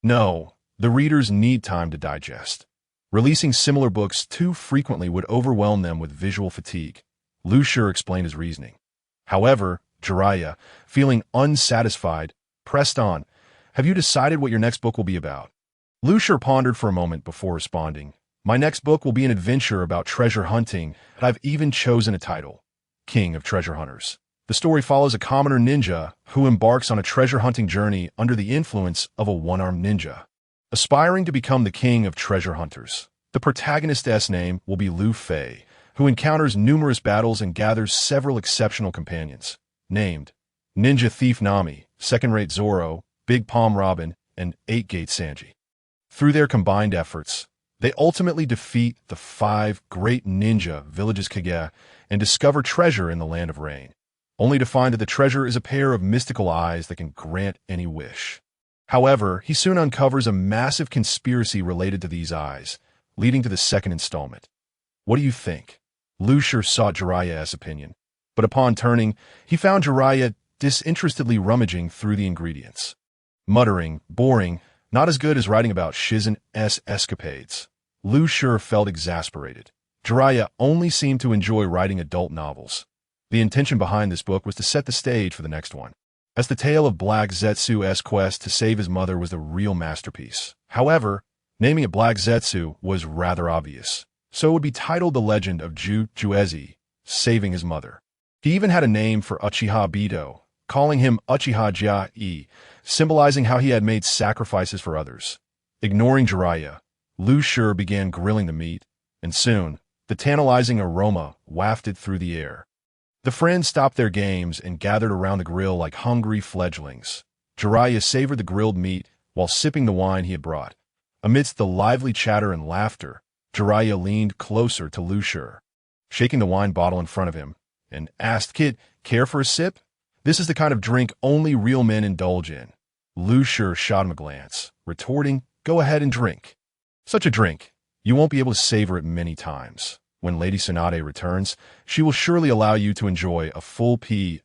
No, the readers need time to digest. Releasing similar books too frequently would overwhelm them with visual fatigue. Lu Shi explained his reasoning. However, Jiraiya, feeling unsatisfied, pressed on, have you decided what your next book will be about? Lu Shi pondered for a moment before responding, my next book will be an adventure about treasure hunting, and I've even chosen a title, King of Treasure Hunters. The story follows a commoner ninja who embarks on a treasure hunting journey under the influence of a one-armed ninja, aspiring to become the king of treasure hunters. The protagonist's name will be Lu Fei, who encounters numerous battles and gathers several exceptional companions, named Ninja Thief Nami, Second-Rate Zoro, Big Palm Robin, and Eight-Gate Sanji. Through their combined efforts, they ultimately defeat the 5 great ninja villages Kage and discover treasure in the Land of Rain, only to find that the treasure is a pair of mystical eyes that can grant any wish. However, he soon uncovers a massive conspiracy related to these eyes, leading to the second installment. What do you think? Lu Shi sought Jiraiya's opinion, but upon turning, he found Jiraiya disinterestedly rummaging through the ingredients. Muttering, boring, not as good as writing about Shizen's escapades. Lu Shi felt exasperated. Jiraiya only seemed to enjoy writing adult novels. The intention behind this book was to set the stage for the next one, as the tale of Black Zetsu's quest to save his mother was the real masterpiece. However, Naming it Black Zetsu was rather obvious, so it would be titled The Legend of Juezi, saving his mother. He even had a name for Uchiha Bido, calling him Uchiha Jia-e, symbolizing how he had made sacrifices for others. Ignoring Jiraiya, Lu Shi began grilling the meat, and soon, the tantalizing aroma wafted through the air. The friends stopped their games and gathered around the grill like hungry fledglings. Jiraiya savored the grilled meat while sipping the wine he had brought. Amidst the lively chatter and laughter, Jiraiya leaned closer to Lu Shi, shaking the wine bottle in front of him, and asked, "Kid, care for a sip? This is the kind of drink only real men indulge in." Lu Shi shot him a glance, retorting, "Go ahead and drink. Such a drink, you won't be able to savor it many times. When Lady Tsunade returns, she will surely allow you to enjoy a full pot."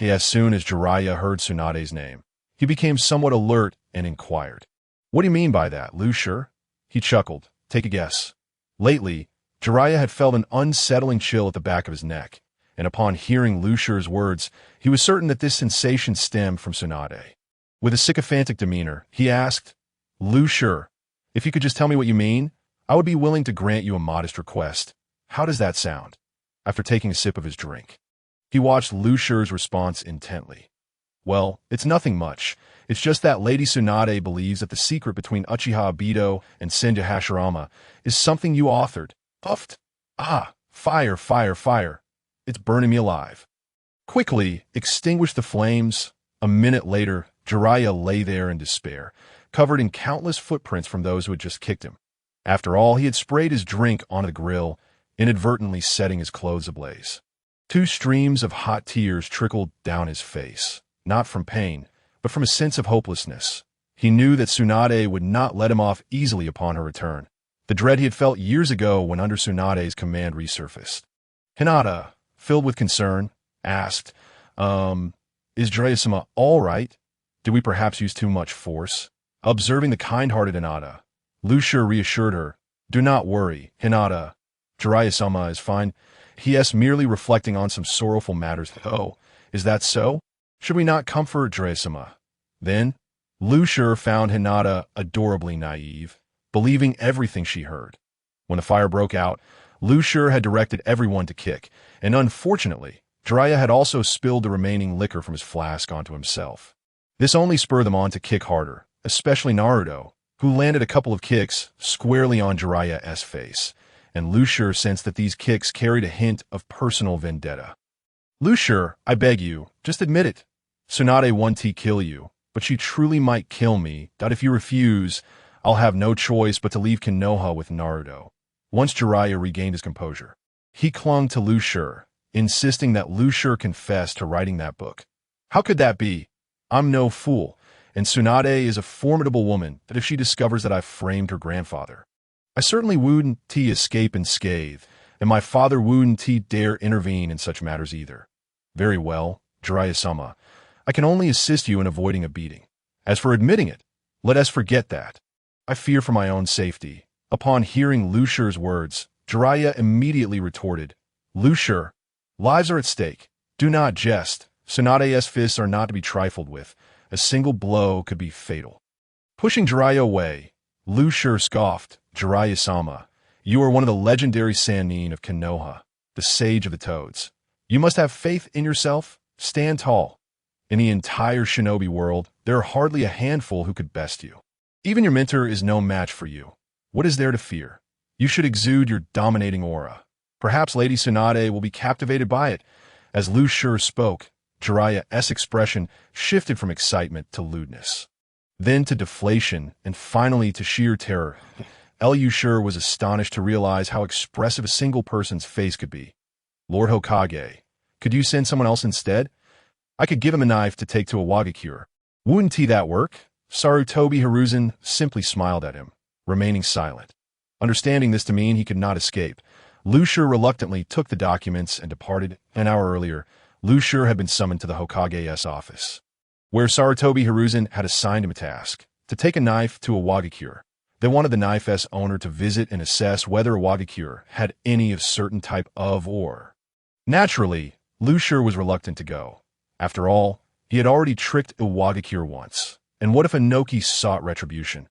As soon as Jiraiya heard Tsunade's name, he became somewhat alert and inquired, "What do you mean by that, Lu Shi?" He chuckled. "Take a guess." Lately, Jiraiya had felt an unsettling chill at the back of his neck, and upon hearing Lu Shi's words, he was certain that this sensation stemmed from Tsunade. With a sycophantic demeanor, he asked, "Lu Shi, if you could just tell me what you mean, I would be willing to grant you a modest request. How does that sound?" After taking a sip of his drink, he watched Lu Shi's response intently. "Well, it's nothing much. It's just that Lady Tsunade believes that the secret between Uchiha Bido and Senju Hashirama is something you authored." Puffed. "Ah, fire, fire, fire. It's burning me alive." Quickly extinguish the flames. A minute later, Jiraiya lay there in despair, covered in countless footprints from those who had just kicked him. After all, he had sprayed his drink onto the grill, inadvertently setting his clothes ablaze. 2 streams of hot tears trickled down his face, not from pain, but from a sense of hopelessness. He knew that Tsunade would not let him off easily upon her return. The dread he had felt years ago when under Tsunade's command resurfaced. Hinata, filled with concern, asked, "Is Jiraiya-sama all right? Did we perhaps use too much force?" Observing the kind-hearted Hinata, Lu Shi reassured her, "Do not worry, Hinata. Jiraiya-sama is fine. He is merely reflecting on some sorrowful matters." "Oh, is that so? Should we not comfort Jiraiya-sama?" Then, Lu Shi found Hinata adorably naive, believing everything she heard. When the fire broke out, Lu Shi had directed everyone to kick, and unfortunately, Jiraiya had also spilled the remaining liquor from his flask onto himself. This only spurred them on to kick harder, especially Naruto, who landed a couple of kicks squarely on Jiraiya's face, and Lu Shi sensed that these kicks carried a hint of personal vendetta. "Lu Shi, I beg you, just admit it. Tsunade won't kill you, but she truly might kill me. That if you refuse, I'll have no choice but to leave Konoha with Naruto." Once Jiraiya regained his composure, he clung to Lu Shi, insisting that Lu Shi confess to writing that book. "How could that be? I'm no fool, and Tsunade is a formidable woman that if she discovers that I've framed her grandfather, I certainly wouldn't escape unscathed, and my father wouldn't dare intervene in such matters either." "Very well, Jiraiya-sama. I can only assist you in avoiding a beating. As for admitting it, let us forget that. I fear for my own safety." Upon hearing Lu Shi's words, Jiraiya immediately retorted, "Lu Shi, lives are at stake. Do not jest. Tsunade's fists are not to be trifled with. A single blow could be fatal." Pushing Jiraiya away, Lu Shi scoffed, "Jiraiya-sama, you are one of the legendary Sannin of Konoha, the sage of the toads. You must have faith in yourself. Stand tall. In the entire shinobi world, there are hardly a handful who could best you. Even your mentor is no match for you. What is there to fear? You should exude your dominating aura. Perhaps Lady Tsunade will be captivated by it." As Lu Shi spoke, Jiraiya's expression shifted from excitement to lewdness, then to deflation, and finally to sheer terror. Lu Shi was astonished to realize how expressive a single person's face could be. "Lord Hokage, could you send someone else instead? I could give him a knife to take to a Wagakure. Wouldn't that work?" Sarutobi Hizashi simply smiled at him, remaining silent. Understanding this to mean he could not escape, Lu Shi reluctantly took the documents and departed. An hour earlier, Lu Shi had been summoned to the Hokage's office, where Sarutobi Hizashi had assigned him a task, to take a knife to a Wagakure. They wanted the knife's owner to visit and assess whether a Wagakure had any of certain type of ore. Naturally, Lu Shi was reluctant to go. After all, he had already tricked a Wagakure once, and what if Inoki sought retribution?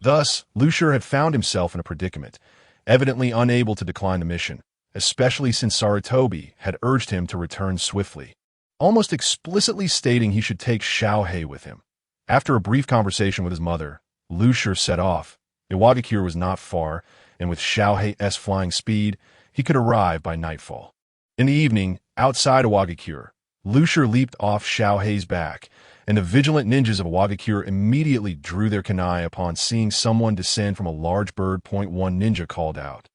Thus, Lu Shur had found himself in a predicament, evidently unable to decline the mission, especially since Sarutobi had urged him to return swiftly, almost explicitly stating he should take Xiao Hei with him. After a brief conversation with his mother, Lu Shur set off. Iwagakure was not far, and with Xiao Hei's flying speed, he could arrive by nightfall. In the evening, outside Iwagakure, Lu Shur leaped off Xiao Hei's back, and the vigilant ninjas of Iwagakure immediately drew their kunai upon seeing someone descend from a large bird. One ninja called out,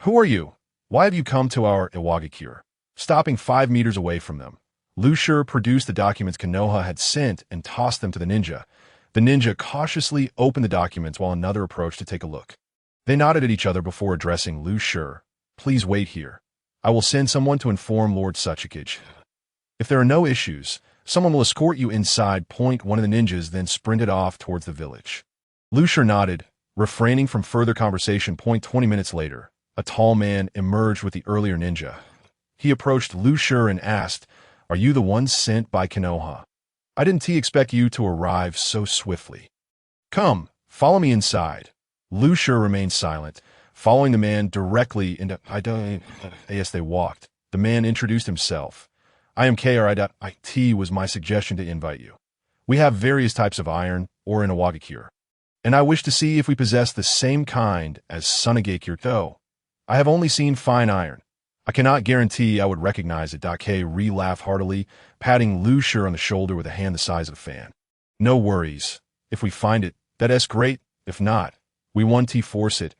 "Who are you? Why have you come to our Iwagakure?" Stopping 5 meters away from them, Lu Shur produced the documents Konoha had sent and tossed them to the ninja. The ninja cautiously opened the documents while another approached to take a look. They nodded at each other before addressing Lu Shur. "Please wait here. I will send someone to inform Lord Suchikage. If there are no issues, someone will escort you inside." One of the ninjas then sprinted off towards the village. Lu Shur nodded, refraining from further conversation. 20 minutes later, a tall man emerged with the earlier ninja. He approached Lu Shur and asked, "Are you the one sent by Konoha? I didn't expect you to arrive so swiftly. Come, follow me inside." Lu Shur remained silent, following the man directly into As they walked, the man introduced himself. "I am KRI.IT was my suggestion to invite you. We have various types of iron, ore in Iwagakure, and I wish to see if we possess the same kind as Sunagakure, though I have only seen fine iron. I cannot guarantee I would recognize it." K.R. laughed heartily, patting Lu Shur on the shoulder with a hand the size of a fan. "No worries. If we find it, that's great. If not, we won't force it.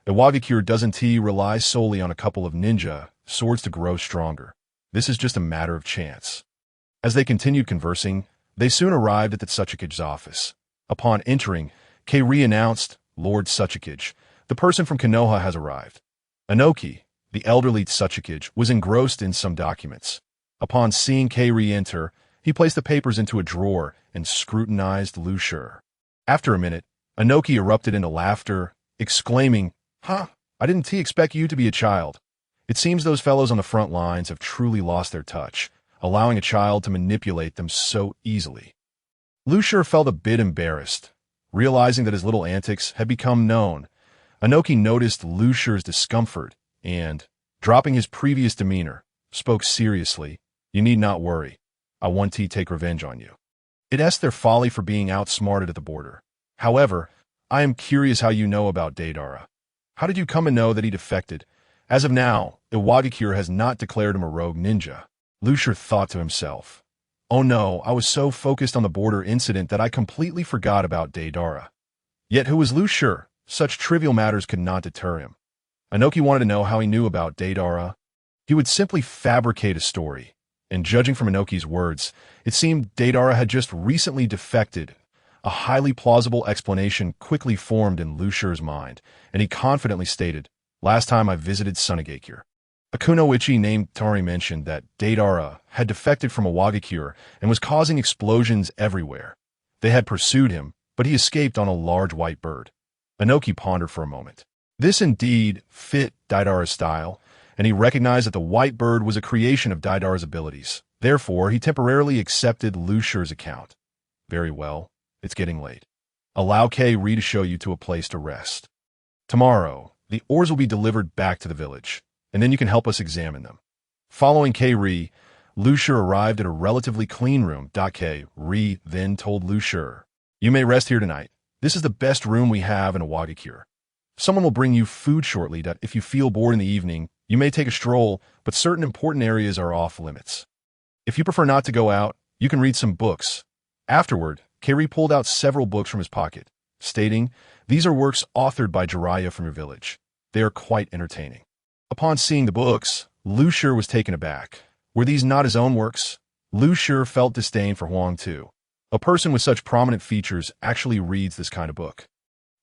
Iwagakure doesn't rely solely on a couple of ninja swords to grow stronger. This is just a matter of chance." As they continued conversing, they soon arrived at the Suchikage's office. Upon entering, K.R. announced, "Lord Suchikage, the person from Konoha has arrived." Inoki, the elderly Suchikage, was engrossed in some documents. Upon seeing K.R. enter, he placed the papers into a drawer and scrutinized Lu Shur. After a minute, Inoki erupted into laughter, exclaiming, "Huh, I didn't expect you to be a child. It seems those fellows on the front lines have truly lost their touch, allowing a child to manipulate them so easily." Lu Shur felt a bit embarrassed, realizing that his little antics had become known. Inoki noticed Lu Shur's discomfort and, dropping his previous demeanor, spoke seriously, "You need not worry. I won't take revenge on you. It's their folly for being outsmarted at the border. However, I am curious how you know about Deidara. How did you come to know that he defected? As of now, Iwagakure has not declared him a rogue ninja." Lu Shur thought to himself, "Oh no, I was so focused on the border incident that I completely forgot about Deidara." Yet who was Lu Shur? Such trivial matters could not deter him. Inoki wanted to know how he knew about Deidara. He would simply fabricate a story, and judging from Inoki's words, it seemed Deidara had just recently defected. A highly plausible explanation quickly formed in Lu Shur's mind, and he confidently stated, "Last time I visited Sunagakure, a kunoichi named Tari mentioned that Deidara had defected from Iwagakure and was causing explosions everywhere. They had pursued him, but he escaped on a large white bird." Inoki pondered for a moment. This indeed fit Deidara's style, and he recognized that the white bird was a creation of Deidara's abilities. Therefore, he temporarily accepted Lu Shur's account. "Very well, it's getting late. Allow K.R. to show you to a place to rest. Tomorrow, the ores will be delivered back to the village, and then you can help us examine them." Following K.R., Lu Shur arrived at a relatively clean room. K.R. then told Lu Shur, "You may rest here tonight. This is the best room we have in Iwagakure. Someone will bring you food shortly. If you feel bored in the evening, you may take a stroll, but certain important areas are off limits. If you prefer not to go out, you can read some books." Afterward, K.R. pulled out several books from his pocket, stating, "These are works authored by Jiraiya from your village. They are quite entertaining." Upon seeing the books, Lu Shur was taken aback. Were these not his own works? Lu Shur felt disdain for Huang too. A person with such prominent features actually reads this kind of book.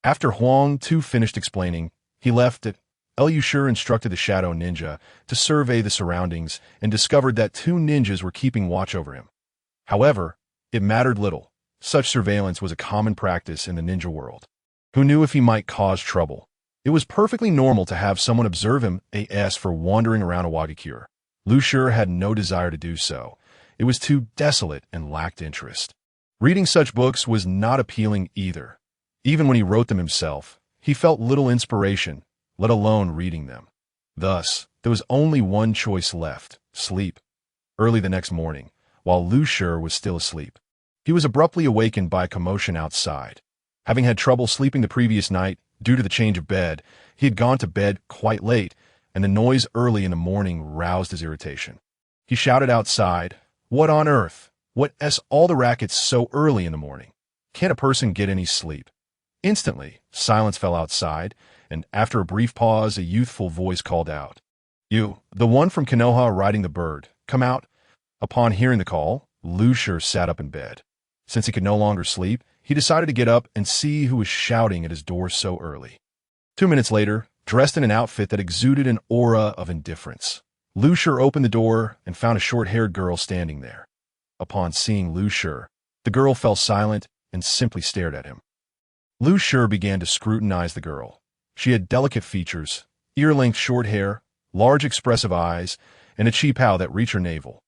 After Huang Tu finished explaining, he left it. Lu Shur instructed the Shadow Ninja to survey the surroundings and discovered that 2 ninjas were keeping watch over him. However, it mattered little. Such surveillance was a common practice in the ninja world. Who knew if he might cause trouble? It was perfectly normal to have someone observe him for wandering around Iwagakure. Lu Shur had no desire to do so. It was too desolate and lacked interest. Reading such books was not appealing either. Even when he wrote them himself, he felt little inspiration, let alone reading them. Thus, there was only one choice left: sleep. Early the next morning, while Lu Shi was still asleep, he was abruptly awakened by a commotion outside. Having had trouble sleeping the previous night due to the change of bed, he had gone to bed quite late, and the noise early in the morning roused his irritation. He shouted outside, "What on earth? What's all the rackets so early in the morning? Can't a person get any sleep?" Instantly, silence fell outside, and after a brief pause, a youthful voice called out, "You, the one from Konoha riding the bird, come out." Upon hearing the call, Lu Shi sat up in bed. Since he could no longer sleep, he decided to get up and see who was shouting at his door so early. 2 minutes later, dressed in an outfit that exuded an aura of indifference, Lu Shi opened the door and found a short-haired girl standing there. Upon seeing Lu Shi, the girl fell silent and simply stared at him. Lu Shi began to scrutinize the girl. She had delicate features, ear-length short hair, large expressive eyes, and a chi-pao that reached her navel.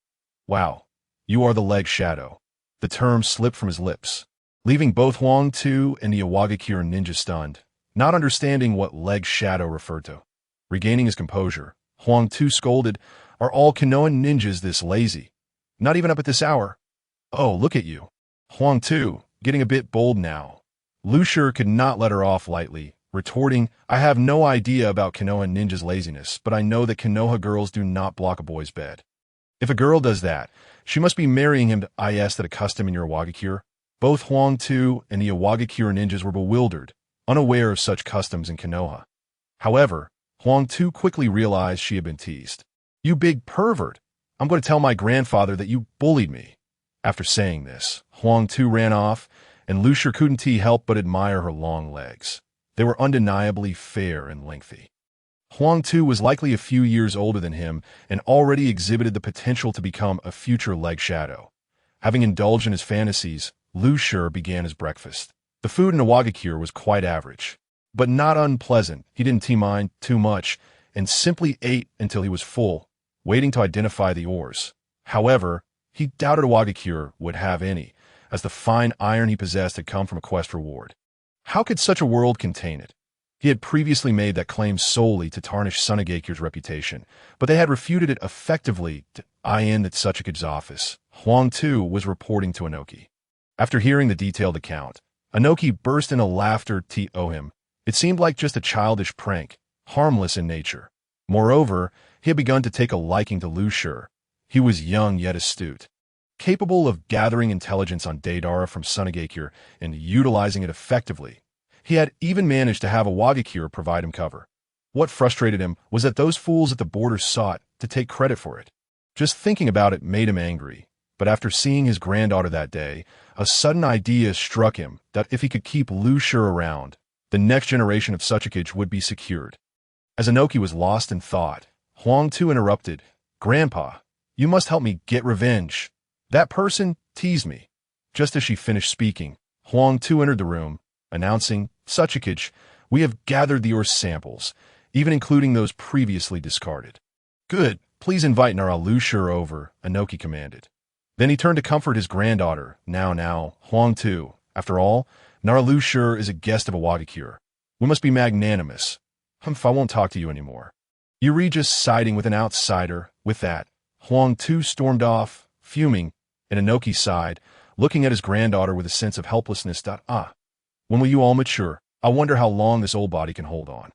"Wow, you are the leg shadow." The term slipped from his lips, leaving both Huang Tu and the Iwagakure ninja stunned, not understanding what leg shadow referred to. Regaining his composure, Huang Tu scolded, "Are all Konoha ninjas this lazy? Not even up at this hour? Oh, look at you." Huang Tu, getting a bit bold now. Lu Shi could not let her off lightly, retorting, "I have no idea about Konoha ninjas' laziness, but I know that Konoha girls do not block a boy's bed. If a girl does that, she must be marrying him to is that a custom in your Iwagakure?" Both Huang Tu and the Iwagakure ninjas were bewildered, unaware of such customs in Konoha. However, Huang Tu quickly realized she had been teased. "You big pervert! I'm going to tell my grandfather that you bullied me." After saying this, Huang Tu ran off, and Lu Shi couldn't help but admire her long legs. They were undeniably fair and lengthy. Huang Tu was likely a few years older than him and already exhibited the potential to become a future leg shadow. Having indulged in his fantasies, Lu Shi began his breakfast. The food in Iwagakure was quite average, but not unpleasant. He didn't mind too much and simply ate until he was full, waiting to identify the ores. However, he doubted Iwagakure would have any, as the fine iron he possessed had come from a quest reward. How could such a world contain it? He had previously made that claim solely to tarnish Sunegakure's reputation, but they had refuted it effectively to in that Tsuchikage's office. Huang Tu was reporting to Inoki. After hearing the detailed account, Inoki burst into laughter to him. It seemed like just a childish prank, harmless in nature. Moreover, he had begun to take a liking to Lu Shi. He was young yet astute, capable of gathering intelligence on Deidara from Sunegakure and utilizing it effectively. He had even managed to have Iwagakure provide him cover. What frustrated him was that those fools at the border sought to take credit for it. Just thinking about it made him angry, but after seeing his granddaughter that day, a sudden idea struck him that if he could keep Lu Shi around, the next generation of Tsuchikage would be secured. As Inoki was lost in thought, Huang Tu interrupted, "Grandpa, you must help me get revenge. That person teased me." Just as she finished speaking, Huang Tu entered the room, announcing, "Tsuchikage, we have gathered the ore samples, even including those previously discarded." "Good, please invite Nara Lu Shi over," Inoki commanded. Then he turned to comfort his granddaughter. Now, Huang Tu. After all, Nara Lu Shi is a guest of Iwagakure. We must be magnanimous. I won't talk to you anymore. You're just siding with an outsider." With that, Huang Tu stormed off, fuming, and Inoki sighed, looking at his granddaughter with a sense of helplessness. When will you all mature? I wonder how long this old body can hold on.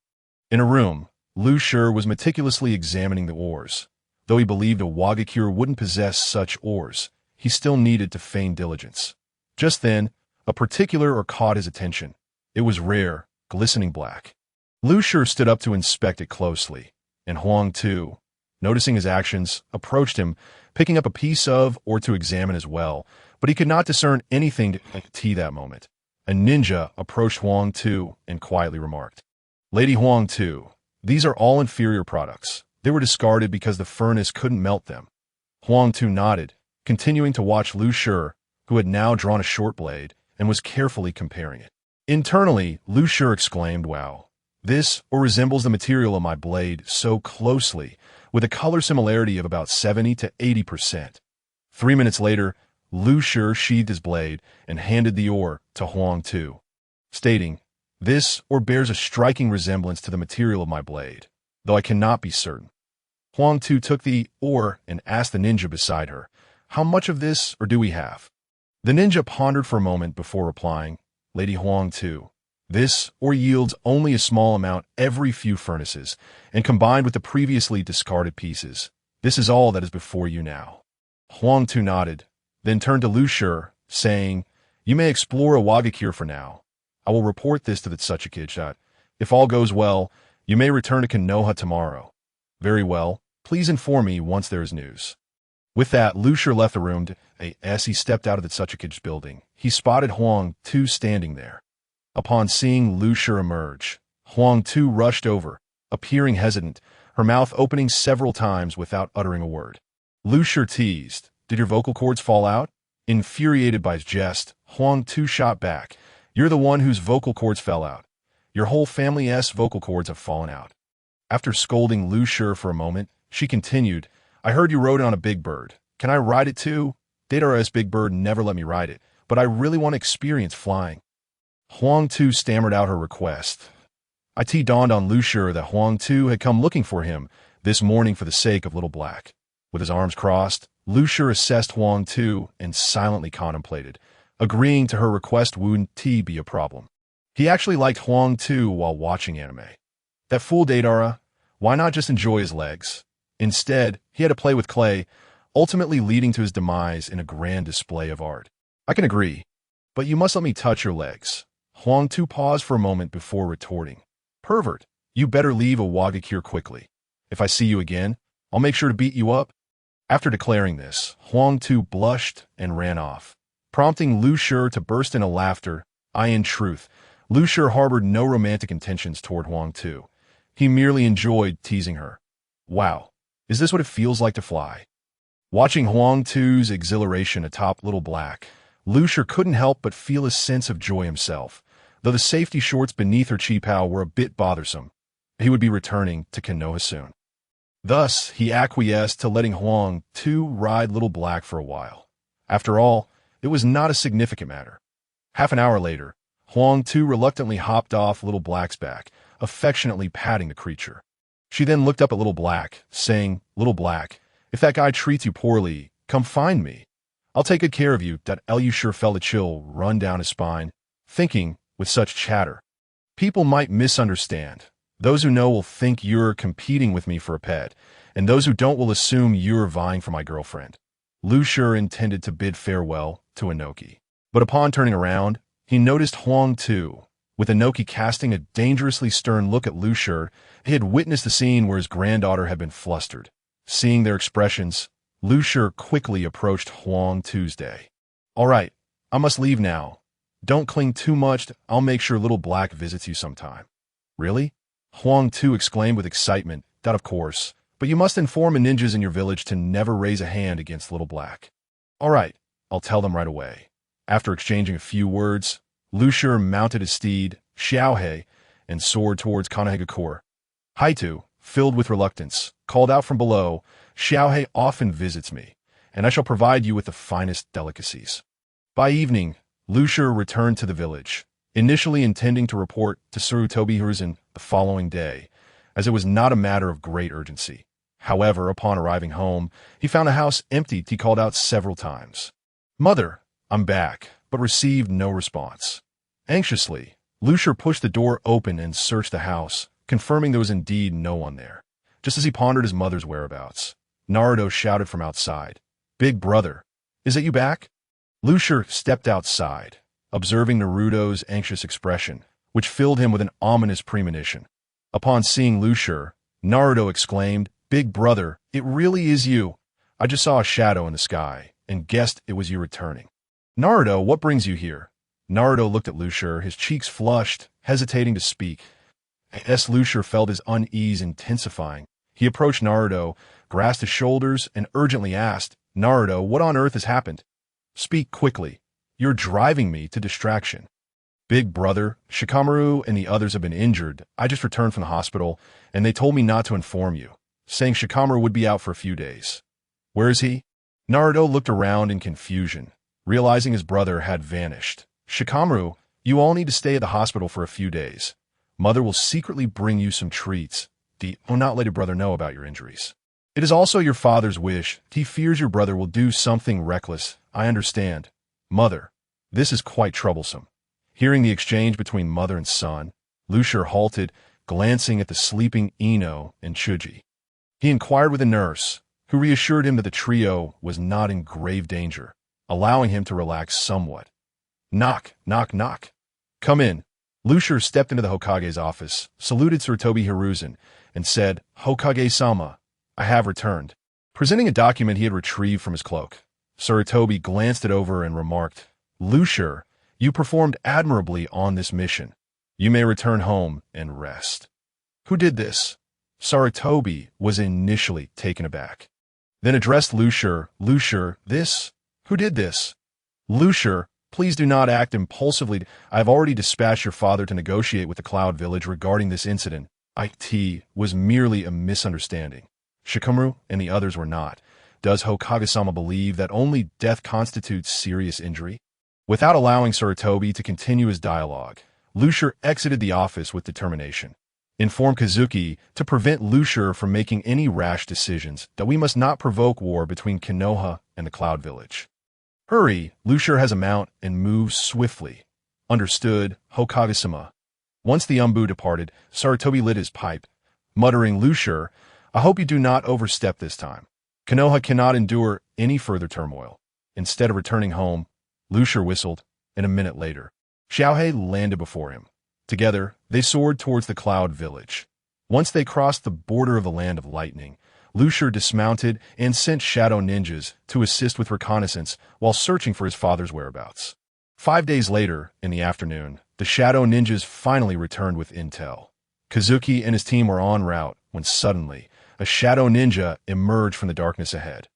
In a room, Lu Shi was meticulously examining the ores. Though he believed Iwagakure wouldn't possess such ores, he still needed to feign diligence. Just then, a particular ore caught his attention. It was rare, glistening black. Lu Shi stood up to inspect it closely, and Huang Tu, noticing his actions, approached him, picking up a piece of or to examine as well, but he could not discern anything to that moment. A ninja approached Huang Tu and quietly remarked, "Lady Huang Tu, these are all inferior products. They were discarded because the furnace couldn't melt them." Huang Tu nodded, continuing to watch Lu Shi, who had now drawn a short blade and was carefully comparing it. Internally, Lu Shi exclaimed, "Wow, this or resembles the material of my blade so closely, with a color similarity of about 70 to 80%. 3 minutes later, Lu Shi sheathed his blade and handed the ore to Huang Tu. stating, "This ore bears a striking resemblance to the material of my blade, though I cannot be certain." Huang Tu took the ore and asked the ninja beside her, "How much of this ore do we have?" The ninja pondered for a moment before replying, "Lady Huang Tu, this ore yields only a small amount every few furnaces, and combined with the previously discarded pieces, this is all that is before you now." Huang Tu nodded, then turned to Lu Shi, saying, "You may explore Awagakure for now. I will report this to the Tsuchikage. If all goes well, you may return to Konoha tomorrow." "Very well. Please inform me once there is news." With that, Lu Shi left the room. As he stepped out of the Tsuchikage building, he spotted Huang Tu standing there. Upon seeing Lu Shi emerge, Huang Tu rushed over, appearing hesitant, her mouth opening several times without uttering a word. Lu Shi teased, "Did your vocal cords fall out?" Infuriated by his jest, Huang Tu shot back, "You're the one whose vocal cords fell out. Your whole family's vocal cords have fallen out." After scolding Lu Shi for a moment, she continued, "I heard you rode it on a big bird. Can I ride it too? Data's big bird never let me ride it, but I really want to experience flying." Huang Tu stammered out her request. It dawned on Lu Shi that Huang Tu had come looking for him this morning for the sake of Little Black. With his arms crossed, Lu Shi assessed Huang Tu and silently contemplated, agreeing to her request wouldn't be a problem. He actually liked Huang Tu while watching anime. That fool Datara, why not just enjoy his legs? Instead, he had to play with clay, ultimately leading to his demise in a grand display of art. "I can agree, but you must let me touch your legs." Huang Tu paused for a moment before retorting, "Pervert, you better leave Awagakure quickly. If I see you again, I'll make sure to beat you up." After declaring this, Huang Tu blushed and ran off, prompting Lu Shi to burst into laughter. In truth, Lu Shi harbored no romantic intentions toward Huang Tu. He merely enjoyed teasing her. Wow, is this what it feels like to fly? Watching Huang Tu's exhilaration atop Little Black, Lu Shi couldn't help but feel a sense of joy himself, though the safety shorts beneath her cheapao were a bit bothersome. He would be returning to Konoha soon. Thus, he acquiesced to letting Huang Tu ride Little Black for a while. After all, it was not a significant matter. Half an hour later, Huang Tu reluctantly hopped off Little Black's back, affectionately patting the creature. She then looked up at Little Black, saying, "Little Black, if that guy treats you poorly, come find me. I'll take good care of you." Lu sure felt a chill run down his spine, thinking, with such chatter, people might misunderstand. Those who know will think you're competing with me for a pet, and those who don't will assume you're vying for my girlfriend. Lu Shi intended to bid farewell to Inoki, but upon turning around, he noticed Huang Tu, with Inoki casting a dangerously stern look at Lu Shi. He had witnessed the scene where his granddaughter had been flustered. Seeing their expressions, Lu Shi quickly approached Huang Tu's day. "All right, I must leave now. Don't cling too much. I'll make sure Little Black visits you sometime." "Really?" Huang Tu exclaimed with excitement. "Of course, but you must inform the ninjas in your village to never raise a hand against Little Black." "All right, I'll tell them right away." After exchanging a few words, Lu Shi mounted his steed, Xiaohei, and soared towards Konohagakure. Haitu, filled with reluctance, called out from below, "Xiaohei often visits me, and I shall provide you with the finest delicacies." By evening, Lu Shi returned to the village, initially intending to report to Sarutobi Hizashi the following day, as it was not a matter of great urgency. However, upon arriving home, he found the house empty. He called out several times, "Mother, I'm back," but received no response. Anxiously, Lu Shi pushed the door open and searched the house, confirming there was indeed no one there. Just as he pondered his mother's whereabouts, Naruto shouted from outside, "Big brother, is it you back?" Lu Shi stepped outside, observing Naruto's anxious expression, which filled him with an ominous premonition. Upon seeing Lu Shi, Naruto exclaimed, "Big brother, it really is you. I just saw a shadow in the sky, and guessed it was you returning." "Naruto, what brings you here?" Naruto looked at Lu Shi, his cheeks flushed, hesitating to speak. As Lu Shi felt his unease intensifying, he approached Naruto, grasped his shoulders, and urgently asked, "Naruto, what on earth has happened? Speak quickly. You're driving me to distraction." "Big brother, Shikamaru and the others have been injured. I just returned from the hospital, and they told me not to inform you, saying Shikamaru would be out for a few days." "Where is he?" Naruto looked around in confusion, realizing his brother had vanished. "Shikamaru, You all need to stay at the hospital for a few days. Mother will secretly bring you some treats. Do not let your brother know about your injuries. It is also your father's wish. He fears your brother will do something reckless. I understand. Mother, this is quite troublesome. Hearing the exchange between mother and son, Lucier halted, glancing at the sleeping Ino and Chuji. He inquired with a nurse, who reassured him that the trio was not in grave danger, allowing him to relax somewhat. Knock, knock, knock. Come in. Lucier stepped into the Hokage's office, saluted Sarutobi Hiruzen, and said, Hokage-sama, I have returned. Presenting a document he had retrieved from his cloak, Sarutobi glanced it over and remarked, Lucier, you performed admirably on this mission. You may return home and rest. Who did this? Sarutobi was initially taken aback. Then addressed Lucier, Lucier, this? Who did this? Lucier, please do not act impulsively. I have already dispatched your father to negotiate with the Cloud Village regarding this incident. It was merely a misunderstanding. Shikamaru and the others were not. Does Hokage-sama believe that only death constitutes serious injury? Without allowing Sarutobi to continue his dialogue, Lucier exited the office with determination. Inform Kazuki to prevent Lucier from making any rash decisions, that we must not provoke war between Konoha and the Cloud Village. Hurry, Lucier has a mount and moves swiftly. Understood, Hokage-sama. Once the Umbu departed, Sarutobi lit his pipe, muttering, Lucier, I hope you do not overstep this time. Konoha cannot endure any further turmoil. Instead of returning home, Lucier whistled, and a minute later, Xiaohei landed before him. Together, they soared towards the Cloud Village. Once they crossed the border of the Land of Lightning, Lucier dismounted and sent shadow ninjas to assist with reconnaissance while searching for his father's whereabouts. 5 days later, in the afternoon, the shadow ninjas finally returned with intel. Kazuki and his team were en route when suddenly, a shadow ninja emerged from the darkness ahead.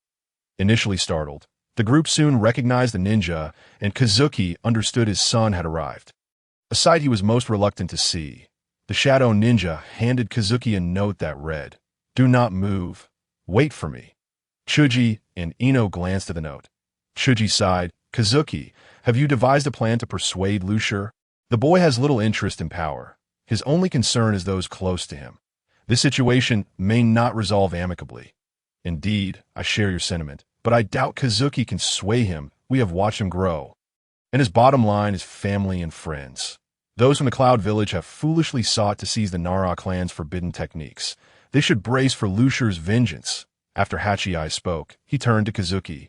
Initially startled, the group soon recognized the ninja, and Kazuki understood his son had arrived. A sight he was most reluctant to see. The shadow ninja handed Kazuki a note that read, Do not move. Wait for me. Chuji and Ino glanced at the note. Chuji sighed, Kazuki, have you devised a plan to persuade Lucier? The boy has little interest in power. His only concern is those close to him. This situation may not resolve amicably. Indeed, I share your sentiment, but I doubt Kazuki can sway him. We have watched him grow. And his bottom line is family and friends. Those from the Cloud Village have foolishly sought to seize the Nara clan's forbidden techniques. They should brace for Lucier's vengeance. After Hachiai spoke, he turned to Kazuki,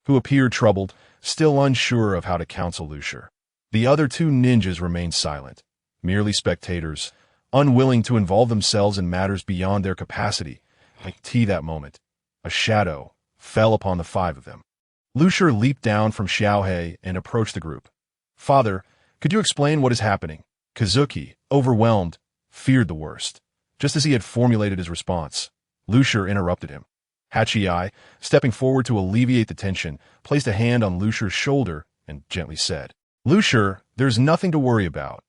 who appeared troubled, still unsure of how to counsel Lucier. The other two ninjas remained silent, merely spectators, unwilling to involve themselves in matters beyond their capacity. Like that moment, a shadow fell upon the five of them. Lucier leaped down from Xiaohei and approached the group. Father, could you explain what is happening? Kazuki, overwhelmed, feared the worst. Just as he had formulated his response, Lucier interrupted him. Hachiai, stepping forward to alleviate the tension, placed a hand on Lucier's shoulder and gently said, Lucier, there's nothing to worry about.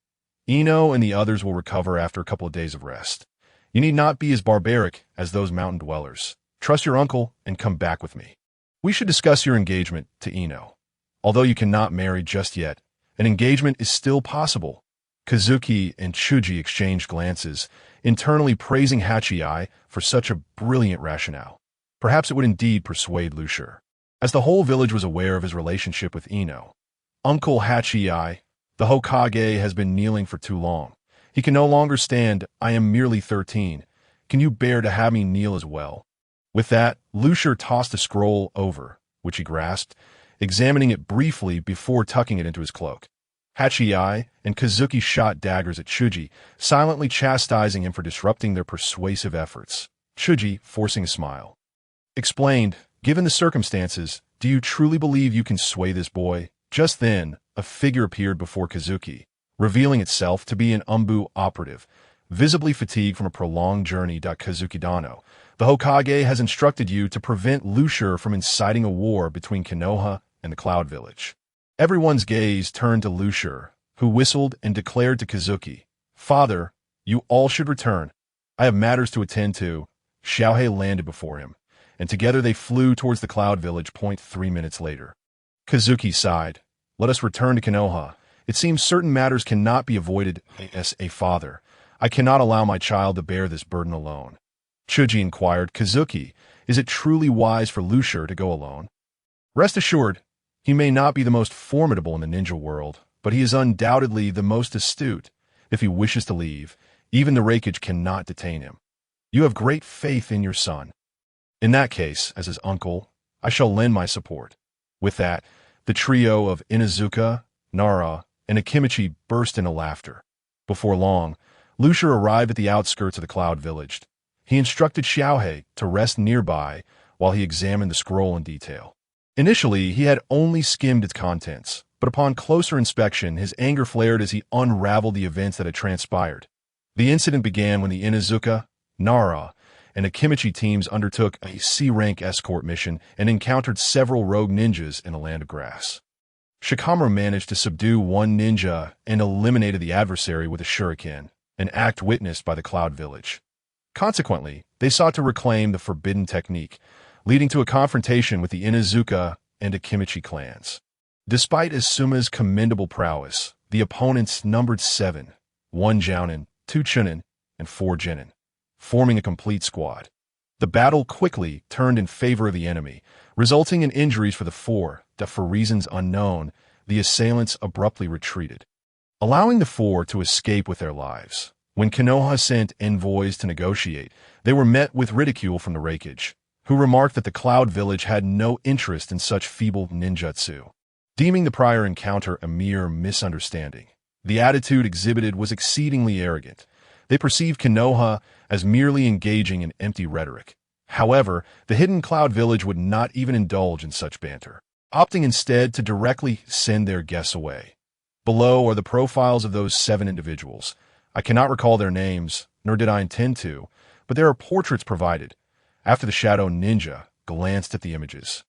Ino and the others will recover after a couple of days of rest. You need not be as barbaric as those mountain dwellers. Trust your uncle and come back with me. We should discuss your engagement to Ino. Although you cannot marry just yet, an engagement is still possible. Kazuki and Chuji exchanged glances, internally praising Hachiai for such a brilliant rationale. Perhaps it would indeed persuade Lucier, as the whole village was aware of his relationship with Ino. Uncle Hachiai, the Hokage has been kneeling for too long. He can no longer stand. I am merely 13. Can you bear to have me kneel as well? With that, Lucier tossed a scroll over, which he grasped, examining it briefly before tucking it into his cloak. Hachiai and Kazuki shot daggers at Chuji, silently chastising him for disrupting their persuasive efforts. Chuji forcing a smile. Explained, given the circumstances, do you truly believe you can sway this boy? Just then, a figure appeared before Kazuki, revealing itself to be an Umbu operative, visibly fatigued from a prolonged journey. Kazuki Dano, the Hokage has instructed you to prevent Lucier from inciting a war between Konoha and the Cloud Village. Everyone's gaze turned to Lucier, who whistled and declared to Kazuki, Father, you all should return. I have matters to attend to. Xiaohei landed before him, and together they flew towards the Cloud Village. 3 minutes later. Kazuki sighed. Let us return to Konoha. It seems certain matters cannot be avoided. As a father, I cannot allow my child to bear this burden alone. Chuji inquired, Kazuki, is it truly wise for Lucier to go alone? Rest assured, he may not be the most formidable in the ninja world, but he is undoubtedly the most astute. If he wishes to leave, even the Raikage cannot detain him. You have great faith in your son. In that case, as his uncle, I shall lend my support. With that, the trio of Inuzuka, Nara, and Akimichi burst into laughter. Before long, Lucier arrived at the outskirts of the Cloud Village. He instructed Xiaohei to rest nearby while he examined the scroll in detail. Initially, he had only skimmed its contents, but upon closer inspection, his anger flared as he unraveled the events that had transpired. The incident began when the Inuzuka, Nara, and Akimichi teams undertook a C-rank escort mission and encountered several rogue ninjas in a land of grass. Shikamaru managed to subdue one ninja and eliminated the adversary with a shuriken, an act witnessed by the Cloud Village. Consequently, they sought to reclaim the forbidden technique, leading to a confrontation with the Inuzuka and Akimichi clans. Despite Asuma's commendable prowess, the opponents numbered 7, 1 Jounin, 2 Chunin, and 4 Jinin, forming a complete squad. The battle quickly turned in favor of the enemy, resulting in injuries for the 4, that for reasons unknown, the assailants abruptly retreated, allowing the 4 to escape with their lives. When Konoha sent envoys to negotiate, they were met with ridicule from the Raikage, who remarked that the Cloud Village had no interest in such feeble ninjutsu. Deeming the prior encounter a mere misunderstanding, the attitude exhibited was exceedingly arrogant. They perceived Konoha as merely engaging in empty rhetoric. However, the hidden Cloud Village would not even indulge in such banter, opting instead to directly send their guests away. Below are the profiles of those 7 individuals. I cannot recall their names, nor did I intend to, but there are portraits provided. After the Shadow Ninja glanced at the images,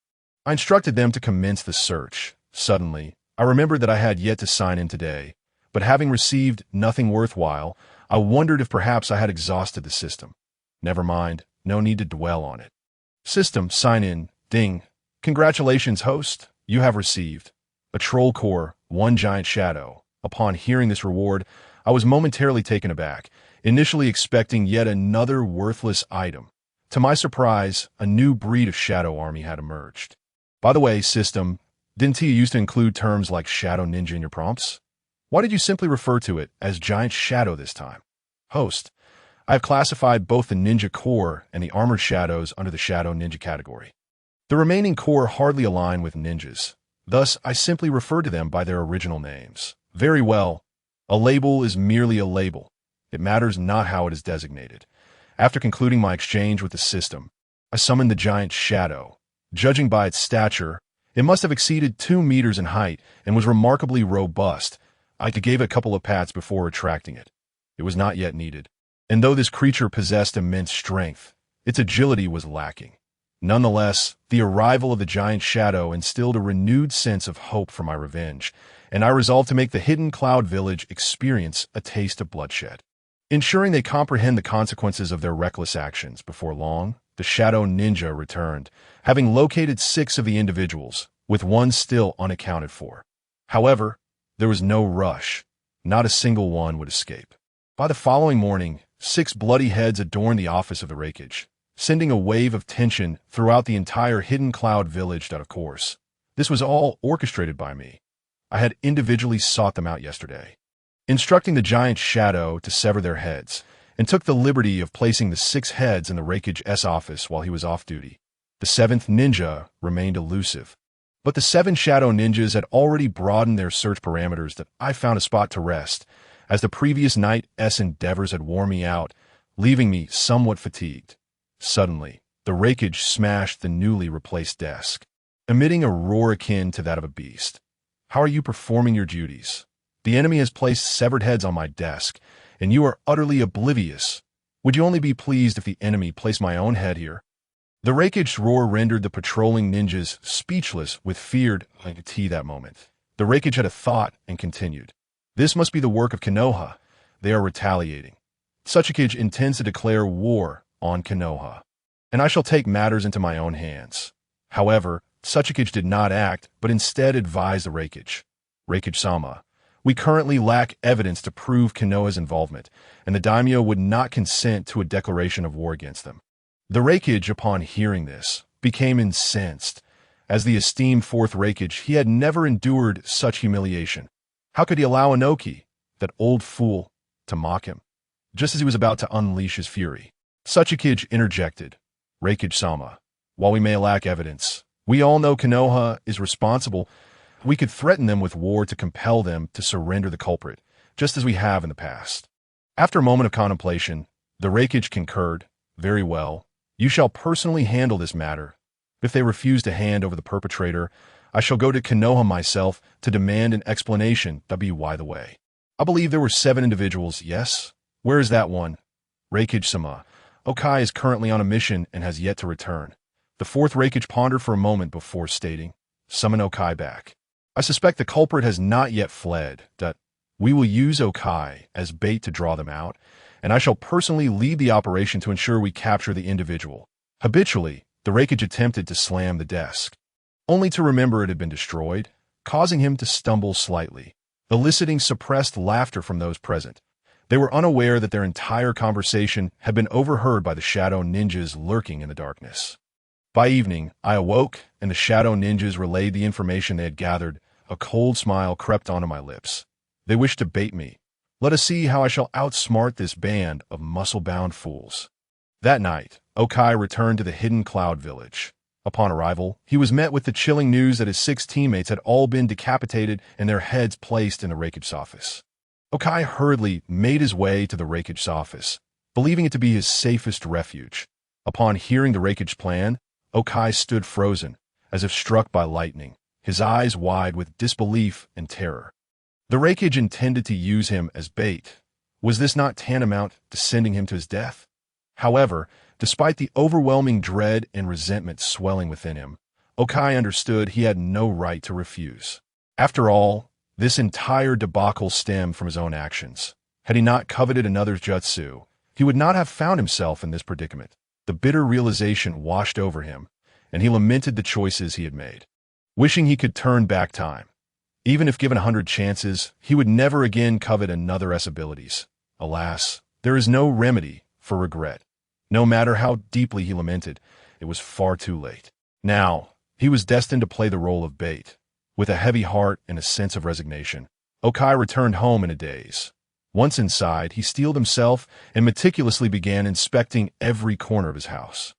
I instructed them to commence the search. Suddenly, I remembered that I had yet to sign in today, but having received nothing worthwhile, I wondered if perhaps I had exhausted the system. Never mind, no need to dwell on it. System, sign in, ding. Congratulations, host, you have received a Troll Core, 1 Giant Shadow. Upon hearing this reward, I was momentarily taken aback, initially expecting yet another worthless item. To my surprise, a new breed of Shadow Army had emerged. By the way, system, didn't you used to include terms like Shadow Ninja in your prompts? Why did you simply refer to it as Giant Shadow this time? Host, I have classified both the Ninja Core and the Armored Shadows under the Shadow Ninja category. The remaining core hardly align with ninjas. Thus, I simply refer to them by their original names. Very well. A label is merely a label. It matters not how it is designated. After concluding my exchange with the system, I summoned the Giant Shadow. Judging by its stature, it must have exceeded 2 meters in height and was remarkably robust. I gave it a couple of pats before retracting it. It was not yet needed. And though this creature possessed immense strength, its agility was lacking. Nonetheless, the arrival of the Giant Shadow instilled a renewed sense of hope for my revenge, and I resolved to make the hidden Cloud Village experience a taste of bloodshed. Ensuring they comprehend the consequences of their reckless actions, before long, the Shadow Ninja returned, having located 6 of the individuals, with 1 still unaccounted for. However, there was no rush. Not a single one would escape. By the following morning, 6 bloody heads adorned the office of the Raikage, sending a wave of tension throughout the entire hidden Cloud Village. Of course, this was all orchestrated by me. I had individually sought them out yesterday, instructing the Giant Shadow to sever their heads, and took the liberty of placing the 6 heads in the Raikage's office while he was off duty. The 7th ninja remained elusive, but the 7 Shadow Ninjas had already broadened their search parameters that I found a spot to rest, as the previous night's endeavors had worn me out, leaving me somewhat fatigued. Suddenly, the Raikage smashed the newly replaced desk, emitting a roar akin to that of a beast. How are you performing your duties? The enemy has placed severed heads on my desk, and you are utterly oblivious. Would you only be pleased if the enemy placed my own head here? The Raikage's roar rendered the patrolling ninjas speechless with fear. I could see that moment. The Raikage had a thought and continued. This must be the work of Konoha. They are retaliating. Sachikage intends to declare war on Konoha, and I shall take matters into my own hands. However, Sachikage did not act, but instead advised the Raikage. Raikage-sama, We currently lack evidence to prove Konoha's involvement, and the daimyo would not consent to a declaration of war against them. The Raikage, upon hearing this, became incensed. As the esteemed fourth Raikage, he had never endured such humiliation. How could he allow Inoki, that old fool, to mock him? Just as he was about to unleash his fury, Tsuchikage interjected. Raikage-sama, while we may lack evidence, we all know Konoha is responsible. We could threaten them with war to compel them to surrender the culprit, just as we have in the past. After a moment of contemplation, the Raikage concurred. Very well. You shall personally handle this matter. If they refuse to hand over the perpetrator, I shall go to Konoha myself to demand an explanation. By the way, I believe there were 7 individuals, yes? Where is that one? Raikage-sama, Okai is currently on a mission and has yet to return. The fourth Raikage pondered for a moment before stating, summon Okai back. I suspect the culprit has not yet fled. We will use Okai as bait to draw them out, and I shall personally lead the operation to ensure we capture the individual. Habitually, the Raikage attempted to slam the desk, only to remember it had been destroyed, causing him to stumble slightly, eliciting suppressed laughter from those present. They were unaware that their entire conversation had been overheard by the shadow ninjas lurking in the darkness. By evening, I awoke, and the shadow ninjas relayed the information they had gathered. A cold smile crept onto my lips. They wished to bait me. Let us see how I shall outsmart this band of muscle-bound fools. That night, Okai returned to the hidden cloud village. Upon arrival, he was met with the chilling news that his 6 teammates had all been decapitated and their heads placed in the Raikage's office. Okai hurriedly made his way to the Raikage's office, believing it to be his safest refuge. Upon hearing the Raikage plan, Okai stood frozen, as if struck by lightning, his eyes wide with disbelief and terror. The Raikage intended to use him as bait. Was this not tantamount to sending him to his death? However, despite the overwhelming dread and resentment swelling within him, Okai understood he had no right to refuse. After all, this entire debacle stemmed from his own actions. Had he not coveted another's jutsu, he would not have found himself in this predicament. The bitter realization washed over him, and he lamented the choices he had made, wishing he could turn back time. Even if given 100 chances, he would never again covet another's abilities. Alas, there is no remedy for regret. No matter how deeply he lamented, it was far too late. Now, he was destined to play the role of bait. With a heavy heart and a sense of resignation, Okai returned home in a daze. Once inside, he steeled himself and meticulously began inspecting every corner of his house.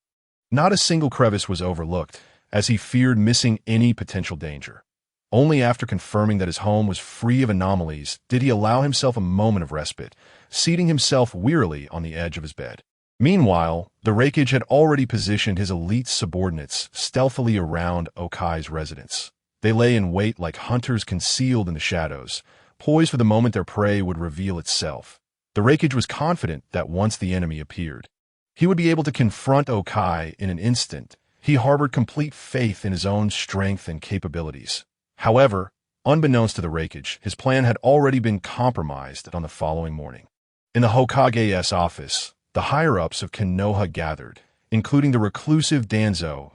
Not a single crevice was overlooked, as he feared missing any potential danger. Only after confirming that his home was free of anomalies did he allow himself a moment of respite, seating himself wearily on the edge of his bed. Meanwhile, the Raikage had already positioned his elite subordinates stealthily around Okai's residence. They lay in wait like hunters concealed in the shadows, poised for the moment their prey would reveal itself. The Raikage was confident that once the enemy appeared, he would be able to confront Okai in an instant. He harbored complete faith in his own strength and capabilities. However, unbeknownst to the Raikage, his plan had already been compromised on the following morning. In the Hokage's office, the higher-ups of Konoha gathered, including the reclusive Danzo.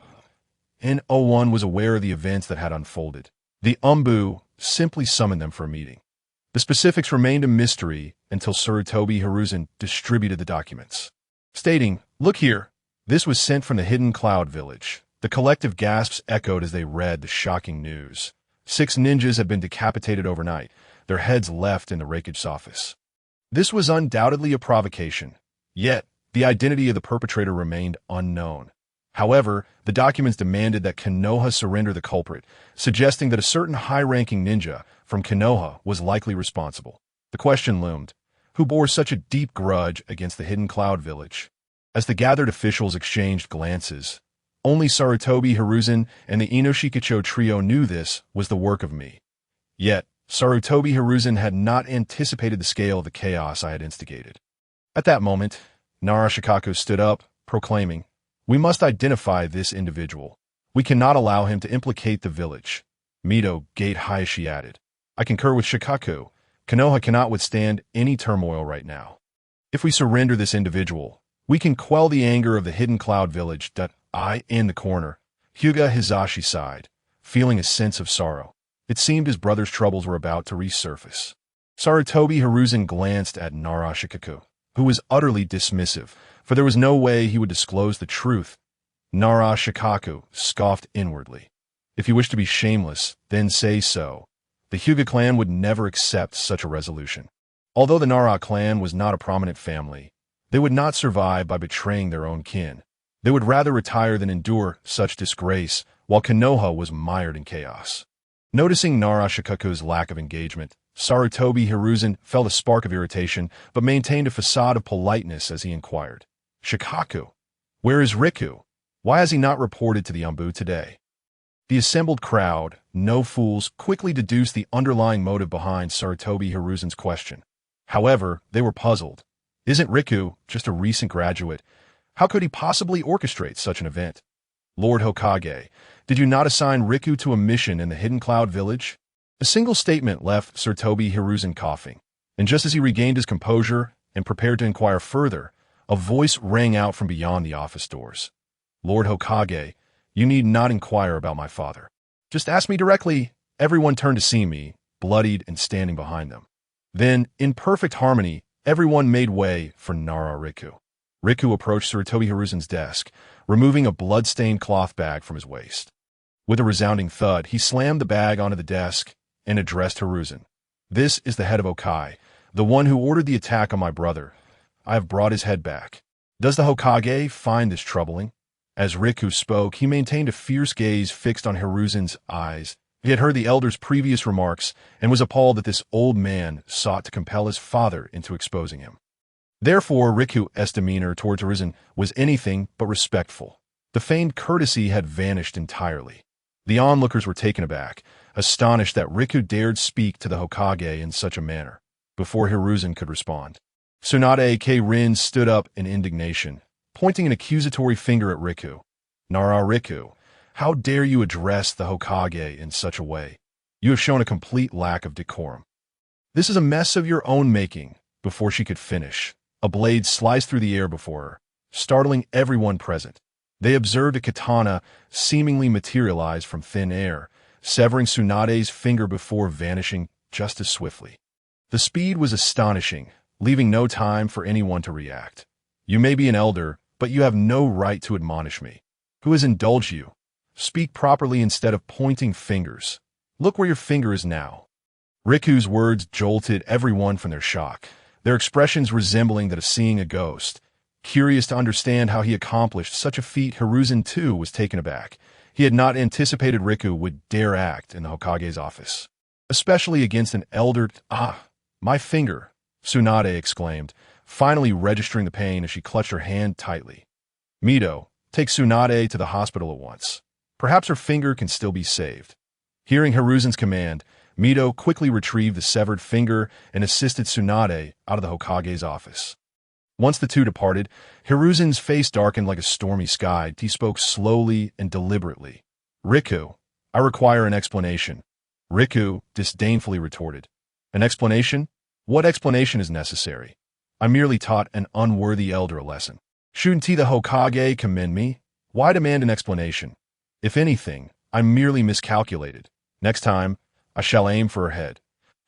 N01 was aware of the events that had unfolded. The Umbu simply summoned them for a meeting. The specifics remained a mystery until Sarutobi Hizashi distributed the documents, stating, "Look here, this was sent from the hidden cloud village." The collective gasps echoed as they read the shocking news. 6 ninjas had been decapitated overnight, their heads left in the Raikage's office. This was undoubtedly a provocation, yet the identity of the perpetrator remained unknown. However, the documents demanded that Konoha surrender the culprit, suggesting that a certain high-ranking ninja from Konoha was likely responsible. The question loomed, who bore such a deep grudge against the hidden cloud village? As the gathered officials exchanged glances, only Sarutobi Hizashi and the Inoshikacho trio knew this was the work of me. Yet, Sarutobi Hizashi had not anticipated the scale of the chaos I had instigated. At that moment, Nara Shikaku stood up, proclaiming, "We must identify this individual. We cannot allow him to implicate the village." Mito Gate Hayashi added, "I concur with Shikaku. Konoha cannot withstand any turmoil right now. If we surrender this individual, we can quell the anger of the hidden cloud village." I, in the corner, Hyuga Hizashi sighed, feeling a sense of sorrow. It seemed his brother's troubles were about to resurface. Sarutobi Hizashi glanced at Nara Shikaku, who was utterly dismissive, for there was no way he would disclose the truth. Nara Shikaku scoffed inwardly. If you wish to be shameless, then say so. The Hyuga clan would never accept such a resolution. Although the Nara clan was not a prominent family, they would not survive by betraying their own kin. They would rather retire than endure such disgrace, while Konoha was mired in chaos. Noticing Nara Shikaku's lack of engagement, Sarutobi Hizashi felt a spark of irritation, but maintained a facade of politeness as he inquired, "Shikaku, where is Riku? Why has he not reported to the Anbu today?" The assembled crowd, no fools, quickly deduced the underlying motive behind Sarutobi Hiruzan's question. However, they were puzzled. Isn't Riku just a recent graduate? How could he possibly orchestrate such an event? Lord Hokage, did you not assign Riku to a mission in the Hidden Cloud Village? A single statement left Sarutobi Hizashi coughing, and just as he regained his composure and prepared to inquire further, a voice rang out from beyond the office doors. Lord Hokage, you need not inquire about my father. Just ask me directly. Everyone turned to see me, bloodied and standing behind them. Then, in perfect harmony, everyone made way for Nara Riku. Riku approached Sarutobi Hiruzan's desk, removing a blood-stained cloth bag from his waist. With a resounding thud, he slammed the bag onto the desk and addressed Hiruzan. This is the head of Okai, the one who ordered the attack on my brother. I have brought his head back. Does the Hokage find this troubling? As Riku spoke, he maintained a fierce gaze fixed on Hiruzan's eyes. He had heard the elder's previous remarks and was appalled that this old man sought to compel his father into exposing him. Therefore, Riku's demeanor towards Hiruzan was anything but respectful. The feigned courtesy had vanished entirely. The onlookers were taken aback, astonished that Riku dared speak to the Hokage in such a manner. Before Hiruzan could respond, Tsunade K-Rin stood up in indignation, pointing an accusatory finger at Riku. Nara Riku, how dare you address the Hokage in such a way? You have shown a complete lack of decorum. This is a mess of your own making. Before she could finish, a blade sliced through the air before her, startling everyone present. They observed a katana seemingly materialize from thin air, severing Tsunade's finger before vanishing just as swiftly. The speed was astonishing, leaving no time for anyone to react. You may be an elder, but you have no right to admonish me. Who has indulged you? Speak properly instead of pointing fingers. Look where your finger is now. Riku's words jolted everyone from their shock, their expressions resembling that of seeing a ghost. Curious to understand how he accomplished such a feat, Hiruzan too was taken aback. He had not anticipated Riku would dare act in the Hokage's office, especially against an elder. "Ah, my finger," Tsunade exclaimed, finally registering the pain as she clutched her hand tightly. "Mito, take Tsunade to the hospital at once. Perhaps her finger can still be saved." Hearing Hiruzan's command, Mito quickly retrieved the severed finger and assisted Tsunade out of the Hokage's office. Once the two departed, Hiruzan's face darkened like a stormy sky. He spoke slowly and deliberately. "Riku, I require an explanation." Riku disdainfully retorted. "An explanation? What explanation is necessary? I merely taught an unworthy elder a lesson. Shouldn't the Hokage commend me? Why demand an explanation? If anything, I merely miscalculated. Next time, I shall aim for her head."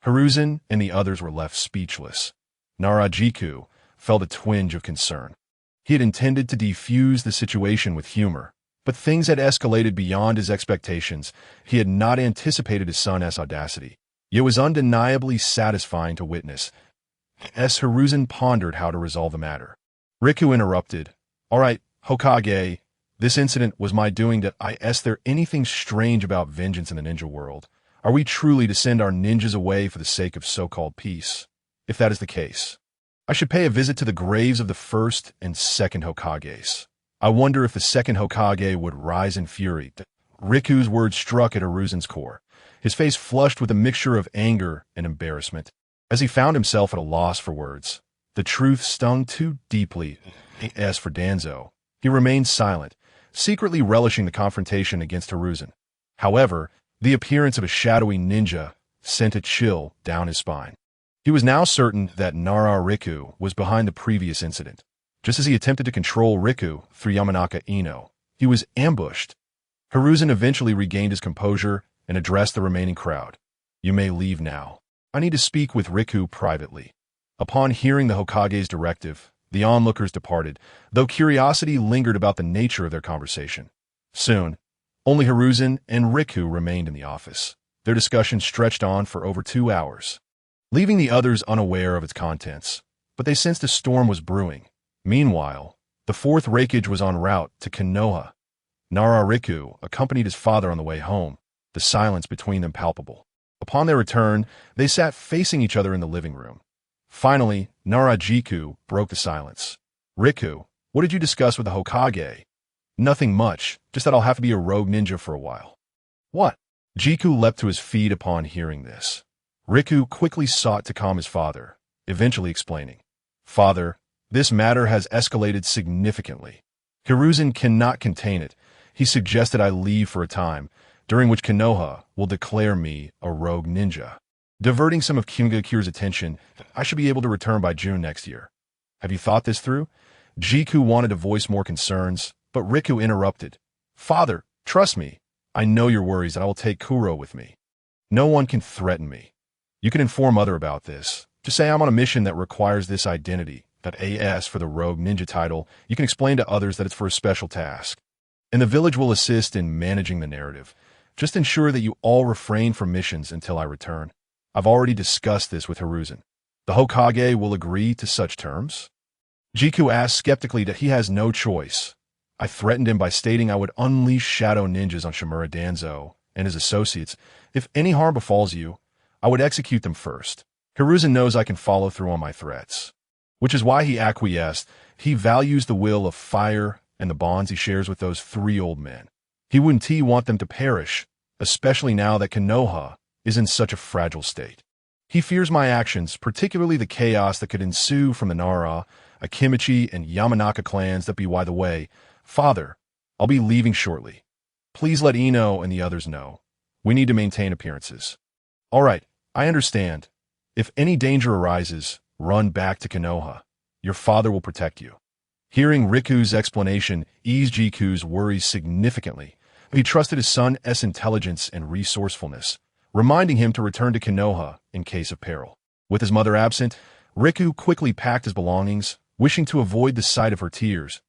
Hiruzan and the others were left speechless. Narajiku felt a twinge of concern. He had intended to defuse the situation with humor, but things had escalated beyond his expectations. He had not anticipated his son's audacity. It was undeniably satisfying to witness. As Hiruzan pondered how to resolve the matter, Riku interrupted. "All right, Hokage, this incident was my doing. Is there anything strange about vengeance in the ninja world? Are we truly to send our ninjas away for the sake of so-called peace? If that is the case, I should pay a visit to the graves of the first and second Hokages. I wonder if the second Hokage would rise in fury." Riku's words struck at Hiruzan's core. His face flushed with a mixture of anger and embarrassment. As he found himself at a loss for words, the truth stung too deeply. As for Danzo, he remained silent, secretly relishing the confrontation against Hiruzan. However, the appearance of a shadowy ninja sent a chill down his spine. He was now certain that Nara Riku was behind the previous incident. Just as he attempted to control Riku through Yamanaka Ino, he was ambushed. Hiruzan eventually regained his composure and addressed the remaining crowd. "You may leave now. I need to speak with Riku privately. Upon hearing the Hokage's directive, the onlookers departed, though curiosity lingered about the nature of their conversation. Soon, only Hiruzen and Riku remained in the office. Their discussion stretched on for over 2 hours, leaving the others unaware of its contents, but they sensed a storm was brewing. Meanwhile, the fourth Raikage was en route to Konoha. Nara Riku accompanied his father on the way home, the silence between them palpable. Upon their return, they sat facing each other in the living room. Finally, Nara Jiku broke the silence. Riku, what did you discuss with the Hokage? Nothing much, just that I'll have to be a rogue ninja for a while. What? Jiku leapt to his feet upon hearing this. Riku quickly sought to calm his father, eventually explaining, Father, this matter has escalated significantly. Hiruzen cannot contain it. He suggested I leave for a time, during which Konoha will declare me a rogue ninja. Diverting some of Kimgakure's attention, I should be able to return by June next year. Have you thought this through? Jiku wanted to voice more concerns, but Riku interrupted. Father, trust me. I know your worries and I will take Kuro with me. No one can threaten me. You can inform Mother about this. Just say I'm on a mission that requires this identity, that AS for the rogue ninja title. You can explain to others that it's for a special task. And the village will assist in managing the narrative. Just ensure that you all refrain from missions until I return. I've already discussed this with Hiruzen. The Hokage will agree to such terms? Jiku asked skeptically that he has no choice. I threatened him by stating I would unleash shadow ninjas on Shimura Danzo and his associates. If any harm befalls you, I would execute them first. Hiruzen knows I can follow through on my threats, which is why he acquiesced. He values the will of fire and the bonds he shares with those 3 old men. He wouldn't want them to perish, especially now that Konoha is in such a fragile state. He fears my actions, particularly the chaos that could ensue from the Nara, Akimichi, and Yamanaka clans that be by the way. Father, I'll be leaving shortly. Please let Ino and the others know. We need to maintain appearances. All right, I understand. If any danger arises, run back to Konoha. Your father will protect you. Hearing Riku's explanation eased Jiku's worries significantly. He trusted his son's intelligence and resourcefulness, reminding him to return to Konoha in case of peril. With his mother absent, Riku quickly packed his belongings, wishing to avoid the sight of her tears.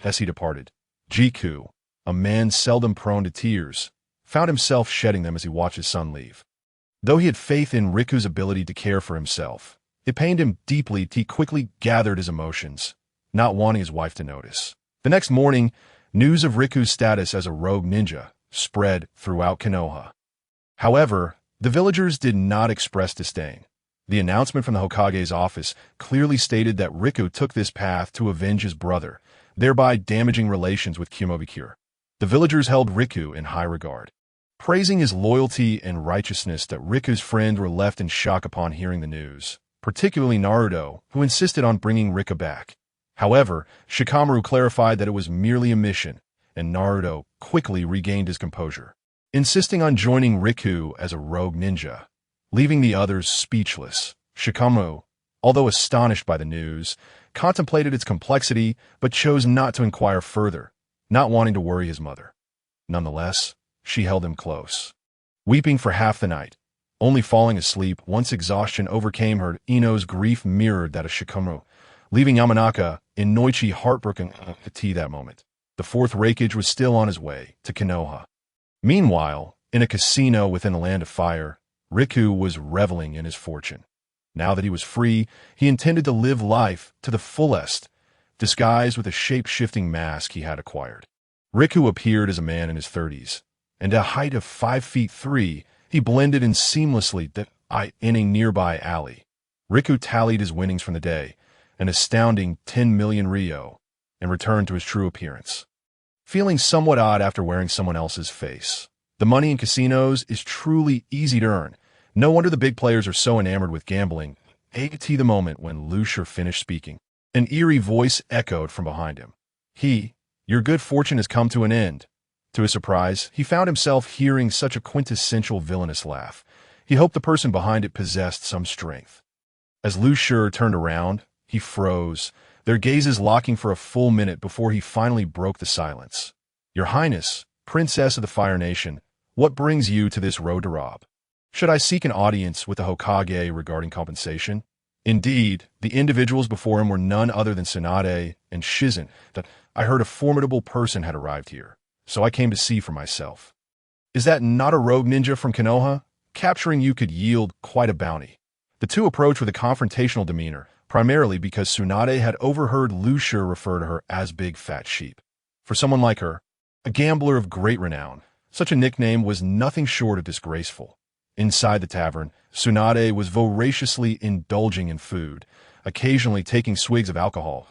As he departed, Jiku, a man seldom prone to tears, found himself shedding them as he watched his son leave. Though he had faith in Riku's ability to care for himself, it pained him deeply. He quickly gathered his emotions, not wanting his wife to notice. The next morning, news of Riku's status as a rogue ninja spread throughout Konoha. However, the villagers did not express disdain. The announcement from the Hokage's office clearly stated that Riku took this path to avenge his brother, thereby damaging relations with Kimobikure. The villagers held Riku in high regard, praising his loyalty and righteousness. That Riku's friends were left in shock upon hearing the news, particularly Naruto, who insisted on bringing Riku back. However, Shikamaru clarified that it was merely a mission, and Naruto quickly regained his composure, insisting on joining Riku as a rogue ninja, leaving the others speechless. Shikamaru, although astonished by the news, contemplated its complexity but chose not to inquire further, not wanting to worry his mother. Nonetheless, she held him close, weeping for half the night, only falling asleep once exhaustion overcame her. Ino's grief mirrored that of Shikamaru, leaving Yamanaka and Noichi heartbroken at that moment. The fourth Raikage was still on his way to Konoha. Meanwhile, in a casino within the Land of Fire, Riku was reveling in his fortune. Now that he was free, he intended to live life to the fullest, disguised with a shape-shifting mask he had acquired. Riku appeared as a man in his 30s, and at a height of 5'3", he blended in seamlessly in a nearby alley. Riku tallied his winnings from the day, an astounding 10 million Ryo, and returned to his true appearance, feeling somewhat odd after wearing someone else's face. The money in casinos is truly easy to earn. No wonder the big players are so enamored with gambling. The moment when Lucier finished speaking, an eerie voice echoed from behind him. Your good fortune has come to an end. To his surprise, he found himself hearing such a quintessential villainous laugh. He hoped the person behind it possessed some strength. As Lucier turned around, he froze, their gazes locking for a full minute before he finally broke the silence. Your Highness, Princess of the Fire Nation, what brings you to this road to rob? Should I seek an audience with the Hokage regarding compensation? Indeed, the individuals before him were none other than Tsunade and Shizen. That I heard a formidable person had arrived here, so I came to see for myself. Is that not a rogue ninja from Konoha? Capturing you could yield quite a bounty. The two approached with a confrontational demeanor, primarily because Tsunade had overheard Lucia refer to her as Big Fat Sheep. For someone like her, a gambler of great renown, such a nickname was nothing short of disgraceful. Inside the tavern, Tsunade was voraciously indulging in food, occasionally taking swigs of alcohol.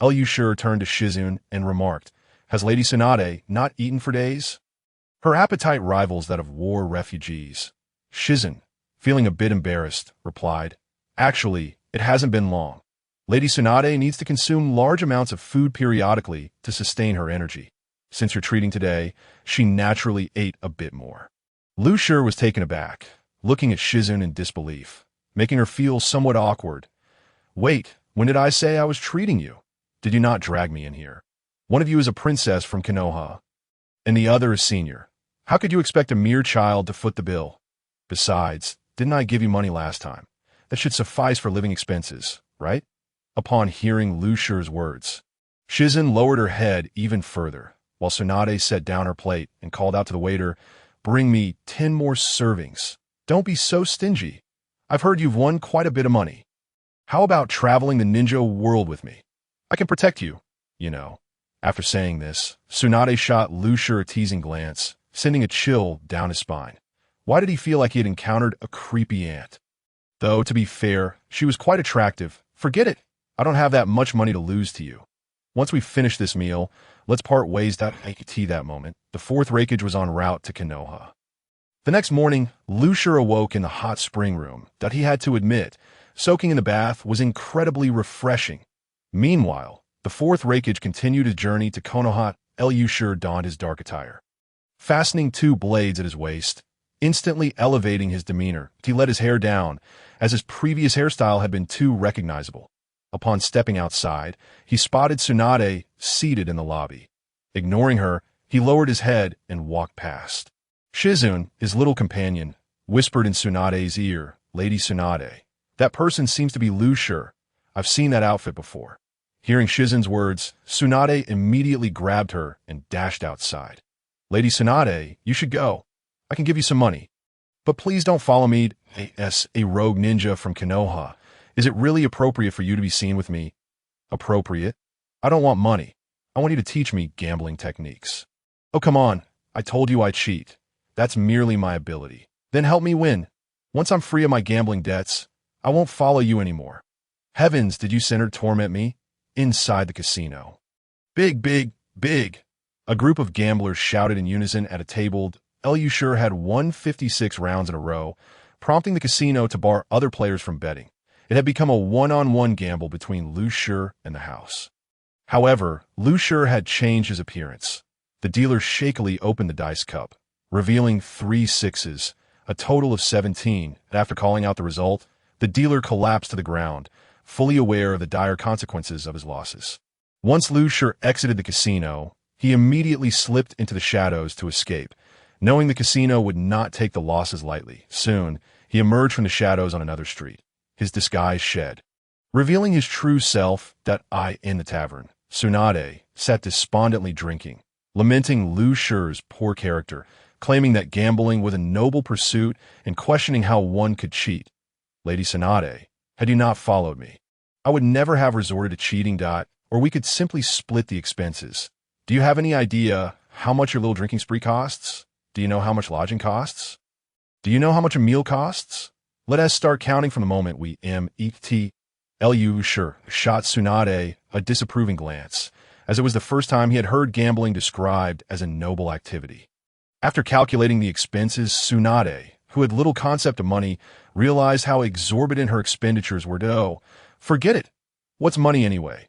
Lucia turned to Shizun and remarked, "Has Lady Tsunade not eaten for days?" Her appetite rivals that of war refugees. Shizun, feeling a bit embarrassed, replied, "Actually, it hasn't been long. Lady Tsunade needs to consume large amounts of food periodically to sustain her energy. Since you're treating today, she naturally ate a bit more." Lucia was taken aback, looking at Shizun in disbelief, making her feel somewhat awkward. "Wait, when did I say I was treating you? Did you not drag me in here? One of you is a princess from Konoha, and the other is senior. How could you expect a mere child to foot the bill? Besides, didn't I give you money last time? That should suffice for living expenses, right?" Upon hearing Lucia's words, Shizun lowered her head even further, while Tsunade set down her plate and called out to the waiter, "Bring me 10 more servings. Don't be so stingy. I've heard you've won quite a bit of money. How about traveling the ninja world with me? I can protect you, you know." After saying this, Tsunade shot Lucia a teasing glance, sending a chill down his spine. Why did he feel like he had encountered a creepy ant? Though, to be fair, she was quite attractive. Forget it. I don't have that much money to lose to you. Once we finish this meal, let's part ways. That moment, the fourth raikage was en route to Konoha. The next morning, Lucia awoke in the hot spring room that he had to admit, soaking in the bath was incredibly refreshing. Meanwhile, the fourth raikage continued his journey to Konoha. Lucia donned his dark attire, fastening 2 blades at his waist, instantly elevating his demeanor. He let his hair down, as his previous hairstyle had been too recognizable. Upon stepping outside, he spotted Tsunade seated in the lobby. Ignoring her, he lowered his head and walked past. Shizun, his little companion, whispered in Tsunade's ear, "Lady Tsunade, that person seems to be Lucia. I've seen that outfit before." Hearing Shizun's words, Tsunade immediately grabbed her and dashed outside. "Lady Tsunade, you should go. I can give you some money. But please don't follow me as a rogue ninja from Konoha. Is it really appropriate for you to be seen with me?" "Appropriate? I don't want money. I want you to teach me gambling techniques." "Oh, come on. I told you I cheat. That's merely my ability. Then help me win. Once I'm free of my gambling debts, I won't follow you anymore." "Heavens, did you send her to torment me?" Inside the casino. "Big, big, big." A group of gamblers shouted in unison at a table. Lucia had won 56 rounds in a row, prompting the casino to bar other players from betting. It had become a one-on-one gamble between Lucia and the house. However, Lucia had changed his appearance. The dealer shakily opened the dice cup, revealing 3 sixes, a total of 17, and after calling out the result, the dealer collapsed to the ground, fully aware of the dire consequences of his losses. Once Lucia exited the casino, he immediately slipped into the shadows to escape, knowing the casino would not take the losses lightly. Soon, he emerged from the shadows on another street, his disguise shed, revealing his true self. In the tavern, Tsunade sat despondently drinking, lamenting Lucia's poor character, claiming that gambling was a noble pursuit and questioning how one could cheat. "Lady Tsunade, had you not followed me, I would never have resorted to cheating. Or we could simply split the expenses. Do you have any idea how much your little drinking spree costs? Do you know how much lodging costs? Do you know how much a meal costs? Let us start counting from the moment we eat." Lucia shot Tsunade a disapproving glance, as it was the first time he had heard gambling described as a noble activity. After calculating the expenses, Tsunade, who had little concept of money, realized how exorbitant her expenditures were. Forget it. What's money anyway?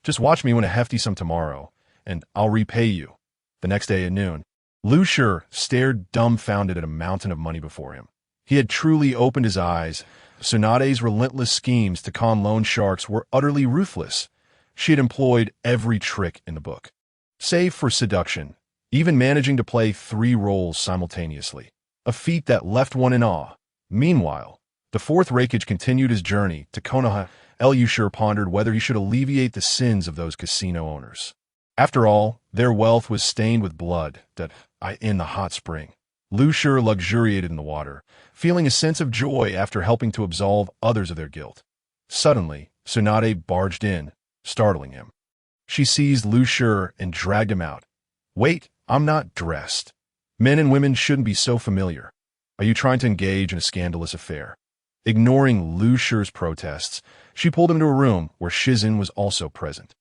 Just watch me win a hefty sum tomorrow, and I'll repay you. The next day at noon, Lucia stared dumbfounded at a mountain of money before him. He had truly opened his eyes. Tsunade's relentless schemes to con loan sharks were utterly ruthless. She had employed every trick in the book, save for seduction, even managing to play 3 roles simultaneously. a feat that left one in awe. Meanwhile, the fourth Reikage continued his journey to Konoha. Elyusher pondered whether he should alleviate the sins of those casino owners. After all, their wealth was stained with blood in the hot spring. Lusher luxuriated in the water, feeling a sense of joy after helping to absolve others of their guilt. Suddenly, Tsunade barged in, startling him. She seized Lusher and dragged him out. "Wait, I'm not dressed. Men and women shouldn't be so familiar. Are you trying to engage in a scandalous affair?" Ignoring Lusher's protests, she pulled him to a room where Shizen was also present.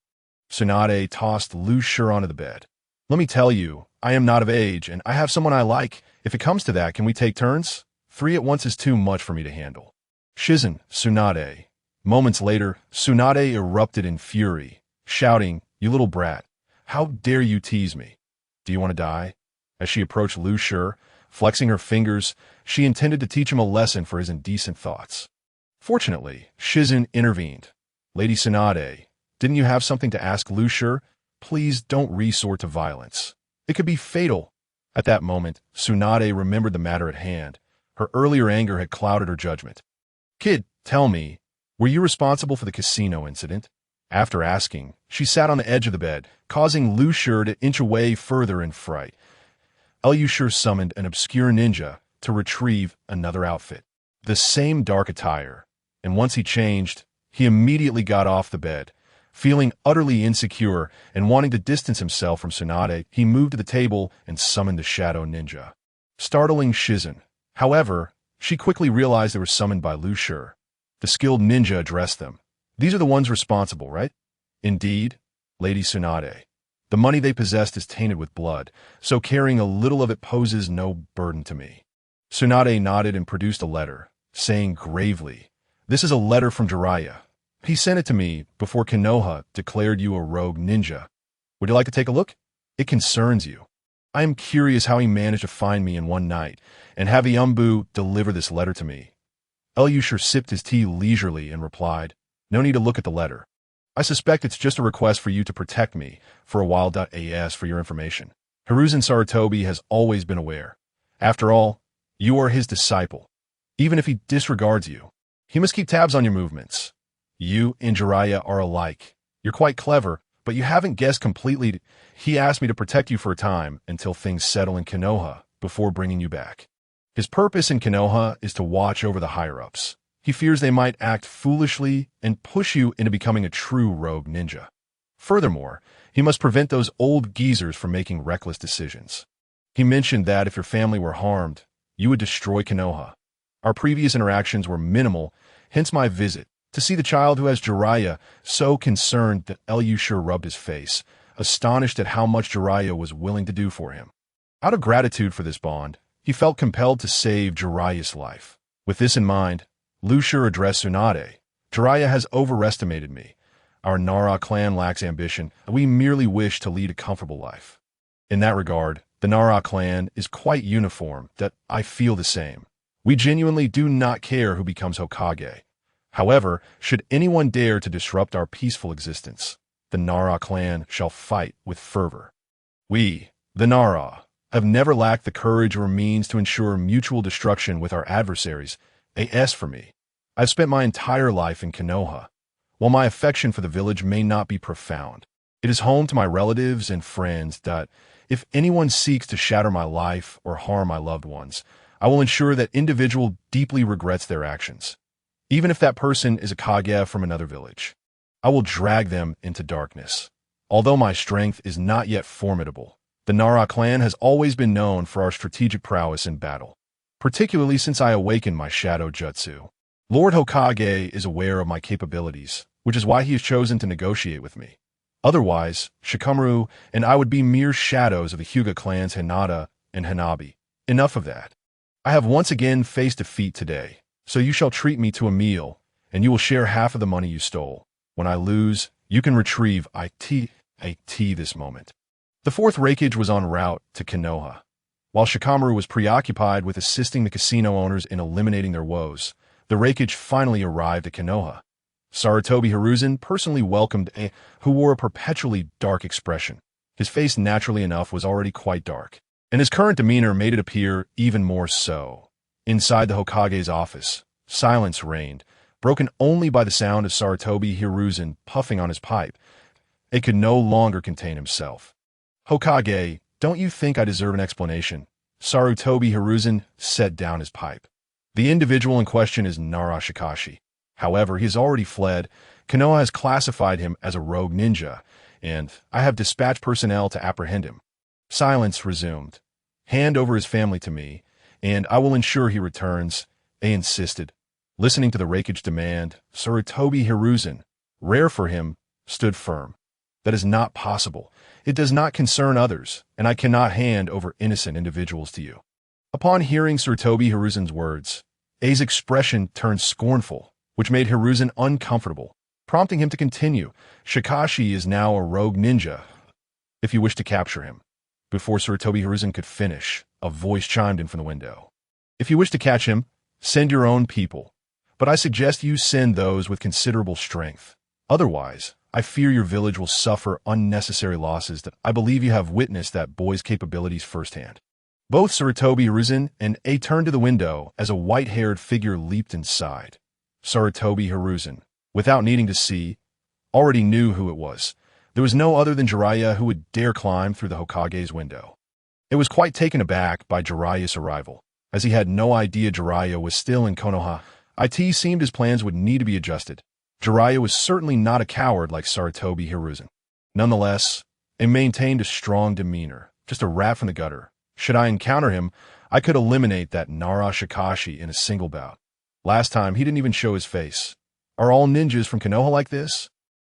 Tsunade tossed Lusher onto the bed. "Let me tell you, I am not of age, and I have someone I like. If it comes to that, can we take turns? 3 at once is too much for me to handle." "Shizen, Tsunade." Moments later, Tsunade erupted in fury, shouting, "You little brat, how dare you tease me? Do you want to die?" As she approached Lusher, flexing her fingers, she intended to teach him a lesson for his indecent thoughts. Fortunately, Shizen intervened. "Lady Tsunade, didn't you have something to ask Lusher? Please don't resort to violence. It could be fatal." At that moment, Tsunade remembered the matter at hand. Her earlier anger had clouded her judgment. "Kid, tell me, were you responsible for the casino incident?" After asking, she sat on the edge of the bed, causing Lusher to inch away further in fright. Elyusher summoned an obscure ninja to retrieve another outfit, the same dark attire, and once he changed, he immediately got off the bed. Feeling utterly insecure and wanting to distance himself from Tsunade, he moved to the table and summoned the Shadow Ninja, startling Shizen. However, she quickly realized they were summoned by Lusher. The skilled ninja addressed them. "These are the ones responsible, right?" "Indeed, Lady Tsunade. The money they possessed is tainted with blood, so carrying a little of it poses no burden to me." Tsunade nodded and produced a letter, saying gravely, "This is a letter from Jiraiya. He sent it to me before Konoha declared you a rogue ninja. Would you like to take a look? It concerns you. I am curious how he managed to find me in one night and have Iumbu deliver this letter to me." Elyusher sipped his tea leisurely and replied, "No need to look at the letter. I suspect it's just a request for you to protect me for a while. As for your information, Hiruzen Sarutobi has always been aware. After all, you are his disciple. Even if he disregards you, he must keep tabs on your movements. You and Jiraiya are alike. You're quite clever, but you haven't guessed completely. He asked me to protect you for a time until things settle in Konoha before bringing you back. His purpose in Konoha is to watch over the higher-ups. He fears they might act foolishly and push you into becoming a true rogue ninja. Furthermore, he must prevent those old geezers from making reckless decisions. He mentioned that if your family were harmed, you would destroy Konoha. Our previous interactions were minimal, hence my visit, to see the child who has Jiraiya." So concerned that Elyusher rubbed his face, astonished at how much Jiraiya was willing to do for him. Out of gratitude for this bond, he felt compelled to save Jiraiya's life. With this in mind, Lusher addressed Tsunade. "Jiraiya has overestimated me. Our Nara clan lacks ambition, and we merely wish to lead a comfortable life. In that regard, the Nara clan is quite uniform, that I feel the same. We genuinely do not care who becomes Hokage. However, should anyone dare to disrupt our peaceful existence, the Nara clan shall fight with fervor. We, the Nara, have never lacked the courage or means to ensure mutual destruction with our adversaries. As for me, I've spent my entire life in Konoha. While my affection for the village may not be profound, it is home to my relatives and friends. If anyone seeks to shatter my life or harm my loved ones, I will ensure that individual deeply regrets their actions. Even if that person is a Kage from another village, I will drag them into darkness. Although my strength is not yet formidable, the Nara clan has always been known for our strategic prowess in battle, particularly since I awakened my shadow jutsu. Lord Hokage is aware of my capabilities, which is why he has chosen to negotiate with me. Otherwise, Shikamaru and I would be mere shadows of the Hyuga clans Hinata and Hanabi. Enough of that. I have once again faced defeat today. So you shall treat me to a meal, and you will share half of the money you stole. When I lose, you can retrieve IT this moment." The fourth Reikage was en route to Konoha. While Shikamaru was preoccupied with assisting the casino owners in eliminating their woes, the Reikage finally arrived at Konoha. Sarutobi Hiruzen personally welcomed who wore a perpetually dark expression. His face, naturally enough, was already quite dark, and his current demeanor made it appear even more so. Inside the Hokage's office, silence reigned, broken only by the sound of Sarutobi Hizashi puffing on his pipe. It could no longer contain himself. "Hokage, don't you think I deserve an explanation?" Sarutobi Hizashi set down his pipe. "The individual in question is Nara Shikashi. However, he has already fled. Konoha has classified him as a rogue ninja, and I have dispatched personnel to apprehend him." Silence resumed. "Hand over his family to me, and I will ensure he returns," A insisted. Listening to the Raikage demand, Sarutobi Hizashi, rare for him, stood firm. "That is not possible. It does not concern others, and I cannot hand over innocent individuals to you." Upon hearing Sarutobi Hiruzan's words, A's expression turned scornful, which made Hiruzen uncomfortable, prompting him to continue. "Shikashi is now a rogue ninja. If you wish to capture him." Before Sarutobi Hizashi could finish, a voice chimed in from the window. "If you wish to catch him, send your own people. But I suggest you send those with considerable strength. Otherwise, I fear your village will suffer unnecessary losses. That I believe you have witnessed that boy's capabilities firsthand." Both Sarutobi Hizashi and A turned to the window as a white-haired figure leaped inside. Sarutobi Hizashi, without needing to see, already knew who it was. There was no other than Jiraiya who would dare climb through the Hokage's window. It was quite taken aback by Jiraiya's arrival, as he had no idea Jiraiya was still in Konoha. It seemed his plans would need to be adjusted. Jiraiya was certainly not a coward like Sarutobi Hizashi. Nonetheless, he maintained a strong demeanor, just a rat from the gutter. Should I encounter him, I could eliminate that Nara Shikashi in a single bout. Last time, he didn't even show his face. Are all ninjas from Konoha like this?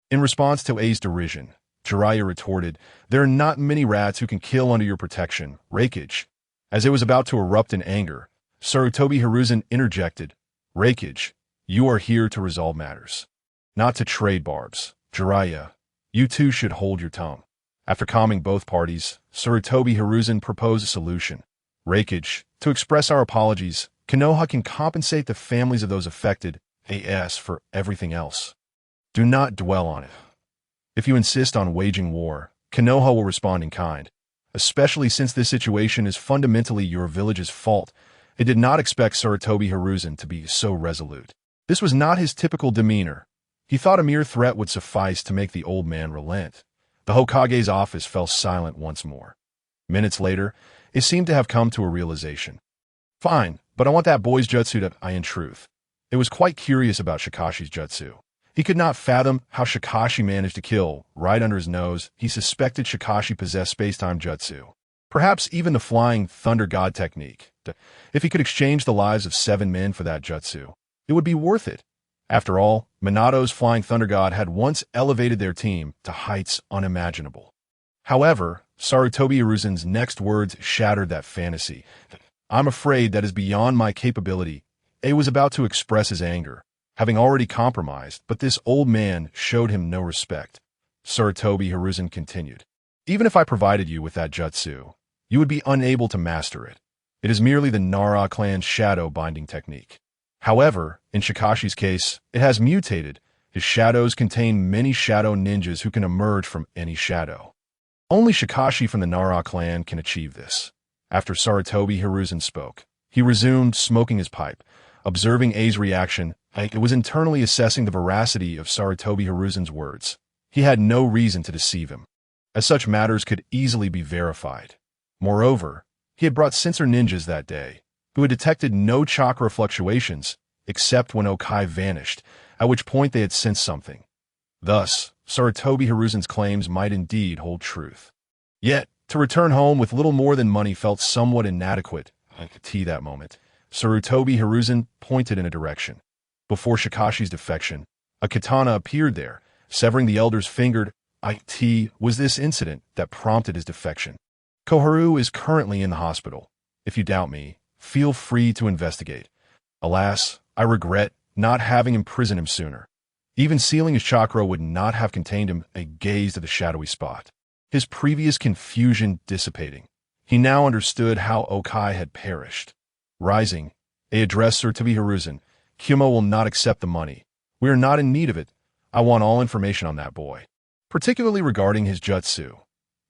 In response to A's derision, Jiraiya retorted, "There are not many rats who can kill under your protection, Raikage." As it was about to erupt in anger, Sarutobi Hizashi interjected, "Raikage, you are here to resolve matters, not to trade barbs. Jiraiya, you two should hold your tongue." After calming both parties, Sarutobi Hizashi proposed a solution. "Raikage, to express our apologies, Konoha can compensate the families of those affected, AS, for everything else. Do not dwell on it. If you insist on waging war, Konoha will respond in kind, especially since this situation is fundamentally your village's fault." It did not expect Sarutobi Hizashi to be so resolute. This was not his typical demeanor. He thought a mere threat would suffice to make the old man relent. The Hokage's office fell silent once more. Minutes later, it seemed to have come to a realization. "Fine, but I want that boy's jutsu to in truth." It was quite curious about Shikashi's jutsu. He could not fathom how Shikashi managed to kill, right under his nose. He suspected Shikashi possessed space-time jutsu. Perhaps even the flying thunder god technique. If he could exchange the lives of 7 men for that jutsu, it would be worth it. After all, Minato's flying thunder god had once elevated their team to heights unimaginable. However, Sarutobi Hiruzan's next words shattered that fantasy. "I'm afraid that is beyond my capability." A was about to express his anger, having already compromised, but this old man showed him no respect. Sarutobi Hizashi continued, "Even if I provided you with that jutsu, you would be unable to master it. It is merely the Nara clan's shadow binding technique. However, in Shikashi's case, it has mutated. His shadows contain many shadow ninjas who can emerge from any shadow. Only Shikashi from the Nara clan can achieve this." After Sarutobi Hizashi spoke, he resumed smoking his pipe. Observing A's reaction, it was internally assessing the veracity of Sarutobi Hiruzan's words. He had no reason to deceive him, as such matters could easily be verified. Moreover, he had brought sensor ninjas that day, who had detected no chakra fluctuations, except when Okai vanished, at which point they had sensed something. Thus, Sarutobi Hiruzan's claims might indeed hold truth. Yet, to return home with little more than money felt somewhat inadequate. That moment, Sarutobi Hizashi pointed in a direction. Before Shikashi's defection, a katana appeared there, severing the elder's finger. It was this incident that prompted his defection. Koharu is currently in the hospital. If you doubt me, feel free to investigate. Alas, I regret not having imprisoned him sooner. Even sealing his chakra would not have contained him. I gazed at the shadowy spot, his previous confusion dissipating. He now understood how Okai had perished. Rising, he addressed Sarutobi Hizashi. "Kyumo will not accept the money. We are not in need of it. I want all information on that boy, particularly regarding his jutsu."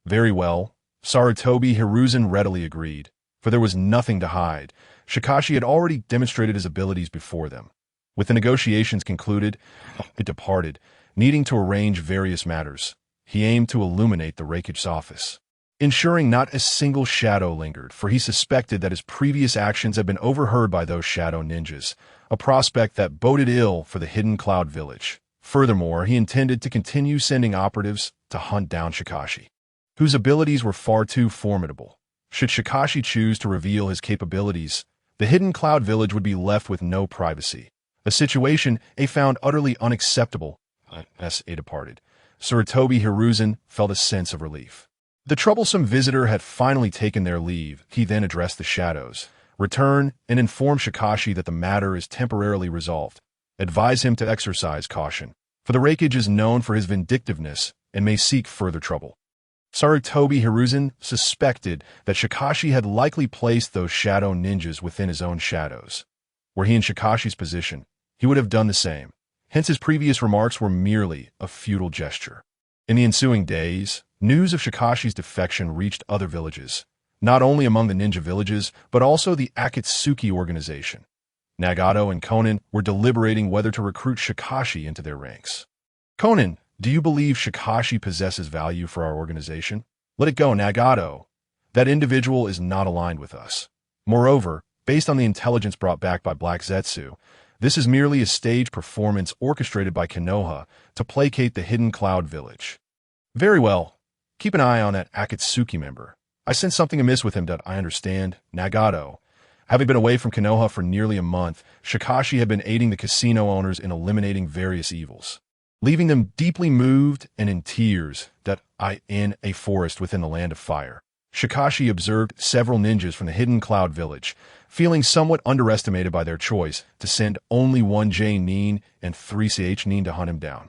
"Very well." Sarutobi Hizashi readily agreed, for there was nothing to hide. Shikashi had already demonstrated his abilities before them. With the negotiations concluded, it departed, needing to arrange various matters. He aimed to illuminate the Rakige's office, ensuring not a single shadow lingered, for he suspected that his previous actions had been overheard by those shadow ninjas, a prospect that boded ill for the Hidden Cloud Village. Furthermore, he intended to continue sending operatives to hunt down Shikashi, whose abilities were far too formidable. Should Shikashi choose to reveal his capabilities, the Hidden Cloud Village would be left with no privacy, a situation he found utterly unacceptable. As he departed, Sarutobi Hizashi felt a sense of relief. The troublesome visitor had finally taken their leave. He then addressed the shadows. Return and inform Shikashi that the matter is temporarily resolved. Advise him to exercise caution, for the Rakige is known for his vindictiveness and may seek further trouble. Sarutobi Hizashi suspected that Shikashi had likely placed those shadow ninjas within his own shadows. Were he in Shikashi's position, he would have done the same. Hence his previous remarks were merely a futile gesture. In the ensuing days, news of Shikashi's defection reached other villages, not only among the ninja villages, but also the Akatsuki organization. Nagato and Konan were deliberating whether to recruit Shikashi into their ranks. Konan, do you believe Shikashi possesses value for our organization? Let it go, Nagato. That individual is not aligned with us. Moreover, based on the intelligence brought back by Black Zetsu, this is merely a stage performance orchestrated by Konoha to placate the Hidden Cloud Village. Very well. Keep an eye on that Akatsuki member. I sense something amiss with him that I understand. Nagato. Having been away from Konoha for nearly a month, Shikashi had been aiding the casino owners in eliminating various evils, leaving them deeply moved and in tears in a forest within the Land of Fire. Shikashi observed several ninjas from the Hidden Cloud Village, feeling somewhat underestimated by their choice to send only one J-nin and 3 CH-nin to hunt him down.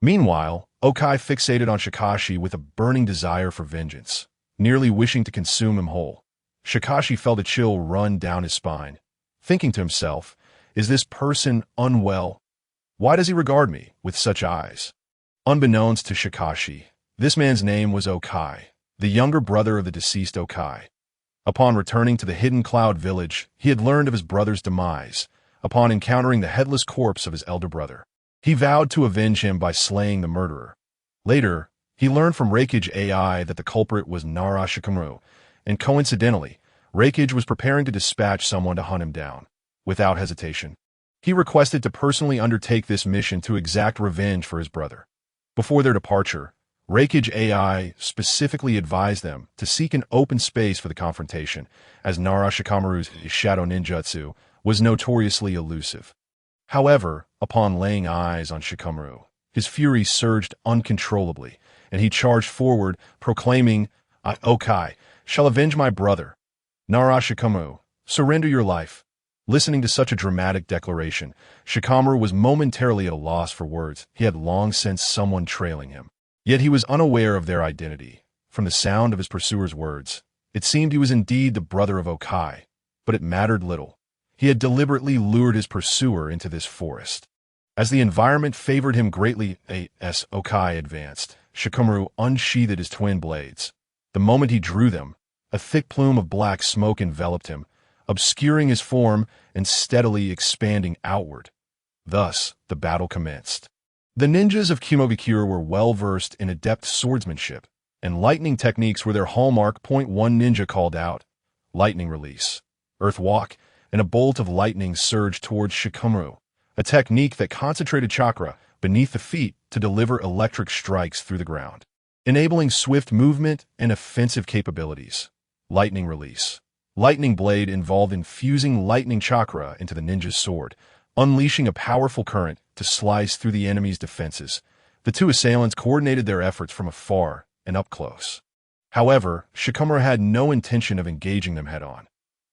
Meanwhile, Okai fixated on Shikashi with a burning desire for vengeance, nearly wishing to consume him whole. Shikashi felt a chill run down his spine, thinking to himself, is this person unwell? Why does he regard me with such eyes? Unbeknownst to Shikashi, this man's name was Okai, the younger brother of the deceased Okai. Upon returning to the Hidden Cloud Village, he had learned of his brother's demise. Upon encountering the headless corpse of his elder brother, he vowed to avenge him by slaying the murderer. Later, he learned from Rakige AI that the culprit was Nara Shikamaru, and coincidentally, Rakige was preparing to dispatch someone to hunt him down. Without hesitation, he requested to personally undertake this mission to exact revenge for his brother. Before their departure, Rakige AI specifically advised them to seek an open space for the confrontation, as Nara Shikamaru's shadow ninjutsu was notoriously elusive. However, upon laying eyes on Shikamaru, his fury surged uncontrollably, and he charged forward, proclaiming, I, Okai, shall avenge my brother. Nara Shikamaru, surrender your life. Listening to such a dramatic declaration, Shikamaru was momentarily at a loss for words. He had long sensed someone trailing him. Yet he was unaware of their identity. From the sound of his pursuer's words, it seemed he was indeed the brother of Okai, but it mattered little. He had deliberately lured his pursuer into this forest. As the environment favored him greatly, as Okai advanced, Shikamaru unsheathed his twin blades. The moment he drew them, a thick plume of black smoke enveloped him, obscuring his form and steadily expanding outward. Thus, the battle commenced. The ninjas of Kimogakure were well-versed in adept swordsmanship, and lightning techniques were their hallmark. One ninja called out, lightning release, earth walk, and a bolt of lightning surged towards Shikamaru, a technique that concentrated chakra beneath the feet to deliver electric strikes through the ground, enabling swift movement and offensive capabilities. Lightning release. Lightning blade involved infusing lightning chakra into the ninja's sword, unleashing a powerful current to slice through the enemy's defenses. The two assailants coordinated their efforts from afar and up close. However, Shikamaru had no intention of engaging them head-on.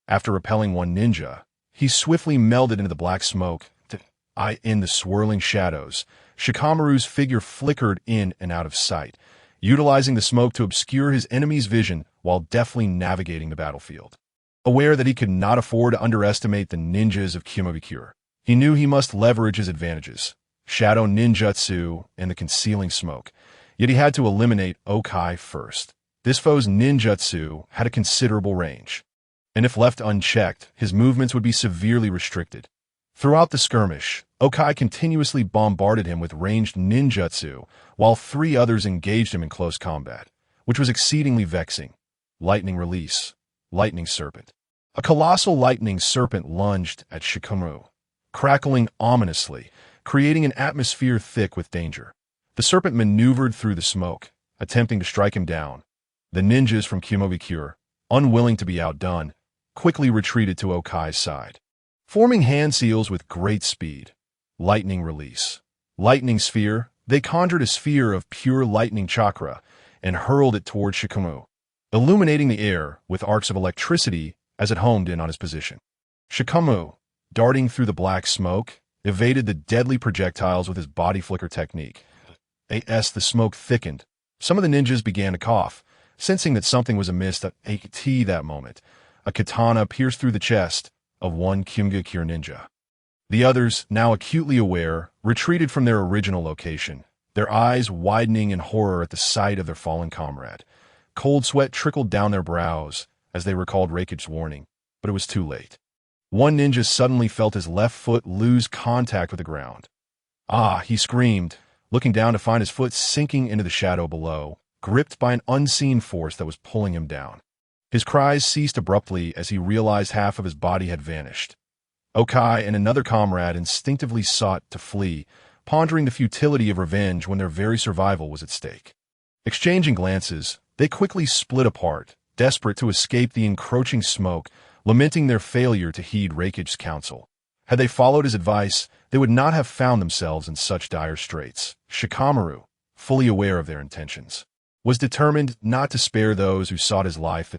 After repelling one ninja, he swiftly melded into the black smoke. In the swirling shadows, Shikamaru's figure flickered in and out of sight, utilizing the smoke to obscure his enemy's vision while deftly navigating the battlefield. Aware that he could not afford to underestimate the ninjas of Kimogakure, he knew he must leverage his advantages, shadow ninjutsu and the concealing smoke, yet he had to eliminate Okai first. This foe's ninjutsu had a considerable range, and if left unchecked, his movements would be severely restricted. Throughout the skirmish, Okai continuously bombarded him with ranged ninjutsu, while 3 others engaged him in close combat, which was exceedingly vexing. Lightning release. Lightning serpent. A colossal lightning serpent lunged at Shikamaru, crackling ominously, creating an atmosphere thick with danger. The serpent maneuvered through the smoke, attempting to strike him down. The ninjas from Kumobikure, unwilling to be outdone, quickly retreated to Okai's side, forming hand seals with great speed. Lightning release. Lightning sphere. They conjured a sphere of pure lightning chakra and hurled it toward Shikamaru, illuminating the air with arcs of electricity as it homed in on his position. Shikamaru, darting through the black smoke, evaded the deadly projectiles with his body flicker technique. As the smoke thickened, some of the ninjas began to cough, sensing that something was amiss at that moment. A katana pierced through the chest of one Kumogakure ninja. The others, now acutely aware, retreated from their original location, their eyes widening in horror at the sight of their fallen comrade. Cold sweat trickled down their brows as they recalled Reiki's warning, but it was too late. One ninja suddenly felt his left foot lose contact with the ground. Ah, he screamed, looking down to find his foot sinking into the shadow below, gripped by an unseen force that was pulling him down. His cries ceased abruptly as he realized half of his body had vanished. Okai and another comrade instinctively sought to flee, pondering the futility of revenge when their very survival was at stake. Exchanging glances, they quickly split apart, desperate to escape the encroaching smoke, lamenting their failure to heed Reiki's counsel. Had they followed his advice, they would not have found themselves in such dire straits. Shikamaru, fully aware of their intentions, was determined not to spare those who sought his life.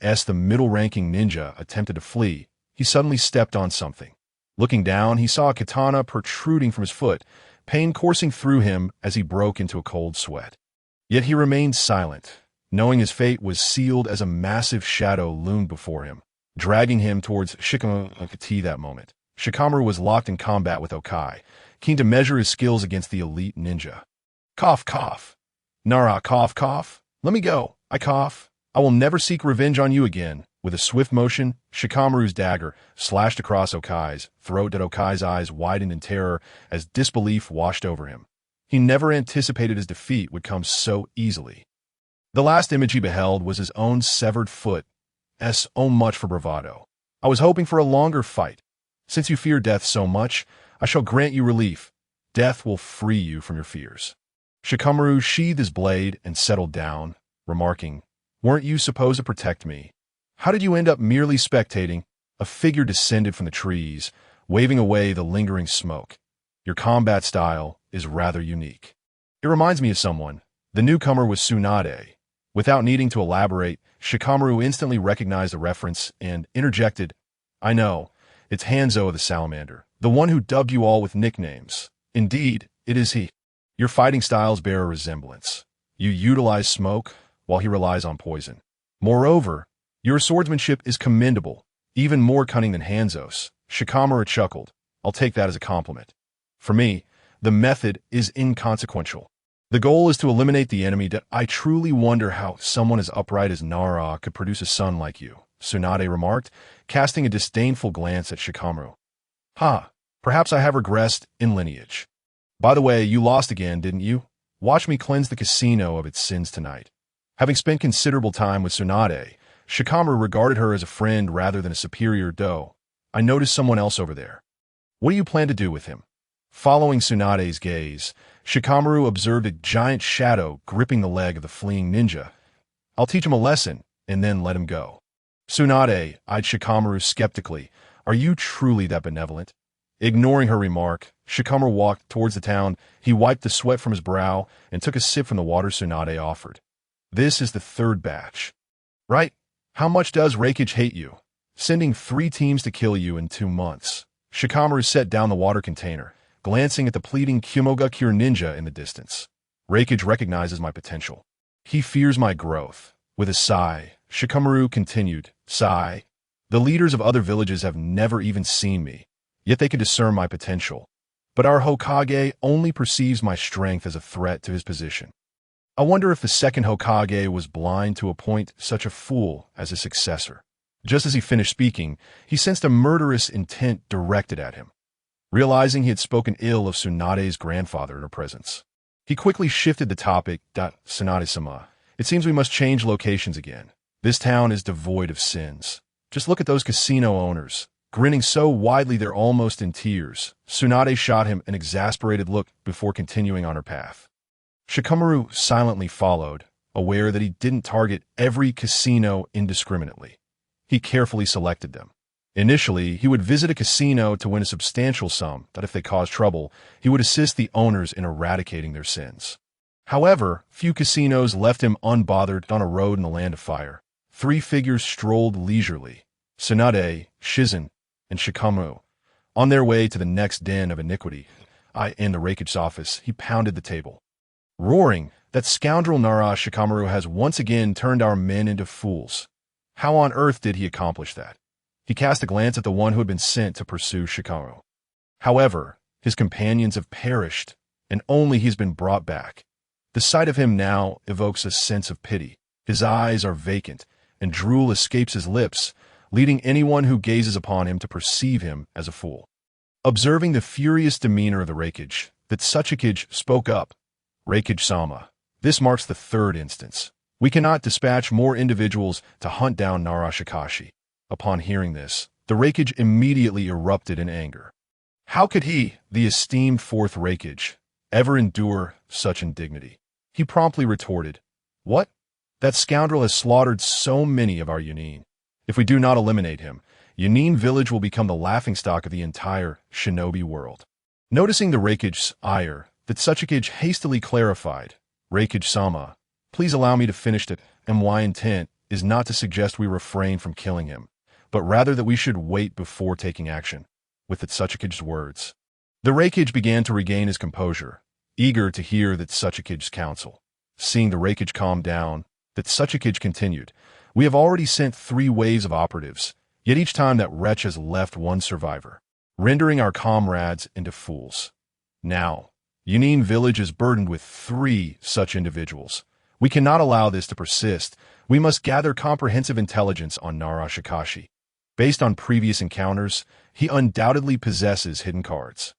As the middle-ranking ninja attempted to flee, he suddenly stepped on something. Looking down, he saw a katana protruding from his foot, pain coursing through him as he broke into a cold sweat. Yet he remained silent, knowing his fate was sealed as a massive shadow loomed before him, dragging him towards Shikamaru. That moment, Shikamaru was locked in combat with Okai, keen to measure his skills against the elite ninja. Cough, cough. Nara, cough, cough. Let me go. I cough. I will never seek revenge on you again. With a swift motion, Shikamaru's dagger slashed across Okai's throat. Okai's eyes widened in terror as disbelief washed over him. He never anticipated his defeat would come so easily. The last image he beheld was his own severed foot. So much for bravado. I was hoping for a longer fight. Since you fear death so much, I shall grant you relief. Death will free you from your fears. Shikamaru sheathed his blade and settled down, remarking, "Weren't you supposed to protect me? How did you end up merely spectating?" A figure descended from the trees, waving away the lingering smoke. "Your combat style is rather unique. It reminds me of someone." The newcomer was Tsunade. Without needing to elaborate, Shikamaru instantly recognized the reference and interjected, "I know, it's Hanzo the Salamander, the one who dubbed you all with nicknames. Indeed, it is he. Your fighting styles bear a resemblance. You utilize smoke, while he relies on poison. Moreover, your swordsmanship is commendable, even more cunning than Hanzo's." Shikamaru chuckled. "I'll take that as a compliment. For me, the method is inconsequential. The goal is to eliminate the enemy. I truly wonder how someone as upright as Nara could produce a son like you," Tsunade remarked, casting a disdainful glance at Shikamaru. "Ha, perhaps I have regressed in lineage. By the way, you lost again, didn't you? Watch me cleanse the casino of its sins tonight." Having spent considerable time with Tsunade, Shikamaru regarded her as a friend rather than a superior doe. "I noticed someone else over there. What do you plan to do with him?" Following Tsunade's gaze, Shikamaru observed a giant shadow gripping the leg of the fleeing ninja. "I'll teach him a lesson, and then let him go." Tsunade eyed Shikamaru skeptically. "Are you truly that benevolent?" Ignoring her remark, Shikamaru walked towards the town. He wiped the sweat from his brow and took a sip from the water Tsunade offered. "This is the 3rd batch. Right? How much does Reiki hate you? Sending 3 teams to kill you in 2 months." Shikamaru set down the water container, glancing at the pleading Kumogakure ninja in the distance. "Reiki recognizes my potential. He fears my growth." With a sigh, Shikamaru continued, "Sigh. The leaders of other villages have never even seen me, yet they can discern my potential. But our Hokage only perceives my strength as a threat to his position. I wonder if the second Hokage was blind to appoint such a fool as his successor. Just as he finished speaking, he sensed a murderous intent directed at him. Realizing he had spoken ill of Tsunade's grandfather in her presence, he quickly shifted the topic. Tsunade-sama, it seems we must change locations again. This town is devoid of sins. Just look at those casino owners, grinning so widely they're almost in tears. Tsunade shot him an exasperated look before continuing on her path. Shikamaru silently followed, aware that he didn't target every casino indiscriminately. He carefully selected them. Initially, he would visit a casino to win a substantial sum that if they caused trouble, he would assist the owners in eradicating their sins. However, few casinos left him unbothered on a road in the land of fire. 3 figures strolled leisurely, Tsunade, Shizen, and Shikamaru. On their way to the next den of iniquity, in the Rakich's office, he pounded the table. Roaring, that scoundrel Nara Shikamaru has once again turned our men into fools. How on earth did he accomplish that? He cast a glance at the one who had been sent to pursue Shikamaru. However, his companions have perished, and only he's been brought back. The sight of him now evokes a sense of pity. His eyes are vacant, and drool escapes his lips, leading anyone who gazes upon him to perceive him as a fool. Observing the furious demeanor of the Raikage, the Tsuchikage spoke up. Raikage-sama, this marks the 3rd instance. We cannot dispatch more individuals to hunt down Nara Shikashi. Upon hearing this, the Raikage immediately erupted in anger. How could he, the esteemed 4th Raikage, ever endure such indignity? He promptly retorted, "What? That scoundrel has slaughtered so many of our Yunin. If we do not eliminate him, Yunin village will become the laughingstock of the entire shinobi world." Noticing the Raikage's ire, the Tsuchikage hastily clarified, "Raikage-sama, please allow me to finish it, and my intent is not to suggest we refrain from killing him, but rather that we should wait before taking action." With the Tsuchikage's words, the Raikage began to regain his composure, eager to hear the Tsuchikage's counsel. Seeing the Raikage calm down, the Tsuchikage continued, "We have already sent 3 waves of operatives, yet each time that wretch has left 1 survivor, rendering our comrades into fools. Now, Yunin village is burdened with 3 such individuals. We cannot allow this to persist. We must gather comprehensive intelligence on Nara Shikashi. Based on previous encounters, he undoubtedly possesses hidden cards.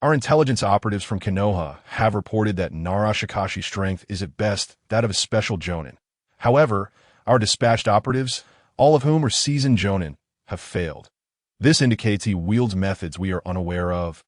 Our intelligence operatives from Konoha have reported that Nara Shikashi's strength is at best that of a special jonin. However, our dispatched operatives, all of whom are seasoned jonin, have failed. This indicates he wields methods we are unaware of.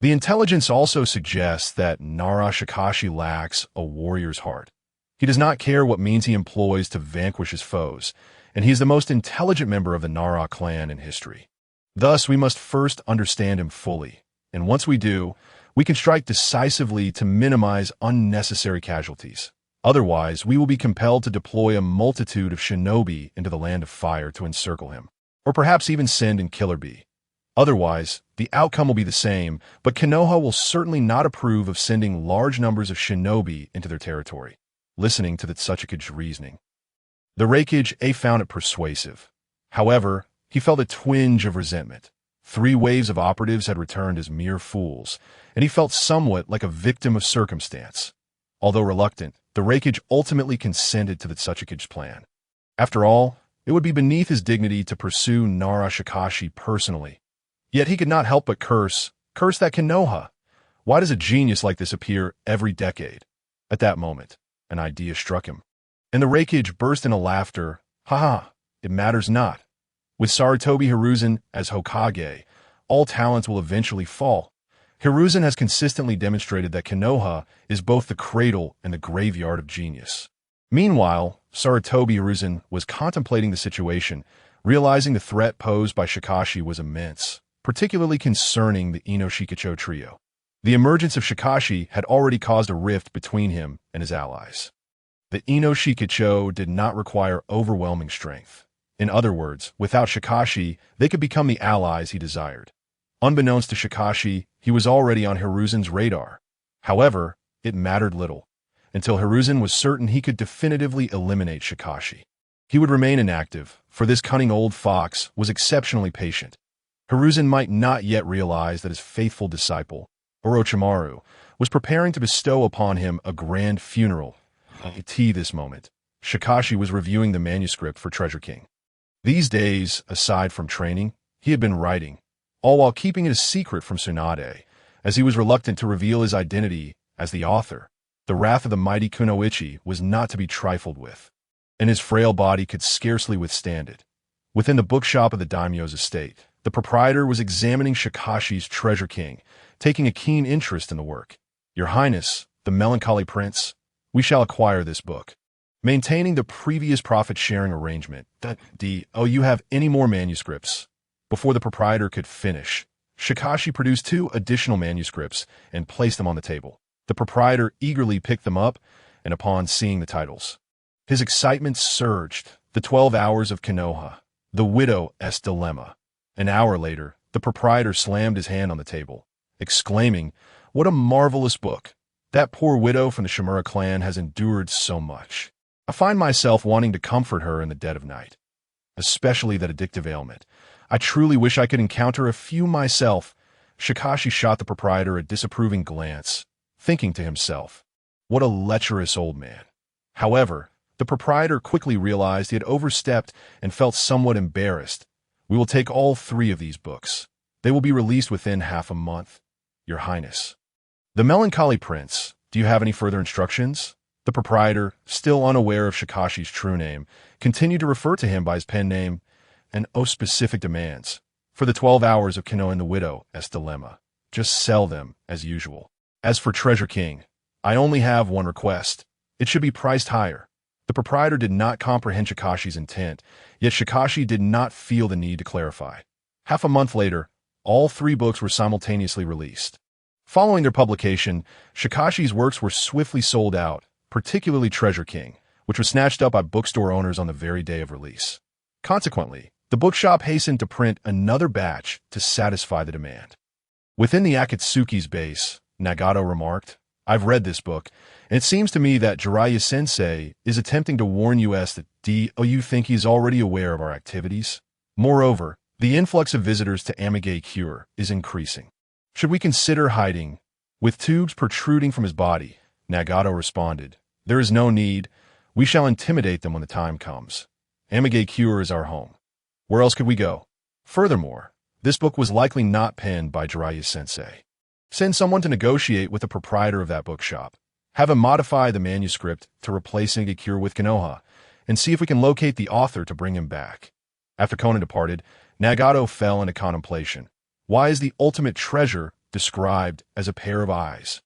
The intelligence also suggests that Nara Shikashi lacks a warrior's heart. He does not care what means he employs to vanquish his foes, and he is the most intelligent member of the Nara clan in history. Thus, we must first understand him fully, and once we do, we can strike decisively to minimize unnecessary casualties. Otherwise, we will be compelled to deploy a multitude of shinobi into the land of fire to encircle him, or perhaps even send in Killer Bee. Otherwise, the outcome will be the same, but Konoha will certainly not approve of sending large numbers of shinobi into their territory. Listening to the Tsuchikage's reasoning, the Raikage found it persuasive. However, he felt a twinge of resentment. 3 waves of operatives had returned as mere fools, and he felt somewhat like a victim of circumstance. Although reluctant, the Raikage ultimately consented to the Tsuchikage's plan. After all, it would be beneath his dignity to pursue Nara Shikashi personally. Yet he could not help but curse that Konoha. Why does a genius like this appear every decade? At that moment, an idea struck him, and the Raikage burst into laughter. "Ha! It matters not. With Sarutobi Hiruzen as Hokage, all talents will eventually fall. Hiruzen has consistently demonstrated that Konoha is both the cradle and the graveyard of genius." Meanwhile, Sarutobi Hiruzen was contemplating the situation, realizing the threat posed by Shikashi was immense, particularly concerning the Ino-Shikacho trio. The emergence of Shikashi had already caused a rift between him and his allies. The Ino-Shikacho did not require overwhelming strength. In other words, without Shikashi, they could become the allies he desired. Unbeknownst to Shikashi, he was already on Hiruzen's radar. However, it mattered little, until Hiruzen was certain he could definitively eliminate Shikashi. He would remain inactive, for this cunning old fox was exceptionally patient. Hiruzen might not yet realize that his faithful disciple, Orochimaru, was preparing to bestow upon him a grand funeral. this moment, Shikashi was reviewing the manuscript for Treasure King. These days, aside from training, he had been writing, all while keeping it a secret from Tsunade, as he was reluctant to reveal his identity as the author. The wrath of the mighty Kunoichi was not to be trifled with, and his frail body could scarcely withstand it. Within the bookshop of the daimyo's estate, the proprietor was examining Shikashi's Treasure King, taking a keen interest in the work. "Your Highness, the melancholy prince, we shall acquire this book." Maintaining the previous profit-sharing arrangement, you have any more manuscripts? Before the proprietor could finish, Shikashi produced 2 additional manuscripts and placed them on the table. The proprietor eagerly picked them up, and upon seeing the titles, his excitement surged. The 12 Hours of Konoha, The Widow's Dilemma. An hour later, the proprietor slammed his hand on the table, exclaiming, "What a marvelous book! That poor widow from the Shimura clan has endured so much. I find myself wanting to comfort her in the dead of night, especially that addictive ailment. I truly wish I could encounter a few myself." Shikashi shot the proprietor a disapproving glance, thinking to himself, what a lecherous old man. However, the proprietor quickly realized he had overstepped and felt somewhat embarrassed. "We will take all 3 of these books. They will be released within half a month, Your Highness." The melancholy prince, "Do you have any further instructions?" The proprietor, still unaware of Shikashi's true name, continued to refer to him by his pen name, and specific demands. "For the 12 Hours of Konoha and the Widow's Dilemma, just sell them as usual. As for Treasure King, I only have one request. It should be priced higher." The proprietor did not comprehend Shikashi's intent, yet Shikashi did not feel the need to clarify. Half a month later, all 3 books were simultaneously released. Following their publication, Shikashi's works were swiftly sold out, particularly Treasure King, which was snatched up by bookstore owners on the very day of release. Consequently, the bookshop hastened to print another batch to satisfy the demand. Within the Akatsuki's base, Nagato remarked, "I've read this book, and it seems to me that Jiraiya-sensei is attempting to warn us that you think he's already aware of our activities. Moreover, the influx of visitors to Amage Cure is increasing. Should we consider hiding?" With tubes protruding from his body, Nagato responded, "There is no need. We shall intimidate them when the time comes. Amage Cure is our home. Where else could we go? Furthermore, this book was likely not penned by Jiraiya-sensei. Send someone to negotiate with the proprietor of that bookshop. Have him modify the manuscript to replace Amage Cure with Konoha, and see if we can locate the author to bring him back." After Conan departed, Nagato fell into contemplation. Why is the ultimate treasure described as a pair of eyes?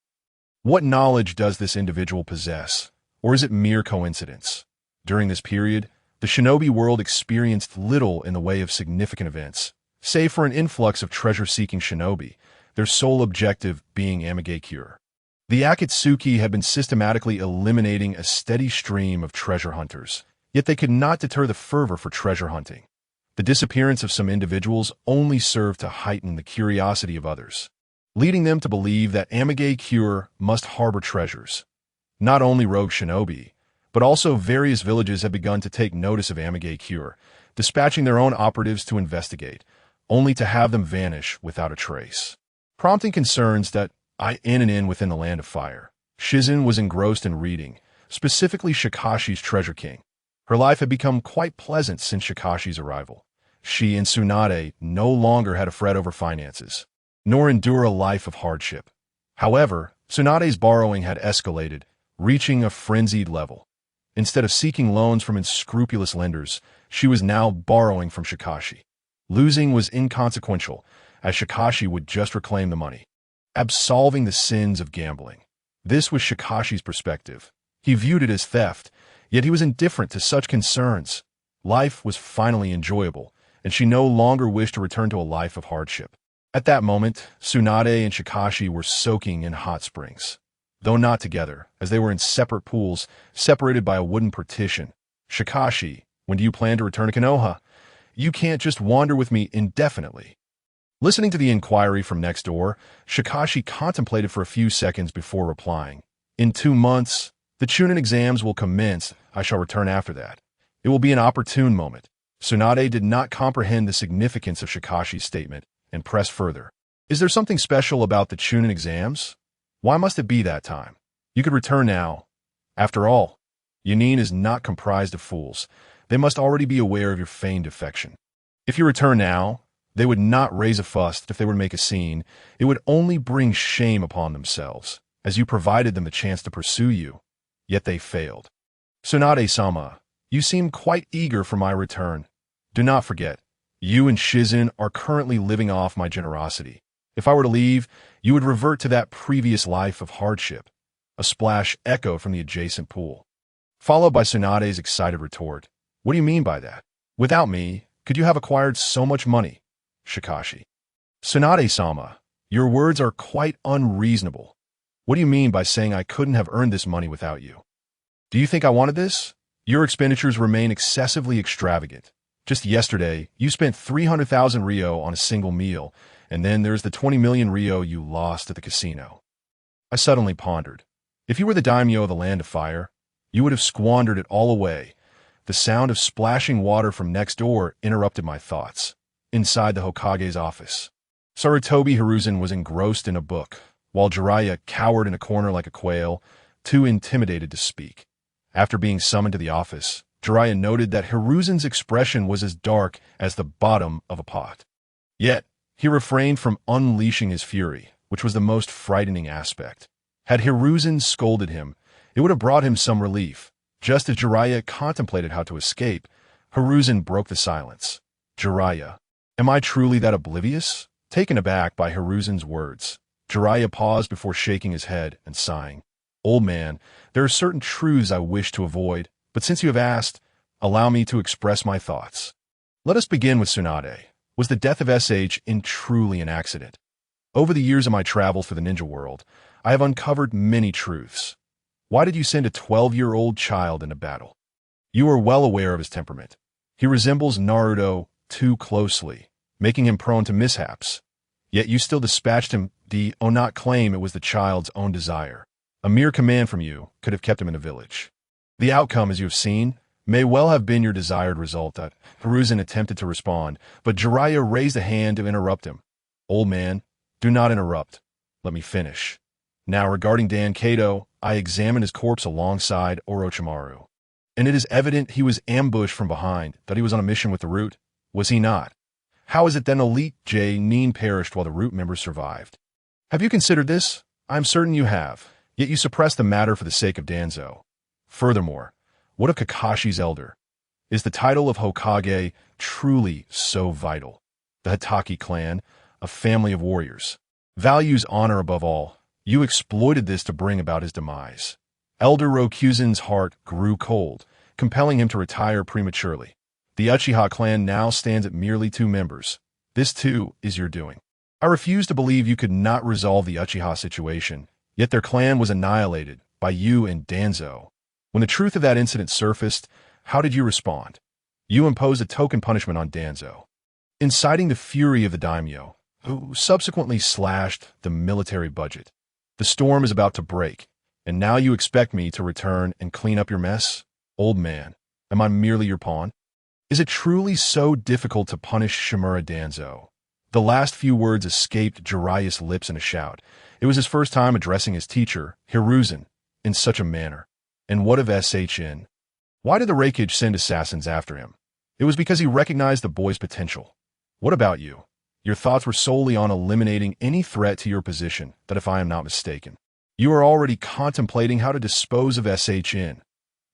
What knowledge does this individual possess, or is it mere coincidence? During this period, the shinobi world experienced little in the way of significant events, save for an influx of treasure-seeking shinobi, their sole objective being Amage Cure. The Akatsuki had been systematically eliminating a steady stream of treasure hunters, yet they could not deter the fervor for treasure hunting. The disappearance of some individuals only served to heighten the curiosity of others, leading them to believe that Amage Cure must harbor treasures. Not only rogue shinobi, but also various villages had begun to take notice of Amage Cure, dispatching their own operatives to investigate, only to have them vanish without a trace, prompting concerns that in within the Land of Fire. Shizen was engrossed in reading, specifically Shikashi's Treasure King. Her life had become quite pleasant since Shikashi's arrival. She and Tsunade no longer had to fret over finances, nor endure a life of hardship. However, Tsunade's borrowing had escalated, reaching a frenzied level. Instead of seeking loans from unscrupulous lenders, she was now borrowing from Shikashi. Losing was inconsequential, as Shikashi would just reclaim the money, absolving the sins of gambling. This was Shikashi's perspective. He viewed it as theft, yet he was indifferent to such concerns. Life was finally enjoyable, and she no longer wished to return to a life of hardship. At that moment, Tsunade and Shikashi were soaking in hot springs, though not together, as they were in separate pools, separated by a wooden partition. "Shikashi, when do you plan to return to Konoha? You can't just wander with me indefinitely." Listening to the inquiry from next door, Shikashi contemplated for a few seconds before replying. "In 2 months, the Chunin exams will commence. I shall return after that. It will be an opportune moment." Tsunade did not comprehend the significance of Shikashi's statement and pressed further. "Is there something special about the Chunin exams? Why must it be that time? You could return now. After all, Yunin is not comprised of fools. They must already be aware of your feigned defection. If you return now, they would not raise a fuss if they were to make a scene. It would only bring shame upon themselves, as you provided them the chance to pursue you, yet they failed. Tsunade-sama, you seem quite eager for my return. Do not forget, you and Shizen are currently living off my generosity. If I were to leave, you would revert to that previous life of hardship. A splash echoed from the adjacent pool, followed by Tsunade's excited retort. What do you mean by that? Without me, could you have acquired so much money? Shikashi. Tsunade-sama, your words are quite unreasonable. What do you mean by saying I couldn't have earned this money without you? Do you think I wanted this? Your expenditures remain excessively extravagant. Just yesterday, you spent 300,000 Ryo on a single meal, and then there's the 20 million Ryo you lost at the casino. I suddenly pondered. If you were the daimyo of the Land of Fire, you would have squandered it all away. The sound of splashing water from next door interrupted my thoughts. Inside the Hokage's office, Sarutobi Hiruzen was engrossed in a book, while Jiraiya cowered in a corner like a quail, too intimidated to speak. After being summoned to the office, Jiraiya noted that Hiruzen's expression was as dark as the bottom of a pot. Yet, he refrained from unleashing his fury, which was the most frightening aspect. Had Hiruzen scolded him, it would have brought him some relief. Just as Jiraiya contemplated how to escape, Hiruzen broke the silence. Jiraiya, am I truly that oblivious? Taken aback by Hiruzen's words, Jiraiya paused before shaking his head and sighing. Old man, there are certain truths I wish to avoid, but since you have asked, allow me to express my thoughts. Let us begin with Tsunade. Was the death of SH truly an accident? Over the years of my travels for the ninja world, I have uncovered many truths. Why did you send a 12-year-old child into battle? You are well aware of his temperament. He resembles Naruto too closely, making him prone to mishaps. Yet you still dispatched him. Do not claim it was the child's own desire. A mere command from you could have kept him in the village. The outcome, as you have seen, may well have been your desired result. Hiruzen attempted to respond, but Jiraiya raised a hand to interrupt him. Old man, do not interrupt. Let me finish. Now, regarding Dan Kato, I examined his corpse alongside Orochimaru, and it is evident he was ambushed from behind, that he was on a mission with the Root. Was he not? How is it then Elite Nin perished while the Root members survived? Have you considered this? I am certain you have, yet you suppressed the matter for the sake of Danzo. Furthermore, what of Kakashi's elder? Is the title of Hokage truly so vital? The Hitaki clan, a family of warriors, values honor above all. You exploited this to bring about his demise. Elder Rokuzen's heart grew cold, compelling him to retire prematurely. The Uchiha clan now stands at merely 2 members. This, too, is your doing. I refuse to believe you could not resolve the Uchiha situation, yet their clan was annihilated by you and Danzo. When the truth of that incident surfaced, how did you respond? You imposed a token punishment on Danzo, inciting the fury of the daimyo, who subsequently slashed the military budget. The storm is about to break, and now you expect me to return and clean up your mess? Old man, am I merely your pawn? Is it truly so difficult to punish Shimura Danzo? The last few words escaped Jiraiya's lips in a shout. It was his first time addressing his teacher, Hiruzen, in such a manner. And what of SHN? Why did the Raikage send assassins after him? It was because he recognized the boy's potential. What about you? Your thoughts were solely on eliminating any threat to your position, that if I am not mistaken. You are already contemplating how to dispose of SHN.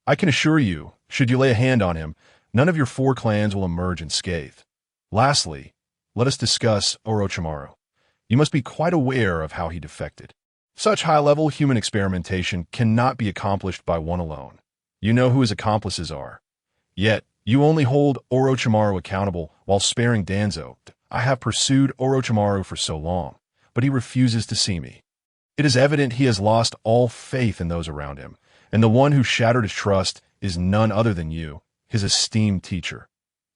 I can assure you, should you lay a hand on him, none of your 4 clans will emerge unscathed. Lastly, let us discuss Orochimaru. You must be quite aware of how he defected. Such high-level human experimentation cannot be accomplished by one alone. You know who his accomplices are. Yet, you only hold Orochimaru accountable while sparing Danzo. I have pursued Orochimaru for so long, but he refuses to see me. It is evident he has lost all faith in those around him, and the one who shattered his trust is none other than you, his esteemed teacher.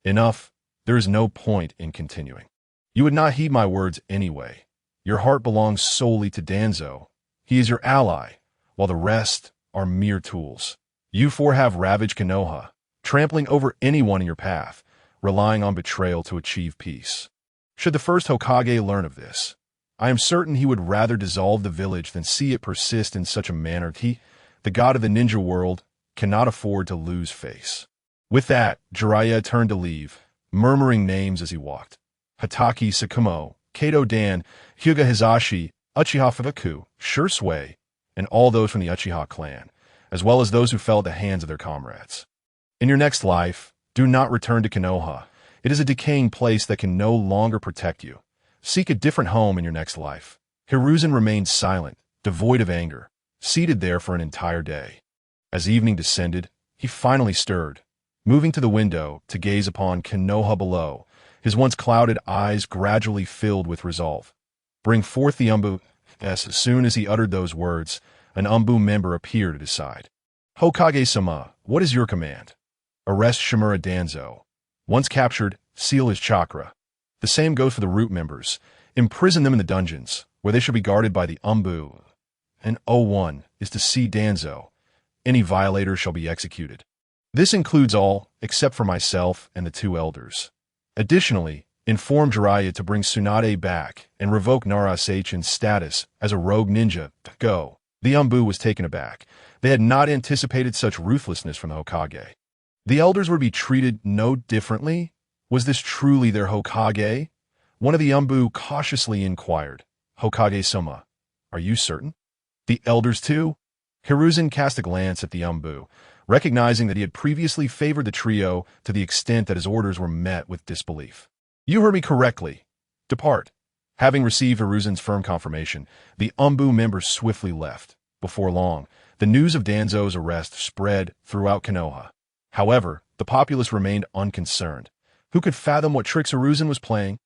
Enough, there is no point in continuing. You would not heed my words anyway. Your heart belongs solely to Danzo. He is your ally, while the rest are mere tools. You 4 have ravaged Konoha, trampling over anyone in your path, relying on betrayal to achieve peace. Should the first Hokage learn of this, I am certain he would rather dissolve the village than see it persist in such a manner. He, the god of the ninja world, cannot afford to lose face. With that, Jiraiya turned to leave, murmuring names as he walked. Hataki Sakumo, Kato Dan, Hyuga Hizashi, Uchiha Fugaku, Shursui, and all those from the Uchiha clan, as well as those who fell at the hands of their comrades. In your next life, do not return to Konoha. It is a decaying place that can no longer protect you. Seek a different home in your next life. Hiruzen remained silent, devoid of anger, seated there for an entire day. As evening descended, he finally stirred, moving to the window to gaze upon Konoha below, his once clouded eyes gradually filled with resolve. Bring forth the Umbu. As soon as he uttered those words, an Umbu member appeared at his side. Hokage-sama, what is your command? Arrest Shimura Danzo. Once captured, seal his chakra. The same goes for the root members. Imprison them in the dungeons, where they shall be guarded by the Umbu. And O1 is to see Danzo. Any violator shall be executed. This includes all, except for myself and the two elders. Additionally, inform Jiraiya to bring Tsunade back and revoke Nara Seichin's status as a rogue ninja. Go. The Umbu was taken aback. They had not anticipated such ruthlessness from the Hokage. The elders would be treated no differently? Was this truly their Hokage? One of the Umbu cautiously inquired. Hokage-sama, are you certain? The elders too? Hiruzen cast a glance at the Umbu, recognizing that he had previously favored the trio to the extent that his orders were met with disbelief. You heard me correctly. Depart. Having received Hiruzen's firm confirmation, the Umbu members swiftly left. Before long, the news of Danzo's arrest spread throughout Konoha. However, the populace remained unconcerned. Who could fathom what tricks Hiruzen was playing?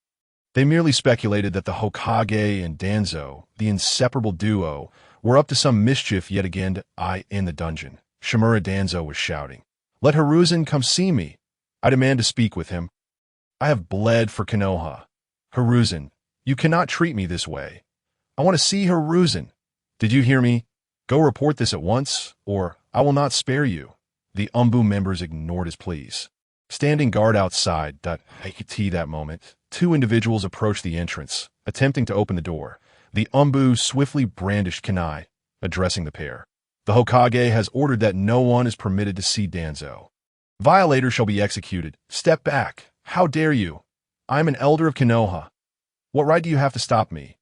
They merely speculated that the Hokage and Danzo, the inseparable duo, were up to some mischief yet again. In the dungeon, Shimura Danzo was shouting, "Let Hiruzen come see me. I demand to speak with him. I have bled for Konoha. Hiruzen, you cannot treat me this way. I want to see Hiruzen. Did you hear me? Go report this at once, or I will not spare you." The Umbu members ignored his pleas. Standing guard outside, that moment, two individuals approached the entrance, attempting to open the door. The Umbu swiftly brandished kunai, addressing the pair. The Hokage has ordered that no one is permitted to see Danzo. Violators shall be executed. Step back. How dare you? I am an elder of Konoha. What right do you have to stop me?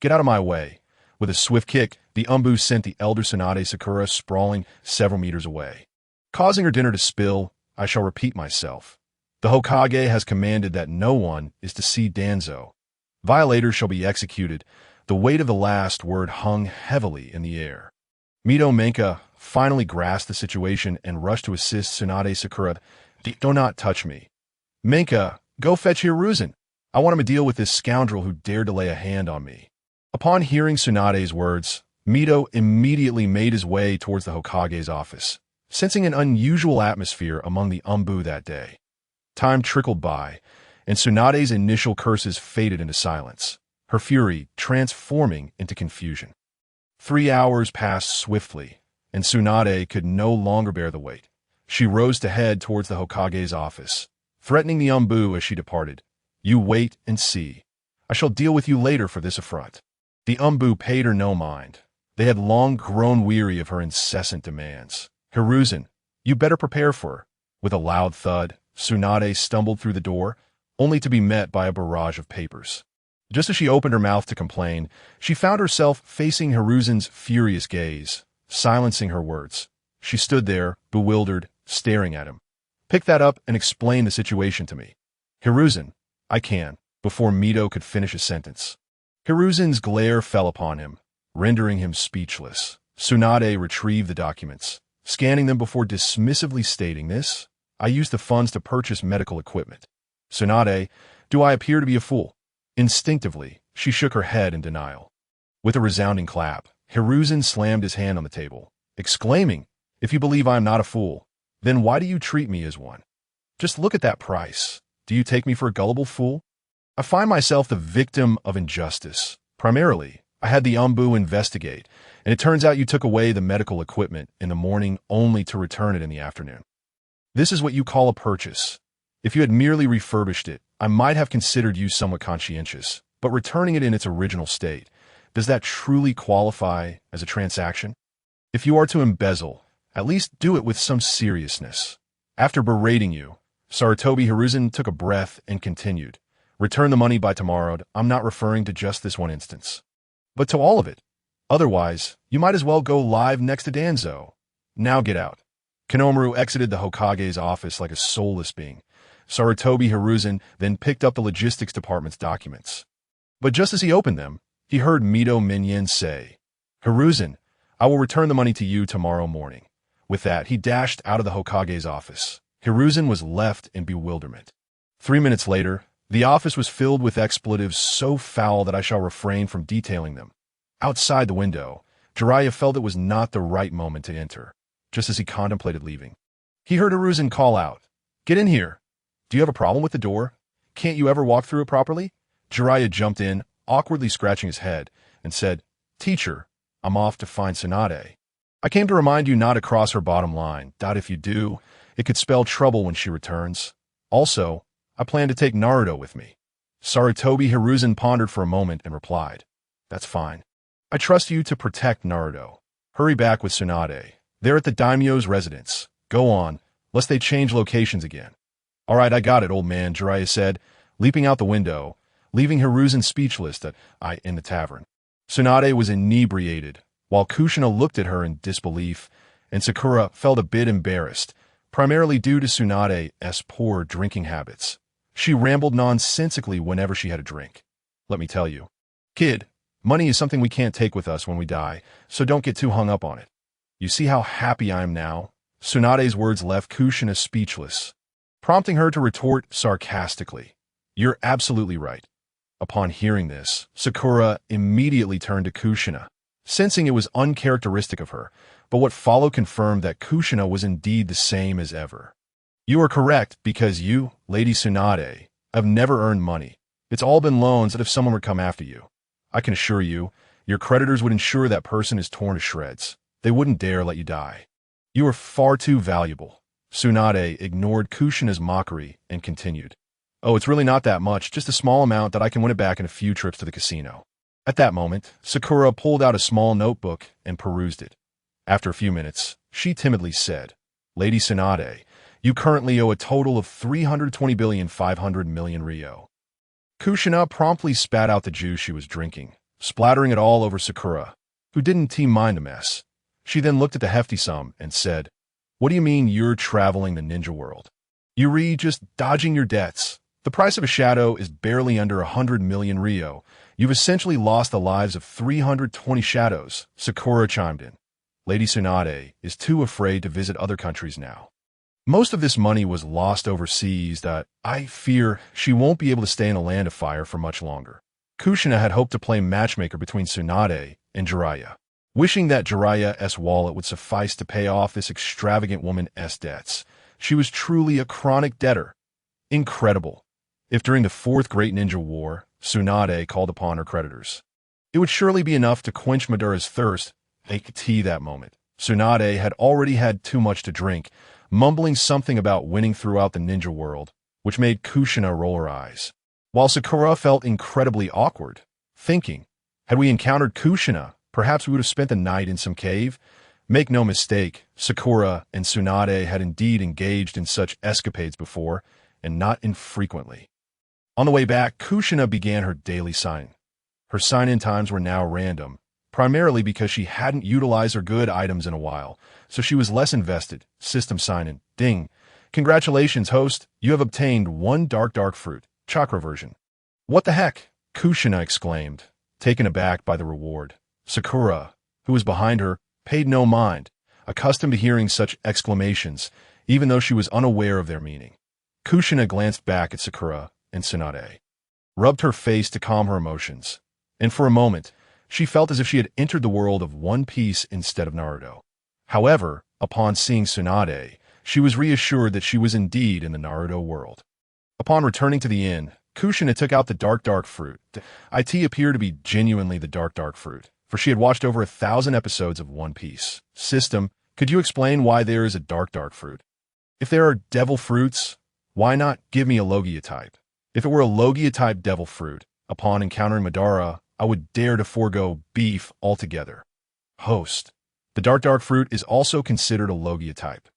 Get out of my way. With a swift kick, the Umbu sent the elder Tsunade Sakura sprawling several meters away. Causing her dinner to spill, I shall repeat myself. The Hokage has commanded that no one is to see Danzo. Violators shall be executed. The weight of the last word hung heavily in the air. Mito Menka finally grasped the situation and rushed to assist Tsunade Sakura. Do not touch me. Menka, go fetch Hiruzen. I want him to deal with this scoundrel who dared to lay a hand on me. Upon hearing Tsunade's words, Mito immediately made his way towards the Hokage's office, sensing an unusual atmosphere among the Umbu that day. Time trickled by, and Tsunade's initial curses faded into silence, her fury transforming into confusion. 3 hours passed swiftly, and Tsunade could no longer bear the weight. She rose to head towards the Hokage's office, threatening the Umbu as she departed. You wait and see. I shall deal with you later for this affront. The Umbu paid her no mind. They had long grown weary of her incessant demands. Hiruzen, you better prepare for her. With a loud thud, Tsunade stumbled through the door, only to be met by a barrage of papers. Just as she opened her mouth to complain, she found herself facing Hiruzen's furious gaze, silencing her words. She stood there, bewildered, staring at him. Pick that up and explain the situation to me. Hiruzen, I can, before Mito could finish a sentence. Hiruzen's glare fell upon him, rendering him speechless. Tsunade retrieved the documents, scanning them before dismissively stating this. I used the funds to purchase medical equipment. Tsunade, do I appear to be a fool? Instinctively, she shook her head in denial. With a resounding clap, Hiruzen slammed his hand on the table, exclaiming, If you believe I am not a fool, then why do you treat me as one? Just look at that price. Do you take me for a gullible fool? I find myself the victim of injustice. Primarily, I had the Umbu investigate, and it turns out you took away the medical equipment in the morning only to return it in the afternoon. This is what you call a purchase. If you had merely refurbished it, I might have considered you somewhat conscientious, but returning it in its original state, does that truly qualify as a transaction? If you are to embezzle, At least do it with some seriousness. After berating you, Sarutobi Hizashi took a breath and continued. Return the money by tomorrow. I'm not referring to just this one instance, but to all of it. Otherwise, you might as well go live next to Danzo. Now get out. Konomaru exited the Hokage's office like a soulless being. Sarutobi Hizashi then picked up the logistics department's documents. But just as he opened them, he heard Mito Minyan say, "Hizashi, I will return the money to you tomorrow morning." With that, he dashed out of the Hokage's office. Hizashi was left in bewilderment. 3 minutes later, the office was filled with expletives so foul that I shall refrain from detailing them. Outside the window, Jiraiya felt it was not the right moment to enter. Just as he contemplated leaving, he heard Hizashi call out, "Get in here! Do you have a problem with the door? Can't you ever walk through it properly?" Jiraiya jumped in, awkwardly scratching his head, and said, "Teacher, I'm off to find Tsunade. I came to remind you not to cross her bottom line. If you do, it could spell trouble when she returns. Also, I plan to take Naruto with me." Sarutobi Hizashi pondered for a moment and replied, "That's fine. I trust you to protect Naruto. Hurry back with Tsunade. They're at the daimyo's residence. Go on, lest they change locations again." "All right, I got it, old man," Jiraiya said, leaping out the window, leaving Hiruzen speechless in the tavern. Tsunade was inebriated, while Kushina looked at her in disbelief, and Sakura felt a bit embarrassed, primarily due to Tsunade's poor drinking habits. She rambled nonsensically whenever she had a drink. "Let me tell you, kid, money is something we can't take with us when we die, so don't get too hung up on it. You see how happy I am now?" Tsunade's words left Kushina speechless, prompting her to retort sarcastically, "You're absolutely right." Upon hearing this, Sakura immediately turned to Kushina, sensing it was uncharacteristic of her, but what followed confirmed that Kushina was indeed the same as ever. "You are correct, because you, Lady Tsunade, have never earned money. It's all been loans that if someone would come after you. I can assure you, your creditors would ensure that person is torn to shreds. They wouldn't dare let you die. You are far too valuable." Tsunade ignored Kushina's mockery and continued, "Oh, it's really not that much, just a small amount that I can win it back in a few trips to the casino." At that moment, Sakura pulled out a small notebook and perused it. After a few minutes, she timidly said, "Lady Tsunade, you currently owe a total of 320,500,000,000 ryo." Kushina promptly spat out the juice she was drinking, splattering it all over Sakura, who didn't mind the mess. She then looked at the hefty sum and said, "What do you mean you're traveling the ninja world? You're just dodging your debts. The price of a shadow is barely under 100 million ryo. You've essentially lost the lives of 320 shadows," Sakura chimed in. "Lady Tsunade is too afraid to visit other countries now. Most of this money was lost overseas. I fear she won't be able to stay in the land of fire for much longer." Kushina had hoped to play matchmaker between Tsunade and Jiraiya, wishing that Jiraiya's wallet would suffice to pay off this extravagant woman's debts. She was truly a chronic debtor. Incredible. If during the Fourth Great Ninja War, Tsunade called upon her creditors, it would surely be enough to quench Madara's thirst. That moment, Tsunade had already had too much to drink, mumbling something about winning throughout the ninja world, which made Kushina roll her eyes, while Sakura felt incredibly awkward, thinking, had we encountered Kushina, perhaps we would have spent the night in some cave. Make no mistake, Sakura and Tsunade had indeed engaged in such escapades before, and not infrequently. On the way back, Kushina began her daily sign. Her sign-in times were now random, primarily because she hadn't utilized her good items in a while, so she was less invested. System sign-in. Ding. "Congratulations, host. You have obtained 1 dark fruit, chakra version." "What the heck?" Kushina exclaimed, taken aback by the reward. Sakura, who was behind her, paid no mind, accustomed to hearing such exclamations, even though she was unaware of their meaning. Kushina glanced back at Sakura, and Tsunade rubbed her face to calm her emotions, and for a moment, she felt as if she had entered the world of One Piece instead of Naruto. However, upon seeing Tsunade, she was reassured that she was indeed in the Naruto world. Upon returning to the inn, Kushina took out the dark fruit. It appeared to be genuinely the dark fruit, for she had watched over 1,000 episodes of One Piece. "System, could you explain why there is a dark fruit? If there are devil fruits, why not give me a Logia type? If it were a Logia type devil fruit, upon encountering Madara, I would dare to forego beef altogether." "Host, The dark fruit is also considered a Logia type.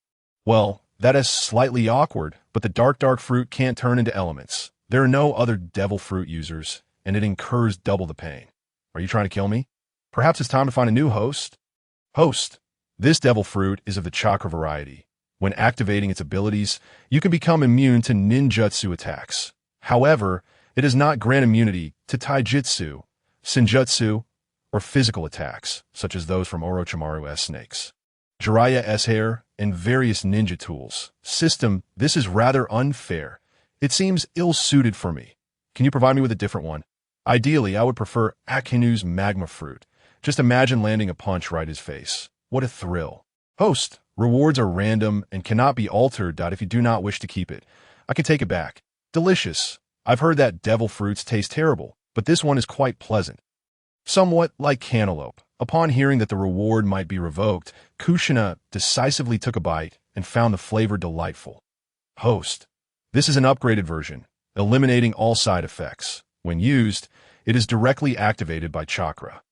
Well, that is slightly awkward, but the dark fruit can't turn into elements. There are no other devil fruit users, and it incurs double the pain. Are you trying to kill me? Perhaps it's time to find a new host? Host. This devil fruit is of the chakra variety. When activating its abilities, you can become immune to ninjutsu attacks. However, it does not grant immunity to taijutsu, senjutsu, or physical attacks, such as those from Orochimaru's snakes, Jiraiya's hair, and various ninja tools. System, this is rather unfair. It seems ill-suited for me. Can you provide me with a different one? Ideally, I would prefer Akinu's magma fruit. Just imagine landing a punch right in his face. What a thrill. Host, rewards are random and cannot be altered. If you do not wish to keep it, I can take it back. Delicious. I've heard that devil fruits taste terrible, but this one is quite pleasant. Somewhat like cantaloupe. Upon hearing that the reward might be revoked, Kushina decisively took a bite and found the flavor delightful. Host. This is an upgraded version, eliminating all side effects. When used, it is directly activated by chakra.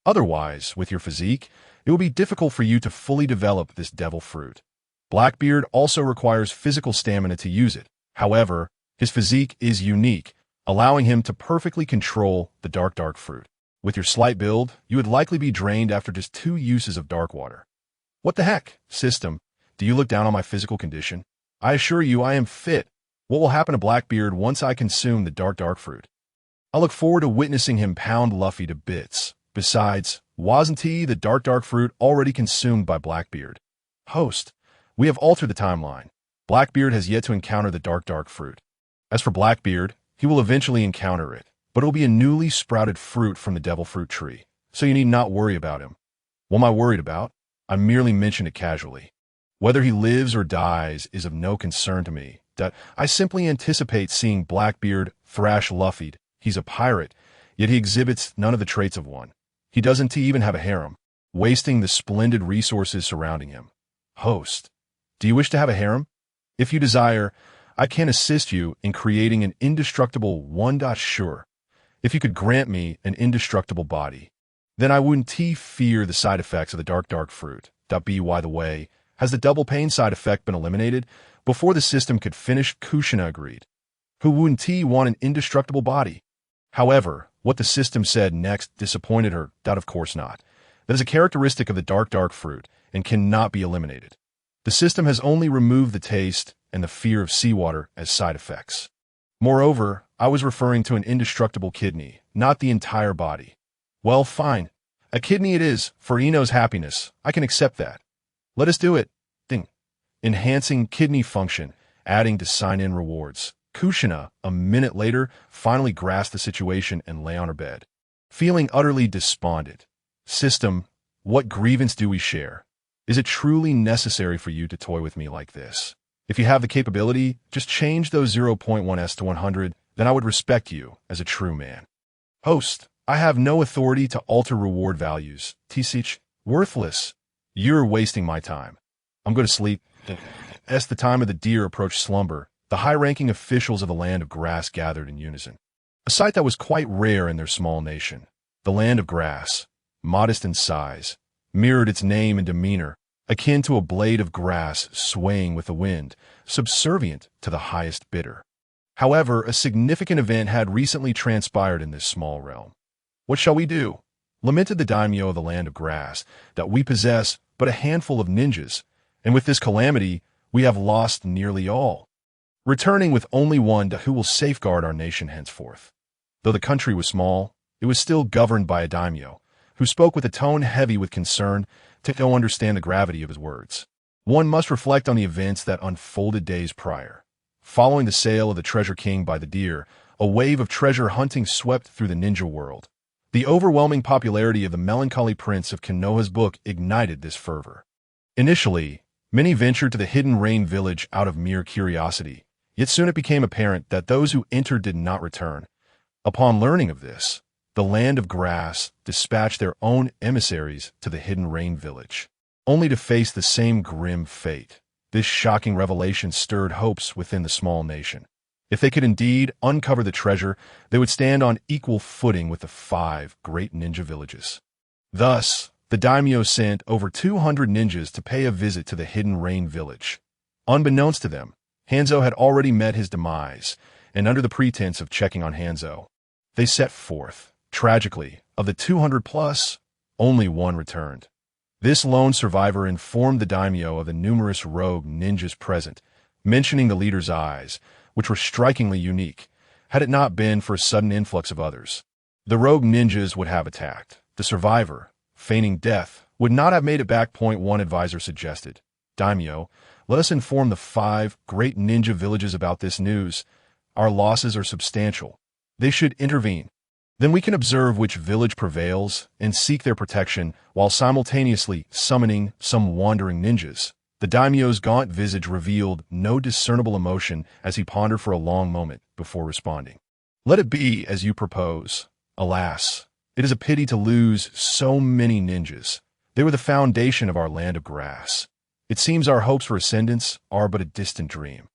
Otherwise, with your physique, it will be difficult for you to fully develop this devil fruit. Blackbeard also requires physical stamina to use it. However, his physique is unique, allowing him to perfectly control the dark fruit. With your slight build, you would likely be drained after just 2 uses of dark water. What the heck, system? Do you look down on my physical condition? I assure you I am fit. What will happen to Blackbeard once I consume the dark fruit? I look forward to witnessing him pound Luffy to bits. Besides, wasn't he the dark fruit already consumed by Blackbeard? Host, we have altered the timeline. Blackbeard has yet to encounter the dark fruit. As for Blackbeard, he will eventually encounter it, but it will be a newly sprouted fruit from the devil fruit tree, so you need not worry about him. What am I worried about? I merely mentioned it casually. Whether he lives or dies is of no concern to me. That I simply anticipate seeing Blackbeard thrash Luffy. He's a pirate, yet he exhibits none of the traits of one. He doesn't even have a harem, wasting the splendid resources surrounding him. Host, do you wish to have a harem? If you desire, I can assist you in creating an indestructible one. Sure, if you could grant me an indestructible body, then I wouldn't fear the side effects of the dark fruit. By the way, has the double pain side effect been eliminated? Before the system could finish, Kushina agreed. Who wouldn't want an indestructible body? However, what the system said next disappointed her. Of course not. That is a characteristic of the dark fruit and cannot be eliminated. The system has only removed the taste and the fear of seawater as side effects. Moreover, I was referring to an indestructible kidney, not the entire body. Well, fine. A kidney it is, for Ino's happiness. I can accept that. Let us do it. Ding. Enhancing kidney function, adding to sign-in rewards. Kushina, a minute later, finally grasped the situation and lay on her bed, feeling utterly despondent. System, what grievance do we share? Is it truly necessary for you to toy with me like this? If you have the capability, just change those 0.1s to 100, then I would respect you as a true man. Host, I have no authority to alter reward values. Tisich, worthless. You're wasting my time. I'm going to sleep. As the time of the deer approached slumber, the high-ranking officials of the Land of Grass gathered in unison. A sight that was quite rare in their small nation. The Land of Grass, modest in size, mirrored its name and demeanor, akin to a blade of grass swaying with the wind, subservient to the highest bidder. However, a significant event had recently transpired in this small realm. What shall we do? Lamented the daimyo of the Land of Grass, that we possess but a handful of ninjas, and with this calamity, we have lost nearly all, returning with only one who will safeguard our nation henceforth. Though the country was small, it was still governed by a daimyo, who spoke with a tone heavy with concern to understand the gravity of his words. One must reflect on the events that unfolded days prior. Following the sale of the Treasure King by the deer, a wave of treasure hunting swept through the ninja world. The overwhelming popularity of the Melancholy Prince of Konoha's book ignited this fervor. Initially, many ventured to the Hidden Rain village out of mere curiosity, yet soon it became apparent that those who entered did not return. Upon learning of this, the Land of Grass dispatched their own emissaries to the Hidden Rain village, only to face the same grim fate. This shocking revelation stirred hopes within the small nation. If they could indeed uncover the treasure, they would stand on equal footing with the 5 great ninja villages. Thus, the daimyo sent over 200 ninjas to pay a visit to the hidden rain village. Unbeknownst to them, Hanzo had already met his demise, and under the pretense of checking on Hanzo, they set forth. Tragically, of the 200-plus, only one returned. This lone survivor informed the daimyo of the numerous rogue ninjas present, mentioning the leader's eyes, which were strikingly unique, had it not been for a sudden influx of others. The rogue ninjas would have attacked. The survivor, feigning death, would not have made it back. One advisor suggested. Daimyo, let us inform the 5 great ninja villages about this news. Our losses are substantial. They should intervene. Then we can observe which village prevails and seek their protection while simultaneously summoning some wandering ninjas. The daimyo's gaunt visage revealed no discernible emotion as he pondered for a long moment before responding. Let it be as you propose. Alas, it is a pity to lose so many ninjas. They were the foundation of our land of grass. It seems our hopes for ascendance are but a distant dream.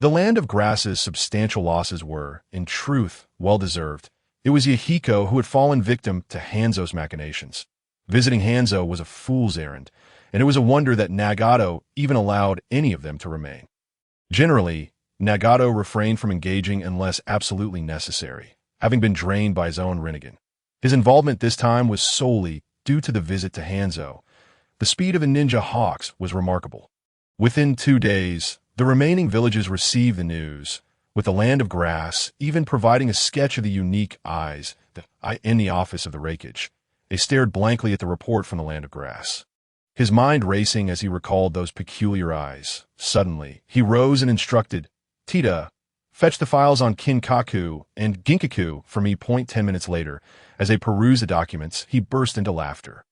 The land of grass's substantial losses were, in truth, well-deserved. It was Yahiko who had fallen victim to Hanzo's machinations. Visiting Hanzo was a fool's errand, and it was a wonder that Nagato even allowed any of them to remain. Generally, Nagato refrained from engaging unless absolutely necessary, having been drained by his own Rinnegan. His involvement this time was solely due to the visit to Hanzo. The speed of the ninja hawks was remarkable. Within 2 days, the remaining villages received the news, with the land of grass even providing a sketch of the unique eyes in the office of the Raikage. They stared blankly at the report from the land of grass. His mind racing as he recalled those peculiar eyes. Suddenly, he rose and instructed, Tita, fetch the files on Kinkaku and Ginkaku for me. 10 minutes later, as they perused the documents, he burst into laughter.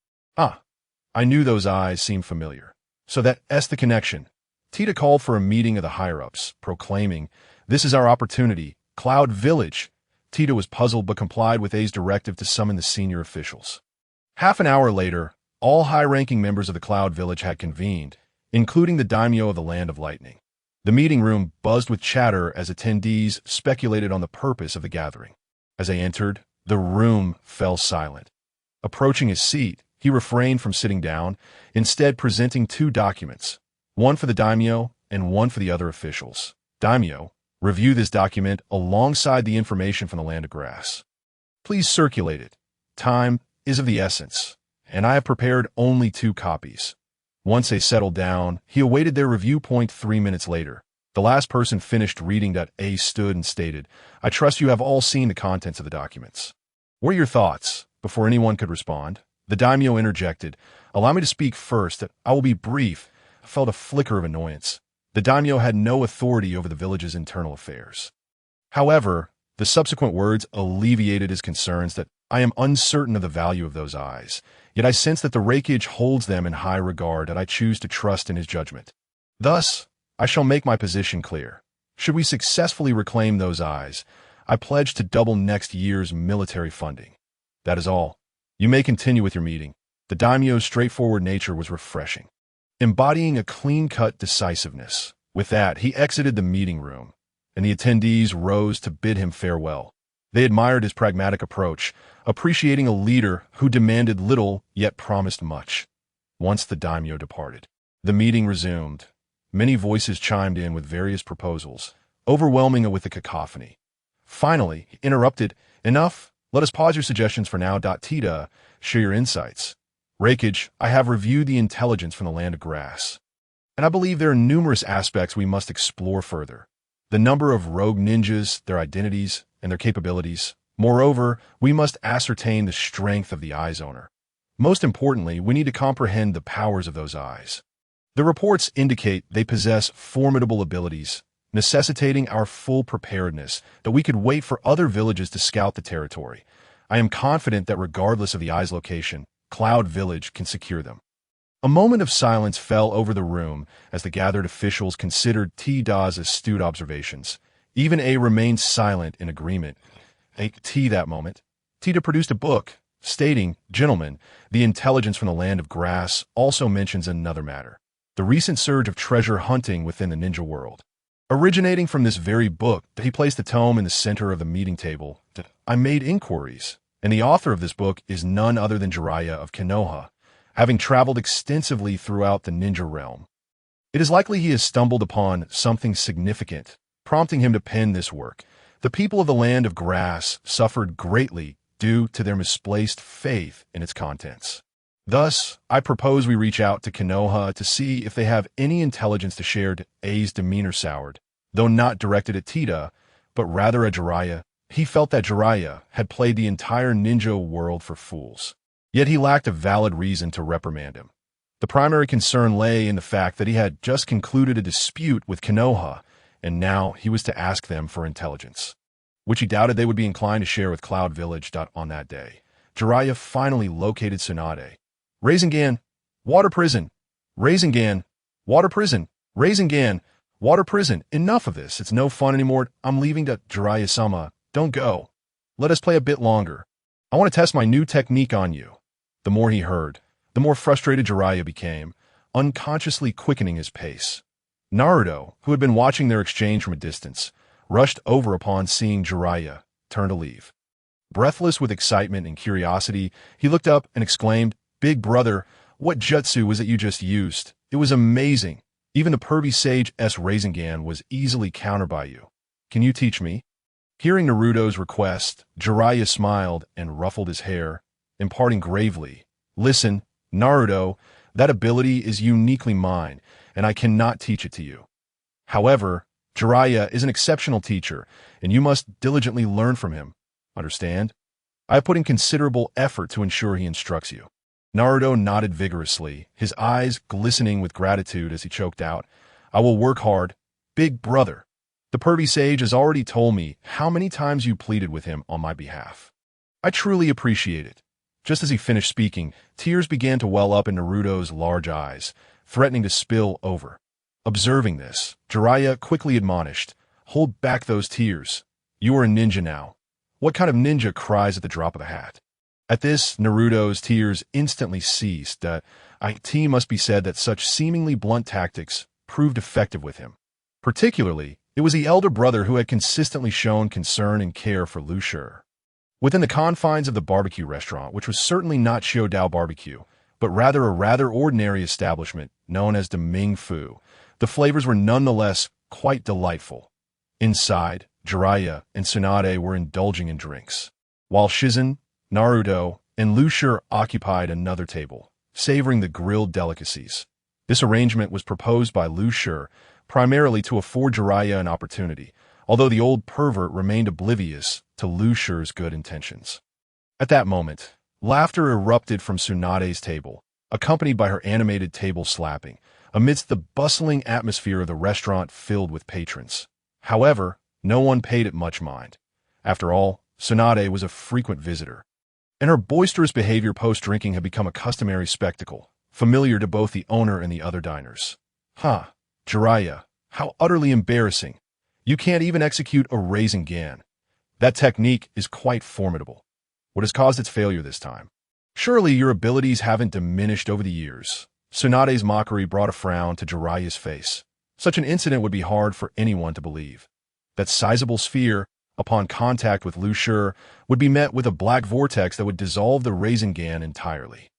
I knew those eyes seemed familiar. So that's the connection. Tita called for a meeting of the higher-ups, proclaiming, this is our opportunity, Cloud Village. Tita was puzzled but complied with A's directive to summon the senior officials. Half an hour later, all high-ranking members of the Cloud Village had convened, including the daimyo of the Land of Lightning. The meeting room buzzed with chatter as attendees speculated on the purpose of the gathering. As they entered, the room fell silent. Approaching his seat, he refrained from sitting down, instead presenting 2 documents, one for the daimyo and one for the other officials. Daimyo, review this document alongside the information from the Land of Grass. Please circulate it. Time is of the essence, and I have prepared only 2 copies. Once they settled down, he awaited their review. 3 minutes later, the last person finished reading that A stood and stated, I trust you have all seen the contents of the documents. What are your thoughts? Before anyone could respond, the daimyo interjected, allow me to speak first. I will be brief. I felt a flicker of annoyance. The daimyo had no authority over the village's internal affairs. However, the subsequent words alleviated his concerns that I am uncertain of the value of those eyes, yet I sense that the Raikage holds them in high regard and I choose to trust in his judgment. Thus, I shall make my position clear. Should we successfully reclaim those eyes, I pledge to double next year's military funding. That is all. You may continue with your meeting. The daimyo's straightforward nature was refreshing, embodying a clean-cut decisiveness. With that, he exited the meeting room, and the attendees rose to bid him farewell. They admired his pragmatic approach, appreciating a leader who demanded little yet promised much. Once the daimyo departed, the meeting resumed. Many voices chimed in with various proposals, overwhelming it with a cacophony. Finally, he interrupted, enough, let us pause your suggestions for now. Tita, share your insights. Raikage, I have reviewed the intelligence from the Land of Grass, and I believe there are numerous aspects we must explore further. The number of rogue ninjas, their identities, and their capabilities. Moreover, we must ascertain the strength of the eye's owner. Most importantly, we need to comprehend the powers of those eyes. The reports indicate they possess formidable abilities, necessitating our full preparedness, that we could wait for other villages to scout the territory. I am confident that regardless of the eye's location, Cloud Village can secure them. A moment of silence fell over the room as the gathered officials considered T-Da's astute observations. Even A remained silent in agreement. That moment, Tita produced a book, stating, Gentlemen, the intelligence from the Land of Grass also mentions another matter. The recent surge of treasure hunting within the ninja world. Originating from this very book, he placed the tome in the center of the meeting table. I made inquiries, and the author of this book is none other than Jiraiya of Konoha. having traveled extensively throughout the ninja realm. It is likely he has stumbled upon something significant, prompting him to pen this work. The people of the Land of Grass suffered greatly due to their misplaced faith in its contents. Thus, I propose we reach out to Konoha to see if they have any intelligence to share. A's demeanor soured, though not directed at Tita, but rather at Jiraiya. He felt that Jiraiya had played the entire ninja world for fools. Yet he lacked a valid reason to reprimand him. The primary concern lay in the fact that he had just concluded a dispute with Konoha, and now he was to ask them for intelligence, which he doubted they would be inclined to share with Cloud Village. On that day, Jiraiya finally located Tsunade. Rasengan, water prison. Rasengan, water prison. Rasengan, water prison. Enough of this. It's no fun anymore. I'm leaving. Jiraiya-sama, don't go. Let us play a bit longer. I want to test my new technique on you. The more he heard, the more frustrated Jiraiya became, unconsciously quickening his pace. Naruto, who had been watching their exchange from a distance, rushed over upon seeing Jiraiya turn to leave. Breathless with excitement and curiosity, he looked up and exclaimed, "Big brother, what jutsu was it you just used? It was amazing. Even the pervy sage S. Rasengan was easily countered by you. Can you teach me?" Hearing Naruto's request, Jiraiya smiled and ruffled his hair, imparting gravely, "Listen, Naruto, that ability is uniquely mine, and I cannot teach it to you. However, Jiraiya is an exceptional teacher, and you must diligently learn from him. Understand? I have put in considerable effort to ensure he instructs you." Naruto nodded vigorously, his eyes glistening with gratitude as he choked out, "I will work hard, big brother. The pervy sage has already told me how many times you pleaded with him on my behalf. I truly appreciate it." Just as he finished speaking, tears began to well up in Naruto's large eyes, threatening to spill over. Observing this, Jiraiya quickly admonished, "Hold back those tears. You are a ninja now. What kind of ninja cries at the drop of a hat?" At this, Naruto's tears instantly ceased. It must be said that such seemingly blunt tactics proved effective with him. Particularly, it was the elder brother who had consistently shown concern and care for Lu Shi. Within the confines of the barbecue restaurant, which was certainly not Xiaodao Barbecue, but rather a rather ordinary establishment known as the Ming Fu, the flavors were nonetheless quite delightful. Inside, Jiraiya and Tsunade were indulging in drinks, while Shizen, Naruto, and Lu Shi occupied another table, savoring the grilled delicacies. This arrangement was proposed by Lu Shi primarily to afford Jiraiya an opportunity, although the old pervert remained oblivious to Lu Shi's good intentions. At that moment, laughter erupted from Tsunade's table, accompanied by her animated table slapping, amidst the bustling atmosphere of the restaurant filled with patrons. However, no one paid it much mind. After all, Tsunade was a frequent visitor, and her boisterous behavior post-drinking had become a customary spectacle, familiar to both the owner and the other diners. Jiraiya, how utterly embarrassing. You can't even execute a Rasengan. That technique is quite formidable. What has caused its failure this time? Surely your abilities haven't diminished over the years. Tsunade's mockery brought a frown to Jiraiya's face. Such an incident would be hard for anyone to believe. That sizable sphere, upon contact with Lu Shi, would be met with a black vortex that would dissolve the Rasengan entirely.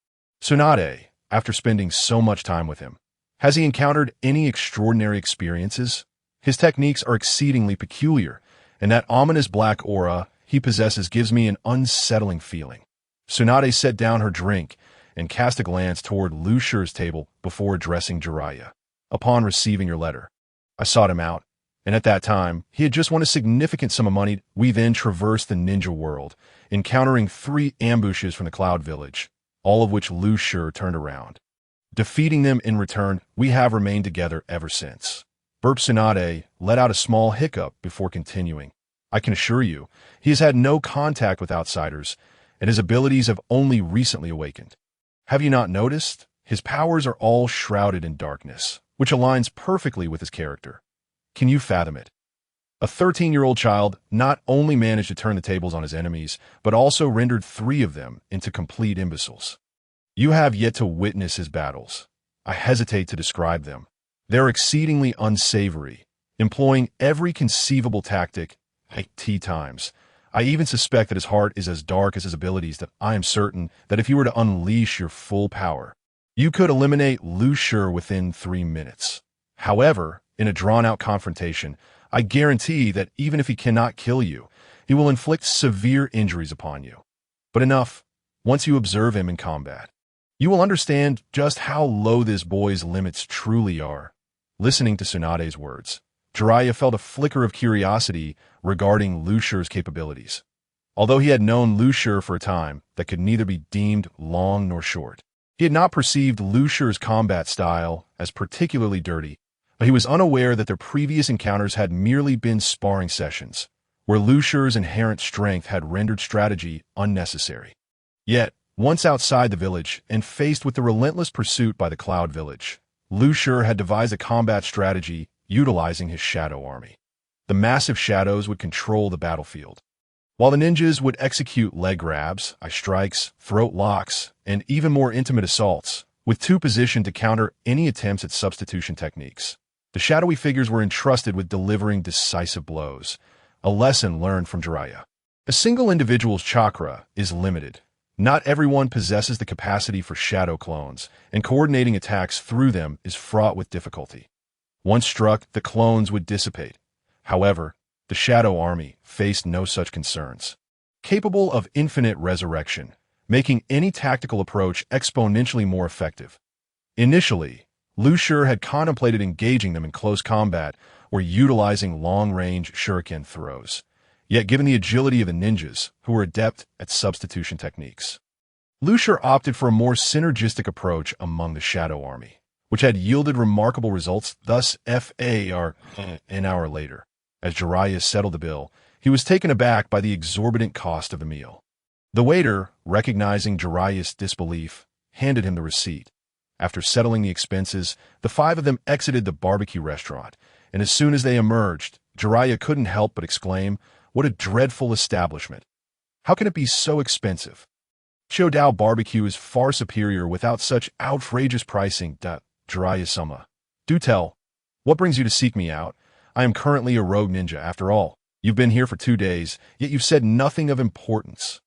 Tsunade, after spending so much time with him, has he encountered any extraordinary experiences? His techniques are exceedingly peculiar, and that ominous black aura he possesses gives me an unsettling feeling. Tsunade set down her drink and cast a glance toward Lu Shi's table before addressing Jiraiya. "Upon receiving your letter, I sought him out, and at that time, he had just won a significant sum of money. We then traversed the ninja world, encountering 3 ambushes from the Cloud Village, all of which Lu Shi turned around. Defeating them in return, we have remained together ever since." Tsunade let out a small hiccup before continuing. "I can assure you, he has had no contact with outsiders, and his abilities have only recently awakened. Have you not noticed? His powers are all shrouded in darkness, which aligns perfectly with his character. Can you fathom it? A 13-year-old child not only managed to turn the tables on his enemies, but also rendered 3 of them into complete imbeciles. You have yet to witness his battles. I hesitate to describe them. They're exceedingly unsavory, employing every conceivable tactic at times. I even suspect that his heart is as dark as his abilities, that I am certain that if you were to unleash your full power, You could eliminate Lu Shi within 3 minutes. However, in a drawn-out confrontation, I guarantee that even if he cannot kill you, he will inflict severe injuries upon you. But enough. Once you observe him in combat, you will understand just how low this boy's limits truly are. Listening to Tsunade's words, Jiraiya felt a flicker of curiosity regarding Lu Shi's capabilities. Although he had known Lu Shi for a time that could neither be deemed long nor short, he had not perceived Lu Shi's combat style as particularly dirty, but he was unaware that their previous encounters had merely been sparring sessions, where Lu Shi's inherent strength had rendered strategy unnecessary. Yet, once outside the village and faced with the relentless pursuit by the Cloud Village, Lu Shi had devised a combat strategy utilizing his shadow army. The massive shadows would control the battlefield, while the ninjas would execute leg grabs, eye strikes, throat locks, and even more intimate assaults, with two positioned to counter any attempts at substitution techniques. The shadowy figures were entrusted with delivering decisive blows, a lesson learned from Jiraiya. A single individual's chakra is limited. Not everyone possesses the capacity for shadow clones, and coordinating attacks through them is fraught with difficulty. Once struck, the clones would dissipate. However, the Shadow Army faced no such concerns. Capable of infinite resurrection, making any tactical approach exponentially more effective. Initially, Lu Shi had contemplated engaging them in close combat or utilizing long-range shuriken throws. Yet given the agility of the ninjas, who were adept at substitution techniques, Lu Shi opted for a more synergistic approach among the Shadow Army, which had yielded remarkable results. Thus, an hour later, as Jiraiya settled the bill, he was taken aback by the exorbitant cost of the meal. The waiter, recognizing Jiraiya's disbelief, handed him the receipt. After settling the expenses, the five of them exited the barbecue restaurant, and as soon as they emerged, Jiraiya couldn't help but exclaim, "What a dreadful establishment! How can it be so expensive? Shodao barbecue is far superior without such outrageous pricing." Jiraiya-sama, do tell, what brings you to seek me out? I am currently a rogue ninja, after all. You've been here for 2 days, yet you've said nothing of importance.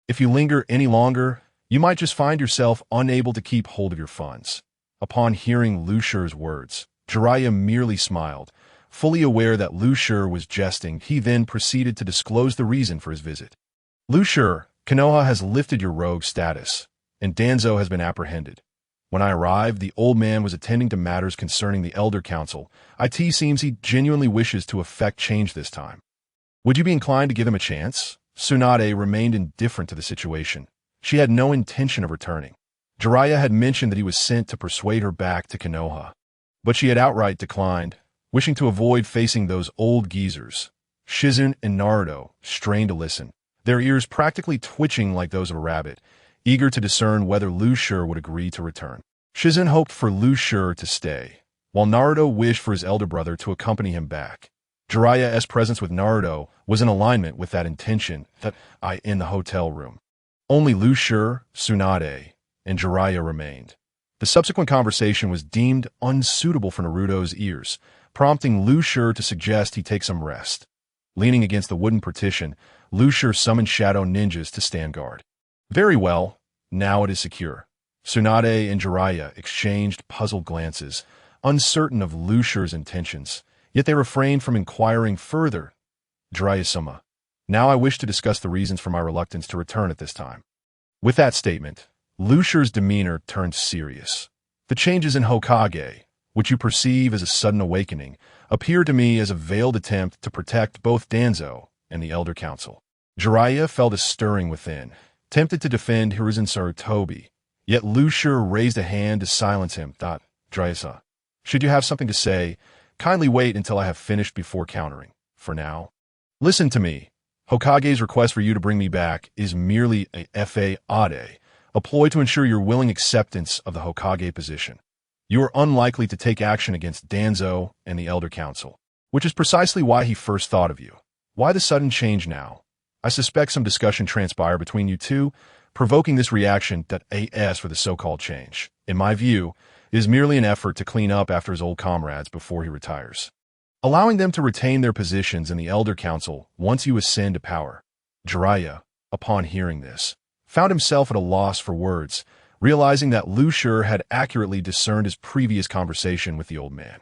If you linger any longer, you might just find yourself unable to keep hold of your funds. Upon hearing Lu Shi's words, Jiraiya merely smiled. Fully aware that Lu Shi was jesting, he then proceeded to disclose the reason for his visit. Lu Shi, Konoha has lifted your rogue status, and Danzo has been apprehended. When I arrived, the old man was attending to matters concerning the Elder Council. It seems he genuinely wishes to effect change this time. Would you be inclined to give him a chance? Tsunade remained indifferent to the situation. She had no intention of returning. Jiraiya had mentioned that he was sent to persuade her back to Konoha, but she had outright declined, wishing to avoid facing those old geezers. Shizune and Naruto strained to listen, their ears practically twitching like those of a rabbit, eager to discern whether Lu Shi would agree to return. Shizune hoped for Lu Shi to stay, while Naruto wished for his elder brother to accompany him back. Jiraiya's presence with Naruto was in alignment with that intention in the hotel room. Only Lu Shi, Tsunade, and Jiraiya remained. The subsequent conversation was deemed unsuitable for Naruto's ears, prompting Lu Shi to suggest he take some rest. Leaning against the wooden partition, Lu Shi summoned shadow ninjas to stand guard. Very well, now it is secure. Tsunade and Jiraiya exchanged puzzled glances, uncertain of Lu Shi's intentions, yet they refrained from inquiring further. Jiraiya-sama, now I wish to discuss the reasons for my reluctance to return at this time. With that statement, Lu Shi's demeanor turned serious. The changes in Hokage, which you perceive as a sudden awakening, appear to me as a veiled attempt to protect both Danzo and the Elder Council. Jiraiya felt a stirring within, tempted to defend Hiruzen Sarutobi, yet Lu Shi raised a hand to silence him. Jiraiya-san, should you have something to say, kindly wait until I have finished before countering. For now, listen to me. Hokage's request for you to bring me back is merely a fade, a ploy to ensure your willing acceptance of the Hokage position. You are unlikely to take action against Danzo and the Elder Council, which is precisely why he first thought of you. Why the sudden change now? I suspect some discussion transpired between you two, provoking this reaction for the so-called change. In my view, it is merely an effort to clean up after his old comrades before he retires, allowing them to retain their positions in the Elder Council once you ascend to power. Jiraiya, upon hearing this, found himself at a loss for words, realizing that Lu Shi had accurately discerned his previous conversation with the old man.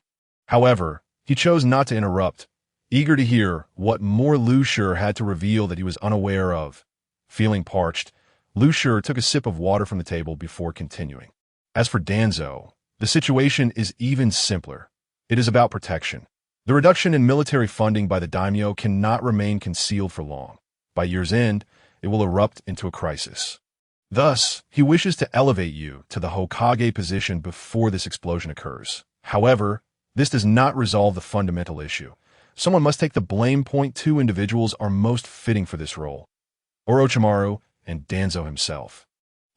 However, he chose not to interrupt, eager to hear what more Lu Shi had to reveal that he was unaware of. Feeling parched, Lu Shi took a sip of water from the table before continuing. As for Danzo, the situation is even simpler. It is about protection. The reduction in military funding by the daimyo cannot remain concealed for long. By year's end, it will erupt into a crisis. Thus, he wishes to elevate you to the Hokage position before this explosion occurs. However, this does not resolve the fundamental issue. Someone must take the blame. Two individuals are most fitting for this role: Orochimaru and Danzo himself.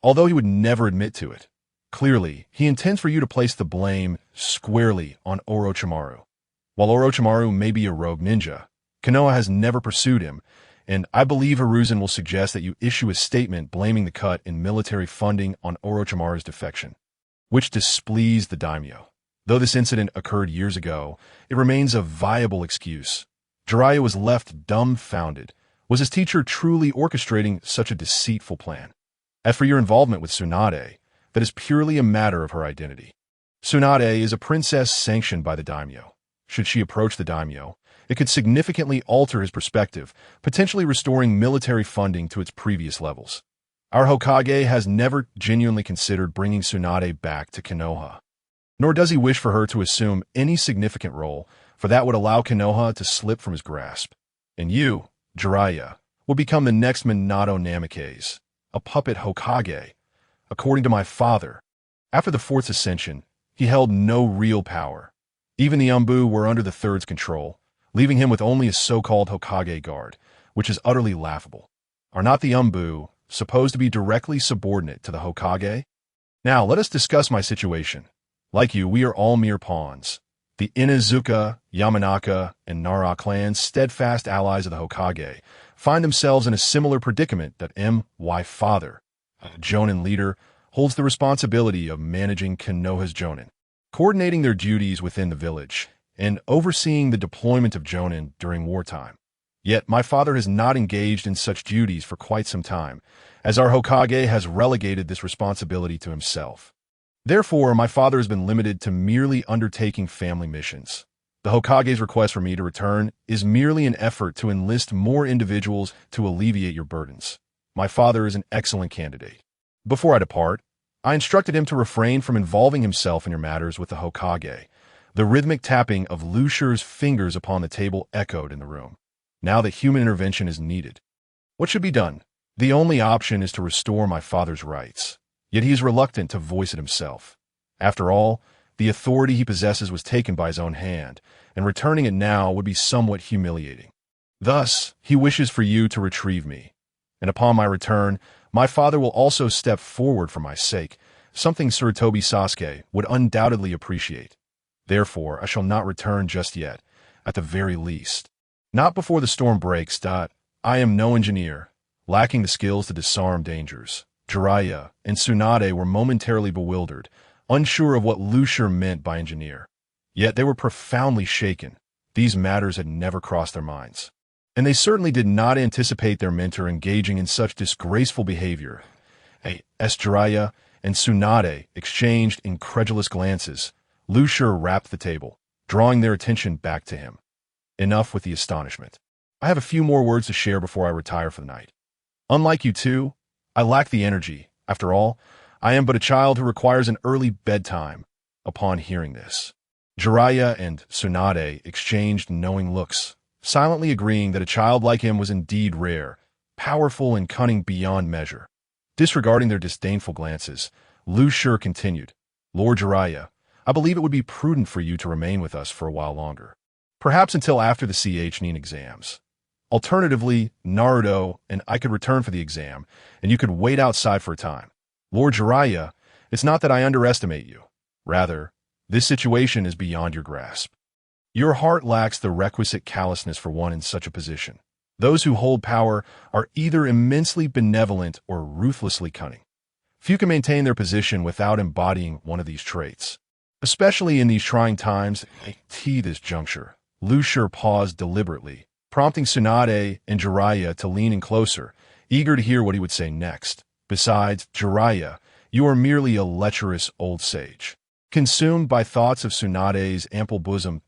Although he would never admit to it, clearly, he intends for you to place the blame squarely on Orochimaru. While Orochimaru may be a rogue ninja, Konoha has never pursued him, and I believe Hiruzen will suggest that you issue a statement blaming the cut in military funding on Orochimaru's defection, which displeased the daimyo. Though this incident occurred years ago, it remains a viable excuse. Jiraiya was left dumbfounded. Was his teacher truly orchestrating such a deceitful plan? As for your involvement with Tsunade, that is purely a matter of her identity. Tsunade is a princess sanctioned by the daimyo. Should she approach the daimyo, it could significantly alter his perspective, potentially restoring military funding to its previous levels. Our Hokage has never genuinely considered bringing Tsunade back to Konoha. Nor does he wish for her to assume any significant role, for that would allow Konoha to slip from his grasp. And you, Jiraiya, will become the next Minato Namikaze, a puppet Hokage. According to my father, after the fourth ascension, he held no real power. Even the Umbu were under the third's control, leaving him with only a so-called Hokage guard, which is utterly laughable. Are not the Umbu supposed to be directly subordinate to the Hokage? Now, let us discuss my situation. Like you, we are all mere pawns. The Inuzuka, Yamanaka, and Nara clans, steadfast allies of the Hokage, find themselves in a similar predicament that my father, a Jonin leader, holds the responsibility of managing Konoha's Jonin, coordinating their duties within the village, and overseeing the deployment of Jonin during wartime. Yet my father has not engaged in such duties for quite some time, as our Hokage has relegated this responsibility to himself. Therefore, my father has been limited to merely undertaking family missions. The Hokage's request for me to return is merely an effort to enlist more individuals to alleviate your burdens. My father is an excellent candidate. Before I depart, I instructed him to refrain from involving himself in your matters with the Hokage. The rhythmic tapping of Lu Shi's fingers upon the table echoed in the room. Now that human intervention is needed, what should be done? The only option is to restore my father's rights. Yet he is reluctant to voice it himself. After all, the authority he possesses was taken by his own hand, and returning it now would be somewhat humiliating. Thus, he wishes for you to retrieve me. And upon my return, my father will also step forward for my sake, something Sarutobi Sasuke would undoubtedly appreciate. Therefore, I shall not return just yet, at the very least. Not before the storm breaks. I am no engineer, lacking the skills to disarm dangers. Jiraiya and Tsunade were momentarily bewildered, unsure of what Lu Shi meant by engineer. Yet they were profoundly shaken. These matters had never crossed their minds. And they certainly did not anticipate their mentor engaging in such disgraceful behavior. As Jiraiya and Tsunade exchanged incredulous glances, Lu Shi rapped the table, drawing their attention back to him. Enough with the astonishment. I have a few more words to share before I retire for the night. Unlike you two, I lack the energy. After all, I am but a child who requires an early bedtime. Upon hearing this, Jiraiya and Tsunade exchanged knowing looks, silently agreeing that a child like him was indeed rare, powerful and cunning beyond measure. Disregarding their disdainful glances, Lu Shi continued, Lord Jiraiya, I believe it would be prudent for you to remain with us for a while longer. Perhaps until after the Nin exams. Alternatively, Naruto and I could return for the exam, and you could wait outside for a time. Lord Jiraiya, it's not that I underestimate you. Rather, this situation is beyond your grasp. Your heart lacks the requisite callousness for one in such a position. Those who hold power are either immensely benevolent or ruthlessly cunning. Few can maintain their position without embodying one of these traits. Especially in these trying times, at this juncture, Lu Shi paused deliberately, prompting Tsunade and Jiraiya to lean in closer, eager to hear what he would say next. Besides, Jiraiya, You are merely a lecherous old sage, consumed by thoughts of Tsunade's ample bosom.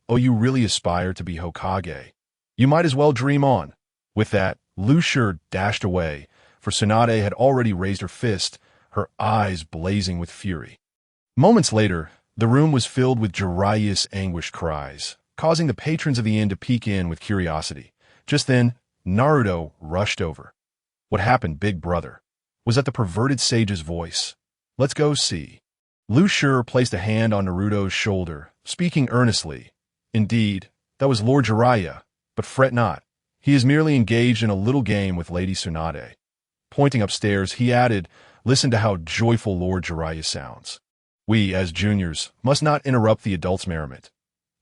Oh, you really aspire to be Hokage. You might as well dream on. With that, Lu Shi dashed away, for Tsunade had already raised her fist, her eyes blazing with fury. Moments later, the room was filled with Jiraiya's anguished cries, causing the patrons of the inn to peek in with curiosity. Just then, Naruto rushed over. "What happened, big brother?" was that the perverted sage's voice. "Let's go see." Lu Shi placed a hand on Naruto's shoulder, speaking earnestly. "Indeed, that was Lord Jiraiya, but fret not. He is merely engaged in a little game with Lady Tsunade." Pointing upstairs, he added, "Listen to how joyful Lord Jiraiya sounds. We, as juniors, must not interrupt the adults' merriment.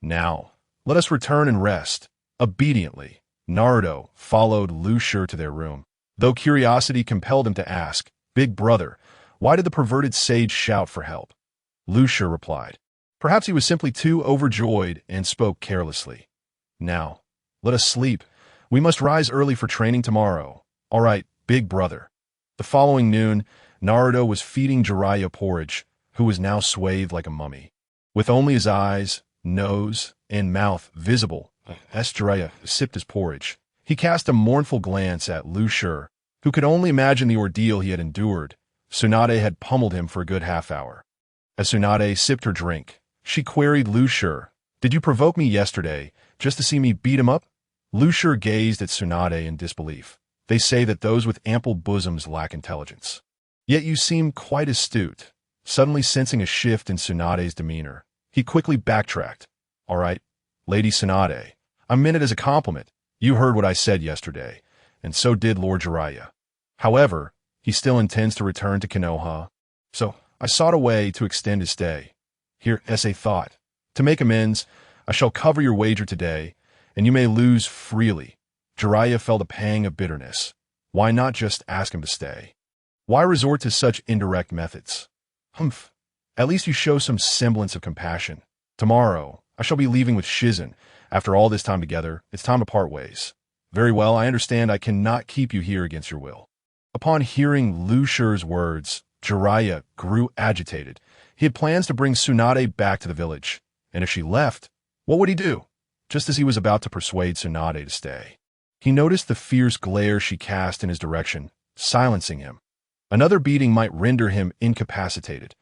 Now, let us return and rest." Obediently, Naruto followed Lu Shi to their room, though curiosity compelled him to ask, "Big brother, why did the perverted sage shout for help?" Lu Shi replied, "Perhaps he was simply too overjoyed," and spoke carelessly. "Now, let us sleep. We must rise early for training tomorrow." "All right, big brother." The following noon, Naruto was feeding Jiraiya porridge, who was now swathed like a mummy. With only his eyes, nose, and mouth visible, as Jiraiya sipped his porridge, he cast a mournful glance at Lu Shi, who could only imagine the ordeal he had endured. Tsunade had pummeled him for a good half-hour. As Tsunade sipped her drink, she queried Lu Shi, "Did you provoke me yesterday, just to see me beat him up?" Lu Shi gazed at Tsunade in disbelief. "They say that those with ample bosoms lack intelligence. Yet you seem quite astute." Suddenly sensing a shift in Tsunade's demeanor, he quickly backtracked. "All right, Lady Tsunade, I meant it as a compliment. You heard what I said yesterday, and so did Lord Jiraiya. However, he still intends to return to Konoha, so I sought a way to extend his stay. Here is a thought. To make amends, I shall cover your wager today, and you may lose freely." Jiraiya felt a pang of bitterness. Why not just ask him to stay? Why resort to such indirect methods? Humph. At least you show some semblance of compassion. Tomorrow, I shall be leaving with Shizen. After all this time together, it's time to part ways. Very well, I understand I cannot keep you here against your will. Upon hearing Lu Shi's words, Jiraiya grew agitated. He had plans to bring Tsunade back to the village, and if she left, what would he do? Just as he was about to persuade Tsunade to stay, he noticed the fierce glare she cast in his direction, silencing him. Another beating might render him incapacitated.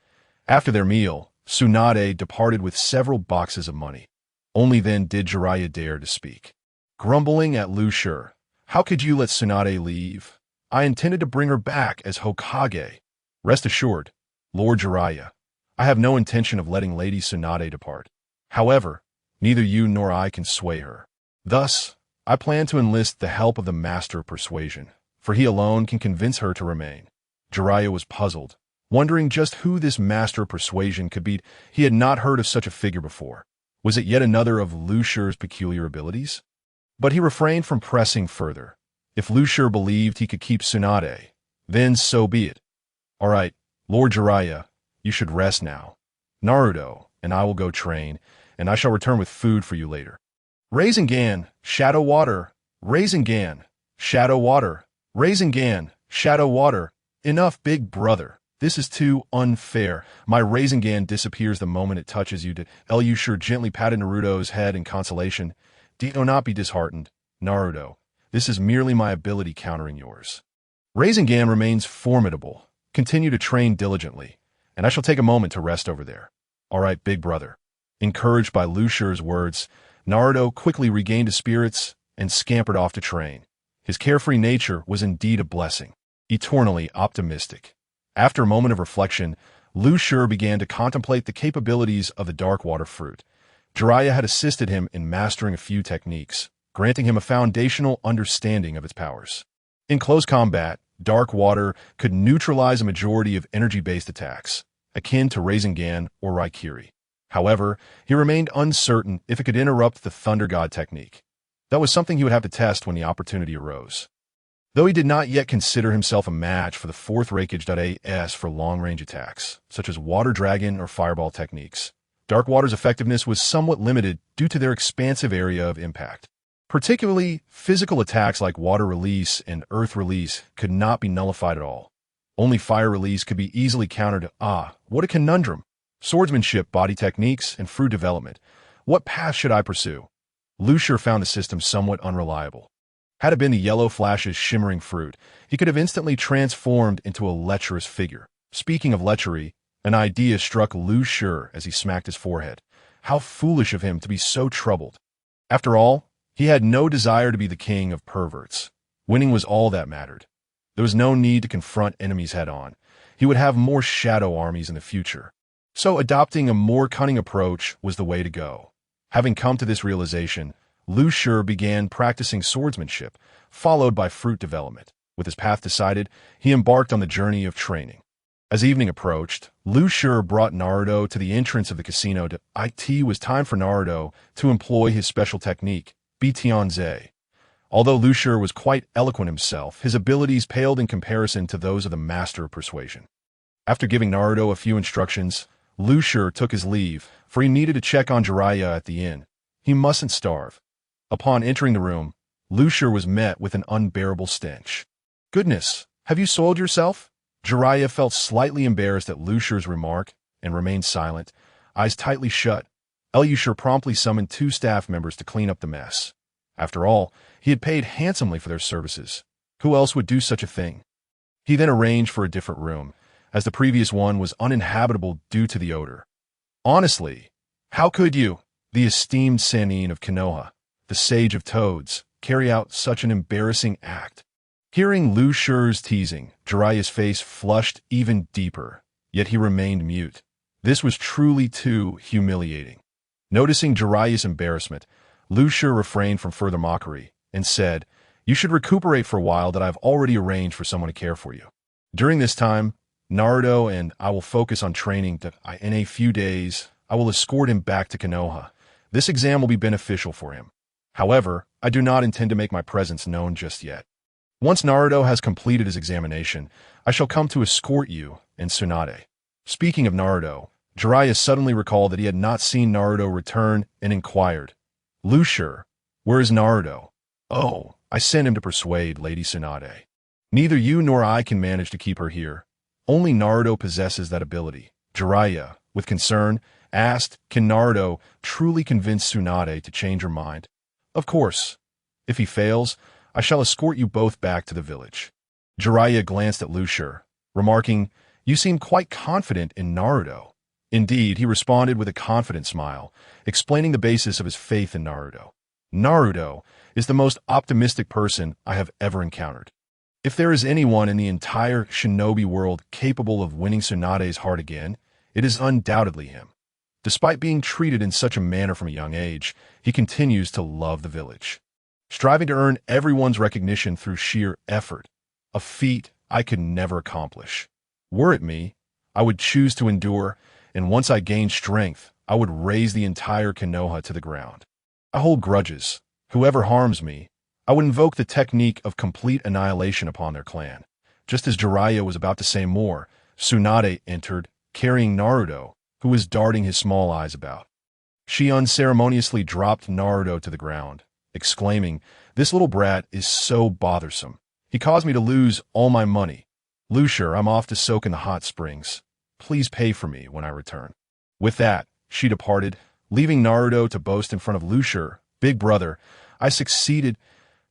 After their meal, Tsunade departed with several boxes of money. Only then did Jiraiya dare to speak. Grumbling at Lu Shi, "How could you let Tsunade leave? I intended to bring her back as Hokage. Rest assured, Lord Jiraiya, I have no intention of letting Lady Tsunade depart. However, neither you nor I can sway her. Thus, I plan to enlist the help of the Master of Persuasion, for he alone can convince her to remain." Jiraiya was puzzled, wondering just who this Master of Persuasion could be. He had not heard of such a figure before. Was it yet another of Lu Shi's peculiar abilities? But he refrained from pressing further. If Lu Shi believed he could keep Tsunade, then so be it. "All right, Lord Jiraiya, you should rest now. Naruto and I will go train, and I shall return with food for you later." Rasengan, Shadow Water, Rasengan, Shadow Water, Rasengan, Shadow Water. Enough, big brother. This is too unfair. My Rasengan disappears the moment it touches you. Lu Shi gently patted Naruto's head in consolation. "Do not be disheartened, Naruto. This is merely my ability countering yours. Rasengan remains formidable. Continue to train diligently, and I shall take a moment to rest over there." "All right, big brother." Encouraged by Lu Shi's words, Naruto quickly regained his spirits and scampered off to train. His carefree nature was indeed a blessing. Eternally optimistic. After a moment of reflection, Lu Shi began to contemplate the capabilities of the dark water fruit. Jiraiya had assisted him in mastering a few techniques, granting him a foundational understanding of its powers. In close combat, dark water could neutralize a majority of energy-based attacks, akin to Rasengan or Raikiri. However, he remained uncertain if it could interrupt the Thunder God technique. That was something he would have to test when the opportunity arose. Though he did not yet consider himself a match for the fourth Raikage.AS for long-range attacks, such as Water Dragon or Fireball techniques, Dark Water's effectiveness was somewhat limited due to their expansive area of impact. Particularly, physical attacks like Water Release and Earth Release could not be nullified at all. Only fire release could be easily countered. Ah, what a conundrum. Swordsmanship, body techniques, and fruit development. What path should I pursue? Lucier found the system somewhat unreliable. Had it been the yellow flash's shimmering fruit, he could have instantly transformed into a lecherous figure. Speaking of lechery, an idea struck Lucier as he smacked his forehead. How foolish of him to be so troubled. After all, he had no desire to be the king of perverts. Winning was all that mattered. There was no need to confront enemies head-on. He would have more shadow armies in the future. So adopting a more cunning approach was the way to go. Having come to this realization, Lucier began practicing swordsmanship, followed by fruit development. With his path decided, he embarked on the journey of training. As evening approached, Lucier brought Naruto to the entrance of the casino. It was time for Naruto to employ his special technique, Bitionze. Although Lucier was quite eloquent himself, his abilities paled in comparison to those of the master of persuasion. After giving Naruto a few instructions, Lucier took his leave, for he needed to check on Jiraiya at the inn. He mustn't starve. Upon entering the room, Lucier was met with an unbearable stench. Goodness, have you soiled yourself? Jiraiya felt slightly embarrassed at Lucier's remark and remained silent, eyes tightly shut. Lucier promptly summoned 2 staff members to clean up the mess. After all, he had paid handsomely for their services. Who else would do such a thing? He then arranged for a different room, as the previous one was uninhabitable due to the odor. Honestly, how could you, the esteemed Sannin of Konoha, the sage of toads, carry out such an embarrassing act? Hearing Lucier's teasing, Jiraiya's face flushed even deeper, yet he remained mute. This was truly too humiliating. Noticing Jiraiya's embarrassment, Lucier refrained from further mockery and said, "You should recuperate for a while that I've already arranged for someone to care for you. During this time, Naruto and I will focus on training. In a few days, I will escort him back to Konoha. This exam will be beneficial for him. However, I do not intend to make my presence known just yet. Once Naruto has completed his examination, I shall come to escort you and Tsunade." Speaking of Naruto, Jiraiya suddenly recalled that he had not seen Naruto return and inquired, "Lucier, where is Naruto?" "Oh, I sent him to persuade Lady Tsunade. Neither you nor I can manage to keep her here. Only Naruto possesses that ability." Jiraiya, with concern, asked, "Can Naruto truly convince Tsunade to change her mind?" "Of course. If he fails, I shall escort you both back to the village." Jiraiya glanced at Lucier, remarking, "You seem quite confident in Naruto." Indeed, he responded with a confident smile, explaining the basis of his faith in Naruto. "Naruto is the most optimistic person I have ever encountered. If there is anyone in the entire shinobi world capable of winning Tsunade's heart again, it is undoubtedly him. Despite being treated in such a manner from a young age, he continues to love the village, striving to earn everyone's recognition through sheer effort, a feat I could never accomplish. Were it me, I would choose to endure, and once I gained strength, I would raise the entire Konoha to the ground. I hold grudges. Whoever harms me, I would invoke the technique of complete annihilation upon their clan." Just as Jiraiya was about to say more, Tsunade entered, carrying Naruto, who was darting his small eyes about. She unceremoniously dropped Naruto to the ground, exclaiming, "This little brat is so bothersome. He caused me to lose all my money. Lucier, I'm off to soak in the hot springs. Please pay for me when I return." With that, she departed, leaving Naruto to boast in front of Lucier, "Big brother, I succeeded.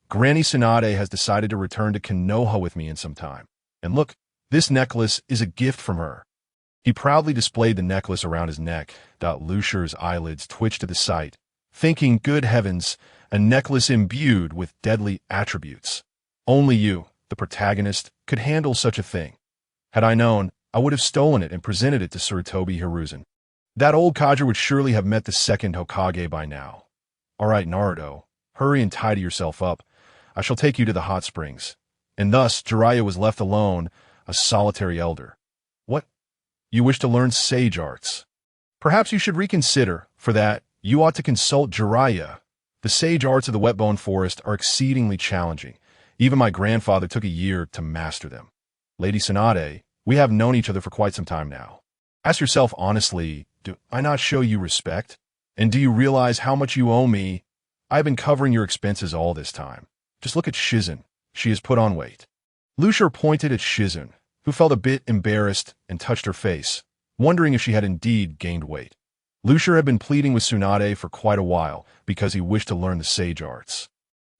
Granny Tsunade has decided to return to Konoha with me in some time. And look, this necklace is a gift from her." He proudly displayed the necklace around his neck. Lucier's eyelids twitched at the sight, thinking, "Good heavens, a necklace imbued with deadly attributes. Only you, the protagonist, could handle such a thing. Had I known, I would have stolen it and presented it to Sarutobi Hizashi. That old codger would surely have met the second Hokage by now. All right, Naruto, hurry and tidy yourself up. I shall take you to the hot springs." And thus Jiraiya was left alone, a solitary elder. "What? You wish to learn sage arts? Perhaps you should reconsider. For that, you ought to consult Jiraiya. The sage arts of the Wetbone Forest are exceedingly challenging. Even my grandfather took a year to master them. Lady Tsunade, we have known each other for quite some time now. Ask yourself honestly, do I not show you respect? And do you realize how much you owe me? I have been covering your expenses all this time. Just look at Shizen. She has put on weight." Lucier pointed at Shizen, who felt a bit embarrassed and touched her face, wondering if she had indeed gained weight. Lucia had been pleading with Tsunade for quite a while because he wished to learn the sage arts.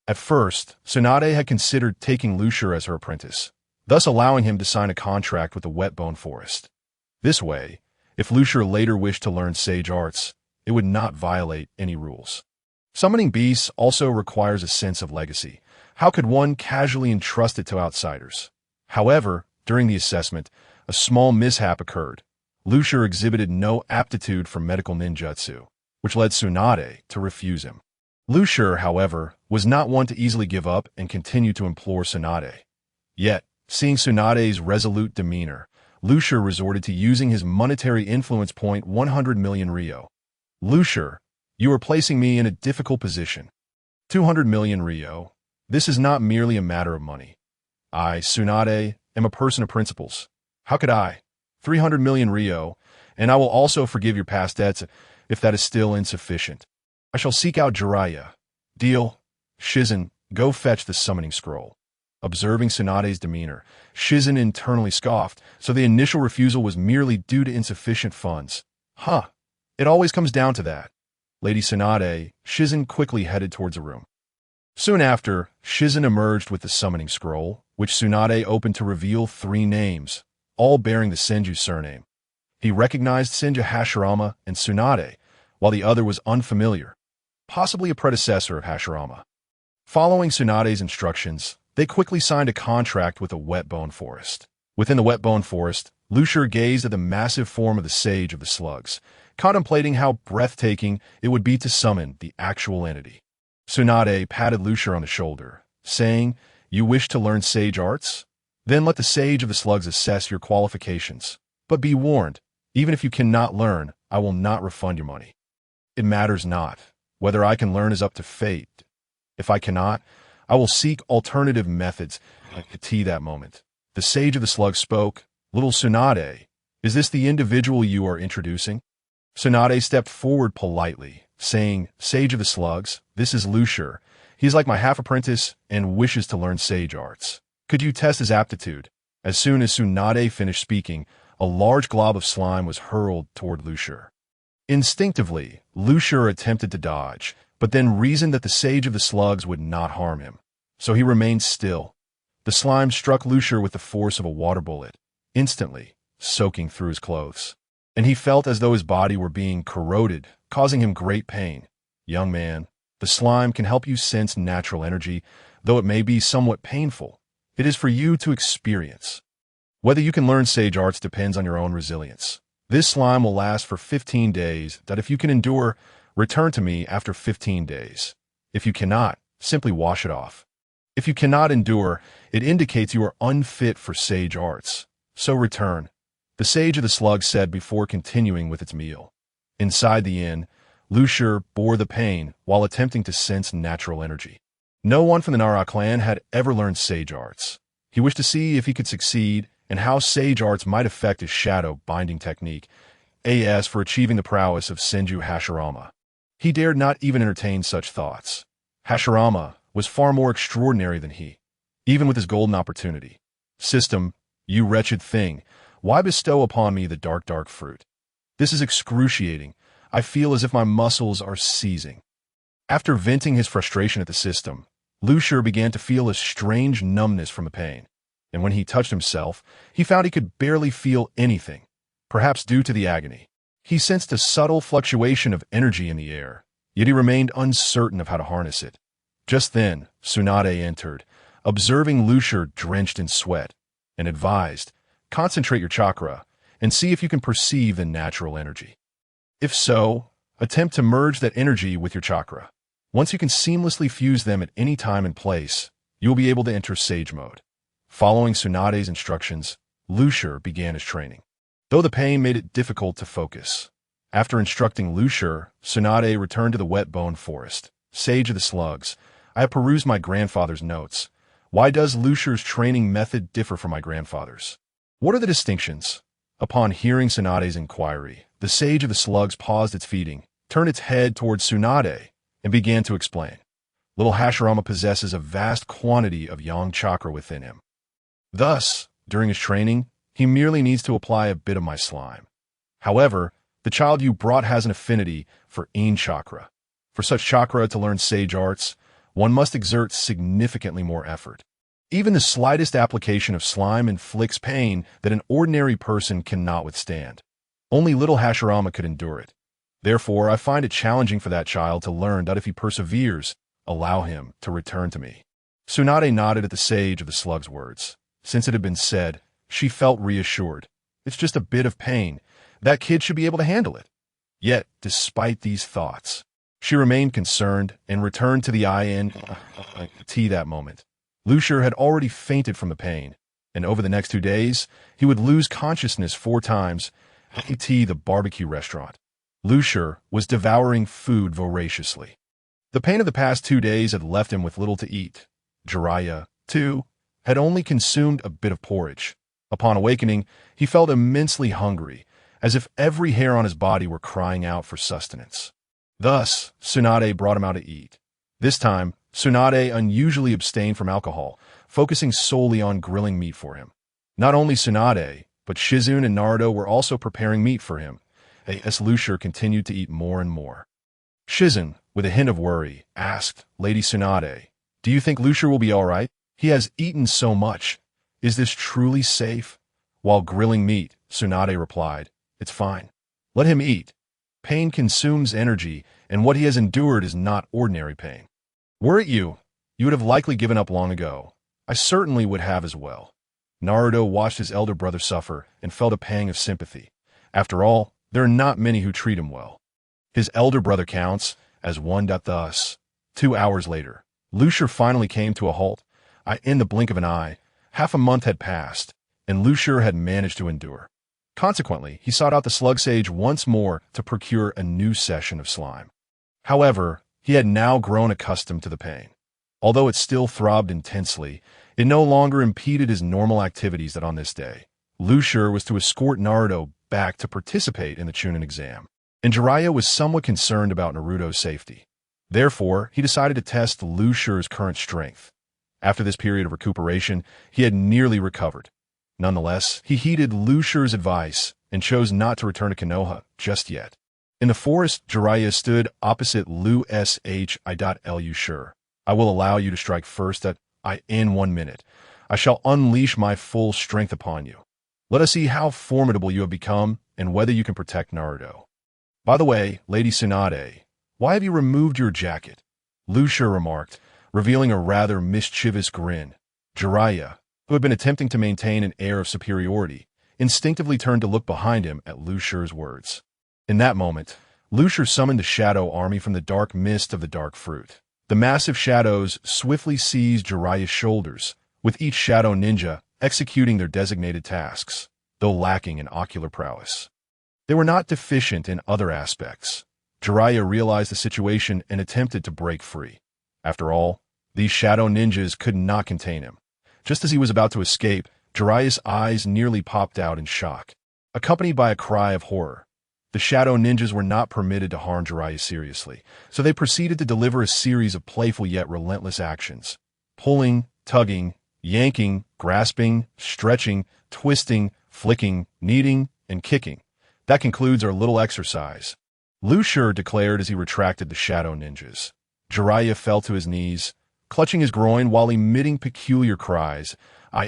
At first, Tsunade had considered taking Lucia as her apprentice, thus allowing him to sign a contract with the Wetbone Forest. This way, if Lucia later wished to learn sage arts, it would not violate any rules. Summoning beasts also requires a sense of legacy. How could one casually entrust it to outsiders? However, during the assessment, a small mishap occurred. Lucia exhibited no aptitude for medical ninjutsu, which led Tsunade to refuse him. Lucia, however, was not one to easily give up and continue to implore Tsunade. Yet, seeing Tsunade's resolute demeanor, Lucia resorted to using his monetary influence point 100 million Ryo. Lucia, you are placing me in a difficult position. 200 million Ryo. This is not merely a matter of money. I, Tsunade, am a person of principles. How could I? 300 million Ryo, and I will also forgive your past debts if that is still insufficient. I shall seek out Jiraiya. Deal. Shizen, go fetch the summoning scroll. Observing Tsunade's demeanor, Shizen internally scoffed, so the initial refusal was merely due to insufficient funds. Huh. It always comes down to that. Lady Tsunade, Shizen quickly headed towards a room. Soon after, Shizen emerged with the summoning scroll, which Tsunade opened to reveal 3 names, all bearing the Senju surname. He recognized Senju Hashirama and Tsunade, while the other was unfamiliar, possibly a predecessor of Hashirama. Following Tsunade's instructions, they quickly signed a contract with the Wetbone Forest. Within the Wetbone Forest, Lucia gazed at the massive form of the Sage of the Slugs, contemplating how breathtaking it would be to summon the actual entity. Tsunade patted Lucia on the shoulder, saying, "You wish to learn sage arts? Then let the Sage of the Slugs assess your qualifications. But be warned, even if you cannot learn, I will not refund your money. It matters not. Whether I can learn is up to fate. If I cannot, I will seek alternative methods." At that moment, the Sage of the Slugs spoke. "Little Tsunade, is this the individual you are introducing?" Tsunade stepped forward politely, saying, "Sage of the Slugs, this is Lucia. He is like my half-apprentice and wishes to learn sage arts. Could you test his aptitude?" As soon as Tsunade finished speaking, a large glob of slime was hurled toward Lucia. Instinctively, Lucia attempted to dodge, but then reasoned that the Sage of the Slugs would not harm him. So he remained still. The slime struck Lucia with the force of a water bullet, instantly soaking through his clothes. And he felt as though his body were being corroded, causing him great pain. "Young man, the slime can help you sense natural energy, though it may be somewhat painful. It is for you to experience. Whether you can learn sage arts depends on your own resilience. This slime will last for 15 days, that if you can endure, return to me after 15 days. If you cannot, simply wash it off. If you cannot endure, it indicates you are unfit for sage arts. So return," the Sage of the Slugs said before continuing with its meal. Inside the inn, Lucia bore the pain while attempting to sense natural energy. No one from the Nara clan had ever learned sage arts. He wished to see if he could succeed and how sage arts might affect his shadow binding technique, as for achieving the prowess of Senju Hashirama. He dared not even entertain such thoughts. Hashirama was far more extraordinary than he, even with his golden opportunity. "System, you wretched thing, why bestow upon me the dark fruit? This is excruciating. I feel as if my muscles are seizing." After venting his frustration at the system, Lucia began to feel a strange numbness from the pain, and when he touched himself, he found he could barely feel anything, perhaps due to the agony. He sensed a subtle fluctuation of energy in the air, yet he remained uncertain of how to harness it. Just then, Tsunade entered, observing Lucia drenched in sweat, and advised, "Concentrate your chakra, and see if you can perceive the natural energy. If so, attempt to merge that energy with your chakra. Once you can seamlessly fuse them at any time and place, you will be able to enter Sage Mode." Following Tsunade's instructions, Lucia began his training, though the pain made it difficult to focus. After instructing Lucia, Tsunade returned to the Wetbone Forest. "Sage of the Slugs, I have perused my grandfather's notes. Why does Lucia's training method differ from my grandfather's? What are the distinctions?" Upon hearing Tsunade's inquiry, the Sage of the Slugs paused its feeding, turned its head towards Tsunade, and began to explain. "Little Hashirama possesses a vast quantity of yang chakra within him. Thus, during his training, He merely needs to apply a bit of my slime. However, the child you brought has an affinity for Ein chakra. For such chakra to learn sage arts, one must exert significantly more effort. Even the slightest application of slime inflicts pain that an ordinary person cannot withstand. Only little Hashirama could endure it. Therefore, I find it challenging for that child to learn that if he perseveres, allow him to return to me. Tsunade nodded at the sage of the slug's words. Since it had been said, she felt reassured. It's just a bit of pain. That kid should be able to handle it. Yet, despite these thoughts, she remained concerned and returned to the INT that moment. Lucier had already fainted from the pain, and over the next 2 days, he would lose consciousness 4 times. The barbecue restaurant. Lucier was devouring food voraciously. The pain of the past 2 days had left him with little to eat. Jiraiya, too, had only consumed a bit of porridge. Upon awakening, he felt immensely hungry, as if every hair on his body were crying out for sustenance. Thus, Tsunade brought him out to eat. This time, Tsunade unusually abstained from alcohol, focusing solely on grilling meat for him. Not only Tsunade, but Shizune and Naruto were also preparing meat for him, as Lucier continued to eat more and more. Shizune, with a hint of worry, asked Lady Tsunade, "Do you think Lucier will be all right? He has eaten so much. Is this truly safe?" While grilling meat, Tsunade replied, "It's fine. Let him eat. Pain consumes energy, and what he has endured is not ordinary pain. Were it you, you would have likely given up long ago. I certainly would have as well." Naruto watched his elder brother suffer and felt a pang of sympathy. After all, there are not many who treat him well. His elder brother counts as one. Thus, 2 hours later, Lucier finally came to a halt. In the blink of an eye, half a month had passed, and Lucier had managed to endure. Consequently, he sought out the slug sage once more to procure a new session of slime. However, he had now grown accustomed to the pain. Although it still throbbed intensely, it no longer impeded his normal activities that on this day. Lucier was to escort Naruto back to participate in the Chunin exam, and Jiraiya was somewhat concerned about Naruto's safety. Therefore, he decided to test Lucier's current strength. After this period of recuperation, he had nearly recovered. Nonetheless, he heeded Lucier's advice and chose not to return to Konoha just yet. In the forest, Jiraiya stood opposite Lu Sure. "I will allow you to strike first in 1 minute. I shall unleash my full strength upon you. Let us see how formidable you have become and whether you can protect Naruto. By the way, Lady Tsunade, why have you removed your jacket?" Lucier remarked, revealing a rather mischievous grin. Jiraiya, who had been attempting to maintain an air of superiority, instinctively turned to look behind him at Lucier's words. In that moment, Lucier summoned the shadow army from the dark mist of the dark fruit. The massive shadows swiftly seized Jiraiya's shoulders, with each shadow ninja executing their designated tasks, though lacking in ocular prowess. They were not deficient in other aspects. Jiraiya realized the situation and attempted to break free. After all, these shadow ninjas could not contain him. Just as he was about to escape, Jiraiya's eyes nearly popped out in shock, accompanied by a cry of horror. The shadow ninjas were not permitted to harm Jiraiya seriously, so they proceeded to deliver a series of playful yet relentless actions. Pulling, tugging, yanking, grasping, stretching, twisting, flicking, kneading, and kicking. That concludes our little exercise, Lucier declared as he retracted the shadow ninjas. Jiraiya fell to his knees, clutching his groin while emitting peculiar cries.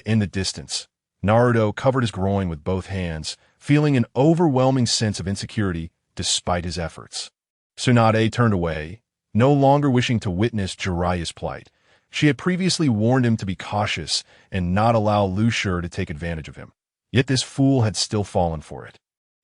In the distance, Naruto covered his groin with both hands, feeling an overwhelming sense of insecurity despite his efforts. Tsunade turned away, no longer wishing to witness Jiraiya's plight. She had previously warned him to be cautious and not allow Lucier to take advantage of him. Yet this fool had still fallen for it.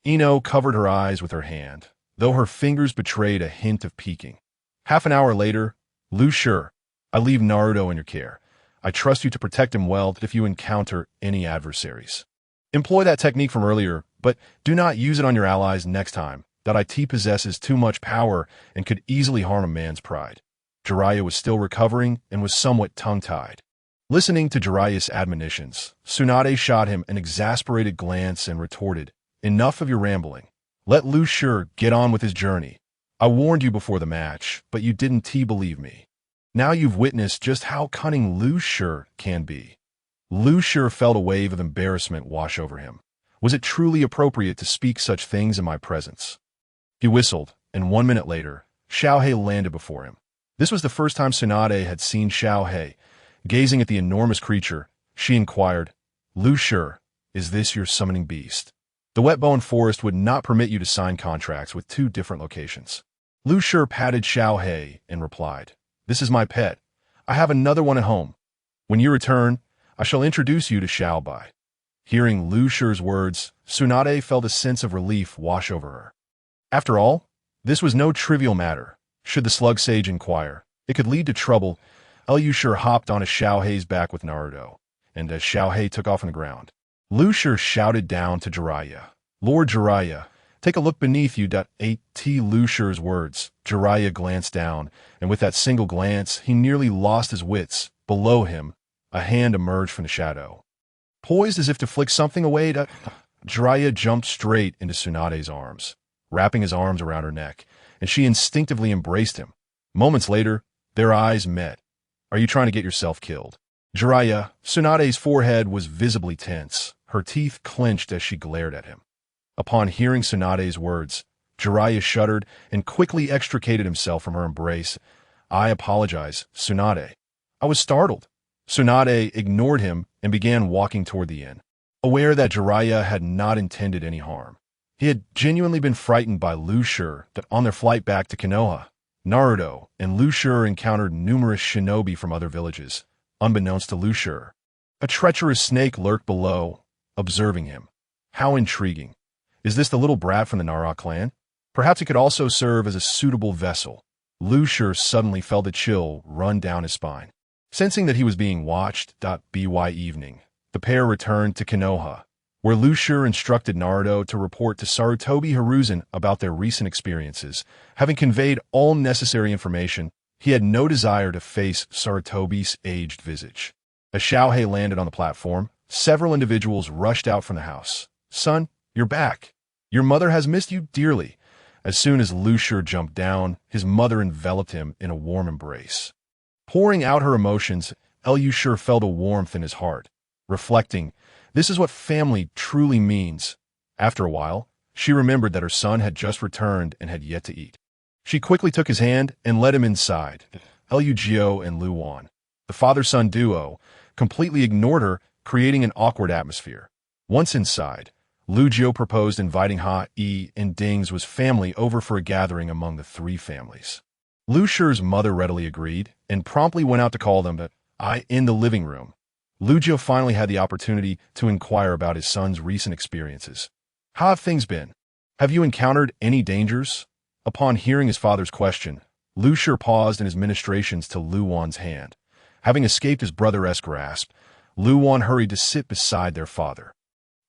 Ino covered her eyes with her hand, though her fingers betrayed a hint of peeking. Half an hour later, Lucier, I leave Naruto in your care. I trust you to protect him well if you encounter any adversaries. Employ that technique from earlier, but do not use it on your allies next time. It possesses too much power and could easily harm a man's pride. Jiraiya was still recovering and was somewhat tongue-tied. Listening to Jiraiya's admonitions, Tsunade shot him an exasperated glance and retorted, Enough of your rambling. Let Lucier get on with his journey. I warned you before the match, but you didn't believe me. Now you've witnessed just how cunning Lucier can be. Lu Shi felt a wave of embarrassment wash over him. Was it truly appropriate to speak such things in my presence? He whistled, and 1 minute later, Xiao He landed before him. This was the first time Tsunade had seen Xiao He. Gazing at the enormous creature, she inquired, Lu Shi, is this your summoning beast? The Wetbone Forest would not permit you to sign contracts with 2 different locations. Lu Shi patted Xiao He and replied, this is my pet. I have another one at home. When you return, I shall introduce you to Xiao Bai. Hearing Lu Shi's words, Tsunade felt a sense of relief wash over her. After all, this was no trivial matter. Should the slug sage inquire, it could lead to trouble. Lu Shi hopped onto Xiao He's back with Naruto, and as Xiao He took off on the ground, Lu Shi shouted down to Jiraiya, Lord Jiraiya, take a look beneath you. At Lu Shi's words, Jiraiya glanced down, and with that single glance, he nearly lost his wits. Below him, a hand emerged from the shadow. Poised as if to flick something away, Jiraiya jumped straight into Tsunade's arms, wrapping his arms around her neck, and she instinctively embraced him. Moments later, their eyes met. Are you trying to get yourself killed? Jiraiya, Tsunade's forehead was visibly tense. Her teeth clenched as she glared at him. Upon hearing Tsunade's words, Jiraiya shuddered and quickly extricated himself from her embrace. I apologize, Tsunade. I was startled. Tsunade ignored him and began walking toward the inn, aware that Jiraiya had not intended any harm. He had genuinely been frightened by Lu Shi. That on their flight back to Konoha, Naruto and Lu Shi encountered numerous shinobi from other villages. Unbeknownst to Lu Shi, a treacherous snake lurked below, observing him. How intriguing. Is this the little brat from the Nara clan? Perhaps it could also serve as a suitable vessel. Lu Shi suddenly felt a chill run down his spine. Sensing that he was being watched, by evening, the pair returned to Konoha, where Lu Shi instructed Naruto to report to Sarutobi Hizashi about their recent experiences. Having conveyed all necessary information, he had no desire to face Sarutobi's aged visage. As Xiao He landed on the platform, several individuals rushed out from the house. Son, you're back. Your mother has missed you dearly. As soon as Lu Shi jumped down, his mother enveloped him in a warm embrace. Pouring out her emotions, Lu Shi felt a warmth in his heart, reflecting, this is what family truly means. After a while, she remembered that her son had just returned and had yet to eat. She quickly took his hand and led him inside. Lu Jio and Lu Wan, the father-son duo, completely ignored her, creating an awkward atmosphere. Once inside, Lu Jio proposed inviting Ha-E and Ding's was family over for a gathering among the 3 families. Lu Shi's mother readily agreed and promptly went out to call them, in the living room. Lu Jio finally had the opportunity to inquire about his son's recent experiences. How have things been? Have you encountered any dangers? Upon hearing his father's question, Lu Shi paused in his ministrations to Lu Wan's hand. Having escaped his brother-esque grasp, Lu Wan hurried to sit beside their father.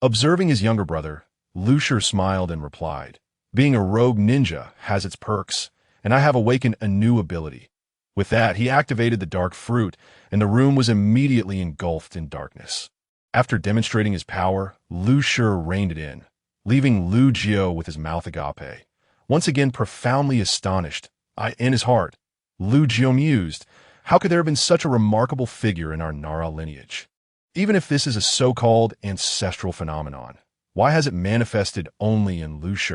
Observing his younger brother, Lu Shi smiled and replied, being a rogue ninja has its perks, and I have awakened a new ability. With that, he activated the dark fruit, and the room was immediately engulfed in darkness. After demonstrating his power, Lu Shi reined it in, leaving Lu Jio with his mouth agape. Once again profoundly astonished, in his heart, Lu Jio mused, how could there have been such a remarkable figure in our Nara lineage? Even if this is a so-called ancestral phenomenon, why has it manifested only in Lu Shi?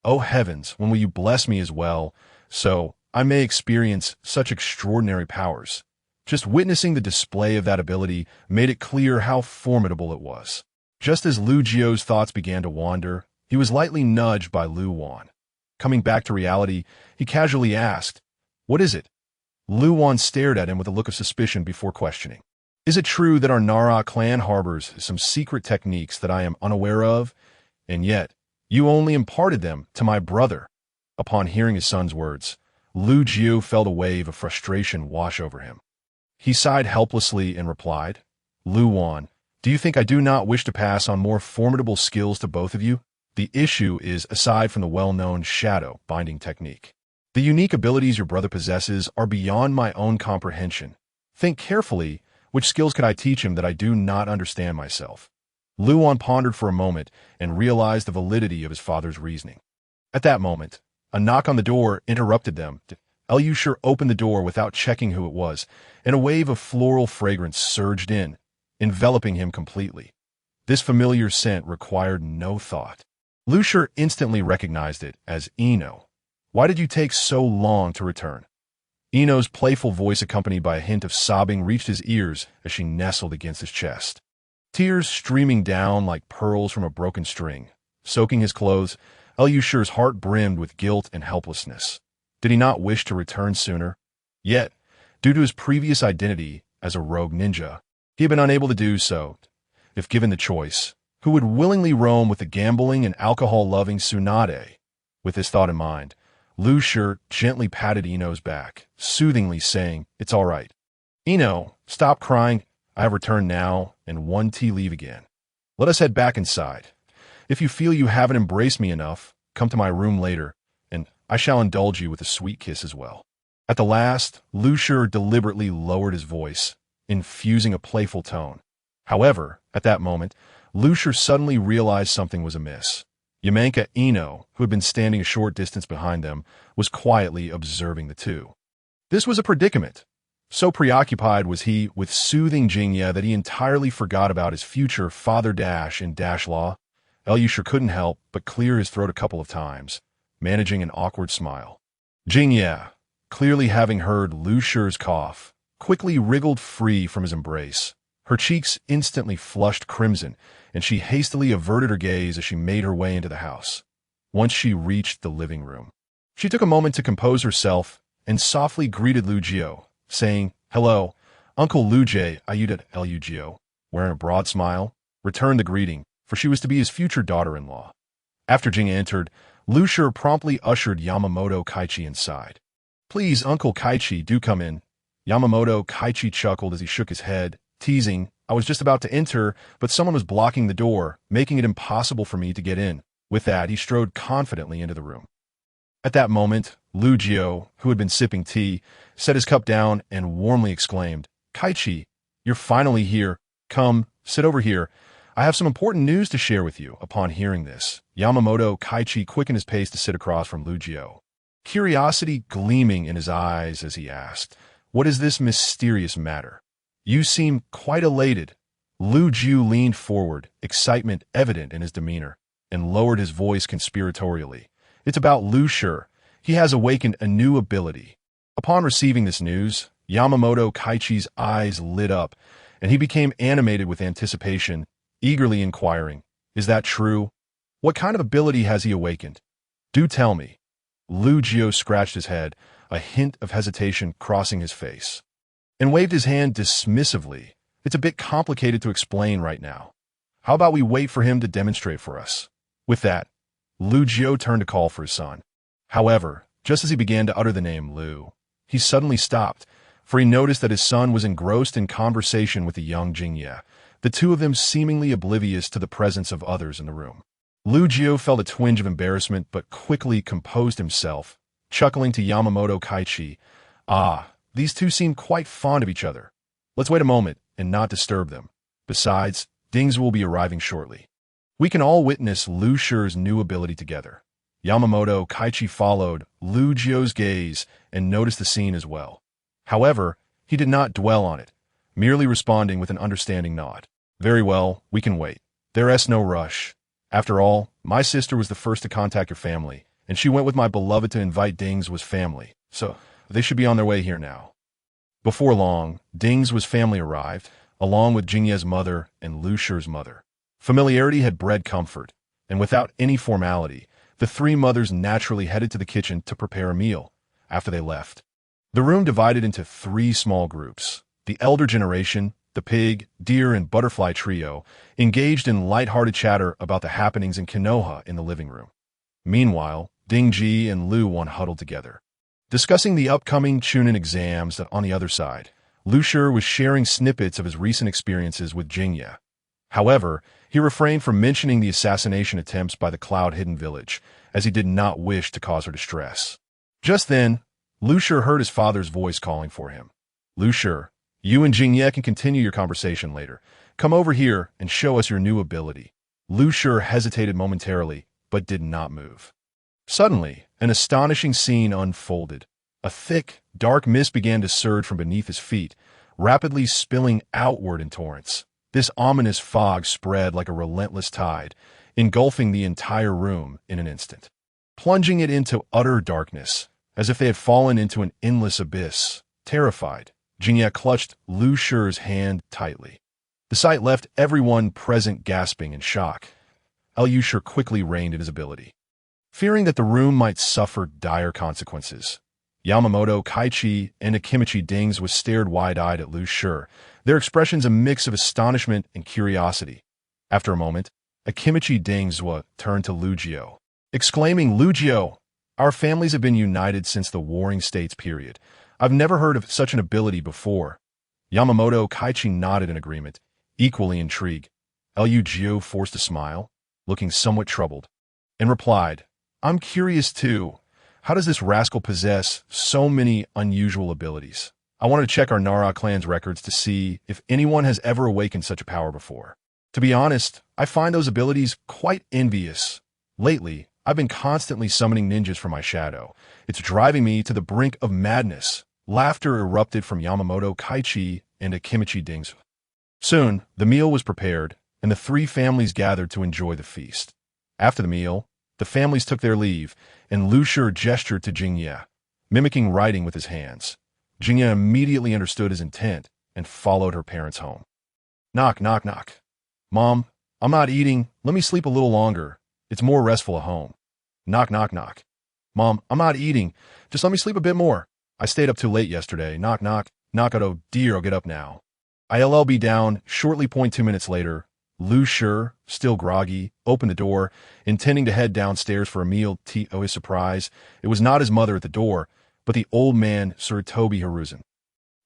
Oh heavens, when will you bless me as well, so I may experience such extraordinary powers? Just witnessing the display of that ability made it clear how formidable it was. Just as Lu Jio's thoughts began to wander, he was lightly nudged by Lu Wan. Coming back to reality, he casually asked, what is it? Lu Wan stared at him with a look of suspicion before questioning. Is it true that our Nara clan harbors some secret techniques that I am unaware of? And yet, you only imparted them to my brother. Upon hearing his son's words, Lu Jio felt a wave of frustration wash over him. He sighed helplessly and replied, Lu Wan, do you think I do not wish to pass on more formidable skills to both of you? The issue is, aside from the well-known shadow binding technique, the unique abilities your brother possesses are beyond my own comprehension. Think carefully, which skills could I teach him that I do not understand myself? Lu Wan pondered for a moment and realized the validity of his father's reasoning. At that moment, a knock on the door interrupted them. Lu Shi opened the door without checking who it was, and a wave of floral fragrance surged in. enveloping him completely. This familiar scent required no thought. Lu Shi instantly recognized it as Ino. Why did you take so long to return? Ino's playful voice, accompanied by a hint of sobbing, reached his ears as she nestled against his chest. Tears streaming down like pearls from a broken string, soaking his clothes, Lu Shi's heart brimmed with guilt and helplessness. Did he not wish to return sooner? Yet, due to his previous identity as a rogue ninja, he had been unable to do so. If given the choice, who would willingly roam with the gambling and alcohol-loving Tsunade? With this thought in mind, Lu Shi gently patted Ino's back, soothingly saying, "It's all right. Ino, stop crying. I have returned now, and one tea leave again. Let us head back inside. If you feel you haven't embraced me enough, come to my room later, and I shall indulge you with a sweet kiss as well." At the last, Lu Shi deliberately lowered his voice, infusing a playful tone. However, at that moment, Lu Shi suddenly realized something was amiss. Yamenka Ino, who had been standing a short distance behind them, was quietly observing the two. This was a predicament. So preoccupied was he with soothing Jingye that he entirely forgot about his future father in law. Lu Shi couldn't help but clear his throat a couple of times, managing an awkward smile. Jingye, clearly having heard Lu Shi's cough, quickly wriggled free from his embrace. Her cheeks instantly flushed crimson, and she hastily averted her gaze as she made her way into the house. Once she reached the living room, she took a moment to compose herself and softly greeted Lu Jio, saying, "Hello, Uncle Lu Jie." Ayudat Lu Jio, wearing a broad smile, returned the greeting, for she was to be his future daughter-in-law. After Jing entered, Lu Shi promptly ushered Yamamoto Kaichi inside. "Please, Uncle Kaichi, do come in." Yamamoto Kaichi chuckled as he shook his head, teasing, "I was just about to enter, but someone was blocking the door, making it impossible for me to get in." With that, he strode confidently into the room. At that moment, Lu Jio, who had been sipping tea, set his cup down and warmly exclaimed, "Kaichi, you're finally here. Come, sit over here. I have some important news to share with you." Upon hearing this, Yamamoto Kaichi quickened his pace to sit across from Lu Jio, curiosity gleaming in his eyes as he asked, "What is this mysterious matter? You seem quite elated." Lu Jiu leaned forward, excitement evident in his demeanor, and lowered his voice conspiratorially. "It's about Lu Shi. He has awakened a new ability." Upon receiving this news, Yamamoto Kaichi's eyes lit up, and he became animated with anticipation, eagerly inquiring, "Is that true? What kind of ability has he awakened? Do tell me." Lu Jio scratched his head, a hint of hesitation crossing his face, and waved his hand dismissively. "It's a bit complicated to explain right now. How about we wait for him to demonstrate for us?" With that, Lu Jio turned to call for his son. However, just as he began to utter the name Lu, he suddenly stopped, for he noticed that his son was engrossed in conversation with the young Jingye, the two of them seemingly oblivious to the presence of others in the room. Lu Jio felt a twinge of embarrassment but quickly composed himself, chuckling to Yamamoto Kaichi, "Ah, these two seem quite fond of each other. Let's wait a moment and not disturb them. Besides, Dings will be arriving shortly. We can all witness Lu Shi's new ability together." Yamamoto Kaichi followed Lu Jio's gaze and noticed the scene as well. However, he did not dwell on it, merely responding with an understanding nod. "Very well, we can wait. There's no rush. After all, my sister was the first to contact your family, and she went with my beloved to invite Dings' family, so they should be on their way here now." Before long, Dings' family arrived, along with Jingye's mother and Lu Shi's mother. Familiarity had bred comfort, and without any formality, the three mothers naturally headed to the kitchen to prepare a meal. After they left, the room divided into three small groups. The elder generation, the pig, deer, and butterfly trio, engaged in light-hearted chatter about the happenings in Konoha in the living room. Meanwhile, Dingji and Lu Wan huddled together, discussing the upcoming Chunin exams. On the other side, Lu Shi was sharing snippets of his recent experiences with Jingye. However, he refrained from mentioning the assassination attempts by the Cloud-Hidden Village, as he did not wish to cause her distress. Just then, Lu Shi heard his father's voice calling for him. "Lu Shi, you and Jingye can continue your conversation later. Come over here and show us your new ability." Lu Shi hesitated momentarily, but did not move. Suddenly, an astonishing scene unfolded. A thick, dark mist began to surge from beneath his feet, rapidly spilling outward in torrents. This ominous fog spread like a relentless tide, engulfing the entire room in an instant, plunging it into utter darkness, as if they had fallen into an endless abyss. Terrified, Jingye clutched Lu Shi's hand tightly. The sight left everyone present gasping in shock. Lu Shi quickly reined in his ability. Fearing that the room might suffer dire consequences, Yamamoto, Kaichi, and Akimichi Dings was stared wide-eyed at Lu Shi, their expressions a mix of astonishment and curiosity. After a moment, Akimichi Dings turned to Lugio, exclaiming, "Lugio, our families have been united since the Warring States period. I've never heard of such an ability before." Yamamoto, Kaichi nodded in agreement, equally intrigued. Lugio forced a smile, looking somewhat troubled, and replied, "I'm curious too. How does this rascal possess so many unusual abilities? I wanted to check our Nara clan's records to see if anyone has ever awakened such a power before. To be honest, I find those abilities quite envious. Lately, I've been constantly summoning ninjas from my shadow. It's driving me to the brink of madness." Laughter erupted from Yamamoto, Kaichi, and Akimichi Dings. Soon, the meal was prepared, and the three families gathered to enjoy the feast. After the meal, the families took their leave, and Lu Shi gestured to Jingye, mimicking writing with his hands. Jingye immediately understood his intent and followed her parents home. Knock, knock, knock. "Mom, I'm not eating. Let me sleep a little longer. It's more restful at home." Knock, knock, knock. "Mom, I'm not eating. Just let me sleep a bit more. I stayed up too late yesterday." Knock, knock. "Knock it, oh dear, I'll get up now." I'll be down. Shortly, 2 minutes later, Lu Shi, still groggy, opened the door, intending to head downstairs for a meal. To his surprise, it was not his mother at the door, but the old man, Sarutobi Hizashi.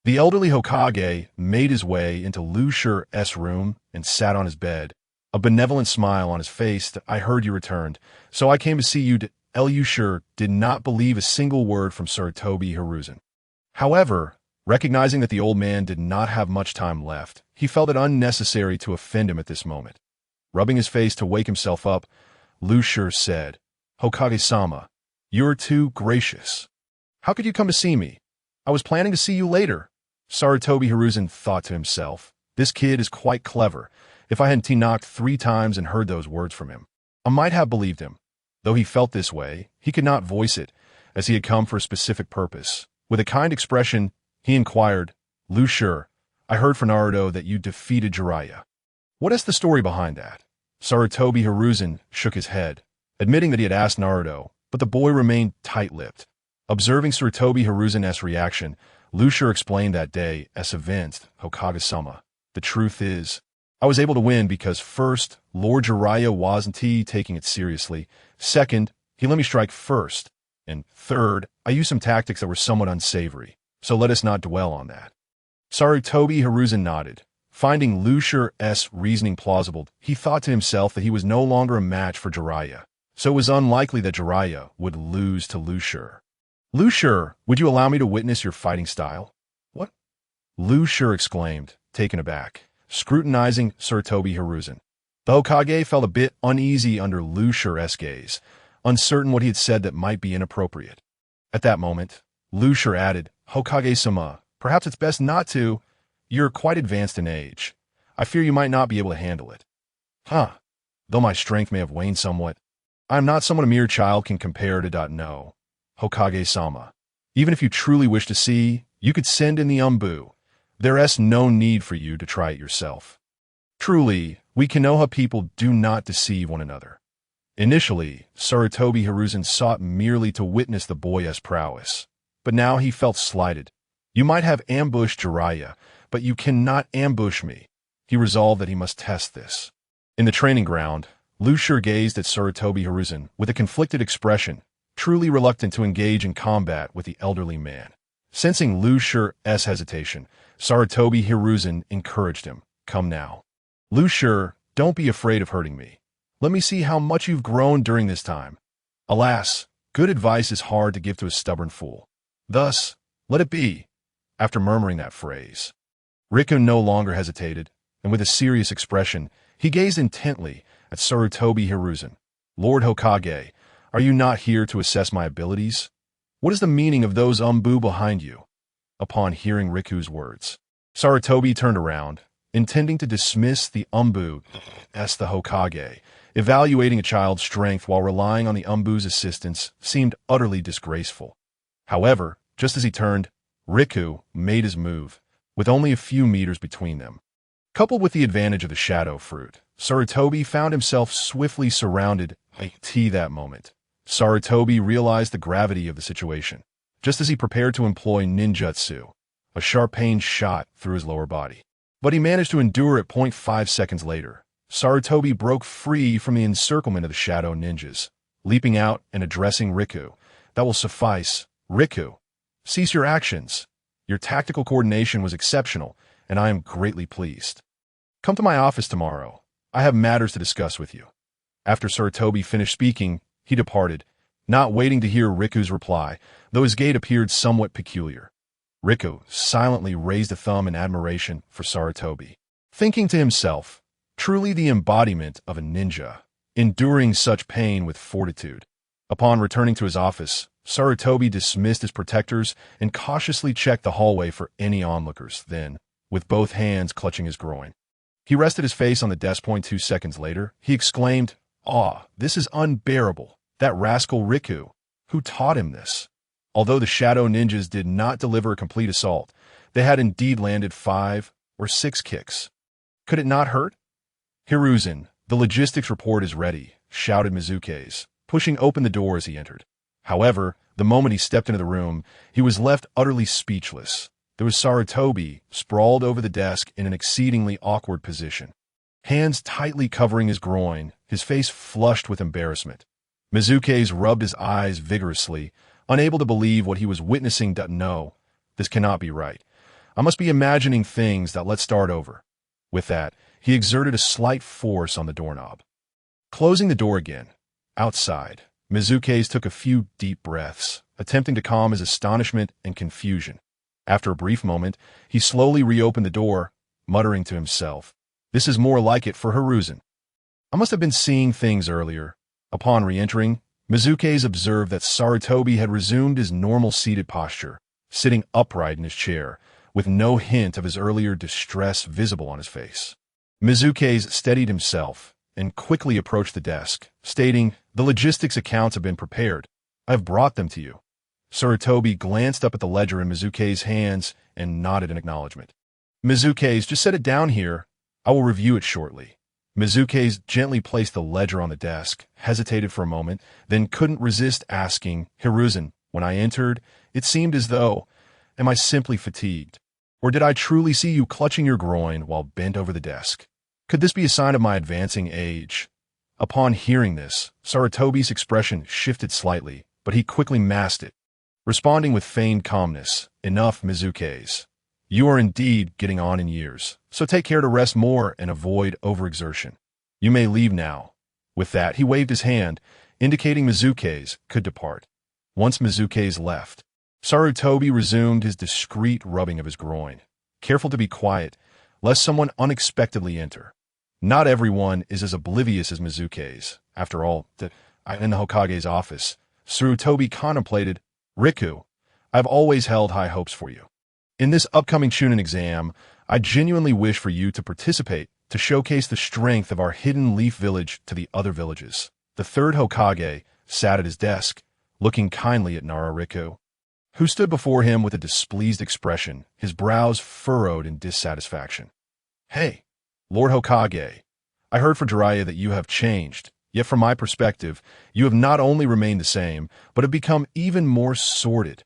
The elderly Hokage made his way into Lu Shi's room and sat on his bed, a benevolent smile on his face. "I heard you returned, so I came to see you." Lu Shi did not believe a single word from Sarutobi Hizashi. However, recognizing that the old man did not have much time left, he felt it unnecessary to offend him at this moment. Rubbing his face to wake himself up, Lu Shi said, "Hokage-sama, you're too gracious. How could you come to see me? I was planning to see you later." Sarutobi Hizashi thought to himself, "This kid is quite clever. If I hadn't knocked 3 times and heard those words from him, I might have believed him." Though he felt this way, he could not voice it, as he had come for a specific purpose. With a kind expression, he inquired, "Lu Shi, I heard from Naruto that you defeated Jiraiya. What is the story behind that?" Sarutobi Hizashi shook his head, admitting that he had asked Naruto, but the boy remained tight-lipped. Observing Sarutobi Hirushi's reaction, Lu Shi explained that day as events, "Hokage-sama, the truth is, I was able to win because first, Lord Jiraiya wasn't taking it seriously. Second, he let me strike first. And third, I used some tactics that were somewhat unsavory. So let us not dwell on that." Sarutobi Hizashi nodded. Finding Lu Shi's reasoning plausible, he thought to himself that he was no longer a match for Jiraiya, so it was unlikely that Jiraiya would lose to Lu Shi. "Lu Shi, would you allow me to witness your fighting style?" "What?" Lu Shi exclaimed, taken aback, scrutinizing Sarutobi Hizashi. The Hokage felt a bit uneasy under Lu Shi's gaze, uncertain what he had said that might be inappropriate. At that moment, Lu Shi added, "Hokage-sama, perhaps it's best not to. You're quite advanced in age. I fear you might not be able to handle it." "Huh. Though my strength may have waned somewhat, I am not someone a mere child can compare to. No. Hokage-sama, even if you truly wish to see, you could send in the Umbu. There's no need for you to try it yourself. Truly, we Konoha people do not deceive one another." Initially, Sarutobi Hizashi sought merely to witness the boy's prowess, but now he felt slighted. "You might have ambushed Jiraiya, but you cannot ambush me." He resolved that he must test this. In the training ground, Lu Shi gazed at Sarutobi Hizashi with a conflicted expression, truly reluctant to engage in combat with the elderly man. Sensing Lu Shi's hesitation, Sarutobi Hizashi encouraged him, "Come now. Lu Shi, don't be afraid of hurting me. Let me see how much you've grown during this time." Alas, good advice is hard to give to a stubborn fool. Thus, let it be. After murmuring that phrase, Riku no longer hesitated, and with a serious expression, he gazed intently at Sarutobi Hizashi. "Lord Hokage, are you not here to assess my abilities? What is the meaning of those Umbu behind you?" Upon hearing Riku's words, Sarutobi turned around, intending to dismiss the Umbu as the Hokage. Evaluating a child's strength while relying on the Umbu's assistance seemed utterly disgraceful. However, just as he turned, Riku made his move, with only a few meters between them. Coupled with the advantage of the shadow fruit, Sarutobi found himself swiftly surrounded by tea that moment. Sarutobi realized the gravity of the situation. Just as he prepared to employ ninjutsu, a sharp pain shot through his lower body. But he managed to endure it. 0.5 seconds later, Sarutobi broke free from the encirclement of the shadow ninjas, leaping out and addressing Riku. "That will suffice. Riku, cease your actions. Your tactical coordination was exceptional, and I am greatly pleased. Come to my office tomorrow. I have matters to discuss with you." After Sarutobi finished speaking, he departed, not waiting to hear Riku's reply, though his gait appeared somewhat peculiar. Riku silently raised a thumb in admiration for Sarutobi, thinking to himself, truly the embodiment of a ninja, enduring such pain with fortitude. Upon returning to his office, Sarutobi dismissed his protectors and cautiously checked the hallway for any onlookers. Then, with both hands clutching his groin, he rested his face on the desk. 2 seconds later, he exclaimed, "Ah, this is unbearable. That rascal Riku. Who taught him this?" Although the shadow ninjas did not deliver a complete assault, they had indeed landed 5 or 6 kicks. Could it not hurt? "Hiruzen, the logistics report is ready," shouted Mizuke's, pushing open the door as he entered. However, the moment he stepped into the room, he was left utterly speechless. There was Sarutobi, sprawled over the desk in an exceedingly awkward position, hands tightly covering his groin, his face flushed with embarrassment. Mizuke's rubbed his eyes vigorously, unable to believe what he was witnessing. "No, this cannot be right. I must be imagining things. Let's start over." With that, he exerted a slight force on the doorknob. Closing the door again, outside, Mizuke's took a few deep breaths, attempting to calm his astonishment and confusion. After a brief moment, he slowly reopened the door, muttering to himself, "This is more like it for Hiruzen. I must have been seeing things earlier." Upon re-entering, Mizuke's observed that Sarutobi had resumed his normal seated posture, sitting upright in his chair, with no hint of his earlier distress visible on his face. Mizuke's steadied himself and quickly approached the desk, stating, "The logistics accounts have been prepared. I have brought them to you." Sarutobi glanced up at the ledger in Mizuke's hands and nodded in acknowledgement. "Mizuke's, just set it down here. I will review it shortly." Mizuke's gently placed the ledger on the desk, hesitated for a moment, then couldn't resist asking, "Hiruzen, when I entered, it seemed as though, am I simply fatigued? Or did I truly see you clutching your groin while bent over the desk? Could this be a sign of my advancing age?" Upon hearing this, Sarutobi's expression shifted slightly, but he quickly masked it, responding with feigned calmness, "Enough, Mizuke's. You are indeed getting on in years, so take care to rest more and avoid overexertion. You may leave now." With that, he waved his hand, indicating Mizuke's could depart. Once Mizuke's left, Sarutobi resumed his discreet rubbing of his groin, careful to be quiet, lest someone unexpectedly enter. Not everyone is as oblivious as Mizuke's. After all, in the Hokage's office, Sarutobi contemplated, "Riku, I've always held high hopes for you. In this upcoming Chunin exam, I genuinely wish for you to participate to showcase the strength of our hidden leaf village to the other villages." The third Hokage sat at his desk, looking kindly at Nara Riku, who stood before him with a displeased expression, his brows furrowed in dissatisfaction. "Hey, Lord Hokage, I heard for Jiraiya that you have changed, yet from my perspective, you have not only remained the same, but have become even more sordid.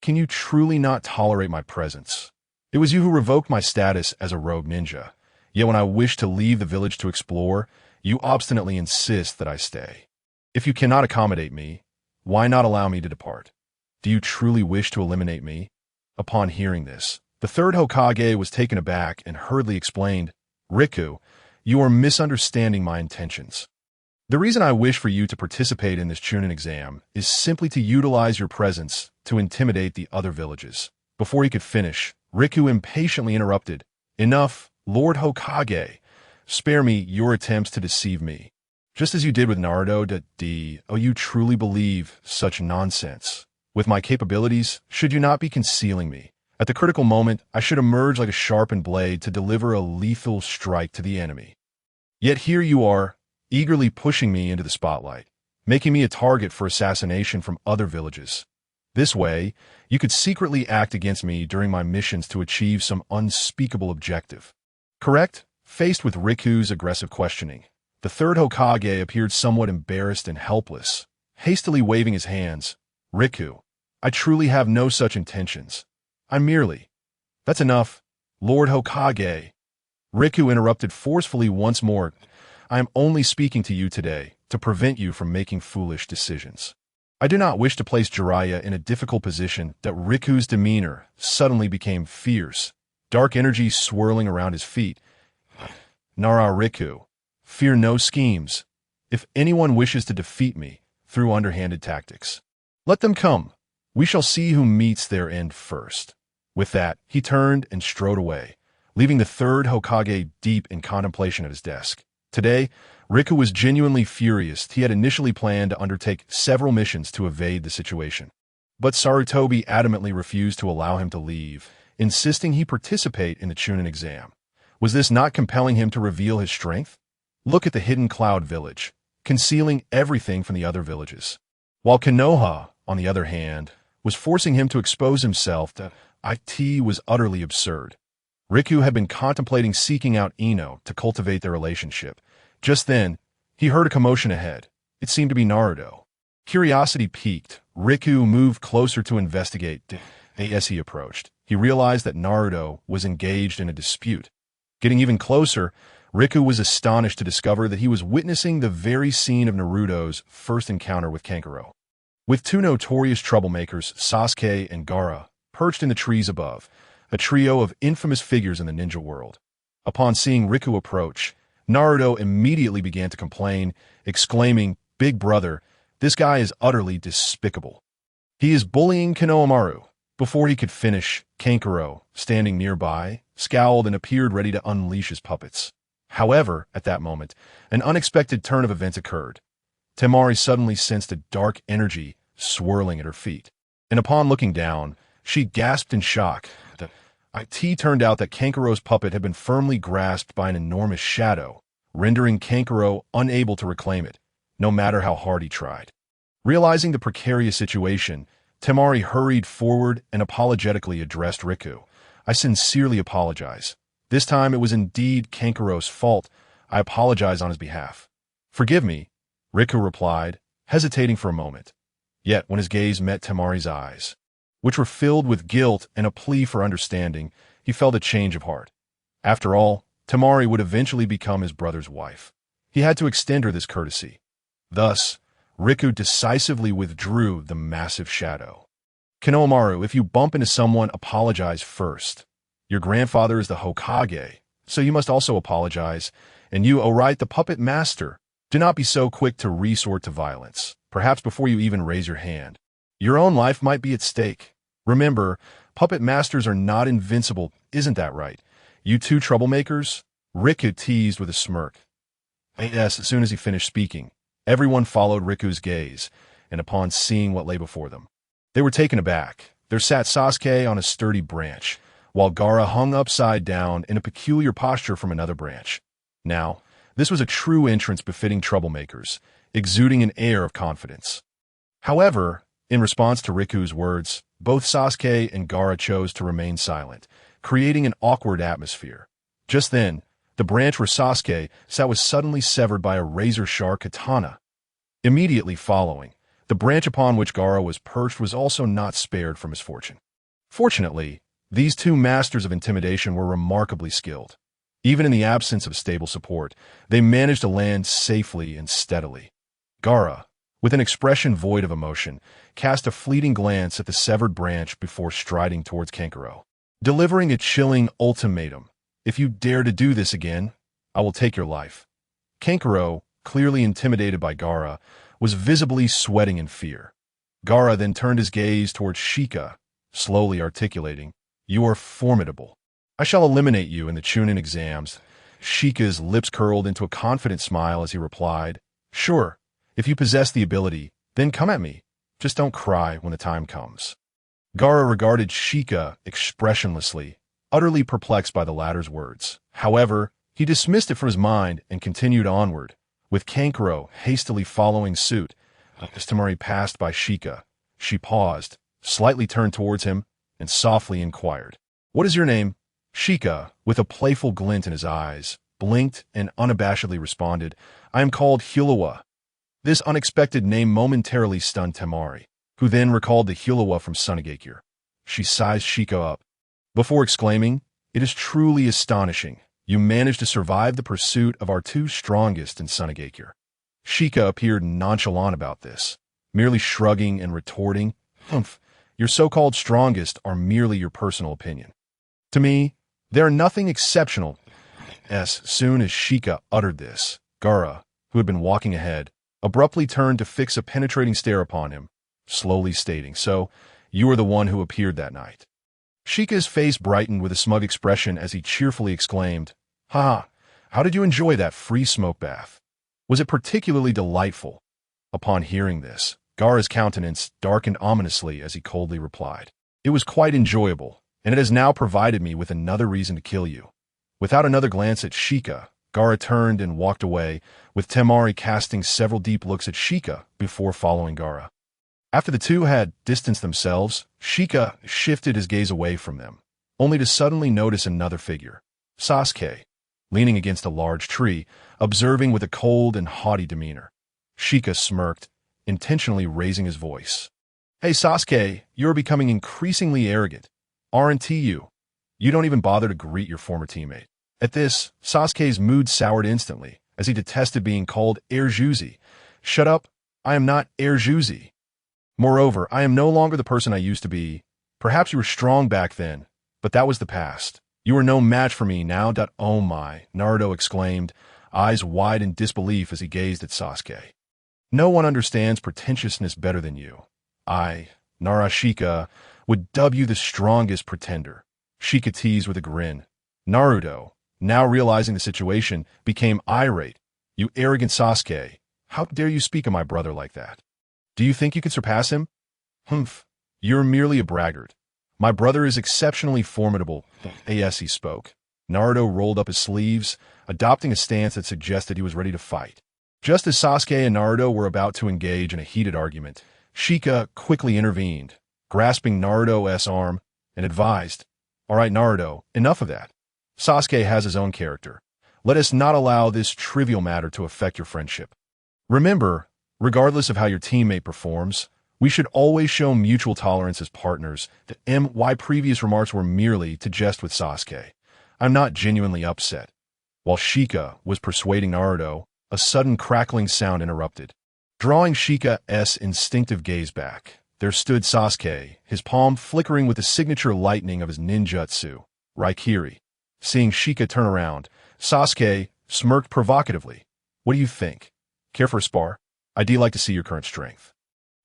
Can you truly not tolerate my presence? It was you who revoked my status as a rogue ninja, yet when I wish to leave the village to explore, you obstinately insist that I stay. If you cannot accommodate me, why not allow me to depart? Do you truly wish to eliminate me?" Upon hearing this, the third Hokage was taken aback and hurriedly explained, "Riku, you are misunderstanding my intentions. The reason I wish for you to participate in this Chunin exam is simply to utilize your presence to intimidate the other villages." Before he could finish, Riku impatiently interrupted, "Enough, Lord Hokage. Spare me your attempts to deceive me. Just as you did with Naruto. You truly believe such nonsense? With my capabilities, should you not be concealing me? At the critical moment, I should emerge like a sharpened blade to deliver a lethal strike to the enemy. Yet here you are, eagerly pushing me into the spotlight, making me a target for assassination from other villages. This way, you could secretly act against me during my missions to achieve some unspeakable objective. Correct? Faced with Riku's aggressive questioning, the third Hokage appeared somewhat embarrassed and helpless, hastily waving his hands. Riku, I truly have no such intentions. I'm merely— That's enough, Lord Hokage. Riku interrupted forcefully once more. I am only speaking to you today to prevent you from making foolish decisions. I do not wish to place Jiraiya in a difficult position. That Riku's demeanor suddenly became fierce, dark energy swirling around his feet. Nara Riku, fear no schemes. If anyone wishes to defeat me through underhanded tactics, let them come. We shall see who meets their end first. With that, he turned and strode away, leaving the third Hokage deep in contemplation at his desk. Today, Riku was genuinely furious. He had initially planned to undertake several missions to evade the situation. But Sarutobi adamantly refused to allow him to leave, insisting he participate in the Chunin exam. Was this not compelling him to reveal his strength? Look at the hidden cloud village, concealing everything from the other villages. While Konoha, on the other hand, was forcing him to expose himself to it was utterly absurd. Riku had been contemplating seeking out Ino to cultivate their relationship. Just then, he heard a commotion ahead. It seemed to be Naruto. Curiosity piqued. Riku moved closer to investigate. As he approached, he realized that Naruto was engaged in a dispute. Getting even closer, Riku was astonished to discover that he was witnessing the very scene of Naruto's first encounter with Kankuro. With two notorious troublemakers, Sasuke and Gaara, perched in the trees above, a trio of infamous figures in the ninja world. Upon seeing Riku approach, Naruto immediately began to complain, exclaiming, "Big brother, this guy is utterly despicable. He is bullying Konohamaru." Before he could finish, Kankuro, standing nearby, scowled and appeared ready to unleash his puppets. However, at that moment, an unexpected turn of events occurred. Temari suddenly sensed a dark energy swirling at her feet, and upon looking down, she gasped in shock. It turned out that Kankuro's puppet had been firmly grasped by an enormous shadow, rendering Kankuro unable to reclaim it, no matter how hard he tried. Realizing the precarious situation, Temari hurried forward and apologetically addressed Riku. I sincerely apologize. This time it was indeed Kankuro's fault. I apologize on his behalf. Forgive me, Riku replied, hesitating for a moment. Yet when his gaze met Temari's eyes, which were filled with guilt and a plea for understanding, he felt a change of heart. After all, Temari would eventually become his brother's wife. He had to extend her this courtesy. Thus, Riku decisively withdrew the massive shadow. Konohamaru, if you bump into someone, apologize first. Your grandfather is the Hokage, so you must also apologize. And you, right, the puppet master, do not be so quick to resort to violence, perhaps before you even raise your hand. Your own life might be at stake. Remember, puppet masters are not invincible, isn't that right? You two troublemakers? Riku teased with a smirk. As soon as he finished speaking, everyone followed Riku's gaze, and upon seeing what lay before them, they were taken aback. There sat Sasuke on a sturdy branch, while Gaara hung upside down in a peculiar posture from another branch. Now, this was a true entrance befitting troublemakers, exuding an air of confidence. However, in response to Riku's words, both Sasuke and Gaara chose to remain silent, creating an awkward atmosphere. Just then, the branch where Sasuke sat was suddenly severed by a razor-sharp katana. Immediately following, the branch upon which Gaara was perched was also not spared from misfortune. Fortunately, these two masters of intimidation were remarkably skilled. Even in the absence of stable support, they managed to land safely and steadily. Gaara, with an expression void of emotion, cast a fleeting glance at the severed branch before striding towards Kankuro, delivering a chilling ultimatum. If you dare to do this again, I will take your life. Kankuro, clearly intimidated by Gaara, was visibly sweating in fear. Gaara then turned his gaze towards Shika, slowly articulating, "You are formidable. I shall eliminate you in the Chunin exams." Shika's lips curled into a confident smile as he replied, "Sure, if you possess the ability, then come at me. Just don't cry when the time comes." Gaara regarded Shika expressionlessly, utterly perplexed by the latter's words. However, he dismissed it from his mind and continued onward, with Kankuro hastily following suit. As Temari passed by Shika, she paused, slightly turned towards him, and softly inquired, "What is your name?" Shika, with a playful glint in his eyes, blinked and unabashedly responded, "I am called Hulawa." This unexpected name momentarily stunned Temari, who then recalled the Hulawa from Sunagakure. She sized Shika up, before exclaiming, "It is truly astonishing. You managed to survive the pursuit of our two strongest in Sunagakure." Shika appeared nonchalant about this, merely shrugging and retorting, "Humph, your so-called strongest are merely your personal opinion. To me, they are nothing exceptional." As soon as Shika uttered this, Gaara, who had been walking ahead, abruptly turned to fix a penetrating stare upon him, slowly stating, "So, you are the one who appeared that night." Shika's face brightened with a smug expression as he cheerfully exclaimed, "Ha! How did you enjoy that free smoke bath? Was it particularly delightful?" Upon hearing this, Gaara's countenance darkened ominously as he coldly replied, "It was quite enjoyable, and it has now provided me with another reason to kill you." Without another glance at Shika, Gaara turned and walked away, with Temari casting several deep looks at Shika before following Gaara. After the two had distanced themselves, Shika shifted his gaze away from them, only to suddenly notice another figure, Sasuke, leaning against a large tree, observing with a cold and haughty demeanor. Shika smirked, intentionally raising his voice. "Hey Sasuke, you are becoming increasingly arrogant. Aren't you? You don't even bother to greet your former teammate." At this, Sasuke's mood soured instantly, as he detested being called Erjuzi. "Shut up, I am not Erjuzi. Moreover, I am no longer the person I used to be. Perhaps you were strong back then, but that was the past. You are no match for me now." "Oh my," Naruto exclaimed, eyes wide in disbelief as he gazed at Sasuke. "No one understands pretentiousness better than you. I, Nara Shika, would dub you the strongest pretender." Shika teased with a grin. Naruto, now realizing the situation, became irate. "You arrogant Sasuke, how dare you speak of my brother like that? Do you think you can surpass him? Humph, you're merely a braggart. My brother is exceptionally formidable." As he spoke, Naruto rolled up his sleeves, adopting a stance that suggested he was ready to fight. Just as Sasuke and Naruto were about to engage in a heated argument, Shika quickly intervened, grasping Naruto's arm, and advised, "All right, Naruto, enough of that. Sasuke has his own character. Let us not allow this trivial matter to affect your friendship. Remember, regardless of how your teammate performs, we should always show mutual tolerance as partners." My previous remarks were merely to jest with Sasuke. I'm not genuinely upset. While Shika was persuading Naruto, a sudden crackling sound interrupted. Drawing Shika's instinctive gaze back, there stood Sasuke, his palm flickering with the signature lightning of his ninjutsu, Raikiri. Seeing Shika turn around, Sasuke smirked provocatively. "What do you think? Care for a spar? I'd like to see your current strength."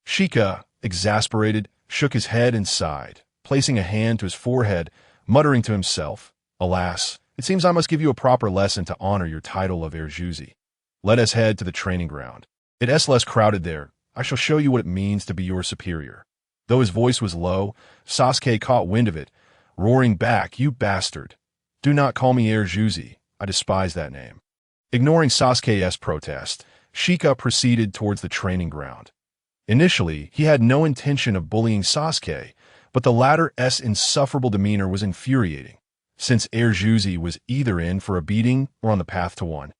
Shika, exasperated, shook his head and sighed, placing a hand to his forehead, muttering to himself, "Alas, it seems I must give you a proper lesson to honor your title of Erjuzi. Let us head to the training ground. It is less crowded there. I shall show you what it means to be your superior." Though his voice was low, Sasuke caught wind of it, roaring back, "You bastard. Do not call me Erjuzi. I despise that name." Ignoring Sasuke's protest, Shika proceeded towards the training ground. Initially, he had no intention of bullying Sasuke, but the latter's insufferable demeanor was infuriating, since Erjuzi was either in for a beating or on the path to one.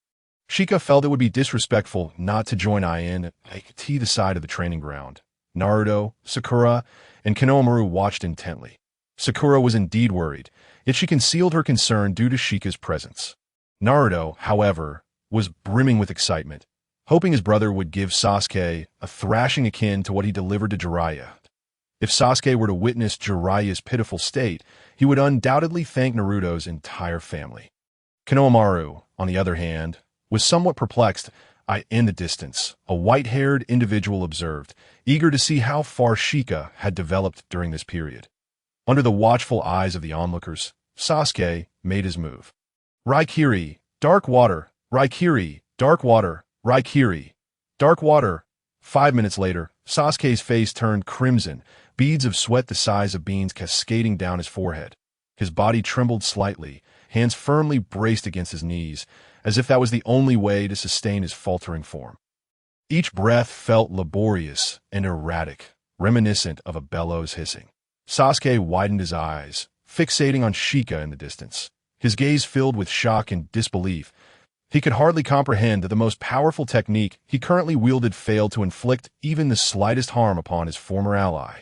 Shika felt it would be disrespectful not to join in the side of the training ground. Naruto, Sakura, and Konohamaru watched intently. Sakura was indeed worried, yet she concealed her concern due to Shika's presence. Naruto, however, was brimming with excitement, hoping his brother would give Sasuke a thrashing akin to what he delivered to Jiraiya. If Sasuke were to witness Jiraiya's pitiful state, he would undoubtedly thank Naruto's entire family. Konohamaru, on the other hand, was somewhat perplexed. In the distance, a white-haired individual observed, eager to see how far Shika had developed during this period. Under the watchful eyes of the onlookers, Sasuke made his move. Raikiri, dark water, Raikiri, dark water, Raikiri, dark water. 5 minutes later, Sasuke's face turned crimson, beads of sweat the size of beans cascading down his forehead. His body trembled slightly, hands firmly braced against his knees, as if that was the only way to sustain his faltering form. Each breath felt laborious and erratic, reminiscent of a bellows hissing. Sasuke widened his eyes, fixating on Shika in the distance. His gaze filled with shock and disbelief. He could hardly comprehend that the most powerful technique he currently wielded failed to inflict even the slightest harm upon his former ally.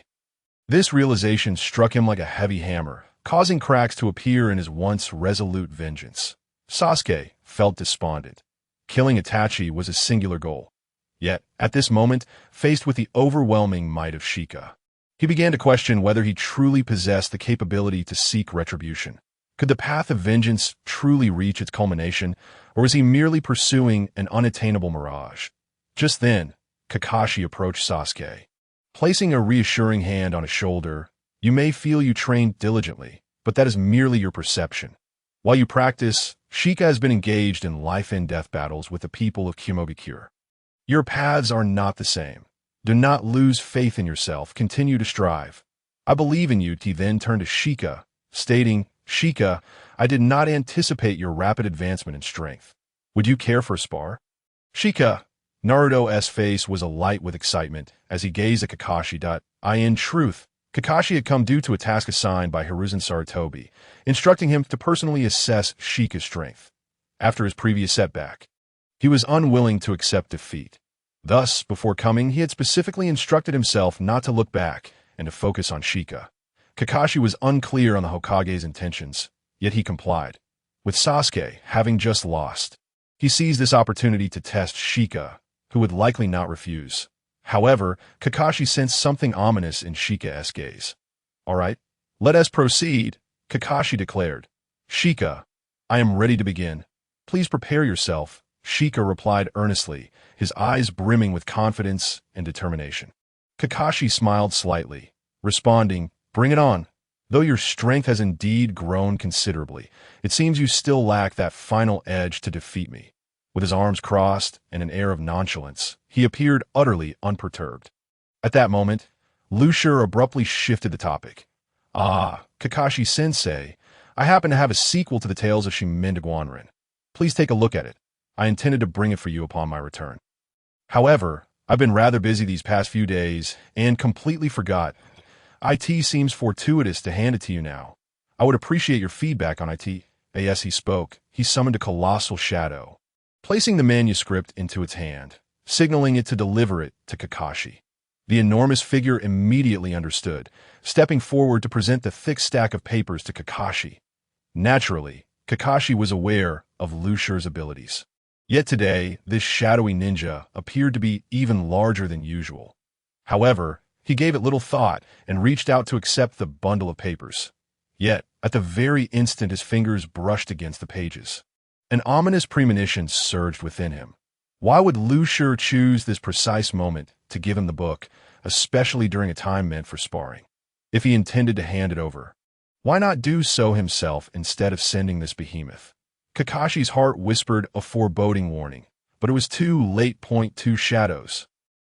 This realization struck him like a heavy hammer, causing cracks to appear in his once resolute vengeance. Sasuke felt despondent. Killing Itachi was his singular goal. Yet, at this moment, faced with the overwhelming might of Shika, he began to question whether he truly possessed the capability to seek retribution. Could the path of vengeance truly reach its culmination, or was he merely pursuing an unattainable mirage? Just then, Kakashi approached Sasuke. Placing a reassuring hand on his shoulder, "You may feel you trained diligently, but that is merely your perception. While you practice, Shika has been engaged in life-and-death battles with the people of Kumogakure. Your paths are not the same. Do not lose faith in yourself. Continue to strive. I believe in you." He then turned to Shika, stating, "Shika, I did not anticipate your rapid advancement in strength. Would you care for a spar?" Shika, Naruto's face was alight with excitement as he gazed at Kakashi. In truth, Kakashi had come due to a task assigned by Hiruzen Sarutobi, instructing him to personally assess Shika's strength. After his previous setback, he was unwilling to accept defeat. Thus, before coming, he had specifically instructed himself not to look back and to focus on Shika. Kakashi was unclear on the Hokage's intentions, yet he complied. With Sasuke having just lost, he seized this opportunity to test Shika, who would likely not refuse. However, Kakashi sensed something ominous in Shika's gaze. "All right, let us proceed," Kakashi declared. "Shika, I am ready to begin. Please prepare yourself," Shika replied earnestly, his eyes brimming with confidence and determination. Kakashi smiled slightly, responding, "Bring it on. Though your strength has indeed grown considerably, it seems you still lack that final edge to defeat me." With his arms crossed and an air of nonchalance, he appeared utterly unperturbed. At that moment, Lucier abruptly shifted the topic. Kakashi-sensei, I happen to have a sequel to the tales of Shimendaguanren. Please take a look at it. I intended to bring it for you upon my return. However, I've been rather busy these past few days and completely forgot. It seems fortuitous to hand it to you now. I would appreciate your feedback on it. As he spoke, he summoned a colossal shadow, placing the manuscript into its hand, signaling it to deliver it to Kakashi. The enormous figure immediately understood, stepping forward to present the thick stack of papers to Kakashi. Naturally, Kakashi was aware of Lucier's abilities. Yet today, this shadowy ninja appeared to be even larger than usual. However, he gave it little thought and reached out to accept the bundle of papers. Yet, at the very instant his fingers brushed against the pages, an ominous premonition surged within him. Why would Lucier choose this precise moment to give him the book, especially during a time meant for sparring? If he intended to hand it over, why not do so himself instead of sending this behemoth? Kakashi's heart whispered a foreboding warning, but it was too late. Two shadows.